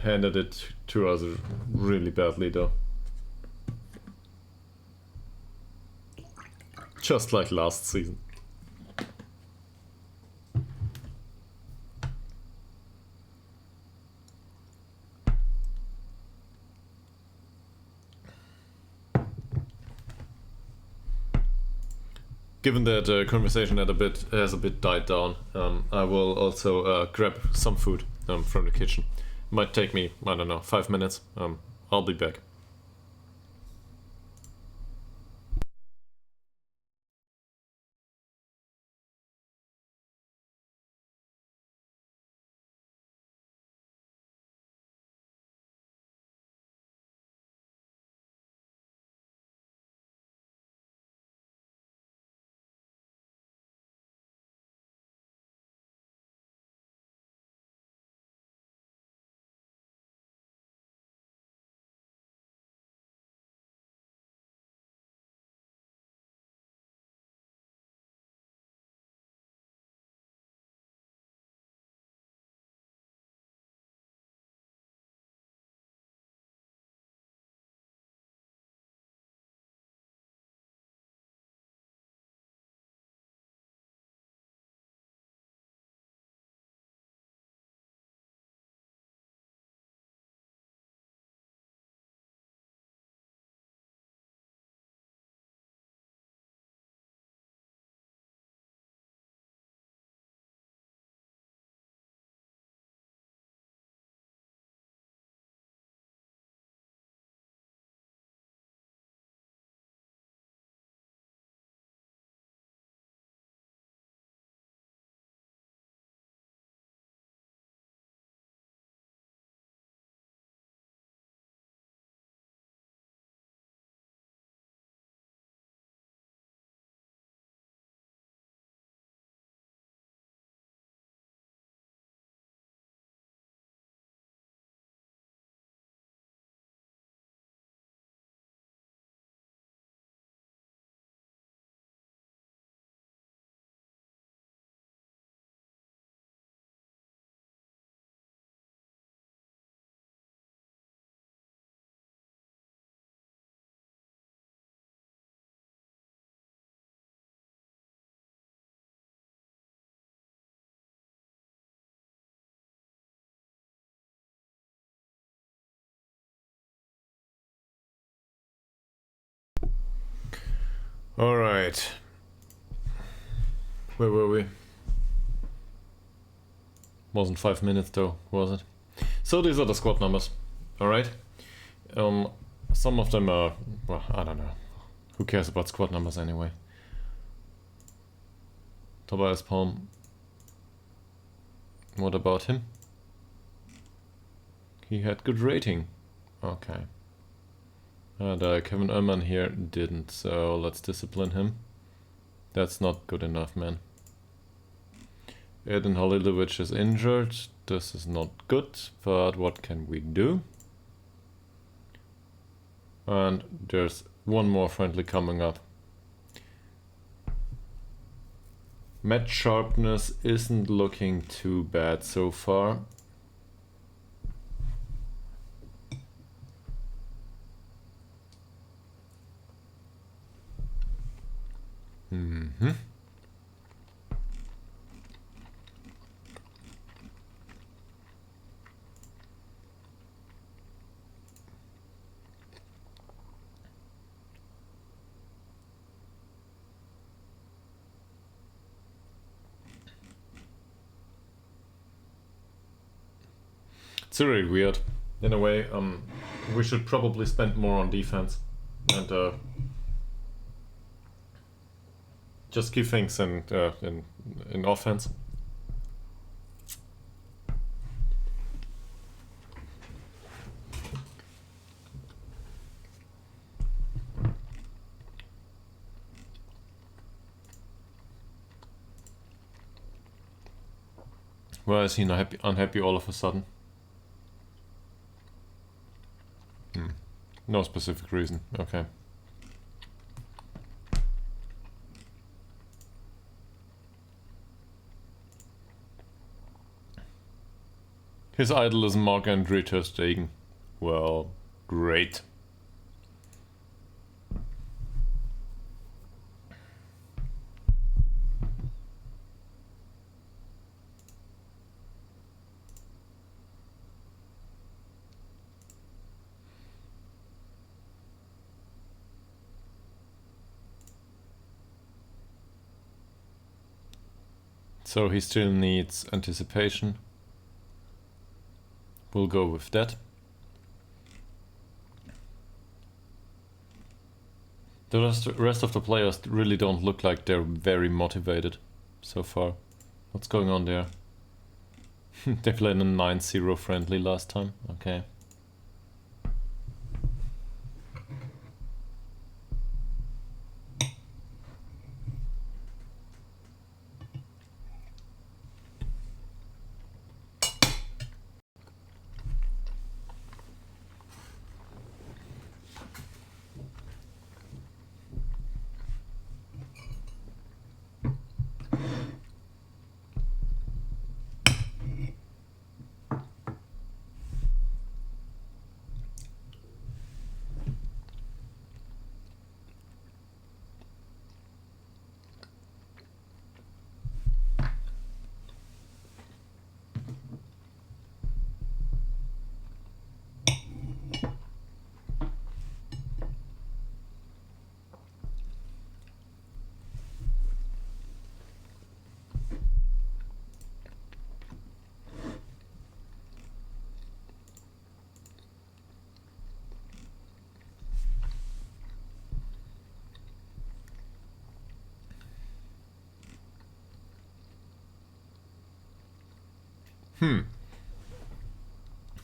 S1: handed it to us really badly though. Just like last season. Given that conversation has a bit died down, I will also grab some food from the kitchen. Might take me, I don't know, 5 minutes. I'll be back. Alright. Where were we? Wasn't 5 minutes though, was it? So these are the squad numbers. Alright. Some of them are, well, I don't know. Who cares about squad numbers anyway? Tobias Palm. What about him? He had good rating. Okay. And Kevin Ullman here didn't, so let's discipline him. That's not good enough, man. Eden Halilovic is injured. This is not good, but what can we do? And there's one more friendly coming up. Match sharpness isn't looking too bad so far. Mm-hmm. It's really weird. In a way, we should probably spend more on defense and just keep things in offense. Why is he unhappy all of a sudden? No specific reason. Okay. His idol is Marc-Andre ter Stegen. Well, great. So he still needs anticipation. We'll go with that. The rest of the players really don't look like they're very motivated so far. What's going on there? They played a 9-0 friendly last time. Okay.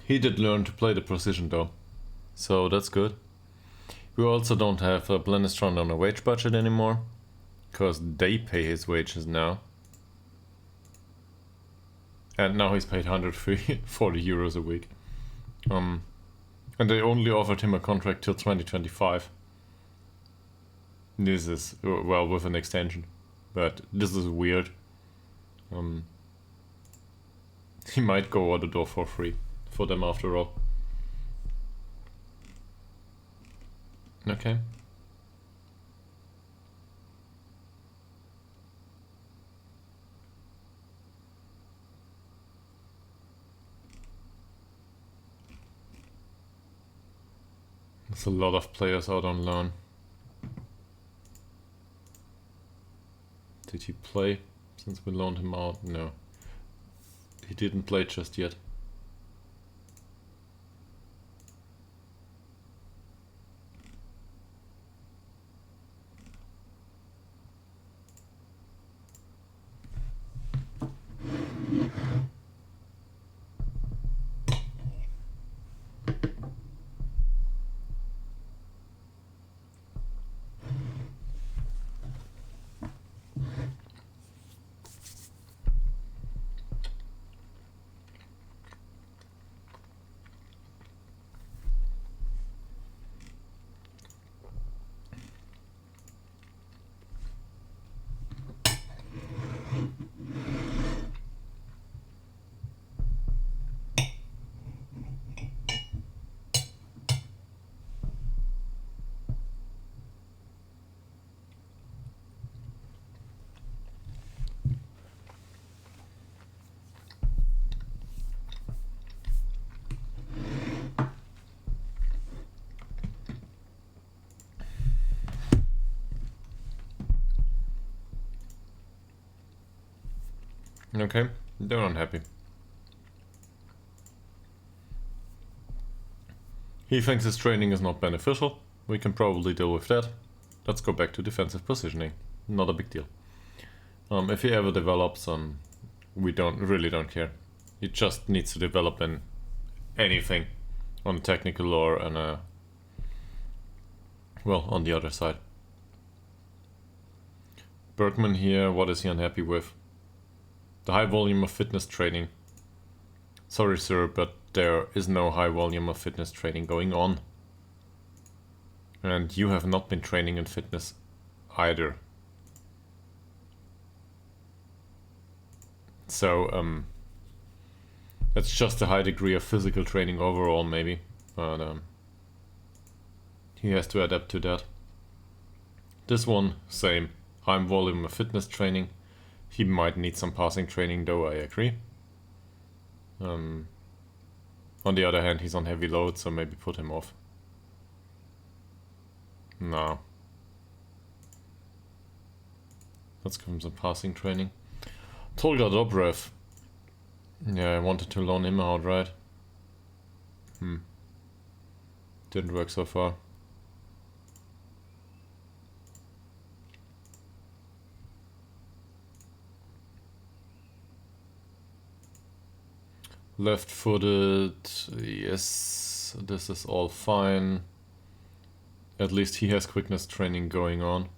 S1: He did learn to play the precision though, so that's good. We also don't have Blenistron on a wage budget anymore, because they pay his wages now. And now he's paid 140 euros a week. And they only offered him a contract till 2025. This is, well, with an extension, but this is weird. He might go out the door for free for them after all. Okay. There's a lot of players out on loan. Did he play since we loaned him out? No. He didn't play just yet. Okay, they're unhappy. He thinks his training is not beneficial. We can probably deal with that. Let's go back to defensive positioning. Not a big deal. If he ever develops, we really don't care. He just needs to develop in anything, on a technical or on a, well, on the other side. Bergman here, what is he unhappy with? The high volume of fitness training. Sorry sir, but there is no high volume of fitness training going on. And you have not been training in fitness either. So, it's just a high degree of physical training overall, maybe. But he has to adapt to that. This one, same. High volume of fitness training. He might need some passing training though, I agree. On the other hand, he's on heavy load, so maybe put him off. No. Let's give him some passing training. Tolga Dobrev. Yeah, I wanted to loan him out, right? Didn't work so far. Left-footed, yes, this is all fine. At least he has quickness training going on.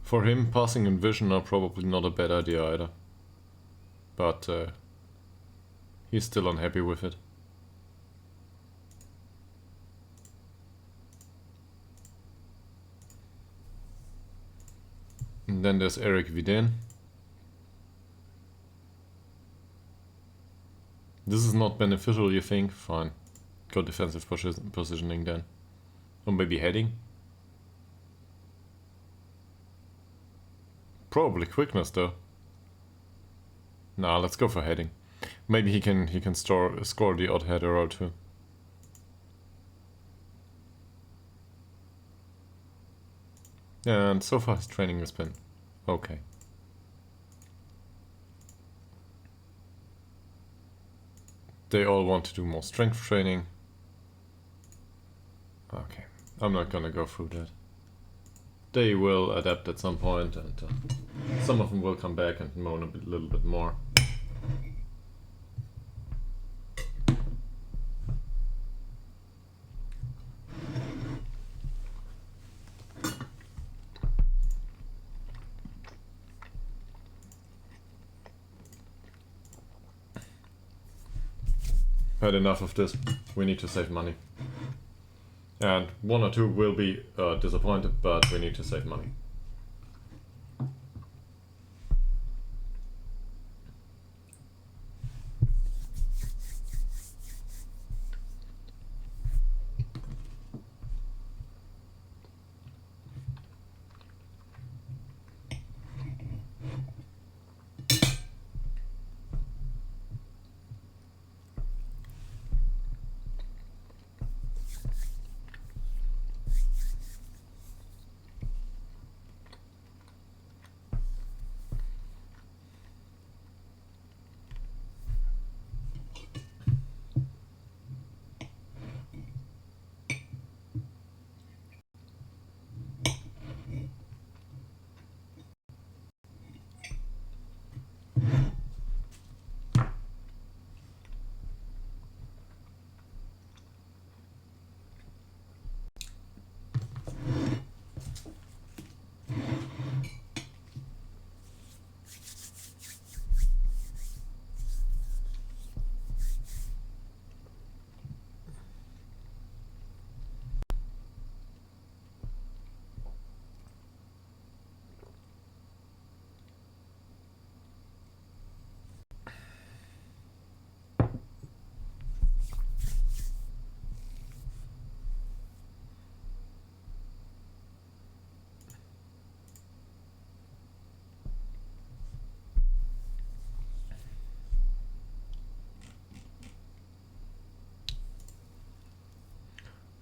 S1: For him, passing and vision are probably not a bad idea either. But he's still unhappy with it. And then there's Eric Vidin. This is not beneficial, you think? Fine. Go defensive positioning then. Or maybe heading? Probably quickness though. Nah, let's go for heading. Maybe he can score the odd header or two. And so far his training has been okay. They all want to do more strength training. Okay, I'm not gonna go through that. They will adapt at some point, and some of them will come back and moan a little bit more. Had enough of this. We need to save money. And one or two will be disappointed, but we need to save money.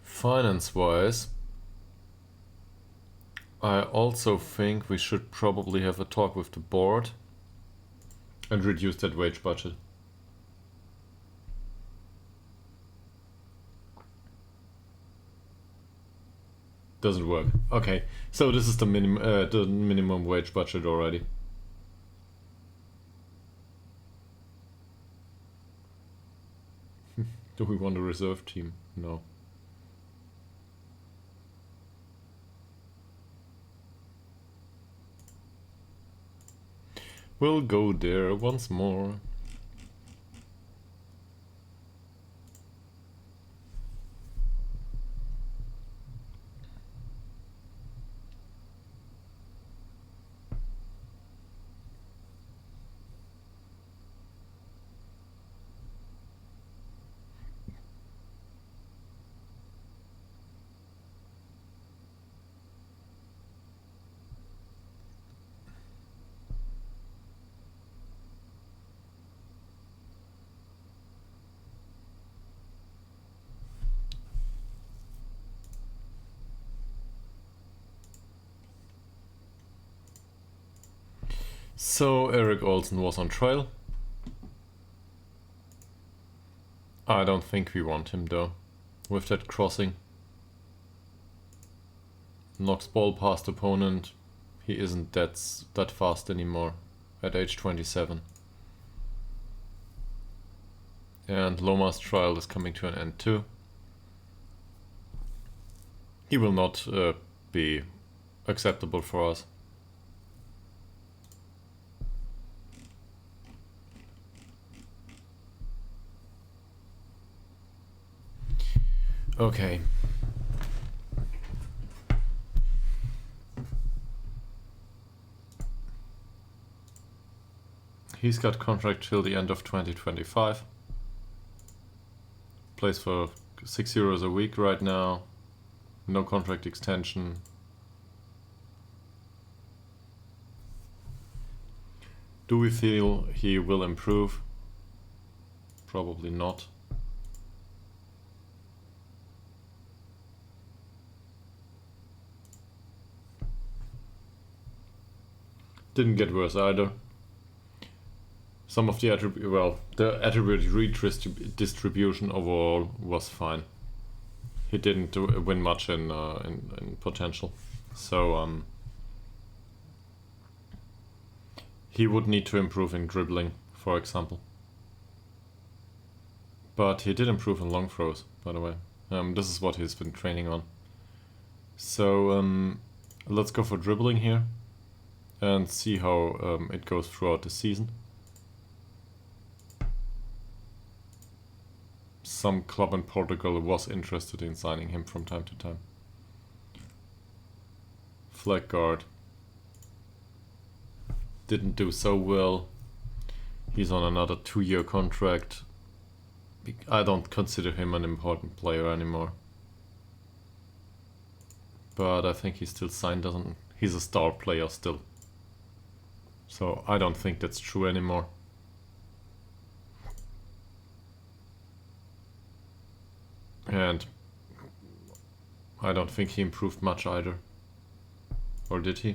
S1: Finance-wise, I also think we should probably have a talk with the board and reduce that wage budget. Doesn't work. Okay, so this is the minimum wage budget already. Do we want a reserve team? No. We'll go there once more. So Eric Olsen was on trial. I don't think we want him though. With that crossing. Knocks ball past opponent. He isn't that fast anymore at age 27. And Loma's trial is coming to an end too. He will not be acceptable for us. Okay. He's got contract till the end of 2025. Plays for €6 a week right now. No contract extension. Do we feel he will improve? Probably not. Didn't get worse either. Some of the the attribute redistribution overall was fine. He didn't win much in potential, so he would need to improve in dribbling, for example. But he did improve in long throws, by the way. This is what he's been training on. So let's go for dribbling here and see how it goes throughout the season. Some club in Portugal was interested in signing him from time to time. Flag guard. Didn't do so well. He's on another 2-year contract. I don't consider him an important player anymore. But I think he's still signed, he's a star player still. So I don't think that's true anymore. And I don't think he improved much either. Or did he?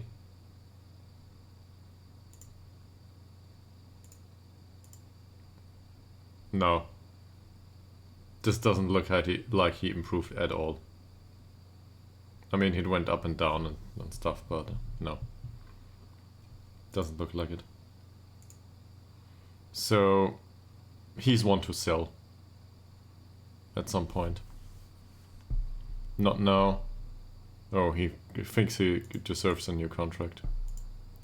S1: No. This doesn't look like he improved at all. I mean, he went up and down and stuff, but no. Doesn't look like it. So he's one to sell at some point. Not now. Oh, he thinks he deserves a new contract.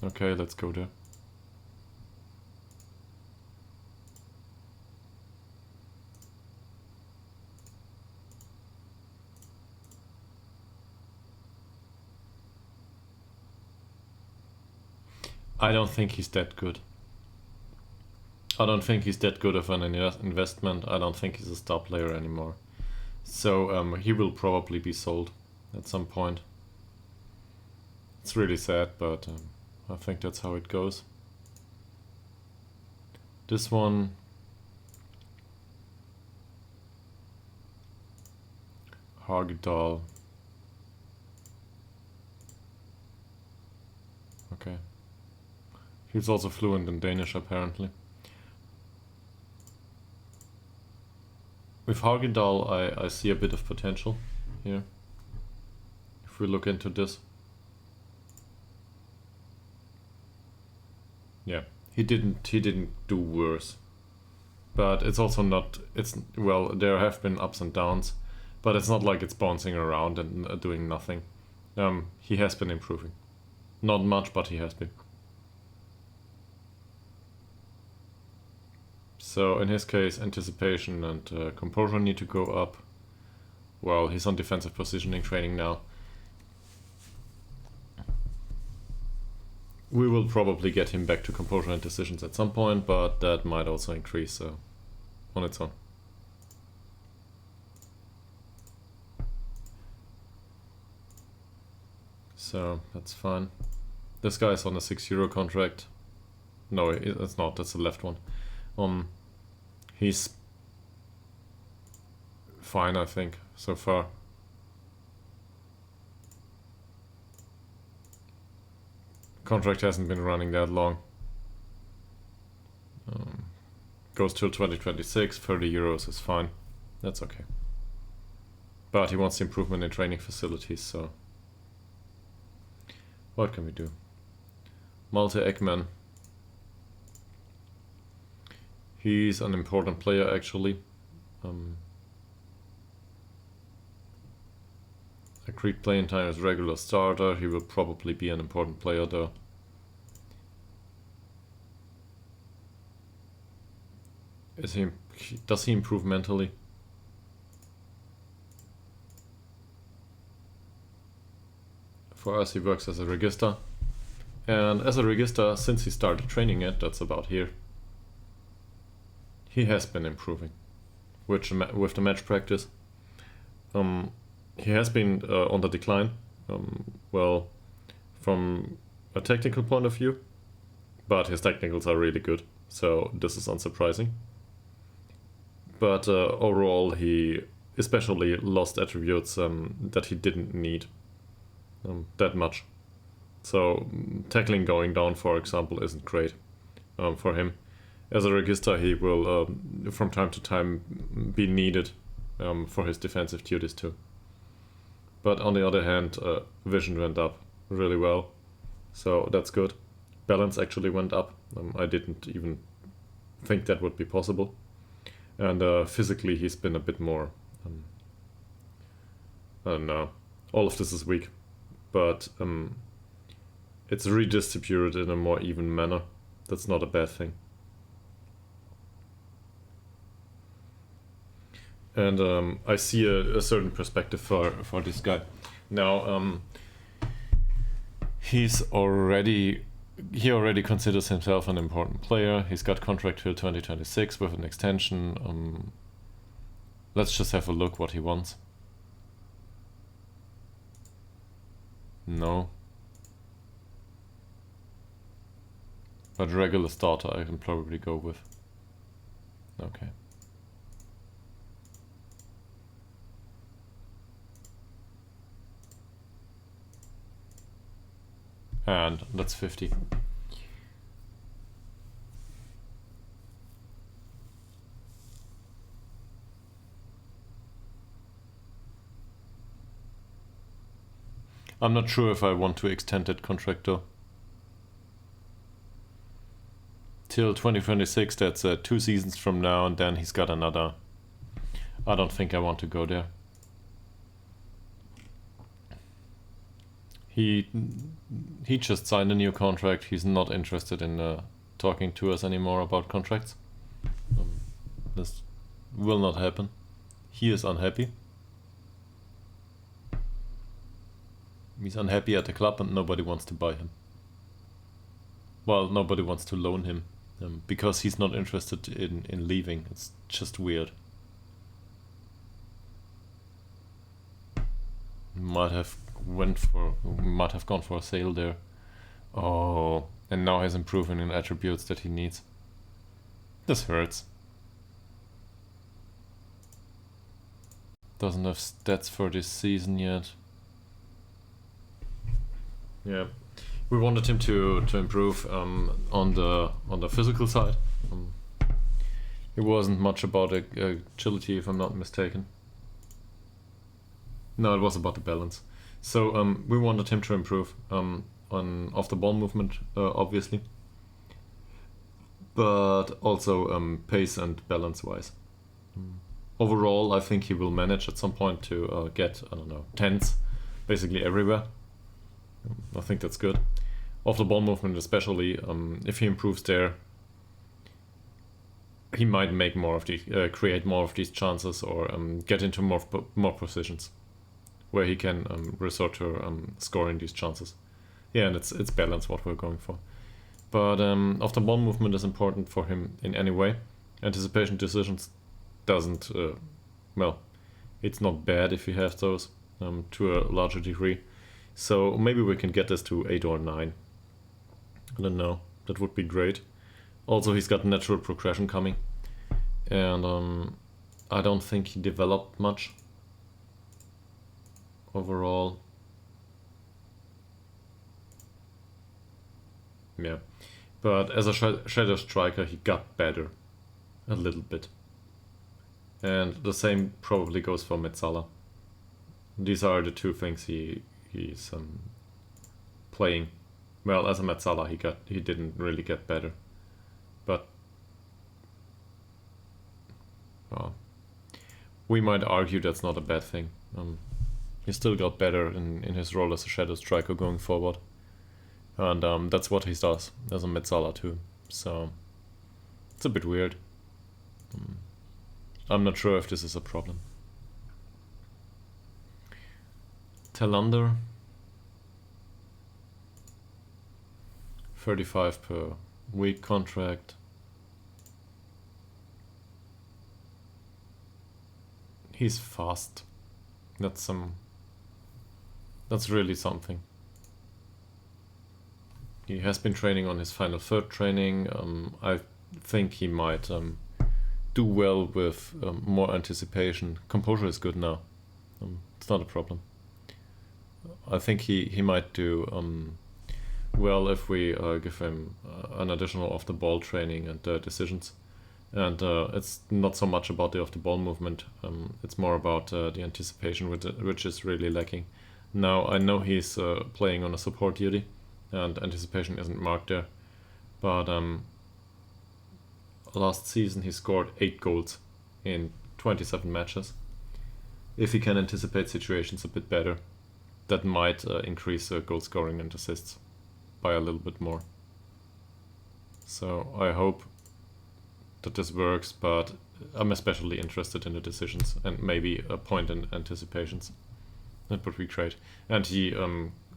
S1: Okay, let's go there. I don't think he's that good. I don't think he's that good of an investment. I don't think he's a star player anymore. So he will probably be sold at some point. It's really sad, but I think that's how it goes. This one... Ytterhogdals. Okay. He's also fluent in Danish, apparently. With Ytterhogdals, I see a bit of potential here. If we look into this. Yeah, he didn't do worse. But it's also not, well, there have been ups and downs, but it's not like it's bouncing around and doing nothing. He has been improving. Not much, but he has been. So in his case, anticipation and composure need to go up. Well, he's on defensive positioning training now. We will probably get him back to composure and decisions at some point, but that might also increase on its own. So that's fine. This guy's on a €6 contract. No, it's not. That's the left one. He's fine, I think, so far. Contract hasn't been running that long. Goes till 2026. €30 is fine. That's okay. But he wants improvement in training facilities, so what can we do? Malte Ekman. He's an important player, actually. Agreed playing time as regular starter. He will probably be an important player, though. Does he improve mentally? For us, he works as a register. And as a register, since he started training it, that's about here. He has been improving with the match practice. He has been on the decline, well, from a technical point of view, but his technicals are really good, so this is unsurprising. But overall, he especially lost attributes that he didn't need that much. So tackling going down, for example, isn't great for him. As a register, he will from time to time be needed for his defensive duties too. But on the other hand, vision went up really well, so that's good. Balance actually went up. I didn't even think that would be possible. And physically, he's been a bit more, I don't know, all of this is weak, but it's redistributed in a more even manner. That's not a bad thing. And I see a certain perspective for this guy. Now, he already considers himself an important player. He's got contract till 2026 with an extension. Let's just have a look what he wants. No. But regular starter I can probably go with. Okay. And that's 50. I'm not sure if I want to extend that contract though. Till 2026, that's 2 seasons from now, and then he's got another. I don't think I want to go there. He just signed a new contract. He's not interested in talking to us anymore about contracts. This will not happen. He is unhappy. He's unhappy at the club and nobody wants to buy him. Well, nobody wants to loan him because he's not interested in leaving. It's just weird. Might have gone for a sale there. Oh, and now he's improving in attributes that he needs. This hurts. Doesn't have stats for this season yet. Yeah, We wanted him to improve on the physical side. It wasn't much about agility, if I'm not mistaken. No, it was about the balance. So we wanted him to improve on off the ball movement, obviously, but also pace and balance wise. Overall, I think he will manage at some point to get, I don't know, 10s basically everywhere. I think that's good. Off the ball movement, especially, if he improves there, he might make more of these, create more of these chances, or get into more positions where he can resort to scoring these chances. Yeah, and it's balance what we're going for. But off the ball movement is important for him in any way. Anticipation decisions doesn't, well, it's not bad if he has those to a larger degree. So maybe we can get this to 8 or 9. I don't know. That would be great. Also, he's got natural progression coming. And I don't think he developed much overall. Yeah. But as a shadow striker, he got better a little bit. And the same probably goes for Metzala. These are the two things he's playing. Well, as a Metzala, he didn't really get better, but we might argue that's not a bad thing. He still got better in his role as a shadow striker going forward, and that's what he does as a Metzala too. So it's a bit weird. I'm not sure if this is a problem. Talander, 35 per week contract. He's fast. That's really something. He has been training on his final third training. I think he might do well with more anticipation. Composure is good now. It's not a problem. I think he might do well if we give him an additional off-the-ball training and decisions. And it's not so much about the off-the-ball movement. It's more about the anticipation, which is really lacking. Now, I know he's playing on a support duty, and anticipation isn't marked there. But last season he scored 8 goals in 27 matches. If he can anticipate situations a bit better, that might increase goal scoring and assists by a little bit more. So I hope that this works, but I'm especially interested in the decisions and maybe a point in anticipations. That would be great. And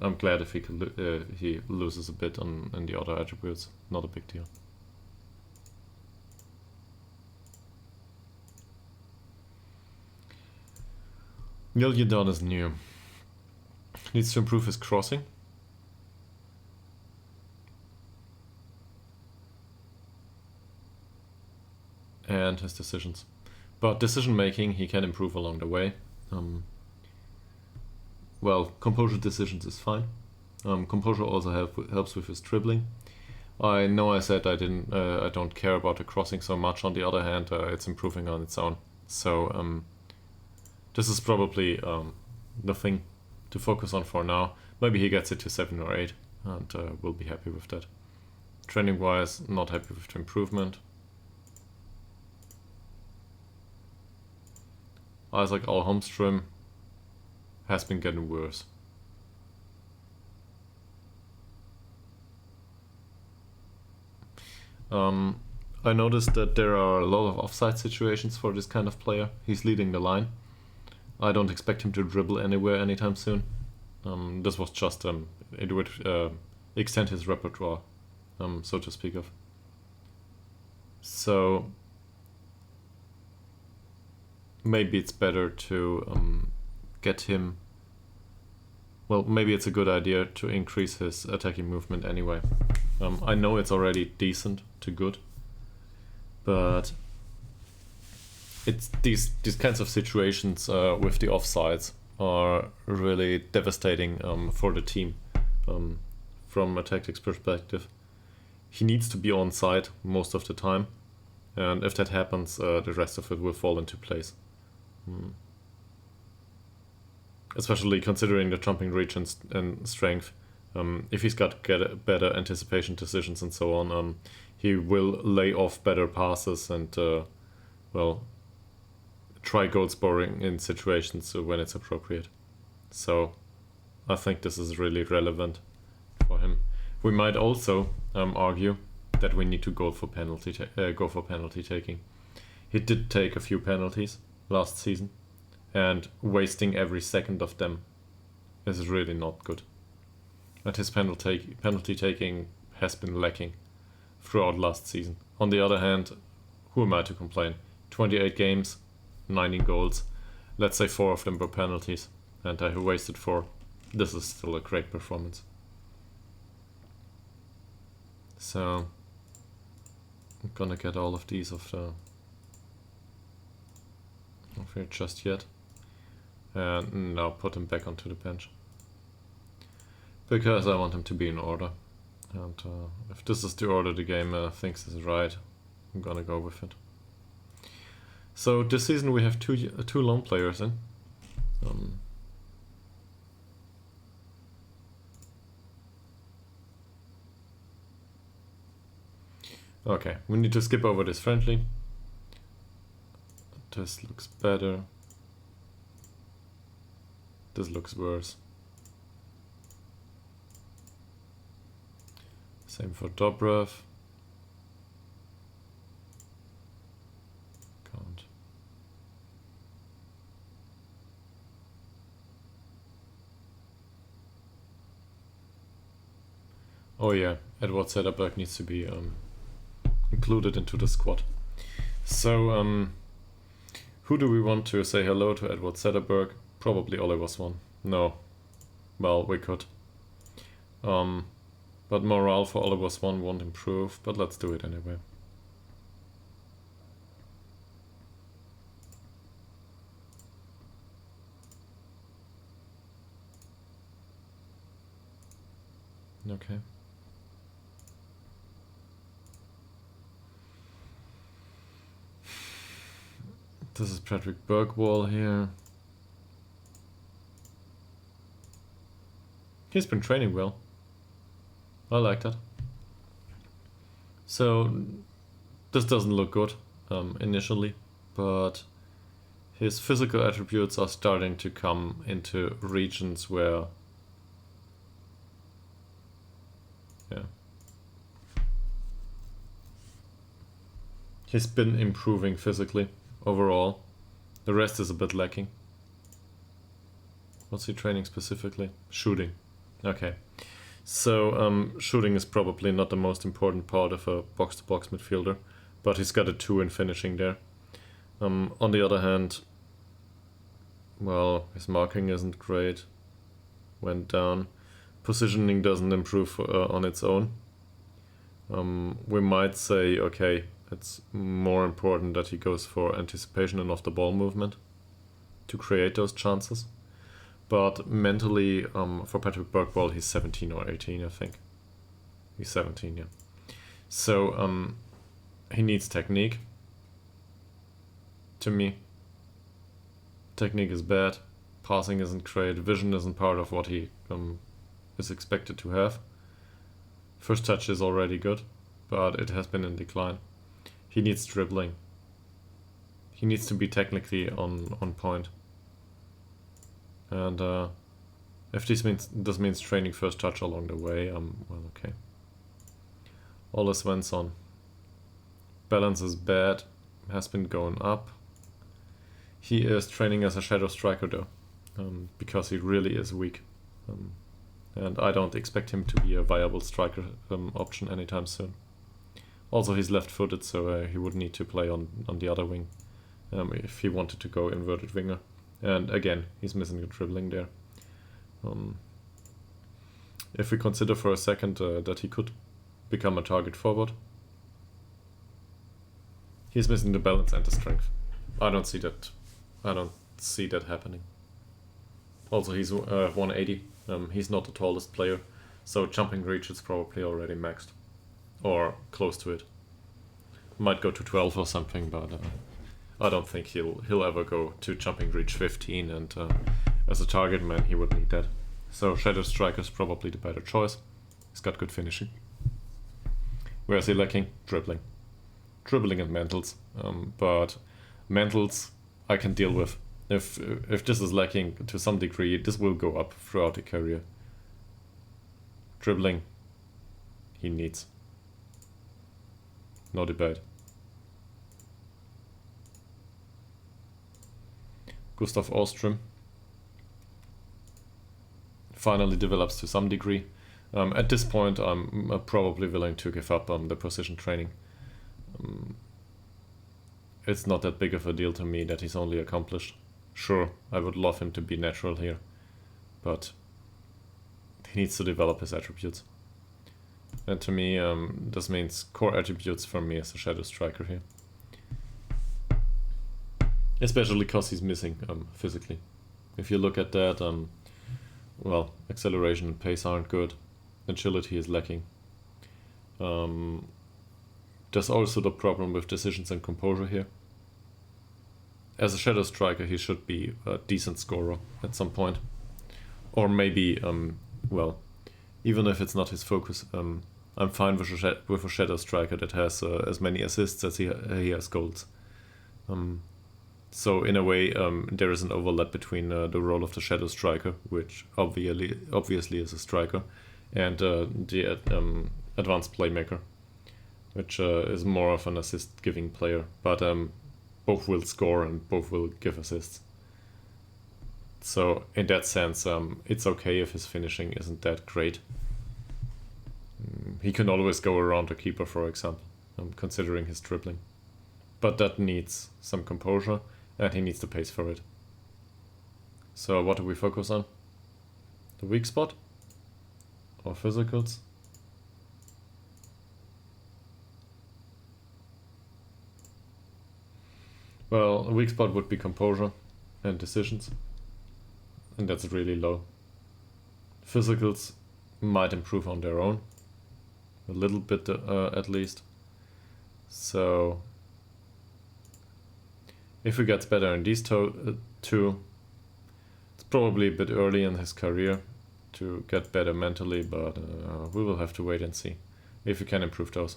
S1: I'm glad if he loses a bit on the other attributes. Not a big deal. Ytterhogdals is new. Needs to improve his crossing. And his decisions. But decision making he can improve along the way. Well, composure decisions is fine. Composure also helps with his dribbling. I know I said I don't care about the crossing so much. On the other hand, it's improving on its own. So this is probably the thing to focus on for now. Maybe he gets it to 7 or 8, and we'll be happy with that. Training wise, not happy with the improvement. Isaac Alholmström has been getting worse. I noticed that there are a lot of offside situations for this kind of player. He's leading the line. I don't expect him to dribble anywhere anytime soon. This was just it would extend his repertoire, so to speak of. So maybe it's better to get him. Well, maybe it's a good idea to increase his attacking movement anyway. I know it's already decent to good, but it's these kinds of situations with the offsides are really devastating for the team, from a tactics perspective. He needs to be on side most of the time, and if that happens, the rest of it will fall into place. Especially considering the jumping reach and strength. If he's got better anticipation decisions and so on, he will lay off better passes and, try goal scoring in situations when it's appropriate. So I think this is really relevant for him. We might also argue that we need to go for penalty taking. He did take a few penalties last season, and wasting every second of them is really not good. And his penalty taking has been lacking throughout last season. On the other hand, who am I to complain? 28 games, 19 goals. Let's say 4 of them were penalties, and I wasted 4. This is still a great performance. So I'm gonna get all of these off here just yet, and now put him back onto the bench because I want him to be in order. And if this is the order the game thinks is right, I'm gonna go with it. So this season we have two lone players in. Okay, we need to skip over this friendly. This looks better. This looks worse. Same for Dobrev. Can't. Oh yeah, Edward Sederberg needs to be included into the squad. So who do we want to say hello to? Edward Sederberg? Probably Oliver Swan. No. Well, we could. But morale for Oliver Swan won't improve, but let's do it anyway. Okay. This is Patrick Bergwall here. He's been training well. I like that. So this doesn't look good initially, but his physical attributes are starting to come into regions where, he's been improving physically overall. The rest is a bit lacking. What's he training specifically? Shooting. Okay. So shooting is probably not the most important part of a box-to-box midfielder, but he's got a 2 in finishing there. On the other hand, well, his marking isn't great. Went down. Positioning doesn't improve on its own. We might say, okay, it's more important that he goes for anticipation and off-the-ball movement to create those chances. But mentally, for Patrick Bergwall, he's 17 or 18, I think. He's 17, yeah. So he needs technique. To me, technique is bad. Passing isn't great. Vision isn't part of what he is expected to have. First touch is already good, but it has been in decline. He needs dribbling. He needs to be technically on point. And if this means training first touch along the way, well, okay. Ole Svensson. Balance is bad, has been going up. He is training as a shadow striker though, because he really is weak. And I don't expect him to be a viable striker option anytime soon. Also, he's left-footed, so he would need to play on the other wing if he wanted to go inverted winger. And again, he's missing the dribbling there. If we consider for a second that he could become a target forward, he's missing the balance and the strength. I don't see that happening. Also, he's 180. He's not the tallest player, So jumping reach is probably already maxed. Or close to it. Might go to 12 or something, but I don't think he'll ever go to jumping reach 15, and as a target man he would need that. So Shadow Striker is probably the better choice. He's got good finishing. Where is he lacking? Dribbling. Dribbling and mentals. But mentals I can deal with. If this is lacking to some degree, this will go up throughout the career. Dribbling he needs. No debate. Gustav Åström finally develops to some degree. At this point I'm probably willing to give up on the precision training. It's not that big of a deal to me that he's only accomplished. Sure, I would love him to be natural here, but he needs to develop his attributes. And to me, this means core attributes for me as a Shadow Striker here. Especially because he's missing physically. If you look at that, well, acceleration and pace aren't good. Agility is lacking. There's also the problem with decisions and composure here. As a Shadow Striker, he should be a decent scorer at some point. Or maybe, well, even if it's not his focus, I'm fine with a Shadow Striker that has as many assists as he has goals. So in a way, there is an overlap between the role of the Shadow Striker, which obviously is a striker, and the advanced playmaker, which is more of an assist-giving player. But both will score and both will give assists. So in that sense, it's okay if his finishing isn't that great. He can always go around a keeper, for example, considering his dribbling. But that needs some composure, and he needs the pace for it. So what do we focus on? The weak spot? Or physicals? Well, a weak spot would be composure and decisions, and that's really low. Physicals might improve on their own, a little bit at least. So if he gets better in these two, it's probably a bit early in his career to get better mentally, but we will have to wait and see if he can improve those.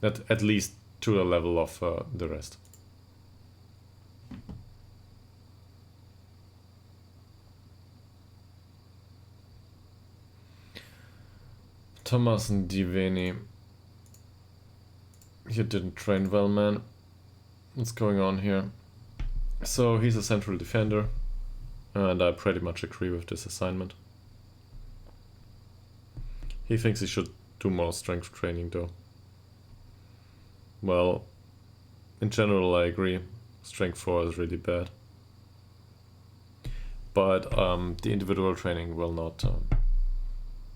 S1: At least to the level of the rest. Thomas Diveni. You didn't train well, man. What's going on here? So he's a central defender, and I pretty much agree with this assignment. He thinks he should do more strength training though. Well, in general I agree. Strength 4 is really bad. But the individual training will not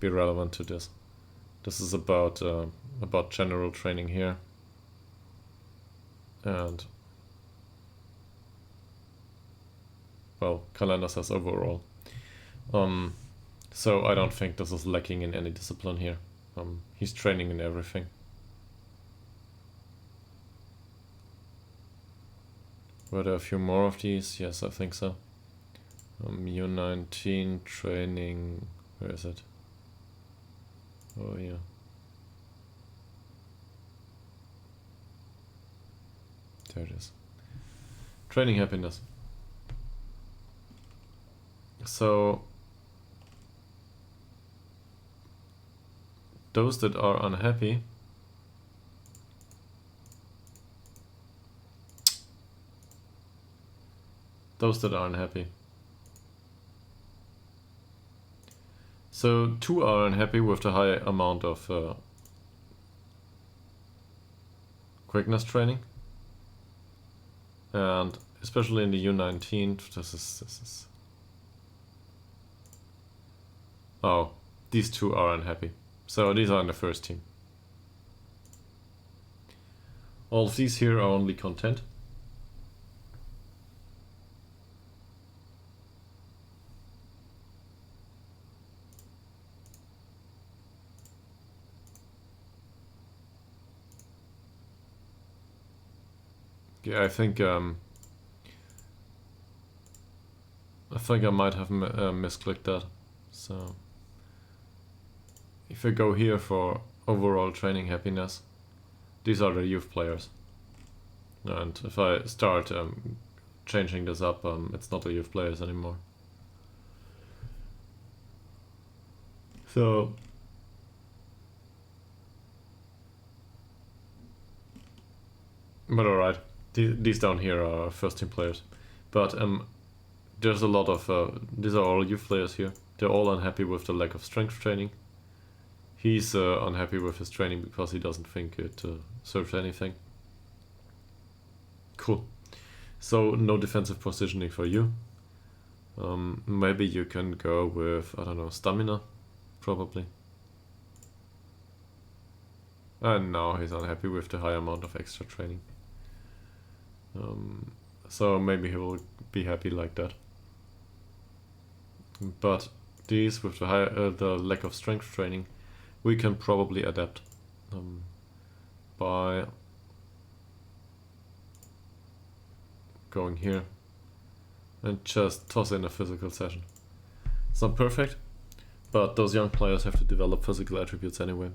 S1: be relevant to this. This is about general training here. And well, calendar says overall. So I don't think this is lacking in any discipline here. He's training in everything. Were there a few more of these? Yes, I think so. U19 training, where is it? Oh yeah. There it is. Training happiness. So those that are unhappy So 2 are unhappy with the high amount of quickness training, and especially in the U19, this is oh, these 2 are unhappy. So these are in the first team. All of these here are only content. Yeah, I think I might have misclicked that. So if I go here for overall training happiness, these are the youth players. And if I start changing this up, it's not the youth players anymore. So but alright, these down here are first team players. But there's a lot of these are all youth players here. They're all unhappy with the lack of strength training. He's unhappy with his training because he doesn't think it serves anything. Cool. So no defensive positioning for you. Maybe you can go with, I don't know, stamina, probably. And now he's unhappy with the high amount of extra training. So maybe he will be happy like that. But these with the lack of strength training, we can probably adapt by going here and just toss in a physical session. It's not perfect, but those young players have to develop physical attributes anyway.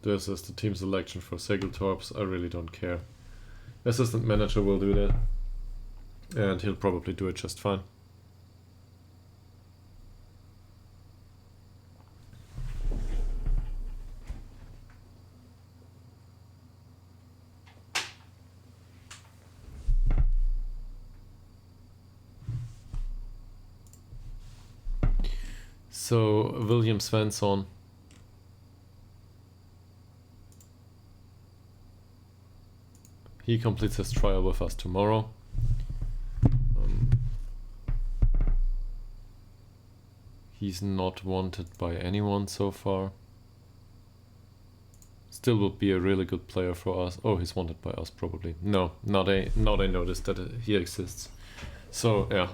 S1: This is the team selection for Segeltorps. I really don't care. Assistant manager will do that. And he'll probably do it just fine. So, William Svensson. He completes his trial with us tomorrow. He's not wanted by anyone so far. Still would be a really good player for us. Oh, he's wanted by us probably. No, now they noticed that he exists. So yeah.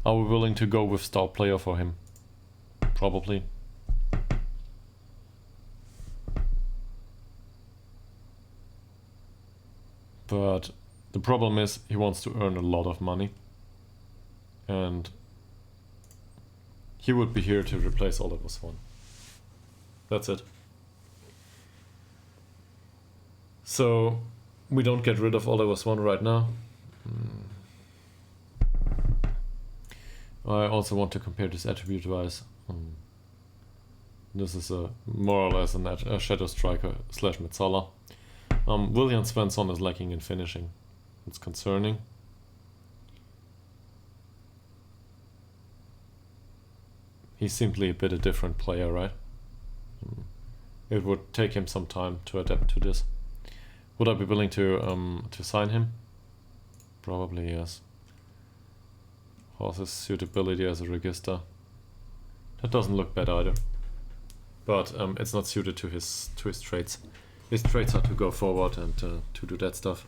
S1: Are we willing to go with star player for him? Probably. But the problem is he wants to earn a lot of money. And he would be here to replace Oliver Swan. That's it. So we don't get rid of Oliver Swan right now. I also want to compare this attribute wise. This is more or less a Shadow Striker / Metzala. William Svensson is lacking in finishing. It's concerning. He's simply a bit a different player, right? It would take him some time to adapt to this. Would I be willing to sign him? Probably yes. Horse's suitability as a register. That doesn't look bad either. But it's not suited to his traits. His traits are to go forward and to do that stuff.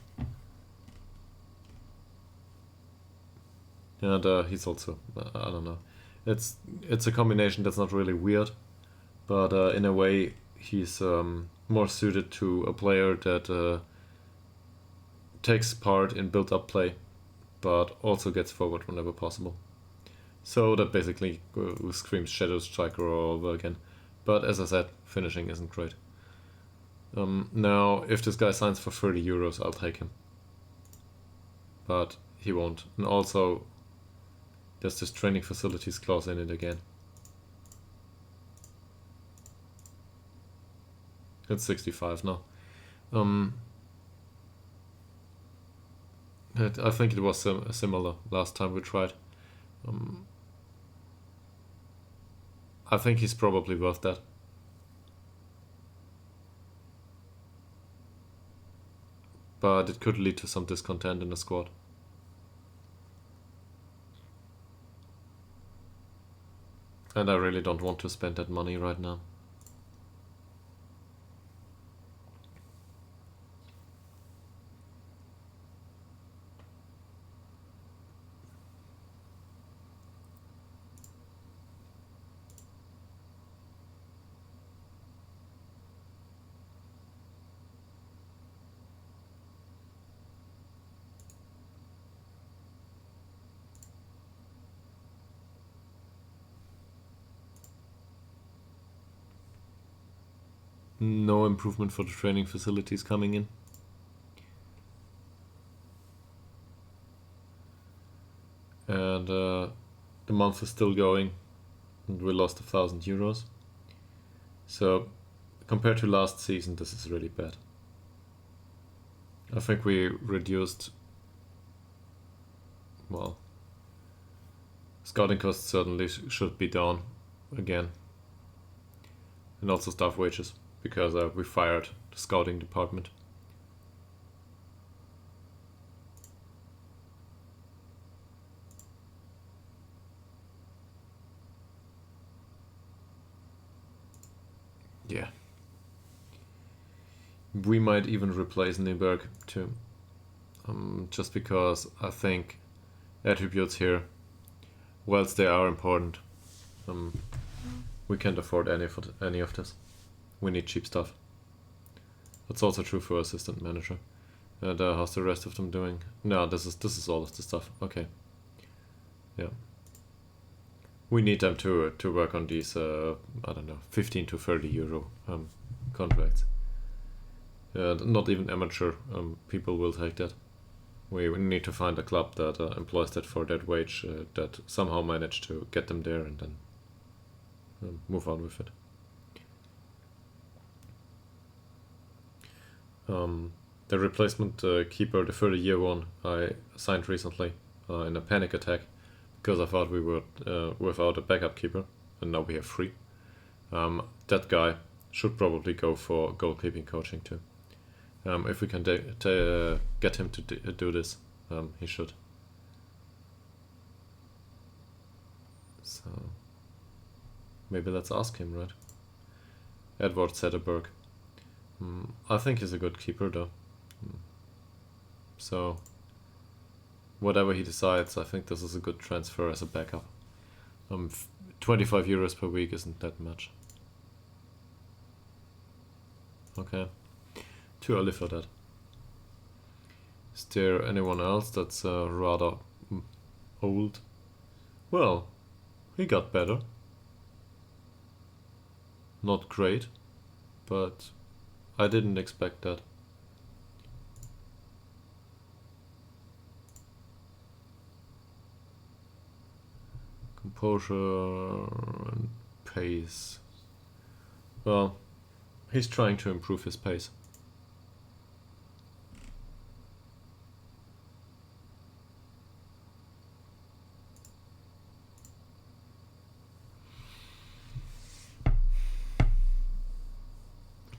S1: And he's also, I don't know. It's a combination that's not really weird, but in a way he's more suited to a player that takes part in build-up play, but also gets forward whenever possible. So that basically screams Shadow Striker all over again. But as I said, finishing isn't great. Now, if this guy signs for 30 euros, I'll take him. But he won't. And also, there's this training facilities clause in it again. It's 65 now. I think it was similar last time we tried. I think he's probably worth that. but it could lead to some discontent in the squad. And I really don't want to spend that money right now. No improvement for the training facilities coming in. And the month is still going, and we lost 1,000 euros. So compared to last season, this is really bad. I think we reduced, well, scouting costs certainly should be down again. And also staff wages, because we fired the scouting department. Yeah. We might even replace Nyberg too. Just because I think attributes here, whilst they are important, we can't afford any of this. We need cheap stuff. That's also true for assistant manager. And how's the rest of them doing? No, this is all of the stuff. Okay. Yeah. We need them to work on these, I don't know, 15 to 30 euro contracts. Not even amateur people will take that. We need to find a club that employs that for that wage, that somehow manage to get them there and then move on with it. The replacement keeper, the 30-year one, I signed recently in a panic attack because I thought we were without a backup keeper, and now we have 3. That guy should probably go for goalkeeping coaching too. If we can get him to do this, he should. So maybe let's ask him, right? Edward Sederberg. I think he's a good keeper though. So whatever he decides, I think this is a good transfer as a backup. 25 euros per week isn't that much. Okay. Too early for that. Is there anyone else that's rather old? Well, he got better. Not great, but I didn't expect that. Composure and pace. Well, he's trying to improve his pace.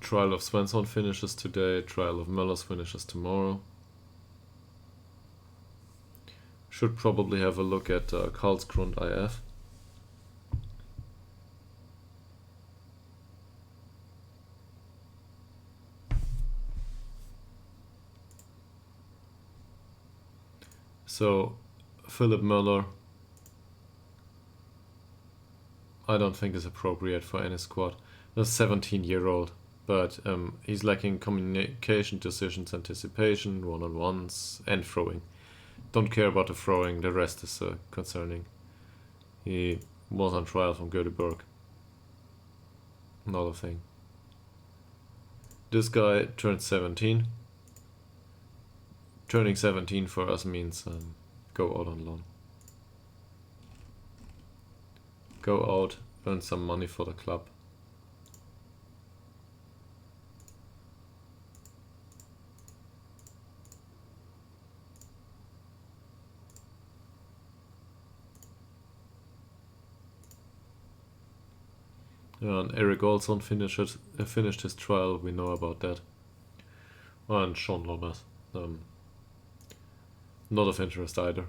S1: Trial of Svensson finishes today, trial of Möllers finishes tomorrow. Should probably have a look at Karlsgrund IF. So, Philip Möller, I don't think is appropriate for any squad. A 17-year-old. But he's lacking communication, decisions, anticipation, one-on-ones, and throwing. Don't care about the throwing, the rest is concerning. He was on trial from Göteborg. Not a thing. This guy turned 17. Turning 17 for us means go out on loan. Go out, earn some money for the club. And Eric Olsson finished his trial, we know about that. And Sean Lomas. not of interest either.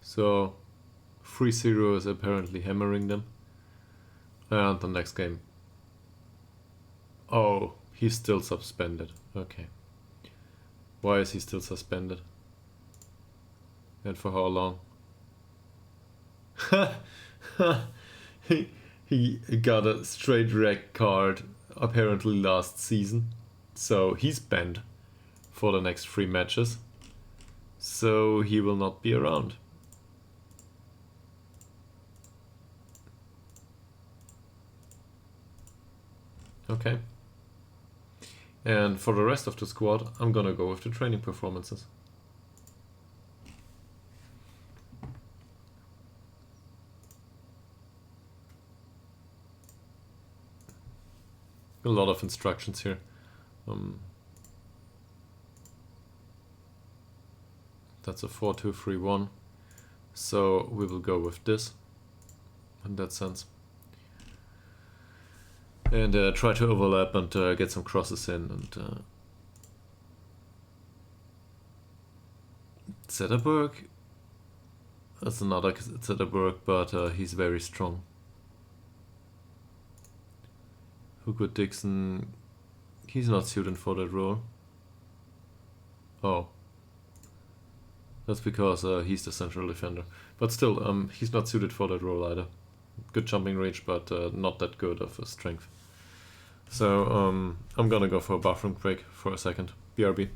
S1: So 3-0 is apparently hammering them. And the next game. Oh, he's still suspended. Okay. Why is he still suspended? And for how long? he got a straight red card apparently last season. So he's banned for the next 3 matches. So he will not be around. Okay. And for the rest of the squad, I'm gonna go with the training performances. A lot of instructions here. That's a 4-2-3-1. So we will go with this in that sense. And try to overlap and get some crosses in. And Zetterberg. That's another Zetterberg, but he's very strong. Hugo Dixon. He's not suited for that role. Oh. That's because he's the central defender. But still, he's not suited for that role either. Good jumping range, but not that good of a strength. So I'm gonna go for a bathroom break for a second. BRB.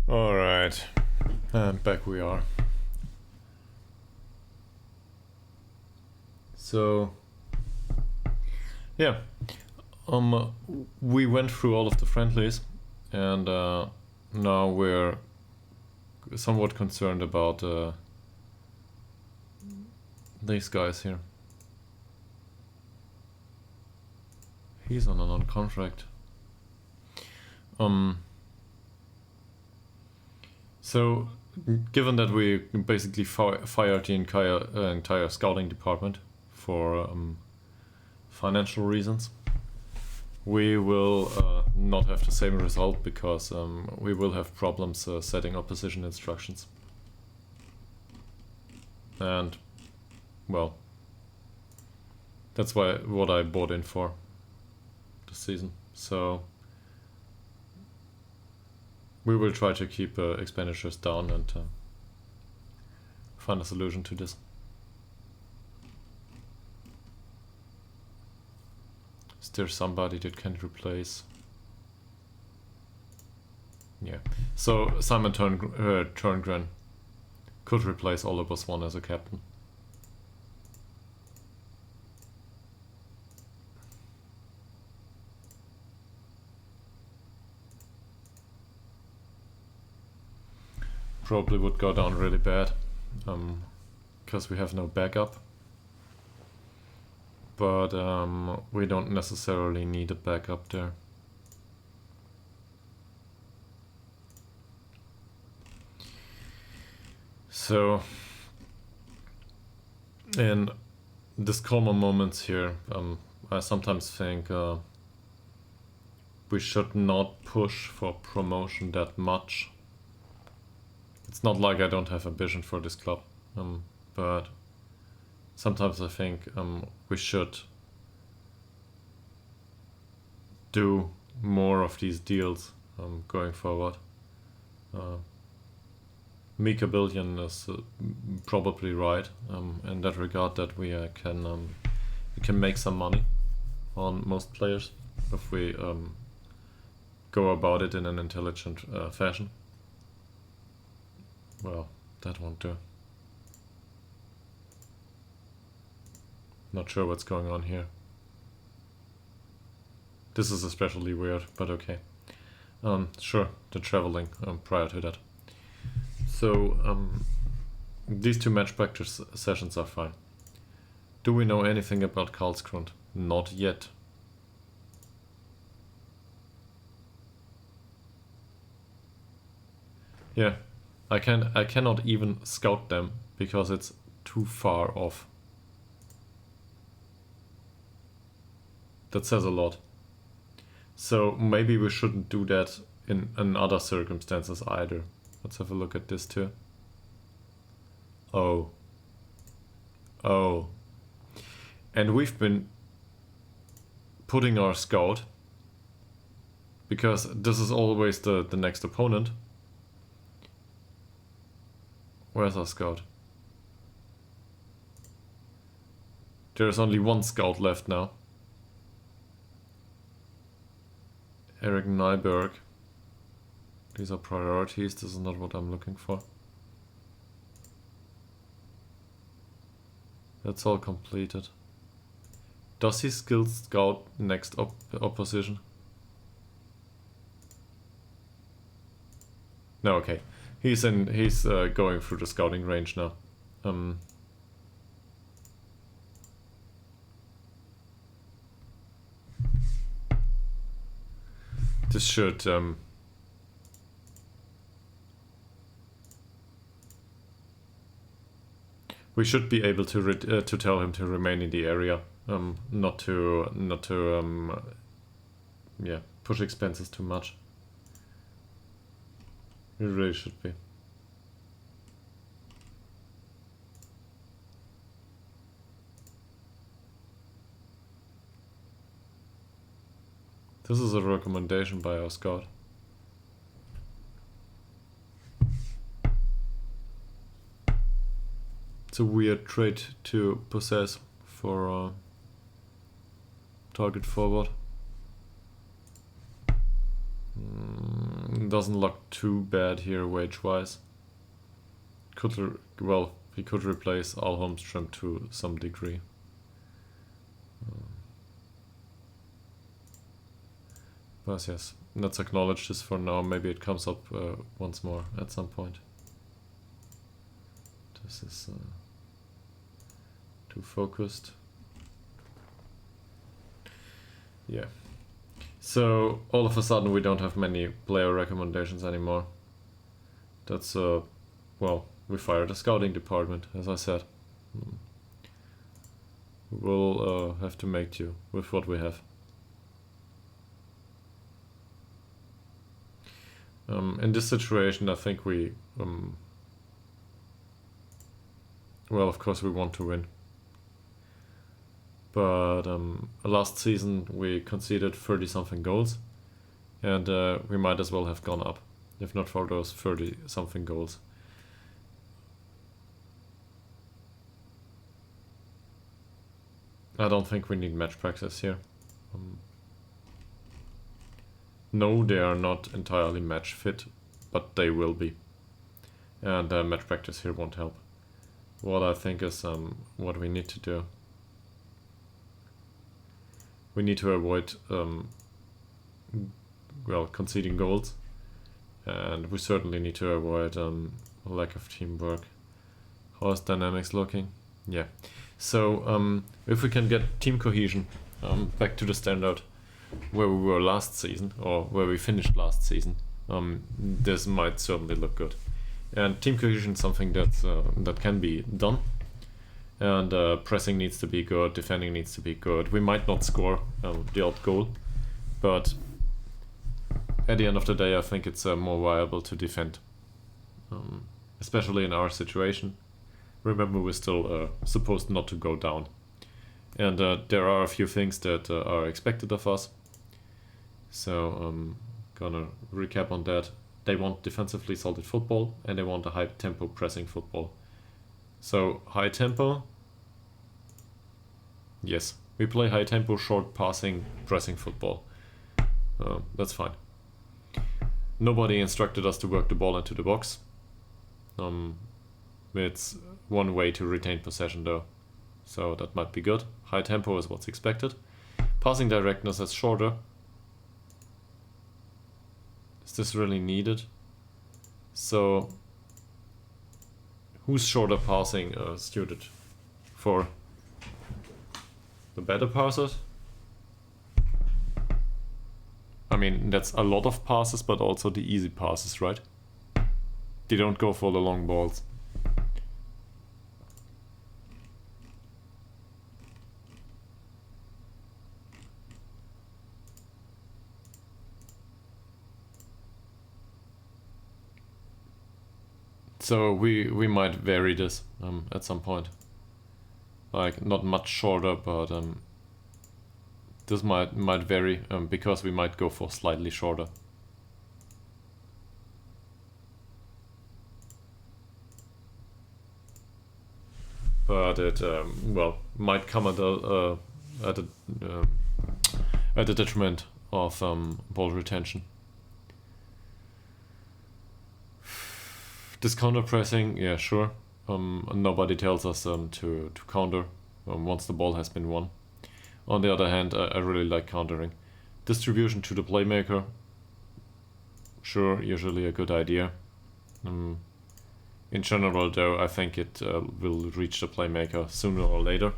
S1: Alright, and back we are. So, yeah, we went through all of the friendlies, And now we're somewhat concerned about these guys here. He's on a non-contract. So, given that we basically fired the entire scouting department for financial reasons, we will not have the same result because we will have problems setting opposition instructions. And, well, that's what I bought in for this season. So we will try to keep expenditures down and find a solution to this. Is there somebody that can replace? Yeah. So Simon Turngren could replace Oliver Swan as a captain. Probably would go down really bad because we have no backup. But we don't necessarily need a backup there. So in these calmer moments here, I sometimes think we should not push for promotion that much. It's not like I don't have ambition for this club, but sometimes I think we should do more of these deals going forward. Mika Billion is probably right in that regard, that we can make some money on most players if we go about it in an intelligent fashion. Well, that won't do. Not sure what's going on here. This is especially weird, but okay. Sure, the traveling prior to that. So, these two match practice sessions are fine. Do we know anything about Karlskrona? Not yet. Yeah, I cannot even scout them because it's too far off. That says a lot. So maybe we shouldn't do that in other circumstances either. Let's have a look at this too. Oh. And we've been putting our scout, because this is always the next opponent. Where's our scout? There's only one scout left now. Eric Nyberg. These are priorities. This is not what I'm looking for. That's all completed. Does he still scout next opposition? No, okay. He's going through the scouting range now. This should we should be able to tell him to remain in the area, not to yeah, push expenses too much. It really should be. This is a recommendation by our scout. It's a weird trait to possess for target forward. Doesn't look too bad here wage-wise. Well, he could replace Al Holmström to some degree. But yes, let's acknowledge this for now. Maybe it comes up once more at some point. This is too focused. Yeah. So all of a sudden we don't have many player recommendations anymore. That's well, we fired the scouting department, as I said. We'll have to make do with what we have. In this situation, I think we well, of course we want to win. But last season we conceded 30-something goals, and we might as well have gone up, if not for those 30-something goals. I don't think we need match practice here. No, they are not entirely match fit, but they will be. And match practice here won't help. What I think is what we need to do. We need to avoid well, conceding goals, and we certainly need to avoid lack of teamwork. How's dynamics looking? Yeah. So if we can get team cohesion back to the standard where we were last season, or where we finished last season, this might certainly look good. And team cohesion is something that's that can be done. And pressing needs to be good, defending needs to be good. We might not score the odd goal, but at the end of the day, I think it's more viable to defend, especially in our situation. Remember, we're still supposed not to go down. And there are a few things that are expected of us. So I'm gonna recap on that. They want defensively solid football, and they want a high tempo pressing football. So high tempo, yes, we play high tempo, short passing, pressing football. That's fine. Nobody instructed us to work the ball into the box. It's one way to retain possession though, so that might be good. High tempo is what's expected. Passing directness is shorter. Is this really needed? So who's shorter passing suited for? The better passers? I mean, that's a lot of passes, but also the easy passes, right? They don't go for the long balls. So we might vary this at some point. Like, not much shorter, but this might vary because we might go for slightly shorter. But it well, might come at a detriment of ball retention. This counter pressing, yeah, sure. Nobody tells us to counter once the ball has been won. On the other hand, I really like countering. Distribution to the playmaker, sure, usually a good idea. In general though, I think it will reach the playmaker sooner or later,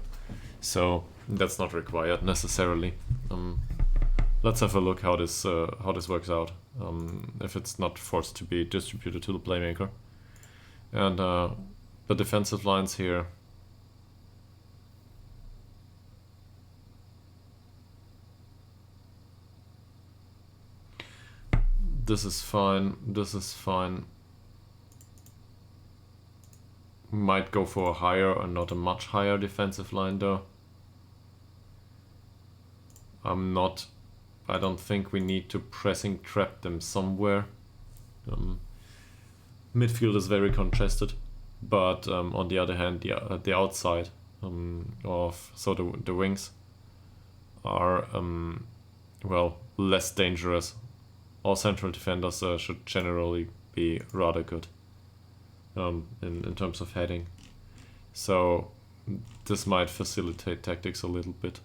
S1: so that's not required necessarily. Let's have a look how this works out, if it's not forced to be distributed to the playmaker. And the defensive lines here, this is fine, this is fine. Might go for a higher and not a much higher defensive line though. I don't think we need to pressing trap them somewhere. Midfield is very congested, but on the other hand, the outside so the wings are well, less dangerous. All central defenders should generally be rather good in terms of heading, so this might facilitate tactics a little bit.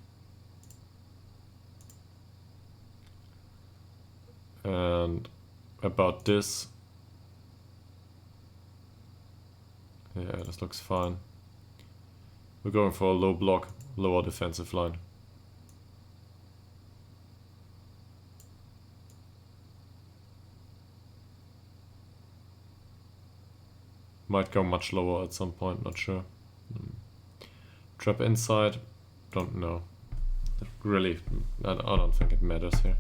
S1: And about this, yeah, this looks fine. We're going for a low block, lower defensive line. Might go much lower at some point, not sure. Trap inside, don't know. Really, I don't think it matters here.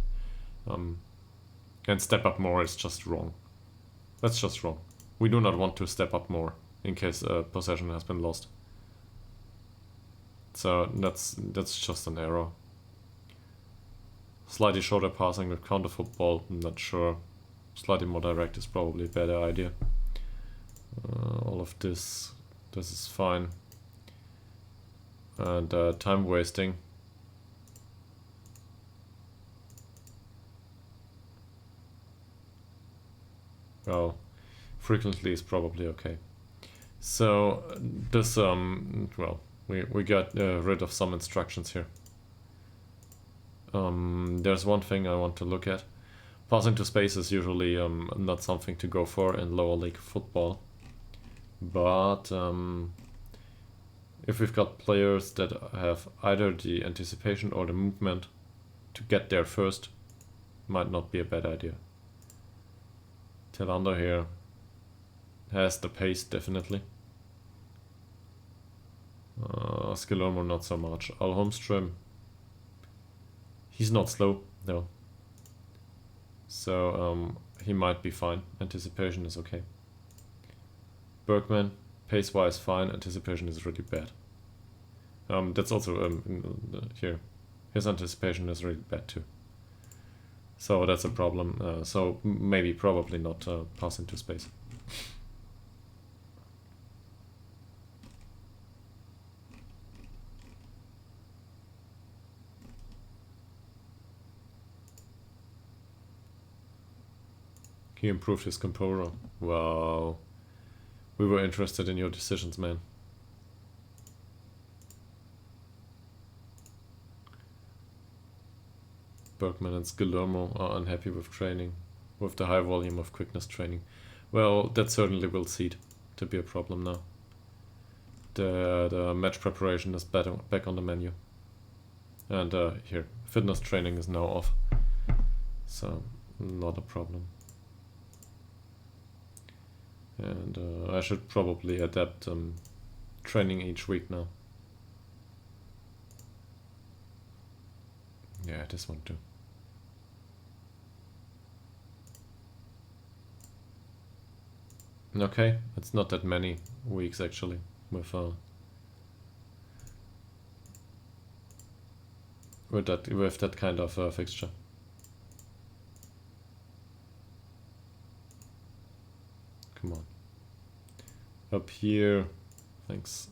S1: And step up more is just wrong. That's just wrong. We do not want to step up more in case possession has been lost. So that's just an error. Slightly shorter passing with counter football, I'm not sure. Slightly more direct is probably a better idea. All of this is fine. And time wasting. Well, frequently is probably okay. So this well, we got rid of some instructions here. There's one thing I want to look at. Passing to space is usually not something to go for in lower league football. But if we've got players that have either the anticipation or the movement to get there first, might not be a bad idea. Ytterhogdals here has the pace, definitely. Skillermo not so much. Holmström, he's not slow, no. So he might be fine. Anticipation is okay. Bergman, pace-wise fine. Anticipation is really bad. That's also here. His anticipation is really bad too. So that's a problem. So maybe, probably not pass into space. He improved his composure. Wow. We were interested in your decisions, man. Bergman and Skillermo are unhappy with training, with the high volume of quickness training. Well, that certainly will seed to be a problem now. The match preparation is back on the menu. And here, fitness training is now off. So, not a problem. And I should probably adapt training each week now. Yeah, this one too. Okay, it's not that many weeks actually with that kind of fixture. Come on. Up here, thanks.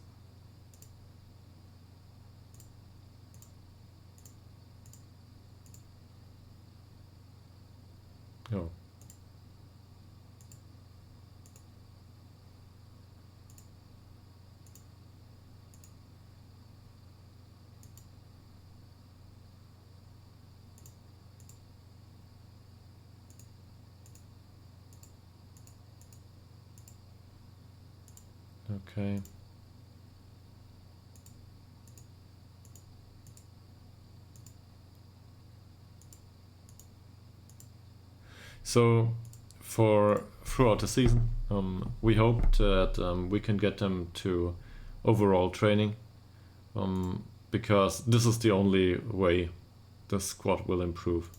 S1: Oh. Okay. So throughout the season, we hope that we can get them to overall training, because this is the only way the squad will improve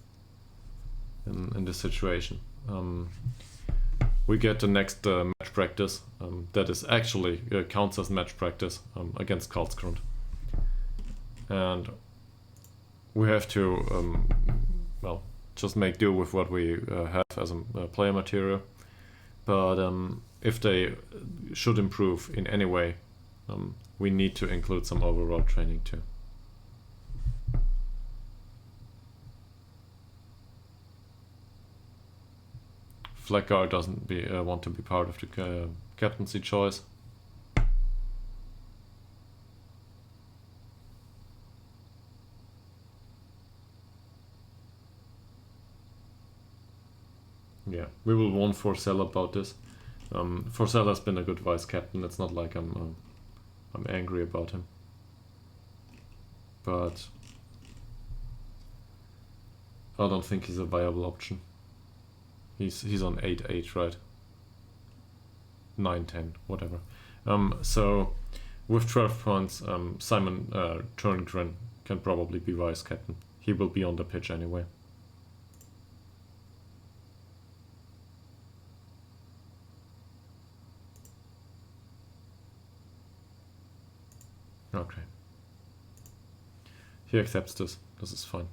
S1: in this situation. We get the next match practice that is actually counts as match practice against Karlskrona, and we have to well, just make do with what we have as a player material. But if they should improve in any way, we need to include some overall training too. Fleckar doesn't want to be part of the captaincy choice. We will warn Forsell about this. Forsell has been a good vice captain. It's not like I'm angry about him, but I don't think he's a viable option. He's on 8-8, right? 9-10, whatever. So with 12 points, Simon Turngren can probably be vice captain. He will be on the pitch anyway. Okay. He accepts this. This is fine.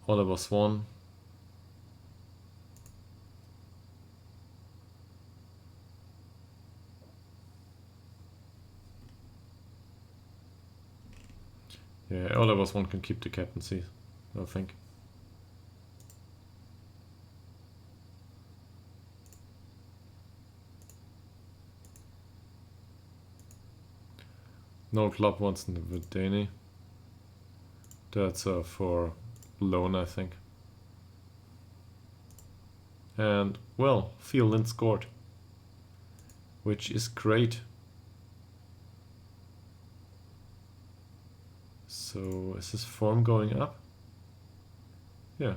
S1: Oliver Swan. Yeah, Oliver Swan can keep the captaincy, I think. No club wants Vidani. That's for loan, I think. And, well, Fieldin scored. Which is great. So, is his form going up? Yeah.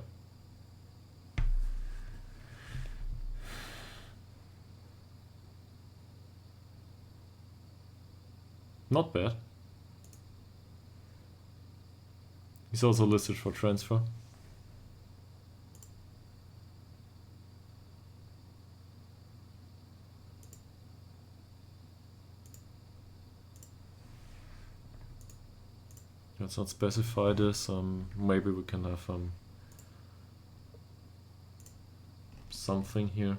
S1: Not bad. He's also listed for transfer. Let's not specify this. Maybe we can have something here.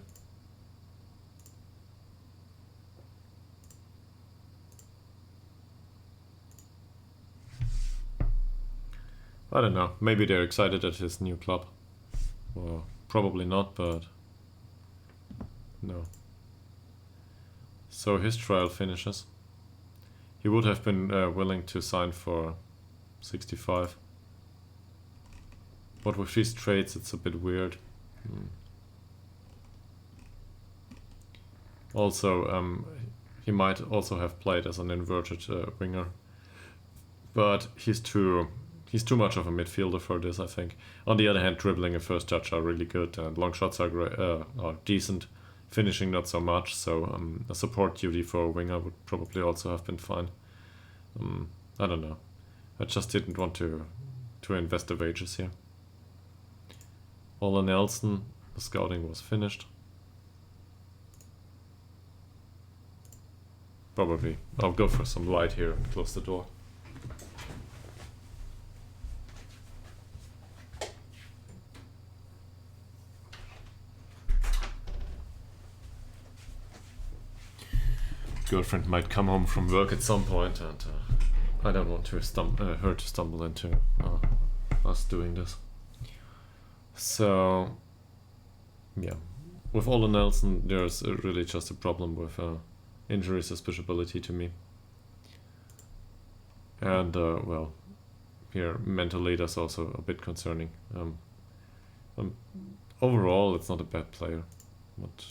S1: I don't know. Maybe they're excited at his new club. Well, probably not, but no. So his trial finishes. He would have been willing to sign for 65. But with these trades, it's a bit weird. Also, he might also have played as an inverted winger, but he's too much of a midfielder for this, I think. On the other hand, dribbling and first touch are really good, and long shots are decent. Finishing not so much, so a support duty for a winger would probably also have been fine. I don't know. I just didn't want to invest the wages here. Ola Nelson, the scouting was finished. Probably. I'll go for some light here and close the door. Girlfriend might come home from work at some point, and I don't want to her to stumble into us doing this. So, yeah, with Ola Nelson, there's really just a problem with injury suspiciability to me, and well, here mentally that's also a bit concerning. Overall, it's not a bad player, but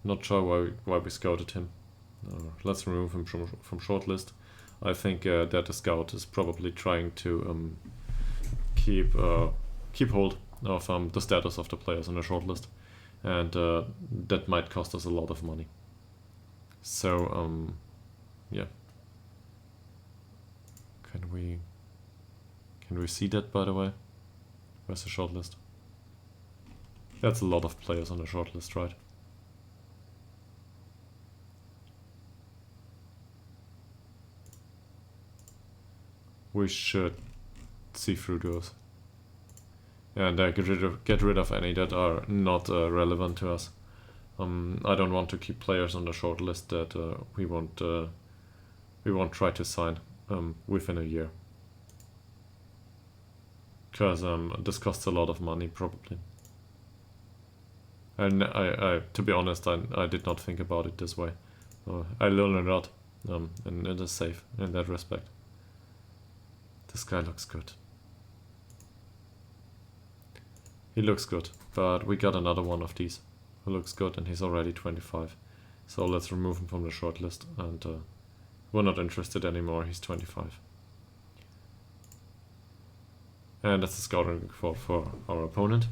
S1: not sure why we scouted him. Let's remove him from shortlist. I think that the scout is probably trying to keep hold of the status of the players on the shortlist, and that might cost us a lot of money. So yeah, can we see that, by the way? Where's the shortlist? That's a lot of players on the shortlist, right? We should see through those and get rid of any that are not relevant to us. I don't want to keep players on the shortlist that we won't try to sign within a year, because this costs a lot of money probably. And I to be honest, I did not think about it this way. I learned a lot, and it is safe in that respect. This guy looks good. He looks good, but we got another one of these who looks good, and he's already 25. So let's remove him from the shortlist, and we're not interested anymore. He's 25. And that's the scouting report for our opponent.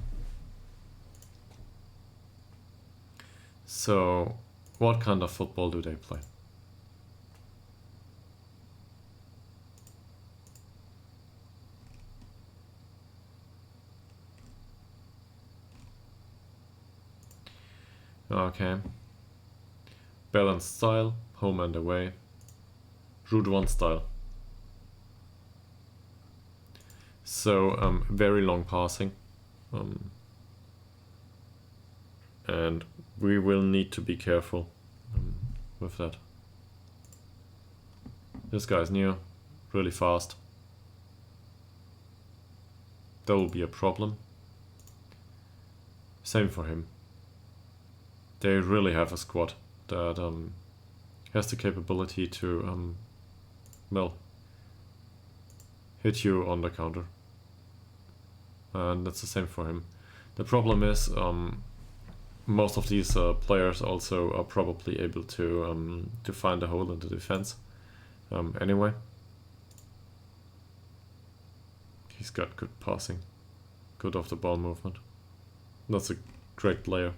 S1: So, what kind of football do they play? Okay. Balanced style, home and away. Route 1 style. So, very long passing. And we will need to be careful with that. This guy's new, really fast. That will be a problem. Same for him. They really have a squad that has the capability to, well, hit you on the counter. And that's the same for him. The problem is, most of these players also are probably able to find a hole in the defense. Anyway, he's got good passing, good off the ball movement. That's a great player.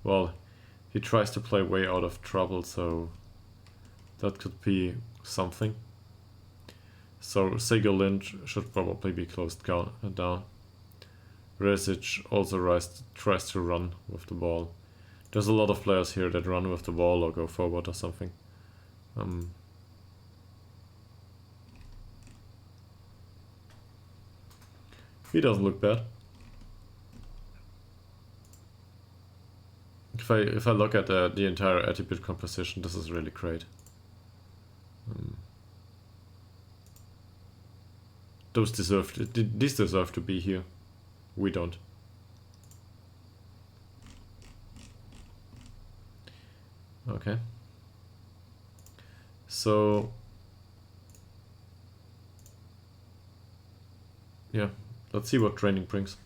S1: Well, he tries to play way out of trouble, so that could be something. So Segal Lynch should probably be closed down. Resic also tries to run with the ball. There's a lot of players here that run with the ball or go forward or something. He doesn't look bad. If I look at the entire attribute composition, this is really great. These deserve to be here. We don't. Okay. So yeah, let's see what training brings.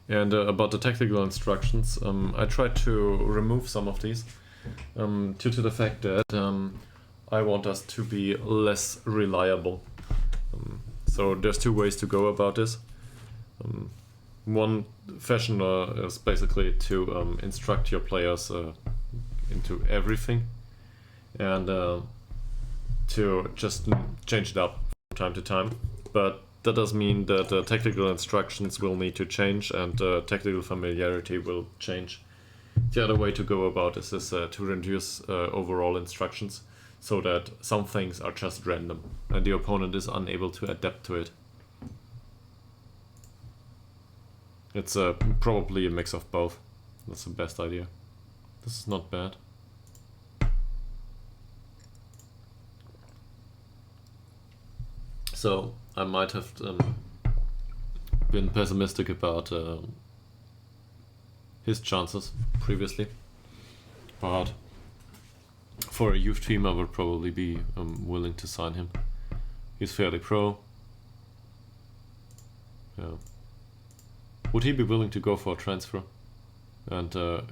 S1: And about the tactical instructions, I tried to remove some of these due to the fact that I want us to be less reliable. So there's two ways to go about this. One fashion is basically to instruct your players into everything, and to just change it up from time to time. But that does mean that tactical instructions will need to change, and tactical familiarity will change. The other way to go about this is to reduce overall instructions, so that some things are just random and the opponent is unable to adapt to it. It's probably a mix of both. That's the best idea. This is not bad. So I might have been pessimistic about his chances previously, but for a youth team I would probably be willing to sign him. He's fairly pro. Yeah. Would he be willing to go for a transfer and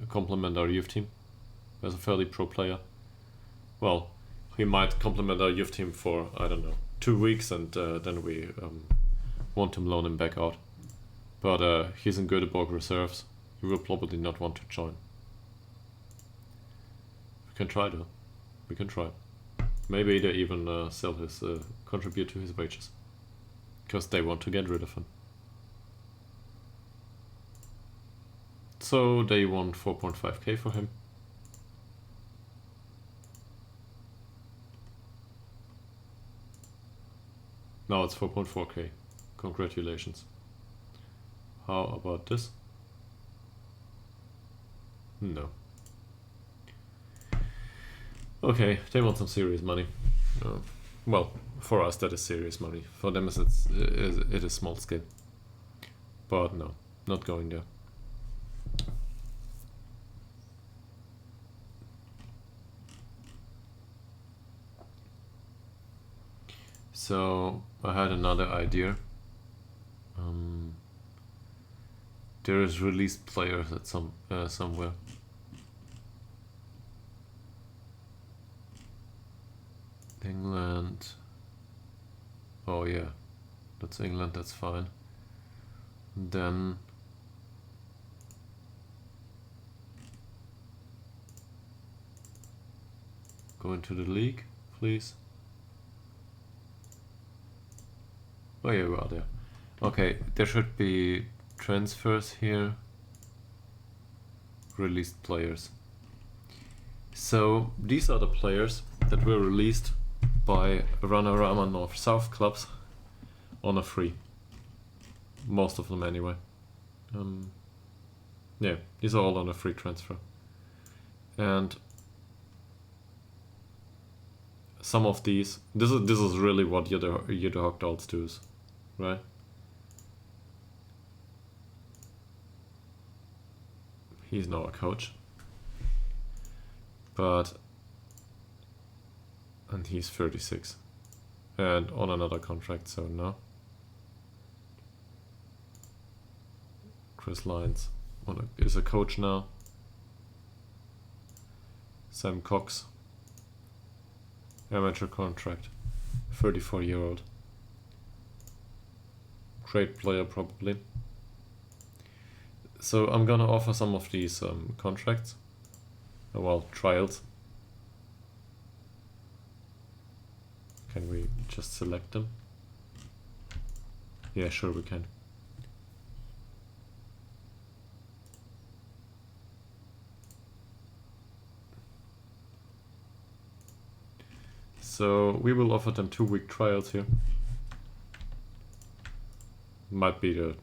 S1: complement our youth team as a fairly pro player? Well, he might complement our youth team for, I don't know, 2 weeks, and then we want to loan him back out. But he's in Göteborg reserves. He will probably not want to join. We can try though. We can try. Maybe they even sell his, contribute to his wages, because they want to get rid of him. So they want 4.5k for him. Now it's 4.4k. Congratulations. How about this? No. Okay, they want some serious money. Well, for us that is serious money. For them it is small scale. But no, not going there. So I had another idea. There is released players at somewhere. England. Oh yeah, that's England. That's fine. And then go into the league, please. Oh yeah, we are there. Okay, there should be transfers here. Released players. So these are the players that were released by Runarama North South clubs on a free. Most of them anyway. Yeah, these are all on a free transfer. And some of these, this is really what Ytterhogdals does, right? He's now a coach, and he's 36 and on another contract, so no. Chris Lyons is a coach now. Sam Cox, amateur contract, 34-year-old. Great player probably. So I'm gonna offer some of these contracts, well, trials. Can we just select them? Yeah, sure we can. So we will offer them 2-week trials here. Might be the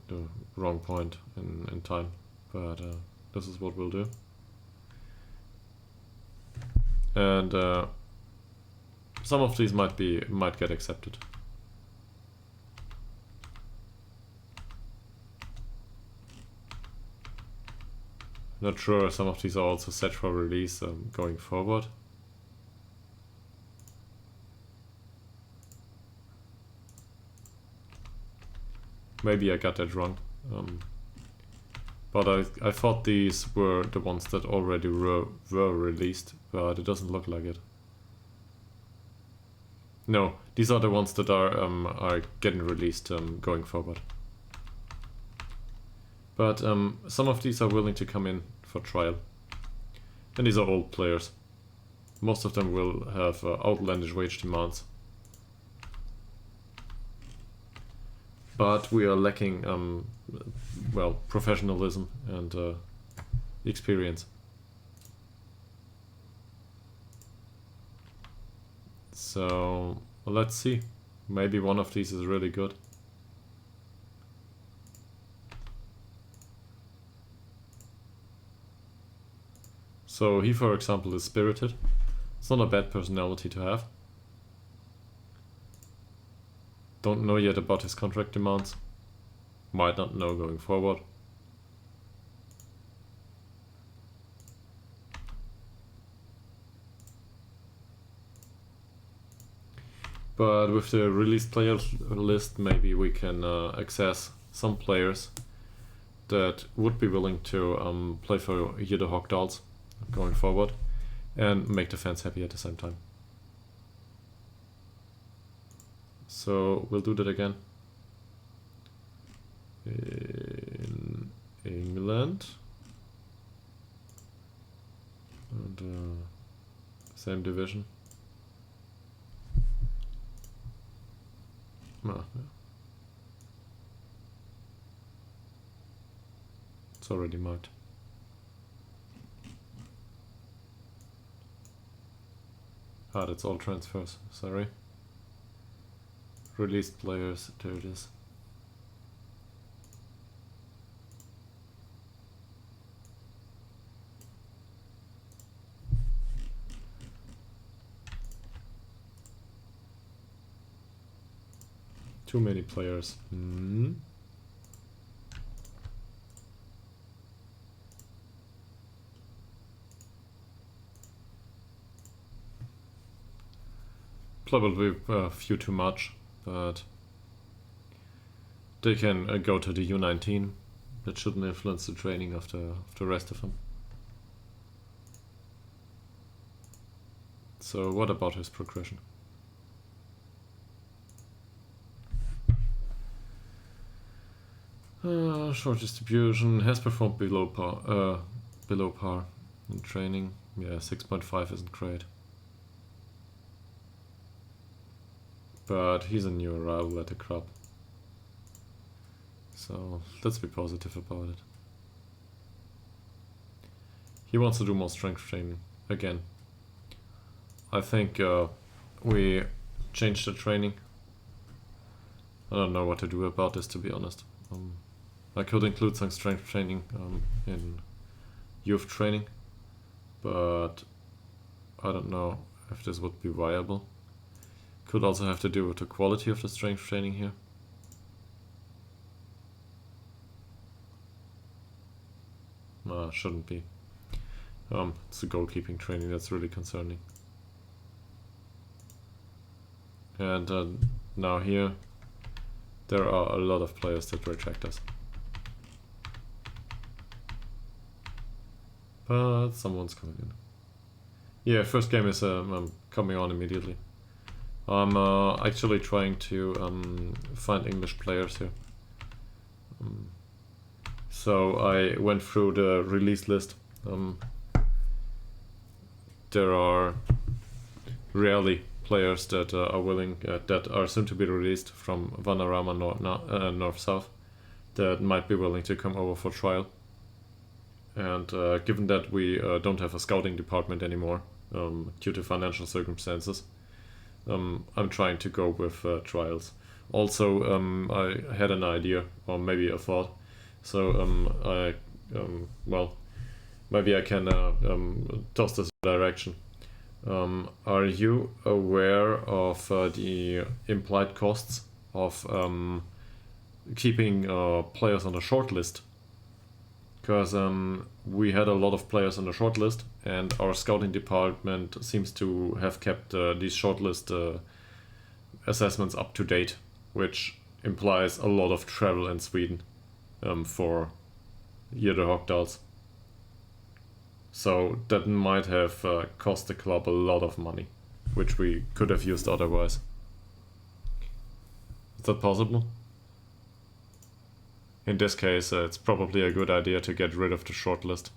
S1: wrong point in time, but this is what we'll do. And some of these might get accepted. Not sure, some of these are also set for release going forward. Maybe I got that wrong, but I thought these were the ones that already were released, but it doesn't look like it. No, these are the ones that are getting released going forward. But some of these are willing to come in for trial, and these are old players. Most of them will have outlandish wage demands. But we are lacking, well, professionalism and experience. So, well, let's see. Maybe one of these is really good. So he, for example, is spirited. It's not a bad personality to have. Don't know yet about his contract demands. Might not know going forward. But with the released players list, maybe we can access some players that would be willing to play for Ytterhogdals going forward and make the fans happy at the same time. So we'll do that again. In England. And same division. Ah, yeah. It's already marked. Ah, that's all transfers, sorry. Released players, there it is. Too many players. Probably a few too much. but they can go to the U19. That shouldn't influence the training of the rest of them. So what about his progression? Short distribution has performed below par in training. Yeah, 6.5 isn't great. But he's a new arrival at the club. So let's be positive about it. He wants to do more strength training again. I think we changed the training. I don't know what to do about this, to be honest. I could include some strength training in youth training, but I don't know if this would be viable. Could also have to do with the quality of the strength training here. Shouldn't be. It's the goalkeeping training that's really concerning. And now here, there are a lot of players that reject us. But someone's coming in. Yeah, first game is coming on immediately. I'm actually trying to find English players here. So I went through the release list. There are rarely players that are willing, that are soon to be released from Vanarama North-South that might be willing to come over for trial. And given that we don't have a scouting department anymore due to financial circumstances, I'm trying to go with trials. Also, I had an idea, or maybe a thought. So well, maybe I can toss this direction. Are you aware of the implied costs of keeping players on a short list? Because we had a lot of players on the short list, and our scouting department seems to have kept these shortlist assessments up to date, which implies a lot of travel in Sweden for Ytterhogdals. So that might have cost the club a lot of money, which we could have used otherwise. Is that possible? In this case, it's probably a good idea to get rid of the shortlist.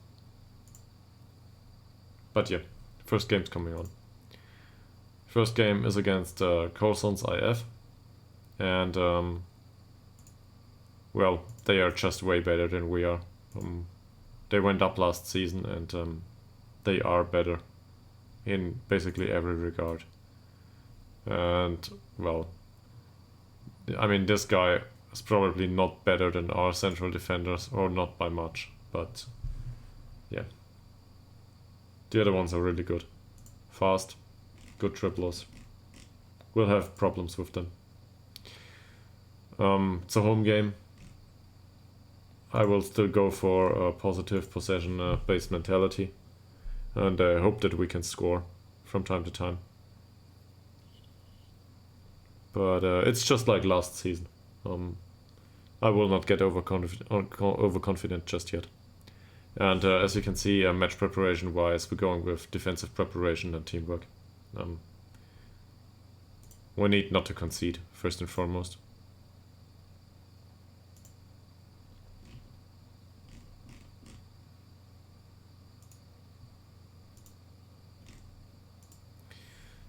S1: But yeah, first game's coming on. First game is against Ytterhogdals IK, and well, they are just way better than we are. They went up last season, and they are better in basically every regard. And well, I mean, this guy is probably not better than our central defenders, or not by much, but yeah. The other ones are really good. Fast, good dribblers. We'll have problems with them. It's a home game. I will still go for a positive possession-based mentality, and I hope that we can score from time to time. But it's just like last season. I will not get overconfident just yet. And as you can see, match preparation wise, we're going with defensive preparation and teamwork. We need not to concede, first and foremost.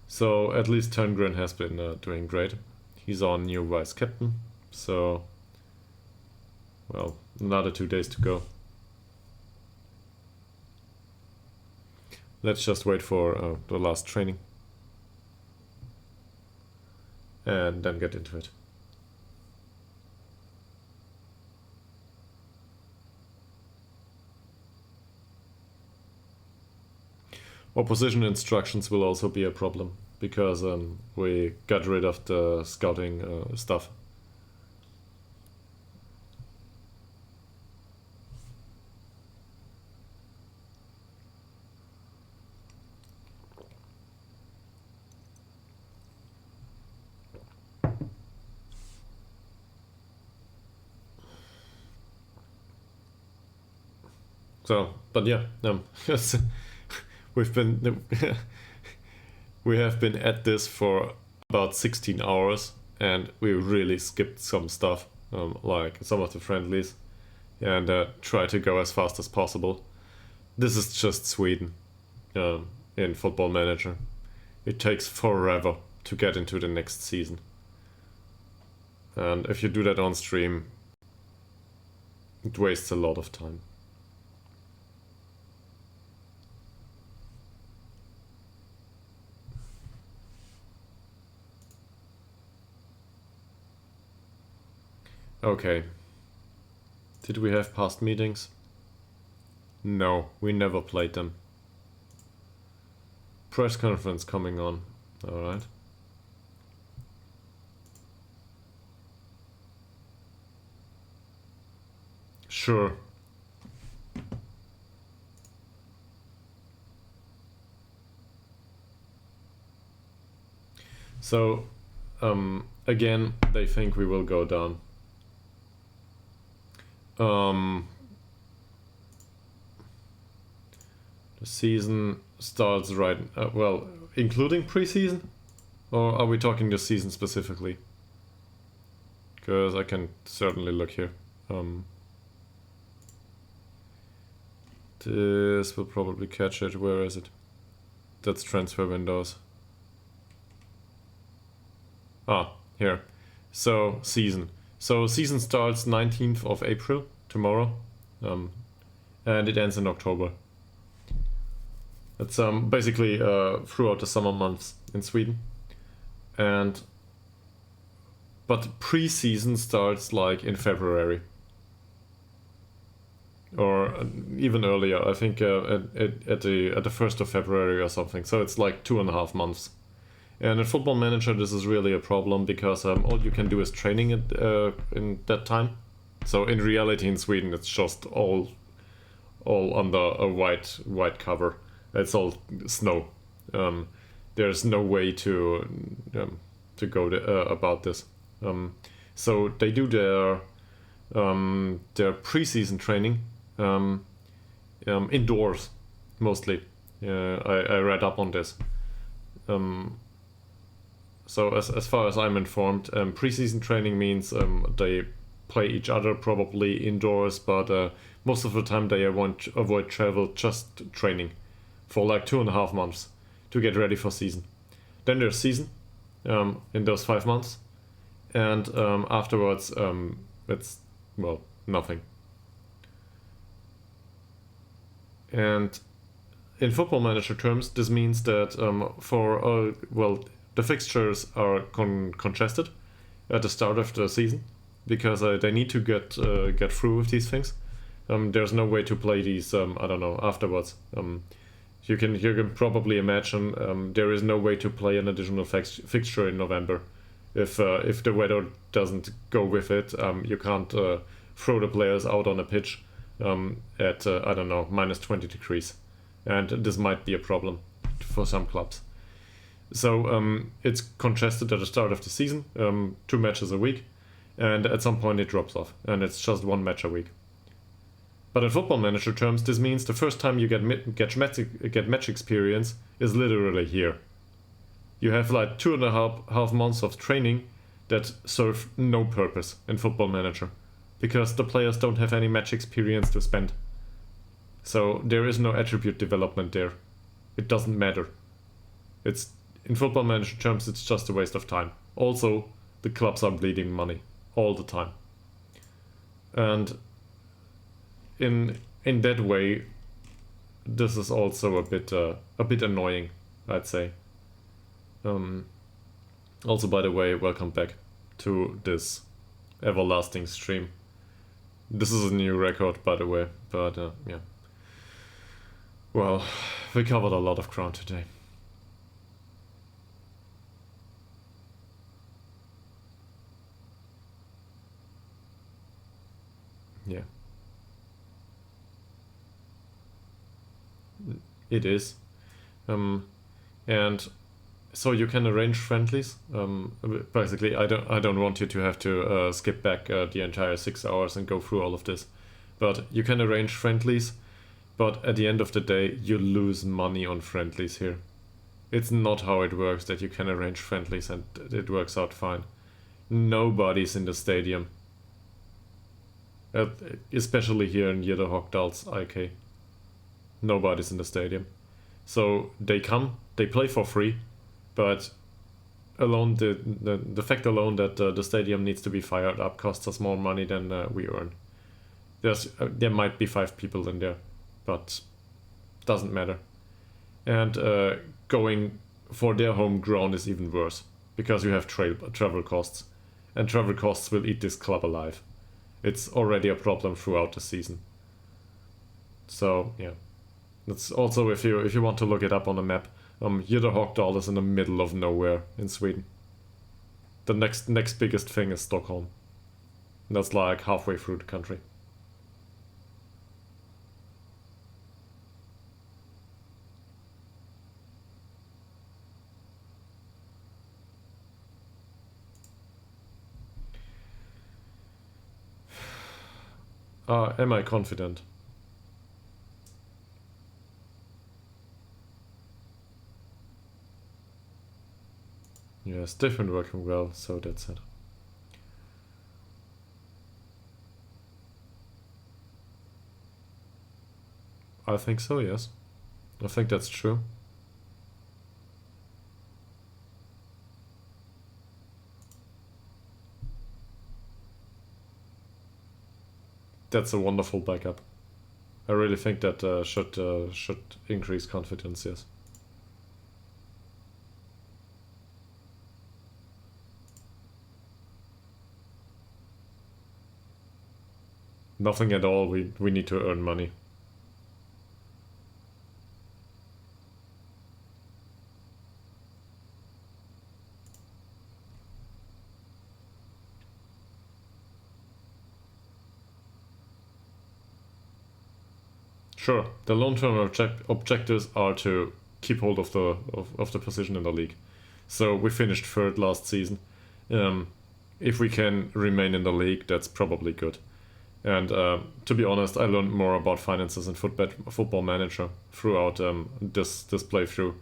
S1: So at least Turngren has been doing great. He's our new vice captain, so well, another 2 days to go. Let's just wait for the last training and then get into it. Opposition instructions will also be a problem, because we got rid of the scouting stuff. So, but yeah, we've been we have been at this for about 16 hours, and we really skipped some stuff, like some of the friendlies, and try to go as fast as possible. This is just Sweden in Football Manager. It takes forever to get into the next season. And if you do that on stream, it wastes a lot of time. Okay. Did we have past meetings? No, we never played them. Press conference coming on. Alright. Sure. So, again, they think we will go down. The season starts right... well, including preseason? Or are we talking the season specifically? Because I can certainly look here. This will probably catch it. Where is it? That's transfer windows. Ah, here. So, season. So, season starts 19th of April, tomorrow. And it ends in October. It's basically throughout the summer months in Sweden. But pre-season starts like in February. Or even earlier, I think at the 1st of February or something. So it's like 2.5 months. And in Football Manager, this is really a problem because all you can do is training in that time. So in reality, in Sweden, it's just all under a white cover. It's all snow. There's no way to go about this. So they do their preseason training indoors mostly. I read up on this. So as far as I'm informed, preseason training means they play each other probably indoors, but most of the time they avoid travel, just training for like 2.5 months to get ready for season. Then there's season in those 5 months, and afterwards it's, well, nothing. And in Football Manager terms, this means that the fixtures are congested at the start of the season because they need to get through with these things. There's no way to play these afterwards. You can probably imagine there is no way to play an additional fixture in November if the weather doesn't go with it. You can't throw the players out on a pitch at minus 20 degrees, and this might be a problem for some clubs. So it's congested at the start of the season, 2 matches a week, and at some point it drops off, and it's just 1 match a week. But in Football Manager terms, this means the first time you get match experience is literally here. You have like 2.5 months of training that serve no purpose in Football Manager, because the players don't have any match experience to spend. So there is no attribute development there. It doesn't matter. In Football Manager terms, it's just a waste of time. Also, the clubs are bleeding money all the time. And in that way, this is also a bit annoying, I'd say. Also, by the way, welcome back to this everlasting stream. This is a new record, by the way, but yeah. Well, we covered a lot of ground today. Yeah. It is. And so you can arrange friendlies. Basically, I don't want you to have to skip back the entire 6 hours and go through all of this. But you can arrange friendlies But at the end of the day, you lose money on friendlies here. It's not how it works that you can arrange friendlies and it works out fine. Nobody's in the stadium. Especially here in Ytterhogdals IK. Nobody's in the stadium. So they come, they play for free, but alone the fact alone that the stadium needs to be fired up costs us more money than we earn. There might be 5 people in there, but doesn't matter. And going for their home ground is even worse, because you have travel costs, and travel costs will eat this club alive. It's already a problem throughout the season. So yeah, that's also, if you want to look it up on a map, Ytterhogdal is in the middle of nowhere in Sweden. The next biggest thing is Stockholm. That's like halfway through the country. Am I confident? Yes, different working well, so that's it. I think so, yes. I think that's true. That's a wonderful backup. I really think that should increase confidence, yes. Nothing at all, we need to earn money. Sure, the long-term objectives are to keep hold of the position in the league. So we finished 3rd last season. If we can remain in the league, that's probably good. And to be honest, I learned more about finances in Football Manager throughout this playthrough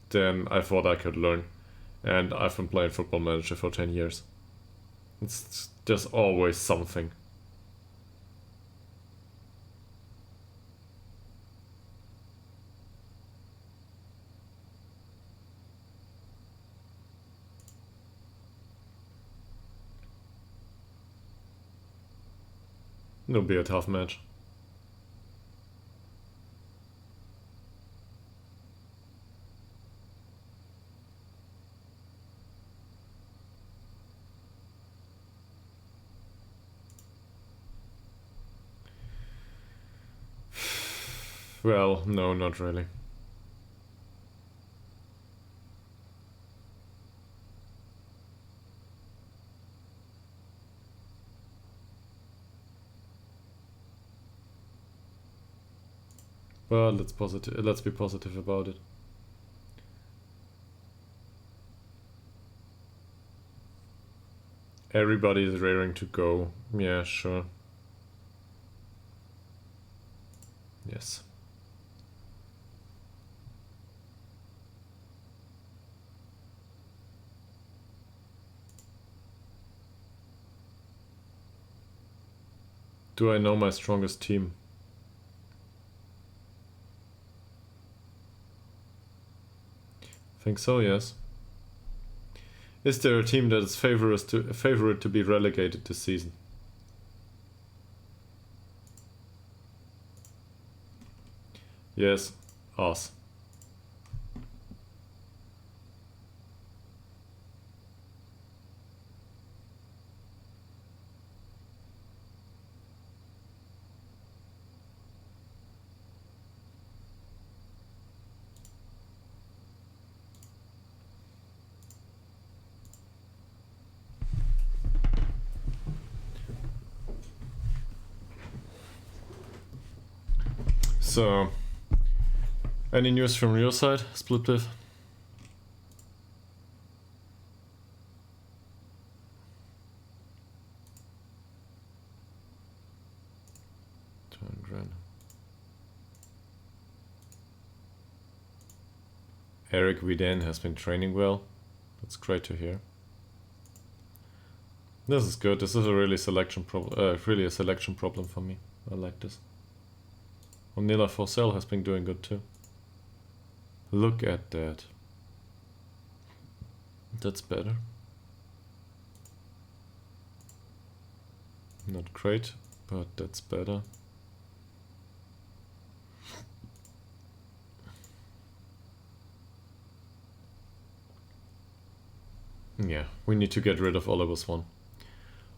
S1: than I thought I could learn. And I've been playing Football Manager for 10 years. There's always something. It'll be a tough match. Well, no, not really. Well, let's be positive about it. Everybody is raring to go. Yeah, sure. Yes. Do I know my strongest team? Think so, yes. Is there a team that is favorite to be relegated this season? Yes, us. So, any news from your side, Splitbiff? $200. Eric Vidane has been training well. That's great to hear. This is good. This is a really selection problem. Really a selection problem for me. I like this. Onila Forsell has been doing good too. Look at that. That's better. Not great, but that's better. Yeah, we need to get rid of Oliver Swan.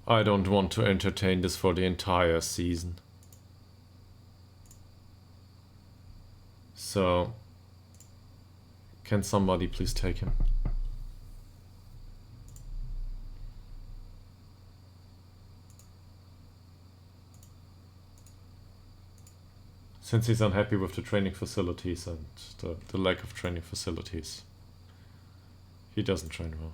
S1: I don't want to entertain this for the entire season. So, can somebody please take him? Since he's unhappy with the training facilities and the lack of training facilities, he doesn't train well.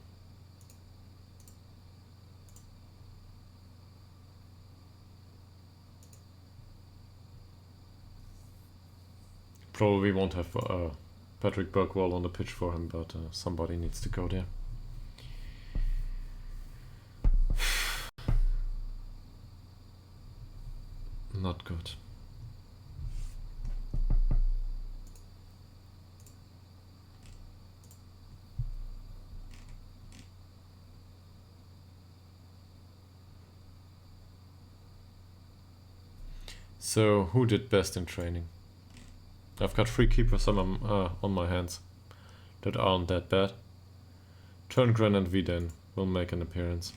S1: Probably won't have Patrick Burkwall on the pitch for him, but somebody needs to go there. Not good. So, who did best in training? I've got 3 keepers on my hands that aren't that bad. Turngren and Vidane will make an appearance.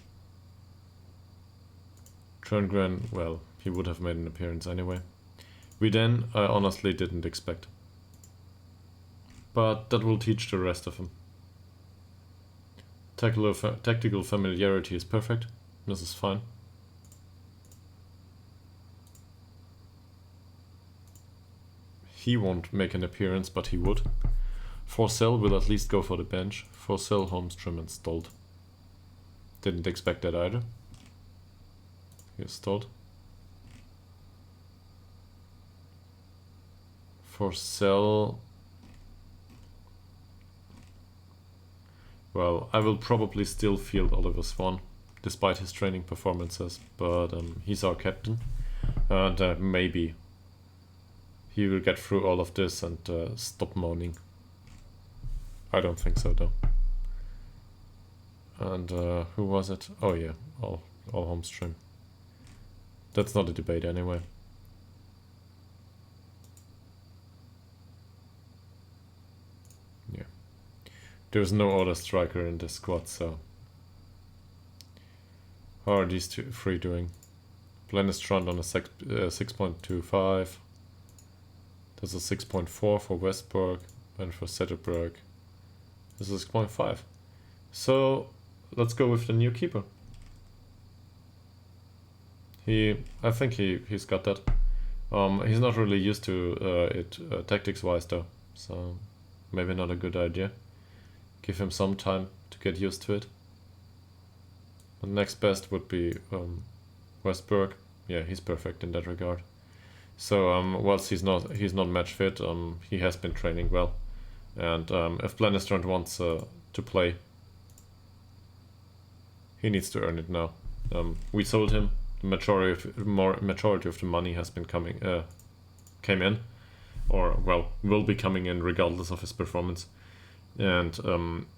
S1: Turngren, well, he would have made an appearance anyway. Vidane, I honestly didn't expect. But that will teach the rest of them. Tactical familiarity is perfect. This is fine. He won't make an appearance, but he would. Forsell will at least go for the bench. Forsell, Holmstrom and Stolt. Didn't expect that either. Here's Stolt. Forsell. Well, I will probably still field Oliver Swan, despite his training performances, but he's our captain. And maybe he will get through all of this and stop moaning. I don't think so though. And who was it? Oh yeah, all Holmstrom. That's not a debate anyway. Yeah. There's no other striker in this squad, so how are these 3 doing? Blennestrand on a 6.25. There's a 6.4 for Westberg and for Zetterberg. This is 6.5. So let's go with the new keeper. I think he's got that. He's not really used to it tactics wise though, so maybe not a good idea. Give him some time to get used to it. The next best would be Westberg. Yeah, he's perfect in that regard. So whilst he's not match fit, he has been training well, and if Blennestrand wants to play, he needs to earn it now. We sold him. The majority of the money has been came in, or well, will be coming in regardless of his performance. And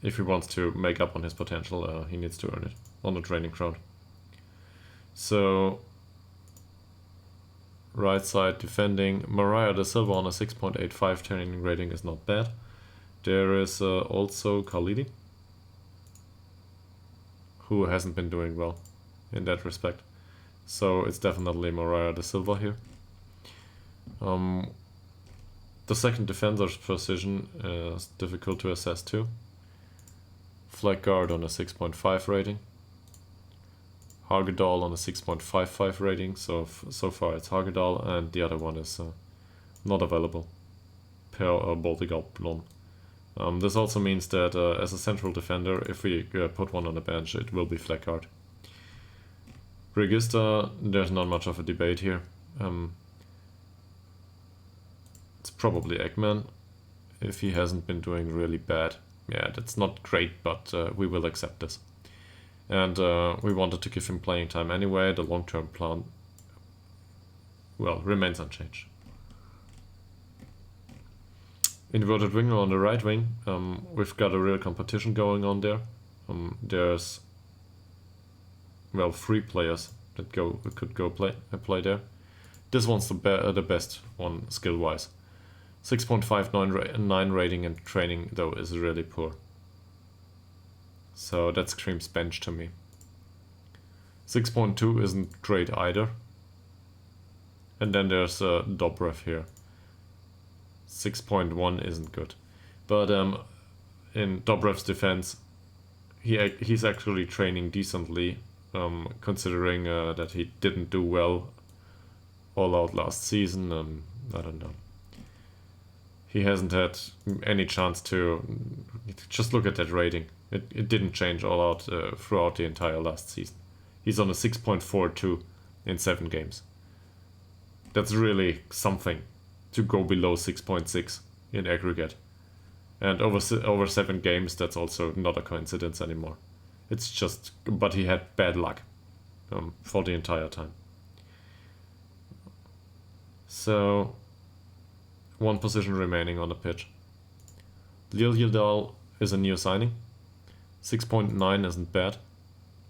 S1: if he wants to make up on his potential, he needs to earn it on the training ground. So. Right side defending, Mariah da Silva on a 6.85 training rating is not bad. There is also Khalidi, who hasn't been doing well in that respect. So it's definitely Mariah da Silva here. The second defender's position is difficult to assess too. Flag guard on a 6.5 rating. Hagedal on a 6.55 rating, so far it's Hagedal, and the other one is not available. Per Baltigal Blon. This also means that as a central defender, if we put one on the bench, it will be Fleckard. Register, there's not much of a debate here. It's probably Ekman. if he hasn't been doing really bad. Yeah, that's not great, but we will accept this. And we wanted to give him playing time anyway. The long-term plan, well, remains unchanged. Inverted winger on the right wing. We've got a real competition going on there. There's, well, 3 players that could go play there. This one's the best one skill-wise. 6.59 rating and training though is really poor. So that screams bench to me. 6.2 isn't great either. And then there's Dobrev here. 6.1 isn't good. But in Dobrev's defense, he's actually training decently, considering that he didn't do well all out last season. I don't know. He hasn't had any chance to... Just look at that rating. It didn't change all out throughout the entire last season. He's on a 6.42 in 7 games. That's really something to go below 6.6 in aggregate. And over 7 games, that's also not a coincidence anymore. It's just... But he had bad luck for the entire time. So... 1 position remaining on the pitch. Ytterhogdals is a new signing. 6.9 isn't bad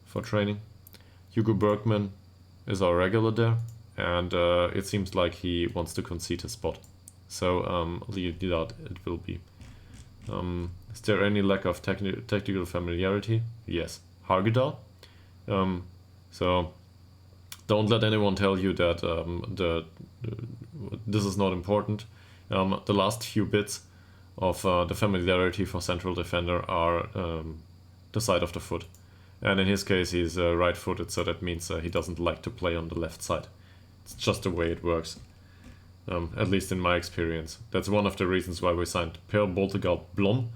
S1: for training. Hugo Bergman is our regular there, and it seems like he wants to concede his spot. So Ytterhogdals it will be. Is there any lack of tactical familiarity? Yes. Ytterhogdals. So don't let anyone tell you that this is not important. The last few bits of the familiarity for central defender are the side of the foot. And in his case, he's right-footed, so that means he doesn't like to play on the left side. It's just the way it works, at least in my experience. That's one of the reasons why we signed Per Boltegard Blom,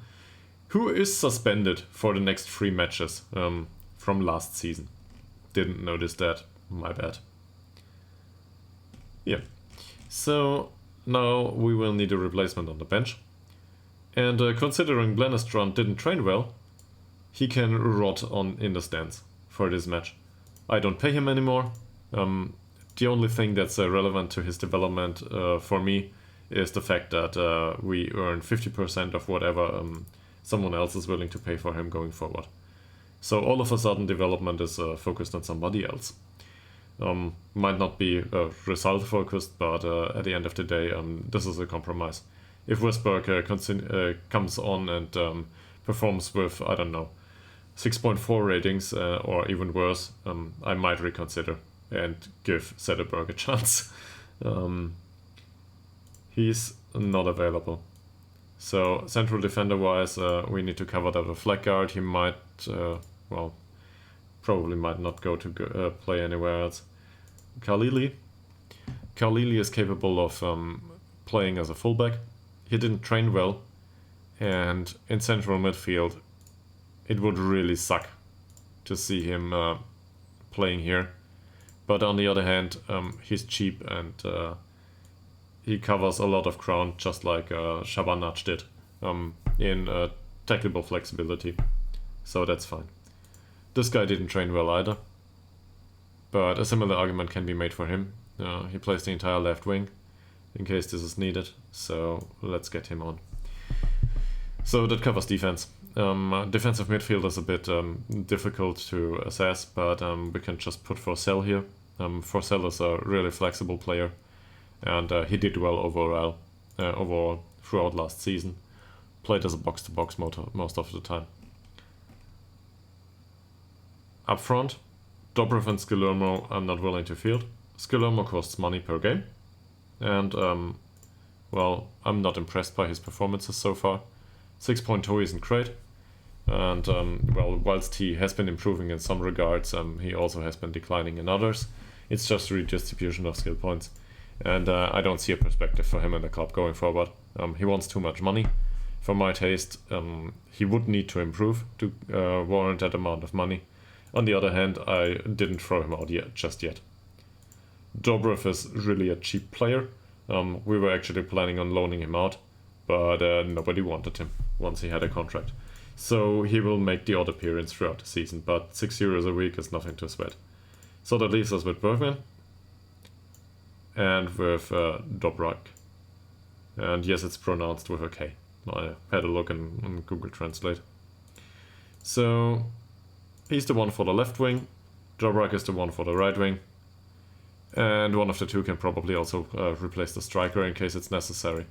S1: who is suspended for the next 3 matches from last season. Didn't notice that, my bad. Yeah, so... Now we will need a replacement on the bench. And considering Blennerstrand didn't train well, he can rot on in the stands for this match. I don't pay him anymore. The only thing that's relevant to his development for me is the fact that we earn 50% of whatever someone else is willing to pay for him going forward. So all of a sudden development is focused on somebody else. Might not be result focused, but at the end of the day, this is a compromise. If Westberg comes on and performs with, I don't know, 6.4 ratings or even worse, I might reconsider and give Sederberg a chance. He's not available. So central defender wise, we need to cover that with flag guard. He might, well, probably might not go to play anywhere else. Khalili is capable of playing as a fullback. He didn't train well, and in central midfield, it would really suck to see him playing here. But on the other hand, he's cheap and he covers a lot of ground, just like Shabanac did in technical flexibility. So that's fine. This guy didn't train well either, but a similar argument can be made for him. He plays the entire left wing in case this is needed, so let's get him on. So that covers defense. Defensive midfield is a bit difficult to assess, but we can just put Forsell here. Forsell is a really flexible player, and he did well overall throughout last season. Played as a box-to-box most of the time. Up front, Dobrev and Skilermo I'm not willing to field. Skilermo costs money per game, and well, I'm not impressed by his performances so far. 6.2 isn't great, and well, whilst he has been improving in some regards, he also has been declining in others. It's just redistribution of skill points, and I don't see a perspective for him in the club going forward. He wants too much money. For my taste, he would need to improve to warrant that amount of money. On the other hand, I didn't throw him out just yet. Dobrev is really a cheap player. We were actually planning on loaning him out, but nobody wanted him once he had a contract. So he will make the odd appearance throughout the season, but €6 a week is nothing to sweat. So that leaves us with Bergman and with Dobrak. And yes, it's pronounced with a K. I had a look in Google Translate. So he's the one for the left wing, Dobrak is the one for the right wing, and one of the two can probably also replace the striker in case it's necessary.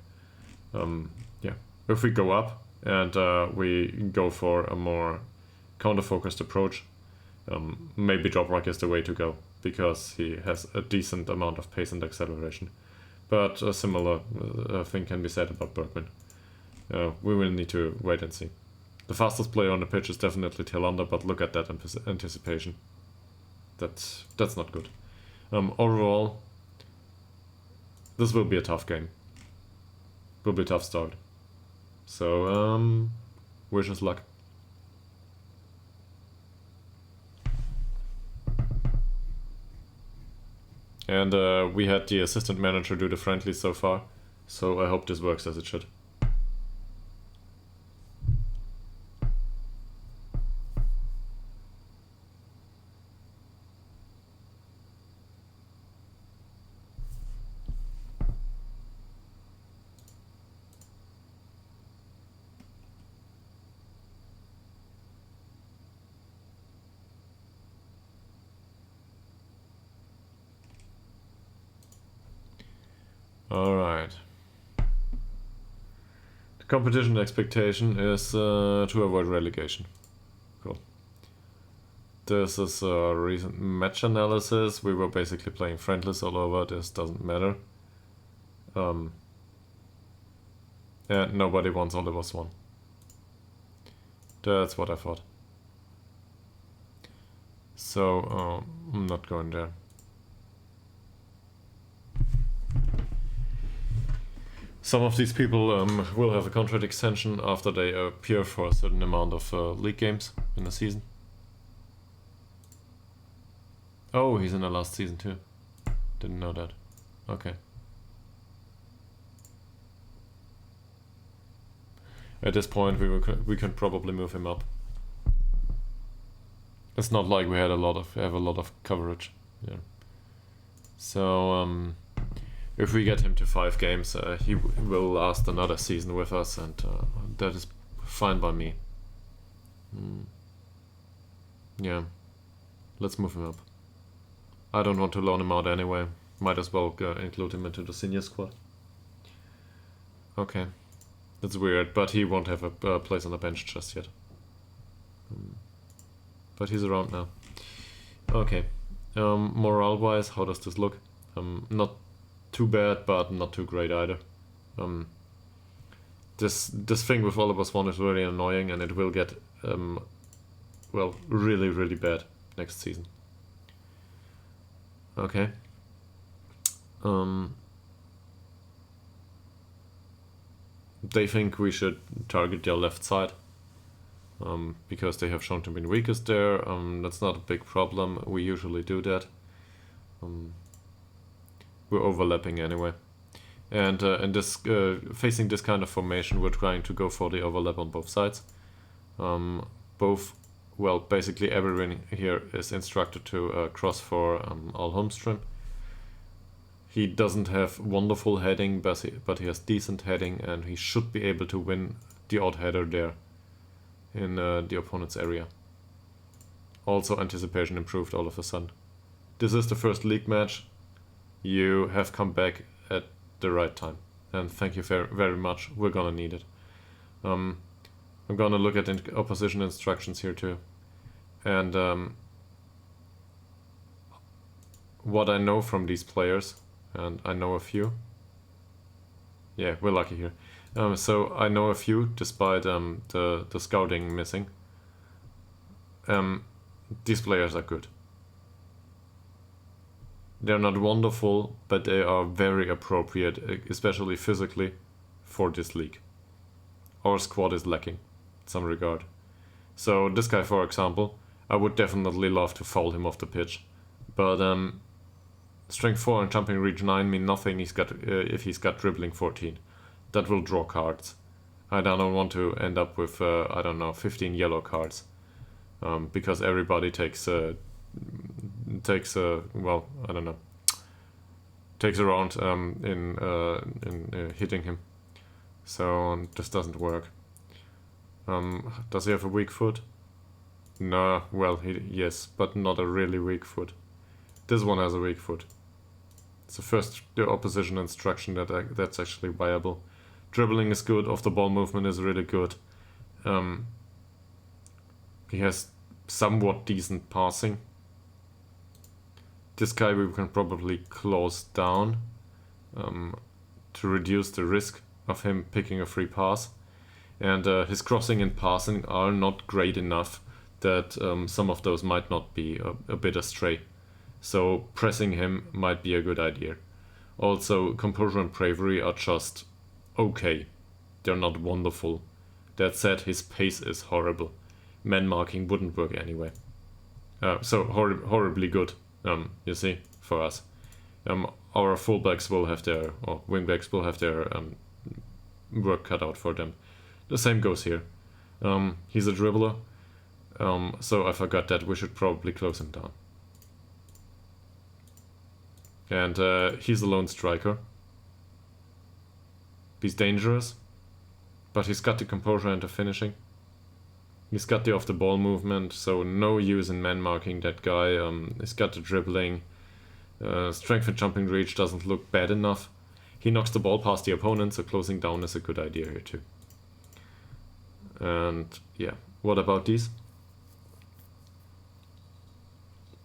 S1: Yeah, if we go up and we go for a more counter-focused approach, maybe Dobrak is the way to go, because he has a decent amount of pace and acceleration. But a similar thing can be said about Bergman. We will need to wait and see. The fastest player on the pitch is definitely Tillander, but look at that anticipation. That's not good. Overall, this will be a tough game. Will be a tough start. So, wish us luck. And we had the assistant manager do the friendly so far, so I hope this works as it should. Alright. The competition expectation is to avoid relegation. Cool. This is a recent match analysis. We were basically playing friendlies all over. This doesn't matter. And nobody wants Oliver Swan. That's what I thought. So, I'm not going there. Some of these people will have a contract extension after they appear for a certain amount of league games in the season. Oh, he's in the last season too. Didn't know that. Okay. At this point, we can probably move him up. It's not like we have a lot of coverage. Yeah. So if we get him to 5 games, he will last another season with us, and that is fine by me. Yeah, let's move him up. I don't want to loan him out anyway. Might as well include him into the senior squad. Okay, that's weird, but he won't have a place on the bench just yet. But he's around now. Okay, morale-wise, how does this look? Not too bad, but not too great either. This thing with Oliver Swan is really annoying, and it will get well, really bad next season. Okay. They think we should target their left side because they have shown to be weakest there. That's not a big problem. We usually do that. We're overlapping anyway, and in this facing this kind of formation, we're trying to go for the overlap on both sides. Basically everyone here is instructed to cross for Al Holmström. He doesn't have wonderful heading, but he has decent heading, and he should be able to win the odd header there in the opponent's area. Also, anticipation improved all of a sudden. This is the first league match. You have come back at the right time, and thank you very much. We're gonna need it. I'm gonna look at opposition instructions here too, and what I know from these players, and I know a few. Yeah, we're lucky here. So I know a few, despite the scouting missing. These players are good. They're not wonderful, but they are very appropriate, especially physically, for this league. Our squad is lacking in some regard. So this guy, for example, I would definitely love to foul him off the pitch, but strength 4 and jumping reach 9 mean nothing. If he's got dribbling 14. that will draw cards. I don't want to end up with, I don't know, 15 yellow cards. Because everybody takes well, I don't know, takes a round in hitting him. So this doesn't work. Does he have a weak foot? No, well, yes, but not a really weak foot. This one has a weak foot. It's the opposition instruction that's actually viable. Dribbling is good, off the ball movement is really good. He has somewhat decent passing. This guy we can probably close down to reduce the risk of him picking a free pass. And his crossing and passing are not great enough that some of those might not be a bit astray. So pressing him might be a good idea. Also, composure and bravery are just okay. They're not wonderful. That said, his pace is horrible. Man marking wouldn't work anyway. So horribly good, you see, for us. Our fullbacks will have their, or wingbacks will have their work cut out for them. The same goes here. He's a dribbler, so I forgot that we should probably close him down. And he's a lone striker. He's dangerous, but he's got the composure and the finishing. He's got the off-the-ball movement, so no use in man-marking that guy. He's got the dribbling. Strength and jumping reach doesn't look bad enough. He knocks the ball past the opponent, so closing down is a good idea here too. And yeah, what about these?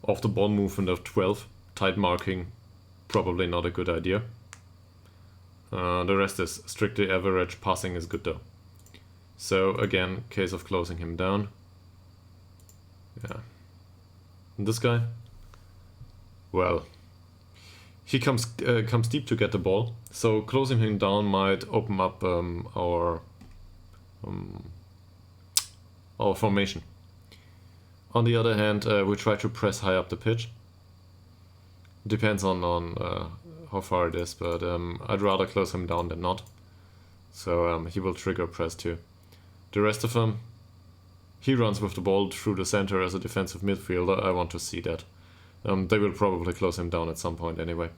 S1: Off-the-ball movement of 12. Tight marking, probably not a good idea. The rest is strictly average. Passing is good though. So again, case of closing him down. Yeah. And this guy? Well, he comes deep to get the ball. So closing him down might open up our formation. On the other hand, we try to press high up the pitch. Depends on how far it is, but I'd rather close him down than not. So he will trigger press too. The rest of them, he runs with the ball through the center as a defensive midfielder. I want to see that. They will probably close him down at some point anyway.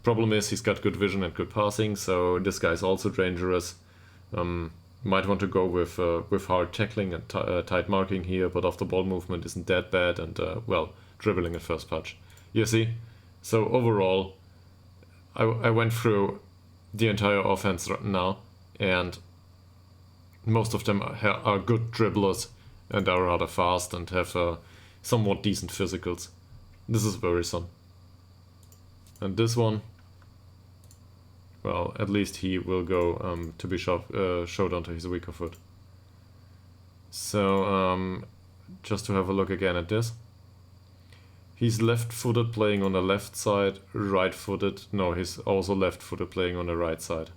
S1: Problem is he's got good vision and good passing, so this guy's also dangerous. Might want to go with hard tackling and tight marking here, but off the ball movement isn't that bad, and well, dribbling at first touch. You see? So overall, I went through the entire offense now, and most of them are good dribblers and are rather fast and have somewhat decent physicals. This is worrisome. And this one, well, at least he will go to be showed onto his weaker foot. So just to have a look again at this. He's left-footed playing on the left side, right-footed. No, he's also left-footed playing on the right side.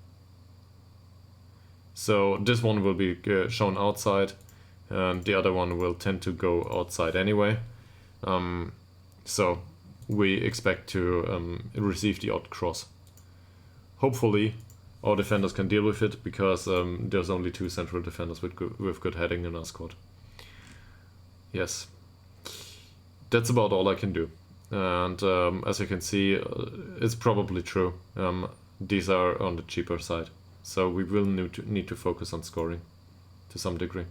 S1: So this one will be shown outside, and the other one will tend to go outside anyway. So we expect to receive the odd cross. Hopefully our defenders can deal with it, because there's only 2 central defenders with good heading in our squad. Yes. That's about all I can do. And as you can see, it's probably true. These are on the cheaper side. So we will need to focus on scoring to some degree.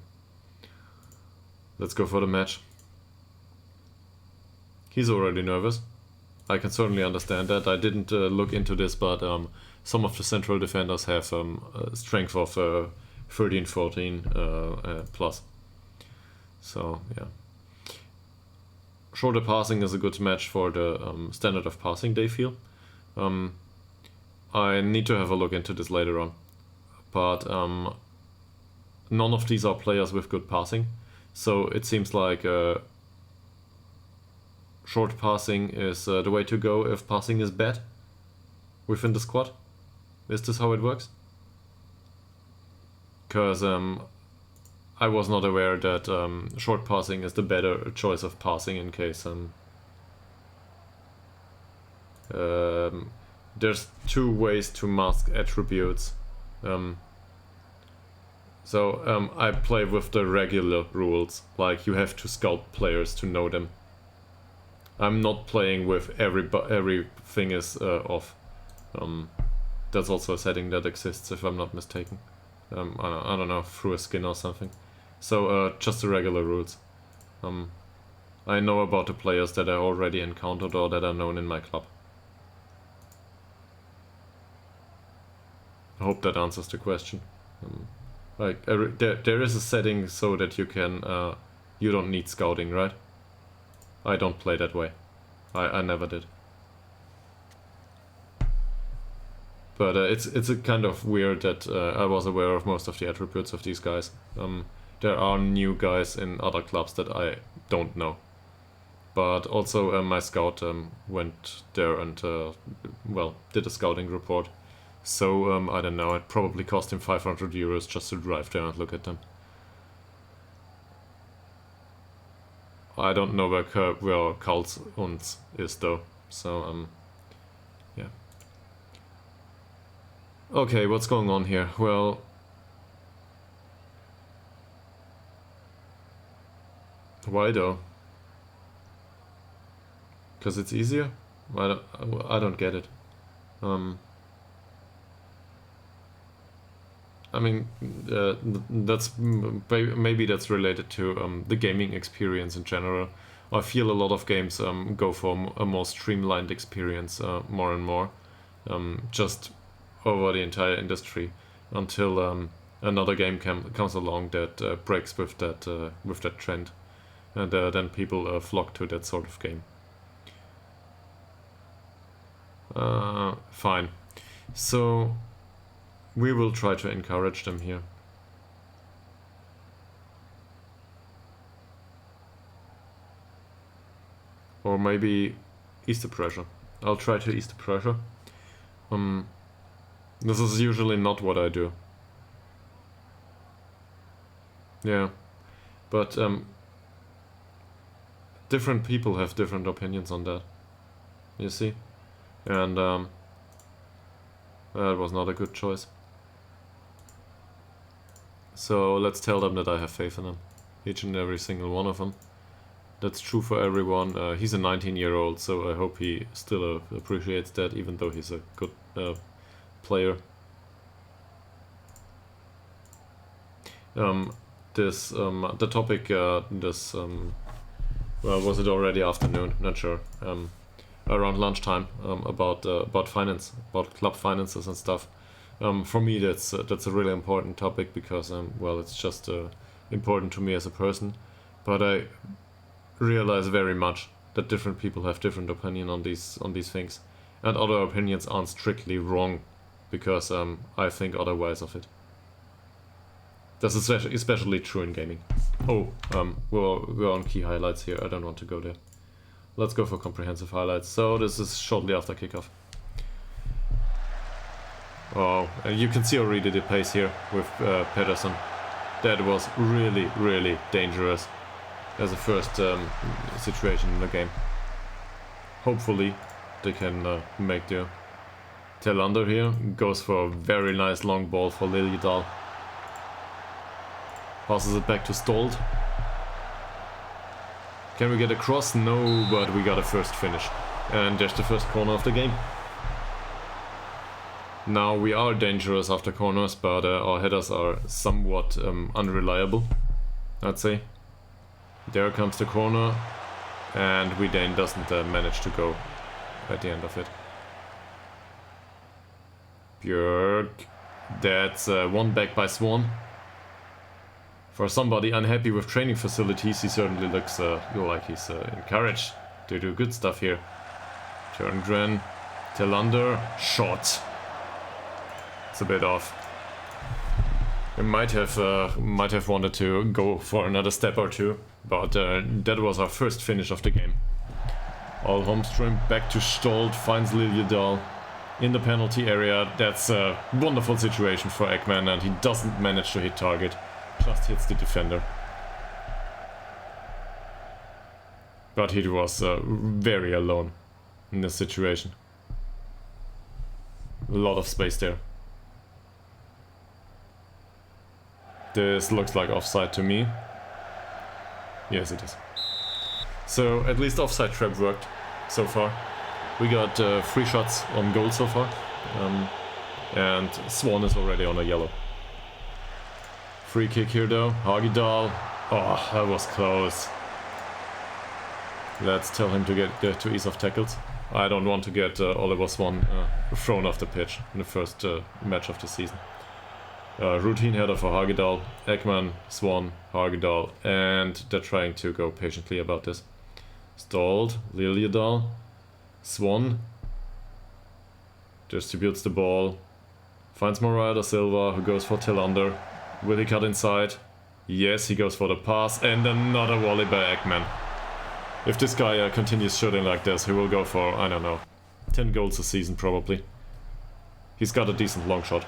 S1: Let's go for the match. He's already nervous. I can certainly understand that. I didn't look into this, but some of the central defenders have a strength of 13, 14 plus. So yeah. Shorter passing is a good match for the standard of passing they feel. I need to have a look into this later on. But none of these are players with good passing. So it seems like short passing is the way to go if passing is bad within the squad. Is this how it works? Because I was not aware that short passing is the better choice of passing in case there's 2 ways to mask attributes I play with the regular rules, like you have to scout players to know them. I'm not playing with everything is off. That's also a setting that exists, if I'm not mistaken. I don't know, through a skin or something. So just the regular rules. I know about the players that I already encountered or that are known in my club. I hope that answers the question. Like there is a setting so that you can you don't need scouting, right? I don't play that way. I never did. But it's a kind of weird that I was aware of most of the attributes of these guys. There are new guys in other clubs that I don't know. But also my scout went there and well, did a scouting report. So I don't know, it probably cost him 500 euros just to drive there and look at them. I don't know where Karls uns is though, so yeah. Okay, what's going on here? Well, why though? Because it's easier? I don't get it. I mean, maybe that's related to the gaming experience in general. I feel a lot of games go for a more streamlined experience more and more, just over the entire industry, until another game comes along that breaks with that trend, and then people flock to that sort of game. Fine. So we will try to encourage them here. Or maybe ease the pressure. I'll try to ease the pressure. This is usually not what I do. Yeah. But different people have different opinions on that. You see? And that was not a good choice. So let's tell them that I have faith in them. Each and every single one of them. That's true for everyone. He's a 19-year-old, so I hope he still appreciates that, even though he's a good player. The topic, well, was it already afternoon? Not sure. Around lunchtime, about finance, about club finances and stuff. For me, that's a really important topic because well, it's just important to me as a person. But I realize very much that different people have different opinion on these things, and other opinions aren't strictly wrong because I think otherwise of it. That's especially true in gaming. Oh, we're on key highlights here. I don't want to go there. Let's go for comprehensive highlights. So this is shortly after kickoff. Oh, and you can see already the pace here with Pedersen. That was really, really dangerous as a first situation in the game. Hopefully they can make the Telander here. Goes for a very nice long ball for Liljedahl. Passes it back to Stolt. Can we get a cross? No, but we got a first finish. And there's the first corner of the game. Now we are dangerous after corners, but our headers are somewhat unreliable, I'd say. There comes the corner, and we then doesn't manage to go at the end of it. Björk, that's one back by Swan. For somebody unhappy with training facilities, he certainly looks like he's encouraged to do good stuff here. Turngren, Telander, shot. It's a bit off. We might have wanted to go for another step or two, but that was our first finish of the game. All Holmström back to Stolt, finds Liljedahl in the penalty area. That's a wonderful situation for Ekman, and he doesn't manage to hit target. Just hits the defender. But he was very alone in this situation. A lot of space there. This looks like offside to me. Yes, it is. So at least offside trap worked so far. We got 3 shots on goal so far. And Swan is already on a yellow. Free kick here though. Hogdal. Oh, that was close. Let's tell him to get to ease of tackles. I don't want to get Oliver Swan thrown off the pitch in the first match of the season. Routine header for Hogdal, Ekman, Swan, Hogdal, and they're trying to go patiently about this. Stalled, Liljedal, Swan distributes the ball, finds Morada Silva, who goes for Tillander. Will he cut inside? Yes, he goes for the pass, and another volley by Ekman. If this guy continues shooting like this, he will go for, I don't know, 10 goals a season probably. He's got a decent long shot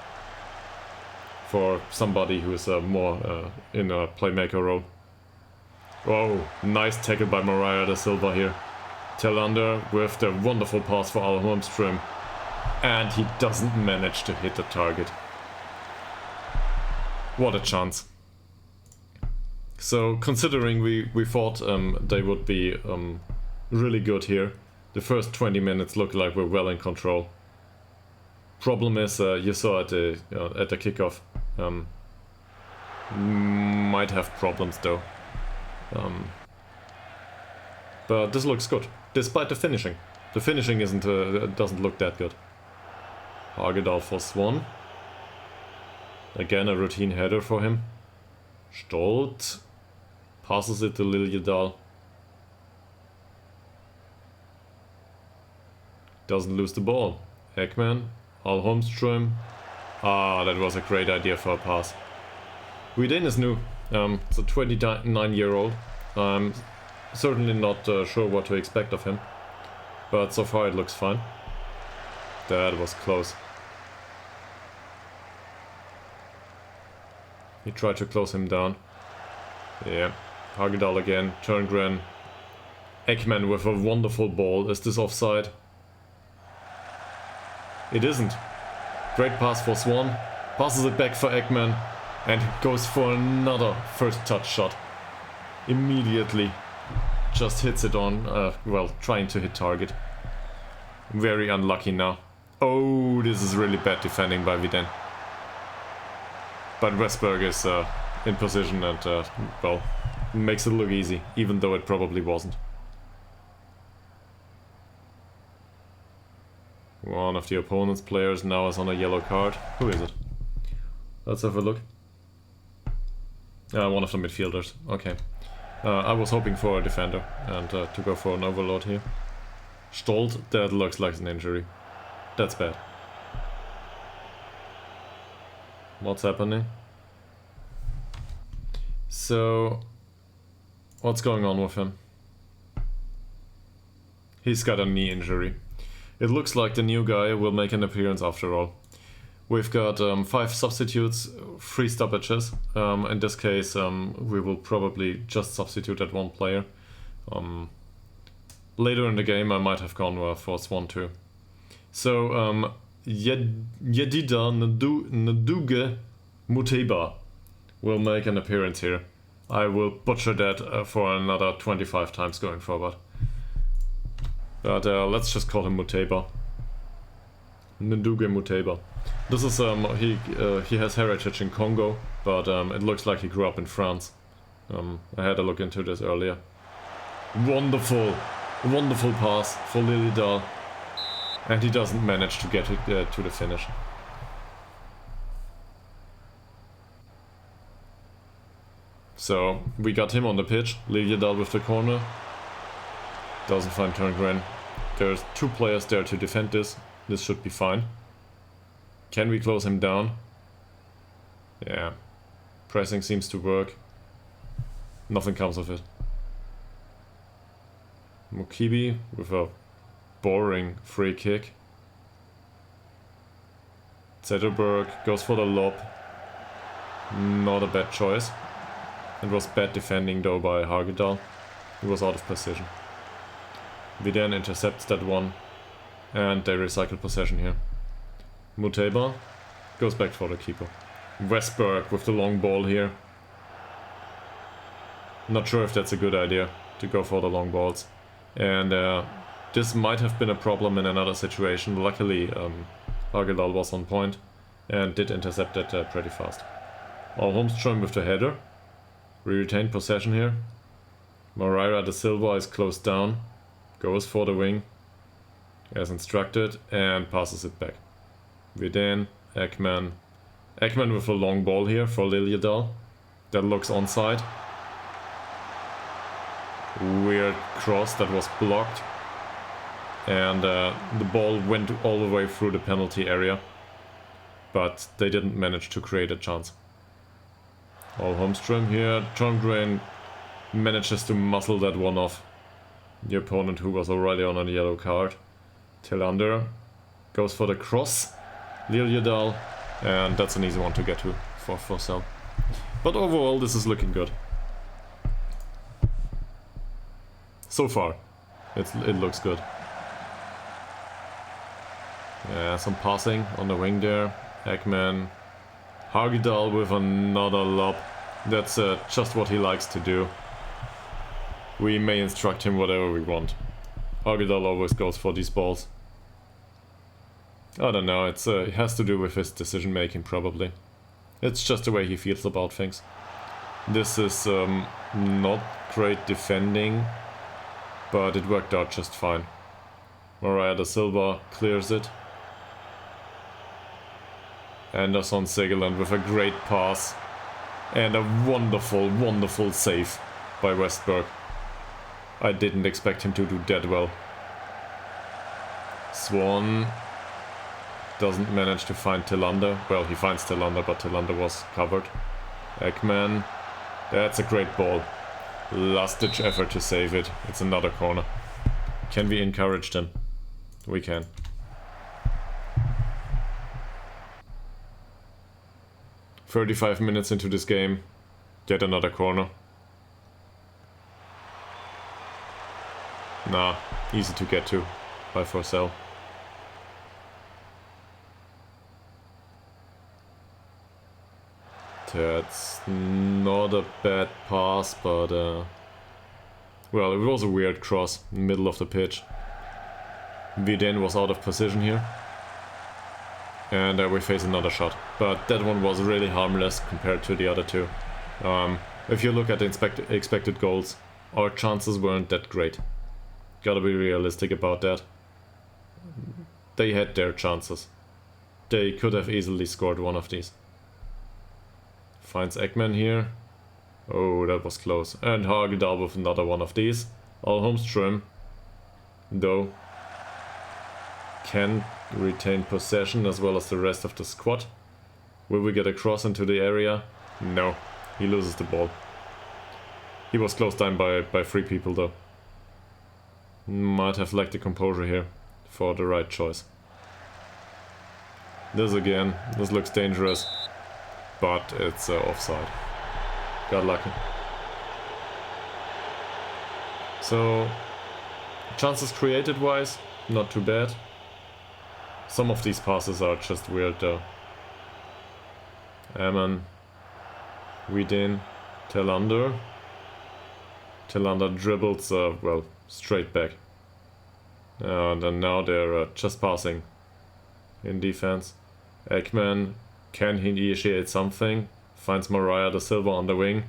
S1: for somebody who is more in a playmaker role. Oh, nice tackle by Mariah da Silva here. Tillander with the wonderful pass for Al Holmström, and he doesn't manage to hit the target. What a chance. So, considering we thought they would be really good here, the first 20 minutes look like we're well in control. Problem is, you saw at the kickoff, might have problems though. But this looks good, despite the finishing. The finishing doesn't look that good. Hagedal for Swan. Again, a routine header for him. Stolt passes it to Liljedal. Doesn't lose the ball. Ekman, Al Holmström. Ah, that was a great idea for a pass. Widin is new. It's a 29-year-old. I'm certainly not sure what to expect of him, but so far it looks fine. That was close. He tried to close him down. Yeah. Hagedal again. Turngren. Ekman with a wonderful ball. Is this offside? It isn't. Great pass for Swan. Passes it back for Ekman. And goes for another first touch shot. Immediately. Just hits it on, well, trying to hit target. Very unlucky now. Oh, this is really bad defending by Widin. But Westberg is in position and, well, makes it look easy, even though it probably wasn't. One of the opponent's players now is on a yellow card. Who is it? Let's have a look. One of the midfielders. Okay. I was hoping for a defender and to go for an overload here. Stolt, that looks like an injury. That's bad. What's happening? So, what's going on with him? He's got a knee injury. It looks like the new guy will make an appearance after all. We've got 5 substitutes, 3 stoppages. In this case, we will probably just substitute that one player. Later in the game, I might have gone for Swan too. So, Yedida Nduge Muteba will make an appearance here. I will butcher that for another 25 times going forward. But let's just call him Muteba. Nduge Muteba. This is he has heritage in Congo, but it looks like he grew up in France. I had a look into this earlier. Wonderful pass for Liljedal, and he doesn't manage to get it to the finish. So we got him on the pitch. Liljedal with the corner. Doesn't find Turngren. There's 2 players there to defend this. This should be fine. Can we close him down? Yeah. Pressing seems to work. Nothing comes of it. Mukibi with a boring free kick. Zetterberg goes for the lob. Not a bad choice. It was bad defending though by Hagedal. He was out of position. Widin intercepts that one. And they recycle possession here. Muteba goes back for the keeper. Westberg with the long ball here. Not sure if that's a good idea to go for the long balls. And this might have been a problem in another situation. Luckily, Ytterhogdals was on point and did intercept that pretty fast. Holmström with the header. We retain possession here. Moreira da Silva is closed down. Goes for the wing as instructed and passes it back. Vidén, Ekman. Ekman with a long ball here for Ytterhogdals. That looks onside. Weird cross that was blocked. And the ball went all the way through the penalty area. But they didn't manage to create a chance. Holmström here. Törngren manages to muscle that one off the opponent who was already on a yellow card. Tillander goes for the cross. Ytterhogdals, and that's an easy one to get to for Forsell. But overall, this is looking good. So far, it looks good. Yeah, some passing on the wing there. Ekman. Ytterhogdals with another lob. That's just what he likes to do. We may instruct him whatever we want. Ytterhogdals always goes for these balls. I don't know, it has to do with his decision making probably. It's just the way he feels about things. This is not great defending, but it worked out just fine. Moreira da Silva clears it. Anderson Segeland with a great pass. And a wonderful, wonderful save by Westberg. I didn't expect him to do that well. Swan doesn't manage to find Tillander. Well, he finds Tillander, but Tillander was covered. Ekman. That's a great ball. Last-ditch effort to save it. It's another corner. Can we encourage them? We can. "35 minutes into this game. Yet another corner. Nah, easy to get to by Forsell. That's not a bad pass, but well, it was a weird cross in the middle of the pitch. Vidén was out of position here. And we face another shot. But that one was really harmless compared to the other two. If you look at the expected goals, our chances weren't that great. Gotta be realistic about that. They had their chances. They could have easily scored one of these. Finds Ekman here. Oh, that was close. And Ytterhogdals with another one of these. Holmström, though, can retain possession as well as the rest of the squad. Will we get a cross into the area? No. He loses the ball. He was closed down by 3 people though. Might have lacked the composure here for the right choice. This again. This looks dangerous. But it's offside. Got lucky. So, chances created wise, not too bad. Some of these passes are just weird though. Aman, Vidén, Tillander. Tillander dribbles, well, straight back. And then now they're just passing in defense. Ekman, can he initiate something? Finds Moreira da Silva on the wing.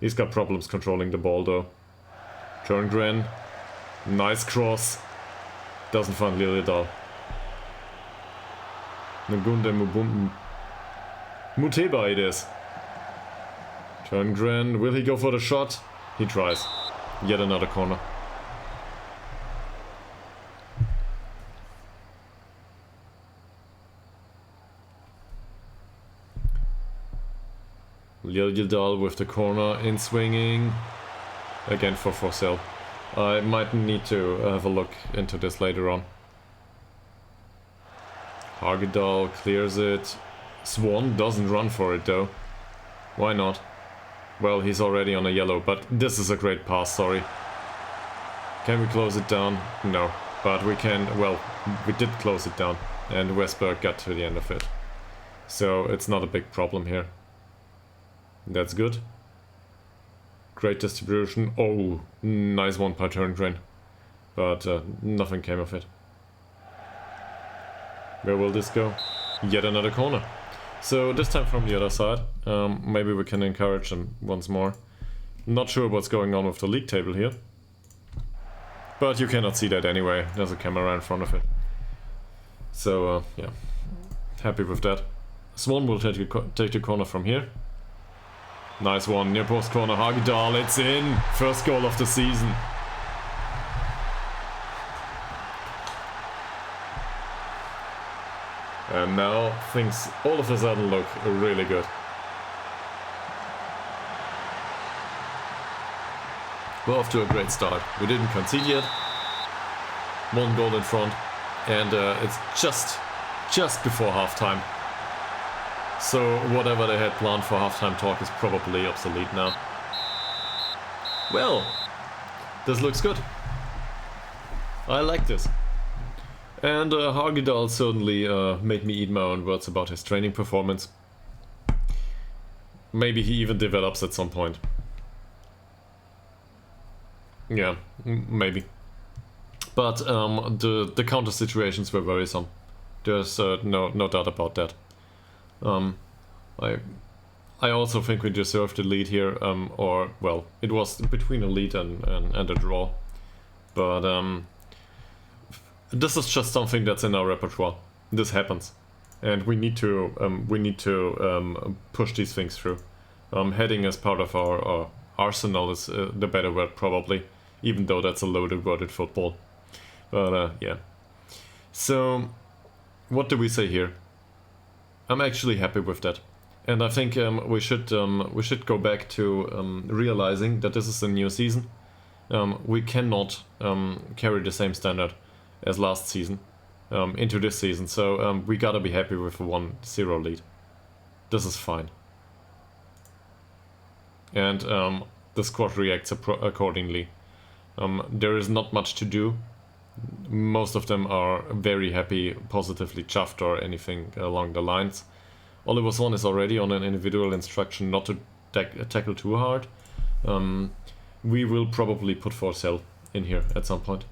S1: He's got problems controlling the ball though. Törngren, nice cross. Doesn't find Ytterhogdals. Ngunde Muteba it is. Törngren, will he go for the shot? He tries. Yet another corner. Ytterhogdals with the corner in swinging. Again for Forsell. I might need to have a look into this later on. Ytterhogdals clears it. Swan doesn't run for it though. Why not? Well, he's already on a yellow, but this is a great pass, sorry. Can we close it down? No. But we can, well, we did close it down. And Westberg got to the end of it. So it's not a big problem here. That's good. Great distribution. Oh, nice one by Turngren. But nothing came of it. Where will this go? Yet another corner. So this time from the other side. Maybe we can encourage them once more. Not sure what's going on with the league table here. But you cannot see that anyway. There's a camera in front of it. So yeah, happy with that. Swan will take the corner from here. Nice one, near post corner, Ytterhogdals, it's in! First goal of the season. And now things all of a sudden look really good. We're off to a great start. We didn't concede yet. One goal in front. And it's just before halftime. So whatever they had planned for halftime talk is probably obsolete now. Well, this looks good. I like this. And Ytterhogdals certainly made me eat my own words about his training performance. Maybe he even develops at some point. Yeah, maybe. But the counter situations were worrisome. There's no doubt about that. I also think we deserved the lead here, or well, it was between a lead and a draw. But this is just something that's in our repertoire. This happens, and we need to push these things through. Heading as part of our arsenal is the better word probably, even though that's a loaded word in football. But yeah. So, what do we say here? I'm actually happy with that, and I think we should go back to realizing that this is a new season. We cannot carry the same standard as last season into this season, so we gotta be happy with a 1-0 lead. This is fine, and the squad reacts accordingly. There is not much to do. Most of them are very happy, positively chuffed or anything along the lines. Oliver Swan is already on an individual instruction not to tackle too hard. We will probably put Forsell in here at some point.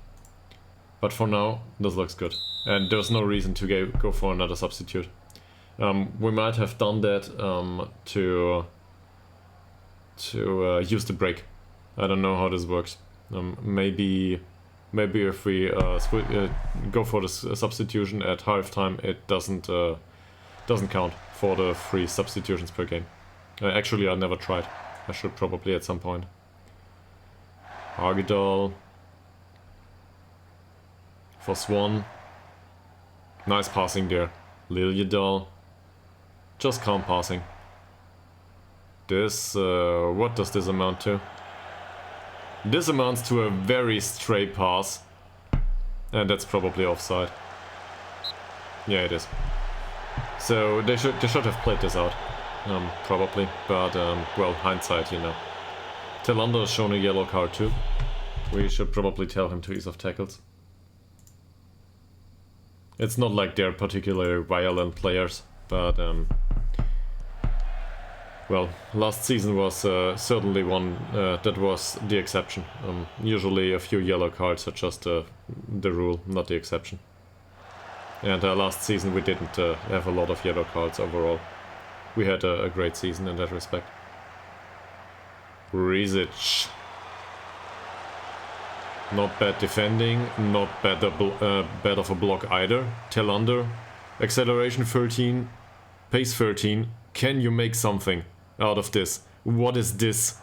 S1: But for now, this looks good. And there's no reason to go for another substitute. We might have done that to use the break. I don't know how this works. Maybe if we go for the substitution at halftime, it doesn't count for the 3 substitutions per game. Actually, I never tried. I should probably at some point. Ytterhogdals for Swan. Nice passing there. Ytterhogdals. Just calm passing. This, what does this amount to? This amounts to a very stray pass. And that's probably offside. Yeah, it is. So they should have played this out. Probably. But, well, hindsight, you know. Ytterhogdals has shown a yellow card too. We should probably tell him to ease off tackles. It's not like they're particularly violent players, but well, last season was certainly one that was the exception. Usually a few yellow cards are just the rule, not the exception. And last season we didn't have a lot of yellow cards overall. We had a great season in that respect. Preseason. Not bad defending, not bad of a block either. Ytterhogdals, acceleration 13, pace 13. Can you make something out of this? What is this?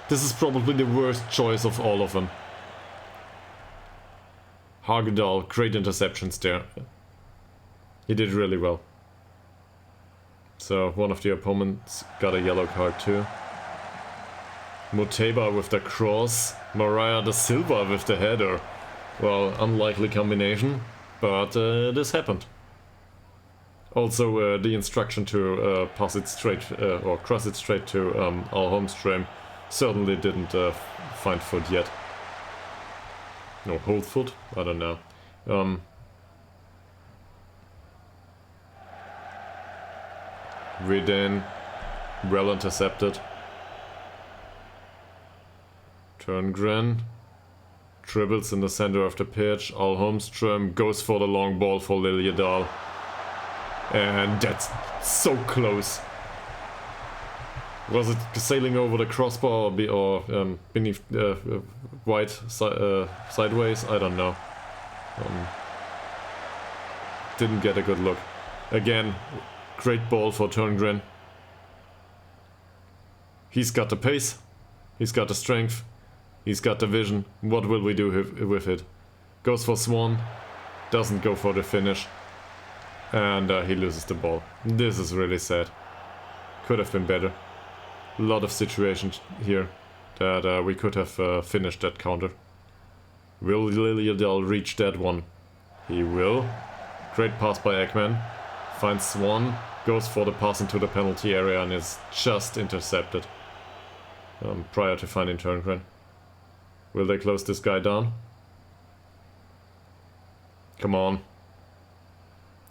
S1: This is probably the worst choice of all of them. Ytterhogdals, great interceptions there. He did really well. So one of the opponents got a yellow card too. Muteba with the cross, Mariah da Silva with the header. Well, unlikely combination, but this happened. Also, the instruction to pass it straight or cross it straight to our home stream certainly didn't find foot yet. No, hold foot? I don't know. Within. Well intercepted. Turngren. Dribbles in the center of the pitch. Holmström goes for the long ball for Ytterhogdals. And that's so close. Was it sailing over the crossbar or beneath wide sideways? I don't know. Didn't get a good look. Again, great ball for Turngren. He's got the pace. He's got the strength. He's got the vision. What will we do with it? Goes for Swan. Doesn't go for the finish. And he loses the ball. This is really sad. Could have been better. A lot of situations here that we could have finished that counter. Will Ytterhogdals reach that one? He will. Great pass by Ekman. Finds Swan. Goes for the pass into the penalty area and is just intercepted. Prior to finding Turngren. Will they close this guy down? Come on.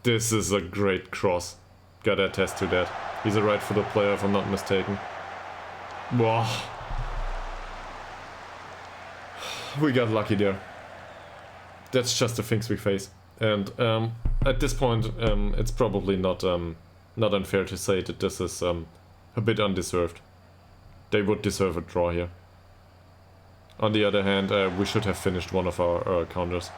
S1: This is a great cross. Gotta attest to that. He's a right-footed player if I'm not mistaken. Wow. We got lucky there. That's just the things we face. And at this point, it's probably not unfair to say that this is a bit undeserved. They would deserve a draw here. On the other hand, we should have finished one of our counters.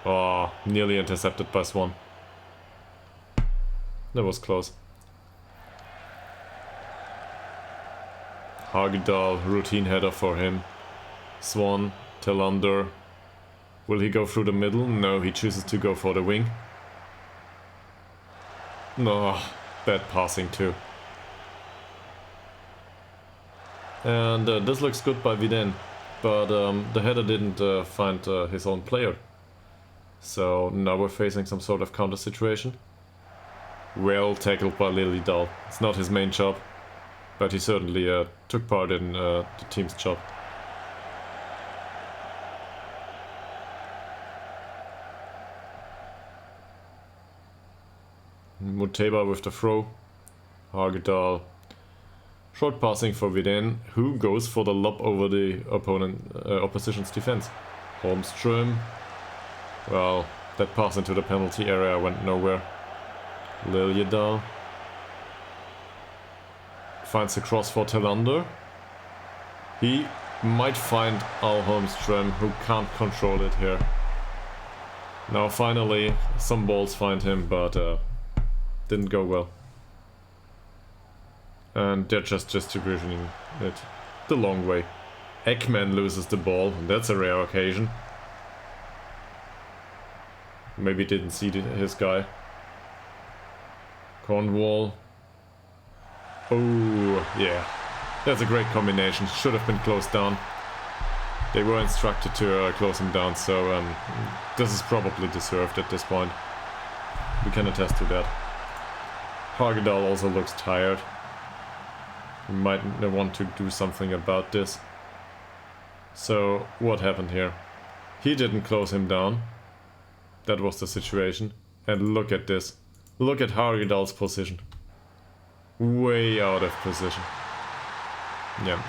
S1: Oh, nearly intercepted by Swan. That was close. Ytterhogdals, routine header for him. Swan, Tillander. Will he go through the middle? No, he chooses to go for the wing. No, bad passing too. And this looks good by Vidin, but the header didn't find his own player. So now we're facing some sort of counter situation. Well tackled by Ytterhogdals. It's not his main job, but he certainly took part in the team's job. Muteba with the throw. Ytterhogdals. Short passing for Vidin, who goes for the lob over the opposition's defense. Holmström. Well, that pass into the penalty area went nowhere. Ytterhogdals. Finds a cross for Tillander. He might find Holmström, who can't control it here. Now finally, some balls find him, but didn't go well. And they're just distributing it the long way. Ekman loses the ball, and that's a rare occasion. Maybe didn't see his guy. Cornwall. Oh, yeah. That's a great combination. Should have been closed down. They were instructed to close him down, so this is probably deserved at this point. We can attest to that. Ytterhogdals also looks tired. He might want to do something about this. So, what happened here? He didn't close him down. That was the situation. And look at this. Look at Ytterhogdals' position. Way out of position. Yeah.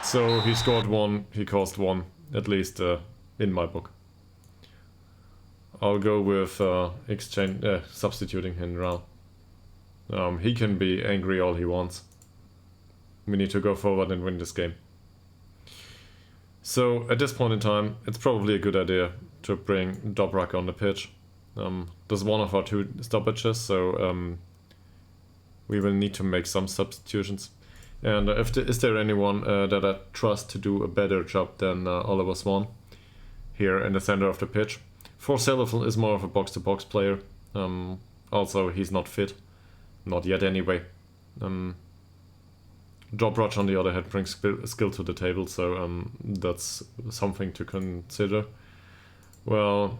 S1: So, he scored one, he caused one. At least in my book. I'll go with substituting Henral. He can be angry all he wants. We need to go forward and win this game. So at this point in time, it's probably a good idea to bring Dobrak on the pitch. This is one of our two stoppages, so we will need to make some substitutions. And is there anyone that I trust to do a better job than Oliver Swan here in the center of the pitch? Forsellefel is more of a box-to-box player. Also, he's not fit. Not yet anyway. Dobrach on the other hand brings skill to the table, so that's something to consider. Well,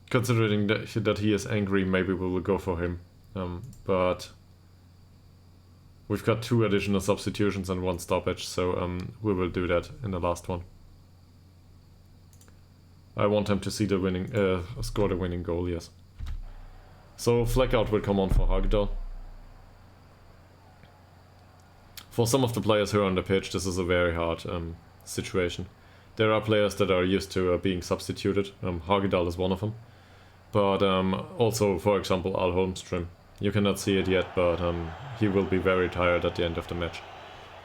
S1: considering that he is angry, maybe we will go for him. But we've got 2 additional substitutions and 1 stoppage, so we will do that in the last one. I want him to see the winning, score the winning goal, yes. So flag out will come on for Hogdal. For some of the players who are on the pitch, this is a very hard situation. There are players that are used to being substituted. Hogdal is one of them. But also, for example, Al Holmström. You cannot see it yet, but he will be very tired at the end of the match.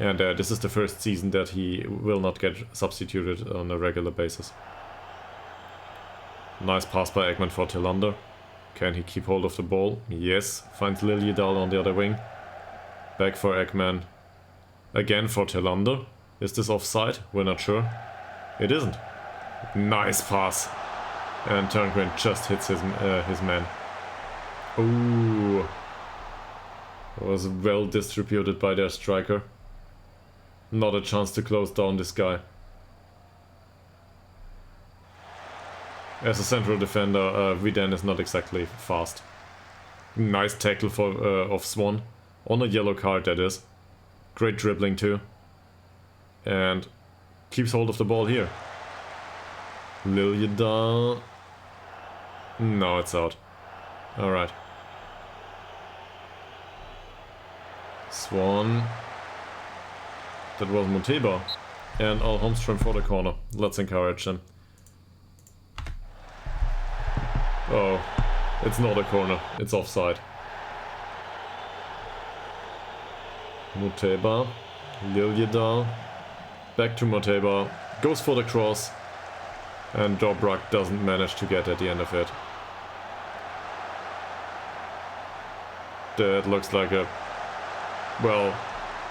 S1: And this is the first season that he will not get substituted on a regular basis. Nice pass by Ekman for Tillander. Can he keep hold of the ball? Yes. Finds Liljedahl on the other wing. Back for Ekman. Again for Tillander. Is this offside? We're not sure. It isn't. Nice pass. And Turngren just hits his man. Ooh. It was well distributed by their striker. Not a chance to close down this guy. As a central defender, Vidane is not exactly fast. Nice tackle for of Swan. On a yellow card, that is. Great dribbling too. And keeps hold of the ball here. Liljedahl. No, it's out. Alright. Swan. That was Muteba. And Al Holmström for the corner. Let's encourage him. Oh, it's not a corner. It's offside. Muteba. Liljedahl. Back to Muteba. Goes for the cross. And Dobrak doesn't manage to get at the end of it. That looks like a... Well,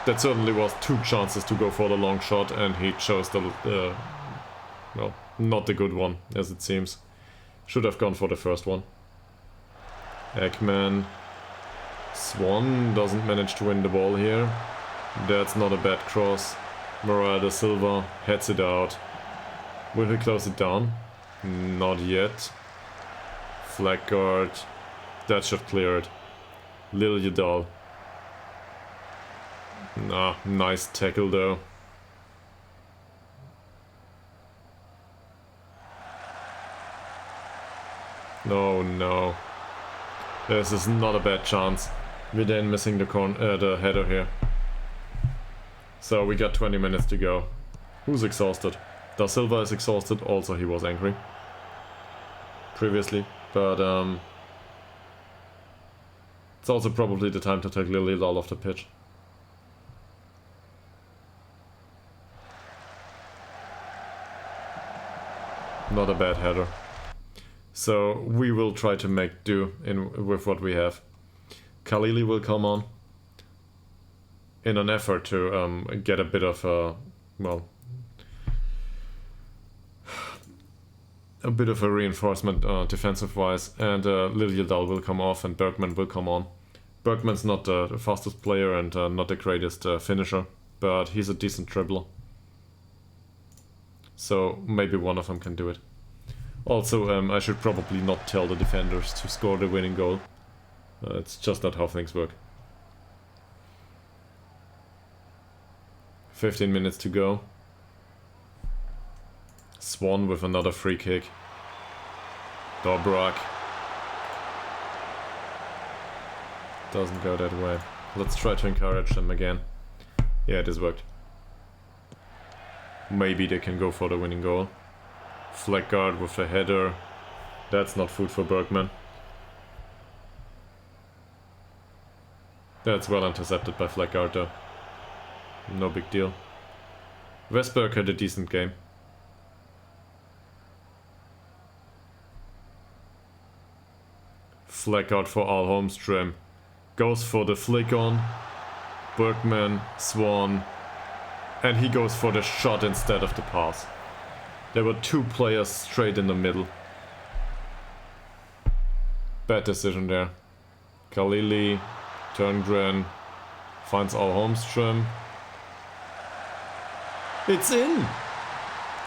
S1: that certainly was two chances to go for the long shot, and he chose the... well, not the good one, as it seems. Should have gone for the first one. Ekman. Swan doesn't manage to win the ball here. That's not a bad cross. Morada da Silva heads it out. Will he close it down? Not yet. Flag guard. That should clear it. Liljedahl. Nah, nice tackle though. No. This is not a bad chance. Vidane missing the header here. So we got 20 minutes to go. Who's exhausted? Da Silva is exhausted. Also, he was angry previously, but it's also probably the time to take Liljedahl off the pitch. Not a bad header. So we will try to make do with what we have. Khalili will come on in an effort to get a bit of a, well, a bit of a reinforcement defensive-wise, and Liljedahl will come off and Bergman will come on. Bergman's not the fastest player and not the greatest finisher, but he's a decent dribbler. So maybe one of them can do it. Also, I should probably not tell the defenders to score the winning goal. It's just not how things work. 15 minutes to go. Swan with another free kick. Dobrak. Doesn't go that way. Let's try to encourage them again. Yeah, this worked. Maybe they can go for the winning goal. Flag guard with a header. That's not food for Bergman. That's well intercepted by flag guard though. No big deal. Vestberg had a decent game. Flag guard for Al Holmström. Goes for the flick on. Bergman, Swan. And he goes for the shot instead of the pass. There were two players straight in the middle. Bad decision there. Khalili, Turngren, finds Al Holmström. It's in!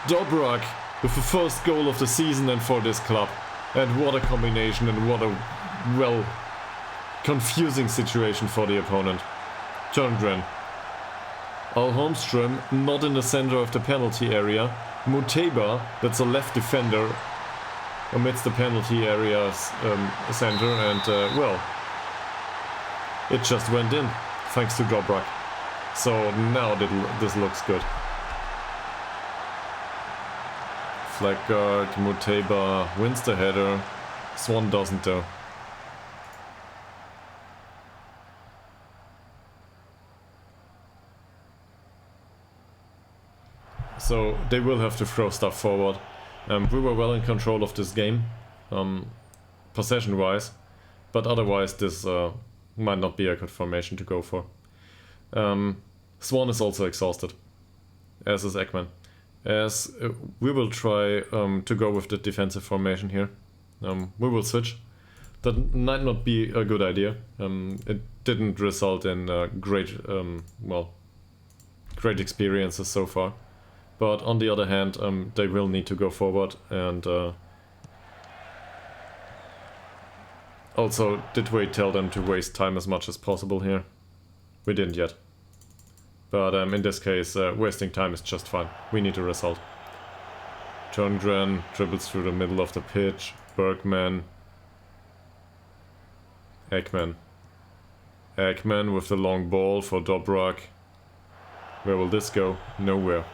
S1: Dobrak with the first goal of the season and for this club. And what a combination and what a, well, confusing situation for the opponent. Turngren. Al Holmström not in the center of the penalty area, Muteba, that's a left defender, amidst the penalty area's center, and well, it just went in, thanks to Dobrak. So now this looks good. Flag guard, Muteba wins the header, Swan doesn't though. So they will have to throw stuff forward. We were well in control of this game, possession-wise, but otherwise this might not be a good formation to go for. Swan is also exhausted, as is Ekman. As we will try to go with the defensive formation here. We will switch. That might not be a good idea. It didn't result in great experiences so far. But on the other hand, they will need to go forward, and also, did we tell them to waste time as much as possible here? We didn't yet. But in this case, wasting time is just fine. We need a result. Turngren dribbles through the middle of the pitch. Bergman. Ekman. Ekman with the long ball for Dobrak. Where will this go? Nowhere.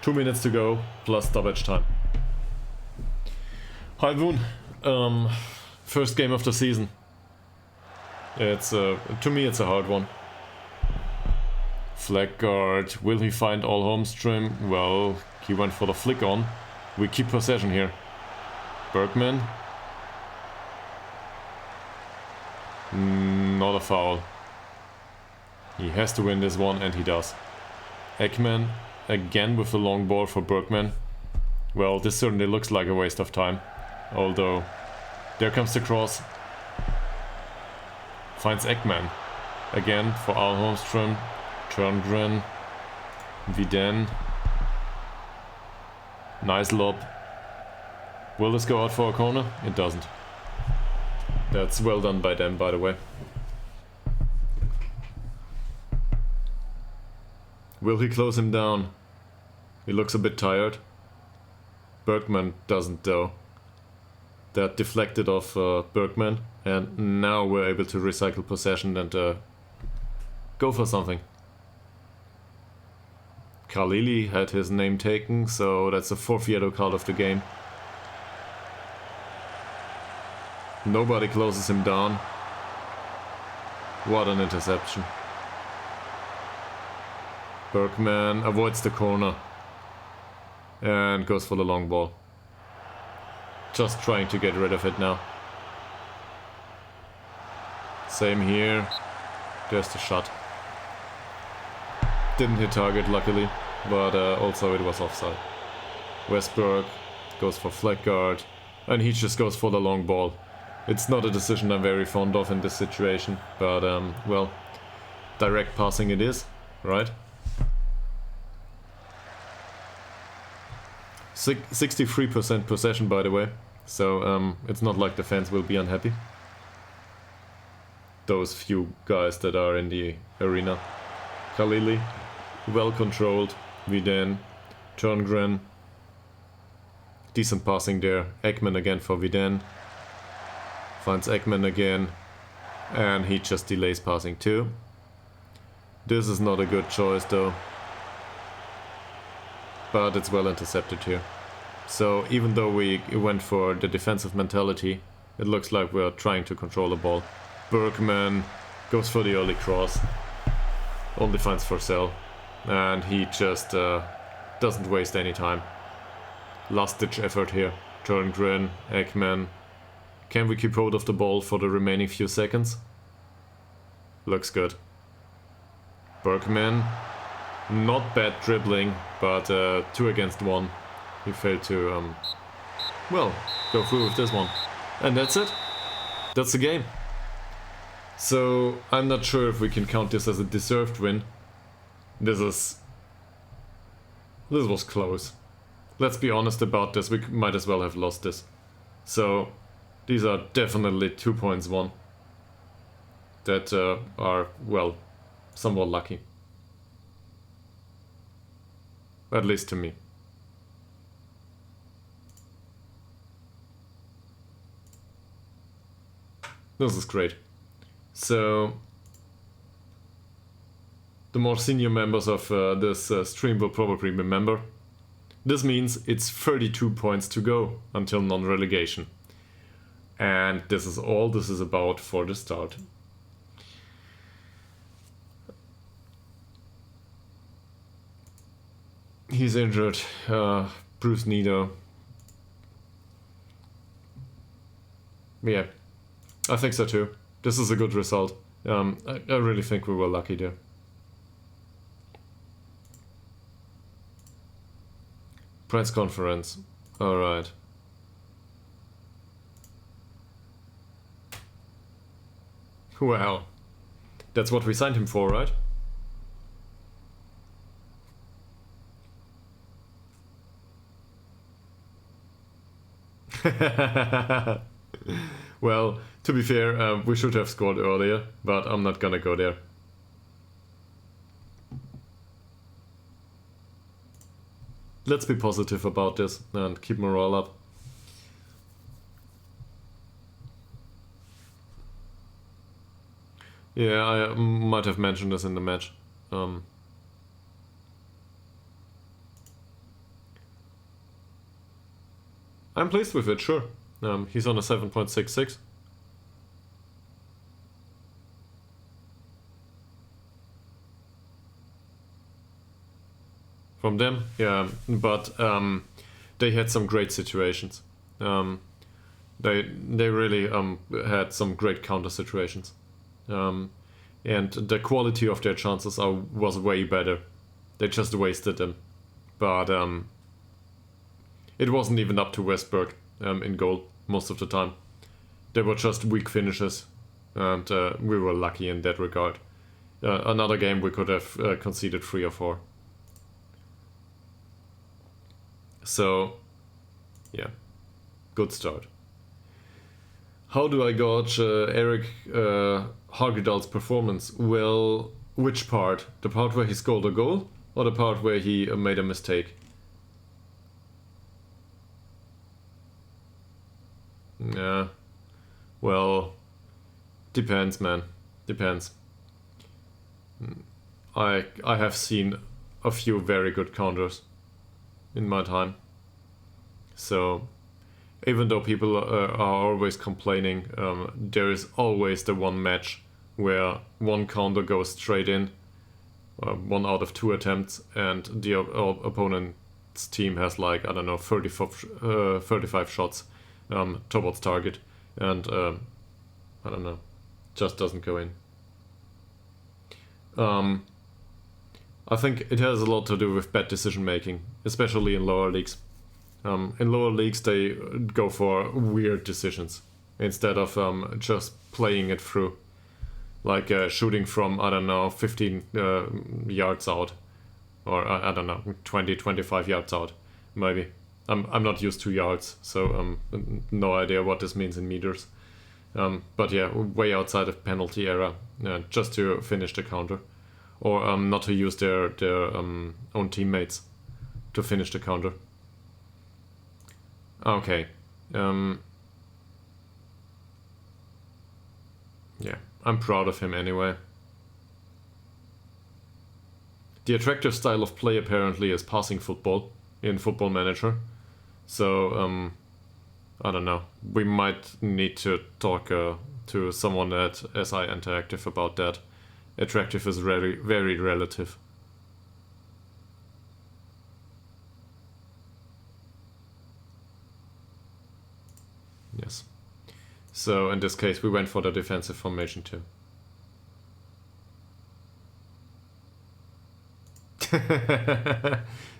S1: 2 minutes to go, plus stoppage time. Hi Woon. First game of the season. It's to me it's a hard one. Flag guard, will he find all home stream? Well, he went for the flick on. We keep possession here. Bergman. Not a foul. He has to win this one, and he does. Ekman. Again with the long ball for Bergman. Well, this certainly looks like a waste of time. Although, there comes the cross. Finds Ekman. Again for Al Holmström. Turngren. Viden. Nice lob. Will this go out for a corner? It doesn't. That's well done by them, by the way. Will he close him down? He looks a bit tired. Bergman doesn't though. That deflected off Bergman, and now we're able to recycle possession and go for something. Khalili had his name taken, so that's the 4th yellow card of the game. Nobody closes him down. What an interception. Bergman avoids the corner and goes for the long ball. Just trying to get rid of it now. Same here. There's the shot. Didn't hit target luckily, but also it was offside. Westberg goes for flag guard, and he just goes for the long ball. It's not a decision I'm very fond of in this situation, but well, direct passing it is, right? 63% possession, by the way, so it's not like the fans will be unhappy. Those few guys that are in the arena. Khalili, well controlled. Viden, Turngren. Decent passing there. Ekman again for Viden. Finds Ekman again. And he just delays passing too. This is not a good choice though. But it's well intercepted here. So even though we went for the defensive mentality, it looks like we're trying to control the ball. Bergman goes for the early cross. Only finds Forsell. And he just doesn't waste any time. Last ditch effort here. Turngren, Ekman. Can we keep hold of the ball for the remaining few seconds? Looks good. Bergman. Not bad dribbling, but 2 against 1. He failed to, well, go through with this one. And that's it. That's the game. So, I'm not sure if we can count this as a deserved win. This was close. Let's be honest about this, we might as well have lost this. So, these are definitely 2 points won. That are, well, somewhat lucky. At least to me. This is great. So the more senior members of this stream will probably remember. This means it's 32 points to go until non-relegation. And this is all this is about for the start. He's injured. Bruce Nido. Yeah, I think so too. This is a good result. I really think we were lucky there. Press conference. Alright. Well, that's what we signed him for, right? Well, to be fair, we should have scored earlier, but I'm not gonna go there. Let's be positive about this and keep morale up. Yeah, I might have mentioned this in the match. I'm pleased with it, sure. He's on a 7.66. From them, yeah, but they had some great situations. They really had some great counter situations, and the quality of their chances was way better. They just wasted them, but it wasn't even up to Westberg in goal most of the time. They were just weak finishes, and we were lucky in that regard. Another game we could have conceded 3 or 4. So, yeah, good start. How do I gauge Ytterhogdals' performance? Well, which part? The part where he scored a goal, or the part where he made a mistake? Yeah, well, depends, man. Depends. I have seen a few very good counters in my time. So, even though people are always complaining, there is always the one match where one counter goes straight in, 1 out of 2 attempts, and the opponent's team has like, I don't know, 35 shots towards target, and I don't know, just doesn't go in. I think it has a lot to do with bad decision making, especially in lower leagues. In lower leagues, they go for weird decisions instead of just playing it through, like shooting from, I don't know, 15 yards out, or I don't know, 20, 25 yards out, maybe. I'm not used to yards, so no idea what this means in meters. But yeah, way outside of penalty area, just to finish the counter. Or not to use their own teammates to finish the counter. Okay. Yeah, I'm proud of him anyway. The attractive style of play apparently is passing football in Football Manager. So, I don't know. We might need to talk to someone at SI Interactive about that. Attractive is very, very relative. Yes. So in this case, we went for the defensive formation too.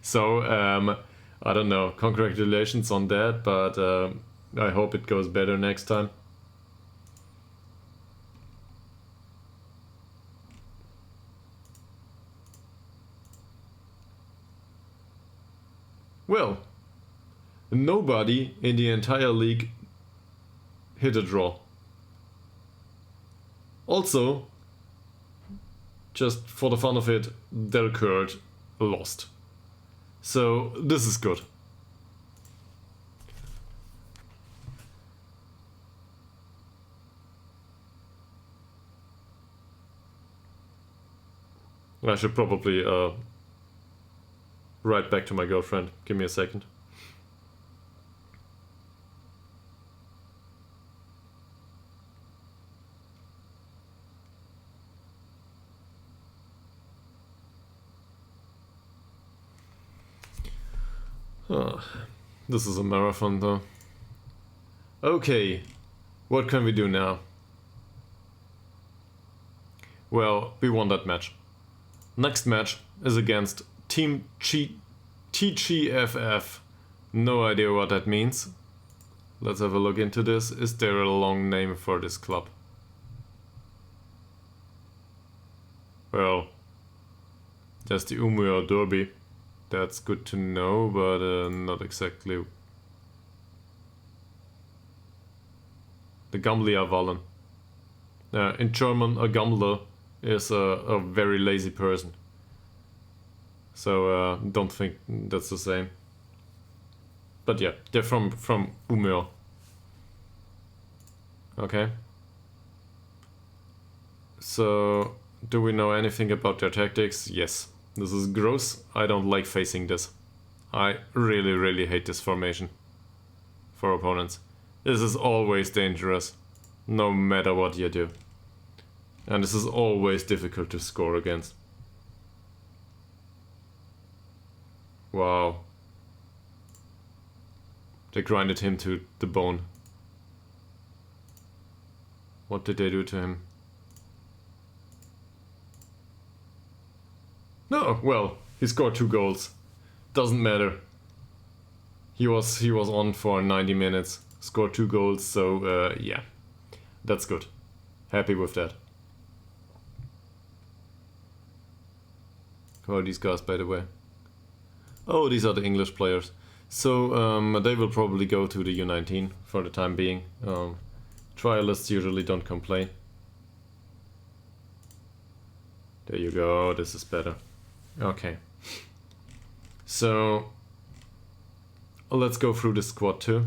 S1: So, I don't know. Congratulations on that, but I hope it goes better next time. Well, nobody in the entire league hit a draw. Also, just for the fun of it, Del Kurt lost. So this is good. I should probably write back to my girlfriend. Give me a second. This is a marathon though. Okay, what can we do now? Well, we won that match. Next match is against Team TGFF. No idea what that means. Let's have a look into this. Is there a long name for this club? Well, there's the Umeå Derby. That's good to know, but not exactly. The Gamlia Wallen. In German, a Gammler is a very lazy person. So don't think that's the same. But yeah, they're from Umeå. Okay. So, do we know anything about their tactics? Yes. This is gross. I don't like facing this. I really hate this formation for opponents. This is always dangerous, no matter what you do. And this is always difficult to score against. Wow. They grinded him to the bone. What did they do to him? No, well, he scored 2 goals. Doesn't matter. He was on for 90 minutes, scored 2 goals, so yeah. That's good. Happy with that. Who are these guys, by the way? Oh, these are the English players. So they will probably go to the U19 for the time being. Trialists usually don't complain. There you go, this is better. Okay. So let's go through the squad too.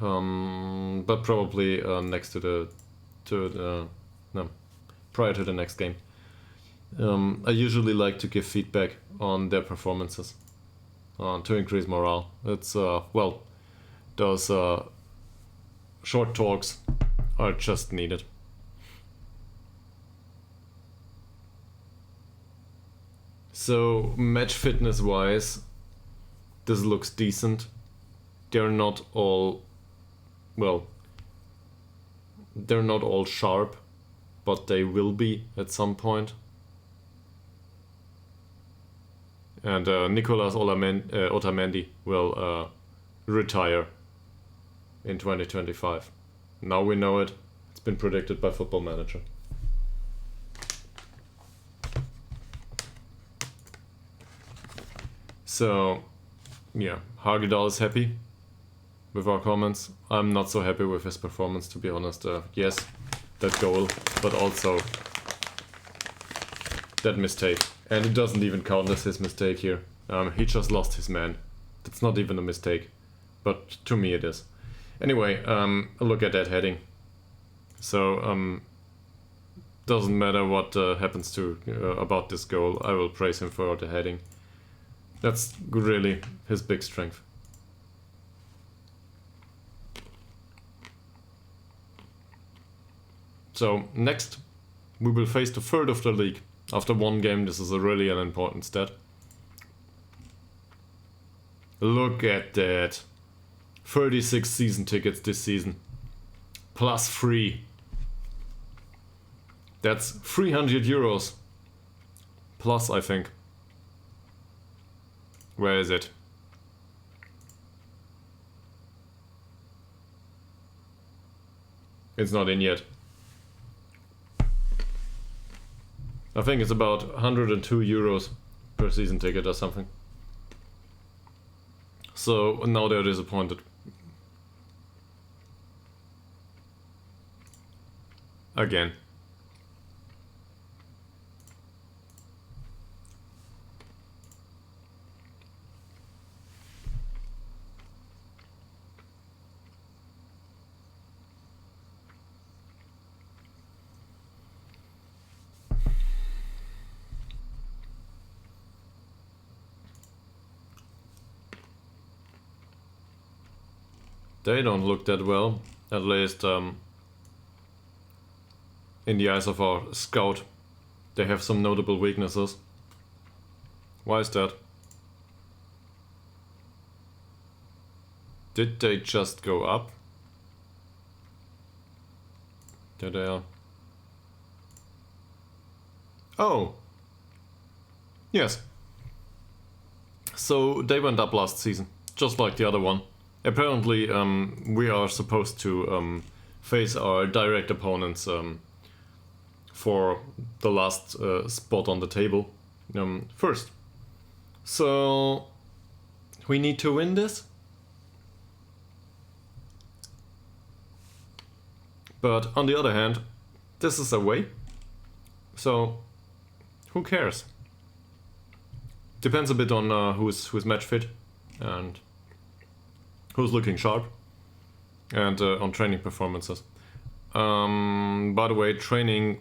S1: But probably next to the prior to the next game. I usually like to give feedback on their performances to increase morale. It's well, those short talks are just needed. So match fitness wise, this looks decent. They're not all, well, they're not all sharp, but they will be at some point. And Nicolas Otamendi will retire in 2025. Now we know it. It's been predicted by Football Manager. So, yeah, Hagedal is happy with our comments. I'm not so happy with his performance, to be honest. Yes, that goal, but also that mistake. And it doesn't even count as his mistake here. He just lost his man. That's not even a mistake, but to me it is. Anyway, look at that heading. So, doesn't matter what happens to about this goal, I will praise him for the heading. That's really his big strength. So next, we will face the third of the league. After one game, this is really an important stat. Look at that. 36 season tickets this season. Plus 3. That's 300 euros. Plus, I think. Where is it? It's not in yet. I think it's about 102 euros per season ticket or something. So now they're disappointed. Again. They don't look that well, at least in the eyes of our scout. They have some notable weaknesses. Why is that? Did they just go up? There they are. Oh! Yes. So they went up last season, just like the other one. Apparently we are supposed to face our direct opponents for the last spot on the table first. So we need to win this. But on the other hand, this is away. So who cares? Depends a bit on who's match fit and who's looking sharp, and on training performances. By the way, training,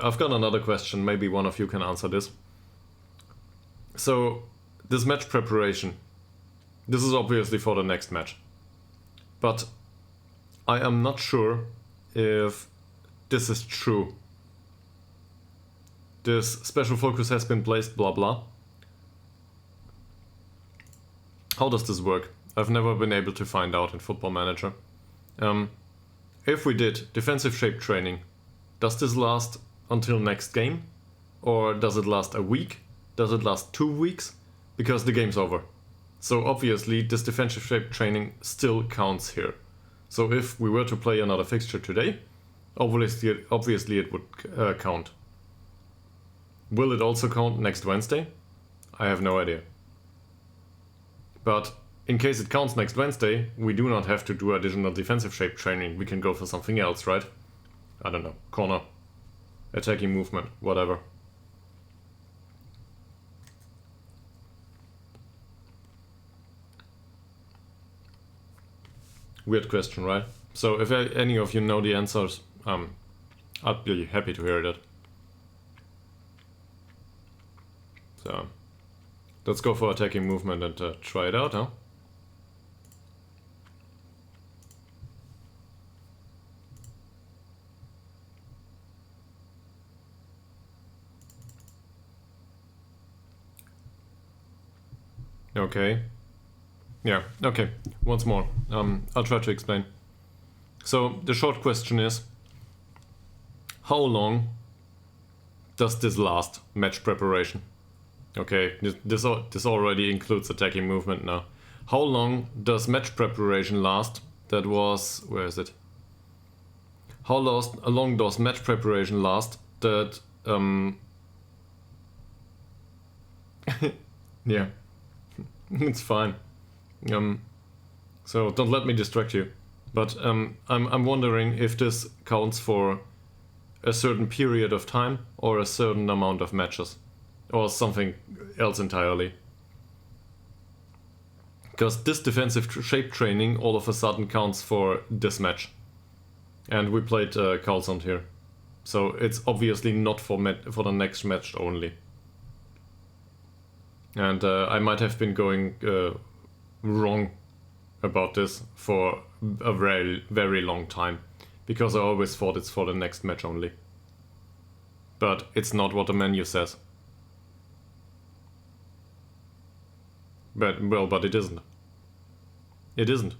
S1: I've got another question, maybe one of you can answer this. So, this match preparation, this is obviously for the next match. But I am not sure if this is true. This special focus has been placed, blah blah. How does this work? I've never been able to find out in Football Manager. If we did defensive shape training, does this last until next game? Or does it last a week? Does it last 2 weeks? Because the game's over. So obviously this defensive shape training still counts here. So if we were to play another fixture today, obviously it would count. Will it also count next Wednesday? I have no idea. But in case it counts next Wednesday, we do not have to do additional defensive shape training. We can go for something else, right? I don't know. Corner, attacking movement, whatever. Weird question, right? So if any of you know the answers, I'd be happy to hear that. So let's go for attacking movement and try it out, huh? Okay. Yeah, okay. Once more. I'll try to explain. So the short question is, how long does this last, match preparation? Okay, this already includes attacking movement now. How long does match preparation last? That was, where is it? How long does match preparation last that, yeah, it's fine. So don't let me distract you. But I'm wondering if this counts for a certain period of time or a certain amount of matches. Or something else entirely. Because this defensive shape training all of a sudden counts for this match. And we played Carlsson here. So it's obviously not for the next match only. And I might have been going wrong about this for a very, very long time. Because I always thought it's for the next match only. But it's not what the menu says. But it isn't. It isn't.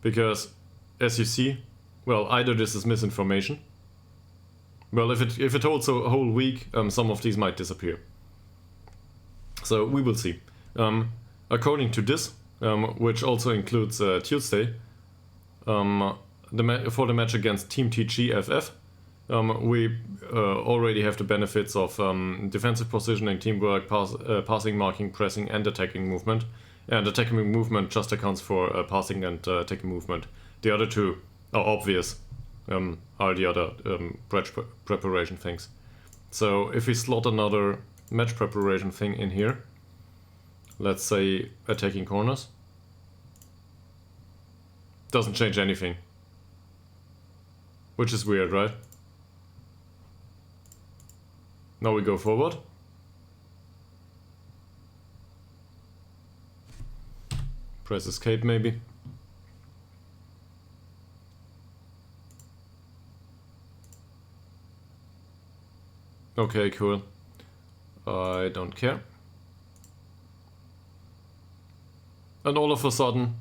S1: Because, as you see, well, either this is misinformation. Well, if it holds a whole week, some of these might disappear. So, we will see. According to this, which also includes Tuesday, for the match against Team TGFF, we already have the benefits of defensive positioning, teamwork, passing, marking, pressing, and attacking movement. And attacking movement just accounts for passing and attacking movement. The other two are obvious, are the other preparation things. So if we slot another match preparation thing in here, let's say attacking corners, doesn't change anything. Which is weird, right? Now we go forward. Press escape maybe. Okay, cool. I don't care. And all of a sudden,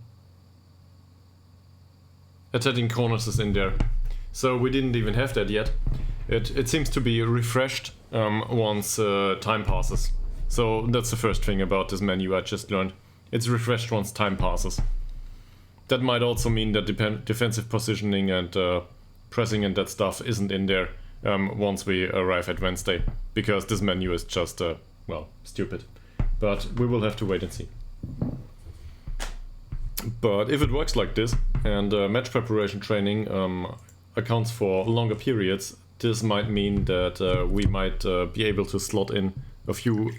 S1: attacking corners is in there. So we didn't even have that yet. It seems to be refreshed once time passes. So that's the first thing about this menu I just learned. It's refreshed once time passes. That might also mean that defensive positioning and pressing and that stuff isn't in there once we arrive at Wednesday. Because this menu is just, well, stupid. But we will have to wait and see. But if it works like this, and match preparation training accounts for longer periods, this might mean that we might be able to slot in a few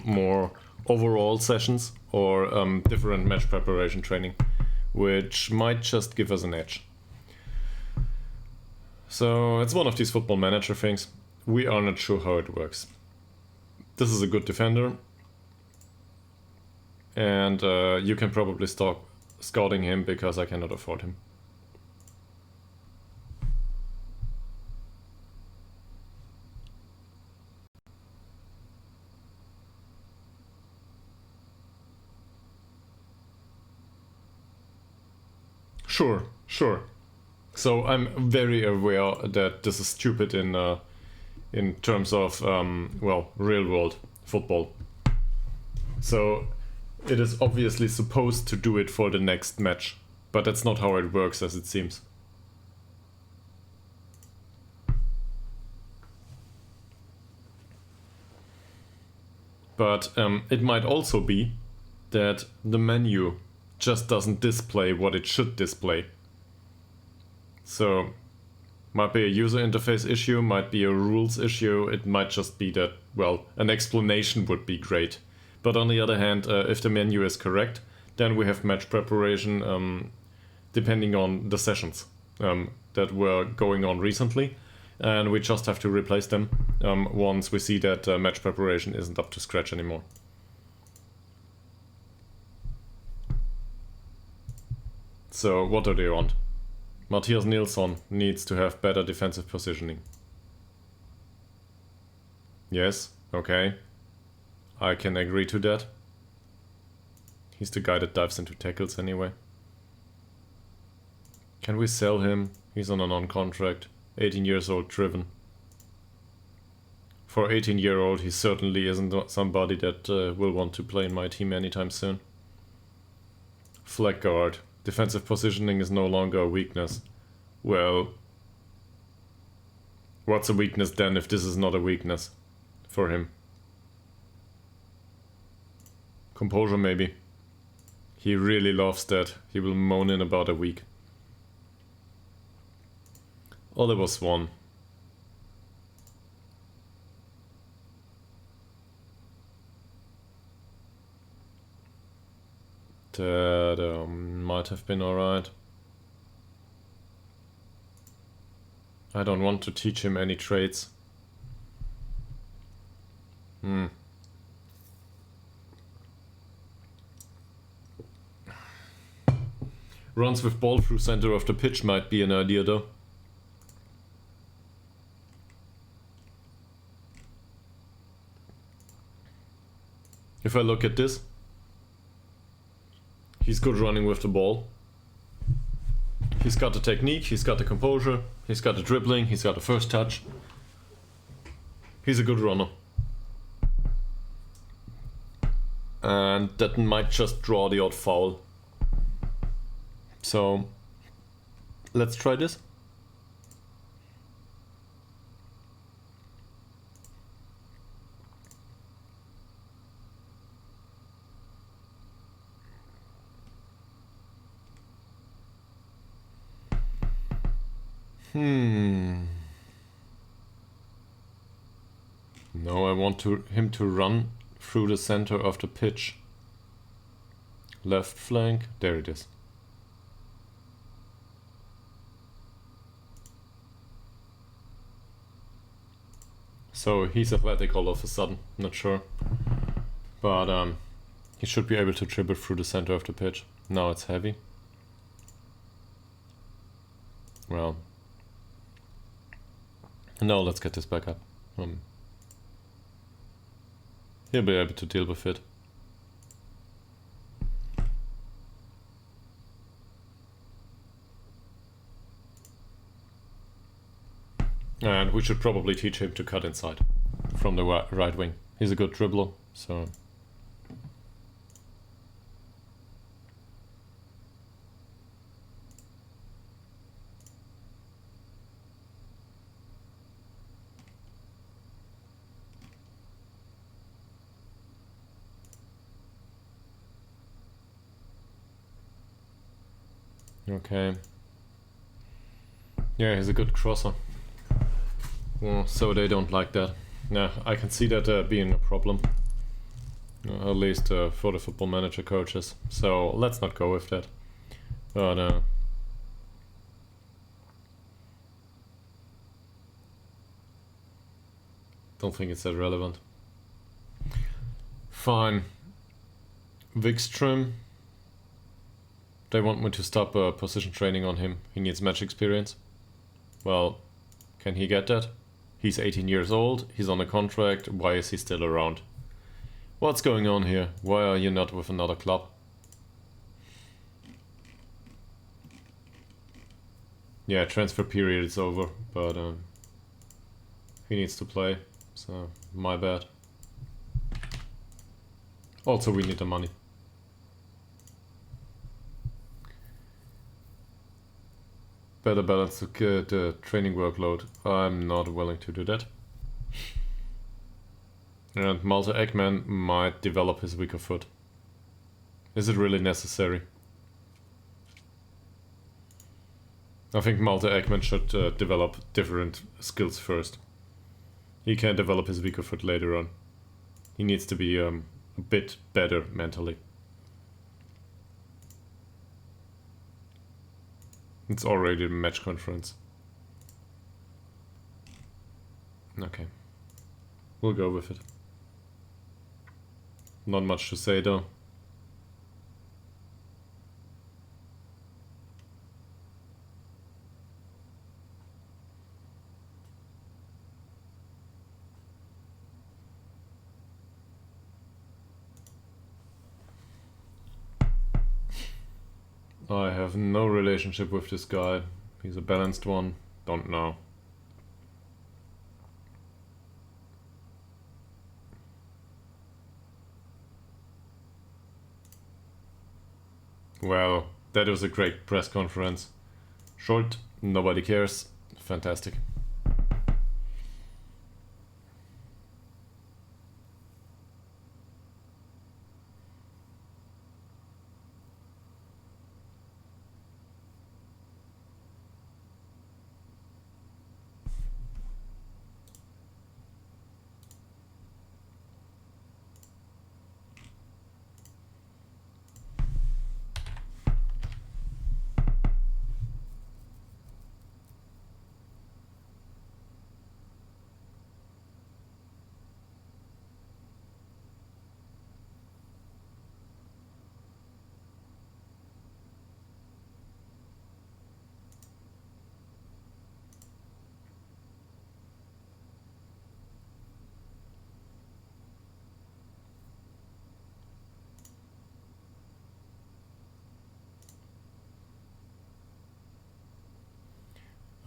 S1: more overall sessions or different match preparation training, which might just give us an edge. So it's one of these football manager things. We are not sure how it works. This is a good defender, and you can probably stop scouting him because I cannot afford him. Sure. So I'm very aware that this is stupid in terms of well, real world football. So it is obviously supposed to do it for the next match, but that's not how it works as it seems. But it might also be that the menu just doesn't display what it should display. So might be a user interface issue, might be a rules issue, it might just be that, well, an explanation would be great. But on the other hand, if the menu is correct, then we have match preparation depending on the sessions that were going on recently, and we just have to replace them once we see that match preparation isn't up to scratch anymore. So what do they want? Matthias Nilsson needs to have better defensive positioning. Yes, okay. I can agree to that. He's the guy that dives into tackles anyway. Can we sell him? He's on a non-contract. 18 years old, driven. For 18-year-old, he certainly isn't somebody that will want to play in my team anytime soon. Flag guard. Defensive positioning is no longer a weakness. Well, what's a weakness then if this is not a weakness for him? Composure maybe. He really loves that. He will moan in about a week. Oh, there was one. That might have been alright. I don't want to teach him any traits. Runs with ball through center of the pitch might be an idea though. If I look at this, he's good running with the ball. He's got the technique, he's got the composure, he's got the dribbling, he's got the first touch. He's a good runner. And that might just draw the odd foul. So, let's try this. No, I want him to run through the center of the pitch. Left flank, there it is. So he's athletic all of a sudden, not sure. But he should be able to dribble through the center of the pitch. Now it's heavy. Well. Now let's get this back up. He'll be able to deal with it. And we should probably teach him to cut inside from the right wing. He's a good dribbler, so... Okay. Yeah, he's a good crosser. Well, so they don't like that. Yeah, I can see that being a problem. At least for the football manager coaches. So let's not go with that. But don't think it's that relevant. Fine. Wikström. They want me to stop position training on him. He needs match experience. Well, can he get that? He's 18 years old, he's on a contract, why is he still around? What's going on here? Why are you not with another club? Yeah, transfer period is over, but he needs to play, so my bad. Also, we need the money. Better balance the training workload. I'm not willing to do that. And Malte Ekman might develop his weaker foot. Is it really necessary? I think Malte Ekman should develop different skills first. He can develop his weaker foot later on. He needs to be a bit better mentally. It's already a match conference. Okay. We'll go with it. Not much to say though. I have no relationship with this guy. He's a balanced one. Don't know. Well, that was a great press conference. Short, nobody cares. Fantastic.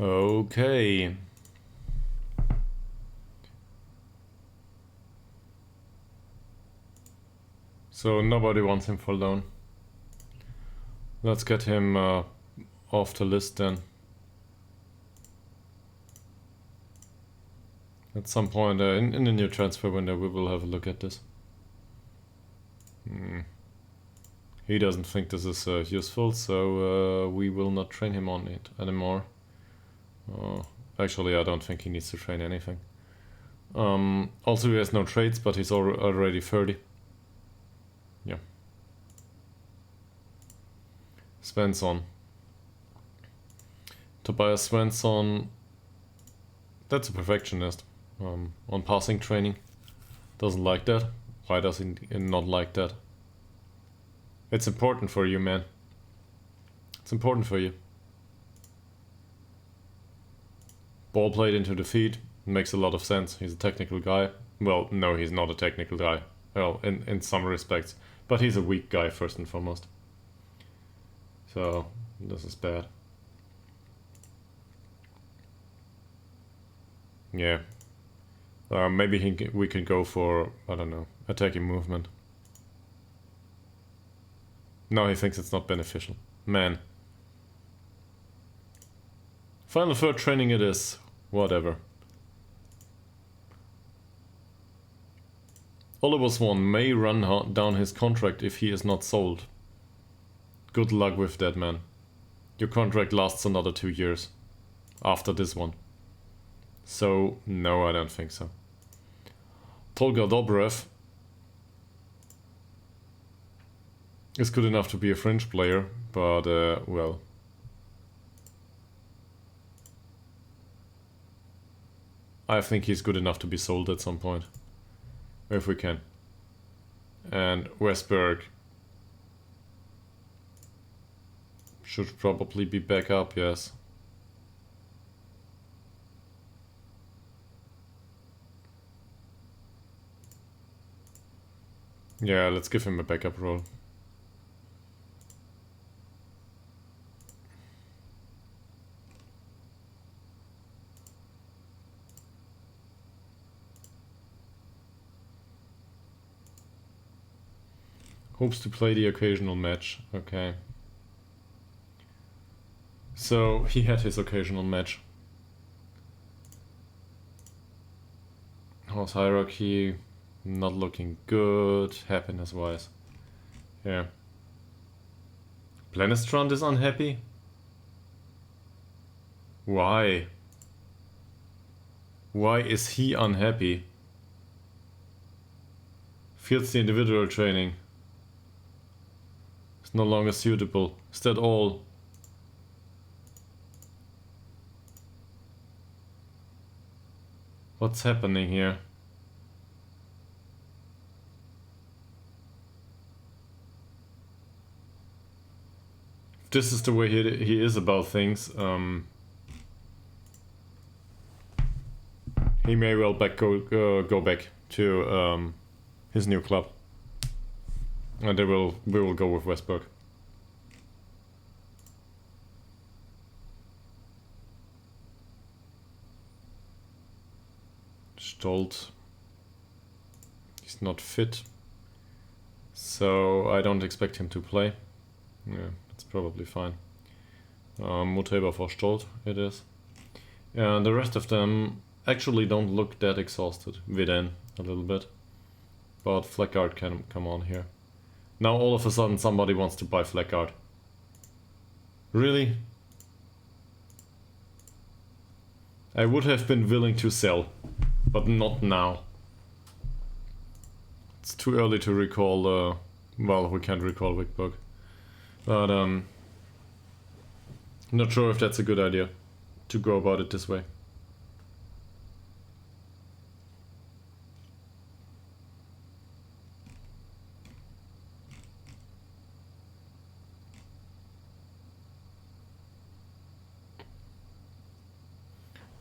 S1: Okay. So nobody wants him for loan. Let's get him off the list then. At some point in the new transfer window we will have a look at this. He doesn't think this is useful, so we will not train him on it anymore. Actually, I don't think he needs to train anything. Also, he has no traits, but he's already 30. Yeah. Svensson. Tobias Svensson. That's a perfectionist. On passing training. Doesn't like that. Why does he not like that? It's important for you, man. It's important for you. Ball played into the feet. Makes a lot of sense. He's a technical guy. Well, no, he's not a technical guy. Well, in some respects. But he's a weak guy first and foremost. So this is bad. Yeah. Maybe we can go for, I don't know, attacking movement. No, he thinks it's not beneficial. Man. Final third training it is. Whatever. Oliver Swan may run down his contract if he is not sold. Good luck with that, man. Your contract lasts another 2 years. After this one. So, no, I don't think so. Tolga Dobrev is good enough to be a fringe player, but, well... I think he's good enough to be sold at some point. If we can. And Westberg should probably be back up, yes. Yeah, let's give him a backup role. Hopes to play the occasional match. Okay. So he had his occasional match. Horse hierarchy not looking good, happiness wise. Yeah. Planistrand is unhappy? Why? Why is he unhappy? Feels the individual training. It's no longer suitable. Is that all? What's happening here? If this is the way he is about things, he may well go back to his new club. And we will go with Westberg. Stolt. He's not fit. So I don't expect him to play. Yeah, that's probably fine. Muteba for Stolt it is. And the rest of them actually don't look that exhausted. Viden a little bit. But Fleckard can come on here. Now all of a sudden somebody wants to buy Fleckard. Really? I would have been willing to sell, but not now. It's too early to recall, well, we can't recall Wickberg. But, not sure if that's a good idea to go about it this way.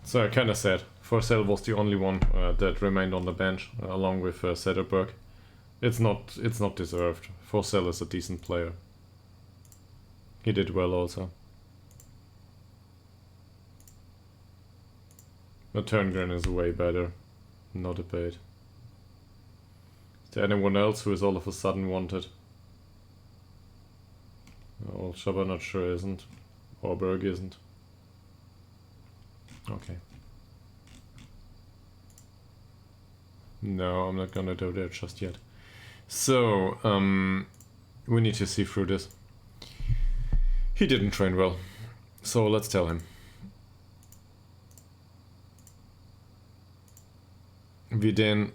S1: So kinda sad. Forsell was the only one that remained on the bench, along with Sederberg. It's not deserved. Forsell is a decent player. He did well also. But Turngren is way better. No debate. Is there anyone else who is all of a sudden wanted? Well, Shabba not sure isn't. Orberg isn't. Okay. No, I'm not gonna do that just yet. So, we need to see through this. He didn't train well, so let's tell him. Viden,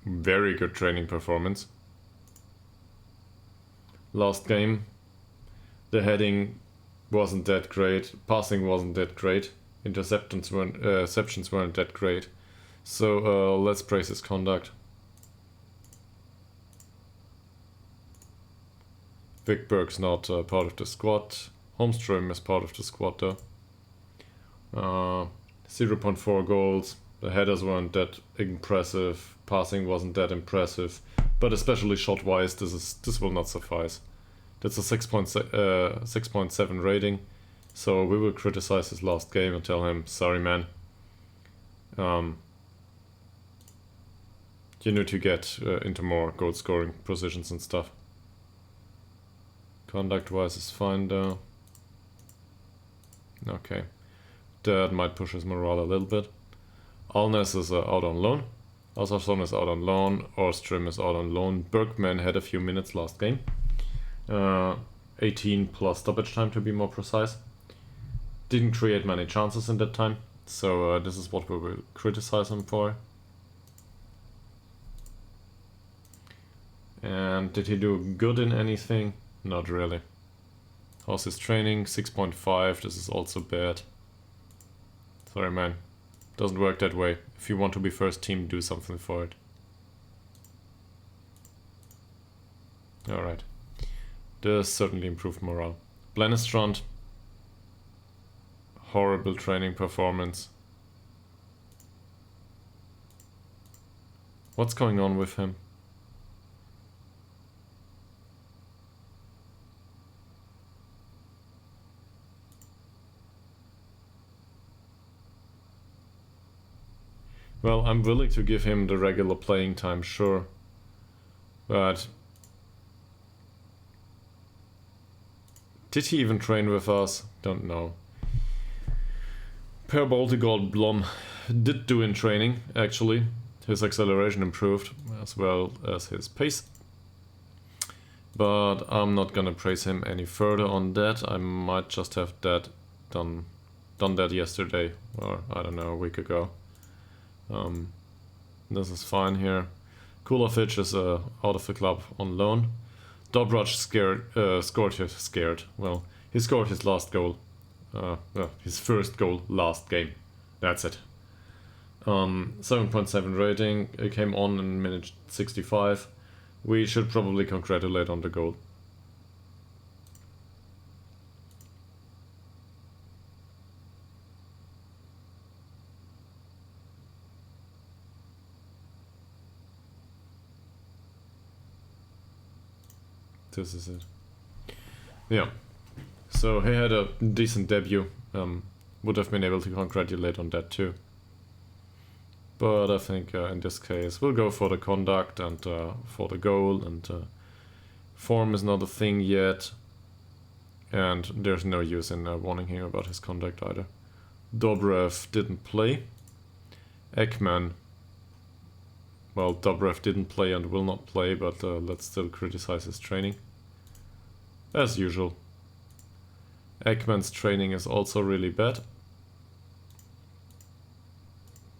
S1: very good training performance. Last game, the heading wasn't that great, passing wasn't that great, interceptions weren't that great. So let's praise his conduct. Wickberg's not part of the squad. Holmström is part of the squad though. 0.4 goals. The headers weren't that impressive, passing wasn't that impressive, but especially shot-wise, this will not suffice. That's a 6.7 rating, so we will criticize his last game and tell him, sorry man, you need to get into more goal scoring positions and stuff. Conduct-wise is fine though. Okay, that might push his morale a little bit. Alnes is out on loan. Asarson is out on loan. Orstrom is out on loan. Bergman had a few minutes last game. 18 plus stoppage time to be more precise. Didn't create many chances in that time. So this is what we will criticize him for. And did he do good in anything? Not really. How's his training? 6.5. This is also bad. Sorry man. Doesn't work that way. If you want to be first team, do something for it. Alright. This certainly improved morale. Blennestrand. Horrible training performance. What's going on with him? Well, I'm willing to give him the regular playing time, sure. But... did he even train with us? Don't know. Per Baltigold Blom did do in training, actually. His acceleration improved, as well as his pace. But I'm not gonna praise him any further on that. I might just have that done that yesterday, or I don't know, a week ago. This is fine here. Kulovic is out of the club on loan. Dobrach he scored his last goal. His first goal last game. That's it. 7.7 rating. It came on in minute 65. We should probably congratulate on the goal. This is it. Yeah. So he had a decent debut. Would have been able to congratulate on that too. But I think in this case we'll go for the conduct and for the goal, and form is not a thing yet. And there's no use in warning him about his conduct either. Dobrev didn't play. Ekman. Well, Dobrev didn't play and will not play, but let's still criticize his training. As usual. Ekman's training is also really bad.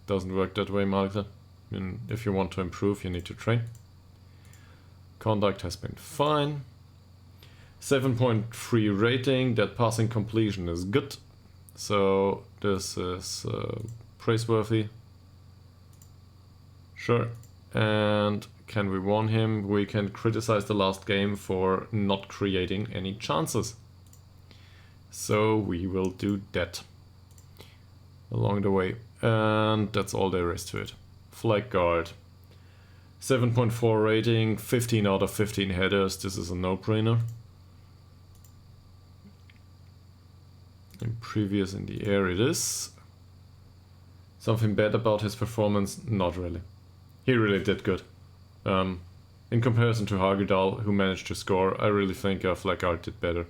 S1: Doesn't work that way, Malte. I mean, if you want to improve, you need to train. Conduct has been fine. 7.3 rating. That passing completion is good. So this is praiseworthy. Sure. And can we warn him? We can criticize the last game for not creating any chances. So we will do that along the way. And that's all there is to it. Flag guard. 7.4 rating, 15 out of 15 headers. This is a no-brainer. And previous in the air it is. Something bad about his performance? Not really. He really did good. In comparison to Hagedal, who managed to score, I really think Flackart did better.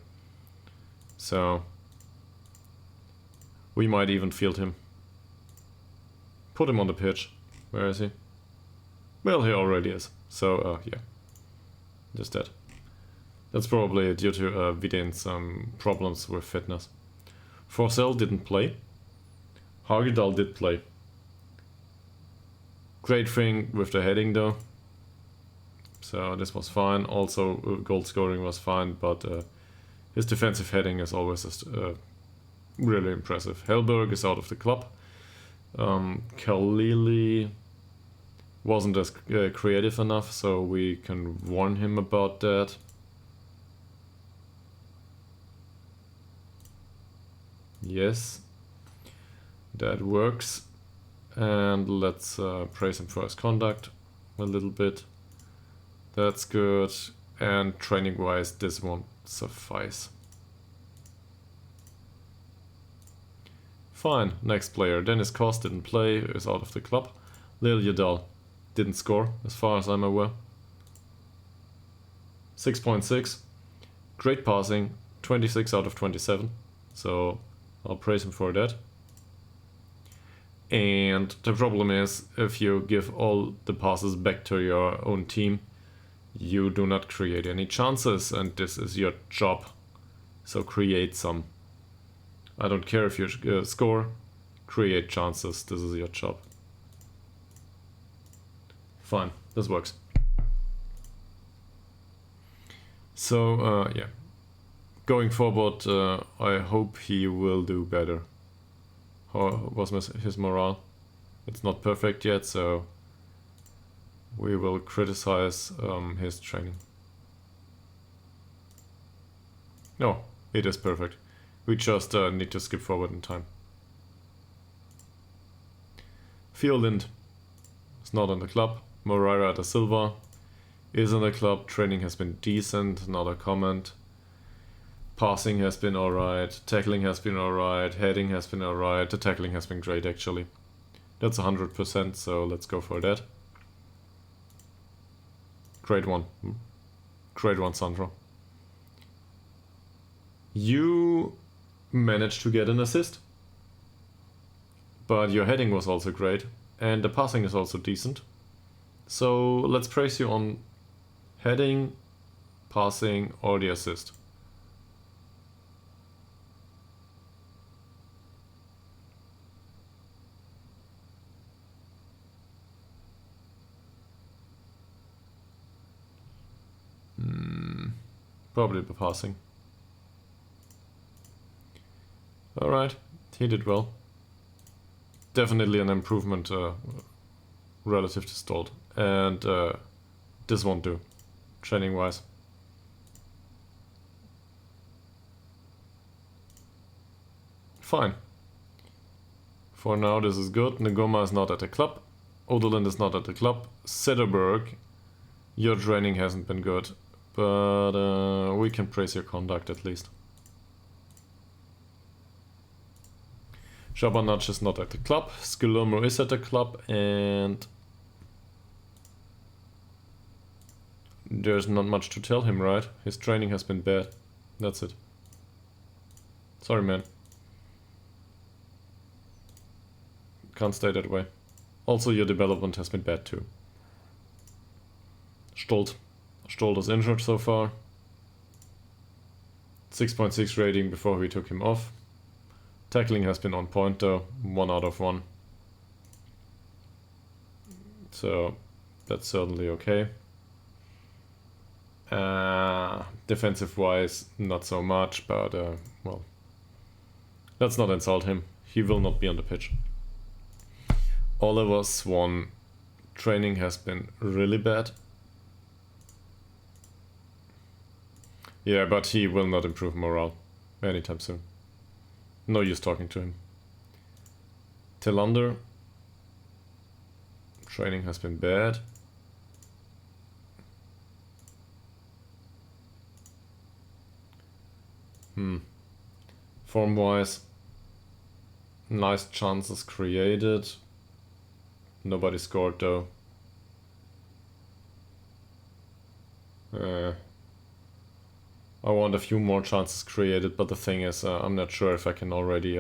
S1: So we might even field him. Put him on the pitch. Where is he? Well, he already is. So yeah, just that. That's probably due to Vidin's problems with fitness. Forsell didn't play. Hagedal did play. Great thing with the heading though. So this was fine. Also goal scoring was fine, but his defensive heading is always really impressive. Hellberg is out of the club. Khalili wasn't as creative enough, so we can warn him about that. Yes, that works. And let's praise him for his conduct a little bit. That's good. And training wise, this won't suffice. Fine, next player. Dennis Kos didn't play, is out of the club. Ytterhogdals didn't score, as far as I'm aware. 6.6. Great passing, 26 out of 27. So I'll praise him for that. And the problem is, if you give all the passes back to your own team, you do not create any chances, and this is your job. So create some. I don't care if you score, create chances, this is your job. Fine, this works. So, yeah. Going forward, I hope he will do better. How was his morale? It's not perfect yet, so we will criticize his training. No, it is perfect. We just need to skip forward in time. Theo Lind is not in the club. Moreira da Silva is in the club. Training has been decent, not a comment. Passing has been alright. Tackling has been alright. Heading has been alright. The tackling has been great, actually. That's 100%, so let's go for that. Great one. Great one, Sandro. You managed to get an assist. But your heading was also great. And the passing is also decent. So let's praise you on heading, passing, or the assist. Probably the passing. Alright, he did well. Definitely an improvement relative to Stolt. And this won't do, training wise. Fine. For now this is good. Ngoma is not at the club. Oderland is not at the club. Sederberg, your training hasn't been good. But we can praise your conduct at least. Jabanac is not at the club. Skilomo is at the club, and there's not much to tell him, right? His training has been bad. That's it. Sorry, man. Can't stay that way. Also, your development has been bad too. Stolt. Stolt is injured so far. 6.6 rating before we took him off. Tackling has been on point though, 1 out of 1. So that's certainly okay. Defensive wise, not so much, but well, let's not insult him. He will not be on the pitch. Oliver Swan, training has been really bad. Yeah, but he will not improve morale anytime soon. No use talking to him. Tillander, training has been bad. Form-wise, nice chances created. Nobody scored though. I want a few more chances created, but the thing is, I'm not sure if I can already,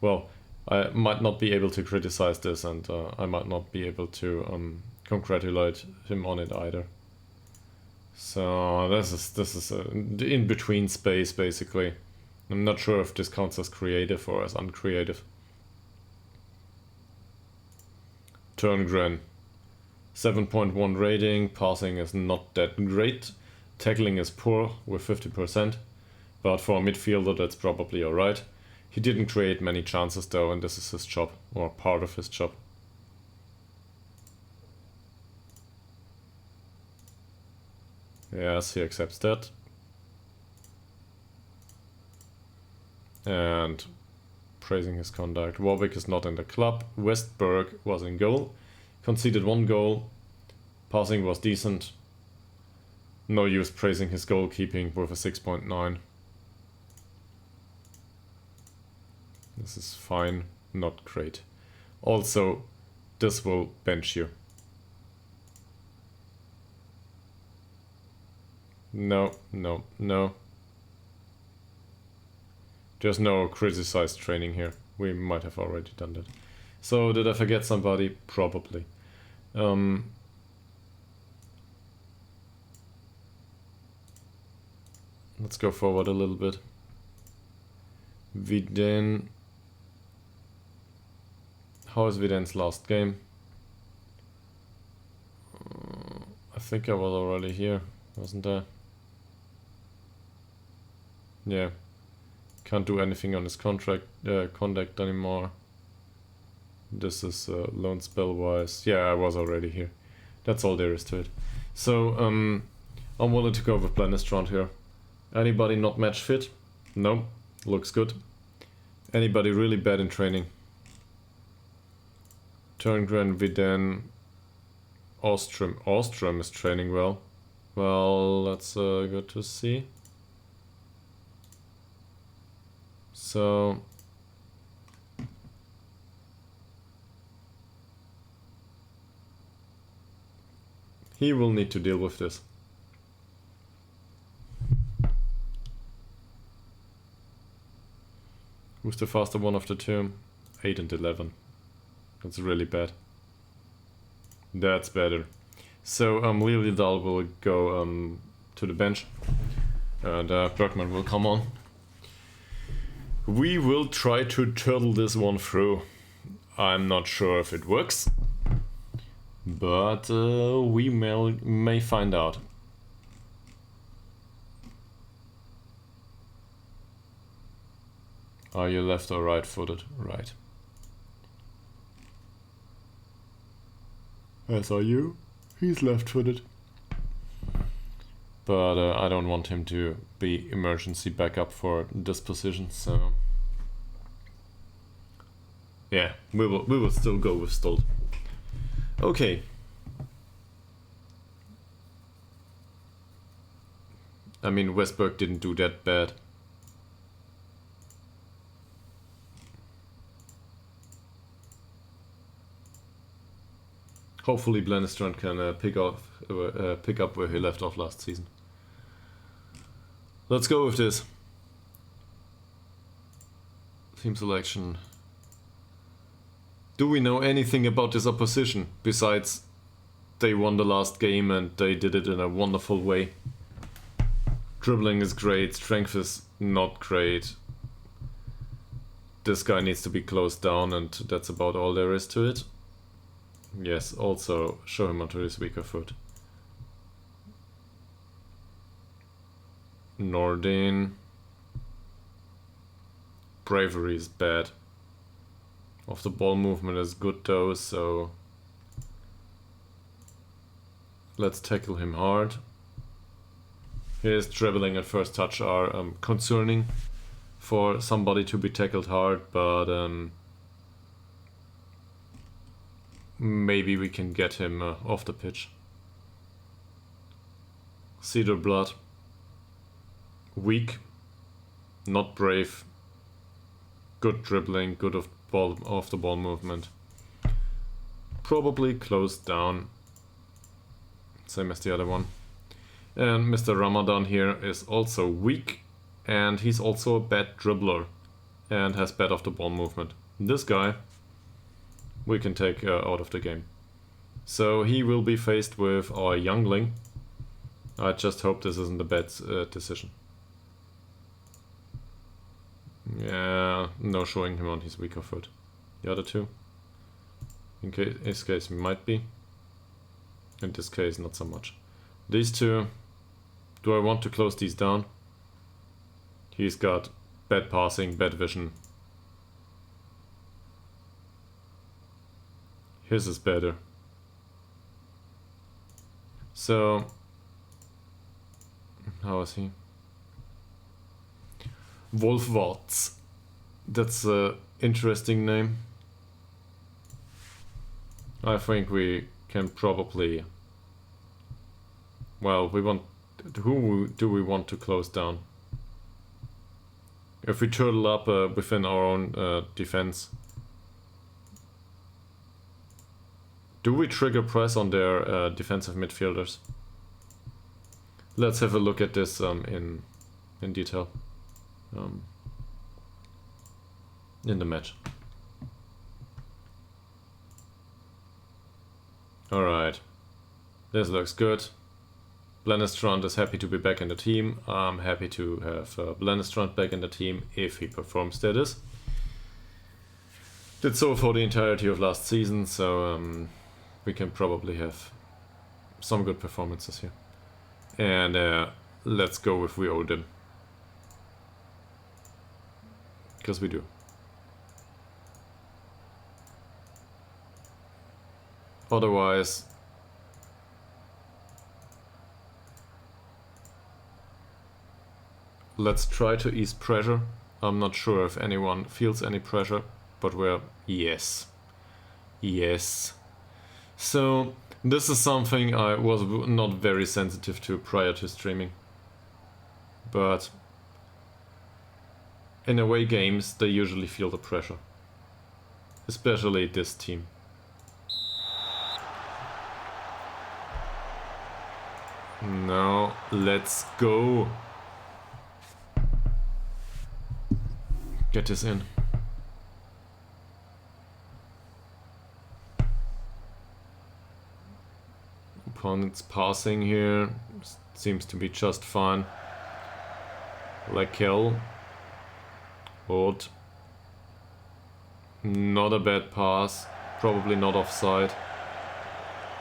S1: well, I might not be able to criticize this, and I might not be able to congratulate him on it either. So this is in between space basically. I'm not sure if this counts as creative or as uncreative. Turngren, 7.1 rating. Passing is not that great. Tackling is poor with 50%, but for a midfielder that's probably alright. He didn't create many chances though, and this is his job, or part of his job. Yes, he accepts that. And praising his conduct. Warwick is not in the club. Westberg was in goal. Conceded 1 goal. Passing was decent. No use praising his goalkeeping with a 6.9. This is fine, not great. Also, this will bench you. No, no, no. There's no criticized training here. We might have already done that. So, did I forget somebody? Probably. Let's go forward a little bit. Viden. How is Viden's last game? I think I was already here, wasn't I? Yeah. Can't do anything on his contact anymore. This is loan spell wise. Yeah, I was already here. That's all there is to it. So, I'm willing to go with Blennistrand here. Anybody not match fit? No. Looks good. Anybody really bad in training? Turngren, Viden, Ostrom. Ostrom is training well. Well, that's good to see. So... he will need to deal with this. Who's the faster one of the two? 8 and 11. That's really bad. That's better. So Liljedal will go to the bench. And Bergman will come on. We will try to turtle this one through. I'm not sure if it works. But we may find out. Are you left or right footed? Right. As are you. He's left footed. But I don't want him to be emergency backup for this position, so... yeah, we will still go with Stolt. Okay. I mean, Westberg didn't do that bad. Hopefully Blennistrand can pick up where he left off last season. Let's go with this. Team selection. Do we know anything about this opposition besides they won the last game and they did it in a wonderful way? Dribbling is great, strength is not great. This guy needs to be closed down and that's about all there is to it. Yes, also show him onto his weaker foot. Nordin. Bravery is bad. Off the ball movement is good though, so let's tackle him hard. His dribbling and first touch are concerning for somebody to be tackled hard, but maybe we can get him off the pitch. Cedar Blood. Weak. Not brave. Good dribbling, good off the ball movement. Probably closed down. Same as the other one. And Mr. Ramadan here is also weak. And he's also a bad dribbler. And has bad off the ball movement. This guy we can take out of the game. So he will be faced with our youngling. I just hope this isn't a bad decision. Yeah, no showing him on his weaker foot. The other two. In this case might be. In this case not so much. These two. Do I want to close these down? He's got bad passing, bad vision. His is better. So, how is he? Wolfwarts. That's interesting name. I think we can probably... Well, we want... Who do we want to close down? If we turtle up within our own defense. Do we trigger press on their defensive midfielders? Let's have a look at this in detail. In the match. Alright. This looks good. Blennestrand is happy to be back in the team. I'm happy to have Blennestrand back in the team if he performs status. Did so for the entirety of last season, so we can probably have some good performances here. And let's go with we owe them. Because we do. Otherwise... Let's try to ease pressure. I'm not sure if anyone feels any pressure, but we're... Yes. Yes. So, this is something I was not very sensitive to prior to streaming. But... in away games, they usually feel the pressure. Especially this team. Now, let's go. Get this in. Opponent's passing here seems to be just fine. Lakel. Odd. Not a bad pass. Probably not offside.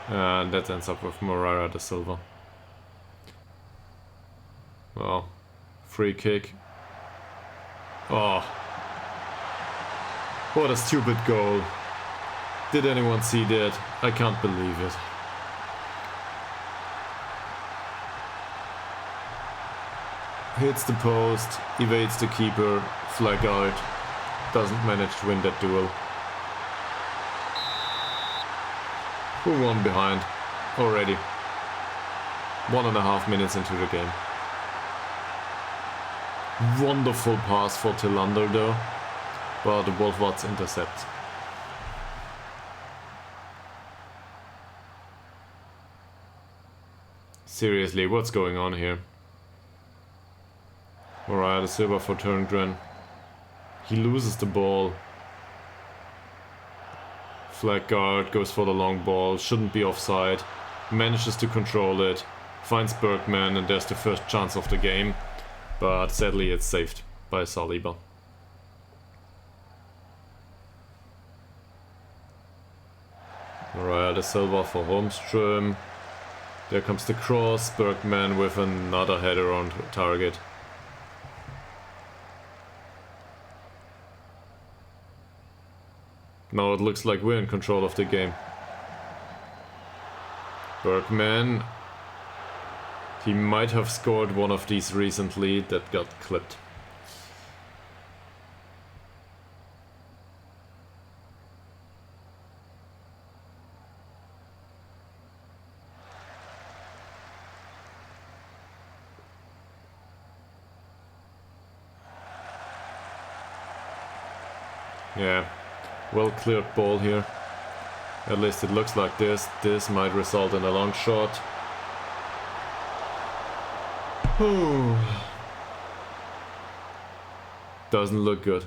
S1: And that ends up with Moreira da Silva. Well, free kick. Oh. What a stupid goal. Did anyone see that? I can't believe it. Hits the post, evades the keeper, flag out. Doesn't manage to win that duel. Who won behind? Already. 1.5 minutes into the game. Wonderful pass for Tillander though, but the Wolfwarts intercept. Seriously, what's going on here? Alright, a silver for Turngren. He loses the ball. Flag guard goes for the long ball, shouldn't be offside. Manages to control it, finds Bergman, and there's the first chance of the game. But sadly it's saved by Saliba. Alright, a silver for Holmström. There comes the cross, Bergman with another header on target. Now it looks like we're in control of the game. Bergman. He might have scored one of these recently that got clipped. Yeah, well cleared ball here. At least it looks like this. This might result in a long shot. Doesn't look good.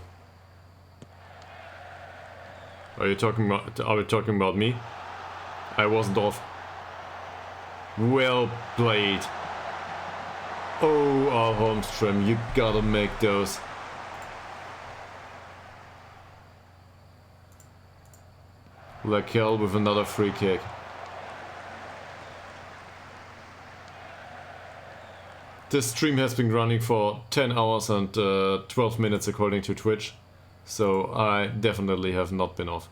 S1: Are we talking about me? I wasn't off. Well played. Oh, Holmström, you gotta make those. Lakel with another free kick. This stream has been running for 10 hours and 12 minutes according to Twitch, so I definitely have not been off.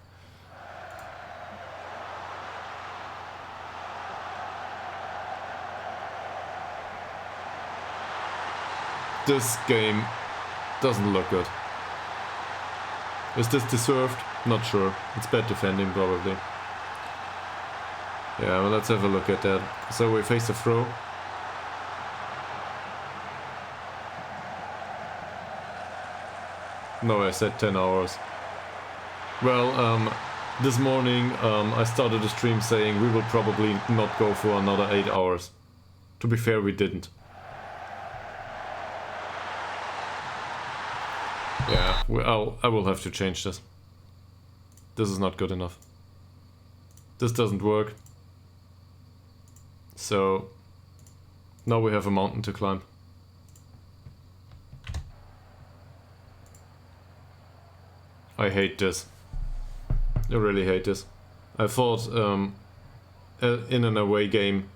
S1: This game doesn't look good. Is this deserved? Not sure. It's bad defending, probably. Yeah, well, let's have a look at that. So we face a throw. No, I said 10 hours. Well, this morning I started a stream saying we will probably not go for another 8 hours. To be fair, we didn't. Yeah, I will have to change this. This is not good enough. This doesn't work. So now we have a mountain to climb. I hate this. I really hate this. I thought in an away game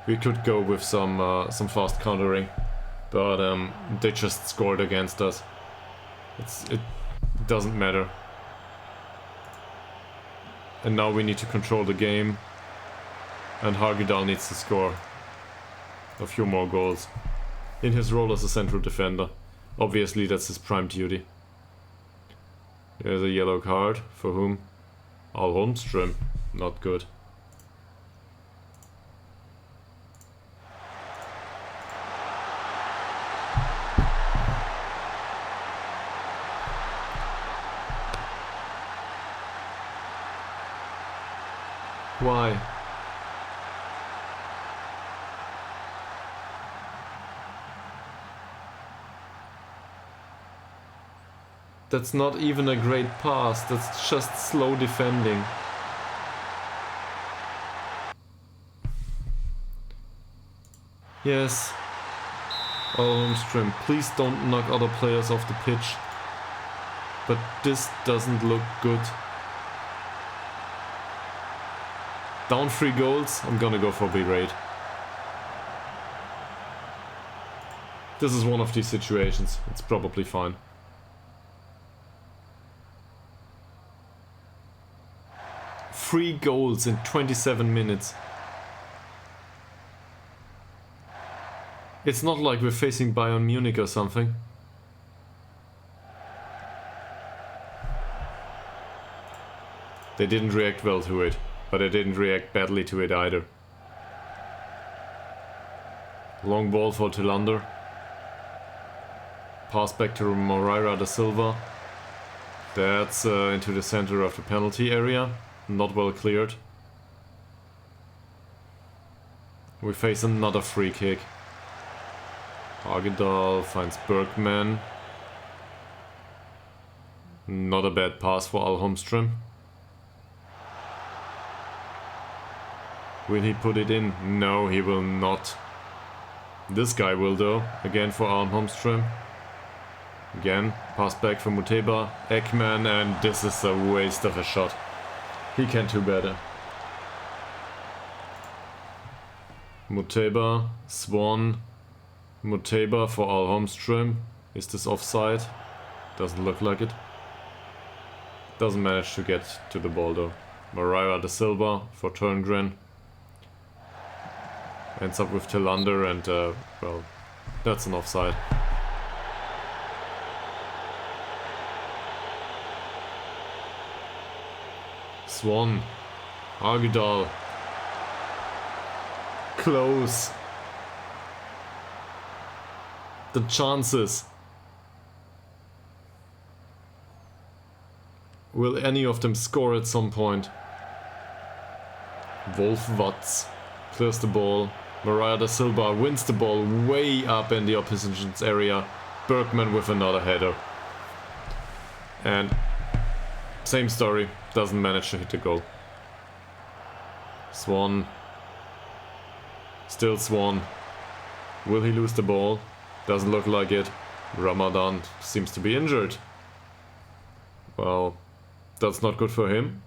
S1: we could go with some fast countering, but they just scored against us. It doesn't matter. And now we need to control the game, and Ytterhogdal needs to score a few more goals in his role as a central defender. Obviously that's his prime duty. There's a yellow card. For whom? Holmström. Not good. Why? That's not even a great pass, that's just slow defending. Yes. Holmström, please don't knock other players off the pitch. But this doesn't look good. Down 3 goals, I'm gonna go for berate. This is one of these situations, it's probably fine. Three goals in 27 minutes. It's not like we're facing Bayern Munich or something. They didn't react well to it, but they didn't react badly to it either. Long ball for Tillander. Pass back to Moreira da Silva. That's into the center of the penalty area. Not well cleared. We face another free kick. Ytterhogdal finds Bergman. Not a bad pass for Holmström. Will he put it in? No, he will not. This guy will though. Again for Holmström. Again, pass back for Muteba, Ekman, and this is a waste of a shot. He can do better. Muteba, Swan, Muteba for Holmström. Is this offside? Doesn't look like it. Doesn't manage to get to the ball though. Moreira da Silva for Turngren. Ends up with Tillander and, well, that's an offside. Swan. Ytterhogdal. Close. The chances. Will any of them score at some point? Wolf Watts clears the ball. Moreira da Silva wins the ball way up in the opposition's area. Bergman with another header. And same story, doesn't manage to hit the goal. Swan. Still Swan. Will he lose the ball? Doesn't look like it. Ramadan seems to be injured. Well, that's not good for him.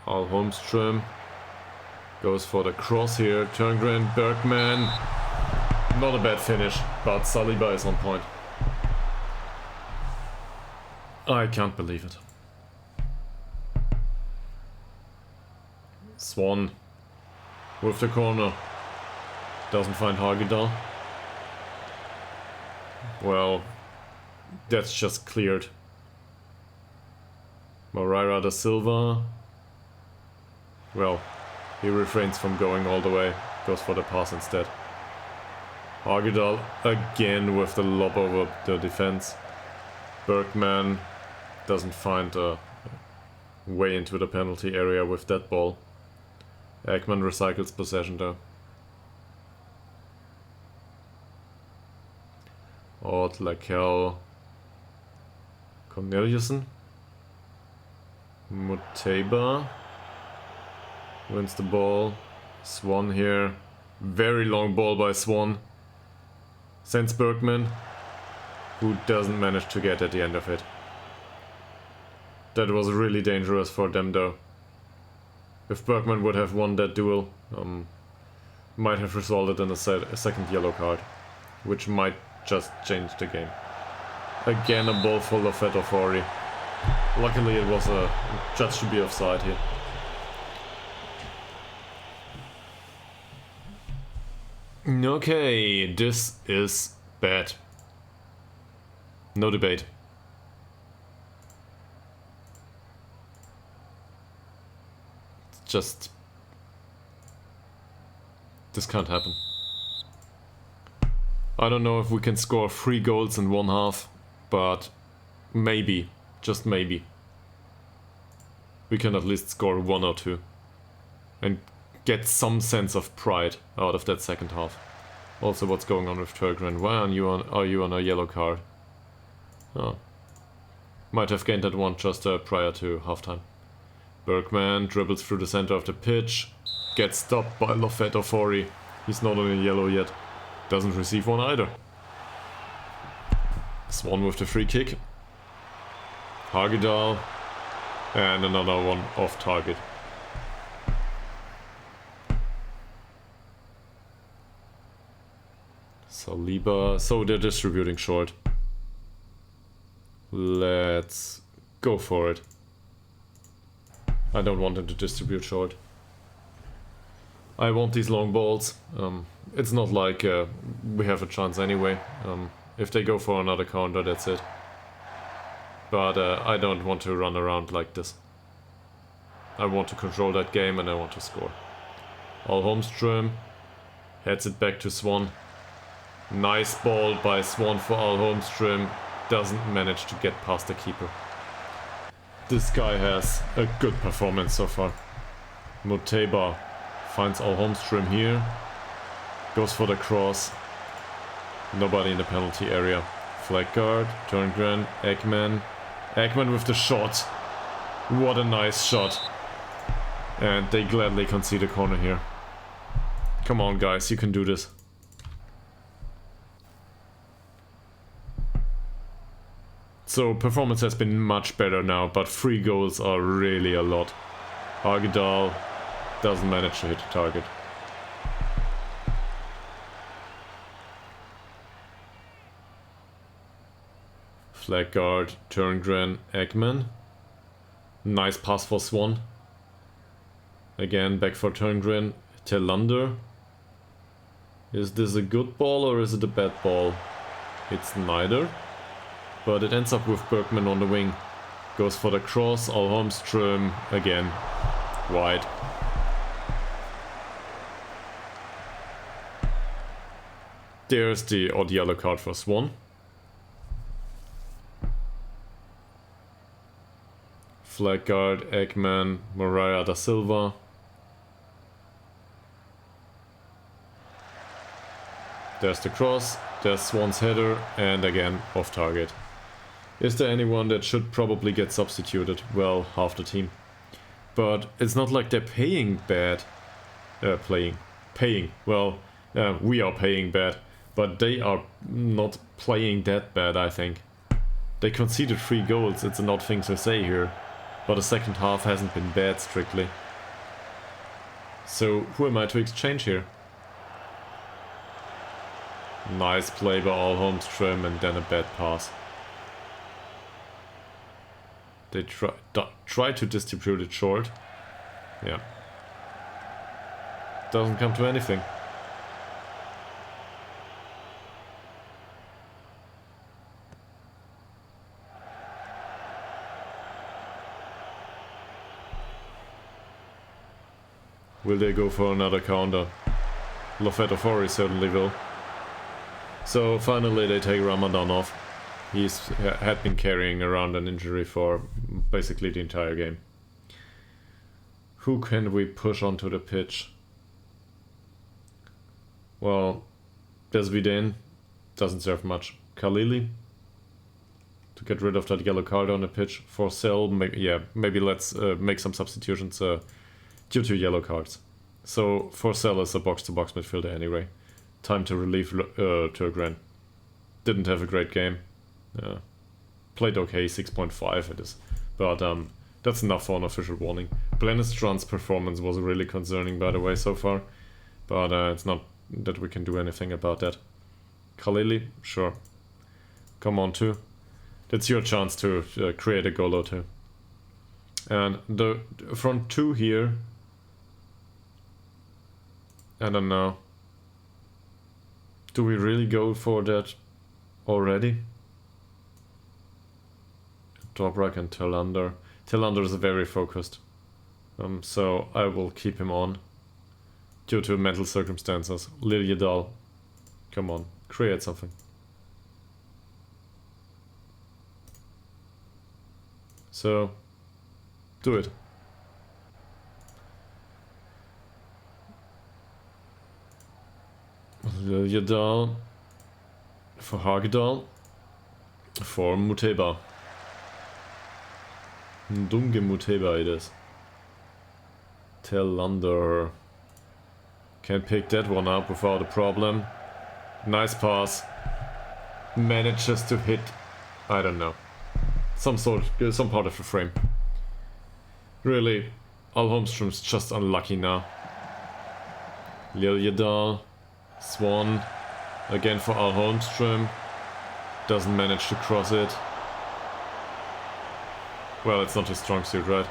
S1: Holmström goes for the cross here. Turngren, Bergman. Not a bad finish, but Saliba is on point. I can't believe it. Swan with the corner. Doesn't find Ytterhogdal. Well, that's just cleared. Moreira da Silva. Well, he refrains from going all the way. Goes for the pass instead. Ytterhogdals again with the lob over the defense. Bergman doesn't find a way into the penalty area with that ball. Ekman recycles possession though. Odd, Lakel, Corneliusen, Muteba wins the ball. Swan here, very long ball by Swan. Sends Bergman, who doesn't manage to get at the end of it. That was really dangerous for them though. If Bergman would have won that duel, might have resulted in a second yellow card, which might just change the game. Again, a ball full of Ytterhogdals. Luckily it was judged to be offside here. Okay, this is bad. No debate. Just... this can't happen. I don't know if we can score 3 goals in one half, but maybe, just maybe, we can at least score 1 or 2 and get some sense of pride out of that second half. Also, what's going on with Turgren? Why are you on a yellow card? Oh. Might have gained that one just prior to halftime. Bergman dribbles through the center of the pitch, gets stopped by Ytterhogdals. He's not on a yellow yet. Doesn't receive one either. Swan with the free kick. Ytterhogdals. And another one off target. Saliba. So they're distributing short. Let's go for it. I don't want them to distribute short. I want these long balls. It's not like we have a chance anyway. If they go for another counter, that's it. But I don't want to run around like this. I want to control that game and I want to score. Holmström heads it back to Swan. Nice ball by Swan for Holmström. Doesn't manage to get past the keeper. This guy has a good performance so far. Muteba finds Holmström here. Goes for the cross. Nobody in the penalty area. Flag guard, Turngren, Ekman. Ekman with the shot. What a nice shot. And they gladly concede a corner here. Come on guys, you can do this. So performance has been much better now, but 3 goals are really a lot. Ytterhogdals doesn't manage to hit the target. Flag guard, Turngren, Ekman. Nice pass for Swan. Again, back for Turngren, Telander. Is this a good ball or is it a bad ball? It's neither. But it ends up with Bergman on the wing. Goes for the cross, Holmström again. Wide. There's the odd yellow card for Swan. Flag guard, Ekman, Moreira da Silva. There's the cross, there's Swan's header, and again off target. Is there anyone that should probably get substituted? Well, half the team. But it's not like they're paying bad. Paying. Well, we are paying bad. But they are not playing that bad, I think. They conceded 3 goals, it's an odd thing to say here. But the second half hasn't been bad, strictly. So, who am I to exchange here? Nice play by Holmström and then a bad pass. They try to distribute it short. Yeah. Doesn't come to anything. Will they go for another counter? Lofetovori certainly will. So finally they take Ramadan off. He's had been carrying around an injury for basically the entire game. Who can we push onto the pitch? Well, Desvidane doesn't serve much. Khalili to get rid of that yellow card on the pitch. For Cell, maybe let's make some substitutions due to yellow cards. So for Cell is a box-to-box midfielder anyway. Time to relieve Turgren. Didn't have a great game. Played okay, 6.5 it is. But that's enough for an official warning. Blennestrand's performance was really concerning, by the way, so far. But it's not that we can do anything about that. Khalili, sure. Come on, too. That's your chance to create a goal or two. And the front two here, I don't know. Do we really go for that already? Dobrak and Tillander. Tillander is very focused. So I will keep him on. Due to mental circumstances. Liljedahl, come on, create something. So, do it. Liljedahl for Hagedal for Muteba. Ndunge Muteba it is. Tillander can pick that one up without a problem. Nice pass. Manages to hit, I don't know, some part of the frame. Really, Al Holmström's just unlucky now. Liljedahl, Swan, again for Al Holmström. Doesn't manage to cross it. Well, it's not his strong suit, right?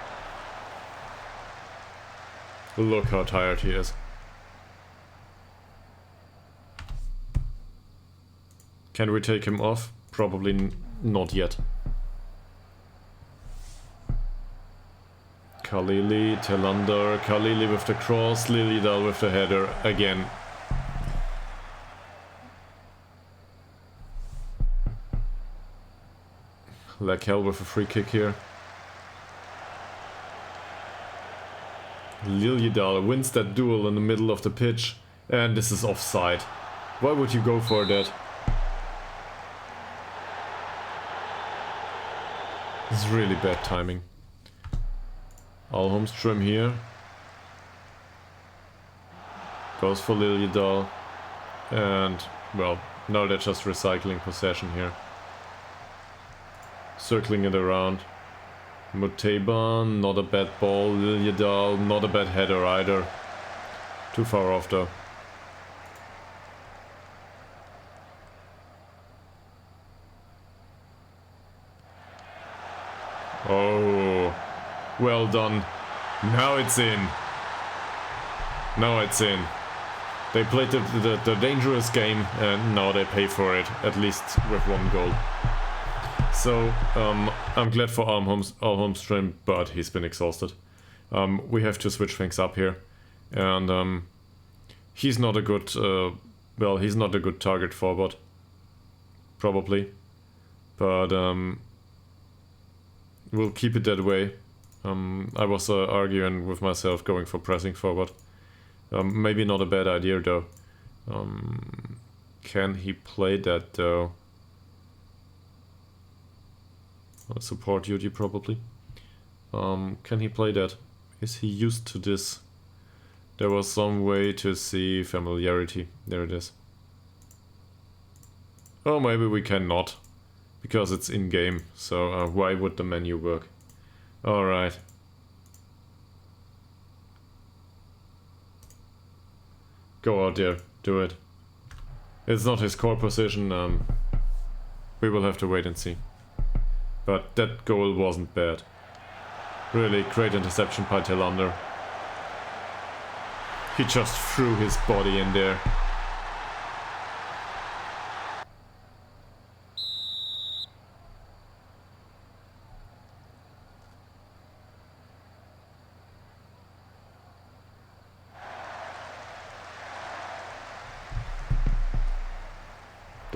S1: Look how tired he is. Can we take him off? Probably not yet. Khalili, Tillander, Khalili with the cross, Liljedahl with the header again. Lakel with a free kick here. Liljedahl wins that duel in the middle of the pitch, and this is offside. Why would you go for that? This is really bad timing. Al Holmström here. Goes for Liljedahl. And, well, now they're just recycling possession here. Circling it around. Muteba, not a bad ball. Liljedahl, not a bad header either. Too far off though. Oh, well done. Now it's in. Now it's in. They played the dangerous game and now they pay for it, at least with one goal. So, I'm glad for Al Holmström, but he's been exhausted. We have to switch things up here. And he's not a good, well, he's not a good target forward. Probably. But we'll keep it that way. I was arguing with myself going for pressing forward. Maybe not a bad idea though. Can he play that though? Support duty probably. Can he play that? Is he used to this? There was some way to see familiarity. There it is. Oh, maybe we cannot. Because it's in-game, so why would the menu work? Alright. Go out there, do it. It's not his core position, we will have to wait and see. But that goal wasn't bad. Really great interception by Tillander. He just threw his body in there.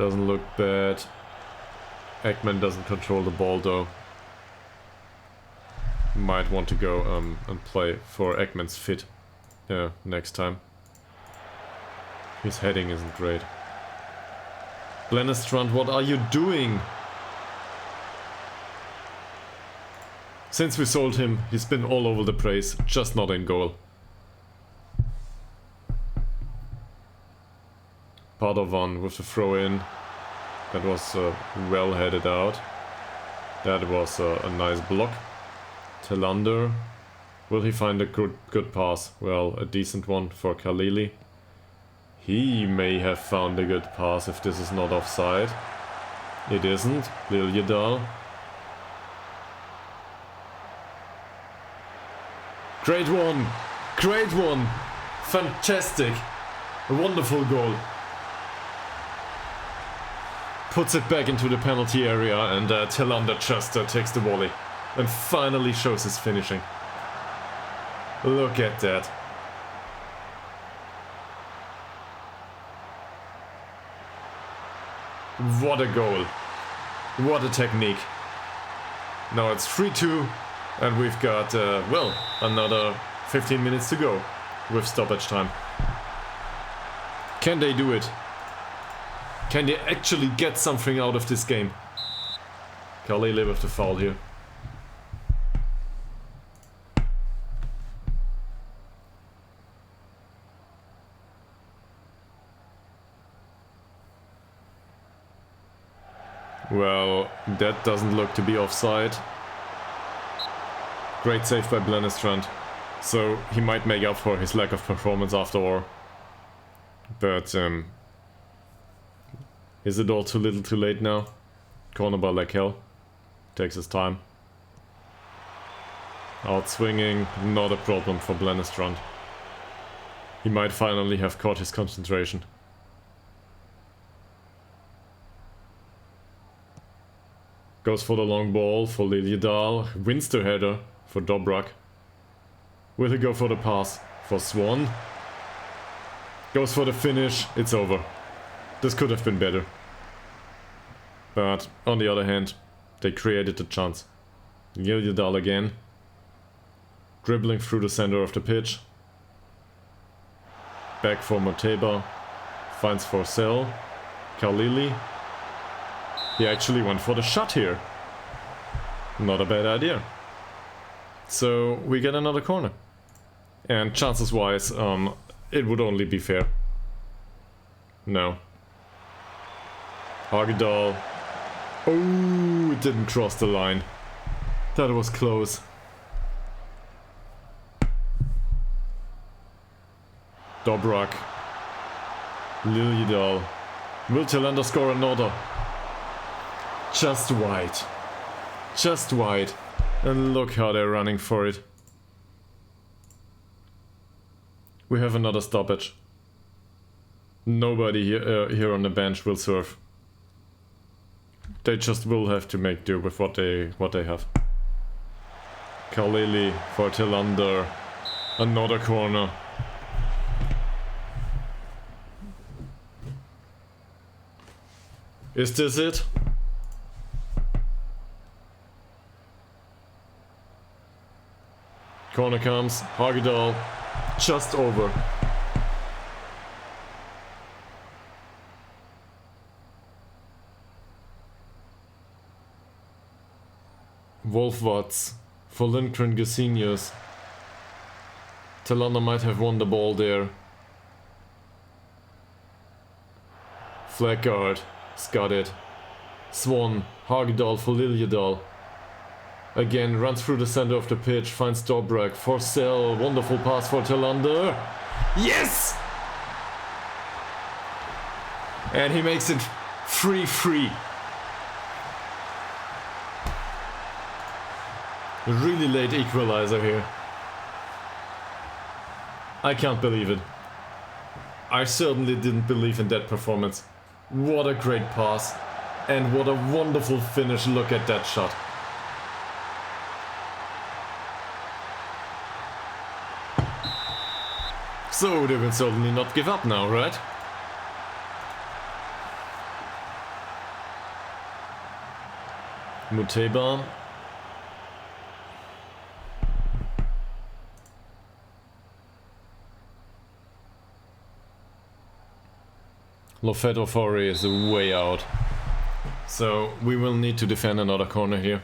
S1: Doesn't look bad. Ekman doesn't control the ball though. Might want to go and play for Ekman's fit next time. His heading isn't great. Blennestrand, what are you doing? Since we sold him, he's been all over the place, just not in goal. Padovan with the throw in. That was well headed out. That was a nice block. Telander. Will he find a good pass? Well, a decent one for Khalili. He may have found a good pass if this is not offside. It isn't. Liljedal. Great one! Great one! Fantastic! A wonderful goal. Puts it back into the penalty area and Telander just takes the volley. And finally shows his finishing. Look at that. What a goal. What a technique. Now it's 3-2 and we've got, well, another 15 minutes to go with stoppage time. Can they do it? Can they actually get something out of this game? Khalili with the foul here. Well, that doesn't look to be offside. Great save by Blennestrand. So he might make up for his lack of performance after all. But is it all too little too late now? Corner by Lakel. Takes his time. Out swinging, not a problem for Blennestrand. He might finally have caught his concentration. Goes for the long ball for Liljedal. Wins the header for Dobrak. Will he go for the pass for Swan? Goes for the finish. It's over. This could have been better. But on the other hand, they created the chance. Liljedal again. Dribbling through the center of the pitch. Back for Moteba. Finds Forcell. Khalili. He actually went for the shot here. Not a bad idea. So we get another corner. And chances wise, it would only be fair. No. Hagedal. Oh, it didn't cross the line. That was close. Dobrak. Liljedal. Will Telander score another? Just wide. Just wide. And look how they're running for it. We have another stoppage. Nobody here on the bench will serve. They just will have to make do with what they have. Khalili for Telander. Another corner. Is this it? Corner comes, Hagedal, just over. Wolfwatz for Lindgren Gesenius. Telander might have won the ball there. Flag guard, got it. Swan, Hagedal for Liljedal. Again, runs through the center of the pitch, finds Dobrak, Forcell, wonderful pass for Telander. Yes! And he makes it 3-3. A really late equalizer here. I can't believe it. I certainly didn't believe in that performance. What a great pass. And what a wonderful finish, look at that shot. So they will certainly not give up now, right? Muteba. Lofeto Fori is way out. So we will need to defend another corner here.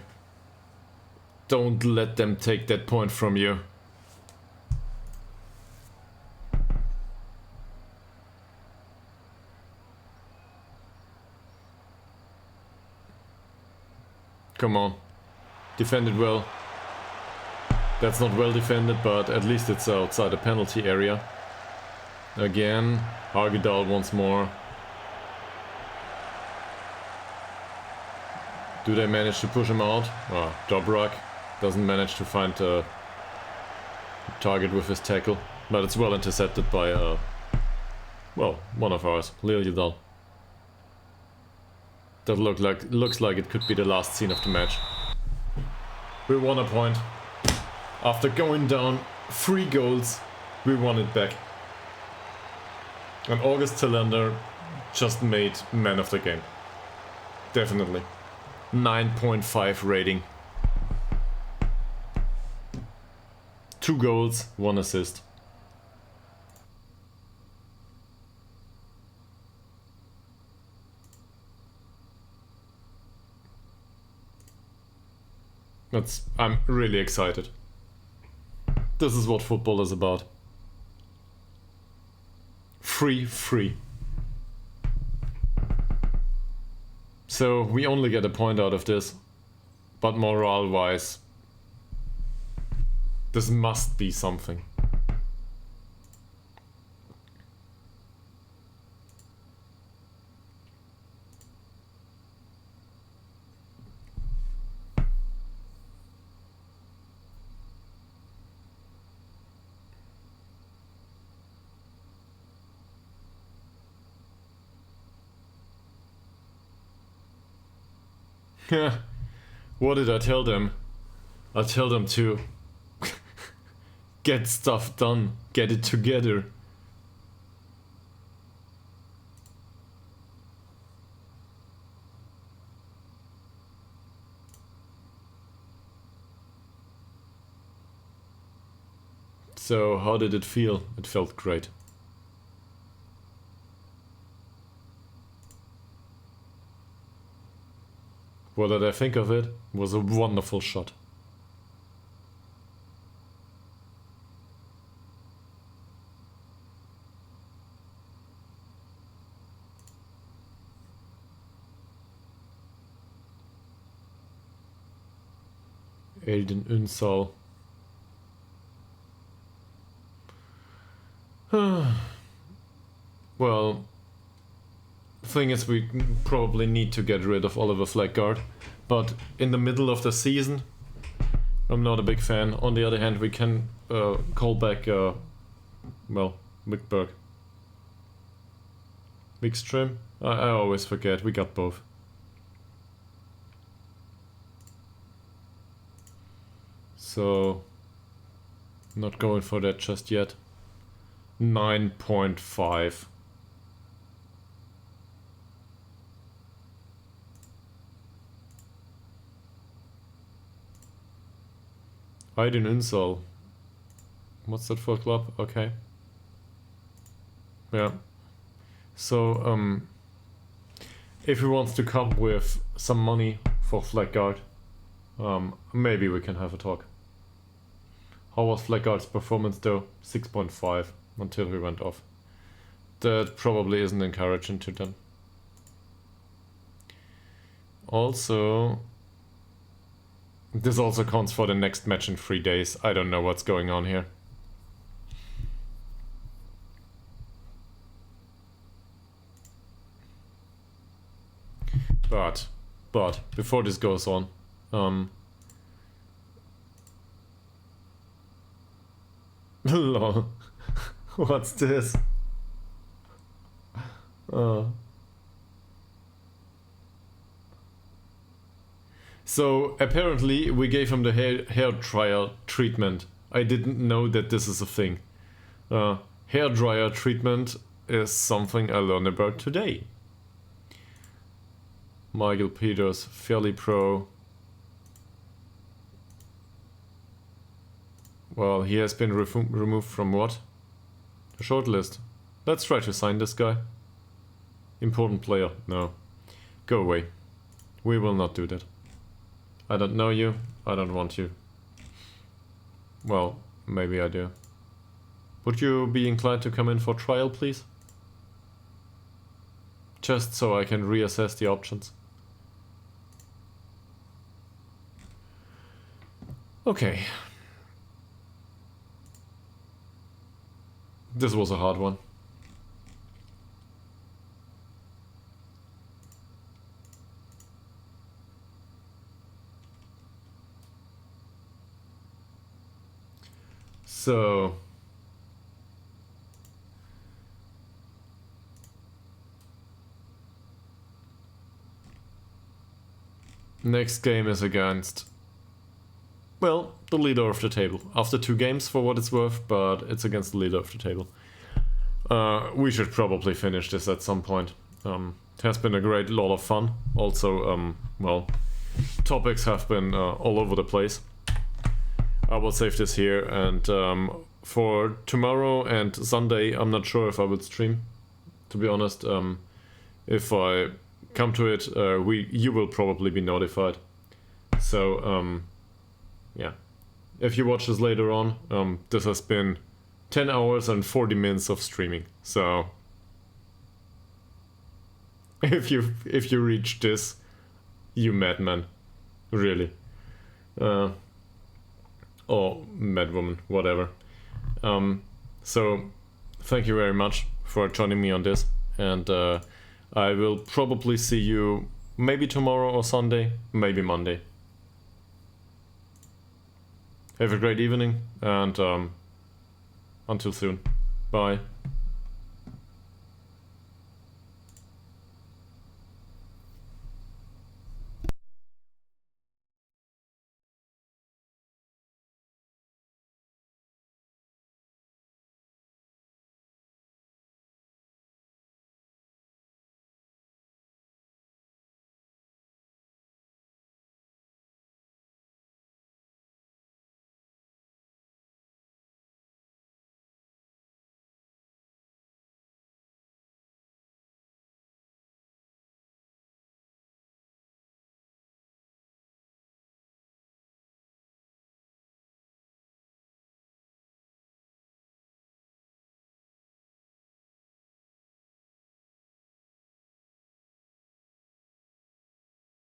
S1: Don't let them take that point from you. Come on. Defend it well. That's not well defended, but at least it's outside the penalty area. Again, Ytterhogdals once more. Do they manage to push him out? Oh, Dobrak doesn't manage to find a target with his tackle, but it's well intercepted by, well, one of ours, Ytterhogdals. That looks like it could be the last scene of the match. We won a point. After going down 3 goals, we won it back. And August Tillander just made man of the game. Definitely. 9.5 rating. 2 goals, 1 assist. I'm really excited. This is what football is about. Free. So we only get a point out of this, but morale-wise, this must be something. What did I tell them? I tell them to get stuff done, get it together. So how did it feel? It felt great. What did I think of it? It was a wonderful shot. Aiden Unsal. Well, the thing is, we probably need to get rid of Oliver Fleckgaard, but in the middle of the season, I'm not a big fan. On the other hand, we can call back, well, Wickberg. Wickstrom? I always forget, we got both. So, not going for that just yet. 9.5. Aydin Ünsal. What's that for a club? Okay. Yeah. So, if he wants to come with some money for Fleckgaard, maybe we can have a talk. How was Fleckgaard's performance though? 6.5 until he went off. That probably isn't encouraging to them. Also, this also counts for the next match in 3 days. I don't know what's going on here. But, before this goes on, lol. What's this? So apparently we gave him the hair dryer treatment. I didn't know that this is a thing. Hair dryer treatment is something I learned about today. Michael Peters, fairly pro. Well, he has been removed from what? A shortlist. Let's try to sign this guy. Important player. No. Go away. We will not do that. I don't know you. I don't want you. Well, maybe I do. Would you be inclined to come in for trial, please? Just so I can reassess the options. Okay. This was a hard one. So... next game is against... well, the leader of the table. After 2 games for what it's worth, but it's against the leader of the table. We should probably finish this at some point. It has been a great lot of fun. Also, well, topics have been all over the place. I will save this here, and for tomorrow and Sunday, I'm not sure if I will stream. To be honest, if I come to it, you will probably be notified. So, yeah. If you watch this later on, this has been 10 hours and 40 minutes of streaming. So, if you reach this, you madman, really. Or madwoman, whatever. So, thank you very much for joining me on this, and I will probably see you maybe tomorrow or Sunday, maybe Monday. Have a great evening, and until soon. Bye.